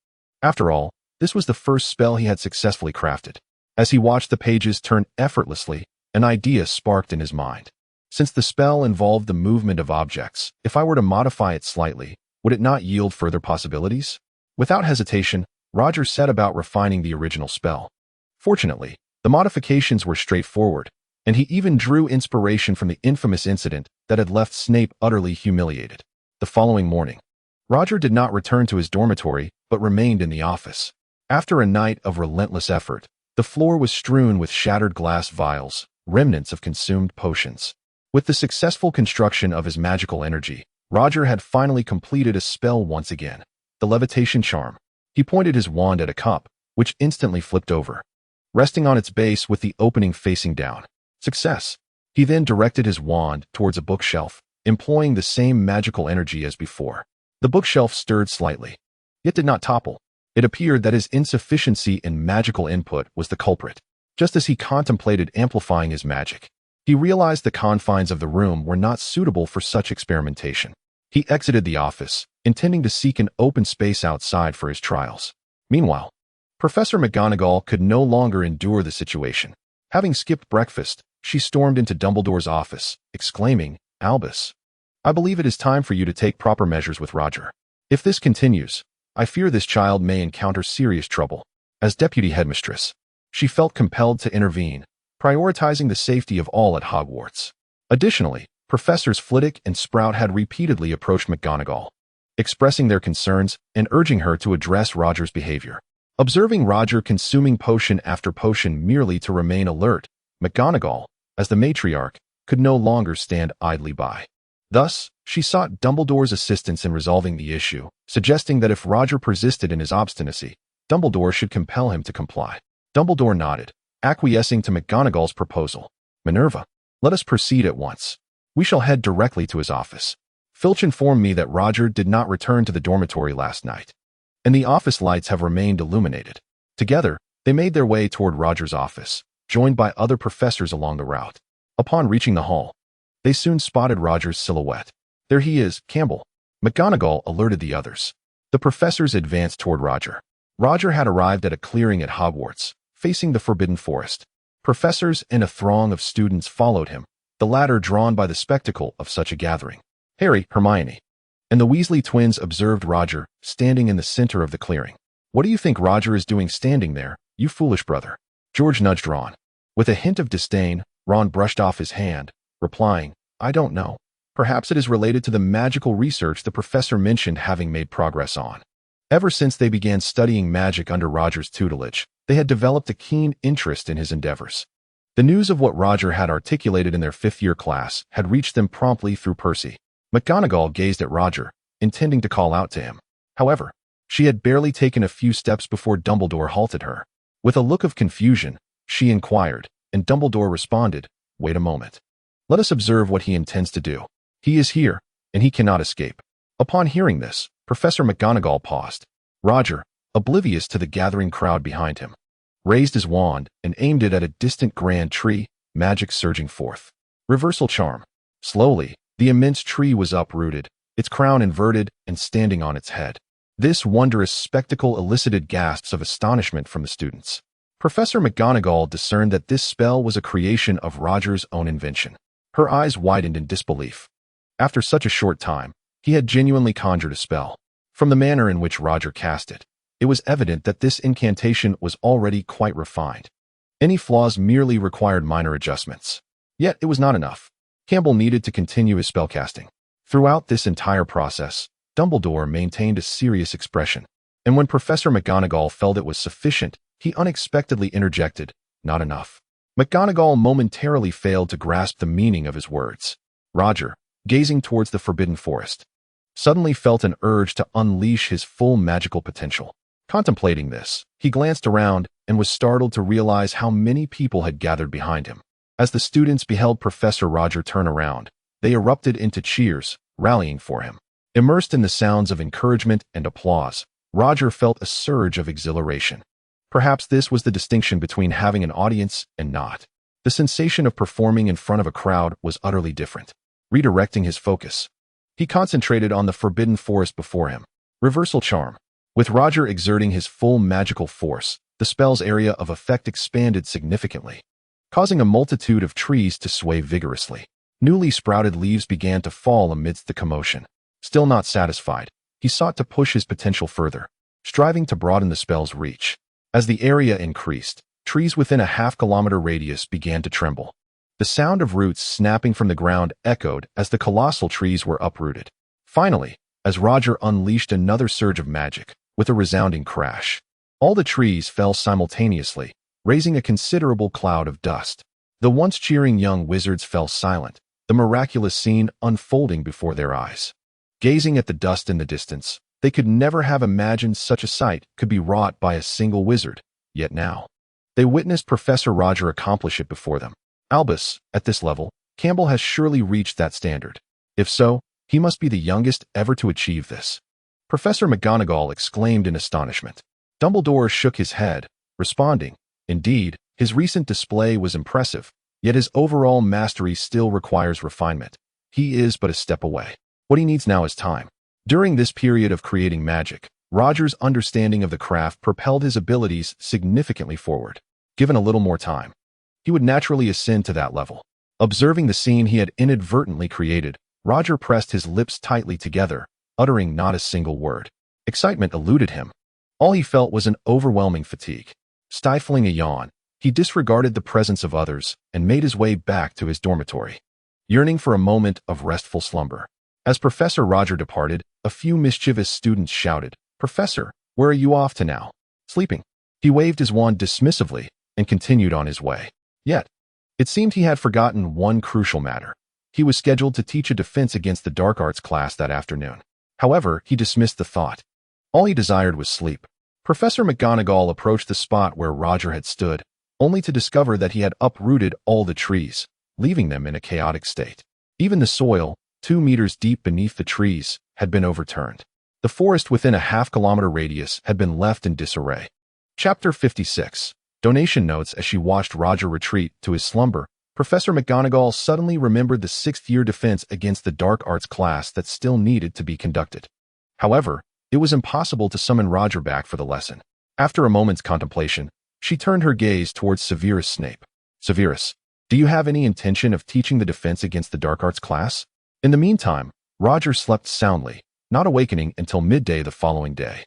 After all, this was the first spell he had successfully crafted. As he watched the pages turn effortlessly, an idea sparked in his mind. Since the spell involved the movement of objects, if I were to modify it slightly, would it not yield further possibilities? Without hesitation, Roger set about refining the original spell. Fortunately, the modifications were straightforward, and he even drew inspiration from the infamous incident that had left Snape utterly humiliated. The following morning, Roger did not return to his dormitory, but remained in the office. After a night of relentless effort, the floor was strewn with shattered glass vials, remnants of consumed potions. With the successful construction of his magical energy, Roger had finally completed a spell once again, the levitation charm. He pointed his wand at a cup, which instantly flipped over, resting on its base with the opening facing down. Success! He then directed his wand towards a bookshelf, employing the same magical energy as before. The bookshelf stirred slightly, yet did not topple. It appeared that his insufficiency in magical input was the culprit. Just as he contemplated amplifying his magic, he realized the confines of the room were not suitable for such experimentation. He exited the office, intending to seek an open space outside for his trials. Meanwhile, Professor McGonagall could no longer endure the situation. Having skipped breakfast, she stormed into Dumbledore's office, exclaiming, "Albus, I believe it is time for you to take proper measures with Roger. If this continues, I fear this child may encounter serious trouble." As deputy headmistress, she felt compelled to intervene, prioritizing the safety of all at Hogwarts. Additionally, Professors Flitwick and Sprout had repeatedly approached McGonagall, expressing their concerns and urging her to address Roger's behavior. Observing Roger consuming potion after potion merely to remain alert, McGonagall, as the matriarch, could no longer stand idly by. Thus, she sought Dumbledore's assistance in resolving the issue, suggesting that if Roger persisted in his obstinacy, Dumbledore should compel him to comply. Dumbledore nodded, acquiescing to McGonagall's proposal. "Minerva, let us proceed at once. We shall head directly to his office." Filch informed me that Roger did not return to the dormitory last night, and the office lights have remained illuminated. Together, they made their way toward Roger's office, joined by other professors along the route. Upon reaching the hall, they soon spotted Roger's silhouette. "There he is, Campbell," McGonagall alerted the others. The professors advanced toward Roger. Roger had arrived at a clearing at Hogwarts, facing the Forbidden Forest. Professors and a throng of students followed him, the latter drawn by the spectacle of such a gathering. Harry, Hermione, and the Weasley twins observed Roger, standing in the center of the clearing. "What do you think Roger is doing standing there, you foolish brother?" George nudged Ron. With a hint of disdain, Ron brushed off his hand, replying, "I don't know. Perhaps it is related to the magical research the professor mentioned having made progress on." Ever since they began studying magic under Roger's tutelage, they had developed a keen interest in his endeavors. The news of what Roger had articulated in their fifth-year class had reached them promptly through Percy. McGonagall gazed at Roger, intending to call out to him. However, she had barely taken a few steps before Dumbledore halted her. With a look of confusion, she inquired, and Dumbledore responded, "Wait a moment. Let us observe what he intends to do. He is here, and he cannot escape." Upon hearing this, Professor McGonagall paused. Roger, oblivious to the gathering crowd behind him, raised his wand and aimed it at a distant grand tree, magic surging forth. Reversal charm. Slowly, the immense tree was uprooted, its crown inverted and standing on its head. This wondrous spectacle elicited gasps of astonishment from the students. Professor McGonagall discerned that this spell was a creation of Roger's own invention. Her eyes widened in disbelief. After such a short time, he had genuinely conjured a spell. From the manner in which Roger cast it, it was evident that this incantation was already quite refined. Any flaws merely required minor adjustments. Yet it was not enough. Campbell needed to continue his spellcasting. Throughout this entire process, Dumbledore maintained a serious expression, and when Professor McGonagall felt it was sufficient, he unexpectedly interjected, "Not enough." McGonagall momentarily failed to grasp the meaning of his words. Roger, gazing towards the Forbidden Forest, suddenly felt an urge to unleash his full magical potential. Contemplating this, he glanced around and was startled to realize how many people had gathered behind him. As the students beheld Professor Roger turn around, they erupted into cheers, rallying for him. Immersed in the sounds of encouragement and applause, Roger felt a surge of exhilaration. Perhaps this was the distinction between having an audience and not. The sensation of performing in front of a crowd was utterly different. Redirecting his focus, he concentrated on the Forbidden Forest before him. Reversal charm. With Roger exerting his full magical force, the spell's area of effect expanded significantly, causing a multitude of trees to sway vigorously. Newly sprouted leaves began to fall amidst the commotion. Still not satisfied, he sought to push his potential further, striving to broaden the spell's reach. As the area increased, trees within a half-kilometer radius began to tremble. The sound of roots snapping from the ground echoed as the colossal trees were uprooted. Finally, as Roger unleashed another surge of magic, with a resounding crash, all the trees fell simultaneously, raising a considerable cloud of dust. The once cheering young wizards fell silent, the miraculous scene unfolding before their eyes. Gazing at the dust in the distance, they could never have imagined such a sight could be wrought by a single wizard, yet now they witnessed Professor Roger accomplish it before them. Albus, at this level, Campbell has surely reached that standard. If so, he must be the youngest ever to achieve this. Professor McGonagall exclaimed in astonishment. Dumbledore shook his head, responding, "Indeed, his recent display was impressive, yet his overall mastery still requires refinement. He is but a step away. What he needs now is time." During this period of creating magic, Roger's understanding of the craft propelled his abilities significantly forward. Given a little more time, he would naturally ascend to that level. Observing the scene he had inadvertently created, Roger pressed his lips tightly together, uttering not a single word. Excitement eluded him. All he felt was an overwhelming fatigue. Stifling a yawn, he disregarded the presence of others and made his way back to his dormitory, yearning for a moment of restful slumber. As Professor Roger departed, a few mischievous students shouted, "Professor, where are you off to now?" "Sleeping." He waved his wand dismissively and continued on his way. Yet, it seemed he had forgotten one crucial matter. He was scheduled to teach a defense against the dark arts class that afternoon. However, he dismissed the thought. All he desired was sleep. Professor McGonagall approached the spot where Roger had stood, only to discover that he had uprooted all the trees, leaving them in a chaotic state. Even the soil, 2 meters deep beneath the trees, had been overturned. The forest within a half-kilometer radius had been left in disarray. Chapter 56. Donation notes. As she watched Roger retreat to his slumber, Professor McGonagall suddenly remembered the sixth-year defense against the dark arts class that still needed to be conducted. However, it was impossible to summon Roger back for the lesson. After a moment's contemplation, she turned her gaze towards Severus Snape. Severus, do you have any intention of teaching the defense against the dark arts class? In the meantime, Roger slept soundly, not awakening until midday the following day.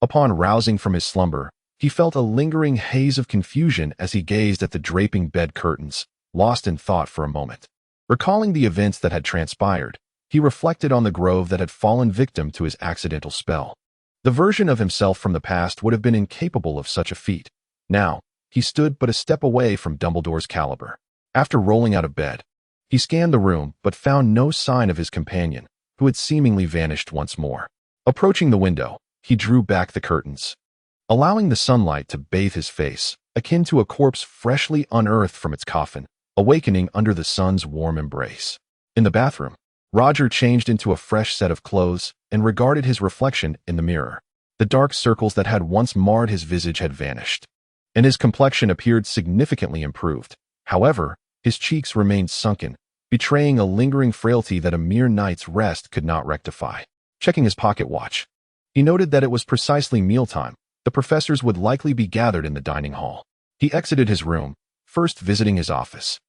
Upon rousing from his slumber, he felt a lingering haze of confusion as he gazed at the draping bed curtains, lost in thought for a moment. Recalling the events that had transpired, he reflected on the grove that had fallen victim to his accidental spell. The version of himself from the past would have been incapable of such a feat. Now, he stood but a step away from Dumbledore's caliber. After rolling out of bed, he scanned the room but found no sign of his companion, who had seemingly vanished once more. Approaching the window, he drew back the curtains, allowing the sunlight to bathe his face, akin to a corpse freshly unearthed from its coffin, awakening under the sun's warm embrace. In the bathroom, Roger changed into a fresh set of clothes and regarded his reflection in the mirror. The dark circles that had once marred his visage had vanished, and his complexion appeared significantly improved. However, his cheeks remained sunken, betraying a lingering frailty that a mere night's rest could not rectify. Checking his pocket watch, he noted that it was precisely mealtime. The professors would likely be gathered in the dining hall. He exited his room, first visiting his office,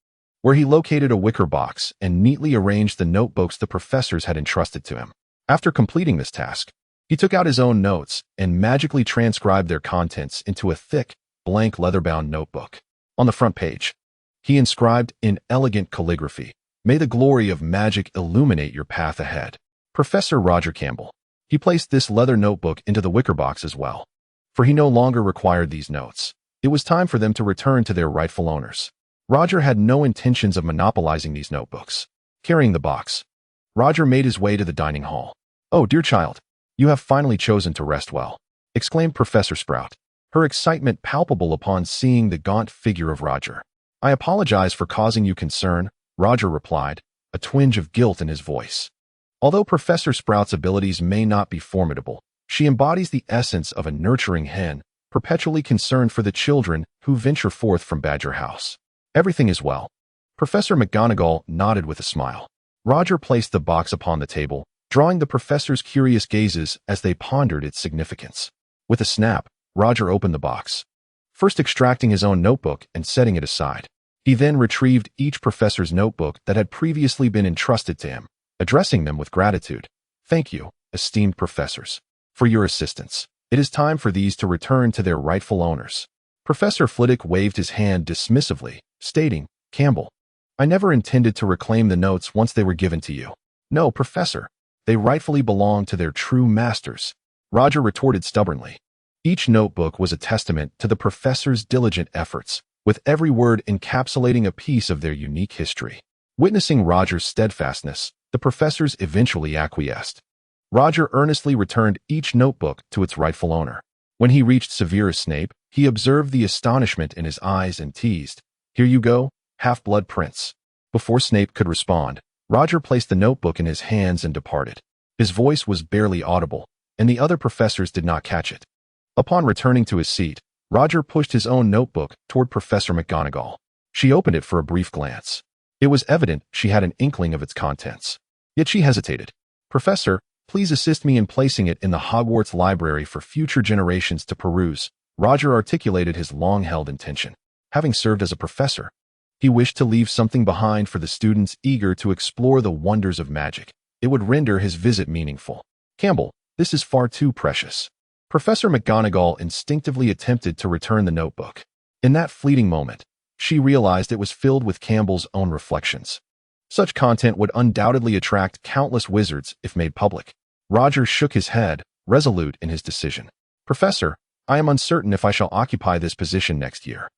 where he located a wicker box and neatly arranged the notebooks the professors had entrusted to him. After completing this task, he took out his own notes and magically transcribed their contents into a thick, blank leather-bound notebook. On the front page, he inscribed in elegant calligraphy, "May the glory of magic illuminate your path ahead. Professor Roger Campbell." He placed this leather notebook into the wicker box as well, for he no longer required these notes. It was time for them to return to their rightful owners. Roger had no intentions of monopolizing these notebooks. Carrying the box, Roger made his way to the dining hall. "Oh, dear child, you have finally chosen to rest well," exclaimed Professor Sprout, her excitement palpable upon seeing the gaunt figure of Roger. "I apologize for causing you concern," Roger replied, a twinge of guilt in his voice. Although Professor Sprout's abilities may not be formidable, she embodies the essence of a nurturing hen, perpetually concerned for the children who venture forth from Badger House. "Everything is well." Professor McGonagall nodded with a smile. Roger placed the box upon the table, drawing the professor's curious gazes as they pondered its significance. With a snap, Roger opened the box, first extracting his own notebook and setting it aside. He then retrieved each professor's notebook that had previously been entrusted to him, addressing them with gratitude. "Thank you, esteemed professors, for your assistance. It is time for these to return to their rightful owners." Professor Flitwick waved his hand dismissively, stating, "Campbell, I never intended to reclaim the notes once they were given to you." "No, Professor, they rightfully belong to their true masters," Roger retorted stubbornly. Each notebook was a testament to the professor's diligent efforts, with every word encapsulating a piece of their unique history. Witnessing Roger's steadfastness, the professors eventually acquiesced. Roger earnestly returned each notebook to its rightful owner. When he reached Severus Snape, he observed the astonishment in his eyes and teased, "Here you go, Half-Blood Prince." Before Snape could respond, Roger placed the notebook in his hands and departed. His voice was barely audible, and the other professors did not catch it. Upon returning to his seat, Roger pushed his own notebook toward Professor McGonagall. She opened it for a brief glance. It was evident she had an inkling of its contents. Yet she hesitated. "Professor, please assist me in placing it in the Hogwarts library for future generations to peruse." Roger articulated his long-held intention. Having served as a professor, he wished to leave something behind for the students eager to explore the wonders of magic. It would render his visit meaningful. "Campbell, this is far too precious." Professor McGonagall instinctively attempted to return the notebook. In that fleeting moment, she realized it was filled with Campbell's own reflections. Such content would undoubtedly attract countless wizards if made public. Roger shook his head, resolute in his decision. "Professor, I am uncertain if I shall occupy this position next year.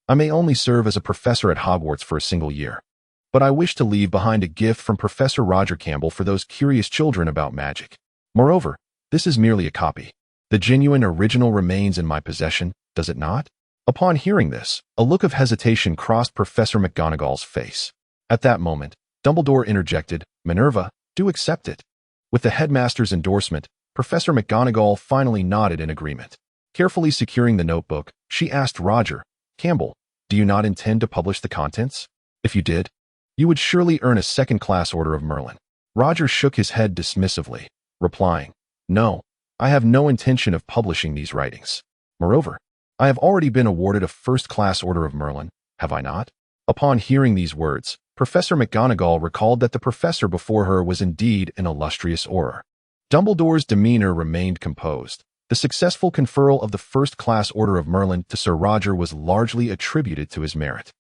I may only serve as a professor at Hogwarts for a single year, but I wish to leave behind a gift from Professor Roger Campbell for those curious children about magic. Moreover, this is merely a copy. The genuine original remains in my possession, does it not?" Upon hearing this, a look of hesitation crossed Professor McGonagall's face. At that moment, Dumbledore interjected, "Minerva, Do accept it." With the headmaster's endorsement, Professor McGonagall finally nodded in agreement. Carefully securing the notebook, she asked Roger, "Campbell, do you not intend to publish the contents? If you did, you would surely earn a second-class Order of Merlin." Roger shook his head dismissively, replying, "No, I have no intention of publishing these writings. Moreover, I have already been awarded a first-class Order of Merlin, have I not?" Upon hearing these words, Professor McGonagall recalled that the professor before her was indeed an illustrious Auror. Dumbledore's demeanor remained composed. The successful conferral of the first-class Order of Merlin to Sir Roger was largely attributed to his merit.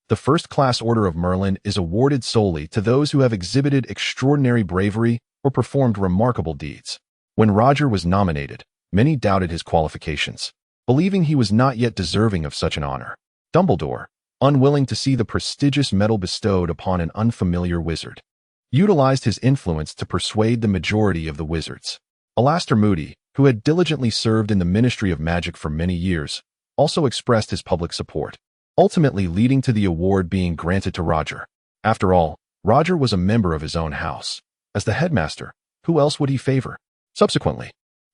The first-class Order of Merlin is awarded solely to those who have exhibited extraordinary bravery or performed remarkable deeds. When Roger was nominated, many doubted his qualifications, believing he was not yet deserving of such an honor. Dumbledore, unwilling to see the prestigious medal bestowed upon an unfamiliar wizard, utilized his influence to persuade the majority of the wizards. Alastor Moody, who had diligently served in the Ministry of Magic for many years, also expressed his public support, ultimately leading to the award being granted to Roger. After all, Roger was a member of his own house. As the headmaster, who else would he favor? Subsequently,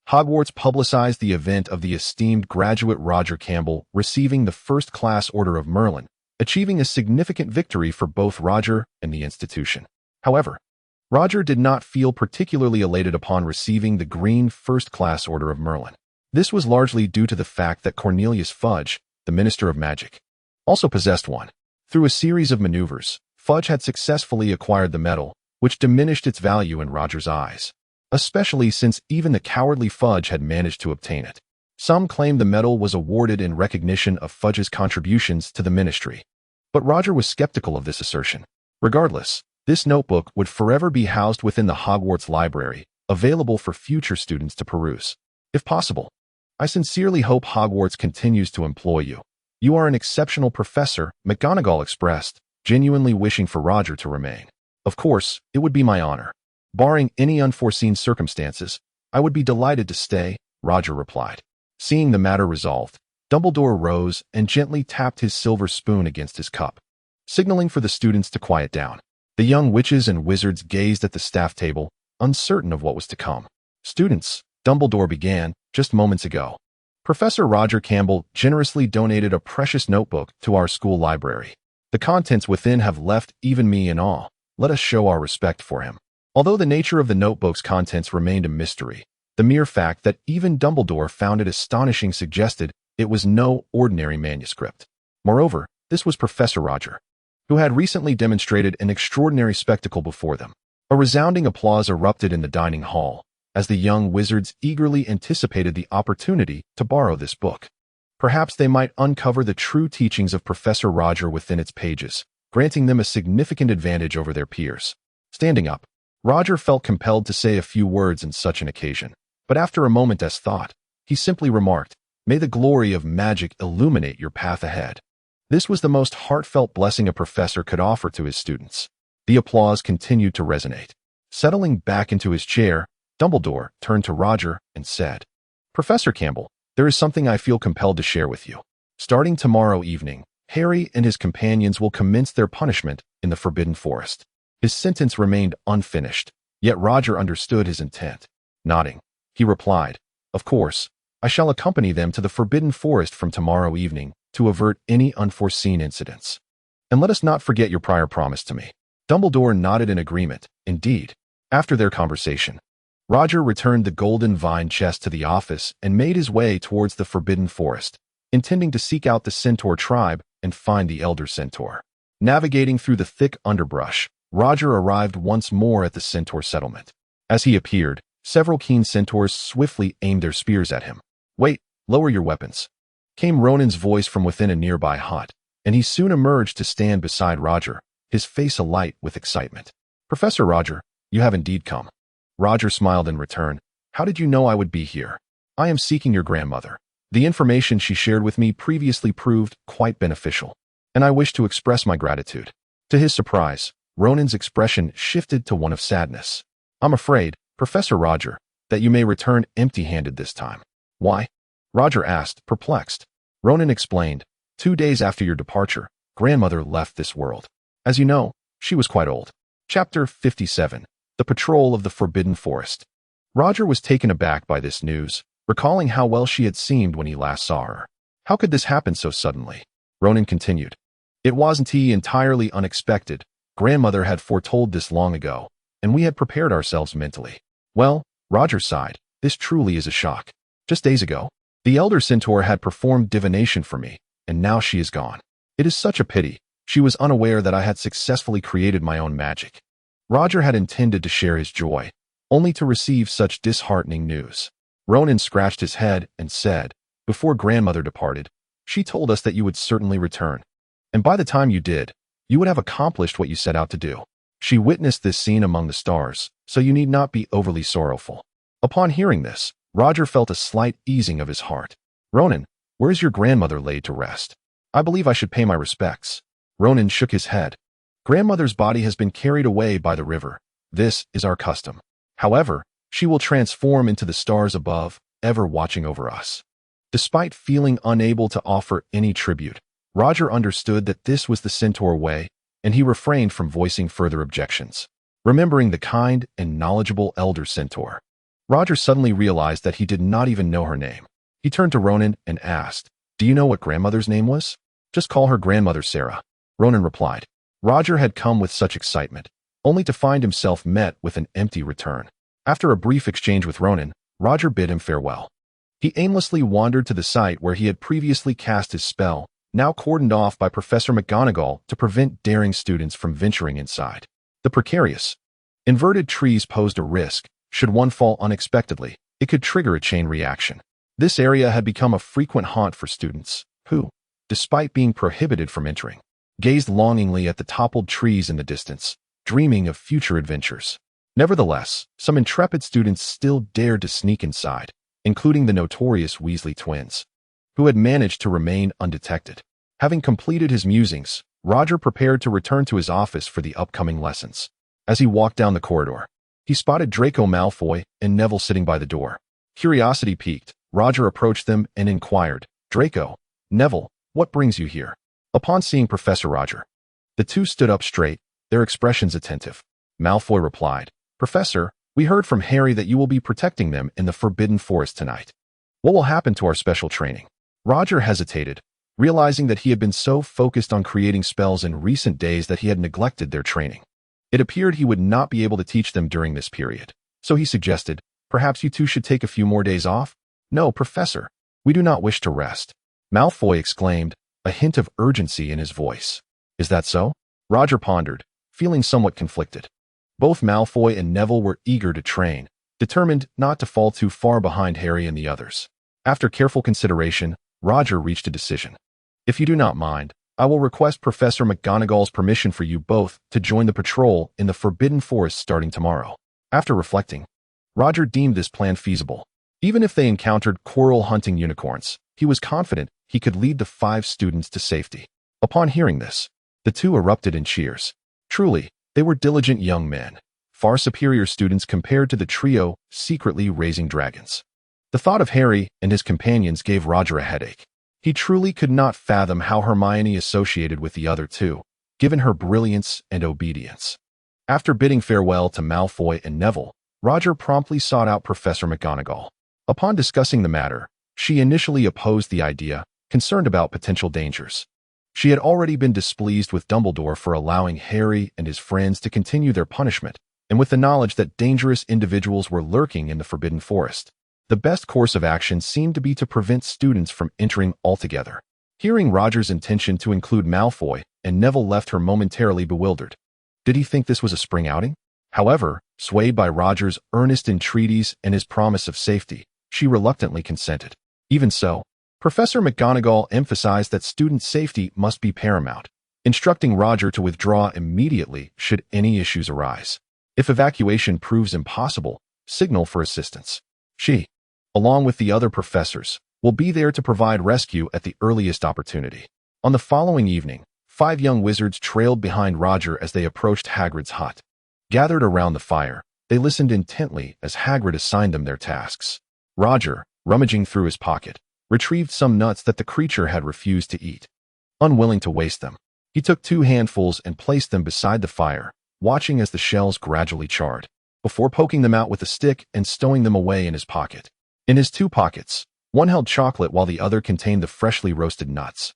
Hogwarts publicized the event of the esteemed graduate Roger Campbell receiving the first-class Order of Merlin, achieving a significant victory for both Roger and the institution. However, Roger did not feel particularly elated upon receiving the green first-class Order of Merlin. This was largely due to the fact that Cornelius Fudge, the Minister of Magic, also possessed one. Through a series of maneuvers, Fudge had successfully acquired the medal, which diminished its value in Roger's eyes, especially since even the cowardly Fudge had managed to obtain it. Some claimed the medal was awarded in recognition of Fudge's contributions to the ministry, but Roger was skeptical of this assertion. Regardless, this notebook would forever be housed within the Hogwarts library, available for future students to peruse. If possible, I sincerely hope Hogwarts continues to employ you. You are an exceptional professor, McGonagall expressed, genuinely wishing for Roger to remain. Of course, it would be my honor. Barring any unforeseen circumstances, I would be delighted to stay, Roger replied. Seeing the matter resolved, Dumbledore rose and gently tapped his silver spoon against his cup, signaling for the students to quiet down. The young witches and wizards gazed at the staff table, uncertain of what was to come. "Students," Dumbledore began, "just moments ago, Professor Roger Campbell generously donated a precious notebook to our school library. The contents within have left even me in awe. Let us show our respect for him." Although the nature of the notebook's contents remained a mystery, the mere fact that even Dumbledore found it astonishing suggested it was no ordinary manuscript. Moreover, this was Professor Roger, who had recently demonstrated an extraordinary spectacle before them. A resounding applause erupted in the dining hall, as the young wizards eagerly anticipated the opportunity to borrow this book. Perhaps they might uncover the true teachings of Professor Roger within its pages, granting them a significant advantage over their peers. Standing up, Roger felt compelled to say a few words in such an occasion, but after a moment's thought, he simply remarked, "May the glory of magic illuminate your path ahead." This was the most heartfelt blessing a professor could offer to his students. The applause continued to resonate. Settling back into his chair, Dumbledore turned to Roger and said, "Professor Campbell, there is something I feel compelled to share with you. Starting tomorrow evening, Harry and his companions will commence their punishment in the Forbidden Forest." His sentence remained unfinished, yet Roger understood his intent. Nodding, he replied, "Of course, I shall accompany them to the Forbidden Forest from tomorrow evening to avert any unforeseen incidents. And let us not forget your prior promise to me." Dumbledore nodded in agreement. Indeed, after their conversation, Roger returned the golden vine chest to the office and made his way towards the Forbidden Forest, intending to seek out the Centaur tribe and find the Elder Centaur. Navigating through the thick underbrush, Roger arrived once more at the Centaur settlement. As he appeared, several keen centaurs swiftly aimed their spears at him. "Wait, lower your weapons," came Ronan's voice from within a nearby hut, and he soon emerged to stand beside Roger, his face alight with excitement. "Professor Roger, you have indeed come." Roger smiled in return. "How did you know I would be here?" "I am seeking your grandmother. The information she shared with me previously proved quite beneficial, and I wish to express my gratitude." To his surprise, Ronan's expression shifted to one of sadness. "I'm afraid, Professor Roger, that you may return empty-handed this time." "Why?" Roger asked, perplexed. Ronan explained, 2 days after your departure, grandmother left this world. As you know, she was quite old." Chapter 57. the patrol of the Forbidden Forest. Roger was taken aback by this news, recalling how well she had seemed when he last saw her. How could this happen so suddenly? Ronan continued. It wasn't entirely unexpected. Grandmother had foretold this long ago, and we had prepared ourselves mentally. Well, Roger sighed. This truly is a shock. Just days ago, the Elder Centaur had performed divination for me, and now she is gone. It is such a pity. She was unaware that I had successfully created my own magic. Roger had intended to share his joy, only to receive such disheartening news. Ronan scratched his head and said, before grandmother departed, she told us that you would certainly return. And by the time you did, you would have accomplished what you set out to do. She witnessed this scene among the stars, so you need not be overly sorrowful. Upon hearing this, Roger felt a slight easing of his heart. Ronan, where is your grandmother laid to rest? I believe I should pay my respects. Ronan shook his head. Grandmother's body has been carried away by the river. This is our custom. However, she will transform into the stars above, ever watching over us. Despite feeling unable to offer any tribute, Roger understood that this was the Centaur way, and he refrained from voicing further objections. Remembering the kind and knowledgeable Elder Centaur, Roger suddenly realized that he did not even know her name. He turned to Ronan and asked, Do you know what grandmother's name was? Just call her Grandmother Sarah. Ronan replied. Roger had come with such excitement, only to find himself met with an empty return. After a brief exchange with Ronan, Roger bid him farewell. He aimlessly wandered to the site where he had previously cast his spell, now cordoned off by Professor McGonagall to prevent daring students from venturing inside. The precarious, inverted trees posed a risk. Should one fall unexpectedly, it could trigger a chain reaction. This area had become a frequent haunt for students, who, despite being prohibited from entering, gazed longingly at the toppled trees in the distance, dreaming of future adventures. Nevertheless, some intrepid students still dared to sneak inside, including the notorious Weasley twins, who had managed to remain undetected. Having completed his musings, Roger prepared to return to his office for the upcoming lessons. As he walked down the corridor, he spotted Draco Malfoy and Neville sitting by the door. Curiosity piqued, Roger approached them and inquired, Draco, Neville, what brings you here? Upon seeing Professor Roger, the two stood up straight, their expressions attentive. Malfoy replied, Professor, we heard from Harry that you will be protecting them in the Forbidden Forest tonight. What will happen to our special training? Roger hesitated, realizing that he had been so focused on creating spells in recent days that he had neglected their training. It appeared he would not be able to teach them during this period, so he suggested, perhaps you two should take a few more days off? No, Professor, we do not wish to rest. Malfoy exclaimed, a hint of urgency in his voice. Is that so? Roger pondered, feeling somewhat conflicted. Both Malfoy and Neville were eager to train, determined not to fall too far behind Harry and the others. After careful consideration, Roger reached a decision. If you do not mind, I will request Professor McGonagall's permission for you both to join the patrol in the Forbidden Forest starting tomorrow. After reflecting, Roger deemed this plan feasible. Even if they encountered Quirrell-hunting unicorns, he was confident he could lead the 5 students to safety. Upon hearing this, the two erupted in cheers. Truly, they were diligent young men, far superior students compared to the trio secretly raising dragons. The thought of Harry and his companions gave Roger a headache. He truly could not fathom how Hermione associated with the other two, given her brilliance and obedience. After bidding farewell to Malfoy and Neville, Roger promptly sought out Professor McGonagall. Upon discussing the matter, she initially opposed the idea, concerned about potential dangers. She had already been displeased with Dumbledore for allowing Harry and his friends to continue their punishment, and with the knowledge that dangerous individuals were lurking in the Forbidden Forest. The best course of action seemed to be to prevent students from entering altogether. Hearing Roger's intention to include Malfoy, and Neville left her momentarily bewildered. Did he think this was a spring outing? However, swayed by Roger's earnest entreaties and his promise of safety, she reluctantly consented. Even so, Professor McGonagall emphasized that student safety must be paramount, instructing Roger to withdraw immediately should any issues arise. If evacuation proves impossible, signal for assistance. She, along with the other professors, will be there to provide rescue at the earliest opportunity. On the following evening, 5 young wizards trailed behind Roger as they approached Hagrid's hut. Gathered around the fire, they listened intently as Hagrid assigned them their tasks. Roger, rummaging through his pocket, retrieved some nuts that the creature had refused to eat. Unwilling to waste them, he took 2 handfuls and placed them beside the fire, watching as the shells gradually charred. before poking them out with a stick and stowing them away in his pocket. In his two pockets, one held chocolate while the other contained the freshly roasted nuts.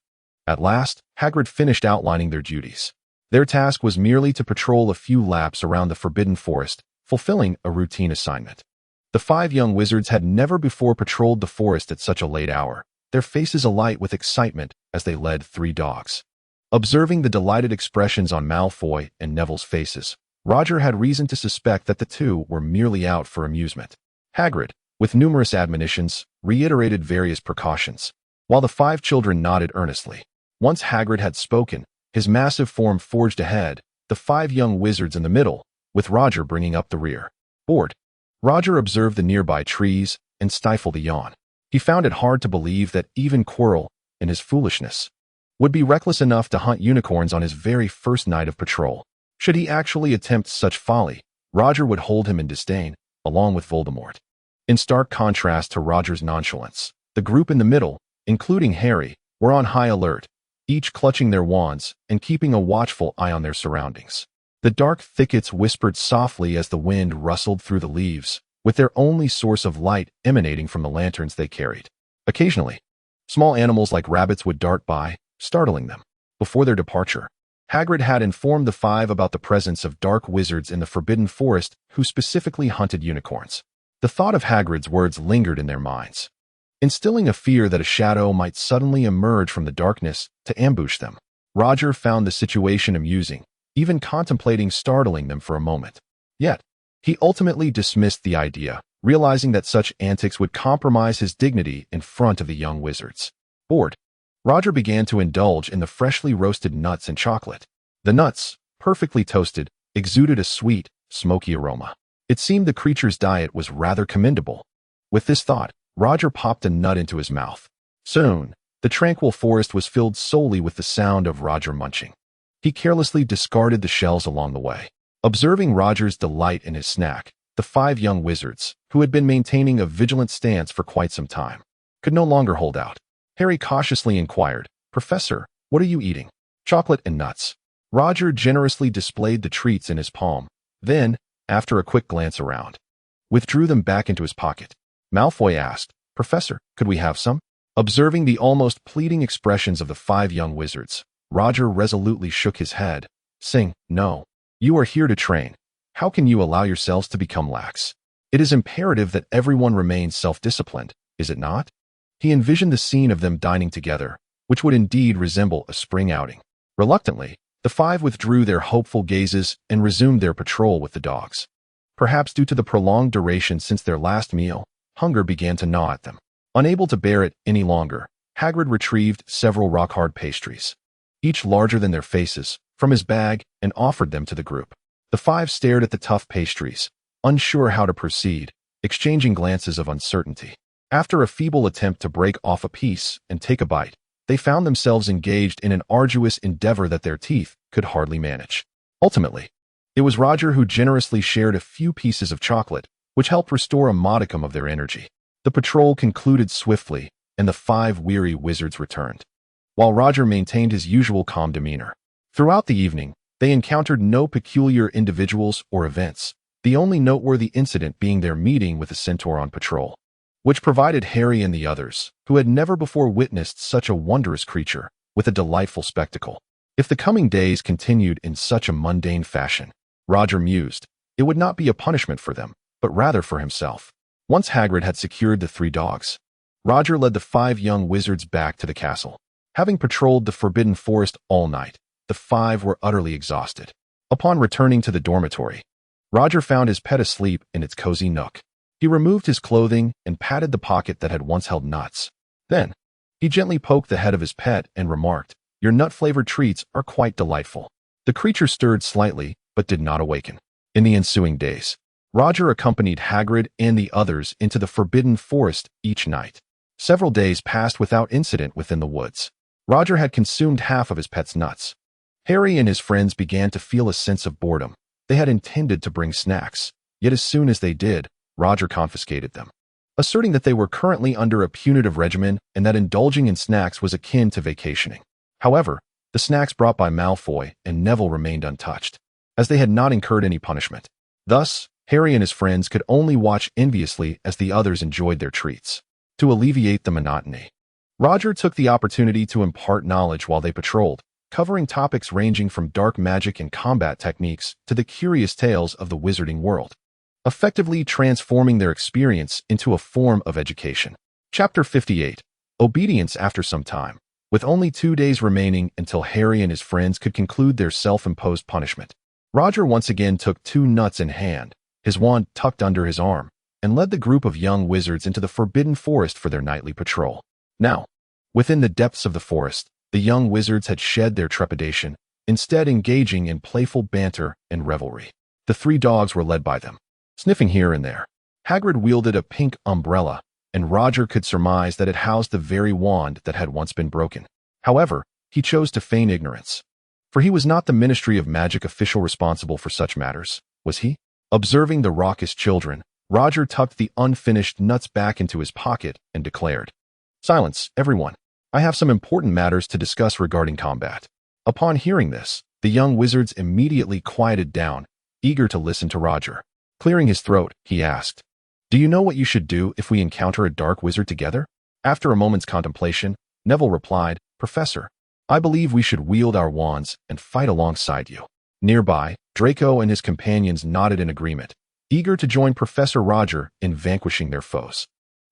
At last, Hagrid finished outlining their duties. Their task was merely to patrol a few laps around the Forbidden Forest, fulfilling a routine assignment. The 5 young wizards had never before patrolled the forest at such a late hour, their faces alight with excitement as they led 3 dogs. Observing the delighted expressions on Malfoy and Neville's faces, Roger had reason to suspect that the two were merely out for amusement. Hagrid, with numerous admonitions, reiterated various precautions, while the 5 children nodded earnestly. Once Hagrid had spoken, his massive form forged ahead, the 5 young wizards in the middle, with Roger bringing up the rear. Bored, Roger observed the nearby trees and stifled a yawn. He found it hard to believe that even Quirrell, in his foolishness, would be reckless enough to hunt unicorns on his very first night of patrol. Should he actually attempt such folly, Roger would hold him in disdain, along with Voldemort. In stark contrast to Roger's nonchalance, the group in the middle, including Harry, were on high alert, each clutching their wands and keeping a watchful eye on their surroundings. The dark thickets whispered softly as the wind rustled through the leaves, with their only source of light emanating from the lanterns they carried. Occasionally, small animals like rabbits would dart by, startling them. Before their departure, Hagrid had informed the 5 about the presence of dark wizards in the Forbidden Forest who specifically hunted unicorns. The thought of Hagrid's words lingered in their minds, instilling a fear that a shadow might suddenly emerge from the darkness to ambush them. Roger found the situation amusing, even contemplating startling them for a moment. Yet, he ultimately dismissed the idea, realizing that such antics would compromise his dignity in front of the young wizards. Bored, Roger began to indulge in the freshly roasted nuts and chocolate. The nuts, perfectly toasted, exuded a sweet, smoky aroma. It seemed the creature's diet was rather commendable. With this thought, Roger popped a nut into his mouth. Soon, the tranquil forest was filled solely with the sound of Roger munching. He carelessly discarded the shells along the way. Observing Roger's delight in his snack, the 5 young wizards, who had been maintaining a vigilant stance for quite some time, could no longer hold out. Harry cautiously inquired, "Professor, what are you eating?" "Chocolate and nuts." Roger generously displayed the treats in his palm, then, after a quick glance around, withdrew them back into his pocket. Malfoy asked, "Professor, could we have some?" Observing the almost pleading expressions of the 5 young wizards, Roger resolutely shook his head, saying, "No. You are here to train. How can you allow yourselves to become lax? It is imperative that everyone remains self-disciplined, is it not?" He envisioned the scene of them dining together, which would indeed resemble a spring outing. Reluctantly, the 5 withdrew their hopeful gazes and resumed their patrol with the dogs. Perhaps due to the prolonged duration since their last meal, hunger began to gnaw at them. Unable to bear it any longer, Hagrid retrieved several rock-hard pastries, each larger than their faces, from his bag and offered them to the group. The 5 stared at the tough pastries, unsure how to proceed, exchanging glances of uncertainty. After a feeble attempt to break off a piece and take a bite, they found themselves engaged in an arduous endeavor that their teeth could hardly manage. Ultimately, it was Roger who generously shared a few pieces of chocolate, which helped restore a modicum of their energy. The patrol concluded swiftly, and the 5 weary wizards returned, while Roger maintained his usual calm demeanor. Throughout the evening, they encountered no peculiar individuals or events, the only noteworthy incident being their meeting with the centaur on patrol, which provided Harry and the others, who had never before witnessed such a wondrous creature, with a delightful spectacle. If the coming days continued in such a mundane fashion, Roger mused, it would not be a punishment for them, but rather for himself. Once Hagrid had secured the 3 dogs, Roger led the 5 young wizards back to the castle. Having patrolled the Forbidden Forest all night, the 5 were utterly exhausted. Upon returning to the dormitory, Roger found his pet asleep in its cozy nook. He removed his clothing and patted the pocket that had once held nuts. Then, he gently poked the head of his pet and remarked, "Your nut-flavored treats are quite delightful." The creature stirred slightly, but did not awaken. In the ensuing days, Roger accompanied Hagrid and the others into the Forbidden Forest each night. Several days passed without incident within the woods. Roger had consumed half of his pet's nuts. Harry and his friends began to feel a sense of boredom. They had intended to bring snacks, yet as soon as they did, Roger confiscated them, asserting that they were currently under a punitive regimen and that indulging in snacks was akin to vacationing. However, the snacks brought by Malfoy and Neville remained untouched, as they had not incurred any punishment. Thus, Harry and his friends could only watch enviously as the others enjoyed their treats. To alleviate the monotony, Roger took the opportunity to impart knowledge while they patrolled, covering topics ranging from dark magic and combat techniques to the curious tales of the wizarding world, effectively transforming their experience into a form of education. Chapter 58. Obedience. After some time, with only 2 days remaining until Harry and his friends could conclude their self-imposed punishment, Roger once again took 2 nuts in hand, his wand tucked under his arm, and led the group of young wizards into the Forbidden Forest for their nightly patrol. Now, within the depths of the forest, the young wizards had shed their trepidation, instead engaging in playful banter and revelry. The 3 dogs were led by them, sniffing here and there. Hagrid wielded a pink umbrella, and Roger could surmise that it housed the very wand that had once been broken. However, he chose to feign ignorance, for he was not the Ministry of Magic official responsible for such matters, was he? Observing the raucous children, Roger tucked the unfinished nuts back into his pocket and declared, "Silence, everyone. I have some important matters to discuss regarding combat." Upon hearing this, the young wizards immediately quieted down, eager to listen to Roger. Clearing his throat, he asked, "Do you know what you should do if we encounter a dark wizard together?" After a moment's contemplation, Neville replied, "Professor, I believe we should wield our wands and fight alongside you." Nearby, Draco and his companions nodded in agreement, eager to join Professor Roger in vanquishing their foes.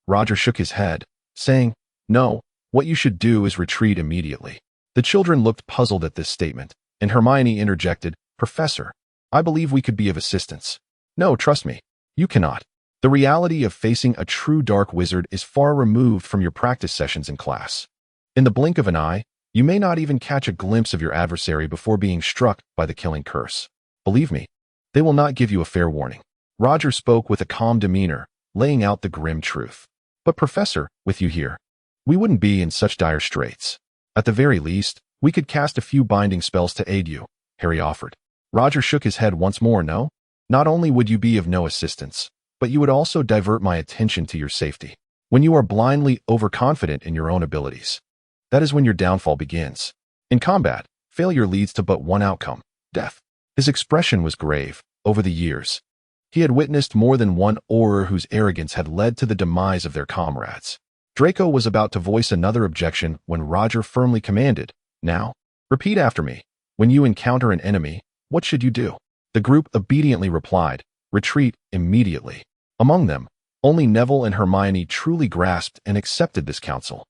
Roger shook his head, saying, "No, what you should do is retreat immediately." The children looked puzzled at this statement, and Hermione interjected, "Professor, I believe we could be of assistance." "No, trust me, you cannot. The reality of facing a true dark wizard is far removed from your practice sessions in class. In the blink of an eye, you may not even catch a glimpse of your adversary before being struck by the killing curse. Believe me, they will not give you a fair warning." Roger spoke with a calm demeanor, laying out the grim truth. "But Professor, with you here, we wouldn't be in such dire straits. At the very least, we could cast a few binding spells to aid you," Harry offered. Roger shook his head once more. "No, not only would you be of no assistance, but you would also divert my attention to your safety. When you are blindly overconfident in your own abilities, that is when your downfall begins. In combat, failure leads to but one outcome: death." His expression was grave. Over the years, he had witnessed more than one Auror whose arrogance had led to the demise of their comrades. Draco was about to voice another objection when Roger firmly commanded, "Now, repeat after me. When you encounter an enemy, what should you do?" The group obediently replied, "Retreat immediately." Among them, only Neville and Hermione truly grasped and accepted this counsel.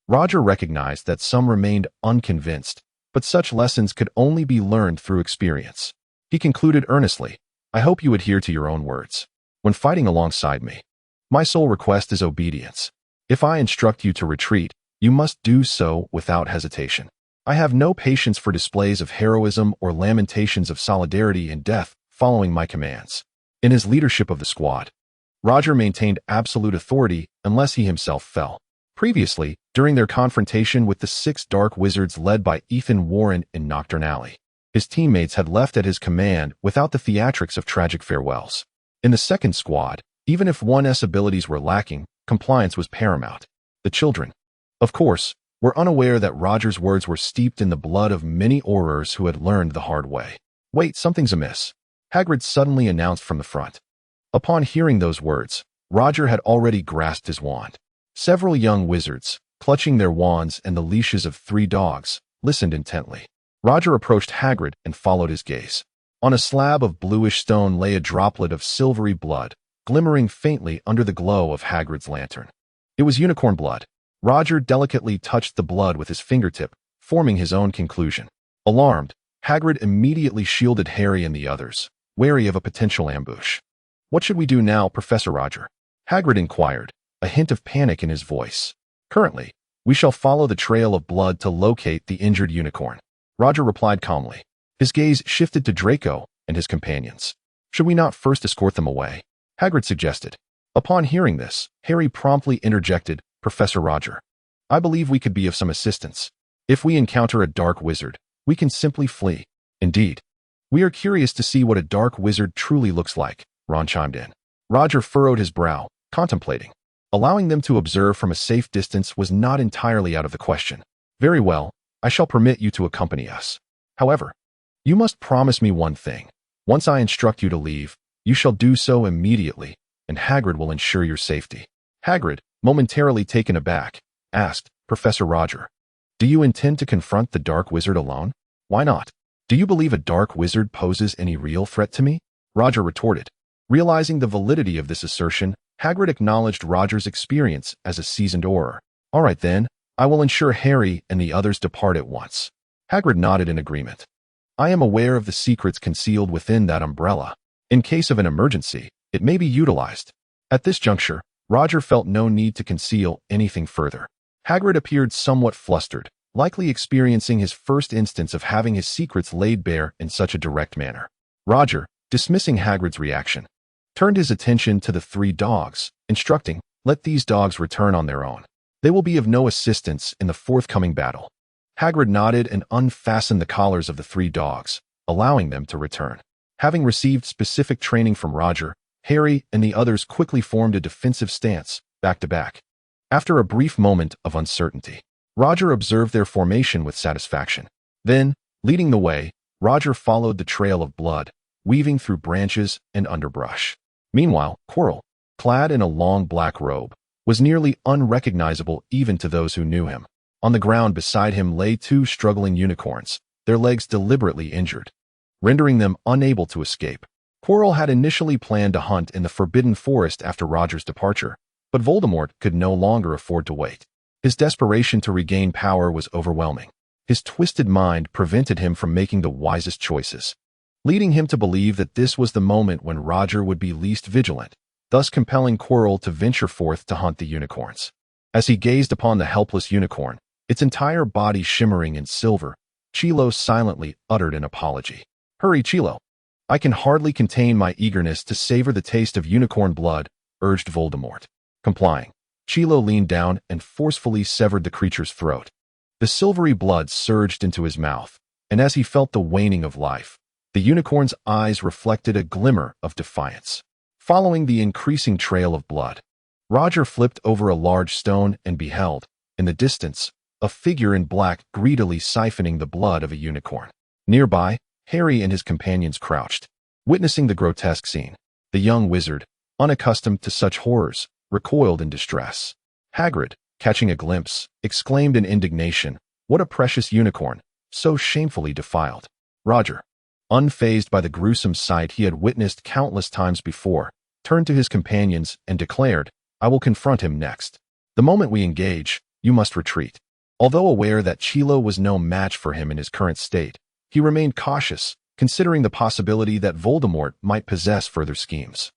Roger recognized that some remained unconvinced, but such lessons could only be learned through experience. He concluded earnestly, "I hope you adhere to your own words. When fighting alongside me, my sole request is obedience. If I instruct you to retreat, you must do so without hesitation. I have no patience for displays of heroism or lamentations of solidarity in death following my commands." In his leadership of the squad, Roger maintained absolute authority unless he himself fell. Previously, during their confrontation with the 6 dark wizards led by Ethan Warren in Nocturne Alley, his teammates had left at his command without the theatrics of tragic farewells. In the second squad, even if one's abilities were lacking, compliance was paramount. The children, of course, were unaware that Roger's words were steeped in the blood of many Aurors who had learned the hard way. "Wait, something's amiss," Hagrid suddenly announced from the front. Upon hearing those words, Roger had already grasped his wand. Several young wizards, clutching their wands and the leashes of 3 dogs, listened intently. Roger approached Hagrid and followed his gaze. On a slab of bluish stone lay a droplet of silvery blood, glimmering faintly under the glow of Hagrid's lantern. It was unicorn blood. Roger delicately touched the blood with his fingertip, forming his own conclusion. Alarmed, Hagrid immediately shielded Harry and the others, wary of a potential ambush. "What should we do now, Professor Roger?" Hagrid inquired, a hint of panic in his voice. "Currently, we shall follow the trail of blood to locate the injured unicorn," Roger replied calmly. His gaze shifted to Draco and his companions. "Should we not first escort them away?" Hagrid suggested. Upon hearing this, Harry promptly interjected, "Professor Roger, I believe we could be of some assistance. If we encounter a dark wizard, we can simply flee." "Indeed. We are curious to see what a dark wizard truly looks like," Ron chimed in. Roger furrowed his brow, contemplating. Allowing them to observe from a safe distance was not entirely out of the question. "Very well, I shall permit you to accompany us. However, you must promise me one thing. Once I instruct you to leave, You shall do so immediately, and Hagrid will ensure your safety." Hagrid, momentarily taken aback, asked, "Professor Roger, do you intend to confront the Dark Wizard alone? Why not? Do you believe a Dark Wizard poses any real threat to me?" Roger retorted. Realizing the validity of this assertion, Hagrid acknowledged Roger's experience as a seasoned Auror. "All right then, I will ensure Harry and the others depart at once." Hagrid nodded in agreement. "I am aware of the secrets concealed within that umbrella. In case of an emergency, it may be utilized." At this juncture, Roger felt no need to conceal anything further. Hagrid appeared somewhat flustered, likely experiencing his first instance of having his secrets laid bare in such a direct manner. Roger, dismissing Hagrid's reaction, turned his attention to the 3 dogs, instructing, "Let these dogs return on their own. They will be of no assistance in the forthcoming battle." Hagrid nodded and unfastened the collars of the 3 dogs, allowing them to return. Having received specific training from Roger, Harry and the others quickly formed a defensive stance, back to back. After a brief moment of uncertainty, Roger observed their formation with satisfaction. Then, leading the way, Roger followed the trail of blood, weaving through branches and underbrush. Meanwhile, Quirrell, clad in a long black robe, was nearly unrecognizable even to those who knew him. On the ground beside him lay 2 struggling unicorns, their legs deliberately injured, rendering them unable to escape. Quirrell had initially planned to hunt in the Forbidden Forest after Roger's departure, but Voldemort could no longer afford to wait. His desperation to regain power was overwhelming. His twisted mind prevented him from making the wisest choices, leading him to believe that this was the moment when Roger would be least vigilant, thus compelling Quirrell to venture forth to hunt the unicorns. As he gazed upon the helpless unicorn, its entire body shimmering in silver, Chilo silently uttered an apology. "Hurry, Chilo. I can hardly contain my eagerness to savor the taste of unicorn blood," urged Voldemort. Complying, Chilo leaned down and forcefully severed the creature's throat. The silvery blood surged into his mouth, and as he felt the waning of life, the unicorn's eyes reflected a glimmer of defiance. Following the increasing trail of blood, Roger flipped over a large stone and beheld, in the distance, a figure in black greedily siphoning the blood of a unicorn. Nearby, Harry and his companions crouched, witnessing the grotesque scene. The young wizard, unaccustomed to such horrors, recoiled in distress. Hagrid, catching a glimpse, exclaimed in indignation, "What a precious unicorn, so shamefully defiled." Roger, unfazed by the gruesome sight he had witnessed countless times before, turned to his companions and declared, "I will confront him next. The moment we engage, you must retreat." Although aware that Chilo was no match for him in his current state, he remained cautious, considering the possibility that Voldemort might possess further schemes.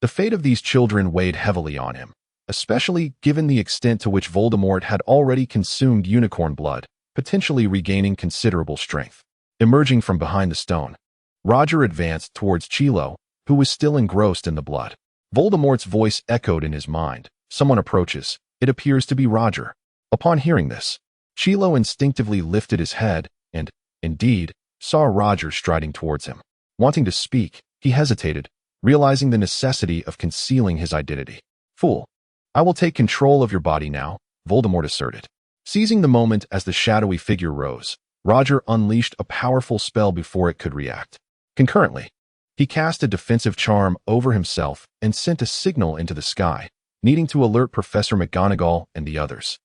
The fate of these children weighed heavily on him, especially given the extent to which Voldemort had already consumed unicorn blood, potentially regaining considerable strength. Emerging from behind the stone, Roger advanced towards Chilo, who was still engrossed in the blood. Voldemort's voice echoed in his mind. Someone approaches. It appears to be Roger. Upon hearing this, Chilo instinctively lifted his head and, indeed, saw Roger striding towards him. Wanting to speak, he hesitated, realizing the necessity of concealing his identity. "Fool, I will take control of your body now," Voldemort asserted. Seizing the moment as the shadowy figure rose, Roger unleashed a powerful spell before it could react. Concurrently, he cast a defensive charm over himself and sent a signal into the sky, needing to alert Professor McGonagall and the others.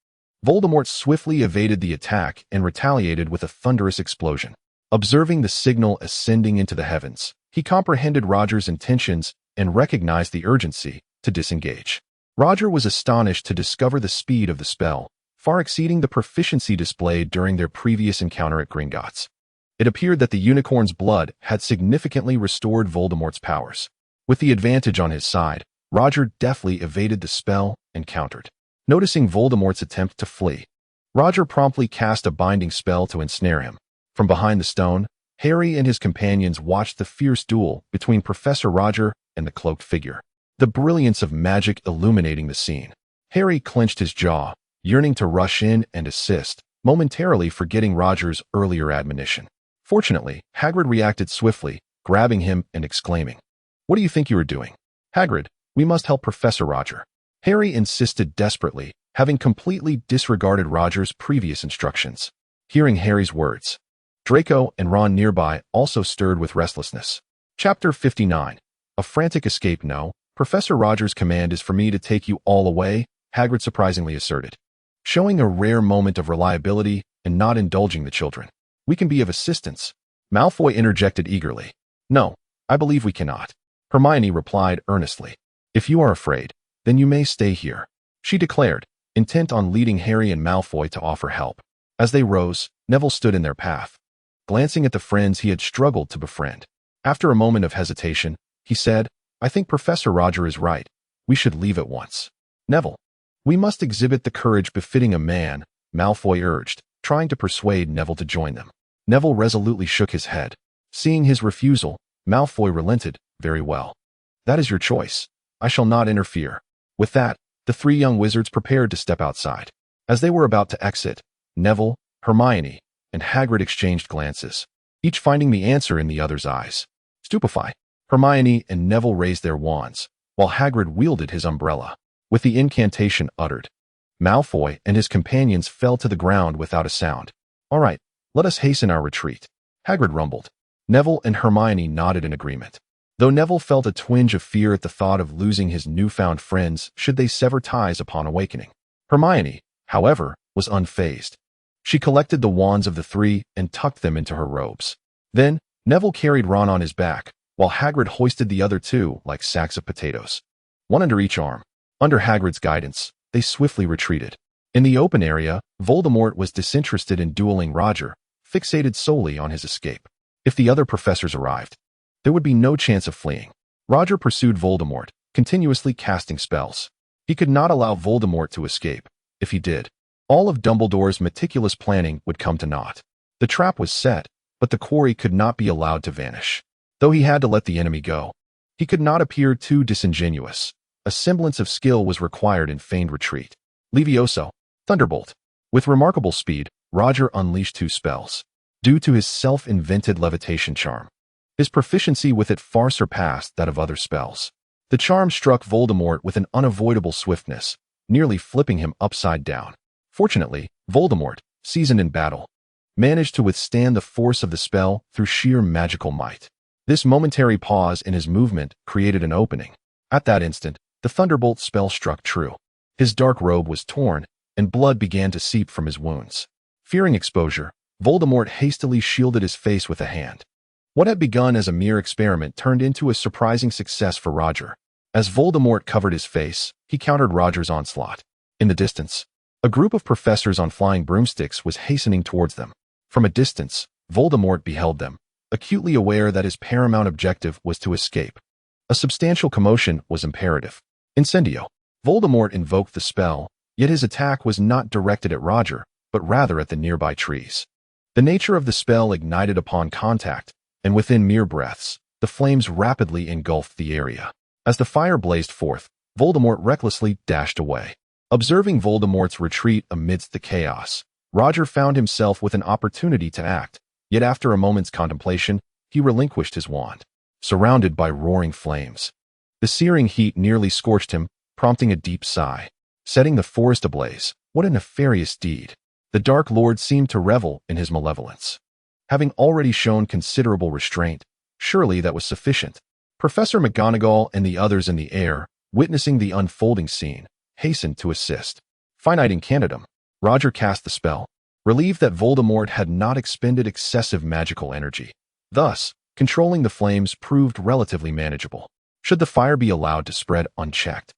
Voldemort swiftly evaded the attack and retaliated with a thunderous explosion. Observing the signal ascending into the heavens, he comprehended Roger's intentions and recognized the urgency to disengage. Roger was astonished to discover the speed of the spell, far exceeding the proficiency displayed during their previous encounter at Gringotts. It appeared that the unicorn's blood had significantly restored Voldemort's powers. With the advantage on his side, Roger deftly evaded the spell and countered. Noticing Voldemort's attempt to flee, Roger promptly cast a binding spell to ensnare him. From behind the stone, Harry and his companions watched the fierce duel between Professor Roger and the cloaked figure, the brilliance of magic illuminating the scene. Harry clenched his jaw, yearning to rush in and assist, momentarily forgetting Roger's earlier admonition. Fortunately, Hagrid reacted swiftly, grabbing him and exclaiming, "What do you think you are doing? Hagrid, we must help Professor Roger." Harry insisted desperately, having completely disregarded Roger's previous instructions. Hearing Harry's words, Draco and Ron nearby also stirred with restlessness. Chapter 59. A frantic escape? No. Professor Roger's command is for me to take you all away, Hagrid surprisingly asserted, showing a rare moment of reliability and not indulging the children. We can be of assistance, Malfoy interjected eagerly. No, I believe we cannot, Hermione replied earnestly. If you are afraid, then you may stay here, she declared, intent on leading Harry and Malfoy to offer help. As they rose, Neville stood in their path, glancing at the friends he had struggled to befriend. After a moment of hesitation, he said, I think Professor Roger is right. We should leave at once. Neville, we must exhibit the courage befitting a man, Malfoy urged, trying to persuade Neville to join them. Neville resolutely shook his head. Seeing his refusal, Malfoy relented. Very well. That is your choice. I shall not interfere. With that, the three young wizards prepared to step outside. As they were about to exit, Neville, Hermione, and Hagrid exchanged glances, each finding the answer in the other's eyes. Stupefied, Hermione and Neville raised their wands, while Hagrid wielded his umbrella. With the incantation uttered, Malfoy and his companions fell to the ground without a sound. All right, let us hasten our retreat, Hagrid rumbled. Neville and Hermione nodded in agreement, though Neville felt a twinge of fear at the thought of losing his newfound friends should they sever ties upon awakening. Hermione, however, was unfazed. She collected the wands of the three and tucked them into her robes. Then, Neville carried Ron on his back, while Hagrid hoisted the other two like sacks of potatoes, one under each arm. Under Hagrid's guidance, they swiftly retreated. In the open area, Voldemort was disinterested in dueling Roger, fixated solely on his escape. If the other professors arrived, there would be no chance of fleeing. Roger pursued Voldemort, continuously casting spells. He could not allow Voldemort to escape. If he did, all of Dumbledore's meticulous planning would come to naught. The trap was set, but the quarry could not be allowed to vanish. Though he had to let the enemy go, he could not appear too disingenuous. A semblance of skill was required in feigned retreat. Levioso, Thunderbolt. With remarkable speed, Roger unleashed two spells. Due to his self-invented levitation charm, his proficiency with it far surpassed that of other spells. The charm struck Voldemort with an unavoidable swiftness, nearly flipping him upside down. Fortunately, Voldemort, seasoned in battle, managed to withstand the force of the spell through sheer magical might. This momentary pause in his movement created an opening. At that instant, the Thunderbolt spell struck true. His dark robe was torn, and blood began to seep from his wounds. Fearing exposure, Voldemort hastily shielded his face with a hand. What had begun as a mere experiment turned into a surprising success for Roger. As Voldemort covered his face, he countered Roger's onslaught. In the distance, a group of professors on flying broomsticks was hastening towards them. From a distance, Voldemort beheld them, acutely aware that his paramount objective was to escape. A substantial commotion was imperative. Incendio. Voldemort invoked the spell, yet his attack was not directed at Roger, but rather at the nearby trees. The nature of the spell ignited upon contact, and within mere breaths, the flames rapidly engulfed the area. As the fire blazed forth, Voldemort recklessly dashed away. Observing Voldemort's retreat amidst the chaos, Roger found himself with an opportunity to act, yet after a moment's contemplation, he relinquished his wand. Surrounded by roaring flames, the searing heat nearly scorched him, prompting a deep sigh. Setting the forest ablaze, what a nefarious deed! The Dark Lord seemed to revel in his malevolence. Having already shown considerable restraint, surely that was sufficient. Professor McGonagall and the others in the air, witnessing the unfolding scene, hastened to assist. Finite Incantatem. Roger cast the spell, relieved that Voldemort had not expended excessive magical energy. Thus, controlling the flames proved relatively manageable. Should the fire be allowed to spread unchecked,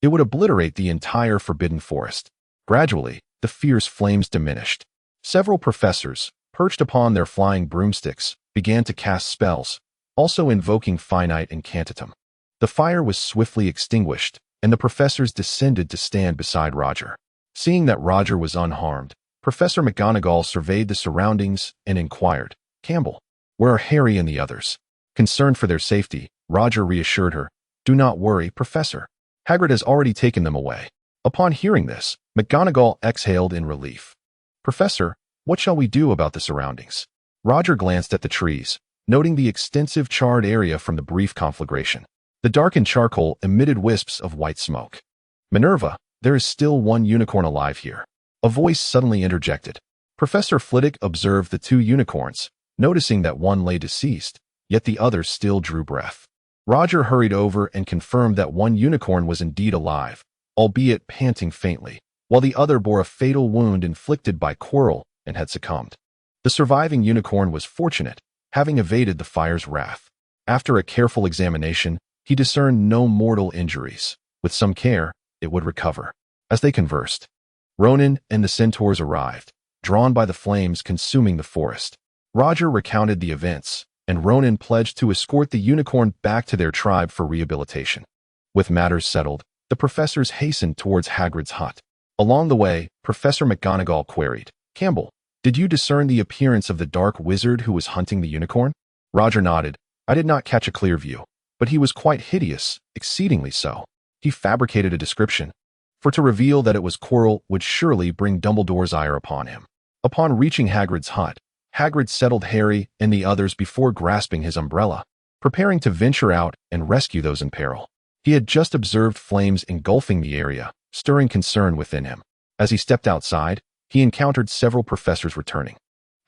it would obliterate the entire Forbidden Forest. Gradually, the fierce flames diminished. Several professors, perched upon their flying broomsticks, began to cast spells, also invoking Finite Incantatem. The fire was swiftly extinguished, and the professors descended to stand beside Roger. Seeing that Roger was unharmed, Professor McGonagall surveyed the surroundings and inquired, Campbell, where are Harry and the others? Concerned for their safety, Roger reassured her, Do not worry, Professor. Hagrid has already taken them away. Upon hearing this, McGonagall exhaled in relief. Professor, what shall we do about the surroundings? Roger glanced at the trees, noting the extensive charred area from the brief conflagration. The darkened charcoal emitted wisps of white smoke. Minerva, there is still one unicorn alive here. A voice suddenly interjected. Professor Flitwick observed the two unicorns, noticing that one lay deceased, yet the other still drew breath. Roger hurried over and confirmed that one unicorn was indeed alive, albeit panting faintly, while the other bore a fatal wound inflicted by Quirrell and had succumbed. The surviving unicorn was fortunate, having evaded the fire's wrath. After a careful examination, he discerned no mortal injuries. With some care, it would recover. As they conversed, Ronan and the centaurs arrived, drawn by the flames consuming the forest. Roger recounted the events, and Ronan pledged to escort the unicorn back to their tribe for rehabilitation. With matters settled, the professors hastened towards Hagrid's hut. Along the way, Professor McGonagall queried, "Campbell, did you discern the appearance of the dark wizard who was hunting the unicorn?" Roger nodded. "I did not catch a clear view, but he was quite hideous, exceedingly so. He fabricated a description, for to reveal that it was Quirrell would surely bring Dumbledore's ire upon him." Upon reaching Hagrid's hut, Hagrid settled Harry and the others before grasping his umbrella, preparing to venture out and rescue those in peril. He had just observed flames engulfing the area, stirring concern within him. As he stepped outside, he encountered several professors returning.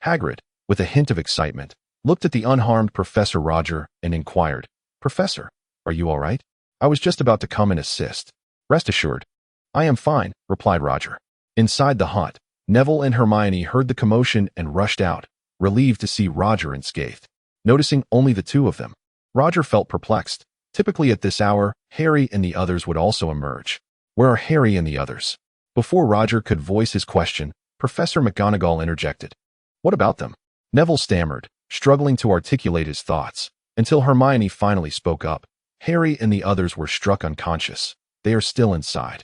Hagrid, with a hint of excitement, looked at the unharmed Professor Roger and inquired, "Professor, are you all right? I was just about to come and assist." "Rest assured, I am fine," replied Roger. Inside the hut, Neville and Hermione heard the commotion and rushed out, relieved to see Roger unscathed. Noticing only the two of them, Roger felt perplexed. Typically at this hour, Harry and the others would also emerge. Where are Harry and the others? Before Roger could voice his question, Professor McGonagall interjected. "What about them?" Neville stammered, struggling to articulate his thoughts, until Hermione finally spoke up. "Harry and the others were struck unconscious. They are still inside,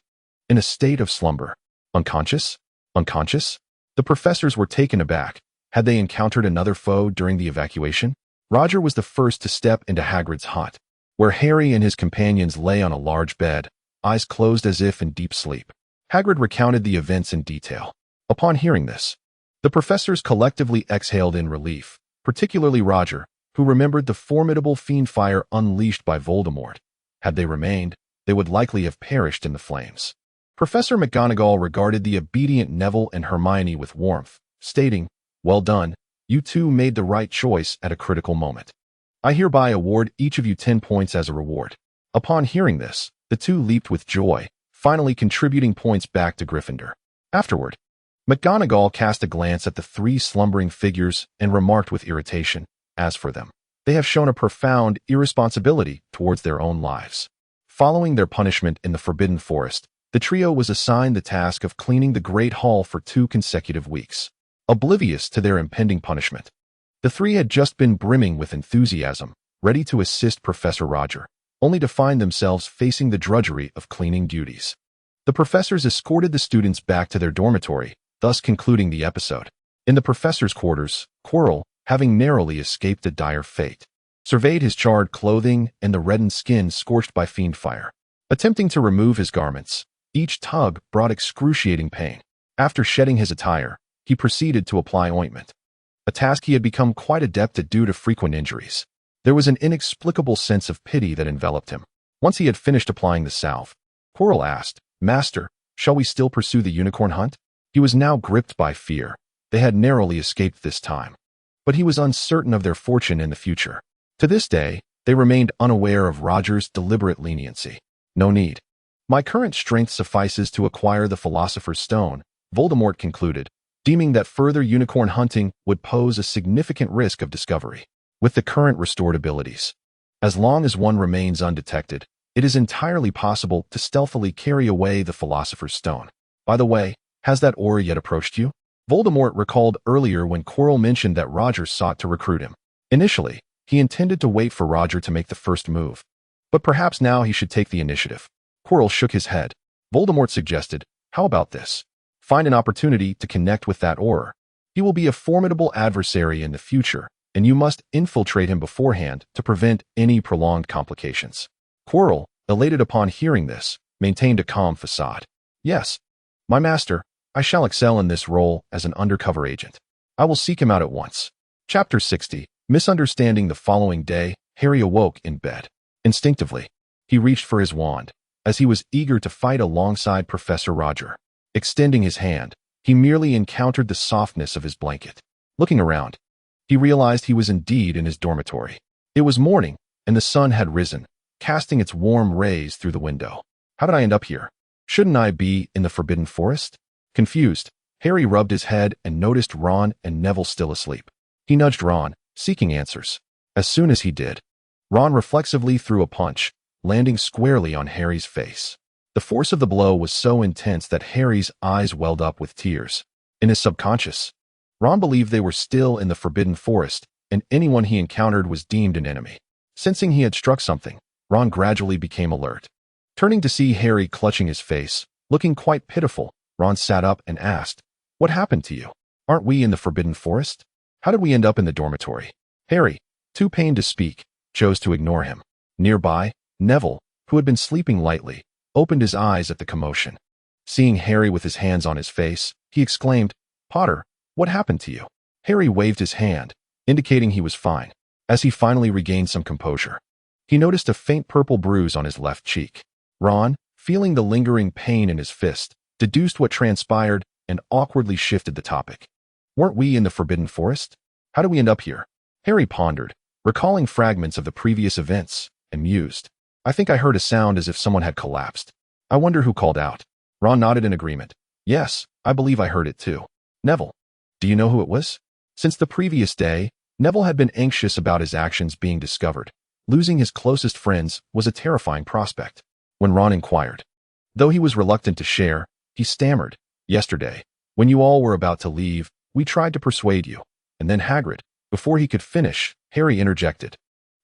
in a state of slumber." Unconscious? Unconscious? The professors were taken aback. Had they encountered another foe during the evacuation? Roger was the first to step into Hagrid's hut, where Harry and his companions lay on a large bed, eyes closed as if in deep sleep. Hagrid recounted the events in detail. Upon hearing this, the professors collectively exhaled in relief, particularly Roger, who remembered the formidable fiend fire unleashed by Voldemort. Had they remained, they would likely have perished in the flames. Professor McGonagall regarded the obedient Neville and Hermione with warmth, stating, "Well done, you two made the right choice at a critical moment. I hereby award each of you 10 points as a reward." Upon hearing this, the two leaped with joy, finally contributing points back to Gryffindor. Afterward, McGonagall cast a glance at the three slumbering figures and remarked with irritation, "As for them, they have shown a profound irresponsibility towards their own lives." Following their punishment in the Forbidden Forest, the trio was assigned the task of cleaning the Great Hall for 2 consecutive weeks. Oblivious to their impending punishment, the three had just been brimming with enthusiasm, ready to assist Professor Roger, only to find themselves facing the drudgery of cleaning duties. The professors escorted the students back to their dormitory, thus concluding the episode. In the professor's quarters, Quirrell, having narrowly escaped a dire fate, surveyed his charred clothing and the reddened skin scorched by fiend fire. Attempting to remove his garments, each tug brought excruciating pain. After shedding his attire, he proceeded to apply ointment, a task he had become quite adept at due to frequent injuries. There was an inexplicable sense of pity that enveloped him. Once he had finished applying the salve, Quirrell asked, "Master, shall we still pursue the unicorn hunt?" He was now gripped by fear. They had narrowly escaped this time, but he was uncertain of their fortune in the future. To this day, they remained unaware of Roger's deliberate leniency. "No need. My current strength suffices to acquire the Philosopher's Stone," Voldemort concluded, deeming that further unicorn hunting would pose a significant risk of discovery. With the current restored abilities, as long as one remains undetected, it is entirely possible to stealthily carry away the Philosopher's Stone. By the way, has that Auror yet approached you? Voldemort recalled earlier when Quirrell mentioned that Roger sought to recruit him. Initially, he intended to wait for Roger to make the first move, but perhaps now he should take the initiative. Quirrell shook his head. Voldemort suggested, "How about this? Find an opportunity to connect with that Auror. He will be a formidable adversary in the future, and you must infiltrate him beforehand to prevent any prolonged complications." Quirrell, elated upon hearing this, maintained a calm facade. "Yes, my master, I shall excel in this role as an undercover agent. I will seek him out at once." Chapter 60. Misunderstanding. The following day, Harry awoke in bed. Instinctively, he reached for his wand, as he was eager to fight alongside Professor Roger. Extending his hand, he merely encountered the softness of his blanket. Looking around, he realized he was indeed in his dormitory. It was morning, and the sun had risen, casting its warm rays through the window. How did I end up here? Shouldn't I be in the Forbidden Forest? Confused, Harry rubbed his head and noticed Ron and Neville still asleep. He nudged Ron, seeking answers. As soon as he did, Ron reflexively threw a punch, landing squarely on Harry's face. The force of the blow was so intense that Harry's eyes welled up with tears. In his subconscious, Ron believed they were still in the Forbidden Forest, and anyone he encountered was deemed an enemy. Sensing he had struck something, Ron gradually became alert. Turning to see Harry clutching his face, looking quite pitiful, Ron sat up and asked, "What happened to you? Aren't we in the Forbidden Forest? How did we end up in the dormitory?" Harry, too pained to speak, chose to ignore him. Nearby, Neville, who had been sleeping lightly, opened his eyes at the commotion. Seeing Harry with his hands on his face, he exclaimed, "Potter, what happened to you?" Harry waved his hand, indicating he was fine. As he finally regained some composure, he noticed a faint purple bruise on his left cheek. Ron, feeling the lingering pain in his fist, deduced what transpired and awkwardly shifted the topic. "Weren't we in the Forbidden Forest? How did we end up here?" Harry pondered, recalling fragments of the previous events, and mused. "I think I heard a sound as if someone had collapsed. I wonder who called out." Ron nodded in agreement. "Yes, I believe I heard it too." "Neville, do you know who it was?" Since the previous day, Neville had been anxious about his actions being discovered. Losing his closest friends was a terrifying prospect. When Ron inquired, though he was reluctant to share, he stammered, "Yesterday, when you all were about to leave, we tried to persuade you." And then Hagrid. Before he could finish, Harry interjected,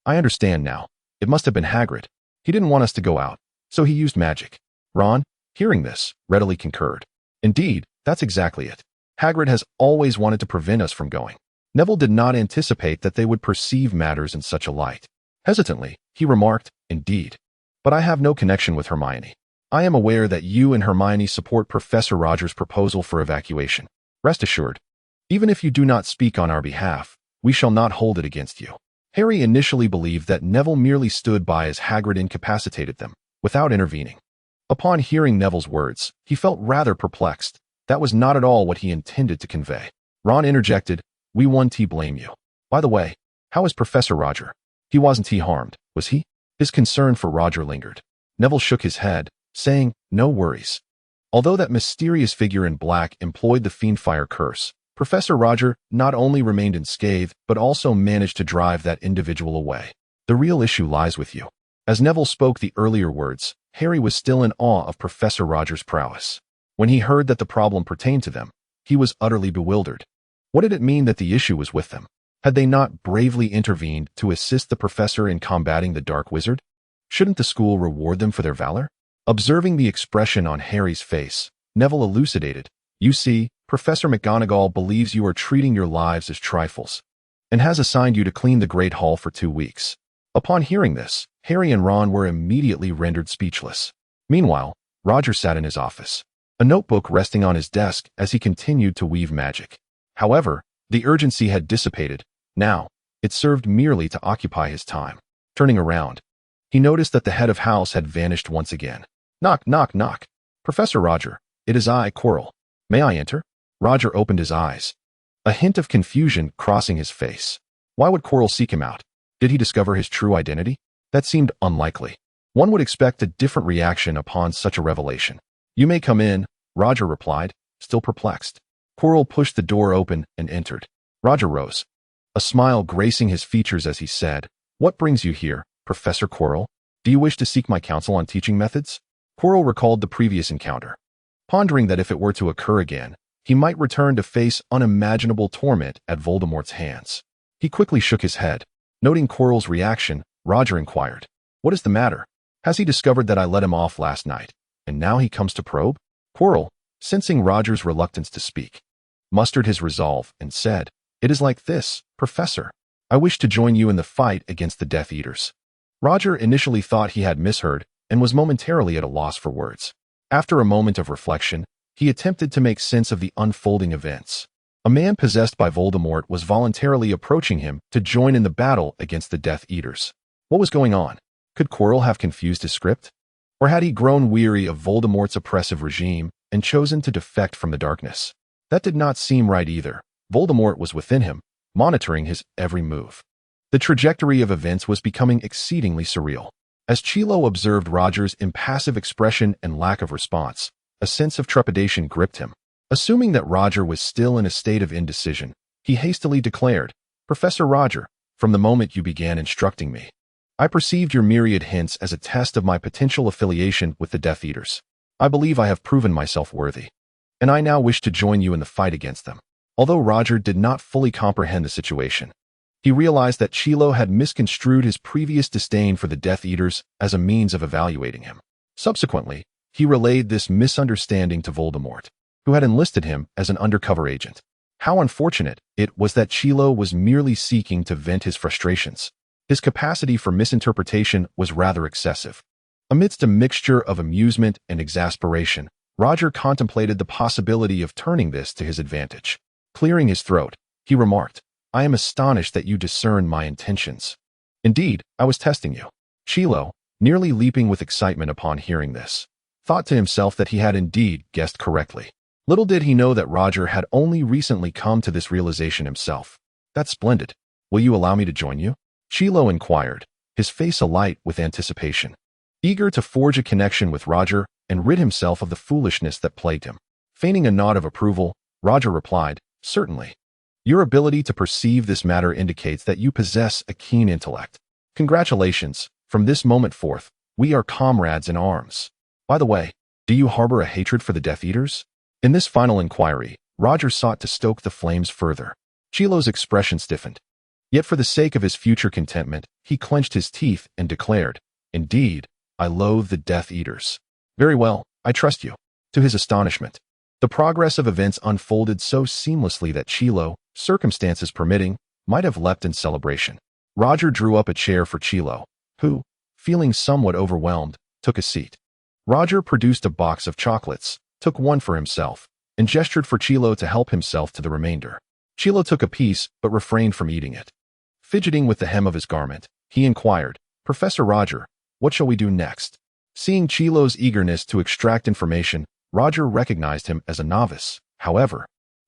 "I understand now. It must have been Hagrid. He didn't want us to go out, so he used magic." Ron, hearing this, readily concurred. "Indeed, that's exactly it. Hagrid has always wanted to prevent us from going." Neville did not anticipate that they would perceive matters in such a light. Hesitantly, he remarked, "Indeed. But I have no connection with Hermione. I am aware that you and Hermione support Professor Roger's proposal for evacuation. Rest assured, even if you do not speak on our behalf, we shall not hold it against you." Harry initially believed that Neville merely stood by as Hagrid incapacitated them, without intervening. Upon hearing Neville's words, he felt rather perplexed. That was not at all what he intended to convey. Ron interjected, "We won't blame you. By the way, how is Professor Roger? He wasn't harmed, was he?" His concern for Roger lingered. Neville shook his head, saying, "No worries." Although that mysterious figure in black employed the Fiendfire curse, Professor Roger not only remained unscathed, but also managed to drive that individual away. "The real issue lies with you." As Neville spoke the earlier words, Harry was still in awe of Professor Roger's prowess. When he heard that the problem pertained to them, he was utterly bewildered. What did it mean that the issue was with them? Had they not bravely intervened to assist the professor in combating the Dark Wizard? Shouldn't the school reward them for their valor? Observing the expression on Harry's face, Neville elucidated, "You see, Professor McGonagall believes you are treating your lives as trifles, and has assigned you to clean the Great Hall for 2 weeks." Upon hearing this, Harry and Ron were immediately rendered speechless. Meanwhile, Roger sat in his office, a notebook resting on his desk as he continued to weave magic. However, the urgency had dissipated. Now, it served merely to occupy his time. Turning around, he noticed that the head of house had vanished once again. "Knock, knock, knock. Professor Roger, it is I, Quirrell. May I enter?" Roger opened his eyes, a hint of confusion crossing his face. Why would Quirrell seek him out? Did he discover his true identity? That seemed unlikely. One would expect a different reaction upon such a revelation. "You may come in," Roger replied, still perplexed. Quirrell pushed the door open and entered. Roger rose, a smile gracing his features as he said, "What brings you here, Professor Quirrell? Do you wish to seek my counsel on teaching methods?" Quirrell recalled the previous encounter, pondering that if it were to occur again, he might return to face unimaginable torment at Voldemort's hands. He quickly shook his head. Noting Quirrell's reaction, Roger inquired, "What is the matter? Has he discovered that I let him off last night, and now he comes to probe?" Quirrell, sensing Roger's reluctance to speak, mustered his resolve and said, "It is like this, Professor. I wish to join you in the fight against the Death Eaters." Roger initially thought he had misheard and was momentarily at a loss for words. After a moment of reflection, he attempted to make sense of the unfolding events. A man possessed by Voldemort was voluntarily approaching him to join in the battle against the Death Eaters. What was going on? Could Quirrell have confused his script? Or had he grown weary of Voldemort's oppressive regime and chosen to defect from the darkness? That did not seem right either. Voldemort was within him, monitoring his every move. The trajectory of events was becoming exceedingly surreal. As Chilo observed Roger's impassive expression and lack of response, a sense of trepidation gripped him. Assuming that Roger was still in a state of indecision, he hastily declared, "Professor Roger, from the moment you began instructing me, I perceived your myriad hints as a test of my potential affiliation with the Death Eaters. I believe I have proven myself worthy, and I now wish to join you in the fight against them." Although Roger did not fully comprehend the situation, he realized that Chilo had misconstrued his previous disdain for the Death Eaters as a means of evaluating him. Subsequently, he relayed this misunderstanding to Voldemort, who had enlisted him as an undercover agent. How unfortunate it was that Chilo was merely seeking to vent his frustrations. His capacity for misinterpretation was rather excessive. Amidst a mixture of amusement and exasperation, Roger contemplated the possibility of turning this to his advantage. Clearing his throat, he remarked, "I am astonished that you discern my intentions. Indeed, I was testing you." Chilo, nearly leaping with excitement upon hearing this, thought to himself that he had indeed guessed correctly. Little did he know that Roger had only recently come to this realization himself. "That's splendid. Will you allow me to join you?" Chilo inquired, his face alight with anticipation. Eager to forge a connection with Roger and rid himself of the foolishness that plagued him. Feigning a nod of approval, Roger replied, "Certainly. Your ability to perceive this matter indicates that you possess a keen intellect. Congratulations. From this moment forth, we are comrades in arms. By the way, do you harbor a hatred for the Death Eaters?" In this final inquiry, Roger sought to stoke the flames further. Chilo's expression stiffened. Yet for the sake of his future contentment, he clenched his teeth and declared, "Indeed, I loathe the Death Eaters." "Very well, I trust you." To his astonishment, the progress of events unfolded so seamlessly that Chilo, circumstances permitting, might have leapt in celebration. Roger drew up a chair for Chilo, who, feeling somewhat overwhelmed, took a seat. Roger produced a box of chocolates, took one for himself, and gestured for Chilo to help himself to the remainder. Chilo took a piece but refrained from eating it. Fidgeting with the hem of his garment, he inquired, "Professor Roger, what shall we do next?" Seeing Chilo's eagerness to extract information, Roger recognized him as a novice. However,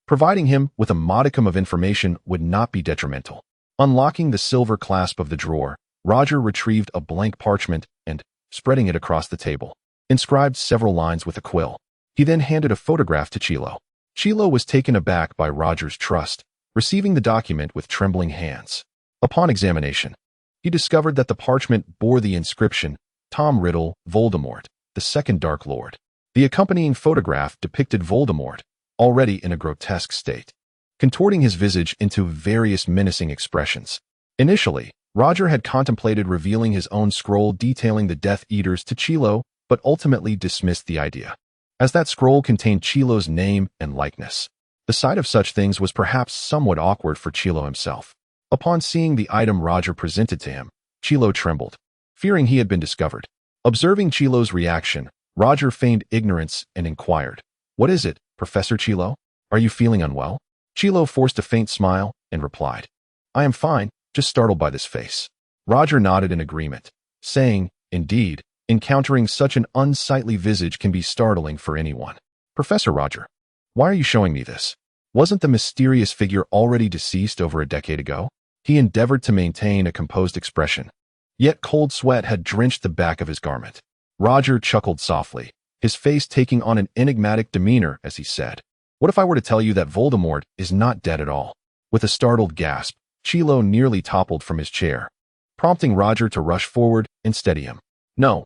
providing him with a modicum of information would not be detrimental. Unlocking the silver clasp of the drawer, Roger retrieved a blank parchment and, spreading it across the table, inscribed several lines with a quill. He then handed a photograph to Chilo. Chilo was taken aback by Roger's trust, receiving the document with trembling hands. Upon examination, he discovered that the parchment bore the inscription, "Tom Riddle, Voldemort, the Second Dark Lord." The accompanying photograph depicted Voldemort, already in a grotesque state, contorting his visage into various menacing expressions. Initially, Roger had contemplated revealing his own scroll detailing the Death Eaters to Chilo, but ultimately dismissed the idea, as that scroll contained Chilo's name and likeness. The sight of such things was perhaps somewhat awkward for Chilo himself. Upon seeing the item Roger presented to him, Chilo trembled, fearing he had been discovered. Observing Chilo's reaction, Roger feigned ignorance and inquired, "What is it, Professor Chilo? Are you feeling unwell?" Chilo forced a faint smile and replied, "I am fine, just startled by this face." Roger nodded in agreement, saying, "Indeed, encountering such an unsightly visage can be startling for anyone. Professor Roger, why are you showing me this? Wasn't the mysterious figure already deceased over a decade ago?" He endeavored to maintain a composed expression, yet cold sweat had drenched the back of his garment. Roger chuckled softly, his face taking on an enigmatic demeanor as he said, "What if I were to tell you that Voldemort is not dead at all?" With a startled gasp, Chilo nearly toppled from his chair, prompting Roger to rush forward and steady him. No,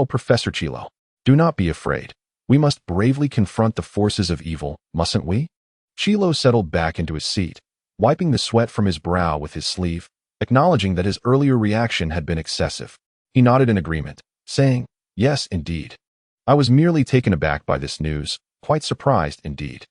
Professor Chilo. Do not be afraid. We must bravely confront the forces of evil, mustn't we?" Chilo settled back into his seat, wiping the sweat from his brow with his sleeve, acknowledging that his earlier reaction had been excessive. He nodded in agreement, saying, "Yes, indeed. I was merely taken aback by this news, quite surprised indeed."